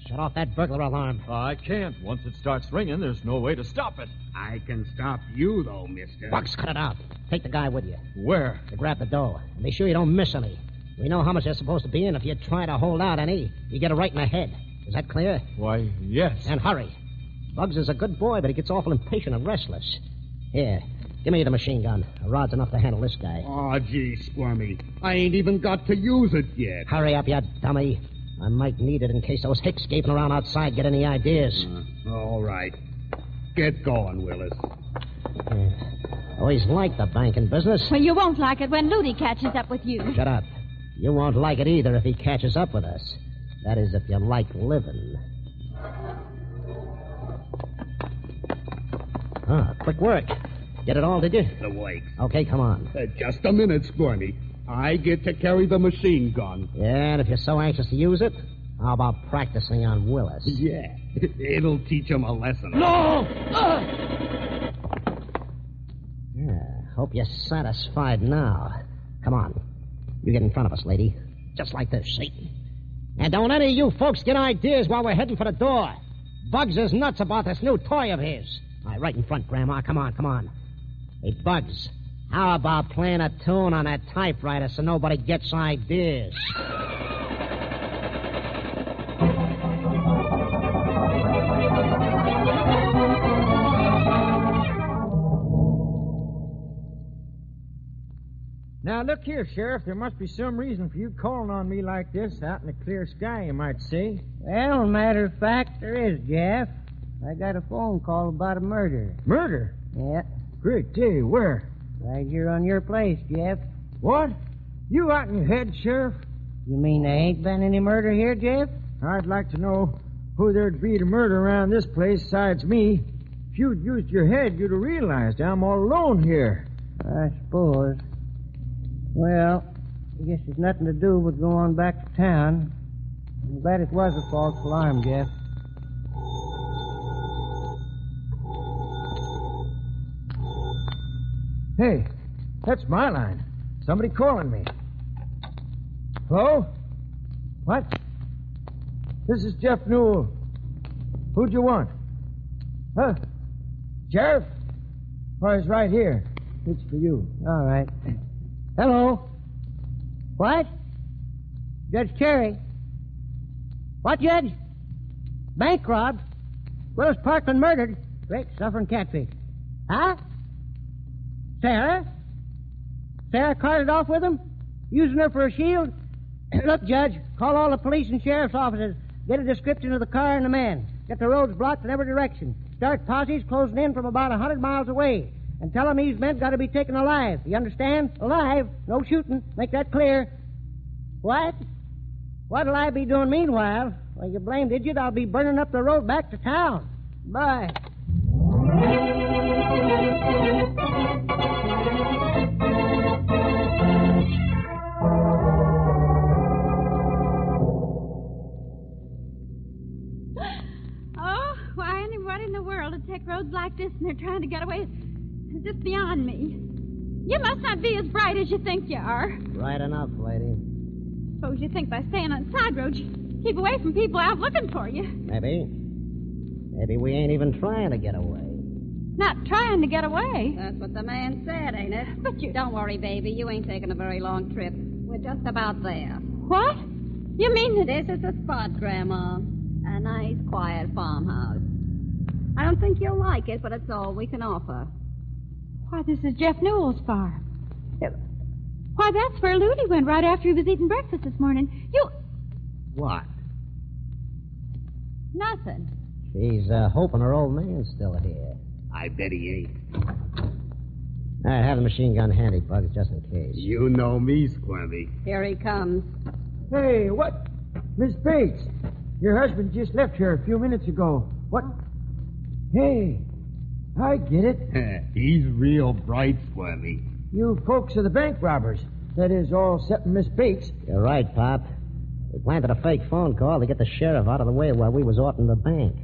Shut off that burglar alarm. I can't. Once it starts ringing, there's no way to stop it. I can stop you, though, mister. Bugs, cut it out. Take the guy with you. Where? To grab the dough. And be sure you don't miss any. We know how much there's supposed to be, and if you try to hold out any, you get it right in the head. Is that clear? Why, yes. And hurry. Bugs is a good boy, but he gets awful impatient and restless. Here, give me the machine gun. A rod's enough to handle this guy. Oh, gee, Squirmy. I ain't even got to use it yet. Hurry up, you dummy. I might need it in case those hicks gaping around outside get any ideas. All right. Get going, Willis. Always liked the banking business. Well, you won't like it when Ludi catches up with you. Shut up. You won't like it either if he catches up with us. That is, if you like living. Ah, quick work. Get it all, did you? The wakes. Okay, come on. Just a minute, Squirmy. I get to carry the machine gun. Yeah, and if you're so anxious to use it, how about practicing on Willis? Yeah, it'll teach him a lesson. No! Yeah, hope you're satisfied now. Come on. You get in front of us, lady. Just like this, see? And don't any of you folks get ideas while we're heading for the door. Bugs is nuts about this new toy of his. All right, right in front, Grandma. Come on. Hey, Bugs, how about playing a tune on that typewriter so nobody gets ideas? Now, look here, Sheriff. There must be some reason for you calling on me like this out in the clear sky, you might say. Well, matter of fact, there is, Jeff. I got a phone call about a murder. Murder? Yeah. Great day. Where? Right here on your place, Jeff. What? You out in your head, Sheriff? You mean there ain't been any murder here, Jeff? I'd like to know who there'd be to murder around this place besides me. If you'd used your head, you'd have realized I'm all alone here. I suppose. Well, I guess there's nothing to do but go on back to town. I'm glad it was a false alarm, Jeff. Hey, that's my line. Somebody calling me. Hello? What? This is Jeff Newell. Who'd you want? Huh? Sheriff? Oh, he's right here. It's for you. All right. Hello? What? Judge Cherry? What, Judge? Bank robbed? Willis Parkman murdered? Great suffering catfish. Huh? Sarah? Sarah carted off with him? Using her for a shield? Look, Judge, call all the police and sheriff's offices. Get a description of the car and the man. Get the roads blocked in every direction. Start posses closing in from about 100 miles away. And tell them these men got to be taken alive. You understand? Alive. No shooting. Make that clear. What? What'll I be doing meanwhile? Well, you blamed idiot. I'll be burning up the road back to town. Bye. Oh, why anybody in the world would take roads like this and they're trying to get away is just beyond me. You must not be as bright as you think you are. Right enough, lady. Suppose you think by staying on side roads you keep away from people out looking for you. Maybe. Maybe we ain't even trying to get away. Not trying to get away. That's what the man said, ain't it? But you... Don't worry, baby. You ain't taking a very long trip. We're just about there. What? You mean that... This is the spot, Grandma. A nice, quiet farmhouse. I don't think you'll like it, but it's all we can offer. Why, this is Jeff Newell's farm. Why, that's where Ludi went right after he was eating breakfast this morning. You... What? Nothing. She's hoping her old man's still here. I bet he ain't. All right, have the machine gun handy, Bugs, just in case. You know me, Squirmy. Here he comes. Hey, what? Miss Bates, your husband just left here a few minutes ago. What? Hey, I get it. He's real bright, Squirmy. You folks are the bank robbers. That is, all except Miss Bates. You're right, Pop. We planted a fake phone call to get the sheriff out of the way while we was auditing the bank.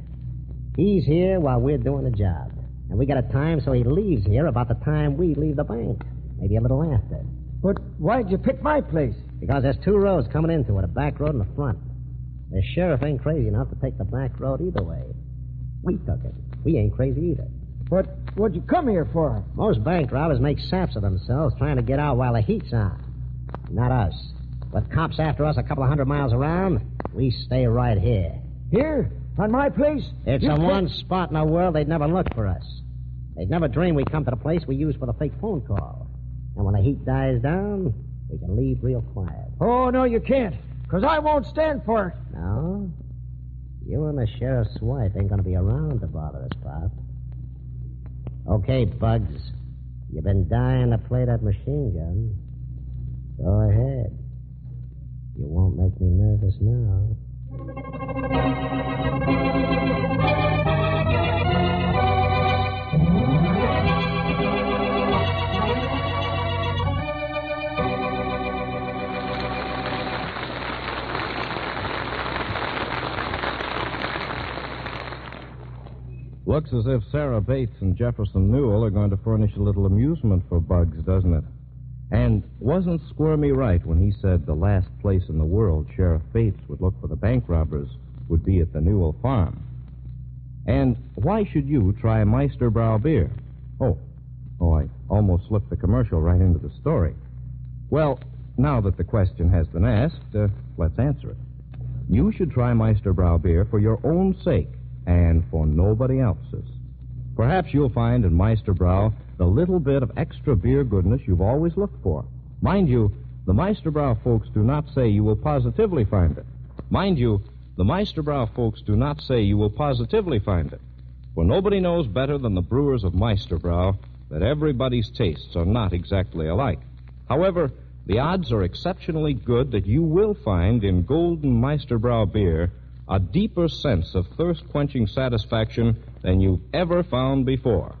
He's here while we're doing the job. And we got a time so he leaves here about the time we leave the bank. Maybe a little after. But why'd you pick my place? Because there's two roads coming into it, a back road and a front. The sheriff ain't crazy enough to take the back road either way. We took it. We ain't crazy either. But what'd you come here for? Most bank robbers make saps of themselves trying to get out while the heat's on. Not us. With cops after us a couple of 100 miles around, we stay right here. Here? On my place? It's the one spot in the world they'd never look for us. They'd never dream we'd come to the place we used for the fake phone call. And when the heat dies down, we can leave real quiet. Oh, no, you can't. Because I won't stand for it. No? You and the sheriff's wife ain't going to be around to bother us, Pop. Okay, Bugs. You've been dying to play that machine gun. Go ahead. You won't make me nervous now. Looks as if Sarah Bates and Jefferson Newell are going to furnish a little amusement for Bugs, doesn't it? And wasn't Squirmy right when he said the last place in the world Sheriff Bates would look for the bank robbers would be at the Newell farm? And why should you try Meisterbrow beer? Oh, I almost slipped the commercial right into the story. Well, now that the question has been asked, let's answer it. You should try Meisterbrow beer for your own sake and for nobody else's. Perhaps you'll find in Meisterbrow the little bit of extra beer goodness you've always looked for. Mind you, the Meisterbrow folks do not say you will positively find it. Mind you, the Meisterbrow folks do not say you will positively find it. For nobody knows better than the brewers of Meisterbrow that everybody's tastes are not exactly alike. However, the odds are exceptionally good that you will find in Golden Meisterbrow beer a deeper sense of thirst-quenching satisfaction than you've ever found before.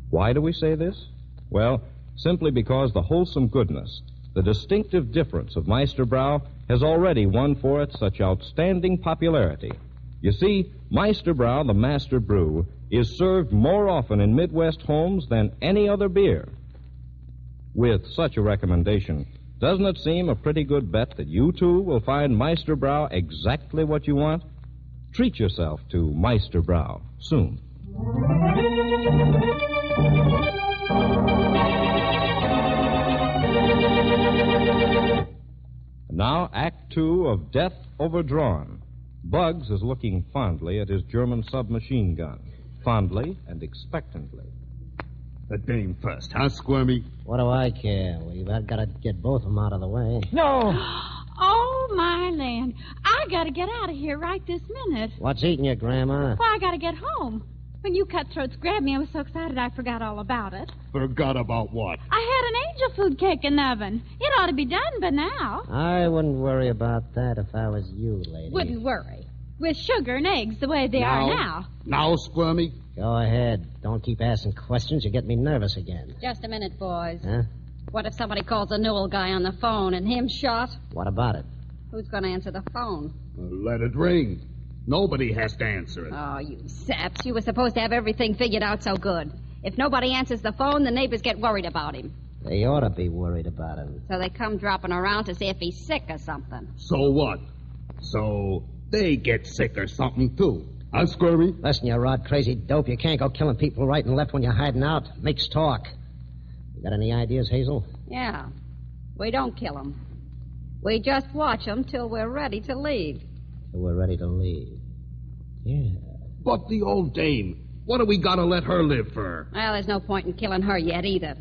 Why do we say this? Well, simply because the wholesome goodness, the distinctive difference of Meisterbrow has already won for it such outstanding popularity. You see, Meisterbrow, the master brew, is served more often in Midwest homes than any other beer. With such a recommendation, doesn't it seem a pretty good bet that you, too, will find Meisterbrow exactly what you want? Treat yourself to Meisterbrow soon. And now, Act 2 of Death Overdrawn. Bugs is looking fondly at his German submachine gun. Fondly and expectantly. The dame first, huh, Squirmy? What do I care? We've got to get both of them out of the way. No! Oh, my land. I got to get out of here right this minute. What's eating you, Grandma? Well, I got to get home. When you cutthroats grabbed me, I was so excited I forgot all about it. Forgot about what? I had an angel food cake in the oven. It ought to be done by now. I wouldn't worry about that if I was you, lady. Wouldn't worry. With sugar and eggs the way they are now. Now, Squirmy? Go ahead. Don't keep asking questions. You get me nervous again. Just a minute, boys. Huh? What if somebody calls a Newell guy on the phone and him shot? What about it? Who's going to answer the phone? Let it ring. Nobody has to answer it. Oh, you saps. You were supposed to have everything figured out so good. If nobody answers the phone, the neighbors get worried about him. They ought to be worried about him. So they come dropping around to see if he's sick or something. So what? So they get sick or something, too. Huh, Squirmy? Listen, you rod crazy dope. You can't go killing people right and left when you're hiding out. Makes talk. You got any ideas, Hazel? Yeah. We don't kill him. We just watch him till we're ready to leave. So we're ready to leave. Yeah. But the old dame, what do we got to let her live for? Well, there's no point in killing her yet, either.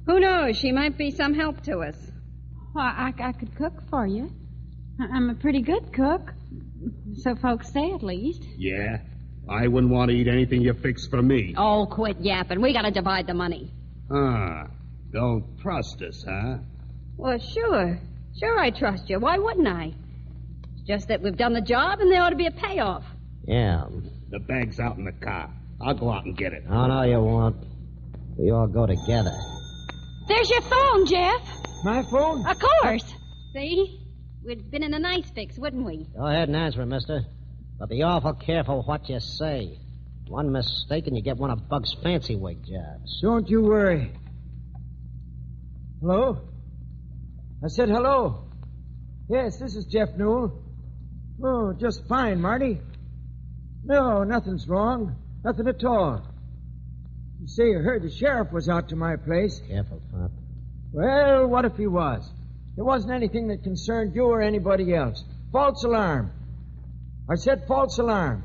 Who knows? She might be some help to us. Well, I could cook for you. I'm a pretty good cook. So folks say, at least. Yeah? I wouldn't want to eat anything you fix for me. Oh, quit yapping. We got to divide the money. Don't trust us, huh? Well, sure. Sure I trust you. Why wouldn't I? It's just that we've done the job and there ought to be a payoff. Yeah. The bag's out in the car. I'll go out and get it. Oh, no, you won't. We all go together. There's your phone, Jeff. My phone? Of course. See? We'd been in a nice fix, wouldn't we? Go ahead and answer it, mister. But be awful careful what you say. One mistake and you get one of Bug's fancy wig jobs. Don't you worry. Hello? I said hello. Yes, this is Jeff Newell. Oh, just fine, Marty. No, nothing's wrong. Nothing at all. You say you heard the sheriff was out to my place. Careful, Pop. Well, what if he was? There wasn't anything that concerned you or anybody else. False alarm. I said false alarm.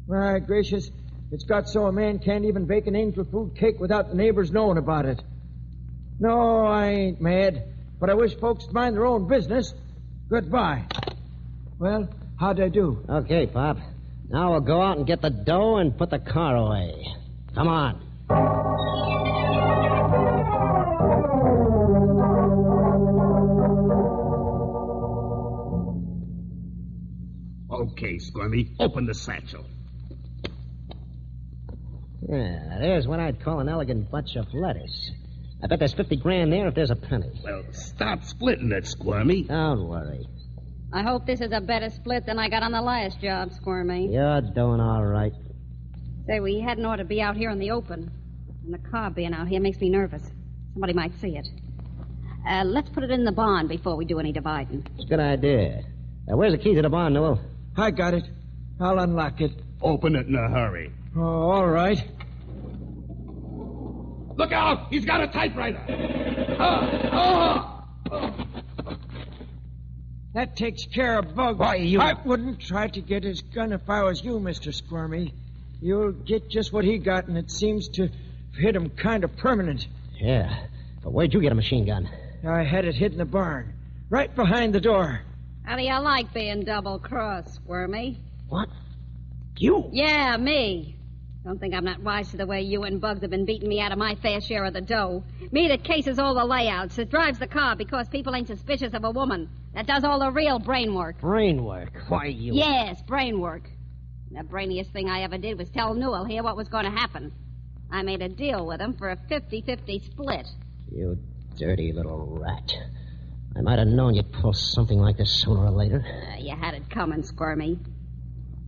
My gracious, it's got so a man can't even bake an angel food cake without the neighbors knowing about it. No, I ain't mad, but I wish folks would mind their own business. Goodbye. Well, how'd I do? Okay, Pop. Now we'll go out and get the dough and put the car away. Come on. Okay, Squirmy. Open the satchel. Yeah, there's what I'd call an elegant bunch of lettuce. I bet there's 50 grand there if there's a penny. Well, stop splitting it, Squirmy. Don't worry. I hope this is a better split than I got on the last job, Squirmy. You're doing all right. Say, we hadn't ought to be out here in the open. And the car being out here makes me nervous. Somebody might see it. Let's put it in the barn before we do any dividing. It's a good idea. Where's the key to the barn, Newell? I got it. I'll unlock it. Open it in a hurry. Oh, all right. Look out! He's got a typewriter! That takes care of Bug. Why, you... I wouldn't try to get his gun if I was you, Mr. Squirmy. You'll get just what he got, and it seems to hit him kind of permanent. Yeah, but where'd you get a machine gun? I had it hid in the barn, right behind the door. How do you like being double-crossed, Squirmy? What? You? Yeah, me. Don't think I'm not wise to the way you and Bugs have been beating me out of my fair share of the dough. Me that cases all the layouts, that drives the car because people ain't suspicious of a woman, that does all the real brain work. Brain work? Why, you... Yes, brain work. The brainiest thing I ever did was tell Newell here what was going to happen. I made a deal with him for a 50-50 split. You dirty little rat. I might have known you'd pull something like this sooner or later. You had it coming, Squirmy.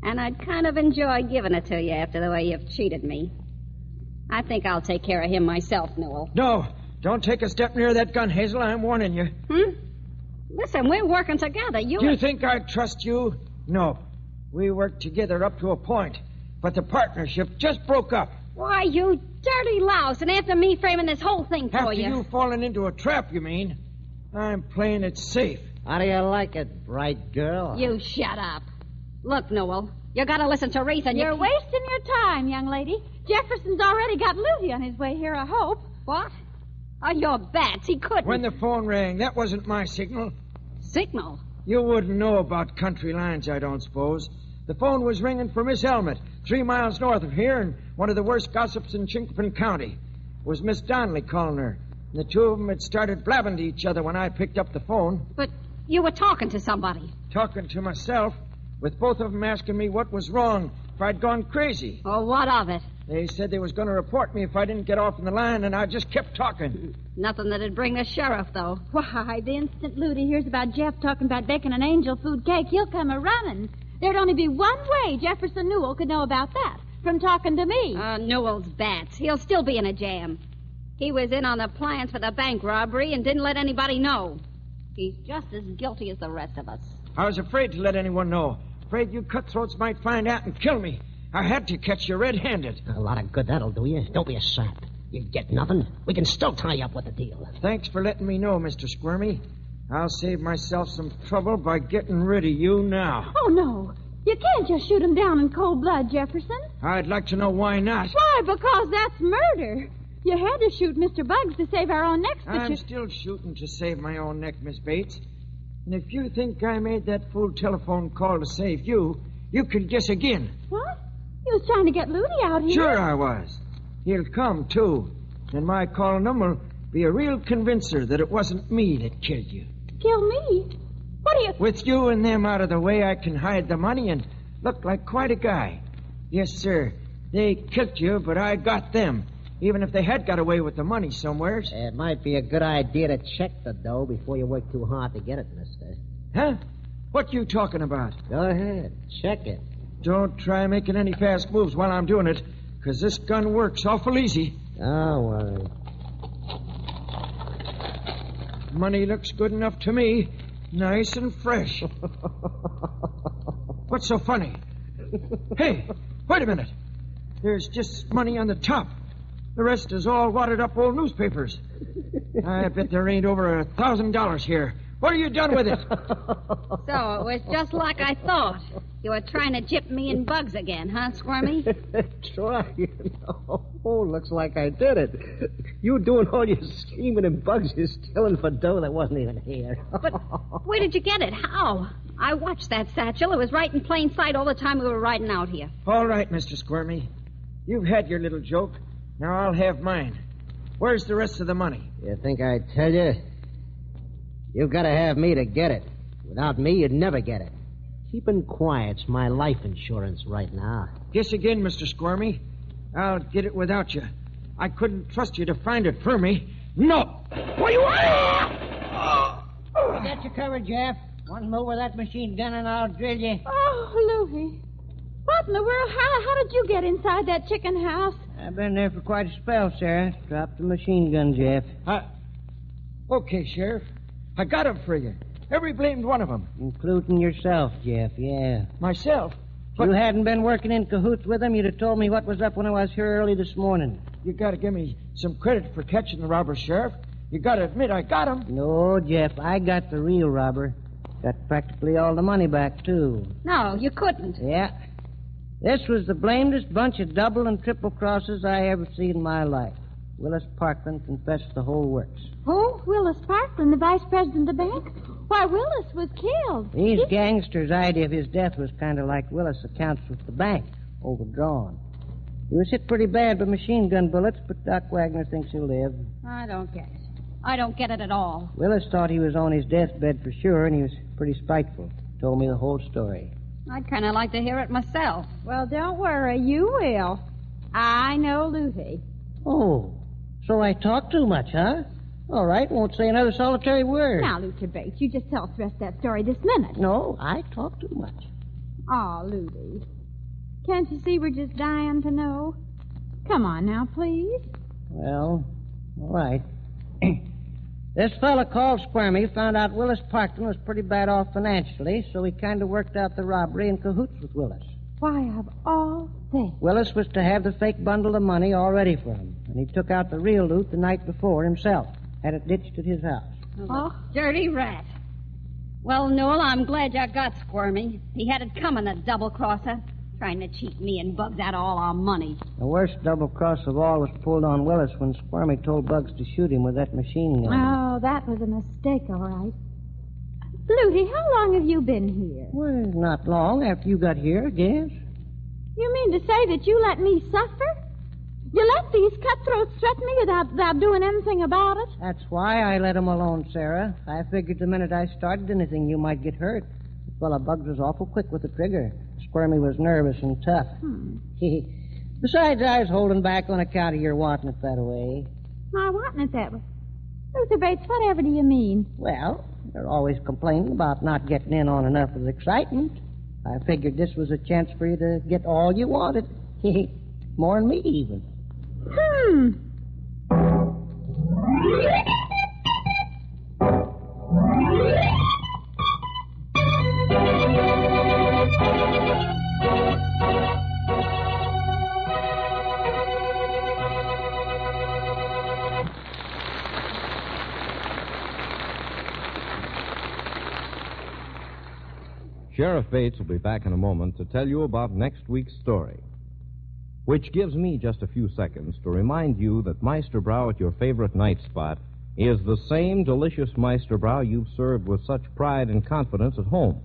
And I'd kind of enjoy giving it to you after the way you've cheated me. I think I'll take care of him myself, Newell. No, don't take a step near that gun, Hazel. I'm warning you. Listen, we're working together. Do you think I'd trust you? No. We worked together up to a point, but the partnership just broke up. Why, you dirty louse, and after me framing this whole thing for you. After you falling into a trap, you mean? I'm playing it safe. How do you like it, bright girl? You shut up. Look, Newell, you gotta listen to reason. You're wasting your time, young lady. Jefferson's already got Lucy on his way here, I hope. What? Oh, you're bats. He couldn't. When the phone rang, that wasn't my signal. Signal? You wouldn't know about country lines, I don't suppose. The phone was ringing for Miss Elmet, 3 miles north of here, and one of the worst gossips in Chinkapin County. It was Miss Donnelly calling her. And the two of them had started blabbing to each other when I picked up the phone. But you were talking to somebody. Talking to myself? with both of them asking me what was wrong, if I'd gone crazy. Well, what of it? They said they was going to report me if I didn't get off in the line, and I just kept talking. Nothing that'd bring the sheriff, though. Why, the instant Ludi hears about Jeff talking about baking an angel food cake, he'll come a-running. There'd only be one way Jefferson Newell could know about that, from talking to me. Newell's bats. He'll still be in a jam. He was in on the plans for the bank robbery and didn't let anybody know. He's just as guilty as the rest of us. I was afraid to let anyone know. Afraid you cutthroats might find out and kill me. I had to catch you red-handed. A lot of good that'll do you. Don't be a sap. You get nothing. We can still tie you up with the deal. Thanks for letting me know, Mr. Squirmy. I'll save myself some trouble by getting rid of you now. Oh, no. You can't just shoot him down in cold blood, Jefferson. I'd like to know why not. Why, because that's murder. You had to shoot Mr. Bugs to save our own necks, but I'm still shooting to save my own neck, Miss Bates. And if you think I made that fool telephone call to save you, you can guess again. What? You was trying to get Ludi out here. Sure I was. He'll come, too. And my calling him will be a real convincer that it wasn't me that killed you. Kill me? What do you... With you and them out of the way, I can hide the money and look like quite a guy. Yes, sir. They killed you, but I got them. Even if they had got away with the money somewheres. It might be a good idea to check the dough before you work too hard to get it, mister. Huh? What you talking about? Go ahead. Check it. Don't try making any fast moves while I'm doing it, because this gun works awful easy. Don't worry. Money looks good enough to me. Nice and fresh. What's so funny? Hey, wait a minute. There's just money on the top. The rest is all wadded up old newspapers. I bet there ain't over $1,000 here. What have you done with it? So it was just like I thought. You were trying to gyp me and Bugs again, huh, Squirmy? Trying? Oh, looks like I did it. You doing all your scheming and Bugs is stealing for dough that wasn't even here. But where did you get it? How? I watched that satchel. It was right in plain sight all the time we were riding out here. All right, Mr. Squirmy. You've had your little joke. Now I'll have mine. Where's the rest of the money? You think I'd tell you? You've got to have me to get it. Without me, you'd never get it. Keeping quiet's my life insurance right now. Guess again, Mr. Squirmy. I'll get it without you. I couldn't trust you to find it for me. No! What do you want? I got you covered, Jeff. One move with that machine gun and I'll drill you. Oh, Louie. What in the world? How did you get inside that chicken house? I've been there for quite a spell, Sarah. Drop the machine gun, Jeff. Okay, Sheriff. I got 'em for you. Every blamed one of 'em. Including yourself, Jeff, yeah. Myself? If you hadn't been working in cahoots with them, you'd have told me what was up when I was here early this morning. You got to give me some credit for catching the robber, Sheriff. You got to admit I got 'em. No, Jeff, I got the real robber. Got practically all the money back, too. No, you couldn't. Yeah. This was the blamedest bunch of double and triple crosses I ever seen in my life. Willis Parkland confessed the whole works. Oh, Willis Parkland, the vice president of the bank? Why, Willis was killed. These gangsters' idea of his death was kind of like Willis' accounts with the bank, overdrawn. He was hit pretty bad by machine gun bullets, but Doc Wagner thinks he'll live. I don't get it. I don't get it at all. Willis thought he was on his deathbed for sure, and he was pretty spiteful. Told me the whole story. I'd kind of like to hear it myself. Well, don't worry. You will. I know Louie. Oh, so I talk too much, huh? All right, won't say another solitary word. Now, Luther Bates, you just tell us the rest of that story this minute. No, I talk too much. Oh, Louie. Can't you see we're just dying to know? Come on now, please. Well, all right. This fella called Squirmy found out Willis Parkland was pretty bad off financially, so he kind of worked out the robbery in cahoots with Willis. Why, of all things. Willis was to have the fake bundle of money all ready for him, and he took out the real loot the night before himself. Had it ditched at his house. Oh, dirty rat. Well, Newell, I'm glad you got Squirmy. He had it coming, a double-crosser. Trying to cheat me and Bugs out of all our money. The worst double-cross of all was pulled on Willis when Squirmy told Bugs to shoot him with that machine gun. Oh, that was a mistake, all right. Lutey, how long have you been here? Well, not long after you got here, I guess. You mean to say that you let me suffer? You let these cutthroats threaten me without doing anything about it? That's why I let them alone, Sarah. I figured the minute I started anything, you might get hurt. Fella Bugs was awful quick with the trigger. Squirmy was nervous and tough. Besides, I was holding back on account of your wanting it that way. My wanting it that way? Luther Bates, whatever do you mean? Well, they're always complaining about not getting in on enough of the excitement. I figured this was a chance for you to get all you wanted. More than me, even. Sheriff Bates will be back in a moment to tell you about next week's story, which gives me just a few seconds to remind you that Meisterbrow at your favorite night spot is the same delicious Meisterbrow you've served with such pride and confidence at home.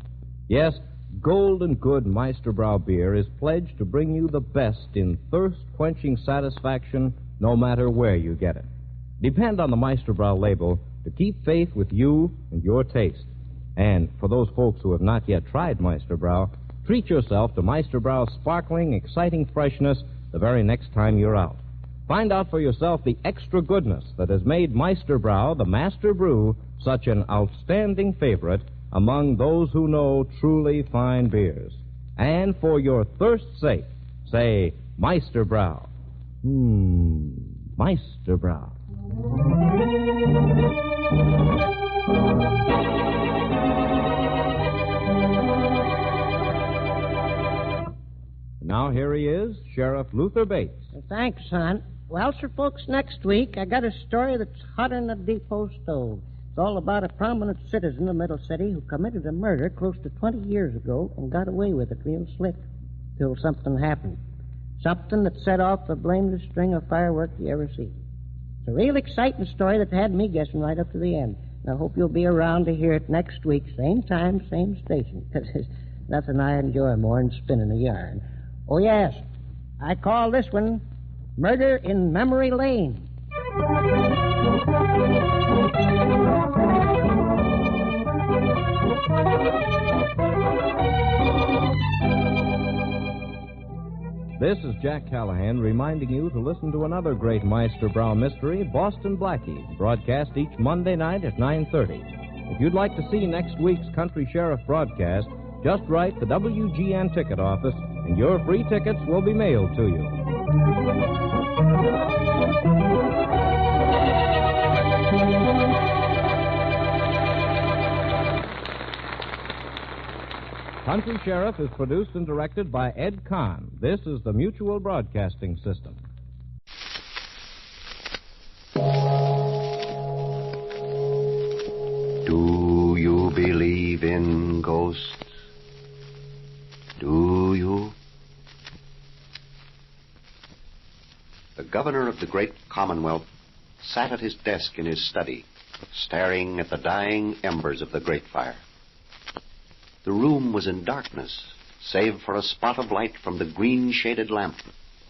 Yes, Golden Good Meisterbrow beer is pledged to bring you the best in thirst-quenching satisfaction no matter where you get it. Depend on the Meisterbrow label to keep faith with you and your taste. And for those folks who have not yet tried Meisterbrow, treat yourself to Meisterbrow's sparkling, exciting freshness the very next time you're out. Find out for yourself the extra goodness that has made Meisterbrow, the master brew, such an outstanding favorite among those who know truly fine beers. And for your thirst's sake, say Meisterbrow. Meisterbrow. Now here he is, Sheriff Luther Bates. Thanks, son. Well, sir, folks, next week I got a story that's hotter than a depot stove. It's all about a prominent citizen of Middle City who committed a murder close to 20 years ago and got away with it real slick till something happened. Something that set off the blameless string of fireworks you ever see. It's a real exciting story that had me guessing right up to the end. And I hope you'll be around to hear it next week, same time, same station, because there's nothing I enjoy more than spinning a yarn. Oh, yes. I call this one Murder in Memory Lane. This is Jack Callahan reminding you to listen to another great Meisterbrow mystery, Boston Blackie, broadcast each Monday night at 9:30. If you'd like to see next week's Country Sheriff broadcast, just write the WGN ticket office, and your free tickets will be mailed to you. Country Sheriff is produced and directed by Ed Kahn. This is the Mutual Broadcasting System. Do you believe in ghosts? Do you? The governor of the great Commonwealth sat at his desk in his study, staring at the dying embers of the great fire. The room was in darkness, save for a spot of light from the green-shaded lamp,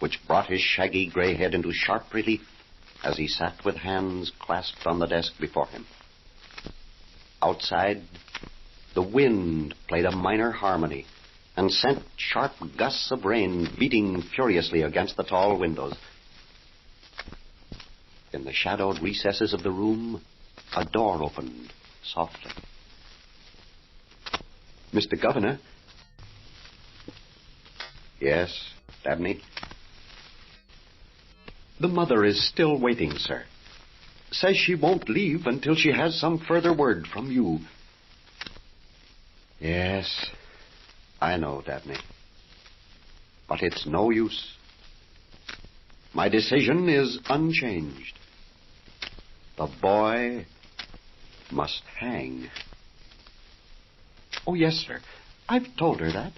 which brought his shaggy gray head into sharp relief as he sat with hands clasped on the desk before him. Outside, the wind played a minor harmony and sent sharp gusts of rain beating furiously against the tall windows. In the shadowed recesses of the room, a door opened softly. Mr. Governor? Yes, Dabney? The mother is still waiting, sir. Says she won't leave until she has some further word from you. Yes, I know, Dabney. But it's no use. My decision is unchanged. The boy must hang. Oh, yes, sir. I've told her that.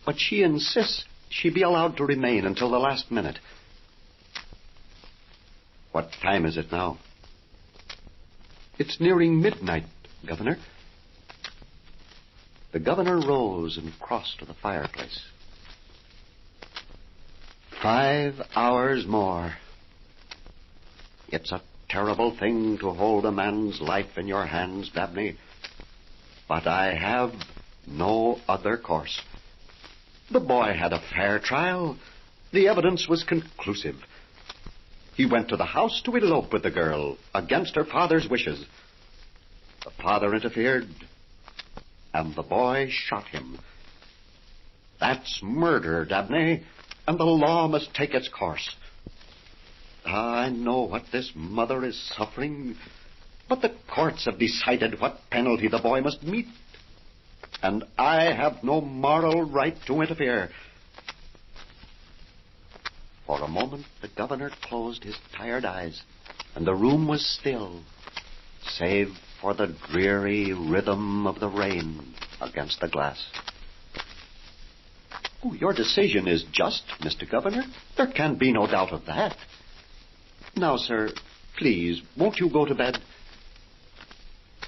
But she insists she be allowed to remain until the last minute. What time is it now? It's nearing midnight, Governor. The governor rose and crossed to the fireplace. 5 hours more. It's a terrible thing to hold a man's life in your hands, Dabney. But I have No other course. The boy had a fair trial. The evidence was conclusive. He went to the house to elope with the girl against her father's wishes. The father interfered, and the boy shot him. That's murder, Dabney, and the law must take its course. I know what this mother is suffering, but the courts have decided what penalty the boy must meet, and I have no moral right to interfere. For a moment, the governor closed his tired eyes, and the room was still, save for the dreary rhythm of the rain against the glass. Oh, your decision is just, Mr. Governor. There can be no doubt of that. Now, sir, please, won't you go to bed?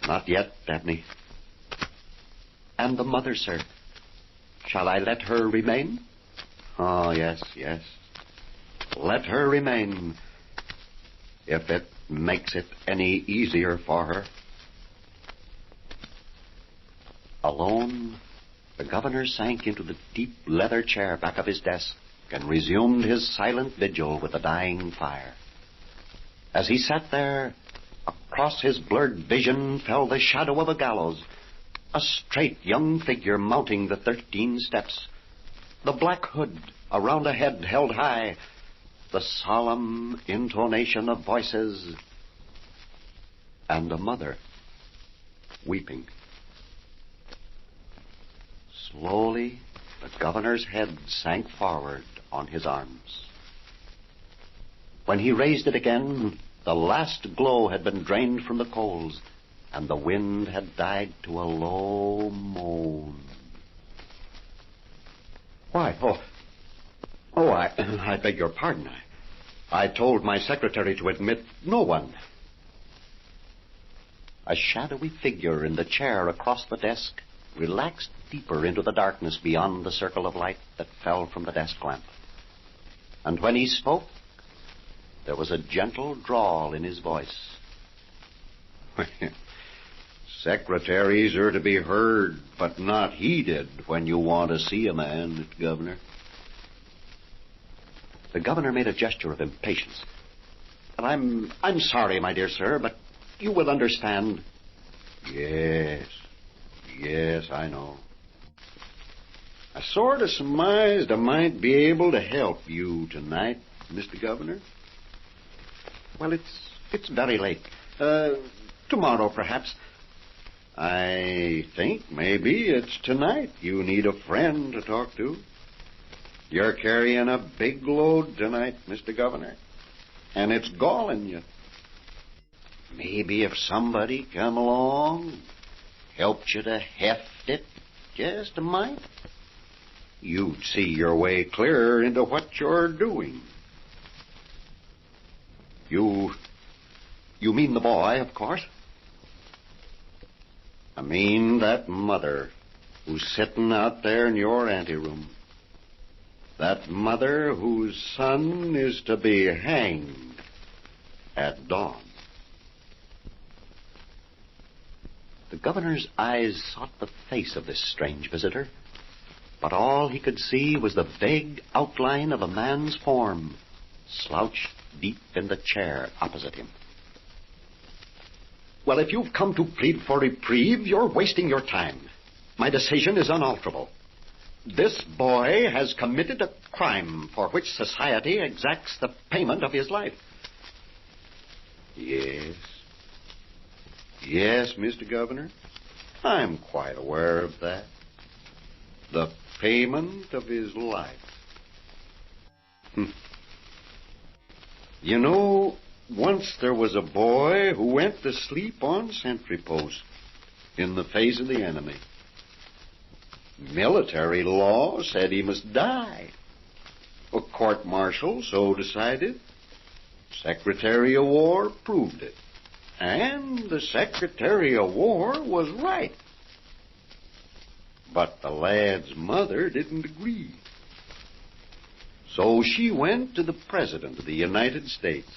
Not yet, Dabney. And the mother, sir. Shall I let her remain? Oh, yes, yes. Let her remain, if it makes it any easier for her. Alone, the governor sank into the deep leather chair back of his desk and resumed his silent vigil with the dying fire. As he sat there, across his blurred vision fell the shadow of a gallows, a straight young figure mounting the 13 steps, the black hood around a head held high, the solemn intonation of voices, and a mother weeping. Slowly, the governor's head sank forward on his arms. When he raised it again, the last glow had been drained from the coals, and the wind had died to a low moan. Why, I beg your pardon. I told my secretary to admit no one. A shadowy figure in the chair across the desk relaxed deeper into the darkness beyond the circle of light that fell from the desk lamp. And when he spoke, there was a gentle drawl in his voice. Secretaries are to be heard, but not heeded when you want to see a man, Mr. Governor. The governor made a gesture of impatience. And I'm sorry, my dear sir, but you will understand. Yes, I know. I sort of surmised I might be able to help you tonight, Mr. Governor. Well, it's very late. Tomorrow, perhaps. I think maybe it's tonight you need a friend to talk to. You're carrying a big load tonight, Mr. Governor, and it's galling you. Maybe if somebody come along, helped you to heft it just a mite, you'd see your way clearer into what you're doing. You mean the boy, of course? I mean that mother who's sitting out there in your anteroom. That mother whose son is to be hanged at dawn. The governor's eyes sought the face of this strange visitor, but all he could see was the vague outline of a man's form, slouched deep in the chair opposite him. Well, if you've come to plead for reprieve, you're wasting your time. My decision is unalterable. This boy has committed a crime for which society exacts the payment of his life. Yes, Mr. Governor, I'm quite aware of that. The payment of his life. You know, once there was a boy who went to sleep on sentry post in the face of the enemy. Military law said he must die. A court-martial so decided. Secretary of War proved it. And the Secretary of War was right. But the lad's mother didn't agree. So she went to the President of the United States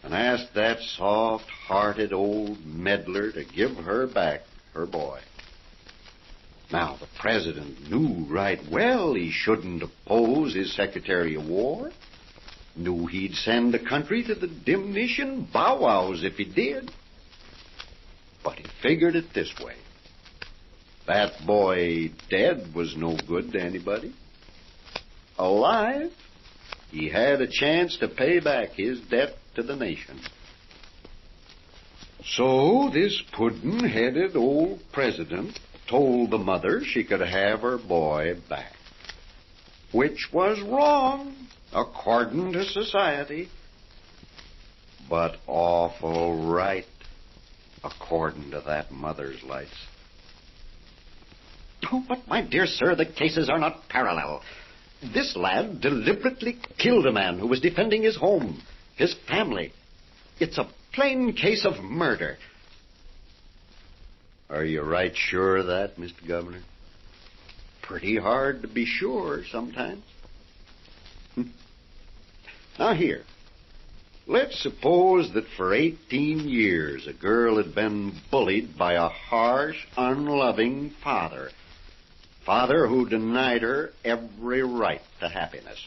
and asked that soft-hearted old meddler to give her back her boy. Now, the president knew right well he shouldn't oppose his Secretary of War. Knew he'd send the country to the dimnition bow-wows if he did. But he figured it this way. That boy dead was no good to anybody. Alive, he had a chance to pay back his debt to the nation. So this puddin'-headed old president told the mother she could have her boy back. Which was wrong, according to society, but awful right, according to that mother's lights. Oh, but my dear sir, the cases are not parallel. This lad deliberately killed a man who was defending his home, his family. It's a plain case of murder. Are you right sure of that, Mr. Governor? Pretty hard to be sure sometimes. Now here, let's suppose that for 18 years a girl had been bullied by a harsh, unloving father. Father who denied her every right to happiness.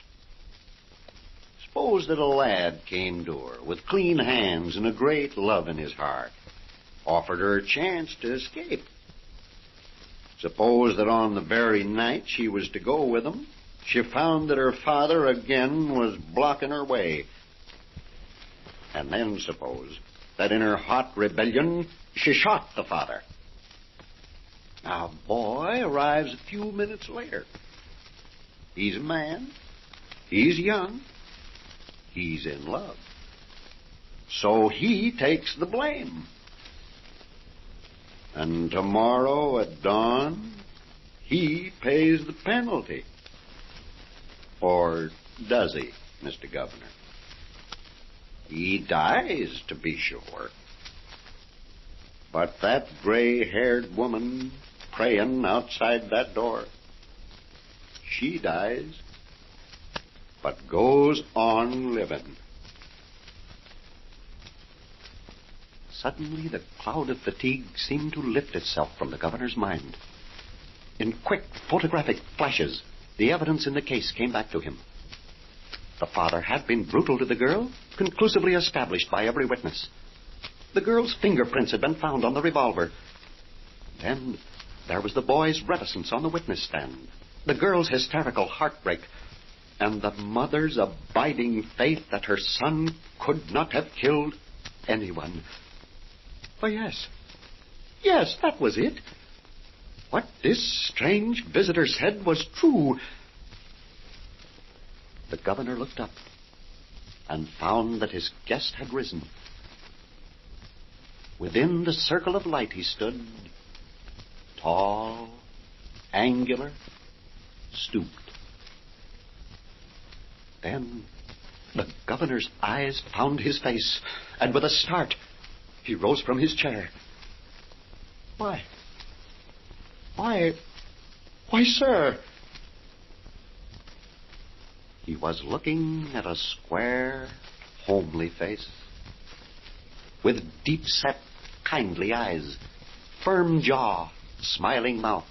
Suppose that a lad came to her with clean hands and a great love in his heart. Offered her a chance to escape. Suppose that on the very night she was to go with him, she found that her father again was blocking her way. And then suppose that in her hot rebellion, she shot the father. Now, boy arrives a few minutes later. He's a man. He's young. He's in love. So he takes the blame. And tomorrow at dawn, he pays the penalty. Or does he, Mr. Governor? He dies, to be sure. But that gray-haired woman praying outside that door, she dies, but goes on living. Suddenly, the cloud of fatigue seemed to lift itself from the governor's mind. In quick, photographic flashes, the evidence in the case came back to him. The father had been brutal to the girl, conclusively established by every witness. The girl's fingerprints had been found on the revolver. Then there was the boy's reticence on the witness stand, the girl's hysterical heartbreak, and the mother's abiding faith that her son could not have killed anyone. Why, yes, that was it. What this strange visitor said was true. The governor looked up and found that his guest had risen. Within the circle of light he stood, tall, angular, stooped. Then the governor's eyes found his face, and with a start, he rose from his chair. Why, sir. He was looking at a square, homely face, with deep-set, kindly eyes, firm jaw, smiling mouth,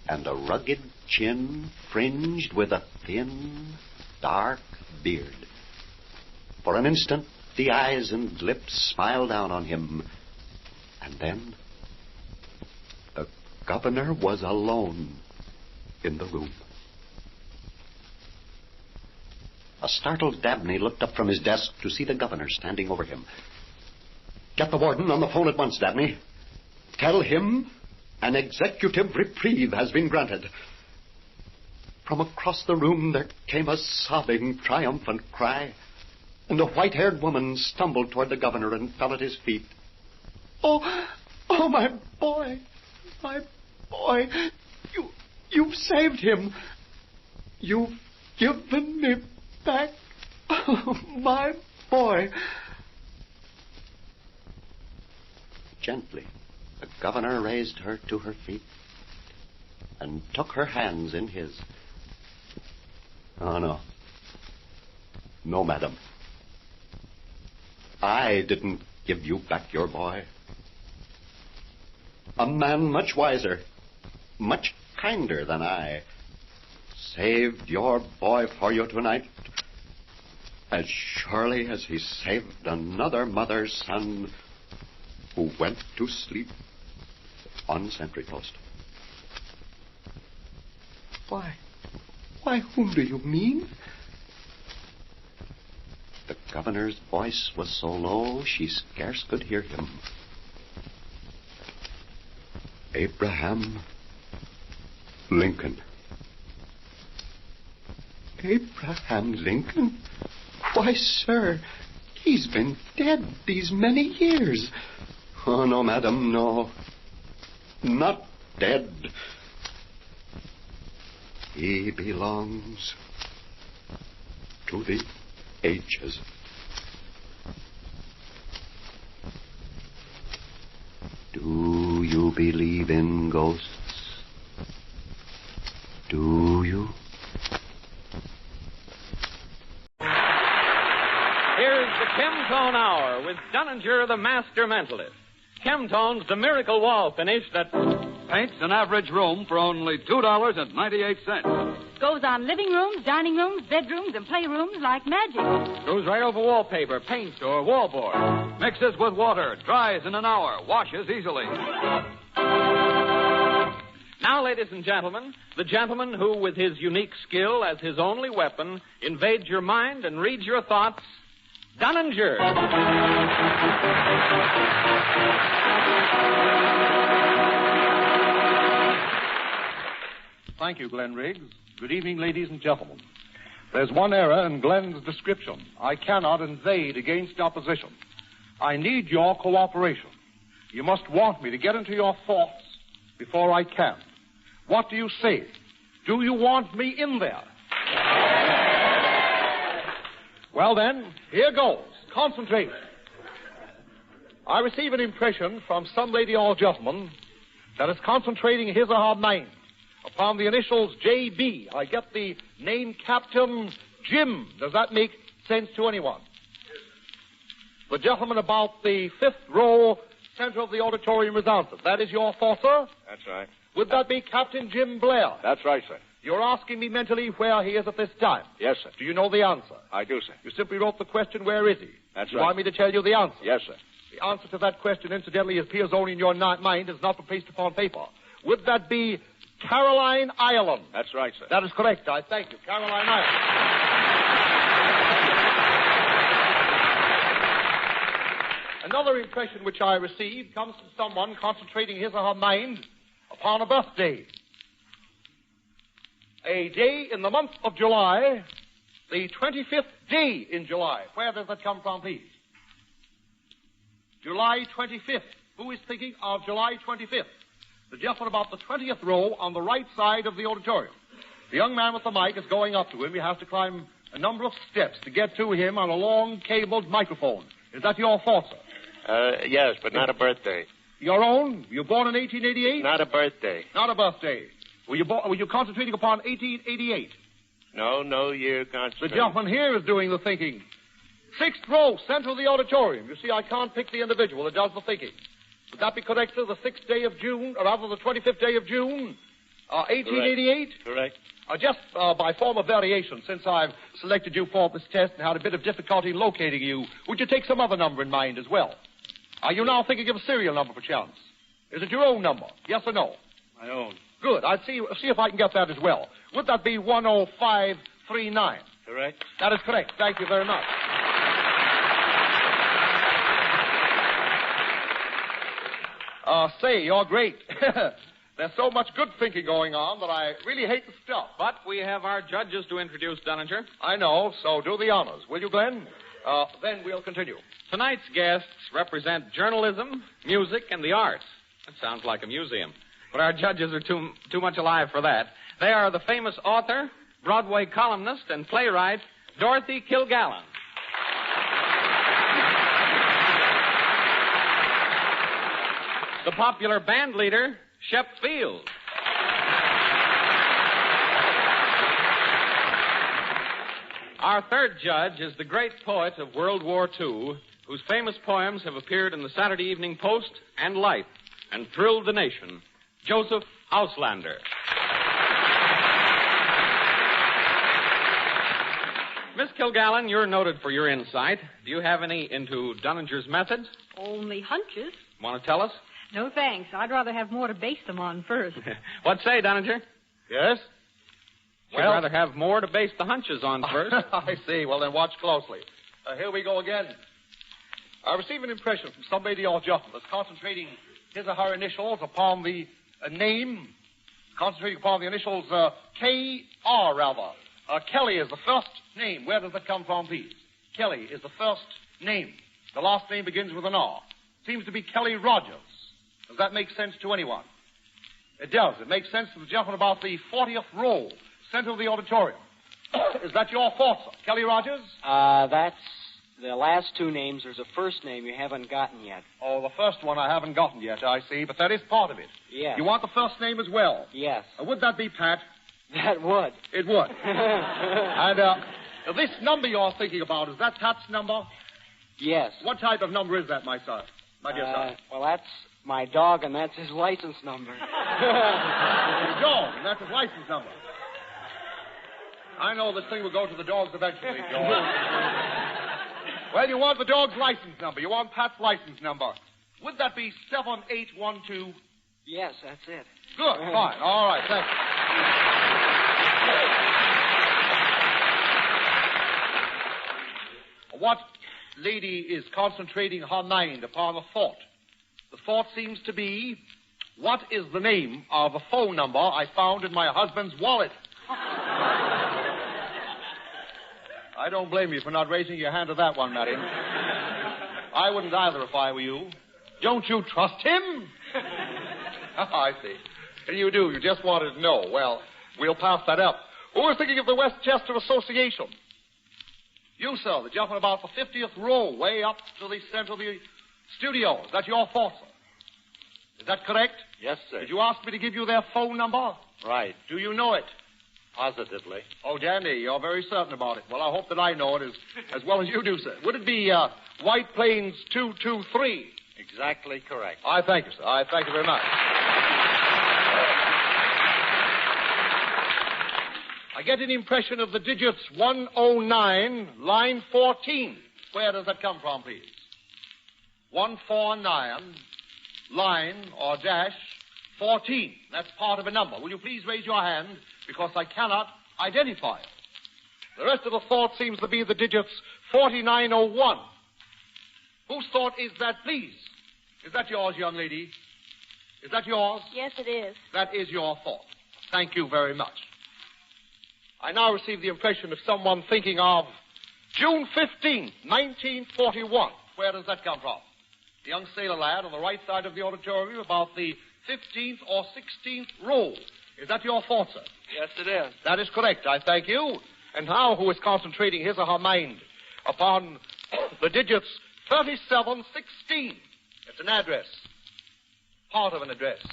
and a rugged chin fringed with a thin, dark beard. For an instant, the eyes and lips smiled down on him, and then the governor was alone in the room. A startled Dabney looked up from his desk to see the governor standing over him. Get the warden on the phone at once, Dabney. Tell him an executive reprieve has been granted. From across the room there came a sobbing, triumphant cry, and a white-haired woman stumbled toward the governor and fell at his feet. Oh, my boy, you've saved him. You've given me back, my boy. Gently, the governor raised her to her feet and took her hands in his. Oh, no. No, madam. I didn't give you back your boy. A man much wiser, much kinder than I, saved your boy for you tonight as surely as he saved another mother's son who went to sleep on sentry post. Why, whom do you mean? The governor's voice was so low she scarce could hear him. Abraham Lincoln. Abraham Lincoln? Why, sir, he's been dead these many years. Oh, no, madam, no. Not dead. He belongs to the ages. Do you believe in ghosts? Do you? Here's the Chemtone Hour with Dunninger, the master mentalist. Chemtone's the miracle wall finish that paints an average room for only $2.98. Goes on living rooms, dining rooms, bedrooms, and playrooms like magic. Goes right over wallpaper, paint, or wallboard. Mixes with water, dries in an hour, washes easily. Now, ladies and gentlemen, the gentleman who, with his unique skill as his only weapon, invades your mind and reads your thoughts, Dunninger. Thank you, Glenn Riggs. Good evening, ladies and gentlemen. There's one error in Glenn's description. I cannot invade against opposition. I need your cooperation. You must want me to get into your thoughts before I can. What do you say? Do you want me in there? Well, then, here goes. Concentrate. I receive an impression from some lady or gentleman that is concentrating his or her mind upon the initials J.B. I get the name Captain Jim. Does that make sense to anyone? The gentleman about the fifth row, center of the auditorium is answered. That is your thought, sir? That's right. Would that be Captain Jim Blair? That's right, sir. You're asking me mentally where he is at this time? Yes, sir. Do you know the answer? I do, sir. You simply wrote the question, where is he? That's you right. Want me to tell you the answer? Yes, sir. The answer to that question, incidentally, appears only in your mind, is not placed upon paper. Would that be Caroline Island? That's right, sir. That is correct. I thank you. Caroline Island. Another impression which I received comes from someone concentrating his or her mind upon a birthday. A day in the month of July, the 25th day in July. Where does that come from, please? July 25th. Who is thinking of July 25th? The gentleman about the 20th row on the right side of the auditorium. The young man with the mic is going up to him. He has to climb a number of steps to get to him on a long cabled microphone. Is that your thought, sir? Yes, but not a birthday. Your own? You were born in 1888? Not a birthday. Not a birthday. Were you concentrating upon 1888? No year concentrating. The gentleman here is doing the thinking. Sixth row, center of the auditorium. You see, I can't pick the individual that does the thinking. Would that be correct, sir? The 6th day of June, or rather the 25th day of June, 1888? Correct. Just by form of variation, since I've selected you for this test and had a bit of difficulty locating you, would you take some other number in mind as well? Are you now thinking of a serial number, perchance? Is it your own number? Yes or no? My own. Good. I'd see if I can get that as well. Would that be 10539? Correct. That is correct. Thank you very much. Say, you're great. There's so much good thinking going on that I really hate the stuff. But we have our judges to introduce, Dunninger. I know, so do the honors. Will you, Glenn? Then we'll continue. Tonight's guests represent journalism, music, and the arts. That sounds like a museum. But our judges are too much alive for that. They are the famous author, Broadway columnist, and playwright, Dorothy Kilgallen. The popular band leader, Shep Field. Our third judge is the great poet of World War II, whose famous poems have appeared in the Saturday Evening Post and Life and thrilled the nation, Joseph Houselander. Miss Kilgallen, you're noted for your insight. Do you have any into Dunninger's methods? Only hunches. Want to tell us? No thanks. I'd rather have more to base them on first. What say, Dunninger? Yes? You'd rather have more to base the hunches on first. I see. Well, then watch closely. Here we go again. I receive an impression from some lady or gentleman that's concentrating his or her initials upon the name, concentrating upon the initials K-R, rather. Kelly is the first name. Where does that come from, please? Kelly is the first name. The last name begins with an R. Seems to be Kelly Rogers. Does that make sense to anyone? It does. It makes sense to the gentleman about the 40th row, center of the auditorium. Is that your thought, sir? Kelly Rogers? That's the last two names. There's a first name you haven't gotten yet. Oh, the first one I haven't gotten yet, I see, but that is part of it. Yes. You want the first name as well? Yes. Would that be Pat? That would. It would. And this number you're thinking about, is that Pat's number? Yes. What type of number is that, my son? My dear son? Well, that's my dog, and that's his license number. His dog, and that's his license number. I know this thing will go to the dogs eventually, George. Well, you want the dog's license number. You want Pat's license number. Would that be 7812? Yes, that's it. Good, fine. All right, thank you. What lady is concentrating her mind upon a thought? The thought seems to be, what is the name of a phone number I found in my husband's wallet? I don't blame you for not raising your hand to that one, madam. I wouldn't either if I were you. Don't you trust him? I see. You do. You just wanted to know. Well, we'll pass that up. Who was thinking of the Westchester Association? You, sir, the gentleman about the 50th row, way up to the center of the studio. Is that your thought, sir? Is that correct? Yes, sir. Did you ask me to give you their phone number? Right. Do you know it? Positively. Oh, dandy, you're very certain about it. Well, I hope that I know it as well as you do, sir. Would it be White Plains 223? Exactly correct. I thank you, sir. I thank you very much. I get an impression of the digits 109, line 14. Where does that come from, please? 149, line or dash 14. That's part of a number. Will you please raise your hand, because I cannot identify it. The rest of the thought seems to be the digits 4901. Whose thought is that, please? Is that yours, young lady? Is that yours? Yes, it is. That is your thought. Thank you very much. I now receive the impression of someone thinking of June 15, 1941. Where does that come from? The young sailor lad on the right side of the auditorium, about the 15th or 16th row. Is that your thought, sir? Yes, it is. That is correct. I thank you. And now, who is concentrating his or her mind upon the digits 3716? It's an address. Part of an address.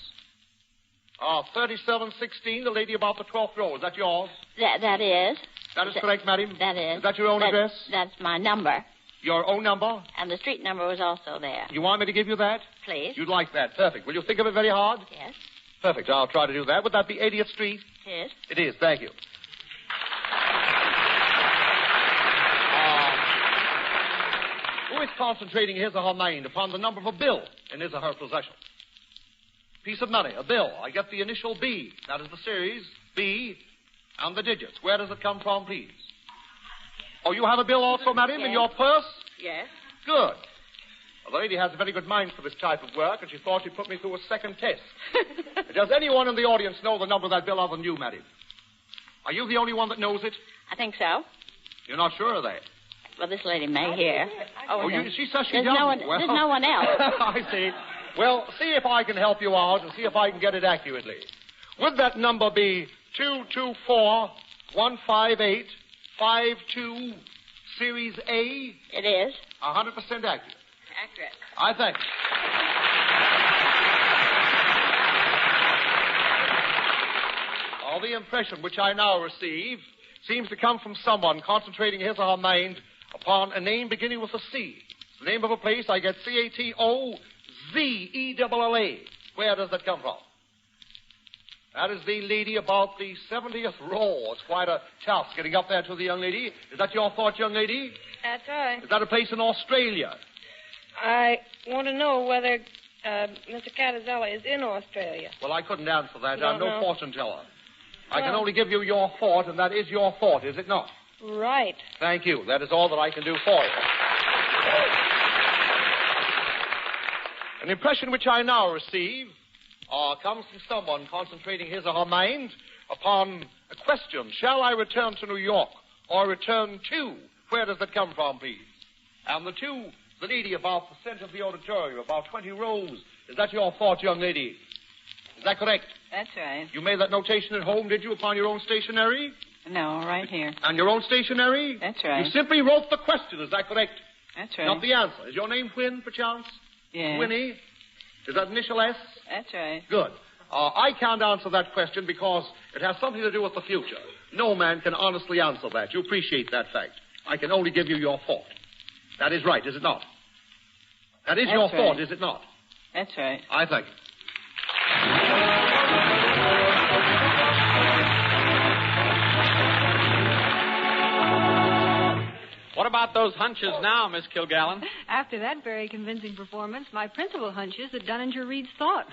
3716, the lady about the 12th row. Is that yours? That is. That is correct, madam? That is. Is that your own address? That's my number. Your own number? And the street number was also there. You want me to give you that? Please. You'd like that. Perfect. Will you think of it very hard? Yes. Perfect. I'll try to do that. Would that be 80th Street? It is. It is. Thank you. Who is concentrating his or her mind upon the number of a bill in his or her possession? Piece of money, a bill. I get the initial B. That is the series, B, and the digits. Where does it come from, please? Oh, you have a bill also, madam, in your purse? Yes. Good. Well, the lady has a very good mind for this type of work, and she thought she'd put me through a second test. Does anyone in the audience know the number of that bill other than you, madam? Are you the only one that knows it? I think so. You're not sure of that? Well, this lady may hear. She says she there's doesn't. No one, well, there's no one else. I see. Well, see if I can help you out and see if I can get it accurately. Would that number be 224-158-52, Series A? It is. 100% accurate. Accurate. I thank you. All the impression which I now receive seems to come from someone concentrating his or her mind upon a name beginning with a C. The name of a place, I get C-A-T-O-Z-E-double-L-A. Where does that come from? That is the lady about the 70th row. It's quite a task getting up there to the young lady. Is that your thought, young lady? That's right. Is that a place in Australia? I want to know whether Mr. Catazella is in Australia. Well, I couldn't answer that. You I'm don't no know? fortune teller. I can Well- only give you your thought, and that is your thought, is it not? Right. Thank you. That is all that I can do for you. An impression which I now receive comes from someone concentrating his or her mind upon a question. Shall I return to New York or return to? Where does that come from, please? And the lady about the center of the auditorium, about 20 rows. Is that your thought, young lady? Is that correct? That's right. You made that notation at home, did you, upon your own stationery? No, right here. On your own stationery? That's right. You simply wrote the question. Is that correct? That's right. Not the answer. Is your name Wynne, perchance? Yeah. Winnie? Is that initial S? That's right. Good. I can't answer that question because it has something to do with the future. No man can honestly answer that. You appreciate that fact. I can only give you your thought. That is right, is it not? That is That's your right. thought, is it not? That's right. I thank you. What about those hunches now, Miss Kilgallen? After that very convincing performance, my principal hunch is that Dunninger reads thought.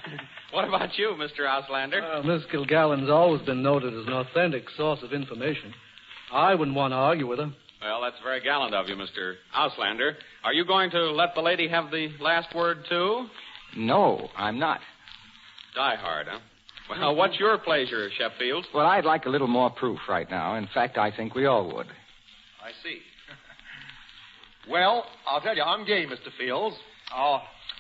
What about you, Mr. Auslander? Miss Kilgallen's always been noted as an authentic source of information. I wouldn't want to argue with her. Well, that's very gallant of you, Mr. Auslander. Are you going to let the lady have the last word, too? No, I'm not. Die hard, huh? Well, what's your pleasure, Sheffield? Well, I'd like a little more proof right now. In fact, I think we all would. I see. Well, I'll tell you, I'm game, Mr. Fields.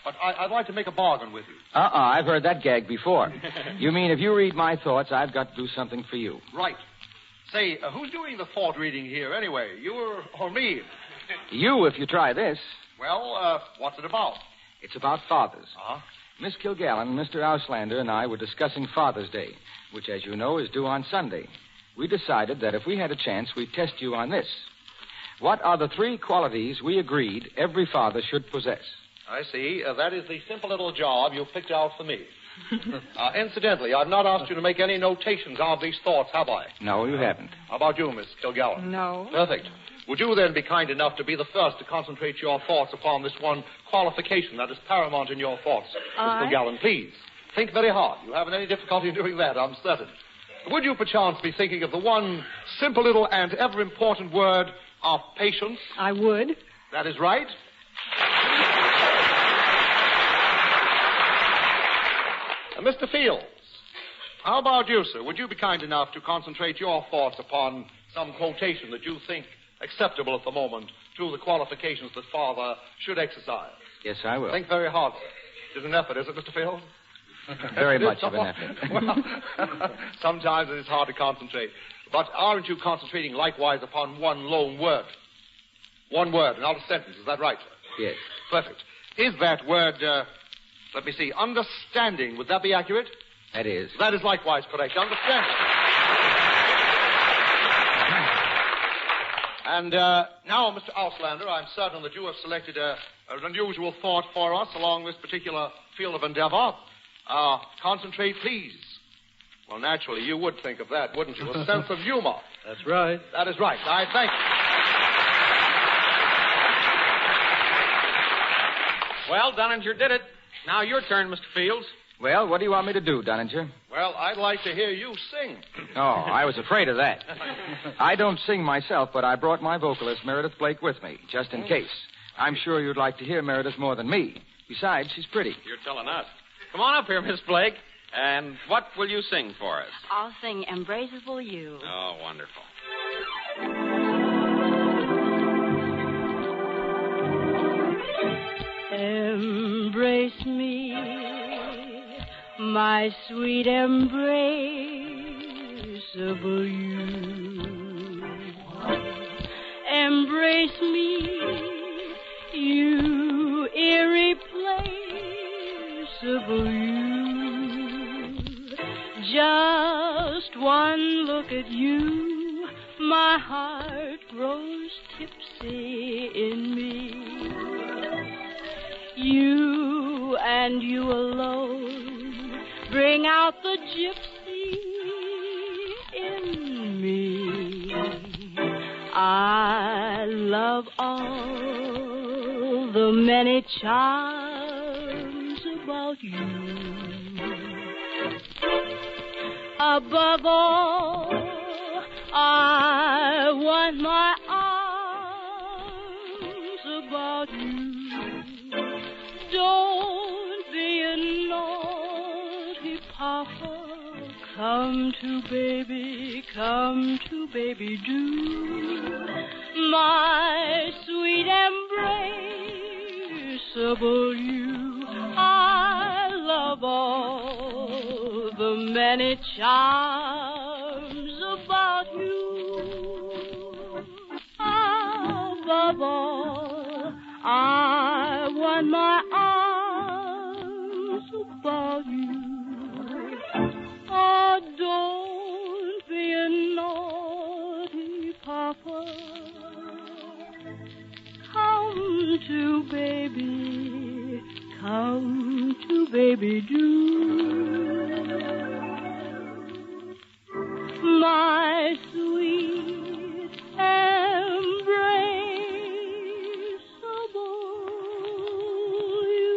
But I'd like to make a bargain with you. I've heard that gag before. You mean if you read my thoughts, I've got to do something for you? Right. Say, who's doing the thought reading here anyway? You or me? You, if you try this. Well, what's it about? It's about fathers. Uh-huh. Miss Kilgallen, Mr. Auslander, and I were discussing Father's Day, which, as you know, is due on Sunday. We decided that if we had a chance, we'd test you on this. What are the 3 qualities we agreed every father should possess? I see. That is the simple little job you picked out for me. Incidentally, I've not asked you to make any notations of these thoughts, have I? No, you haven't. How about you, Miss Kilgallen? No. Perfect. Would you then be kind enough to be the first to concentrate your thoughts upon this one qualification that is paramount in your thoughts, Aye. Miss Kilgallen? Please, think very hard. You haven't any difficulty in doing that, I'm certain. Would you perchance be thinking of the one simple little and ever-important word of patience? I would. That is right. Mr. Fields, how about you, sir? Would you be kind enough to concentrate your thoughts upon some quotation that you think acceptable at the moment to the qualifications that father should exercise? Yes, I will. Think very hard, sir. It's an effort, is it, Mr. Fields? Very much of an effort. Well, sometimes it is hard to concentrate. But aren't you concentrating likewise upon one lone word? One word, not a sentence. Is that right, sir? Yes. Perfect. Is that word, let me see, understanding? Would that be accurate? That is. That is likewise correct. Understanding. And now, Mr. Auslander, I'm certain that you have selected an unusual thought for us along this particular field of endeavor. Concentrate, please. Well, naturally, you would think of that, wouldn't you? A sense of humor. That's right. That is right. I thank you. Well, Dunninger did it. Now your turn, Mr. Fields. Well, what do you want me to do, Dunninger? Well, I'd like to hear you sing. Oh, I was afraid of that. I don't sing myself, but I brought my vocalist, Meredith Blake, with me, just in case. I'm sure you'd like to hear Meredith more than me. Besides, she's pretty. You're telling us. Come on up here, Miss Blake. And what will you sing for us? I'll sing Embraces for You. Oh, wonderful. Embrace me, my sweet embraceable you. Embrace me, you irreplaceable you. Just one look at you, my heart grows tipsy in me. You and you alone bring out the gypsy I love all the many charms about you. Above all, I want my arms about you. Don't be a naughty papa. Come to baby, do. My sweet embraceable you. I love all the many charms about you. Above all, I want my arms about you. Oh, don't be a naughty papa. Come to baby, do. My sweet embraceable you.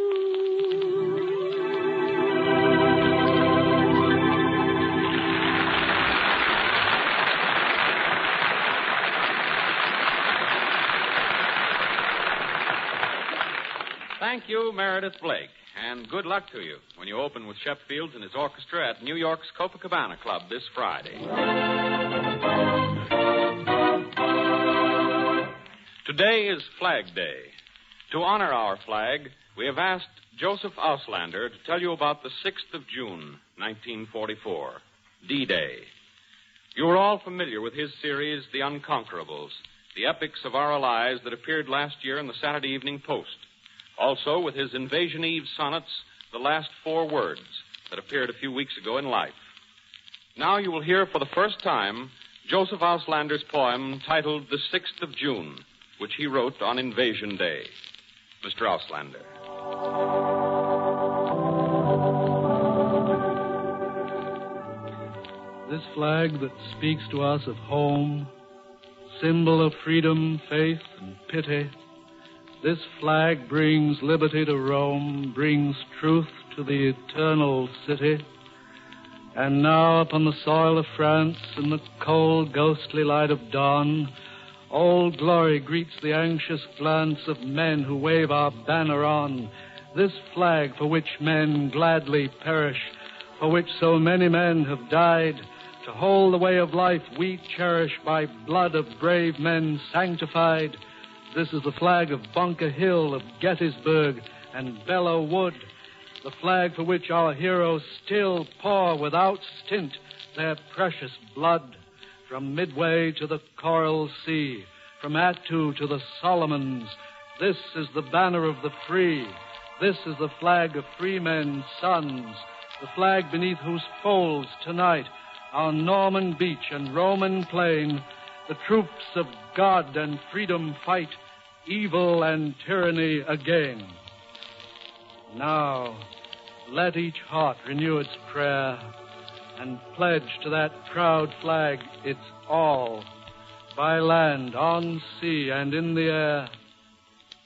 Thank you, Meredith Blake, and good luck to you when you open with Shep Fields and his orchestra at New York's Copacabana Club this Friday. Today is Flag Day. To honor our flag, we have asked Joseph Auslander to tell you about the 6th of June, 1944, D-Day. You are all familiar with his series, The Unconquerables, the epics of our allies that appeared last year in the Saturday Evening Post. Also with his Invasion Eve sonnets, The Last 4 Words, that appeared a few weeks ago in Life. Now you will hear for the first time Joseph Auslander's poem titled The 6th of June, which he wrote on Invasion Day. Mr. Auslander. This flag that speaks to us of home, symbol of freedom, faith, and pity, this flag brings liberty to Rome, brings truth to the eternal city. And now upon the soil of France, in the cold, ghostly light of dawn, old glory greets the anxious glance of men who wave our banner on. This flag for which men gladly perish, for which so many men have died, to hold the way of life we cherish by blood of brave men sanctified. This is the flag of Bunker Hill, of Gettysburg, and Belleau Wood, the flag for which our heroes still pour without stint their precious blood. From Midway to the Coral Sea, from Attu to the Solomons, this is the banner of the free. This is the flag of free men's sons, the flag beneath whose folds tonight on Norman beach and Roman plain the troops of God and freedom fight evil and tyranny again. Now, let each heart renew its prayer and pledge to that proud flag its all, by land, on sea, and in the air.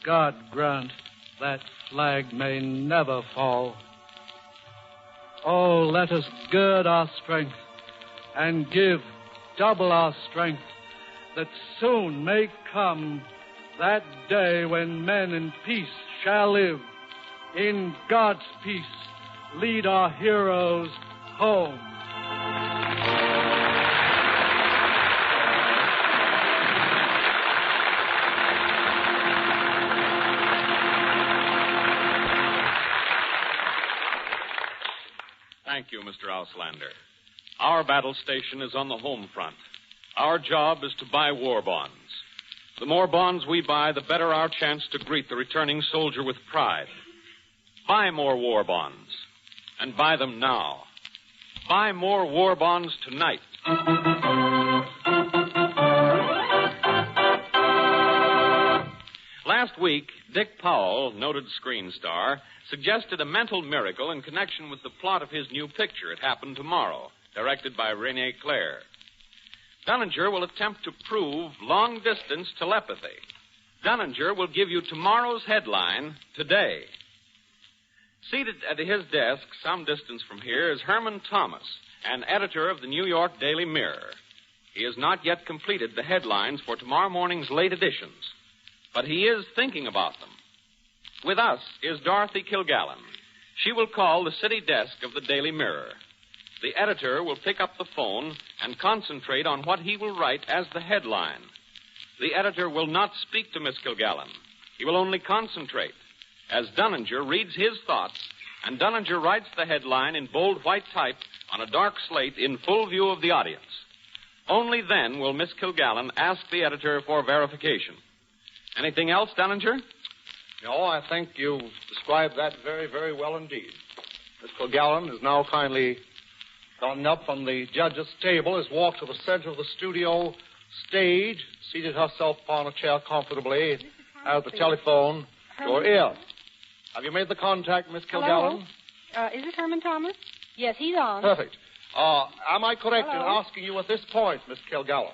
God grant that flag may never fall. Oh, let us gird our strength and give double our strength, that soon may come that day when men in peace shall live. In God's peace, lead our heroes home. Thank you, Mr. Auslander. Our battle station is on the home front. Our job is to buy war bonds. The more bonds we buy, the better our chance to greet the returning soldier with pride. Buy more war bonds, and buy them now. Buy more war bonds tonight. Last week, Dick Powell, noted screen star, suggested a mental miracle in connection with the plot of his new picture, It Happened Tomorrow, directed by René Clair. Dunninger will attempt to prove long-distance telepathy. Dunninger will give you tomorrow's headline today. Seated at his desk some distance from here is Herman Thomas, an editor of the New York Daily Mirror. He has not yet completed the headlines for tomorrow morning's late editions, but he is thinking about them. With us is Dorothy Kilgallen. She will call the city desk of the Daily Mirror. The editor will pick up the phone and concentrate on what he will write as the headline. The editor will not speak to Miss Kilgallen. He will only concentrate as Dunninger reads his thoughts, and Dunninger writes the headline in bold white type on a dark slate in full view of the audience. Only then will Miss Kilgallen ask the editor for verification. Anything else, Dunninger? No, I think you've described that very, very well indeed. Miss Kilgallen is now kindly gotten up from the judge's table, has walked to the center of the studio stage, seated herself upon a chair comfortably, has the telephone to her ear. Have you made the contact, Miss Kilgallen? Is it Herman Thomas? Yes, he's on. Perfect. Am I correct in asking you at this point, Miss Kilgallen?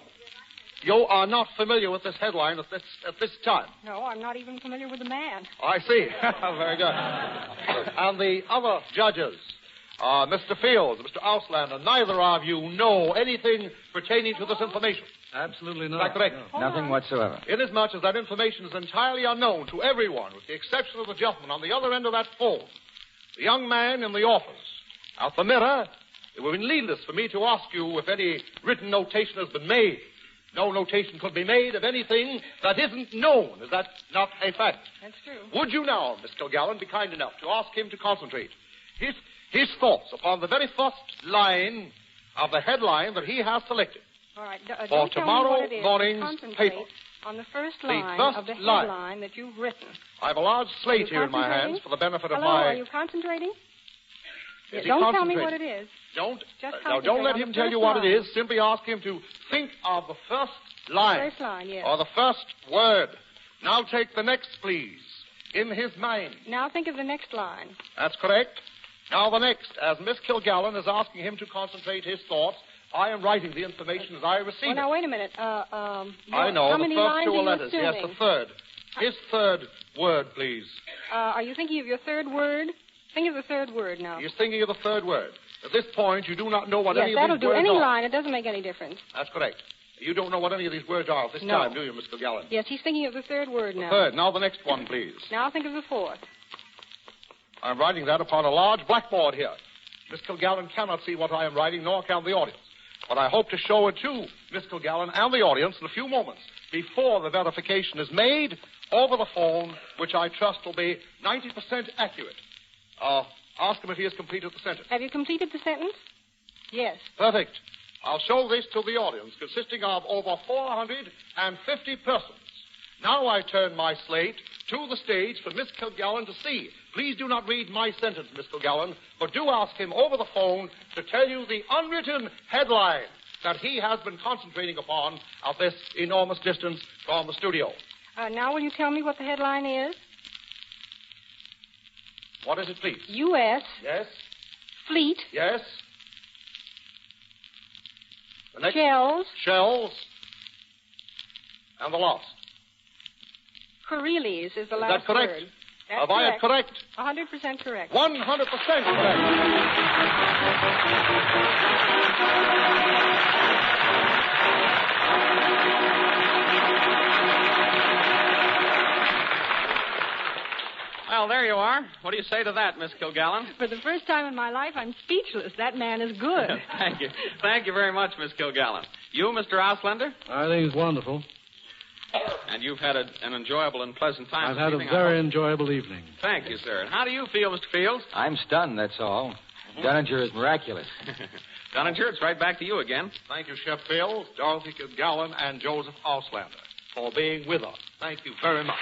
You are not familiar with this headline at this time? No, I'm not even familiar with the man. I see. Very good. And the other judges, Mr. Fields, Mr. Auslander, neither of you know anything pertaining to this information? Absolutely not. Is that correct? No. Nothing whatsoever. Inasmuch as that information is entirely unknown to everyone, with the exception of the gentleman on the other end of that phone, the young man in the office, at the mirror, it would be needless for me to ask you if any written notation has been made. No notation could be made of anything that isn't known. Is that not a fact? That's true. Would you now, Miss Kilgallen, be kind enough to ask him to concentrate his thoughts upon the very first line of the headline that he has selected? All right. For tomorrow morning's paper. On the first line of the headline that you've written. I have a large slate here in my hands for the benefit of Are you concentrating? Don't tell me what it is. Don't let him tell you what it is. Simply ask him to think of the first line. First line, yes. Or the first word. Now take the next, please, in his mind. Now think of the next line. That's correct. Now the next. As Miss Kilgallen is asking him to concentrate his thoughts, I am writing the information as I receive it. Now, wait a minute. I know. How The many first lines two are are you letters. Yes, assuming? the third. His third word, please. Are you thinking of your third word? Think of the third word now. He's thinking of the third word. At this point, you do not know what any of these that'll do. words Any are. line. It doesn't make any difference. That's correct. You don't know what any of these words are at this No. time, do you, Miss Kilgallen? Yes, he's thinking of the third word now. Third. Now the next one, please. Now think of the fourth. I'm writing that upon a large blackboard here. Miss Kilgallen cannot see what I am writing, nor can the audience. But I hope to show it to Miss Kilgallen and the audience in a few moments before the verification is made over the phone, which I trust will be 90% accurate. Ask him if he has completed the sentence. Have you completed the sentence? Yes. Perfect. I'll show this to the audience, consisting of over 450 persons. Now I turn my slate to the stage for Miss Kilgallen to see. Please do not read my sentence, Miss Kilgallen, but do ask him over the phone to tell you the unwritten headline that he has been concentrating upon at this enormous distance from the studio. Now will you tell me what the headline is? What is it, please? U.S. Yes. Fleet. Yes. The next. Shells. Shells. And the last. Correlies is the last Is that correct? word. That's Have I it correct? 100% correct. 100% correct. Well, there you are. What do you say to that, Miss Kilgallen? For the first time in my life, I'm speechless. That man is good. Thank you. Thank you very much, Miss Kilgallen. You, Mr. Auslander? I think it's wonderful. And you've had an enjoyable and pleasant time I've this had a evening, very I hope. enjoyable evening. Thank you, sir. And how do you feel, Mr. Fields? I'm stunned, that's all. Dunninger is miraculous. Dunninger, it's right back to you again. Thank you, Chef Fields, Dorothy Kilgallen, and Joseph Auslander for being with us. Thank you very much.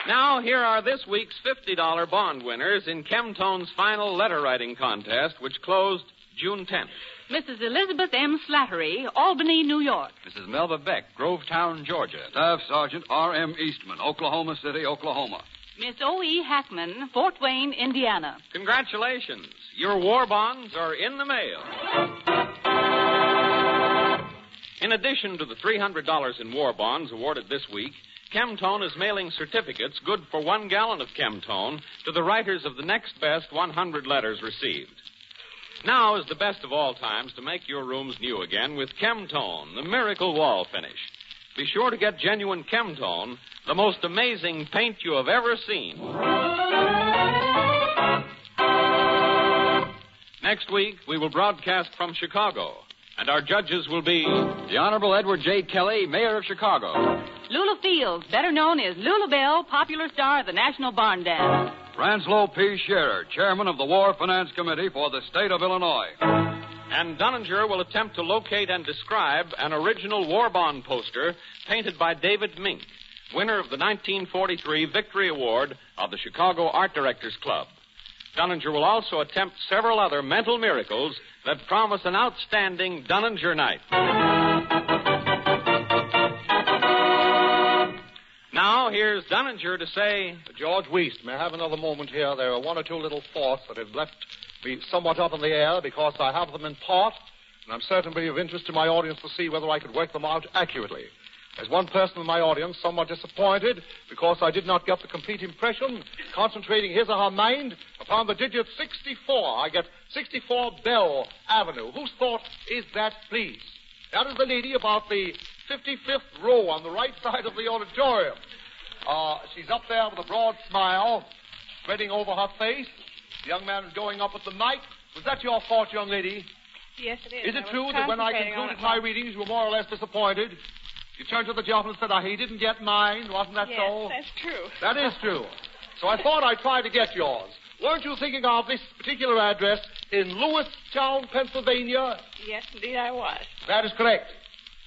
Now, here are this week's $50 bond winners in Chemtone's final letter writing contest, which closed June 10th. Mrs. Elizabeth M. Slattery, Albany, New York. Mrs. Melba Beck, Grovetown, Georgia. Staff Sergeant R.M. Eastman, Oklahoma City, Oklahoma. Miss O.E. Hackman, Fort Wayne, Indiana. Congratulations. Your war bonds are in the mail. In addition to the $300 in war bonds awarded this week, Chemtone is mailing certificates good for 1 gallon of Chemtone to the writers of the next best 100 letters received. Now is the best of all times to make your rooms new again with Chemtone, the miracle wall finish. Be sure to get genuine Chemtone, the most amazing paint you have ever seen. Next week, we will broadcast from Chicago, and our judges will be the Honorable Edward J. Kelly, Mayor of Chicago. Lula Fields, better known as Lula Bell, popular star of the National Barn Dance. Ranslow P. Scherer, Chairman of the War Finance Committee for the State of Illinois. And Dunninger will attempt to locate and describe an original war bond poster painted by David Mink, winner of the 1943 Victory Award of the Chicago Art Directors Club. Dunninger will also attempt several other mental miracles that promise an outstanding Dunninger night. Now, here's Dunninger to say... George Weist, may I have another moment here? There are one or two little thoughts that have left me somewhat up in the air because I have them in part, and I'm certain to be of interest to my audience to see whether I could work them out accurately. There's one person in my audience somewhat disappointed because I did not get the complete impression, concentrating his or her mind upon the digit 64. I get 64 Bell Avenue. Whose thought is that, please? That is the lady about the 55th row on the right side of the auditorium. She's up there with a broad smile spreading over her face. The young man is going up with the mic. Was that your thought, young lady? Yes, it is. Is it true that when I concluded my readings, you were more or less disappointed? You turned to the gentleman and said, he didn't get mine. Wasn't that so? Yes, that's true. That is true. So I thought I'd try to get yours. Weren't you thinking of this particular address in Lewistown, Pennsylvania? Yes, indeed I was. That is correct.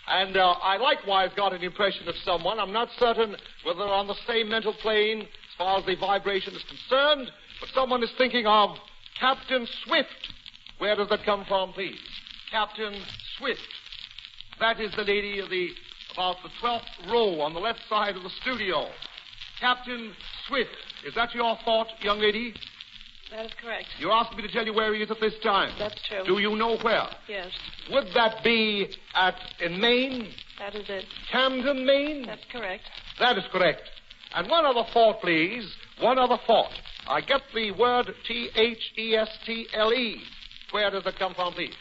And I likewise got an impression of someone. I'm not certain whether they're on the same mental plane as far as the vibration is concerned, but someone is thinking of Captain Swift. Where does that come from, please? Captain Swift. That is the lady of about the 12th row on the left side of the studio. Captain Swift. Is that your thought, young lady? That is correct. You're asking me to tell you where he is at this time. That's true. Do you know where? Yes. Would that be in Maine? That is it. Camden, Maine? That's correct. That is correct. And one other thought, please. One other thought. I get the word Thestle. Where does it come from, please?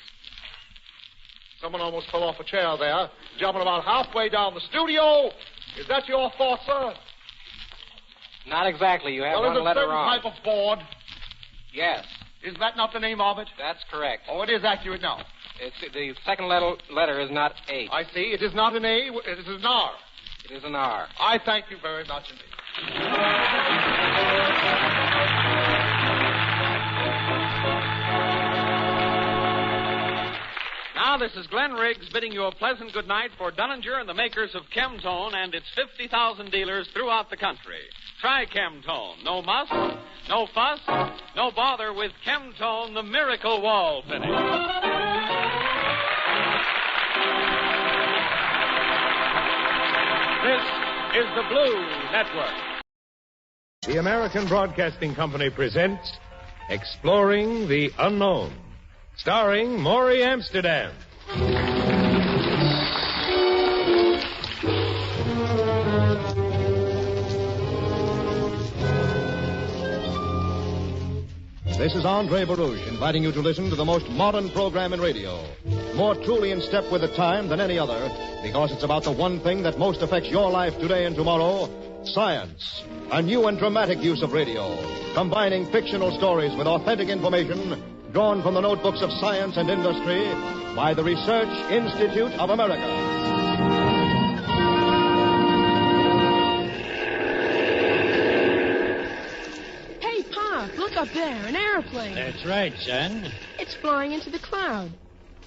Someone almost fell off a chair there. Jumping about halfway down the studio. Is that your thought, sir? Not exactly. You have one letter wrong. Is it a certain type of board? Yes. Is that not the name of it? That's correct. Oh, it is accurate now. The second letter is not A. I see. It is not an A. It is an R. It is an R. I thank you very much indeed. Now, this is Glenn Riggs bidding you a pleasant good night for Dunninger and the makers of Chemtone and its 50,000 dealers throughout the country. Try Chemtone. No muss, no fuss, no bother with Chemtone, the miracle wall finish. This is the Blue Network. The American Broadcasting Company presents Exploring the Unknown, starring Morey Amsterdam. This is Andre Baruch inviting you to listen to the most modern program in radio. More truly in step with the time than any other, because it's about the one thing that most affects your life today and tomorrow, science. A new and dramatic use of radio, combining fictional stories with authentic information drawn from the notebooks of science and industry by the Research Institute of America. Look up there, an airplane. That's right, son. It's flying into the cloud.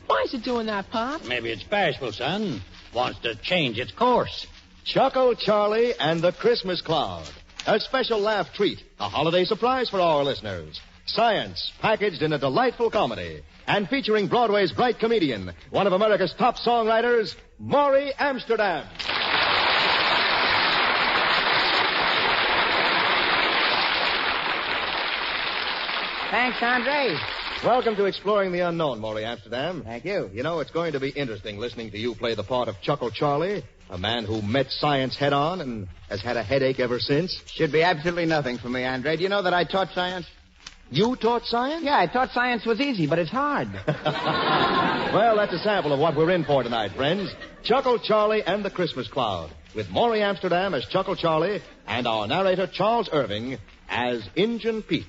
Why is it doing that, Pop? Maybe it's bashful, son. Wants to change its course. Chuckle Charlie and the Christmas Cloud. A special laugh treat, a holiday surprise for our listeners. Science packaged in a delightful comedy and featuring Broadway's bright comedian, one of America's top songwriters, Morey Amsterdam. Thanks, Andre. Welcome to Exploring the Unknown, Morey Amsterdam. Thank you. You know, it's going to be interesting listening to you play the part of Chuckle Charlie, a man who met science head-on and has had a headache ever since. Should be absolutely nothing for me, Andre. Do you know that I taught science? You taught science? Yeah, I taught science was easy, but it's hard. Well, that's a sample of what we're in for tonight, friends. Chuckle Charlie and the Christmas Cloud, with Morey Amsterdam as Chuckle Charlie and our narrator, Charles Irving, as Injun Pete.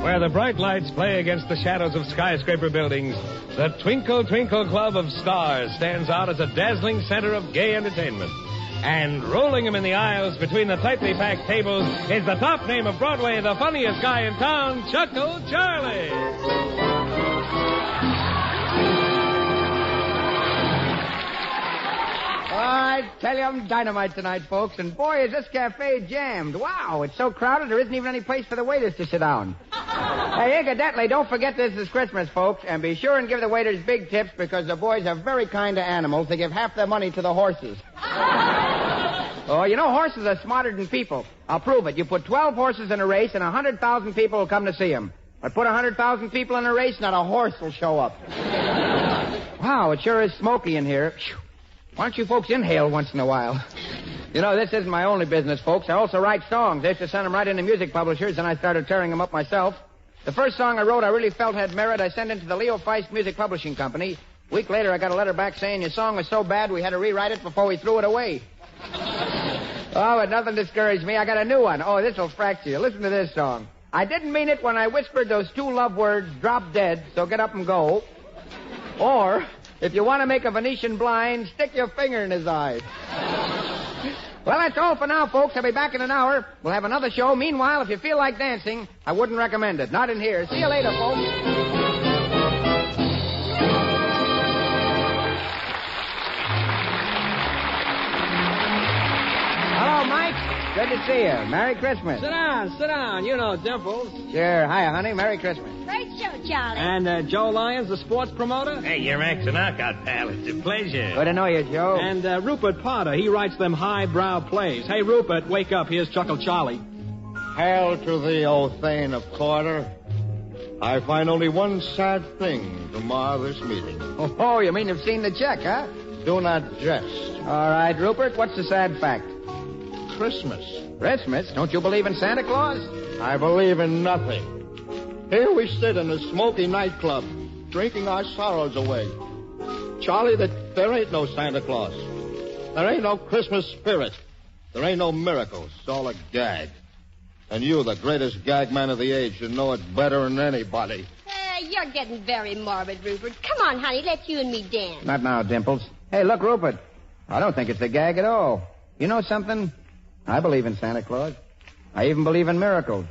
Where the bright lights play against the shadows of skyscraper buildings, the Twinkle Twinkle Club of Stars stands out as a dazzling center of gay entertainment. And rolling him in the aisles between the tightly packed tables is the top name of Broadway, the funniest guy in town, Chuckle Charlie. I tell you, I'm dynamite tonight, folks. And boy, is this cafe jammed. Wow, it's so crowded there isn't even any place for the waiters to sit down. Hey, incidentally, don't forget this is Christmas, folks. And be sure and give the waiters big tips because the boys are very kind to animals. They give half their money to the horses. Oh, you know, horses are smarter than people. I'll prove it. You put 12 horses in a race and 100,000 people will come to see them. But put 100,000 people in a race, not a horse will show up. Wow, it sure is smoky in here. Why don't you folks inhale once in a while? You know, this isn't my only business, folks. I also write songs. I used to send them right into music publishers, and I started tearing them up myself. The first song I wrote I really felt had merit. I sent it to the Leo Feist Music Publishing Company. A week later, I got a letter back saying your song was so bad we had to rewrite it before we threw it away. Oh, but nothing discouraged me. I got a new one. Oh, this will fracture you. Listen to this song. I didn't mean it when I whispered those two love words, drop dead, so get up and go. Or, if you want to make a Venetian blind, stick your finger in his eye. Well, that's all for now, folks. I'll be back in an hour. We'll have another show. Meanwhile, if you feel like dancing, I wouldn't recommend it. Not in here. See you later, folks. Hello, Mike. Good to see you. Merry Christmas. Sit down. You know Dimples. Sure. Hiya, honey. Merry Christmas. Great show, Charlie. And Joe Lyons, the sports promoter. Hey, you're Max and Knockout, pal. It's a pleasure. Good to know you, Joe. And Rupert Potter, he writes them highbrow plays. Hey, Rupert, wake up. Here's Chuckle Charlie. Hail to thee, O Thane of Quarter. I find only one sad thing to mar this meeting. Oh, you mean you've seen the check, huh? Do not jest. All right, Rupert, what's the sad fact? Christmas. Christmas? Don't you believe in Santa Claus? I believe in nothing. Here we sit in a smoky nightclub, drinking our sorrows away. Charlie, there ain't no Santa Claus. There ain't no Christmas spirit. There ain't no miracles. It's all a gag. And you, the greatest gag man of the age, should know it better than anybody. You're getting very morbid, Rupert. Come on, honey, let you and me dance. Not now, Dimples. Hey, look, Rupert. I don't think it's a gag at all. You know something? I believe in Santa Claus. I even believe in miracles.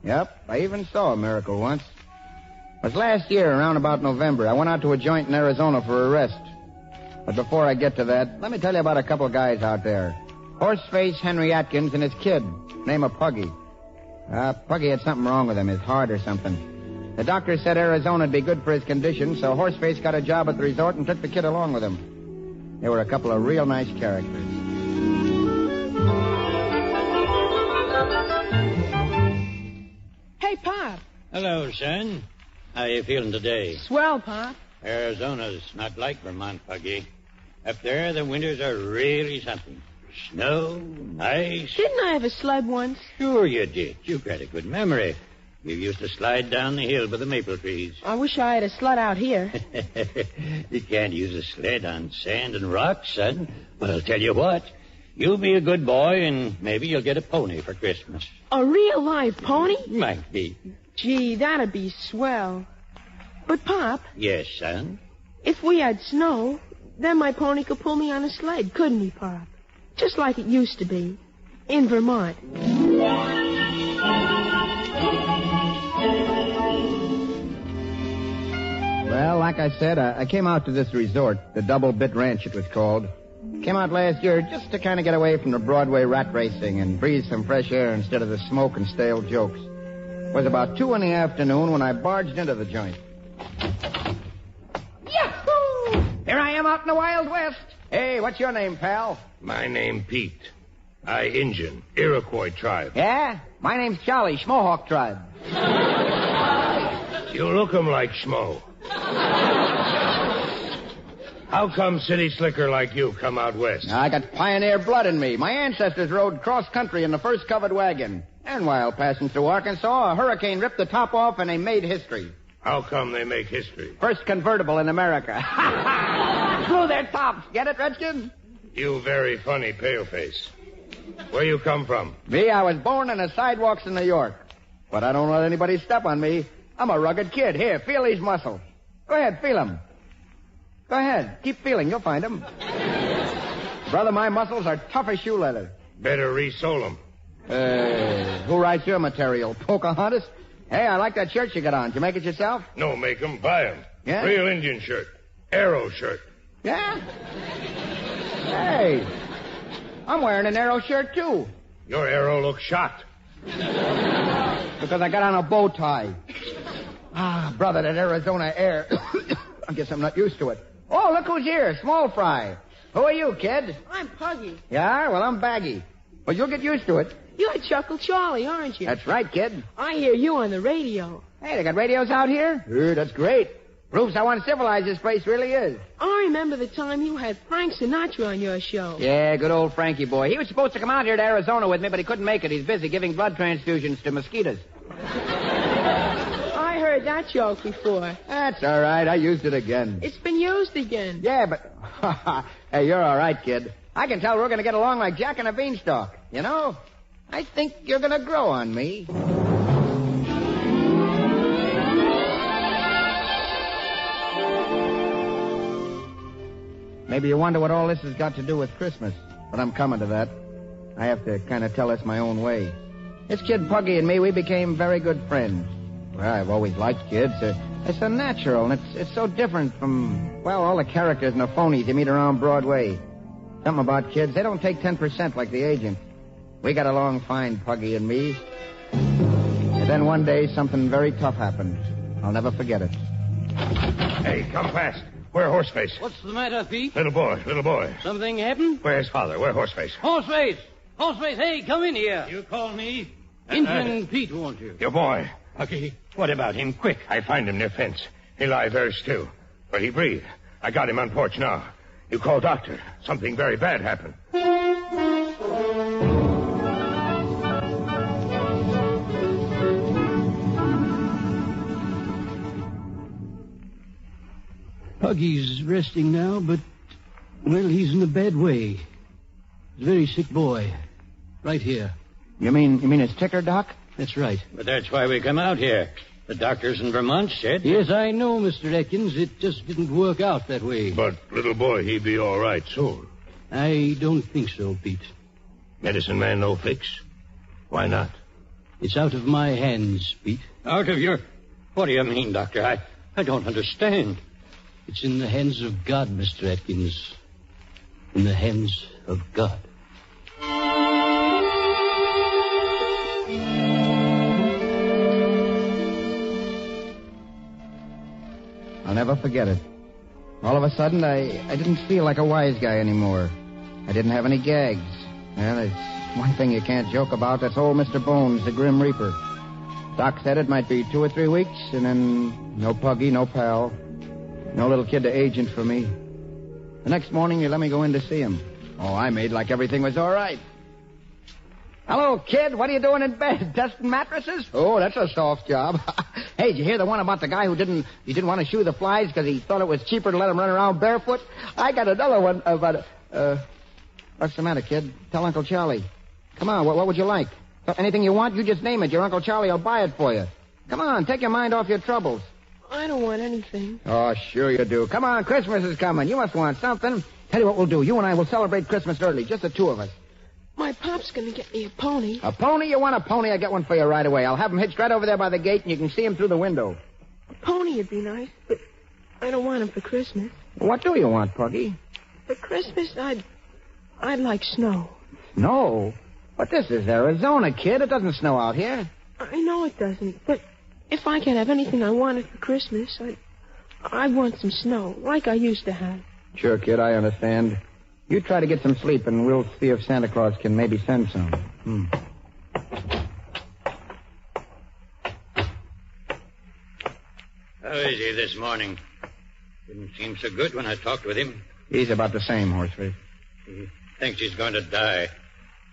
Yep, I even saw a miracle once. It was last year, around about November. I went out to a joint in Arizona for a rest. But before I get to that, let me tell you about a couple of guys out there. Horseface Henry Atkins and his kid, name of Puggy. Puggy had something wrong with him, his heart or something. The doctor said Arizona'd be good for his condition, so Horseface got a job at the resort and took the kid along with him. They were a couple of real nice characters. Hey, Pop. Hello, son. How you feeling today? Swell, Pop. Arizona's not like Vermont, Puggy. Up there, the winters are really something. Snow, ice. Didn't I have a sled once? Sure you did. You've got a good memory. You used to slide down the hill by the maple trees. I wish I had a sled out here. You can't use a sled on sand and rocks, son. But I'll tell you what. You be a good boy, and maybe you'll get a pony for Christmas. A real live pony? Might be. Gee, that'd be swell. But, Pop. Yes, son? If we had snow, then my pony could pull me on a sled, couldn't he, Pop? Just like it used to be. In Vermont. Well, like I said, I came out to this resort, the Double Bit Ranch it was called. Came out last year just to kind of get away from the Broadway rat racing and breathe some fresh air instead of the smoke and stale jokes. It was about 2 in the afternoon when I barged into the joint. Yahoo! Here I am, am out in the Wild West. Hey, what's your name, pal? My name Pete. I Injun, Iroquois tribe. Yeah? My name's Charlie, Schmohawk tribe. You look 'em like Schmo. How come city slicker like you come out west? I got pioneer blood in me. My ancestors rode cross-country in the first covered wagon. And while passing through Arkansas, a hurricane ripped the top off and they made history. How come they make history? First convertible in America. Screw their tops. Get it, Redskin? You very funny paleface. Where you come from? Me, I was born in the sidewalks in New York. But I don't let anybody step on me. I'm a rugged kid. Here, feel these muscles. Go ahead, feel them. Go ahead. Keep feeling. You'll find them. Brother, my muscles are tough as shoe leather. Better resole them. Who writes your material? Pocahontas? Hey, I like that shirt you got on. Did you make it yourself? No, make 'em. Buy 'em. Yeah? Real Indian shirt. Arrow shirt. Yeah? Hey, I'm wearing an arrow shirt, too. Your arrow looks shot. Because I got on a bow tie. Ah, brother, that Arizona air. I guess I'm not used to it. Oh, look who's here. Small fry. Who are you, kid? I'm Puggy. Yeah? Well, I'm Baggy. But you'll get used to it. You're Chuckle Charlie, aren't you? That's right, kid. I hear you on the radio. Hey, they got radios out here? That's great. Proves how uncivilized this place really is. I remember the time you had Frank Sinatra on your show. Yeah, good old Frankie boy. He was supposed to come out here to Arizona with me, but he couldn't make it. He's busy giving blood transfusions to mosquitoes. I heard that joke before. That's all right. I used it again. It's been used again. Yeah, but... Hey, you're all right, kid. I can tell we're going to get along like Jack and a Beanstalk. You know, I think you're going to grow on me. Maybe you wonder what all this has got to do with Christmas. But I'm coming to that. I have to kind of tell this my own way. This kid Puggy and me, we became very good friends. Well, I've always liked kids. They're so natural, and it's so different from, well, all the characters and the phonies you meet around Broadway. Something about kids, they don't take 10% like the agent. We got along fine, Puggy and me. And then one day, something very tough happened. I'll never forget it. Hey, come fast. Where Horseface? What's the matter, Pete? Little boy. Something happened? Where's father? Where Horseface? Horseface, hey, come in here. You call me? Injun Pete, won't you? Your boy. Okay, what about him? Quick. I find him near fence. He lie very still. But he breathe. I got him on porch now. You call doctor. Something very bad happened. Puggy's resting now, but, well, he's in a bad way. He's a very sick boy. Right here. You mean it's ticker, Doc? That's right. But that's why we come out here. The doctors in Vermont said... Yes, I know, Mr. Atkins. It just didn't work out that way. But little boy, he be all right soon. I don't think so, Pete. Medicine man no fix? Why not? It's out of my hands, Pete. Out of your... What do you mean, Doctor? I don't understand. It's in the hands of God, Mr. Atkins. In the hands of God. I'll never forget it. All of a sudden, I didn't feel like a wise guy anymore. I didn't have any gags. Well, there's one thing you can't joke about. That's old Mr. Bones, the Grim Reaper. Doc said it might be 2 or 3 weeks, and then no Puggy, no pal. No little kid to agent for me. The next morning, he let me go in to see him. Oh, I made like everything was all right. Hello, kid. What are you doing in bed? Dusting mattresses? Oh, that's a soft job. Hey, did you hear the one about the guy who didn't want to shoe the flies because he thought it was cheaper to let him run around barefoot? I got another one about... what's the matter, kid? Tell Uncle Charlie. Come on, what would you like? Anything you want, you just name it. Your Uncle Charlie will buy it for you. Come on, take your mind off your troubles. I don't want anything. Oh, sure you do. Come on, Christmas is coming. You must want something. Tell you what we'll do. You and I will celebrate Christmas early, just the two of us. My pop's going to get me a pony. A pony? You want a pony? I'll get one for you right away. I'll have him hitched right over there by the gate, and you can see him through the window. A pony would be nice, but I don't want him for Christmas. What do you want, Puggy? For Christmas, I'd like snow. Snow? But this is Arizona, kid. It doesn't snow out here. I know it doesn't, but if I could have anything I wanted for Christmas, I'd want some snow, like I used to have. Sure, kid, I understand. You try to get some sleep, and we'll see if Santa Claus can maybe send some. How is he this morning? Didn't seem so good when I talked with him. He's about the same, Horseface. He thinks he's going to die.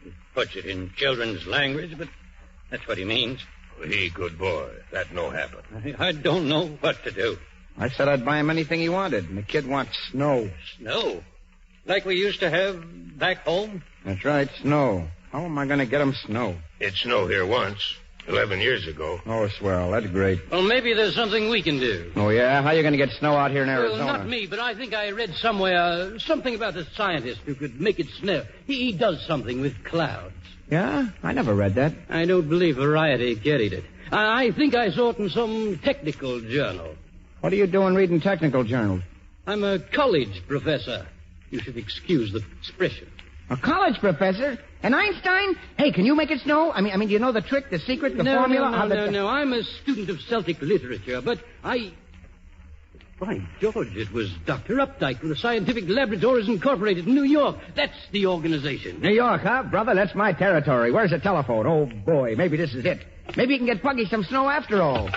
He puts it in children's language, but that's what he means. He good boy. That no happen. I don't know what to do. I said I'd buy him anything he wanted, and the kid wants snow. Snow? Like we used to have back home? That's right, snow. How am I going to get him snow? It snowed here once, 11 years ago. Oh, swell. That's great. Well, maybe there's something we can do. Oh, yeah? How are you going to get snow out here in Arizona? Well, not me, but I think I read somewhere something about a scientist who could make it snow. He does something with clouds. Yeah? I never read that. I don't believe Variety carried it. I think I saw it in some technical journal. What are you doing reading technical journals? I'm a college professor. You should excuse the expression. A college professor? And Einstein? Hey, can you make it snow? I mean, do you know the trick, the secret, the formula? No. I'm a student of Celtic literature, but By George, it was Dr. Updike from the Scientific Laboratories Incorporated in New York. That's the organization. New York, huh? Brother, that's my territory. Where's the telephone? Oh, boy, maybe this is it. Maybe you can get Puggy some snow after all.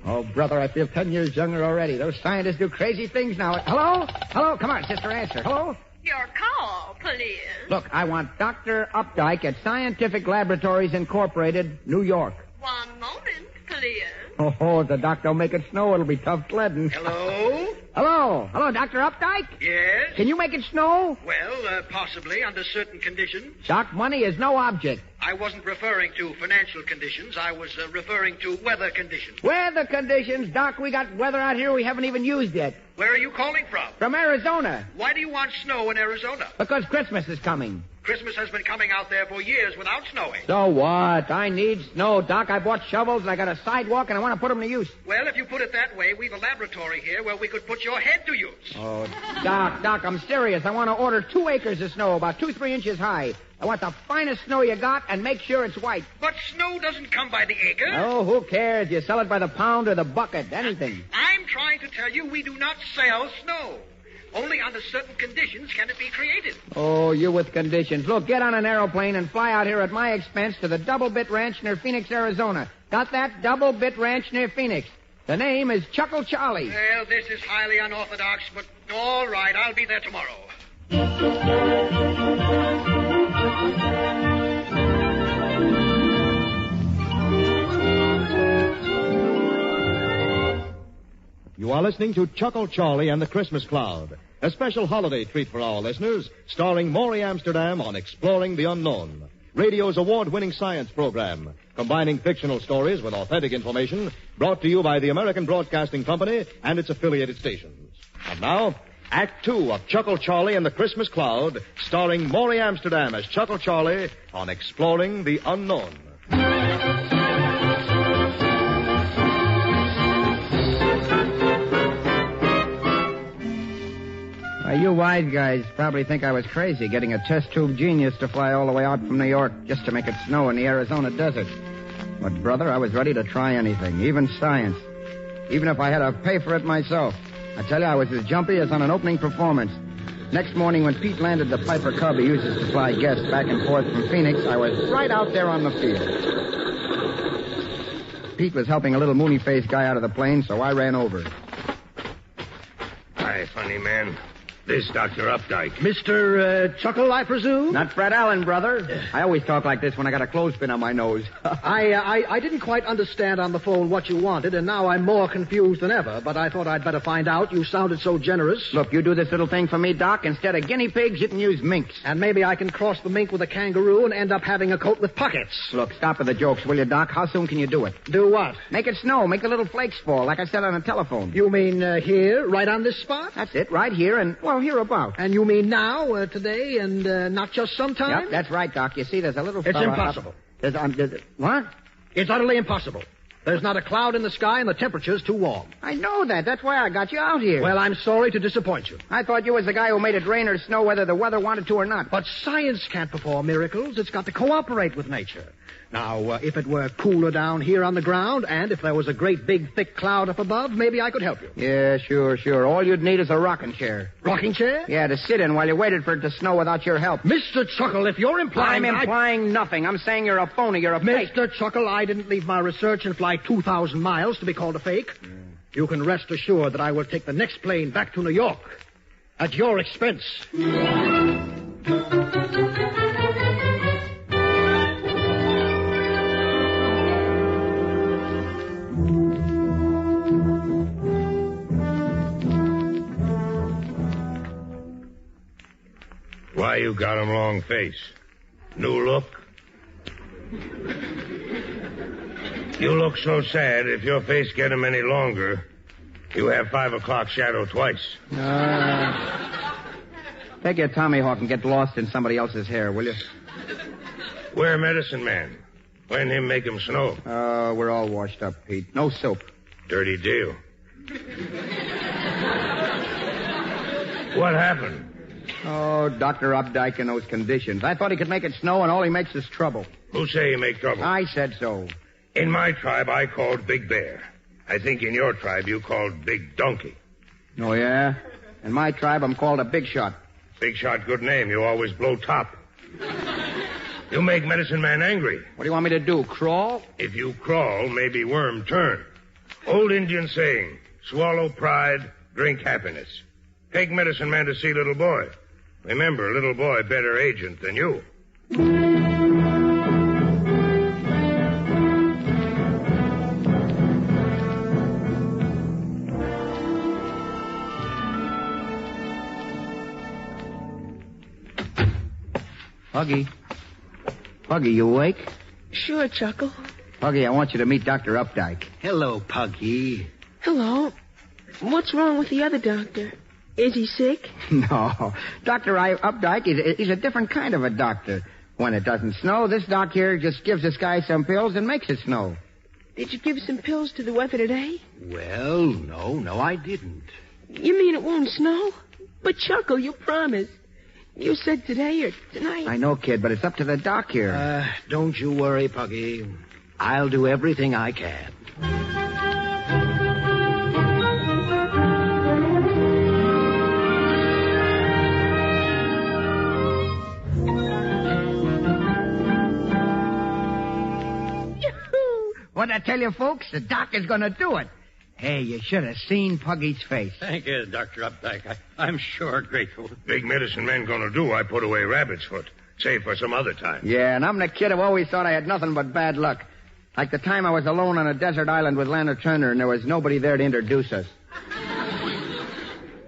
Oh, brother, I feel 10 years younger already. Those scientists do crazy things now. Hello? Hello? Come on, sister, answer. Hello? Your call, please. Look, I want Dr. Updike at Scientific Laboratories Incorporated, New York. One moment, please. Oh, if the doc don't make it snow, it'll be tough sledding. Hello? Hello, Dr. Updike? Yes? Can you make it snow? Well, possibly, under certain conditions. Doc, money is no object. I wasn't referring to financial conditions. I was referring to weather conditions. Weather conditions? Doc, we got weather out here we haven't even used yet. Where are you calling from? From Arizona. Why do you want snow in Arizona? Because Christmas is coming. Christmas has been coming out there for years without snowing. So what? I need snow, Doc. I bought shovels, and I got a sidewalk, and I want to put them to use. Well, if you put it that way, we've a laboratory here where we could put your head to use. Oh, Doc, I'm serious. I want to order 2 acres of snow, about 2-3 inches high. I want the finest snow you got, and make sure it's white. But snow doesn't come by the acre. Oh, who cares? You sell it by the pound or the bucket, anything. I'm trying to tell you we do not sell snow. Only under certain conditions can it be created. Oh, you with conditions. Look, get on an aeroplane and fly out here at my expense to the Double Bit Ranch near Phoenix, Arizona. Got that? Double Bit Ranch near Phoenix. The name is Chuckle Charlie. Well, this is highly unorthodox, but all right, I'll be there tomorrow. You are listening to Chuckle Charlie and the Christmas Cloud, a special holiday treat for our listeners, starring Morey Amsterdam on Exploring the Unknown, radio's award-winning science program, combining fictional stories with authentic information, brought to you by the American Broadcasting Company and its affiliated stations. And now, Act 2 of Chuckle Charlie and the Christmas Cloud, starring Morey Amsterdam as Chuckle Charlie on Exploring the Unknown. You wise guys probably think I was crazy getting a test tube genius to fly all the way out from New York just to make it snow in the Arizona desert. But, brother, I was ready to try anything, even science. Even if I had to pay for it myself. I tell you, I was as jumpy as on an opening performance. Next morning when Pete landed the Piper Cub he uses to fly guests back and forth from Phoenix, I was right out there on the field. Pete was helping a little moony-faced guy out of the plane, so I ran over. Hi, funny man. This Dr. Updike. Mr. Chuckle, I presume? Not Fred Allen, brother. I always talk like this when I got a clothespin on my nose. I didn't quite understand on the phone what you wanted, and now I'm more confused than ever, but I thought I'd better find out. You sounded so generous. Look, you do this little thing for me, Doc. Instead of guinea pigs, you can use minks. And maybe I can cross the mink with a kangaroo and end up having a coat with pockets. Look, stop with the jokes, will you, Doc? How soon can you do it? Do what? Make it snow. Make the little flakes fall, like I said on the telephone. You mean here, right on this spot? That's it, right here, and, well, hereabout. And you mean now, today, and not just sometime? Yep, that's right, Doc. You see, there's a little It's impossible. What? It's utterly impossible. There's not a cloud in the sky, and the temperature's too warm. I know that. That's why I got you out here. Well, I'm sorry to disappoint you. I thought you was the guy who made it rain or snow whether the weather wanted to or not. But science can't perform miracles. It's got to cooperate with nature. Now, if it were cooler down here on the ground, and if there was a great big thick cloud up above, maybe I could help you. Yeah, sure. All you'd need is a rocking chair. Rocking chair? Yeah, to sit in while you waited for it to snow without your help. Mr. Chuckle, if you're implying... I'm implying nothing. I'm saying you're a phony. You're a fake. Mr. Chuckle, I didn't leave my research and fly 2,000 miles to be called a fake. You can rest assured that I will take the next plane back to New York at your expense. Why you got him long face? New look? You look so sad. If your face get him any longer, you have 5 o'clock shadow twice. Take your Tommy Hawk and get lost in somebody else's hair, will you? Where medicine man? When him make him snow? We're all washed up, Pete. No soap. Dirty deal. What happened? Oh, Dr. Updike in those conditions. I thought he could make it snow, and all he makes is trouble. Who say he make trouble? I said so. In my tribe, I called Big Bear. I think in your tribe, you called Big Donkey. Oh, yeah? In my tribe, I'm called a big shot. Big shot, good name. You always blow top. You make medicine man angry. What do you want me to do, crawl? If you crawl, maybe worm turn. Old Indian saying, swallow pride, drink happiness. Take medicine man to see little boy. Remember, little boy better agent than you. Puggy, you awake? Sure, Chuckle. Puggy, I want you to meet Dr. Updike. Hello, Puggy. Hello. What's wrong with the other doctor? Is he sick? No. Dr. Updike, he's a different kind of a doctor. When it doesn't snow, this doc here just gives this guy some pills and makes it snow. Did you give some pills to the weather today? Well, no, I didn't. You mean it won't snow? But, Chuckle, you promised. You said today or tonight. I know, kid, but it's up to the doc here. Don't you worry, Puggy. I'll do everything I can. What'd I tell you, folks? The doc is going to do it. Hey, you should have seen Puggy's face. Thank you, Dr. Updike. I'm sure grateful. Big medicine man gonna do, I put away rabbit's foot. Save for some other time. Yeah, and I'm the kid who always thought I had nothing but bad luck. Like the time I was alone on a desert island with Leonard Turner and there was nobody there to introduce us.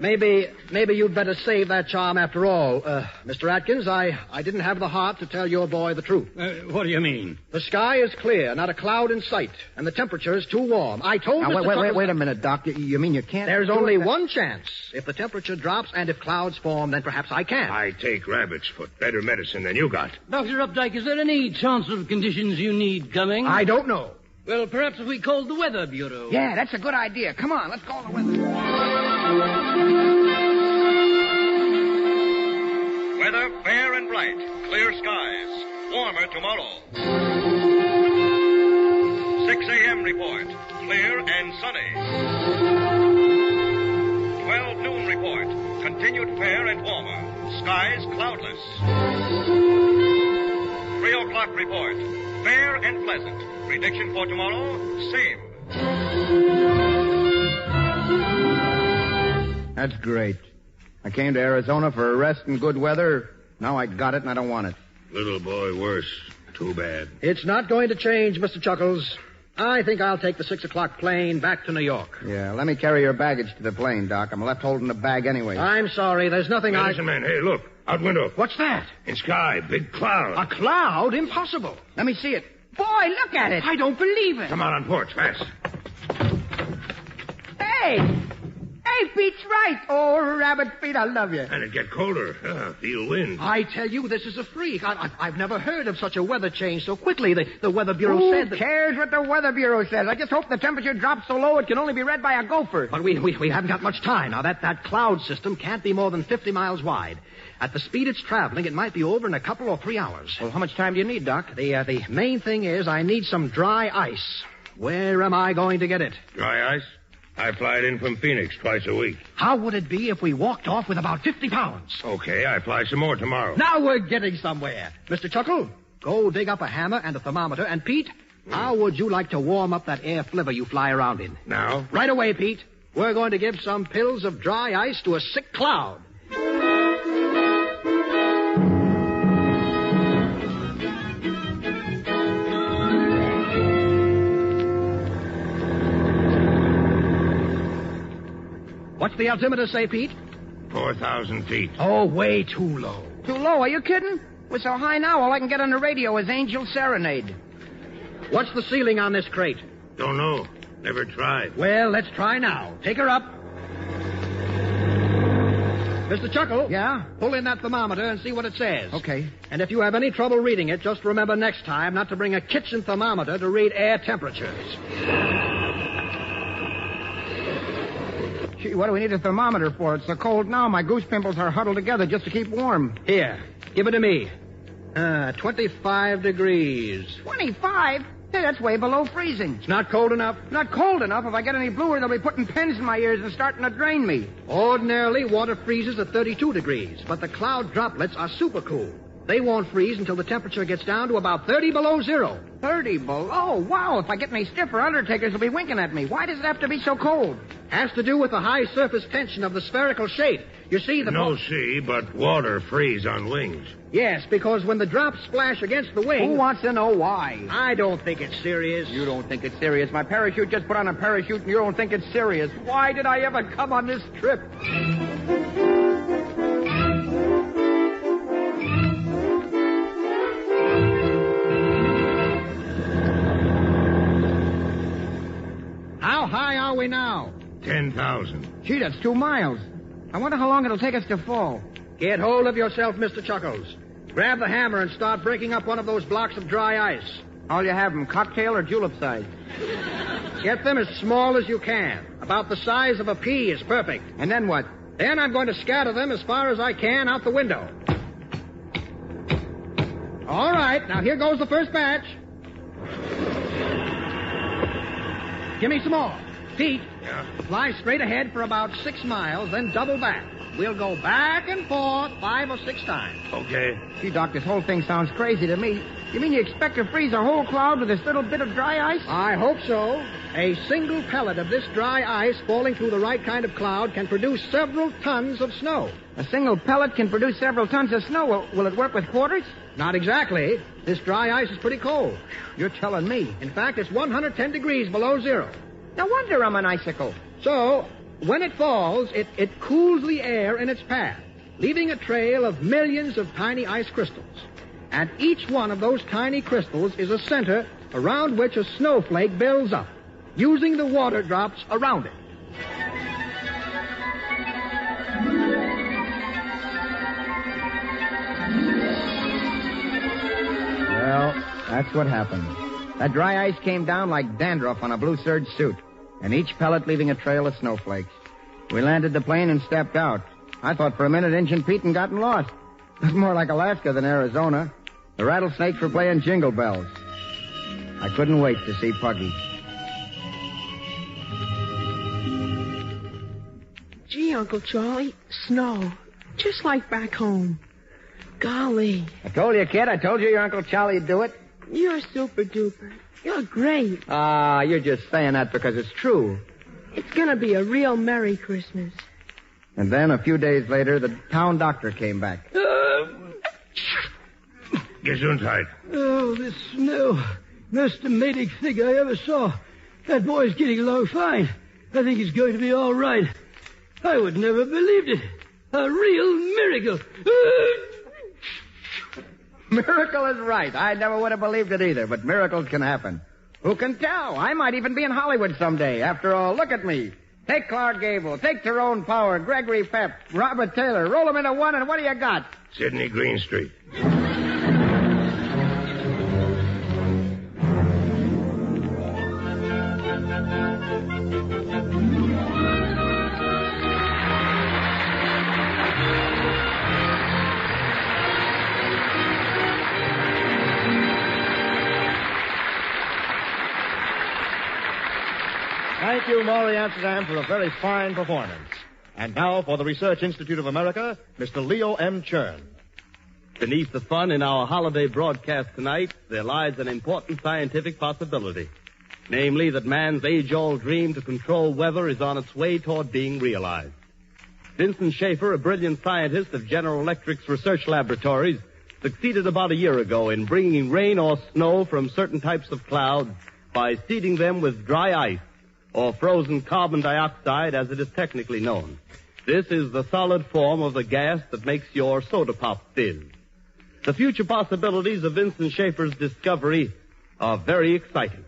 Maybe you'd better save that charm after all. Mr. Atkins, I didn't have the heart to tell your boy the truth. What do you mean? The sky is clear, not a cloud in sight, and the temperature is too warm. I told Now, wait a minute, Doc. You mean you can't... There's only one chance. If the temperature drops and if clouds form, then perhaps I can. I take rabbit's foot. Better medicine than you got. Dr. Updike, is there any chance of conditions you need coming? I don't know. Well, perhaps if we called the Weather Bureau. Yeah, that's a good idea. Come on, let's call the weather. Weather fair and bright. Clear skies. Warmer tomorrow. 6 a.m. report. Clear and sunny. 12 noon report. Continued fair and warmer. Skies cloudless. 3 o'clock report. Fair and pleasant. Prediction for tomorrow, same. That's great. I came to Arizona for a rest and good weather. Now I got it and I don't want it. Little boy worse. Too bad. It's not going to change, Mr. Chuckles. I think I'll take the 6 o'clock plane back to New York. Yeah, let me carry your baggage to the plane, Doc. I'm left holding the bag anyway. I'm sorry. There's nothing Medicine man, hey, look. Out window. What's that? In sky. Big cloud. A cloud? Impossible. Let me see it. Boy, look at it. I don't believe it. Come out on porch, fast. Hey! Hey, Hey, Pete's right. Oh, Rabbit Pete, I love you. And it get colder. Feel wind. I tell you, this is a freak. I've never heard of such a weather change so quickly. The Weather Bureau said Who that... cares what the Weather Bureau says? I just hope the temperature drops so low it can only be read by a gopher. But we haven't got much time. Now, that cloud system can't be more than 50 miles wide. At the speed it's traveling, it might be over in a couple or 3 hours. Well, how much time do you need, Doc? The main thing is I need some dry ice. Where am I going to get it? Dry ice? I fly it in from Phoenix twice a week. How would it be if we walked off with about 50 pounds? Okay, I fly some more tomorrow. Now we're getting somewhere. Mr. Chuckle, go dig up a hammer and a thermometer. And, Pete, how would you like to warm up that air flivver you fly around in? Now? Right away, Pete. We're going to give some pills of dry ice to a sick cloud. What's the altimeter say, Pete? 4,000 feet. Oh, way too low. Too low? Are you kidding? We're so high now, all I can get on the radio is Angel Serenade. What's the ceiling on this crate? Don't know. Never tried. Well, let's try now. Take her up. Mr. Chuckle. Yeah? Pull in that thermometer and see what it says. Okay. And if you have any trouble reading it, just remember next time not to bring a kitchen thermometer to read air temperatures. Gee, what do we need a thermometer for? It's so cold now, my goose pimples are huddled together just to keep warm. Here, give it to me. 25 degrees. 25? Hey, that's way below freezing. It's not cold enough? Not cold enough. If I get any bluer, they'll be putting pins in my ears and starting to drain me. Ordinarily, water freezes at 32 degrees, but the cloud droplets are super cool. They won't freeze until the temperature gets down to about 30 below zero. 30 below? Wow, if I get any stiffer, undertakers will be winking at me. Why does it have to be so cold? Has to do with the high surface tension of the spherical shape. You see, No sea, but water freeze on wings. Yes, because when the drops splash against the wing... Who wants to know why? I don't think it's serious. You don't think it's serious. My parachute just put on a parachute and you don't think it's serious. Why did I ever come on this trip? How high are we now? 10,000. Gee, that's 2 miles. I wonder how long it'll take us to fall. Get hold of yourself, Mr. Chuckles. Grab the hammer and start breaking up one of those blocks of dry ice. All you have them, cocktail or julep size? Get them as small as you can. About the size of a pea is perfect. And then what? Then I'm going to scatter them as far as I can out the window. All right, now here goes the first batch. Give me some more. Pete, fly straight ahead for about 6 miles, then double back. We'll go back and forth 5 or 6 times. Okay. Gee, Doc, this whole thing sounds crazy to me. You mean you expect to freeze a whole cloud with this little bit of dry ice? I hope so. A single pellet of this dry ice falling through the right kind of cloud can produce several tons of snow. A single pellet can produce several tons of snow. Will it work with quarters? Not exactly. This dry ice is pretty cold. You're telling me. In fact, it's 110 degrees below zero. No wonder I'm an icicle. So, when it falls, it cools the air in its path, leaving a trail of millions of tiny ice crystals. And each one of those tiny crystals is a center around which a snowflake builds up, using the water drops around it. Well, that's what happened. That dry ice came down like dandruff on a blue serge suit, and each pellet leaving a trail of snowflakes. We landed the plane and stepped out. I thought for a minute Injun Pete had gotten lost. It was more like Alaska than Arizona. The rattlesnakes were playing jingle bells. I couldn't wait to see Puggy. Gee, Uncle Charlie, snow. Just like back home. Golly. I told you, kid. I told you your Uncle Charlie'd do it. You're super duper. You're great. Ah, you're just saying that because it's true. It's gonna be a real Merry Christmas. And then a few days later, the town doctor came back. Gesundheit. Oh, this snow. Most dramatic thing I ever saw. That boy's getting along fine. I think he's going to be all right. I would never have believed it. A real miracle. Miracle is right. I never would have believed it either, but miracles can happen. Who can tell? I might even be in Hollywood someday. After all, look at me. Take Clark Gable, take Tyrone Power, Gregory Pep, Robert Taylor. Roll them into one, and what do you got? Sidney Greenstreet. Thank you, Morey Amsterdam, for a very fine performance. And now for the Research Institute of America, Mr. Leo M. Chern. Beneath the fun in our holiday broadcast tonight, there lies an important scientific possibility. Namely, that man's age-old dream to control weather is on its way toward being realized. Vincent Schaefer, a brilliant scientist of General Electric's research laboratories, succeeded about a year ago in bringing rain or snow from certain types of clouds by seeding them with dry ice, or frozen carbon dioxide, as it is technically known. This is the solid form of the gas that makes your soda pop fizz. The future possibilities of Vincent Schaefer's discovery are very exciting.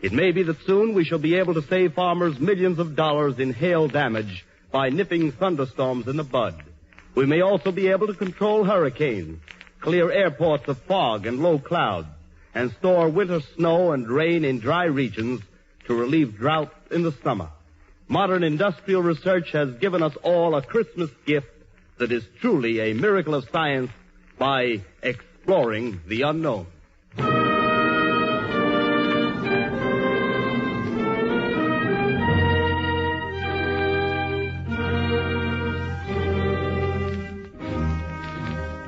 It may be that soon we shall be able to save farmers millions of dollars in hail damage by nipping thunderstorms in the bud. We may also be able to control hurricanes, clear airports of fog and low clouds, and store winter snow and rain in dry regions to relieve drought in the summer. Modern industrial research has given us all a Christmas gift that is truly a miracle of science by exploring the unknown.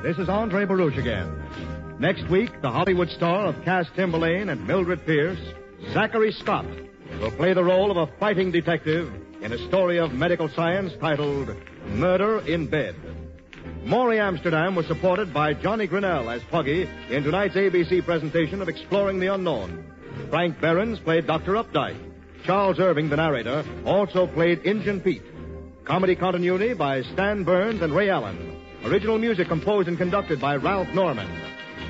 This is Andre Baruch again. Next week, the Hollywood star of Cass Timberlane and Mildred Pierce, Zachary Scott, will play the role of a fighting detective in a story of medical science titled Murder in Bed. Morey Amsterdam was supported by Johnny Grinnell as Puggy in tonight's ABC presentation of Exploring the Unknown. Frank Behrens played Dr. Updike. Charles Irving, the narrator, also played Injun Pete. Comedy continuity by Stan Burns and Ray Allen. Original music composed and conducted by Ralph Norman.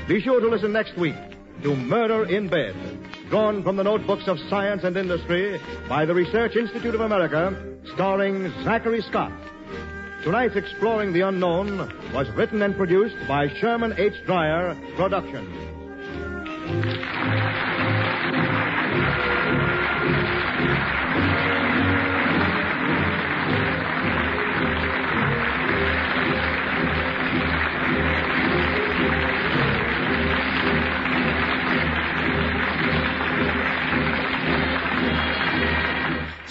Be sure to listen next week to Murder in Bed, drawn from the notebooks of science and industry by the Research Institute of America, starring Zachary Scott. Tonight's Exploring the Unknown was written and produced by Sherman H. Dreyer Productions.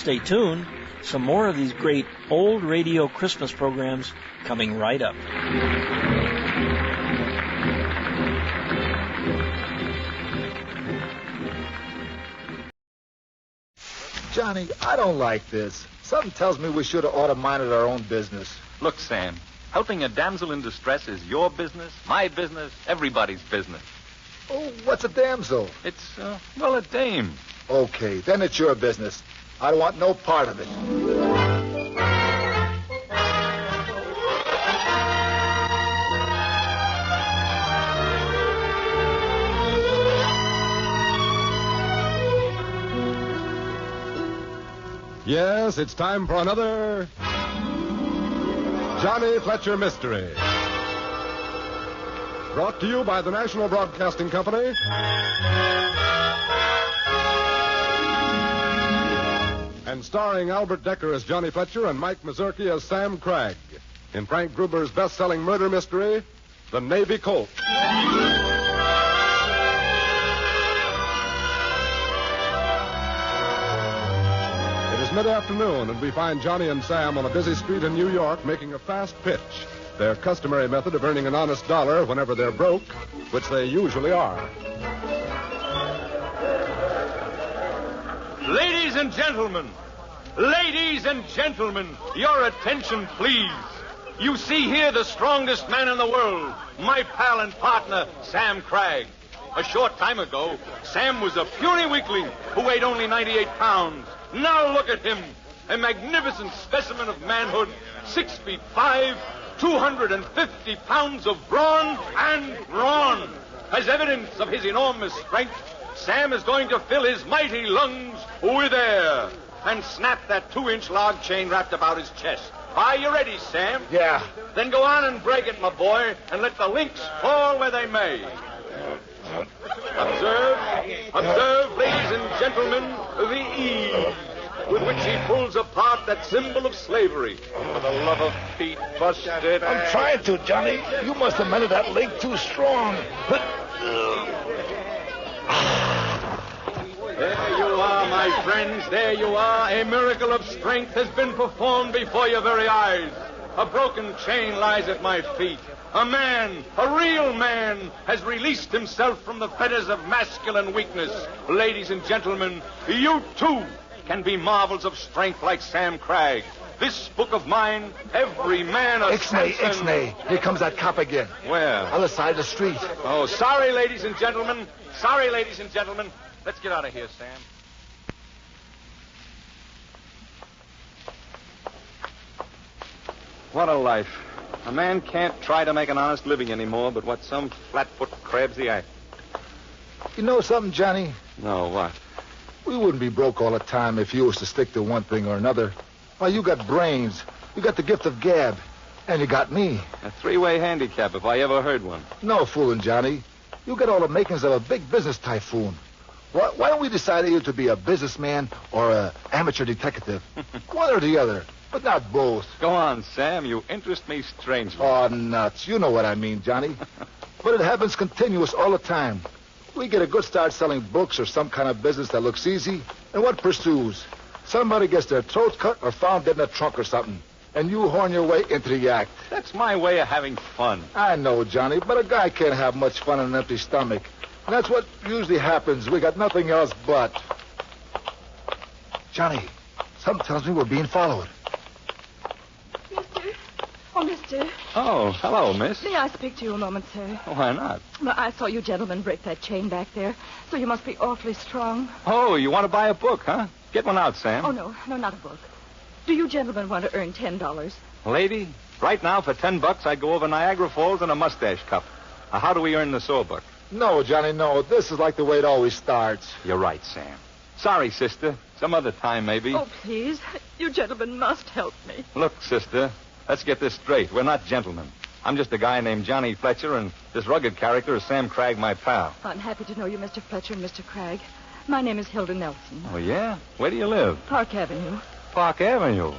Stay tuned. Some more of these great old radio Christmas programs coming right up. Johnny, I don't like this. Something tells me we should have ought to minded our own business. Look, Sam, helping a damsel in distress is your business, my business, everybody's business. Oh, what's a damsel? It's, well, a dame. Okay, then it's your business. I don't want no part of it. Yes, it's time for another Johnny Fletcher Mystery. Brought to you by the National Broadcasting Company and starring Albert Decker as Johnny Fletcher and Mike Mazurki as Sam Cragg in Frank Gruber's best-selling murder mystery, The Navy Colt. It is mid-afternoon, and we find Johnny and Sam on a busy street in New York making a fast pitch, their customary method of earning an honest dollar whenever they're broke, which they usually are. Ladies and gentlemen, your attention, please. You see here the strongest man in the world, my pal and partner, Sam Cragg. A short time ago, Sam was a puny weakling who weighed only 98 pounds. Now look at him, a magnificent specimen of manhood, 6'5", 250 pounds of brawn and brawn. As evidence of his enormous strength, Sam is going to fill his mighty lungs with air. and snap that 2-inch log chain wrapped about his chest. Are you ready, Sam? Yeah. Then go on and break it, my boy, and let the links fall where they may. Observe, ladies and gentlemen, the ease with which he pulls apart that symbol of slavery. For the love of Pete, bust it. I'm trying to, Johnny. You must have melted that link too strong. There you are, my friends. There you are. A miracle of strength has been performed before your very eyes. A broken chain lies at my feet. A man, a real man, has released himself from the fetters of masculine weakness. Ladies and gentlemen, you too can be marvels of strength like Sam Cragg. This book of mine, every man a Ixnay. Here comes that cop again. Where? Other side of the street. Oh, sorry, ladies and gentlemen. Let's get out of here, Sam. What a life. A man can't try to make an honest living anymore, but what some flat-foot crabs the act. You know something, Johnny? No, what? We wouldn't be broke all the time if you was to stick to one thing or another. Why, you got brains, you got the gift of gab, and you got me. A three-way handicap, if I ever heard one. No fooling, Johnny. You got all the makings of a big business typhoon. Why don't we decide either to be a businessman or an amateur detective? One or the other, but not both. Go on, Sam. You interest me strangely. Oh, nuts. You know what I mean, Johnny. But it happens continuous all the time. We get a good start selling books or some kind of business that looks easy, and what pursues? Somebody gets their throat cut or found dead in a trunk or something, and you horn your way into the act. That's my way of having fun. I know, Johnny, but a guy can't have much fun on an empty stomach. And that's what usually happens. We got nothing else but. Johnny, something tells me we're being followed. Mister? Oh, mister. Oh, hello, miss. May I speak to you a moment, sir? Why not? Well, I saw you gentlemen break that chain back there, so you must be awfully strong. Oh, you want to buy a book, huh? Get one out, Sam. Oh, no, not a book. Do you gentlemen want to earn $10? Lady, right now for $10, I'd go over Niagara Falls in a mustache cup. Now, how do we earn the sawbuck? No, Johnny, no. This is like the way it always starts. You're right, Sam. Sorry, sister. Some other time, maybe. Oh, please. You gentlemen must help me. Look, sister, let's get this straight. We're not gentlemen. I'm just a guy named Johnny Fletcher, and this rugged character is Sam Cragg, my pal. I'm happy to know you, Mr. Fletcher and Mr. Cragg. My name is Hilda Nelson. Oh, yeah? Where do you live? Park Avenue. Park Avenue?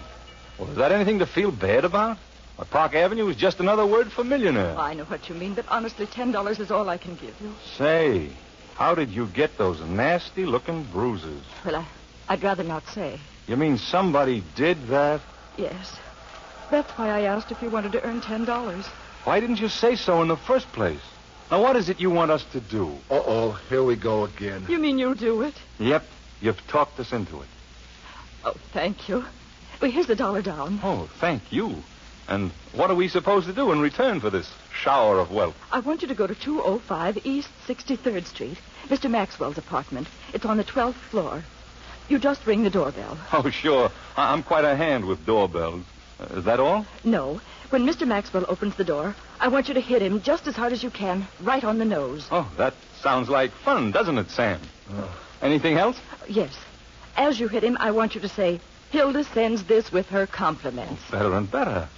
Well, is that anything to feel bad about? Well, Park Avenue is just another word for millionaire. I know what you mean, but honestly, $10 is all I can give you. Say, how did you get those nasty-looking bruises? Well, I'd rather not say. You mean somebody did that? Yes. That's why I asked if you wanted to earn $10. Why didn't you say so in the first place? Now, what is it you want us to do? Uh-oh, here we go again. You mean you'll do it? Yep, you've talked us into it. Oh, thank you. Well, here's the $1 down. Oh, thank you. And what are we supposed to do in return for this shower of wealth? I want you to go to 205 East 63rd Street, Mr. Maxwell's apartment. It's on the 12th floor. You just ring the doorbell. Oh, sure. I'm quite a hand with doorbells. Is that all? No. When Mr. Maxwell opens the door, I want you to hit him just as hard as you can, right on the nose. Oh, that sounds like fun, doesn't it, Sam? Anything else? Yes. As you hit him, I want you to say, Hilda sends this with her compliments. Better and better.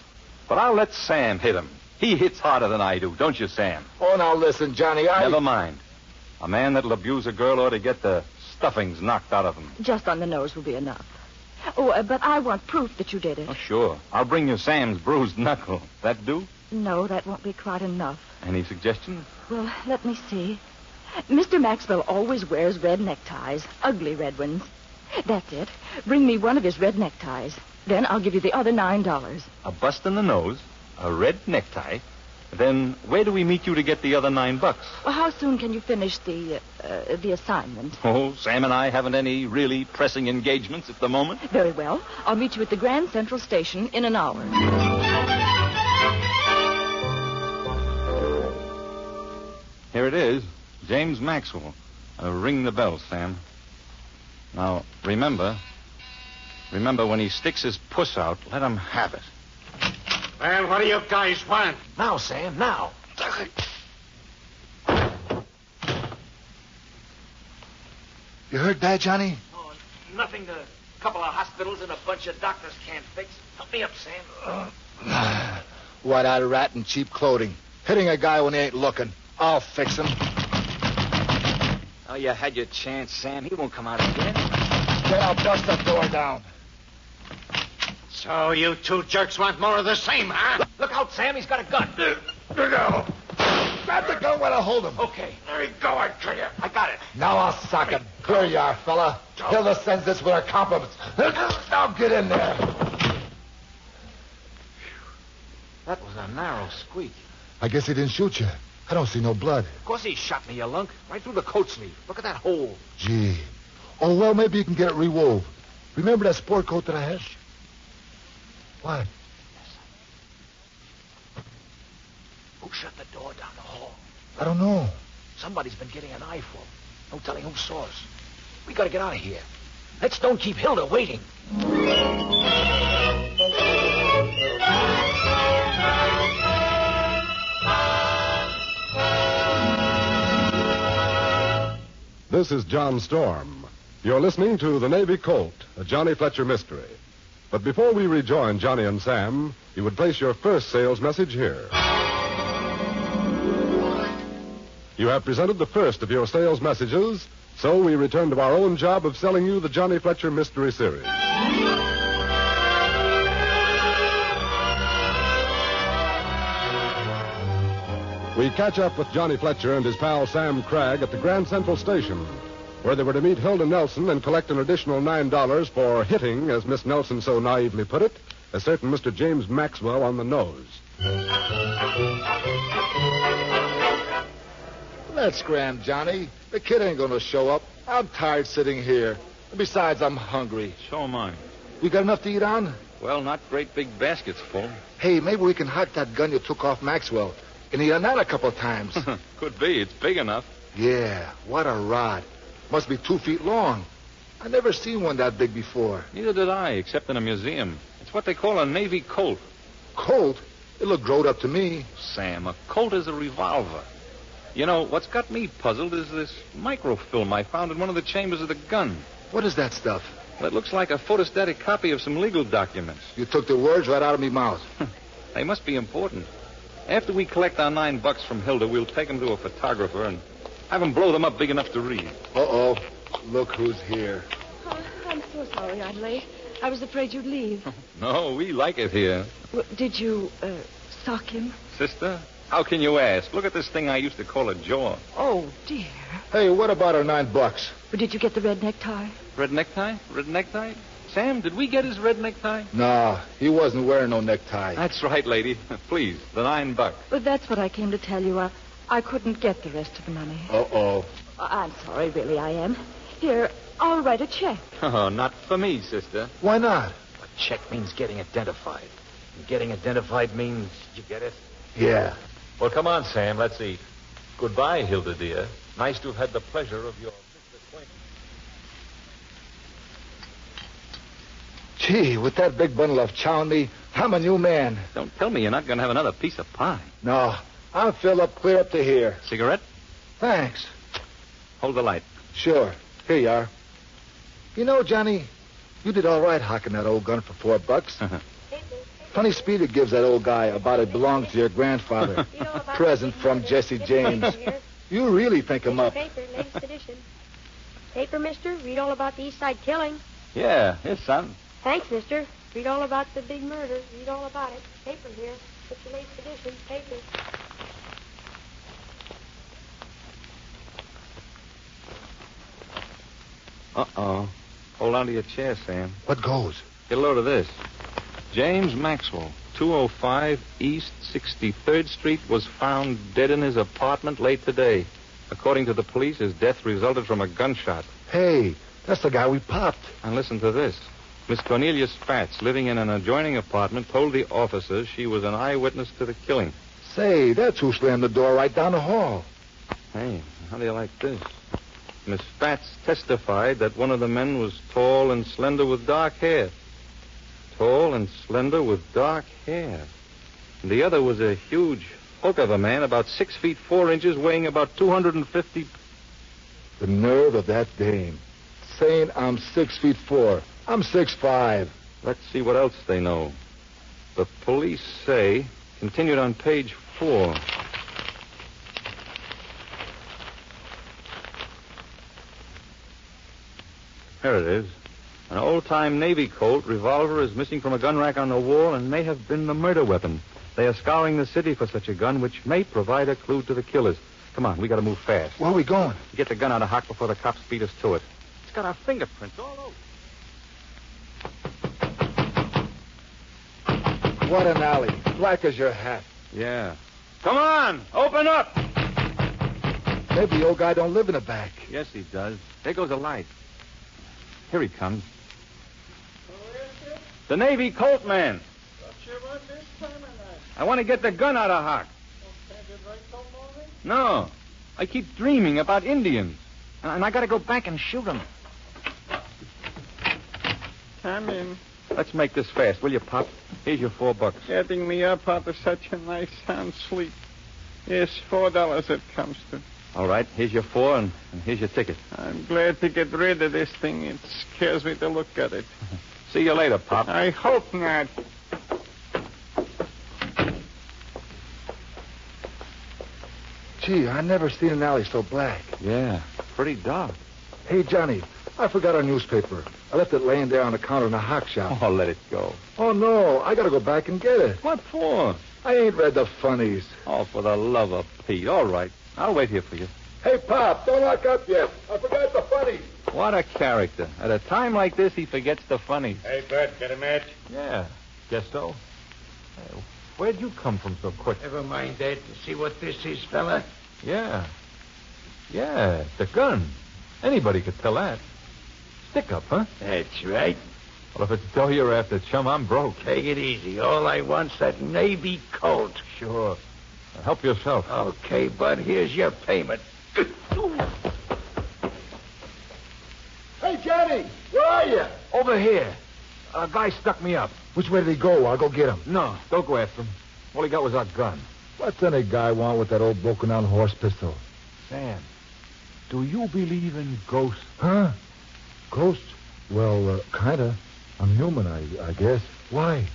But I'll let Sam hit him. He hits harder than I do, don't you, Sam? Oh, now listen, Johnny, Never mind. A man that'll abuse a girl ought to get the stuffings knocked out of him. Just on the nose will be enough. Oh, but I want proof that you did it. Oh, sure. I'll bring you Sam's bruised knuckle. That do? No, that won't be quite enough. Any suggestions? Well, let me see. Mr. Maxwell always wears red neckties, ugly red ones. That's it. Bring me one of his red neckties. Then I'll give you the other $9. A bust in the nose, a red necktie. Then where do we meet you to get the other $9? Well, how soon can you finish the assignment? Oh, Sam and I haven't any really pressing engagements at the moment. Very well. I'll meet you at the Grand Central Station in an hour. Here it is. James Maxwell. Ring the bell, Sam. Now, remember when he sticks his puss out, let him have it. Well, what do you guys want? Now, Sam, now. You heard that, Johnny? Oh, nothing to couple of hospitals and a bunch of doctors can't fix. Help me up, Sam. Why, that rat in cheap clothing. Hitting a guy when he ain't looking. I'll fix him. Oh, you had your chance, Sam. He won't come out again. Then I'll bust the door down. So you two jerks want more of the same, huh? Look out, Sam. He's got a gun. No. Grab the gun while I hold him. Okay. There you go, I tell you. I got it. Now I'll sock him. Here you are, fella. Hilda sends this with her compliments. Now get in there. That was a narrow squeak. I guess he didn't shoot you. I don't see no blood. Of course he shot me, you lunk. Right through the coat sleeve. Look at that hole. Gee. Oh, well, maybe you can get it rewove. Remember that sport coat that I had? What? Who shut the door down the hall? I don't know. Somebody's been getting an eyeful. No telling who saw us. We gotta get out of here. Let's don't keep Hilda waiting. This is John Storm. You're listening to The Navy Colt, a Johnny Fletcher mystery. But before we rejoin Johnny and Sam, you would place your first sales message here. You have presented the first of your sales messages, so we return to our own job of selling you the Johnny Fletcher Mystery Series. We catch up with Johnny Fletcher and his pal Sam Cragg at the Grand Central Station, where they were to meet Hilda Nelson and collect an additional $9 for hitting, as Miss Nelson so naively put it, a certain Mr. James Maxwell on the nose. Let's scram, Johnny. The kid ain't gonna show up. I'm tired sitting here. And besides, I'm hungry. So am I. We got enough to eat on? Well, not great big baskets full. Hey, maybe we can hike that gun you took off Maxwell and eat on that a couple of times. Could be. It's big enough. Yeah, what a rod. Must be 2 feet long. I never seen one that big before. Neither did I, except in a museum. It's what they call a Navy Colt. Colt? It looked growed up to me. Sam, a Colt is a revolver. You know, what's got me puzzled is this microfilm I found in one of the chambers of the gun. What is that stuff? Well, it looks like a photostatic copy of some legal documents. You took the words right out of me mouth. They must be important. After we collect our $9 from Hilda, we'll take them to a photographer and have him blow them up big enough to read. Uh-oh. Look who's here. Oh, I'm so sorry I'm late. I was afraid you'd leave. No, we like it here. Well, did you, sock him? Sister, how can you ask? Look at this thing I used to call a jaw. Oh, dear. Hey, what about our $9? Well, did you get the red necktie? Red necktie? Red necktie? Sam, did we get his red necktie? Nah, he wasn't wearing no necktie. That's right, lady. Please, the $9. Well, that's what I came to tell you. I couldn't get the rest of the money. Uh-oh. I'm sorry, really, I am. Here, I'll write a check. Oh, not for me, sister. Why not? A check means getting identified. And getting identified means, you get it? Yeah. Well, come on, Sam. Let's eat. Goodbye, Hilda, dear. Nice to have had the pleasure of your acquaintance. Gee, with that big bundle of chow in me, I'm a new man. Don't tell me you're not going to have another piece of pie. No, I'm filled up clear up to here. Cigarette? Thanks. Hold the light. Sure. Here you are. You know, Johnny, you did all right hocking that old gun for $4. Funny speed it gives that old guy about it belongs to your grandfather. Present from Jesse James. You really think him up. Paper, latest edition. Paper, mister? Read all about the East Side killing. Yeah, here's son. Thanks, mister. Read all about the big murder. Read all about it. Paper here. It's the latest edition. Paper. Uh-oh. Hold on to your chair, Sam. What goes? Get a load of this. James Maxwell, 205 East 63rd Street, was found dead in his apartment late today. According to the police, his death resulted from a gunshot. Hey, that's the guy we popped. And listen to this. Miss Cornelia Spatz, living in an adjoining apartment, told the officers she was an eyewitness to the killing. Say, that's who slammed the door right down the hall. Hey, how do you like this? Miss Spatz testified that one of the men was tall and slender with dark hair. Tall and slender with dark hair. And the other was a huge hook of a man, about 6 feet 4 inches, weighing about 250. The nerve of that dame. Saying I'm 6 feet 4. I'm 6'5". Let's see what else they know. The police say, continued on page 4. Here it is. An old-time Navy Colt revolver is missing from a gun rack on the wall and may have been the murder weapon. They are scouring the city for such a gun, which may provide a clue to the killers. Come on, we got to move fast. Where are we going? Get the gun out of hock before the cops beat us to it. It's got our fingerprints all over. What an alley. Black as your hat. Yeah. Come on, open up. Maybe the old guy don't live in the back. Yes, he does. There goes a light. Here he comes. The Navy Colt man. I want to get the gun out of hock. No. I keep dreaming about Indians. And I got to go back and shoot them. Come in. Let's make this fast, will you, Pop? Here's your $4. Getting me up out of such a nice sound sleep. Yes, $4 it comes to. All right, here's your 4, and here's your ticket. I'm glad to get rid of this thing. It scares me to look at it. See you later, Pop. I hope not. Gee, I never seen an alley so black. Yeah, pretty dark. Hey, Johnny, I forgot our newspaper. I left it laying there on the counter in the hock shop. Oh, let it go. Oh, no, I got to go back and get it. What for? I ain't read the funnies. Oh, for the love of Pete. All right, I'll wait here for you. Hey, Pop, don't lock up yet. I forgot the funnies. What a character. At a time like this, he forgets the funnies. Hey, Bert, get a match? Yeah, guess so. Hey, where'd you come from so quick? Never mind that. See what this is, fella? Yeah, the gun. Anybody could tell that. Stick up, huh? That's right. Well, if it's dough you're after, chum, I'm broke. Take it easy. All I want's that Navy Colt. Sure. Now help yourself. Okay, bud, here's your payment. Hey, Johnny, where are you? Over here. A guy stuck me up. Which way did he go? I'll go get him. No, don't go after him. All he got was our gun. What's any guy want with that old broken-down horse pistol? Sam, do you believe in ghosts? Huh? Ghosts? Well, kinda. I'm human, I guess. Why?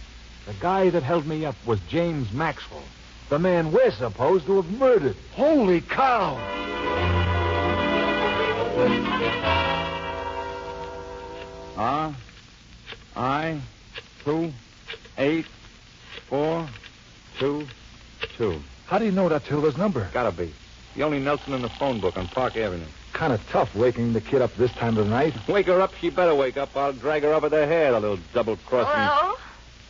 The guy that held me up was James Maxwell, the man we're supposed to have murdered. Holy cow! R-I-2-8-4-2-2. How do you know that's Hilda's number? Gotta be. The only Nelson in the phone book on Park Avenue. Kind of tough waking the kid up this time of the night. Wake her up, she better wake up. I'll drag her over the head, a little double-crossing. Hello?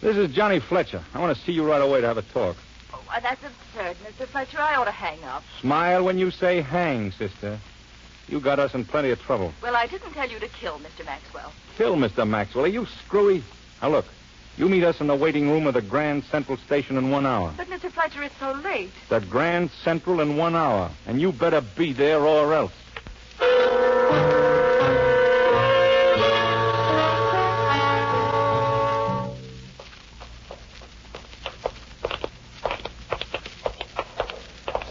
This is Johnny Fletcher. I want to see you right away to have a talk. Oh, that's absurd, Mr. Fletcher. I ought to hang up. Smile when you say hang, sister. You got us in plenty of trouble. Well, I didn't tell you to kill Mr. Maxwell. Kill Mr. Maxwell. Are you screwy? Now, look. You meet us in the waiting room of the Grand Central Station in 1 hour. But, Mr. Fletcher, it's so late. The Grand Central in 1 hour. And you better be there or else.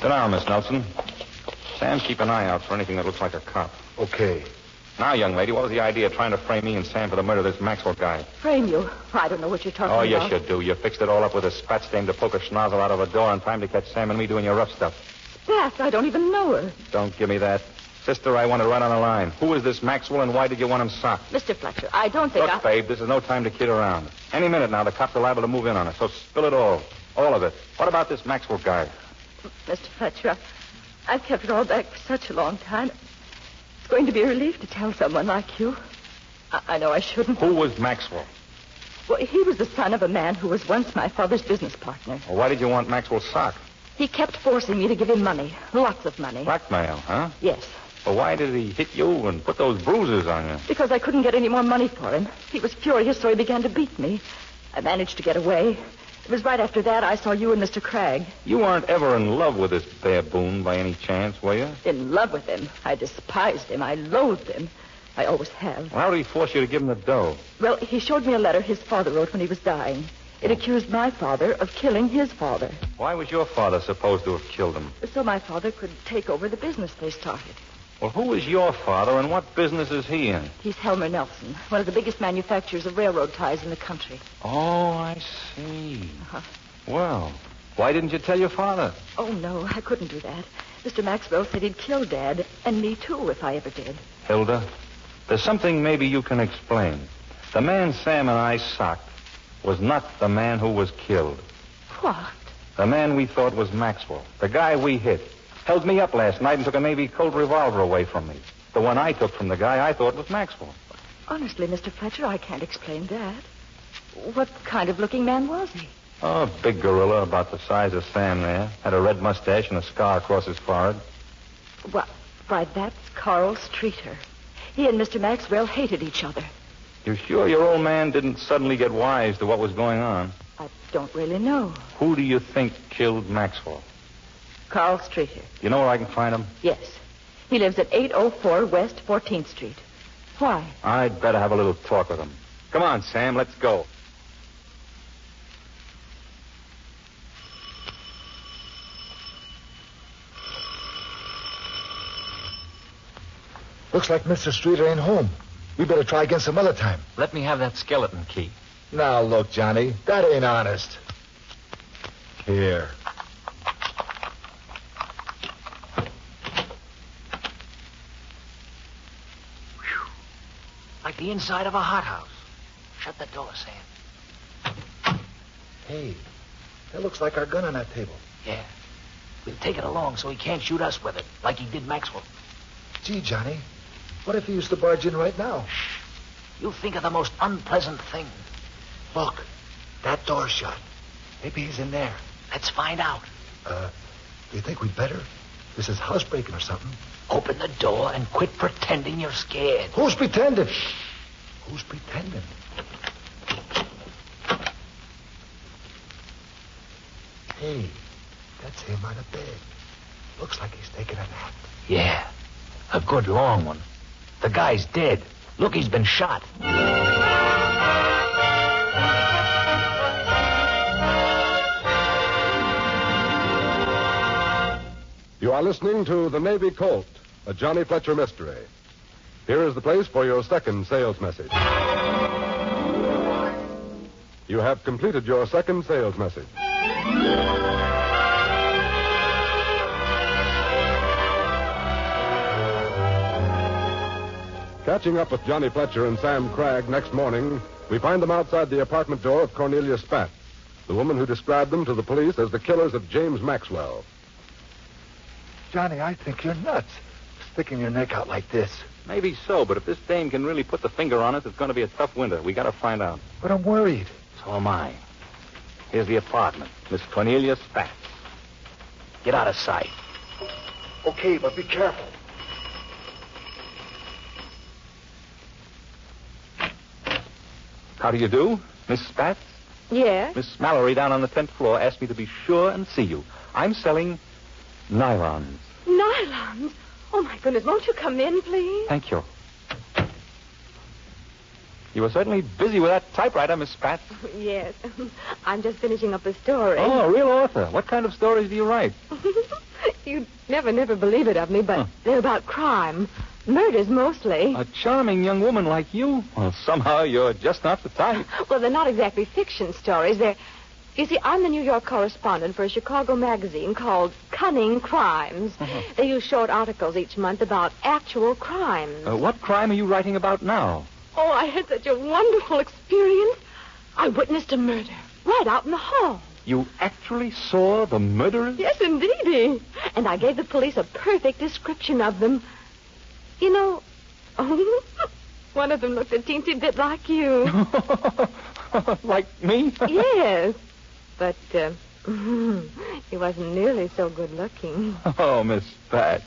Sit down, Miss Nelson. Sam, keep an eye out for anything that looks like a cop. Okay. Now, young lady, what was the idea of trying to frame me and Sam for the murder of this Maxwell guy? Frame you? I don't know what you're talking about. Oh, yes, you do. You fixed it all up with a spat stain to poke a schnozzle out of a door in time to catch Sam and me doing your rough stuff. Spat? I don't even know her. Don't give me that. Sister, I want it right on the line. Who is this Maxwell and why did you want him socked? Mr. Fletcher, I don't think Look, babe, this is no time to kid around. Any minute now, the cops are liable to move in on us, so spill it all. All of it. What about this Maxwell guy? Mr. Fletcher, I've kept it all back for such a long time. It's going to be a relief to tell someone like you. I know I shouldn't. Who was Maxwell? Well, he was the son of a man who was once my father's business partner. Well, why did you want Maxwell socked? He kept forcing me to give him money. Lots of money. Blackmail, huh? Yes. Well, why did he hit you and put those bruises on you? Because I couldn't get any more money for him. He was furious, so he began to beat me. I managed to get away. It was right after that I saw you and Mr. Cragg. You weren't ever in love with this baboon by any chance, were you? In love with him. I despised him. I loathed him. I always have. Well, how did he force you to give him the dough? Well, he showed me a letter his father wrote when he was dying. It accused my father of killing his father. Why was your father supposed to have killed him? So my father could take over the business they started. Well, who is your father and what business is he in? He's Helmer Nelson, one of the biggest manufacturers of railroad ties in the country. Oh, I see. Well, why didn't you tell your father? Oh, no, I couldn't do that. Mr. Maxwell said he'd kill Dad, and me, too, if I ever did. Hilda, there's something maybe you can explain. The man Sam and I socked was not the man who was killed. What? The man we thought was Maxwell. The guy we hit. Held me up last night and took a Navy Colt revolver away from me. The one I took from the guy I thought was Maxwell. Honestly, Mr. Fletcher, I can't explain that. What kind of looking man was he? Oh, a big gorilla about the size of Sam there. Had a red mustache and a scar across his forehead. Why, that's Carl Streeter. He and Mr. Maxwell hated each other. You sure your old man didn't suddenly get wise to what was going on? I don't really know. Who do you think killed Maxwell? Carl Streeter. You know where I can find him? Yes. He lives at 804 West 14th Street. Why? I'd better have a little talk with him. Come on, Sam, let's go. Looks like Mr. Streeter ain't home. We better try again some other time. Let me have that skeleton key. Now, look, Johnny, that ain't honest. Here. Like the inside of a hothouse. Shut the door, Sam. Hey, that looks like our gun on that table. Yeah. We'll take it along so he can't shoot us with it, like he did Maxwell. Gee, Johnny, what if he used to barge in right now? Shh. You'll think of the most unpleasant thing. Look, that door's shut. Maybe he's in there. Let's find out. Do you think we'd better? This is housebreaking or something. Open the door and quit pretending you're scared. Who's pretending? Who's pretending? Hey, that's him on the bed. Looks like he's taking a nap. Yeah, a good long one. The guy's dead. Look, he's been shot. You are listening to The Navy Colt, a Johnny Fletcher mystery. Here is the place for your second sales message. You have completed your second sales message. Catching up with Johnny Fletcher and Sam Cragg next morning, we find them outside the apartment door of Cornelia Spatt, the woman who described them to the police as the killers of James Maxwell. Johnny, I think you're nuts. Sticking your neck out like this. Maybe so, but if this dame can really put the finger on us, it's going to be a tough winter. We got to find out. But I'm worried. So am I. Here's the apartment. Miss Cornelia Spatt. Get out of sight. Okay, but be careful. How do you do, Miss Spatt? Yes? Miss Mallory down on the 10th floor asked me to be sure and see you. I'm selling nylons. Nylons? Oh, my goodness. Won't you come in, please? Thank you. You were certainly busy with that typewriter, Miss Spatt. Yes. I'm just finishing up a story. Oh, a real author. What kind of stories do you write? You'd never believe it of me, but they're about crime. Murders, mostly. A charming young woman like you? Well, somehow you're just not the type. Well, they're not exactly fiction stories. You see, I'm the New York correspondent for a Chicago magazine called Cunning Crimes. They use short articles each month about actual crimes. What crime are you writing about now? Oh, I had such a wonderful experience. I witnessed a murder right out in the hall. You actually saw the murderers? Yes, indeedy. And I gave the police a perfect description of them. You know, one of them looked a teensy bit like you. Like me? Yes. But he wasn't nearly so good looking. Oh, Miss Spatt.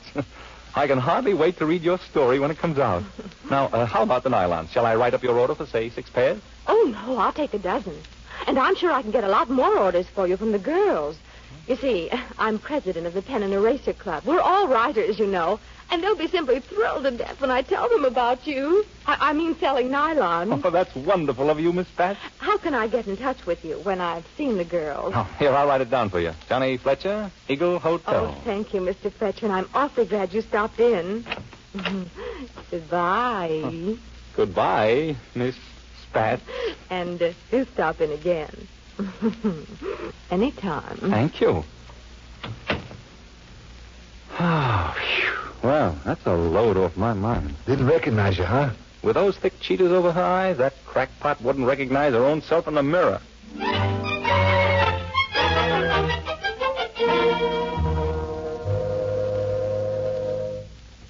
I can hardly wait to read your story when it comes out. Now, how about the nylons? Shall I write up your order for, say, 6 pairs? Oh, no, I'll take a dozen. And I'm sure I can get a lot more orders for you from the girls. You see, I'm president of the Pen and Eraser Club. We're all writers, you know. And they'll be simply thrilled to death when I tell them about you. I mean selling nylon. Oh, that's wonderful of you, Miss Spatt. How can I get in touch with you when I've seen the girls? Oh, here, I'll write it down for you. Johnny Fletcher, Eagle Hotel. Oh, thank you, Mr. Fletcher, and I'm awfully glad you stopped in. Goodbye. Goodbye, Miss Spats. And do stop in again. Anytime. Thank you. Oh, phew. Well, that's a load off my mind. Didn't recognize you, huh? With those thick cheetahs over her eyes, that crackpot wouldn't recognize her own self in the mirror.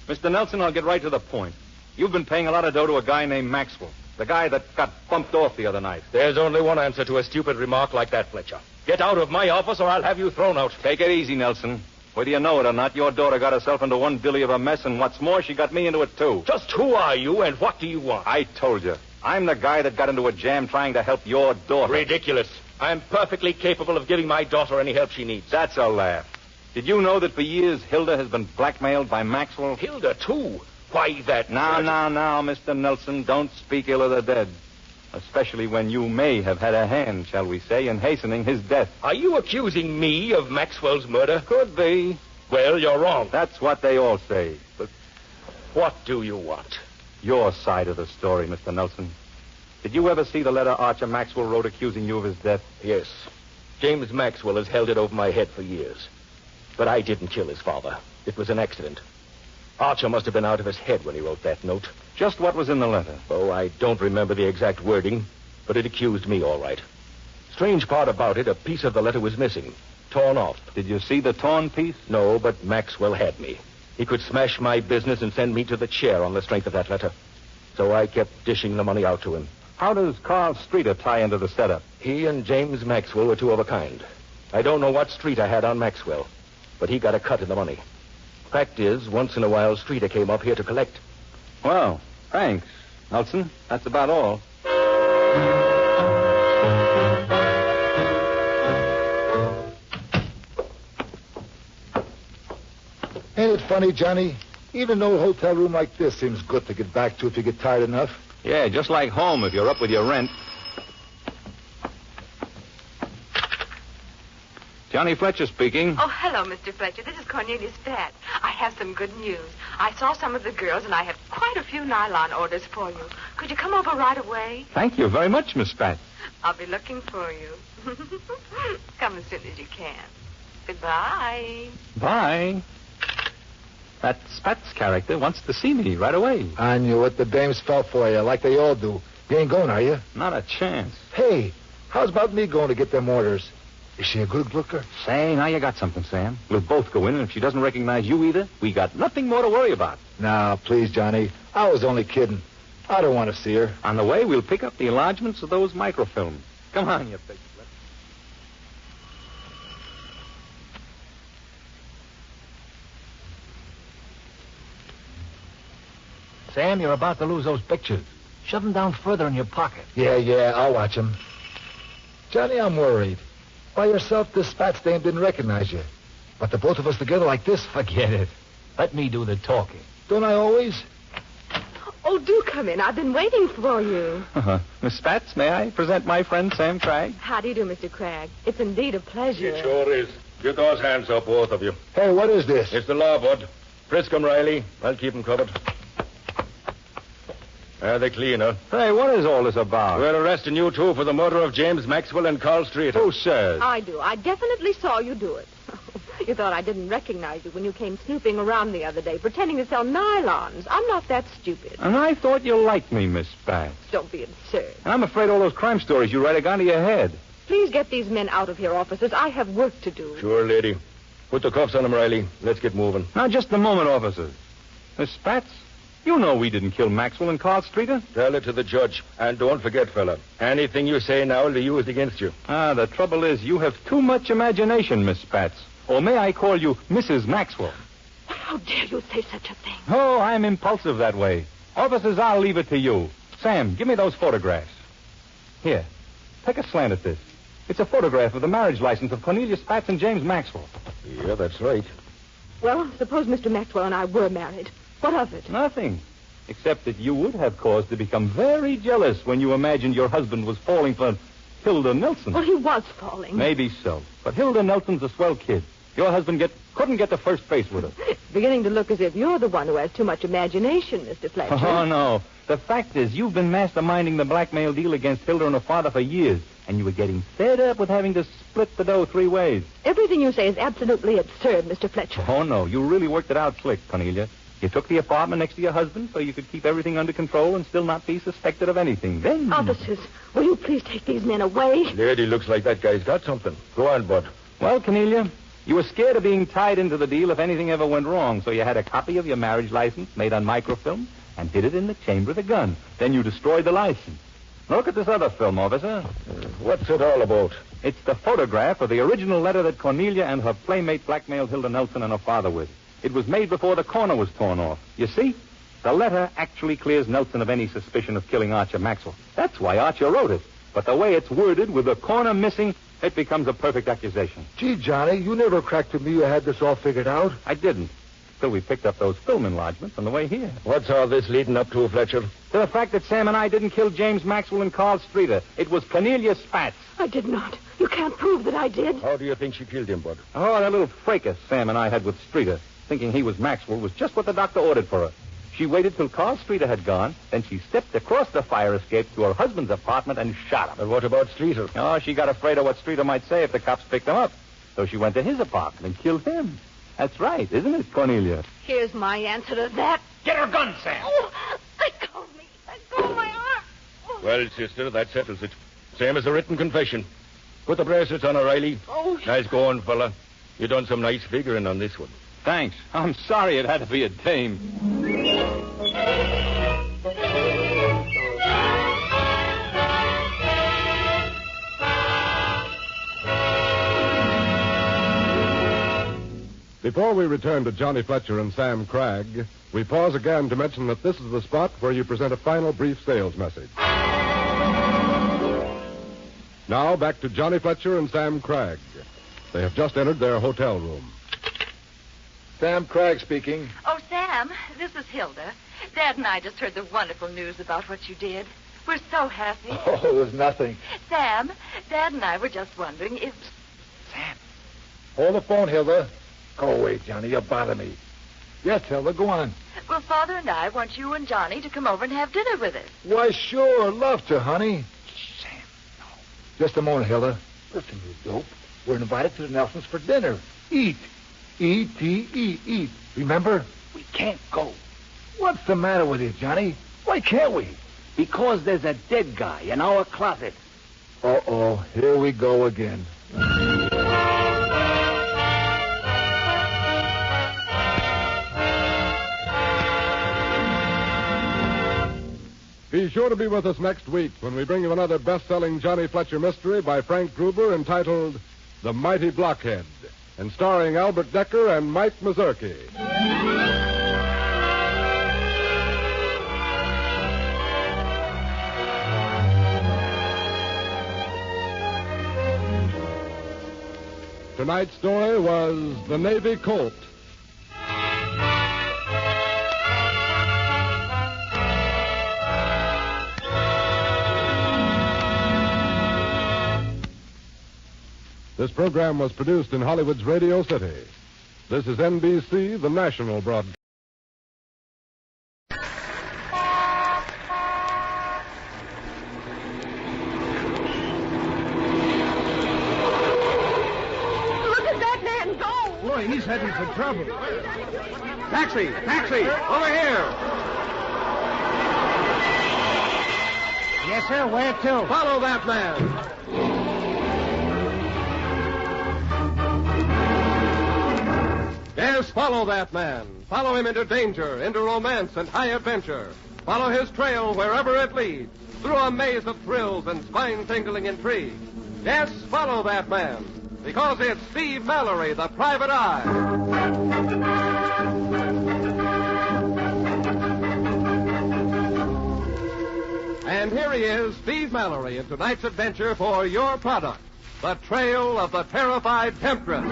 Mr. Nelson, I'll get right to the point. You've been paying a lot of dough to a guy named Maxwell. The guy that got bumped off the other night. There's only one answer to a stupid remark like that, Fletcher. Get out of my office or I'll have you thrown out. Take it easy, Nelson. Whether you know it or not, your daughter got herself into one billy of a mess, and what's more, she got me into it, too. Just who are you and what do you want? I told you. I'm the guy that got into a jam trying to help your daughter. Ridiculous. I'm perfectly capable of giving my daughter any help she needs. That's a laugh. Did you know that for years Hilda has been blackmailed by Maxwell? Hilda, too? Why, that... Now, Mr. Nelson, don't speak ill of the dead. Especially when you may have had a hand, shall we say, in hastening his death. Are you accusing me of Maxwell's murder? Could be. Well, you're wrong. That's what they all say. But what do you want? Your side of the story, Mr. Nelson. Did you ever see the letter Archer Maxwell wrote accusing you of his death? Yes. James Maxwell has held it over my head for years. But I didn't kill his father. It was an accident. Archer must have been out of his head when he wrote that note. Just what was in the letter? Oh, I don't remember the exact wording, but it accused me all right. Strange part about it, a piece of the letter was missing, torn off. Did you see the torn piece? No, but Maxwell had me. He could smash my business and send me to the chair on the strength of that letter. So I kept dishing the money out to him. How does Carl Streeter tie into the setup? He and James Maxwell were two of a kind. I don't know what street I had on Maxwell, but he got a cut in the money. Fact is, once in a while, Streeter came up here to collect. Well, thanks, Nelson. That's about all. Ain't it funny, Johnny? Even an old hotel room like this seems good to get back to if you get tired enough. Yeah, just like home if you're up with your rent. Johnny Fletcher speaking. Oh, hello, Mr. Fletcher. This is Cornelius Bat. I have some good news. I saw some of the girls, and I have quite a few nylon orders for you. Could you come over right away? Thank you very much, Miss Spats. I'll be looking for you. Come as soon as you can. Goodbye. Bye. That Spats character wants to see me right away. I knew it. The dames fell for you, like they all do. You ain't going, are you? Not a chance. Hey, how's about me going to get them orders? Is she a good looker? Say, now you got something, Sam. We'll both go in, and if she doesn't recognize you either, we got nothing more to worry about. Now, please, Johnny. I was only kidding. I don't want to see her. On the way, we'll pick up the enlargements of those microfilms. Come on, you big... Sam, you're about to lose those pictures. Shove them down further in your pocket. Yeah, I'll watch them. Johnny, I'm worried. By yourself, this Spats dame didn't recognize you. But the both of us together like this? Forget it. Let me do the talking. Don't I always? Oh, do come in. I've been waiting for you. Miss Spats, may I present my friend Sam Cragg? How do you do, Mr. Cragg? It's indeed a pleasure. It sure is. Get those hands up, both of you. Hey, what is this? It's the law, bud. Frisk 'em, Riley. I'll keep 'em covered. They're clean, huh? Hey, what is all this about? We're arresting you two for the murder of James Maxwell and Carl Streeter. Who says? I do. I definitely saw you do it. You thought I didn't recognize you when you came snooping around the other day, pretending to sell nylons. I'm not that stupid. And I thought you liked me, Miss Spats. Don't be absurd. And I'm afraid all those crime stories you write have gone to your head. Please get these men out of here, officers. I have work to do. Sure, lady. Put the cuffs on them, Riley. Let's get moving. Now, just a moment, officers. Miss Spats, you know we didn't kill Maxwell and Carl Streeter. Tell it to the judge. And don't forget, fella, anything you say now will be used against you. The trouble is you have too much imagination, Miss Spats. Or may I call you Mrs. Maxwell? How dare you say such a thing? Oh, I'm impulsive that way. Officers, I'll leave it to you. Sam, give me those photographs. Here, take a slant at this. It's a photograph of the marriage license of Cornelius Spats and James Maxwell. Yeah, that's right. Well, suppose Mr. Maxwell and I were married. What of it? Nothing. Except that you would have cause to become very jealous when you imagined your husband was falling for Hilda Nelson. Well, he was falling. Maybe so. But Hilda Nelson's a swell kid. Your husband couldn't get to first base with her. It's beginning to look as if you're the one who has too much imagination, Mr. Fletcher. Oh, no. The fact is, you've been masterminding the blackmail deal against Hilda and her father for years, and you were getting fed up with having to split the dough 3 ways. Everything you say is absolutely absurd, Mr. Fletcher. Oh, no. You really worked it out slick, Cornelia. You took the apartment next to your husband so you could keep everything under control and still not be suspected of anything. Then... Officers, will you please take these men away? Lady, looks like that guy's got something. Go on, Bud. Well, Cornelia, you were scared of being tied into the deal if anything ever went wrong, so you had a copy of your marriage license made on microfilm and hid it in the chamber of the gun. Then you destroyed the license. Look at this other film, officer. What's it all about? It's the photograph of the original letter that Cornelia and her playmate blackmailed Hilda Nelson and her father with. It was made before the corner was torn off. You see? The letter actually clears Nelson of any suspicion of killing Archer Maxwell. That's why Archer wrote it. But the way it's worded, with the corner missing, it becomes a perfect accusation. Gee, Johnny, you never cracked to me you had this all figured out. I didn't. Till we picked up those film enlargements on the way here. What's all this leading up to, Fletcher? To the fact that Sam and I didn't kill James Maxwell and Carl Streeter. It was Cornelia Spatz. I did not. You can't prove that I did. How do you think she killed him, Bud? Oh, that little fracas Sam and I had with Streeter, thinking he was Maxwell, was just what the doctor ordered for her. She waited till Carl Streeter had gone, then she stepped across the fire escape to her husband's apartment and shot him. And what about Streeter? Oh, she got afraid of what Streeter might say if the cops picked him up. So she went to his apartment and killed him. That's right, isn't it, Cornelia? Here's my answer to that. Get her gun, Sam. Oh, let go of me. Let go of my arm. Oh. Well, sister, that settles it. Same as a written confession. Put the bracelets on, O'Reilly. Oh. Nice going, fella. You done some nice figuring on this one. Thanks. I'm sorry it had to be a dame. Before we return to Johnny Fletcher and Sam Cragg, we pause again to mention that this is the spot where you present a final brief sales message. Now, back to Johnny Fletcher and Sam Cragg. They have just entered their hotel room. Sam Cragg speaking. Oh, Sam, this is Hilda. Dad and I just heard the wonderful news about what you did. We're so happy. Oh, it was nothing. Sam, Dad and I were just wondering if... Sam. Hold the phone, Hilda. Go away, Johnny. You bother me. Yes, Hilda, go on. Well, Father and I want you and Johnny to come over and have dinner with us. Why, sure. Love to, honey. Sam, no. Just a moment, Hilda. Listen, you dope. We're invited to the Nelsons for dinner. Eat. E-T-E, eat. Remember? We can't go. What's the matter with you, Johnny? Why can't we? Because there's a dead guy in our closet. Uh-oh. Here we go again. Be sure to be with us next week when we bring you another best-selling Johnny Fletcher mystery by Frank Gruber entitled The Mighty Blockhead, and starring Albert Decker and Mike Mazurki. Tonight's story was The Navy Colt. This program was produced in Hollywood's Radio City. This is NBC, the national broadcast. Look at that man go! Boy, he's heading for trouble. Taxi! Taxi! Over here! Yes, sir. Where to? Follow that man! Yes, follow that man. Follow him into danger, into romance and high adventure. Follow his trail wherever it leads, through a maze of thrills and spine-tingling intrigue. Yes, follow that man, because it's Steve Mallory, the private eye. And here he is, Steve Mallory, in tonight's adventure for your product, The Trail of the Terrified Temptress.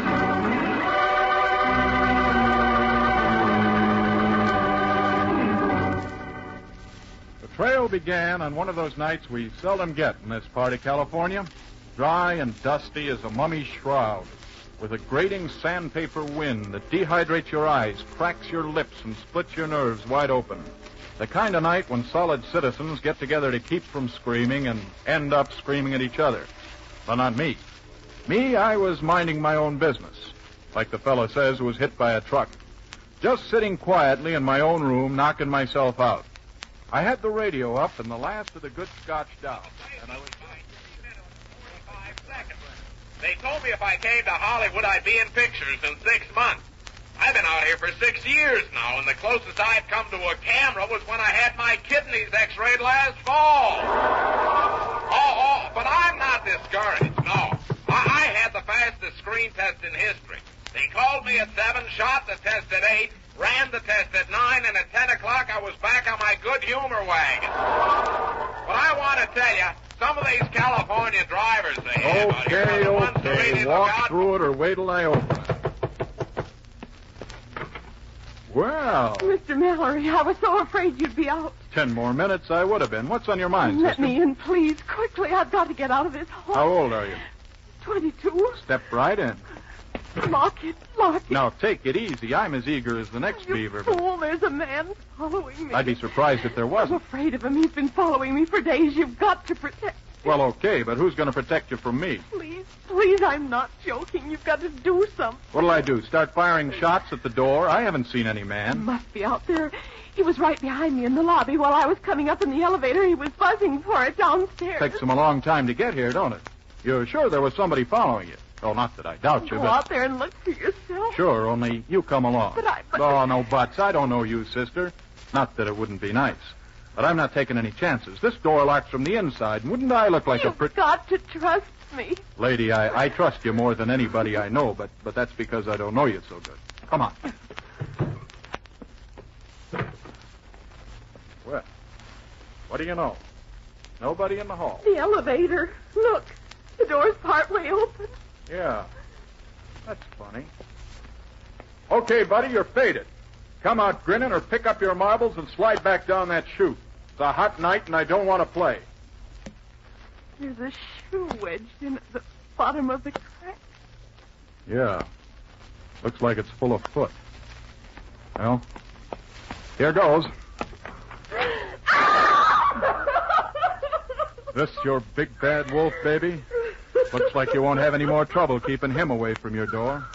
The trail began on one of those nights we seldom get in this part of California, dry and dusty as a mummy's shroud. with a grating sandpaper wind that dehydrates your eyes, cracks your lips, and splits your nerves wide open. The kind of night when solid citizens get together to keep from screaming and end up screaming at each other. But not me. Me, I was minding my own business, like the fellow says who was hit by a truck. Just sitting quietly in my own room, knocking myself out. I had the radio up and the last of the good scotch down, and I was... They told me if I came to Hollywood, I'd be in pictures in 6 months. I've been out here for 6 years now, and the closest I've come to a camera was when I had my kidneys x-rayed last fall. But I'm not discouraged, no. I had the fastest screen test in history. They called me at 7, shot the test at 8, ran the test at 9, and at 10 o'clock I was back on my good humor wagon. But I want to tell you, some of these California drivers they have out here are the ones who really Walk look out. through it or wait till I open it. Well, Mr. Mallory, I was so afraid you'd be out. 10 more minutes I would have been. What's on your mind, Let sister? me in, please, quickly. I've got to get out of this hole. How old are you? 22. Step right in. Lock it. Now, take it easy. I'm as eager as the next beaver. But Fool, there's a man following me. I'd be surprised if there I'm wasn't. afraid of him. He's been following me for days. You've got to protect. Well, okay, but who's going to protect you from me? Please, I'm not joking. You've got to do something. What'll I do, start firing shots at the door? I haven't seen any He man. must be out there. He was right behind me in the lobby while I was coming up in the elevator. He was buzzing for it downstairs. Takes him a long time to get here, don't it? You're sure there was somebody following you? Oh, not that I doubt you, Go but... out there and look for yourself. Sure, only you come along. But Oh, no buts. I don't know you, sister. Not that it wouldn't be nice. But I'm not taking any chances. This door locks from the inside. Wouldn't I look like a You've got to trust me. Lady, I trust you more than anybody I know, but that's because I don't know you so good. Come on. Well, what do you know? Nobody in the hall. The elevator. Look, the door's partway open. Yeah, that's funny. Okay, buddy, you're faded. Come out grinning or pick up your marbles and slide back down that chute. It's a hot night and I don't want to play. There's a shoe wedged in at the bottom of the crack. Yeah, looks like it's full of foot. Well, here goes. This your big bad wolf, baby? Looks like you won't have any more trouble keeping him away from your door.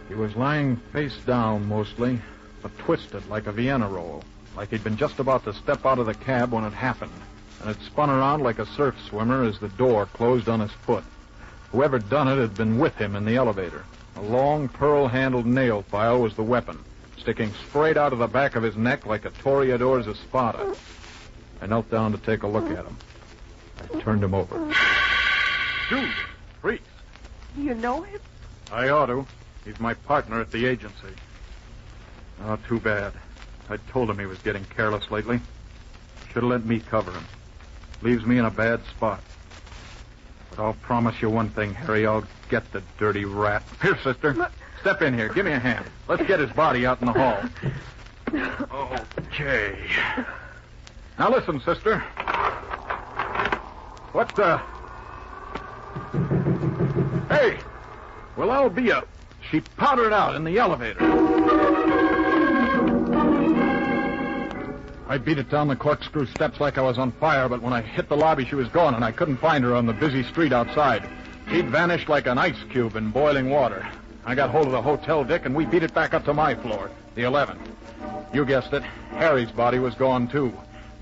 He was lying face down mostly, but twisted like a Vienna roll, like he'd been just about to step out of the cab when it happened, and it spun around like a surf swimmer as the door closed on his foot. Whoever done it had been with him in the elevator. A long, pearl-handled nail file was the weapon, sticking straight out of the back of his neck like a Toreador's espada. I knelt down to take a look at him. I turned him over. Dude, freak. Do you know him? I ought to. He's my partner at the agency. Oh, too bad. I told him he was getting careless lately. Should have let me cover him. Leaves me in a bad spot. But I'll promise you one thing, Harry. I'll get the dirty rat. Here, sister. Step in here. Give me a hand. Let's get his body out in the hall. Okay. Now listen, sister. What the... Hey! Well, I'll be up. She powdered out in the elevator. I beat it down the corkscrew steps like I was on fire, but when I hit the lobby, she was gone, and I couldn't find her on the busy street outside. She'd vanished like an ice cube in boiling water. I got hold of the hotel, Dick, and we beat it back up to my floor, the 11th. You guessed it. Harry's body was gone, too.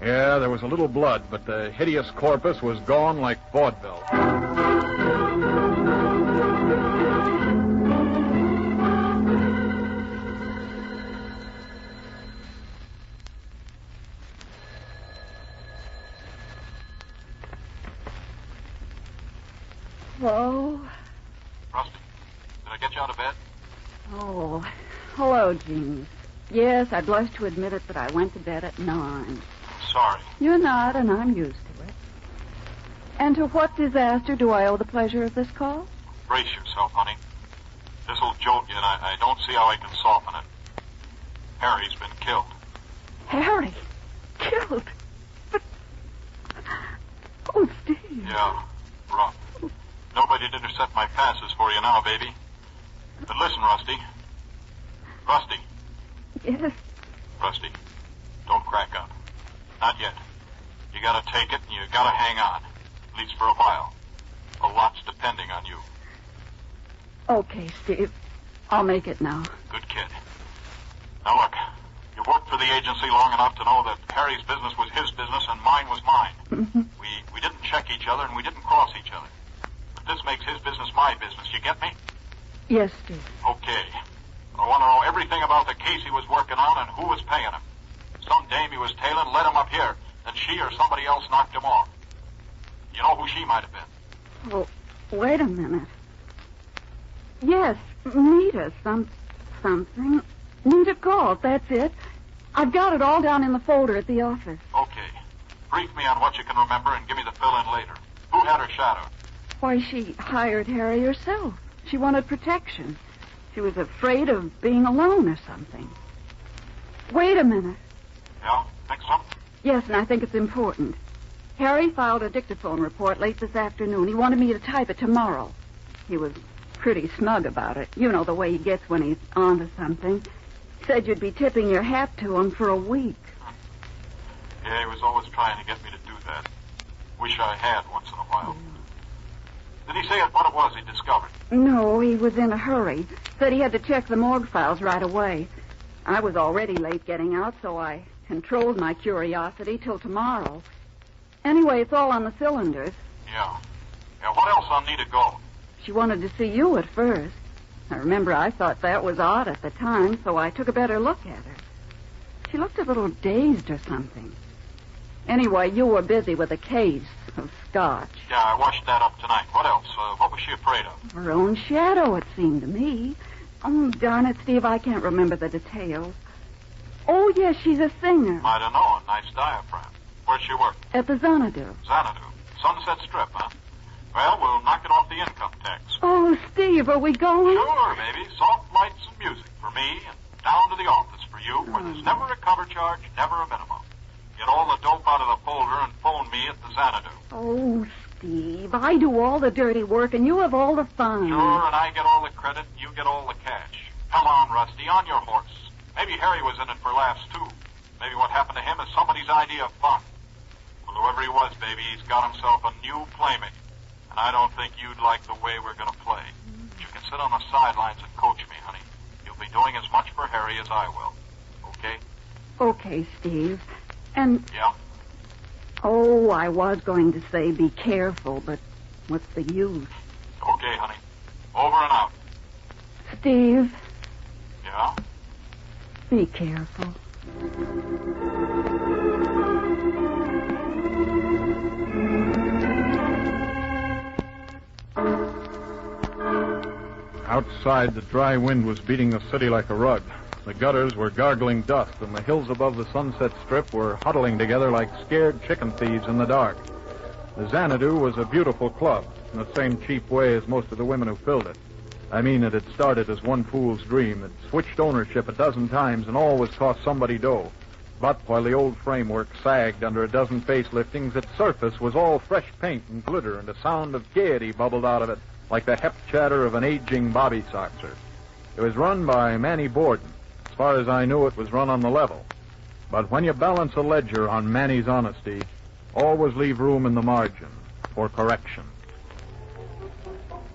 Yeah, there was a little blood, but the hideous corpus was gone like vaudeville. Hello? Rusty, did I get you out of bed? Oh, hello, Jean. Yes, I blush to admit it, but I went to bed at 9. Sorry. You're not, and I'm used to it. And to what disaster do I owe the pleasure of this call? Brace yourself, honey. This'll jolt you, and I don't see how I can soften it. Harry's been killed. Harry? Killed? But... Oh, Steve. Yeah, rough. Nobody'd intercept my passes for you now, baby. But listen, Rusty. Rusty. Yes? Rusty, don't crack up. Not yet. You gotta take it and you gotta hang on. At least for a while. A lot's depending on you. Okay, Steve. I'll make it now. Good kid. Now look, you've worked for the agency long enough to know that Harry's business was his business and mine was mine. Mm-hmm. We didn't check each other and we didn't cross each other. But this makes his business my business. You get me? Yes, Steve. Okay. I want to know everything about the case he was working on and who was paying him. Some dame he was tailing led him up here, and she or somebody else knocked him off. You know who she might have been? Well, wait a minute. Yes, Nita something. Nita Colt, that's it. I've got it all down in the folder at the office. Okay. Brief me on what you can remember and give me the fill-in later. Who had her shadowed? Why, she hired Harry herself. She wanted protection. She was afraid of being alone or something. Wait a minute. Yeah? Think so? Yes, and I think it's important. Harry filed a dictaphone report late this afternoon. He wanted me to type it tomorrow. He was pretty smug about it. You know the way he gets when he's on to something. Said you'd be tipping your hat to him for a week. Yeah, he was always trying to get me to do that. Wish I had once in a while. Did he say what it was he discovered? No, he was in a hurry. Said he had to check the morgue files right away. I was already late getting out, so I controlled my curiosity till tomorrow. Anyway, it's all on the cylinders. Yeah. Yeah, what else on Nita Gold? She wanted to see you at first. I remember I thought that was odd at the time, so I took a better look at her. She looked a little dazed or something. Anyway, you were busy with a case of scotch. Yeah, I washed that up tonight. What else? What was she afraid of? Her own shadow, it seemed to me. Oh, darn it, Steve, I can't remember the details. Oh, yes, she's a singer. Might have known. Nice diaphragm. Where'd she work? At the Xanadu. Xanadu. Sunset Strip, huh? Well, we'll knock it off the income tax. Oh, Steve, are we going? Sure, baby. Soft lights and music for me and down to the office for you, where there's never a cover charge, never a minimum. Get all the dope out of the folder and phone me at the Xanadu. Oh, Steve, I do all the dirty work and you have all the fun. Sure, and I get all the credit and you get all the cash. Come on, Rusty, on your horse. Maybe Harry was in it for laughs, too. Maybe what happened to him is somebody's idea of fun. Well, whoever he was, baby, he's got himself a new playmate. And I don't think you'd like the way we're going to play. You can sit on the sidelines and coach me, honey. You'll be doing as much for Harry as I will. Okay? Okay, Steve. And... Yeah? Oh, I was going to say be careful, but what's the use? Okay, honey. Over and out. Steve. Yeah? Be careful. Outside, the dry wind was beating the city like a rug. The gutters were gargling dust, and the hills above the Sunset Strip were huddling together like scared chicken thieves in the dark. The Xanadu was a beautiful club, in the same cheap way as most of the women who filled it. I mean, it had started as one fool's dream. It switched ownership a dozen times and always cost somebody dough. But while the old framework sagged under a dozen faceliftings, its surface was all fresh paint and glitter, and a sound of gaiety bubbled out of it like the hep chatter of an aging bobby soxer. It was run by Manny Borden. As far as I knew, it was run on the level. But when you balance a ledger on Manny's honesty, always leave room in the margin for correction.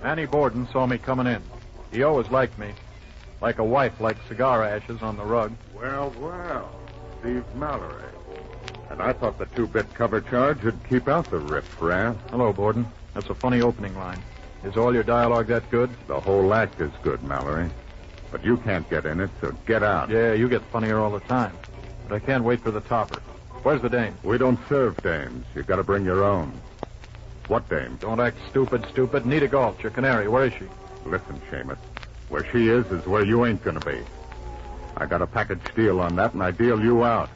Manny Borden saw me coming in. He always liked me, like a wife likes cigar ashes on the rug. Well, well, Steve Mallory. And I thought the two-bit cover charge would keep out the riff-raff. Hello, Borden. That's a funny opening line. Is all your dialogue that good? The whole act is good, Mallory. But you can't get in it, so get out. Yeah, you get funnier all the time. But I can't wait for the topper. Where's the dame? We don't serve dames. You gotta bring your own. What dame? Don't act stupid. Nita Galt, your canary. Where is she? Listen, Seamus. Where she is where you ain't gonna be. I got a package deal on that, and I deal you out.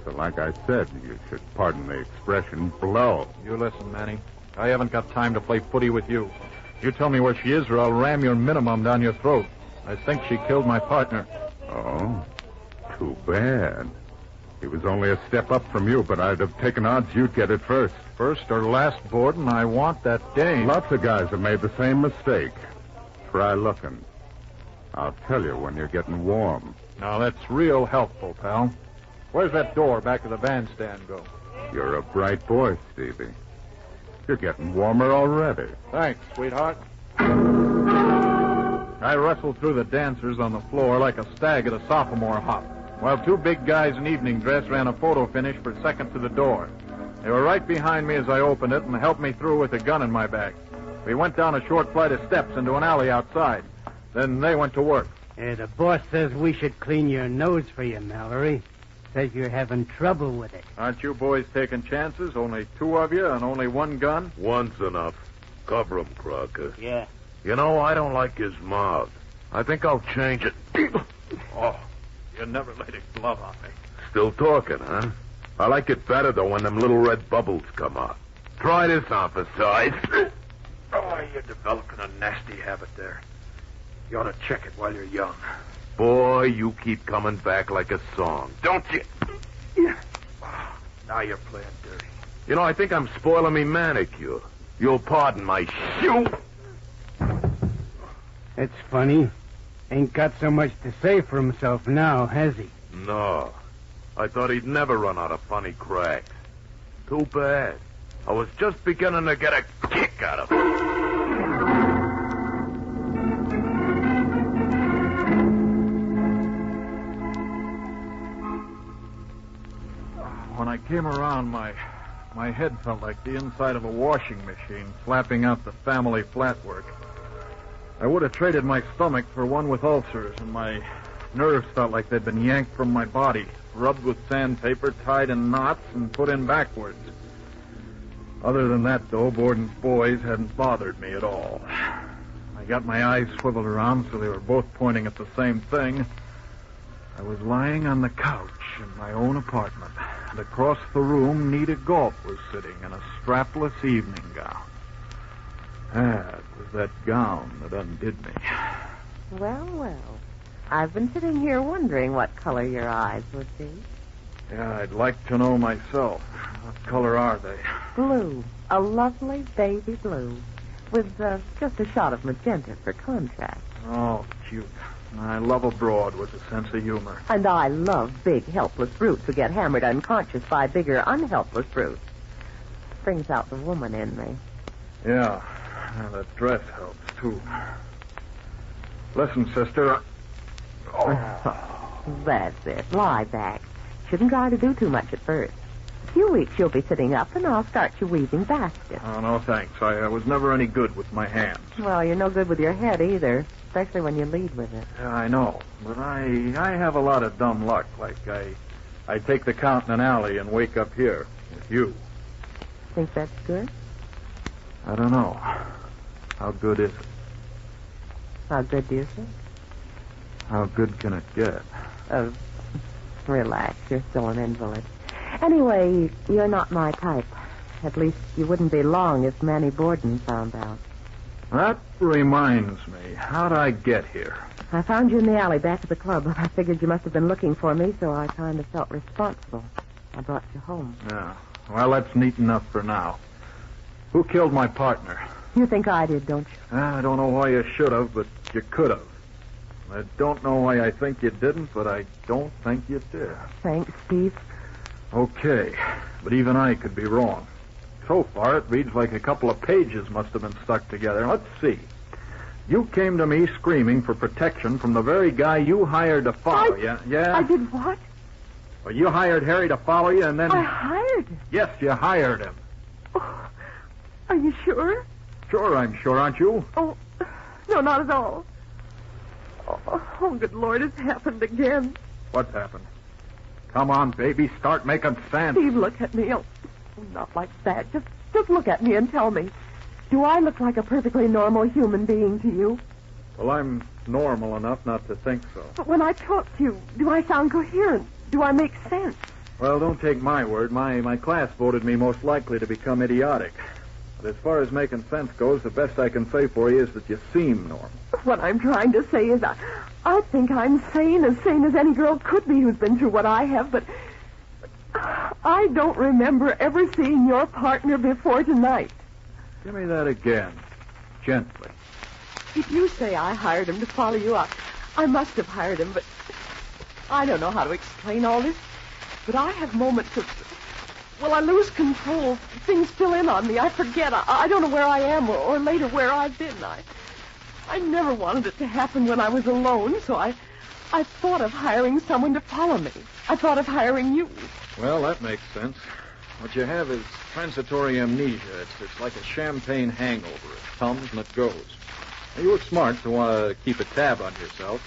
So like I said, you should pardon the expression, blow. You listen, Manny. I haven't got time to play footy with you. You tell me where she is, or I'll ram your minimum down your throat. I think she killed my partner. Oh, too bad. He was only a step up from you, but I'd have taken odds you'd get it first. First or last, Borden, I want that dame. Lots of guys have made the same mistake. Try looking. I'll tell you when you're getting warm. Now, that's real helpful, pal. Where's that door back of the bandstand go? You're a bright boy, Stevie. You're getting warmer already. Thanks, sweetheart. I wrestled through the dancers on the floor like a stag at a sophomore hop, while two big guys in evening dress ran a photo finish for second to the door. They were right behind me as I opened it and helped me through with a gun in my back. We went down a short flight of steps into an alley outside. Then they went to work. The boss says we should clean your nose for you, Mallory. Says you're having trouble with it. Aren't you boys taking chances? Only two of you and only one gun? One's enough. Cover him, Crocker. Yeah. You know, I don't like his mouth. I think I'll change it. Oh, you never laid a glove on me. Still talking, huh? I like it better, though, when them little red bubbles come out. Try this on for size. Oh, you're developing a nasty habit there. You ought to check it while you're young. Boy, you keep coming back like a song, don't you? Yeah. Now you're playing dirty. You know, I think I'm spoiling me manicure. You'll pardon my shoe. It's funny. Ain't got so much to say for himself now, has he? No. I thought he'd never run out of funny cracks. Too bad. I was just beginning to get a kick out of it. When I came around, my head felt like the inside of a washing machine, flapping out the family flat work. I would have traded my stomach for one with ulcers, and my nerves felt like they'd been yanked from my body, rubbed with sandpaper, tied in knots, and put in backwards. Other than that, though, Borden's boys hadn't bothered me at all. I got my eyes swiveled around so they were both pointing at the same thing. I was lying on the couch in my own apartment, and across the room, Nita Galt was sitting in a strapless evening gown. It was that gown that undid me. Well, well. I've been sitting here wondering what color your eyes would be. Yeah, I'd like to know myself. What color are they? Blue. A lovely baby blue. With just a shot of magenta for contrast. Oh, cute. I love a broad with a sense of humor. And I love big, helpless brutes who get hammered unconscious by bigger, unhelpless brutes. Brings out the woman in me. Yeah, and that dress helps, too. Listen, sister. That's it. Lie back. Shouldn't try to do too much at first. A few weeks you'll be sitting up, and I'll start you weaving baskets. Oh, no, thanks. I was never any good with my hands. Well, you're no good with your head either, especially when you lead with it. Yeah, I know. But I have a lot of dumb luck. Like, I take the count in an alley and wake up here with you. Think that's good? I don't know. How good is it? How good do you think? How good can it get? Relax. You're still an invalid. Anyway, you're not my type. At least you wouldn't be long if Manny Borden found out. That reminds me. How'd I get here? I found you in the alley back at the club. I figured you must have been looking for me, so I kind of felt responsible. I brought you home. Yeah. Well, that's neat enough for now. Who killed my partner? You think I did, don't you? I don't know why you should have, but you could have. I don't know why I think you didn't, but I don't think you did. Thanks, Steve. Okay, but even I could be wrong. So far, it reads like a couple of pages must have been stuck together. Let's see. You came to me screaming for protection from the very guy you hired to follow you. Yeah? I did what? Well, you hired Harry to follow you, and then... I hired him? Yes, you hired him. Oh, are you sure? Sure, I'm sure, aren't you? Oh, no, not at all. Oh, good Lord, it's happened again. What's happened? Come on, baby, start making sense. Steve, look at me. Oh, not like that. Just look at me and tell me. Do I look like a perfectly normal human being to you? Well, I'm normal enough not to think so. But when I talk to you, do I sound coherent? Do I make sense? Well, don't take my word. My class voted me most likely to become idiotic. But as far as making sense goes, the best I can say for you is that you seem normal. What I'm trying to say is I think I'm sane as any girl could be who's been through what I have, but I don't remember ever seeing your partner before tonight. Give me that again. Gently. If you say I hired him to follow you up, I must have hired him, but I don't know how to explain all this. But I have moments of... Well, I lose control. Things fill in on me. I forget. I don't know where I am or later where I've been. I never wanted it to happen when I was alone, so I thought of hiring someone to follow me. I thought of hiring you. Well, that makes sense. What you have is transitory amnesia. It's like a champagne hangover. It comes and it goes. Now, you were smart to want to keep a tab on yourself.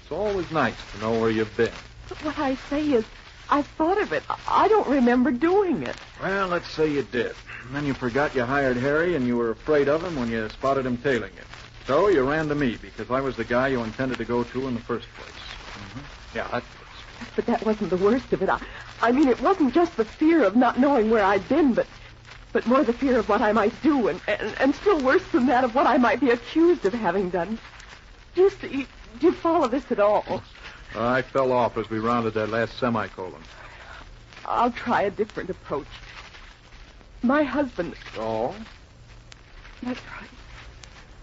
It's always nice to know where you've been. But what I say is, I thought of it. I don't remember doing it. Well, let's say you did. And then you forgot you hired Harry and you were afraid of him when you spotted him tailing you. So you ran to me because I was the guy you intended to go to in the first place. Mm-hmm. Yeah, that was... But that wasn't the worst of it. I mean, it wasn't just the fear of not knowing where I'd been, but more the fear of what I might do, and still worse than that, of what I might be accused of having done. Do you follow this at all? I fell off as we rounded that last semicolon. I'll try a different approach. My husband... Oh? That's right.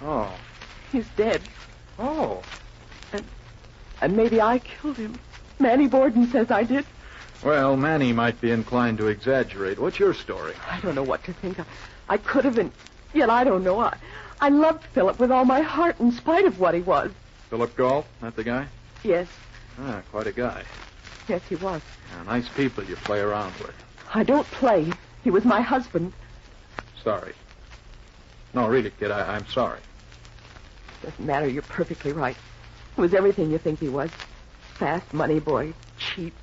Oh. He's dead. Oh. And maybe I killed him. Manny Borden says I did. Well, Manny might be inclined to exaggerate. What's your story? I don't know what to think. I could have been... Yet I don't know. I loved Philip with all my heart in spite of what he was. Philip Galt? That the guy? Yes. Ah, quite a guy. Yes, he was. Nice people you play around with. I don't play. He was my husband. Sorry. No, really, kid, I'm sorry. Doesn't matter. You're perfectly right. He was everything you think he was. Fast money boy, cheap,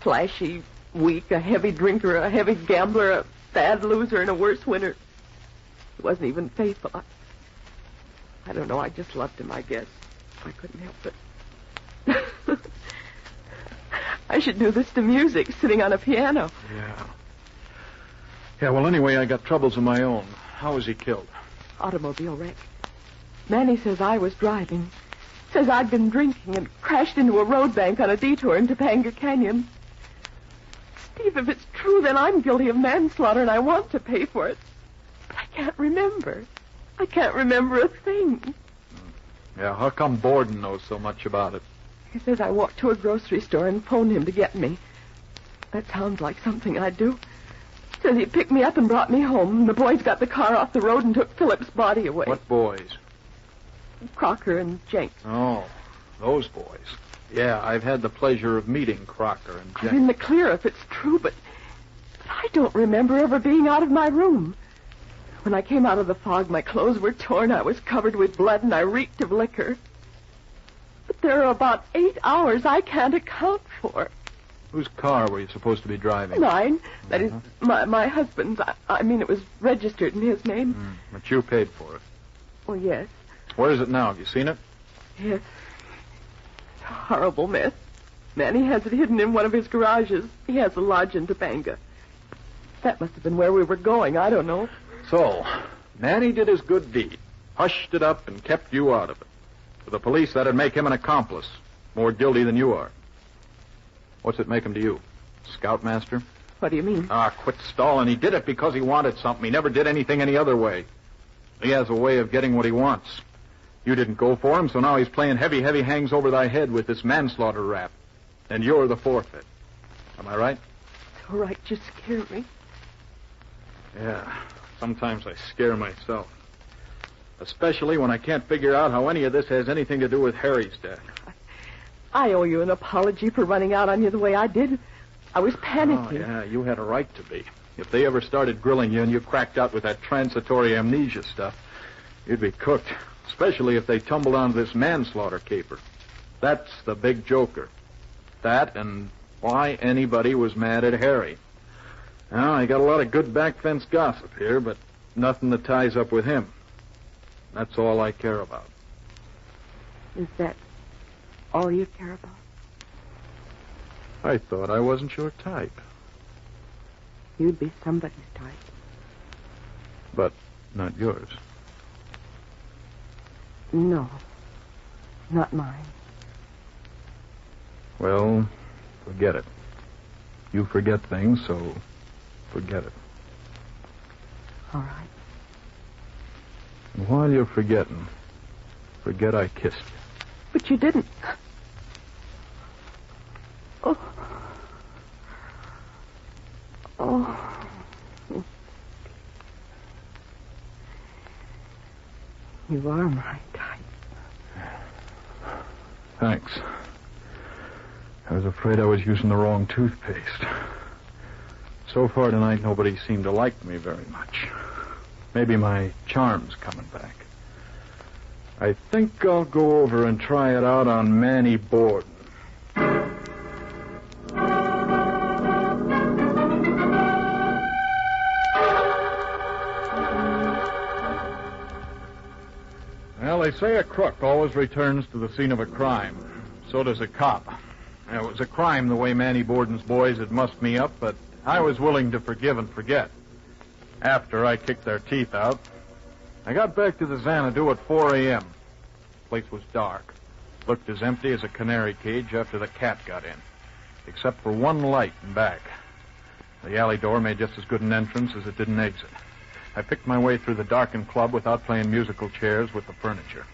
flashy, weak, a heavy drinker, a heavy gambler, a bad loser, and a worse winner. He wasn't even faithful. I don't know. I just loved him, I guess. I couldn't help it. I should do this to music, sitting on a piano. Yeah, well, anyway, I got troubles of my own. How was he killed? Automobile wreck. Manny says I was driving. Says I'd been drinking and crashed into a road bank on a detour in Topanga Canyon. Steve, if it's true, then I'm guilty of manslaughter and I want to pay for it. But I can't remember. I can't remember a thing. Yeah, how come Borden knows so much about it? He says I walked to a grocery store and phoned him to get me. That sounds like something I'd do. Says he picked me up and brought me home. The boys got the car off the road and took Philip's body away. What boys? Crocker and Jenks. Oh, those boys. Yeah, I've had the pleasure of meeting Crocker and Jenks. I'm in the clear if it's true, but I don't remember ever being out of my room. When I came out of the fog, my clothes were torn, I was covered with blood, and I reeked of liquor. But there are about 8 hours I can't account for. Whose car were you supposed to be driving? Mine. That is, my husband's. I mean, it was registered in his name. But you paid for it. Oh, yes. Where is it now? Have you seen it? Yes. It's a horrible mess. Manny has it hidden in one of his garages. He has a lodge in Topanga. That must have been where we were going. I don't know. So, Manny did his good deed. Hushed it up and kept you out of it. For the police, that'd make him an accomplice. More guilty than you are. What's it make him to you? Scoutmaster? What do you mean? Quit stalling. He did it because he wanted something. He never did anything any other way. He has a way of getting what he wants. You didn't go for him, so now he's playing heavy hangs over thy head with this manslaughter rap. And you're the forfeit. Am I right? It's all right. You scare me. Yeah. Sometimes I scare myself. Especially when I can't figure out how any of this has anything to do with Harry's death. I owe you an apology for running out on you the way I did. I was panicking. Oh, yeah, you had a right to be. If they ever started grilling you and you cracked out with that transitory amnesia stuff, you'd be cooked. Especially if they tumbled onto this manslaughter caper. That's the big joker. That and why anybody was mad at Harry. Now, I got a lot of good back fence gossip here, but nothing that ties up with him. That's all I care about. Is that all you care about? I thought I wasn't your type. You'd be somebody's type. But not yours. No. Not mine. Well, forget it. You forget things, so Forget it. All right. And while you're forgetting, forget I kissed you. But you didn't. Oh. Oh. You are my type. Thanks. I was afraid I was using the wrong toothpaste. So far tonight, nobody seemed to like me very much. Maybe my charm's coming back. I think I'll go over and try it out on Manny Borden. Well, they say a crook always returns to the scene of a crime. So does a cop. It was a crime the way Manny Borden's boys had mussed me up, but I was willing to forgive and forget. After I kicked their teeth out, I got back to the Xanadu at 4 a.m. The place was dark. Looked as empty as a canary cage after the cat got in, except for one light in back. The alley door made just as good an entrance as it did an exit. I picked my way through the darkened club without playing musical chairs with the furniture.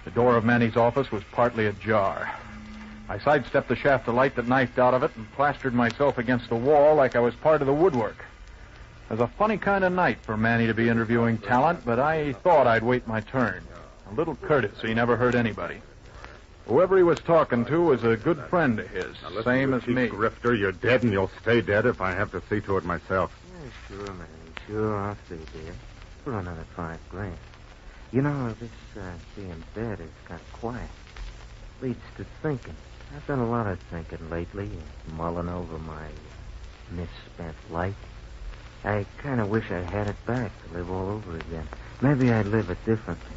The door of Manny's office was partly ajar. I sidestepped the shaft of light that knifed out of it and plastered myself against the wall like I was part of the woodwork. It was a funny kind of night for Manny to be interviewing talent, but I thought I'd wait my turn. A little courtesy never hurt anybody. Whoever he was talking to was a good friend of his, same as me. Grifter, you're dead and you'll stay dead if I have to see to it myself. Yeah, sure, Manny. Sure, I'll stay dead for another $5,000. You know, this being dead is kind of quiet. Leads to thinking. I've done a lot of thinking lately, mulling over my misspent life. I kind of wish I had it back to live all over again. Maybe I'd live it differently.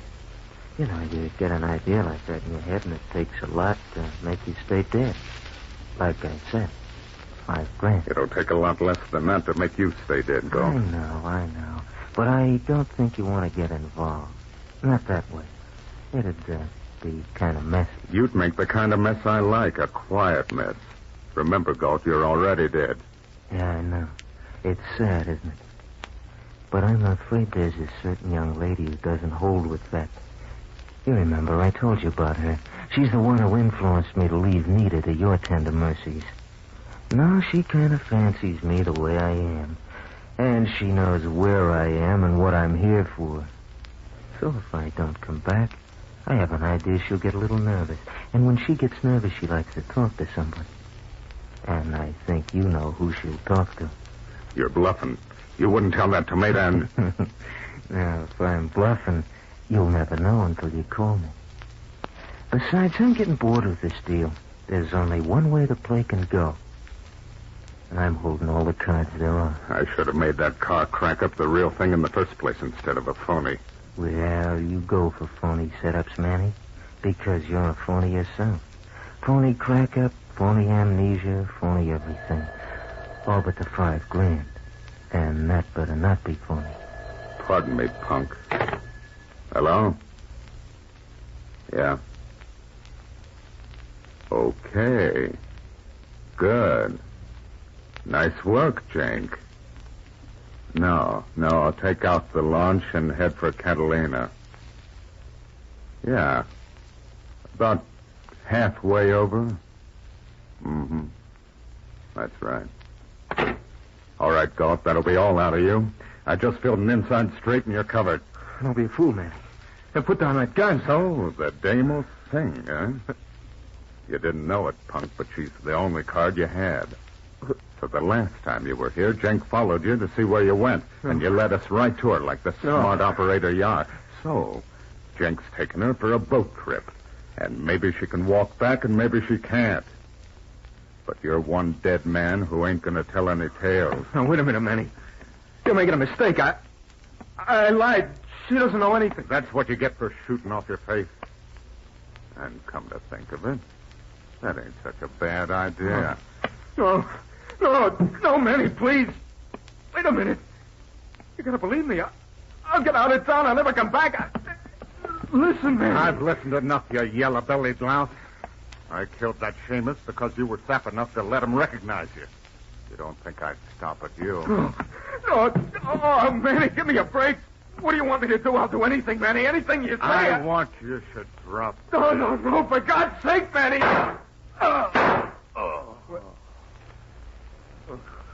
You know, you get an idea like that in your head, and it takes a lot to make you stay dead. Like I said, $5,000. It'll take a lot less than that to make you stay dead, Galt. I know. But I don't think you want to get involved. Not that way. It'd be kind of messy. You'd make the kind of mess I like, a quiet mess. Remember, Galt, you're already dead. Yeah, I know. It's sad, isn't it? But I'm afraid there's a certain young lady who doesn't hold with that. You remember, I told you about her. She's the one who influenced me to leave Nita to your tender mercies. Now she kind of fancies me the way I am. And she knows where I am and what I'm here for. So if I don't come back, I have an idea she'll get a little nervous. And when she gets nervous, she likes to talk to somebody. And I think you know who she'll talk to. You're bluffing. You wouldn't tell that to me, then. Now, if I'm bluffing, you'll never know until you call me. Besides, I'm getting bored with this deal. There's only one way the play can go. And I'm holding all the cards there are. I should have made that car crack up the real thing in the first place instead of a phony. Well, you go for phony setups, Manny, because you're a phony yourself. Phony crack-up, phony amnesia, phony everything. All but the $5,000. And that better not be phony. Pardon me, punk. Hello? Yeah. Okay. Good. Nice work, Jake. No, I'll take out the launch and head for Catalina. Yeah. About halfway over. Mm-hmm. That's right. All right, Galt, that'll be all out of you. I just filled an inside straight and you're covered. Don't be a fool, Manny. And put down that gun. So, the dame will sing, huh? You didn't know it, punk, but she's the only card you had. So the last time you were here, Jenk followed you to see where you went, and you led us right to her like the smart operator you are. So, Jenk's taking her for a boat trip, and maybe she can walk back and maybe she can't. But you're one dead man who ain't going to tell any tales. Now, wait a minute, Manny. You're making a mistake. I lied. She doesn't know anything. That's what you get for shooting off your face. And come to think of it, that ain't such a bad idea. No, Manny, please. Wait a minute. You gotta believe me. I'll get out of town. I'll never come back. Listen, Manny. I've listened enough, you yellow-bellied louse. I killed that Seamus because you were sap enough to let him recognize you. You don't think I'd stop at you? Oh, Manny, give me a break. What do you want me to do? I'll do anything, Manny. Anything you say. I want you should drop. No, for God's sake, Manny.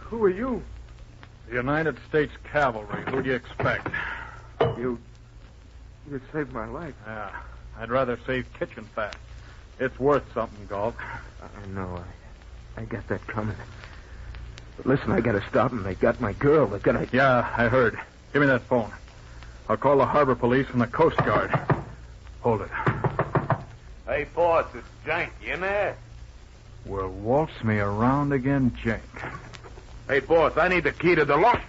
Who are you? The United States Cavalry. Who do you expect? You saved my life. Yeah, I'd rather save kitchen fat. It's worth something, Galt. I know. I got that coming. But listen, I gotta stop them. They got my girl. They're gonna... Yeah, I heard. Give me that phone. I'll call the harbor police and the Coast Guard. Hold it. Hey, boss, it's Jank. You in there? Well, waltz me around again, Jank. Hey, boss, I need the key to the lock.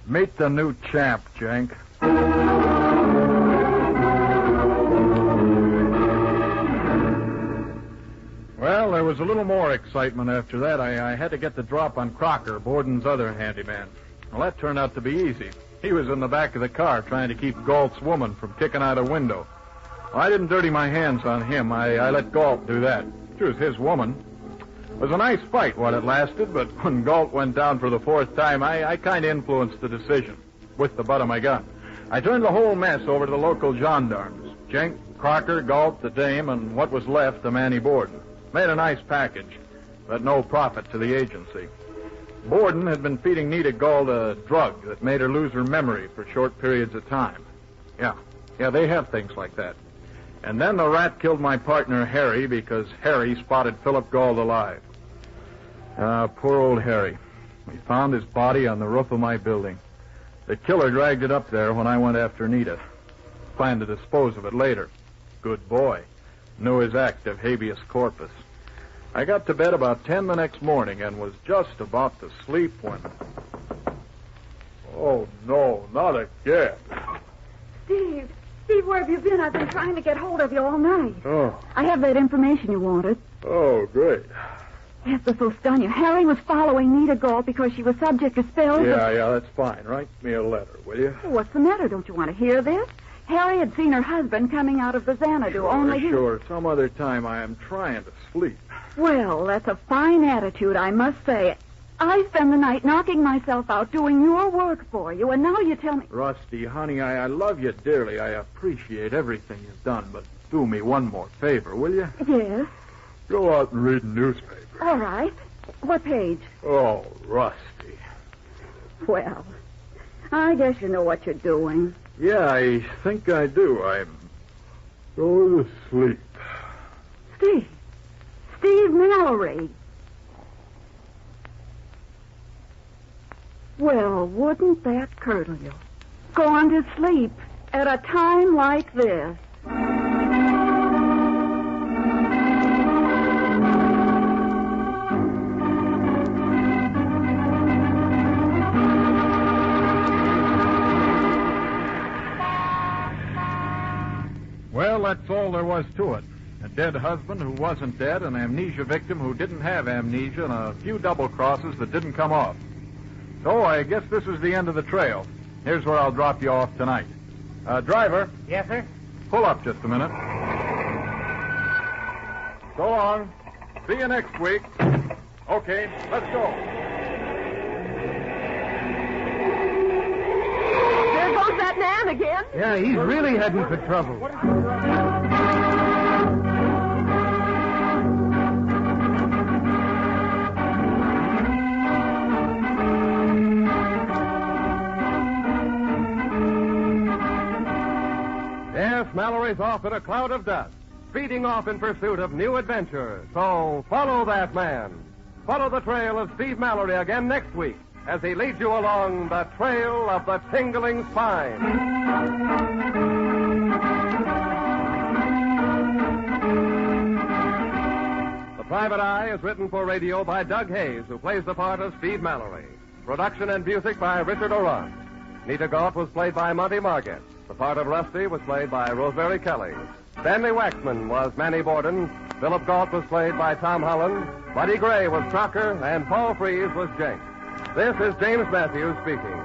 Meet the new champ, Jank. Well, there was a little more excitement after that. I had to get the drop on Crocker, Borden's other handyman. Well, that turned out to be easy. He was in the back of the car trying to keep Galt's woman from kicking out a window. Well, I didn't dirty my hands on him. I let Galt do that. She was his woman. It was a nice fight while it lasted, but when Galt went down for the fourth time, I kind of influenced the decision with the butt of my gun. I turned the whole mess over to the local gendarmes. Jenk, Crocker, Galt, the dame, and what was left, the Manny Borden. Made a nice package, but no profit to the agency. Borden had been feeding Nita Galt a drug that made her lose her memory for short periods of time. Yeah, they have things like that. And then the rat killed my partner, Harry, because Harry spotted Philip Galt alive. Poor old Harry. We found his body on the roof of my building. The killer dragged it up there when I went after Nita. Planned to dispose of it later. Good boy. Knew his act of habeas corpus. I got to bed about 10 the next morning and was just about to sleep when... Oh, no, not again. Steve, where have you been? I've been trying to get hold of you all night. Oh. I have that information you wanted. Oh, great. Yes, this will stun you. Harry was following Nita Galt because she was subject to spells. Yeah, that's fine. Write me a letter, will you? What's the matter? Don't you want to hear this? Harry had seen her husband coming out of the Xanadu, Sure. Some other time I am trying to sleep. Well, that's a fine attitude, I must say. I spend the night knocking myself out doing your work for you, and now you tell me... Rusty, honey, I love you dearly. I appreciate everything you've done, but do me one more favor, will you? Yes? Go out and read a newspaper. All right. What page? Oh, Rusty. Well, I guess you know what you're doing. Yeah, I think I do. I'm going to sleep. Steve Mallory. Well, wouldn't that curdle you? Going to sleep at a time like this. Well, that's all there was to it. A dead husband who wasn't dead, an amnesia victim who didn't have amnesia, and a few double crosses that didn't come off. So I guess this is the end of the trail. Here's where I'll drop you off tonight. Driver. Yes, sir? Pull up just a minute. So long. See you next week. Okay, let's go. There goes that man again. Yeah, he's really heading for trouble. Yes, Mallory's off in a cloud of dust, speeding off in pursuit of new adventure. So follow that man. Follow the trail of Steve Mallory again next week as he leads you along the trail of the tingling spine. The Private Eye is written for radio by Doug Hayes, who plays the part of Steve Mallory. Production and music by Richard Oron. Nita Galt was played by Monty Marget. The part of Rusty was played by Rosemary Kelly. Stanley Waxman was Manny Borden. Philip Galt was played by Tom Holland. Buddy Gray was Crocker, and Paul Frees was Jake. This is James Matthews speaking.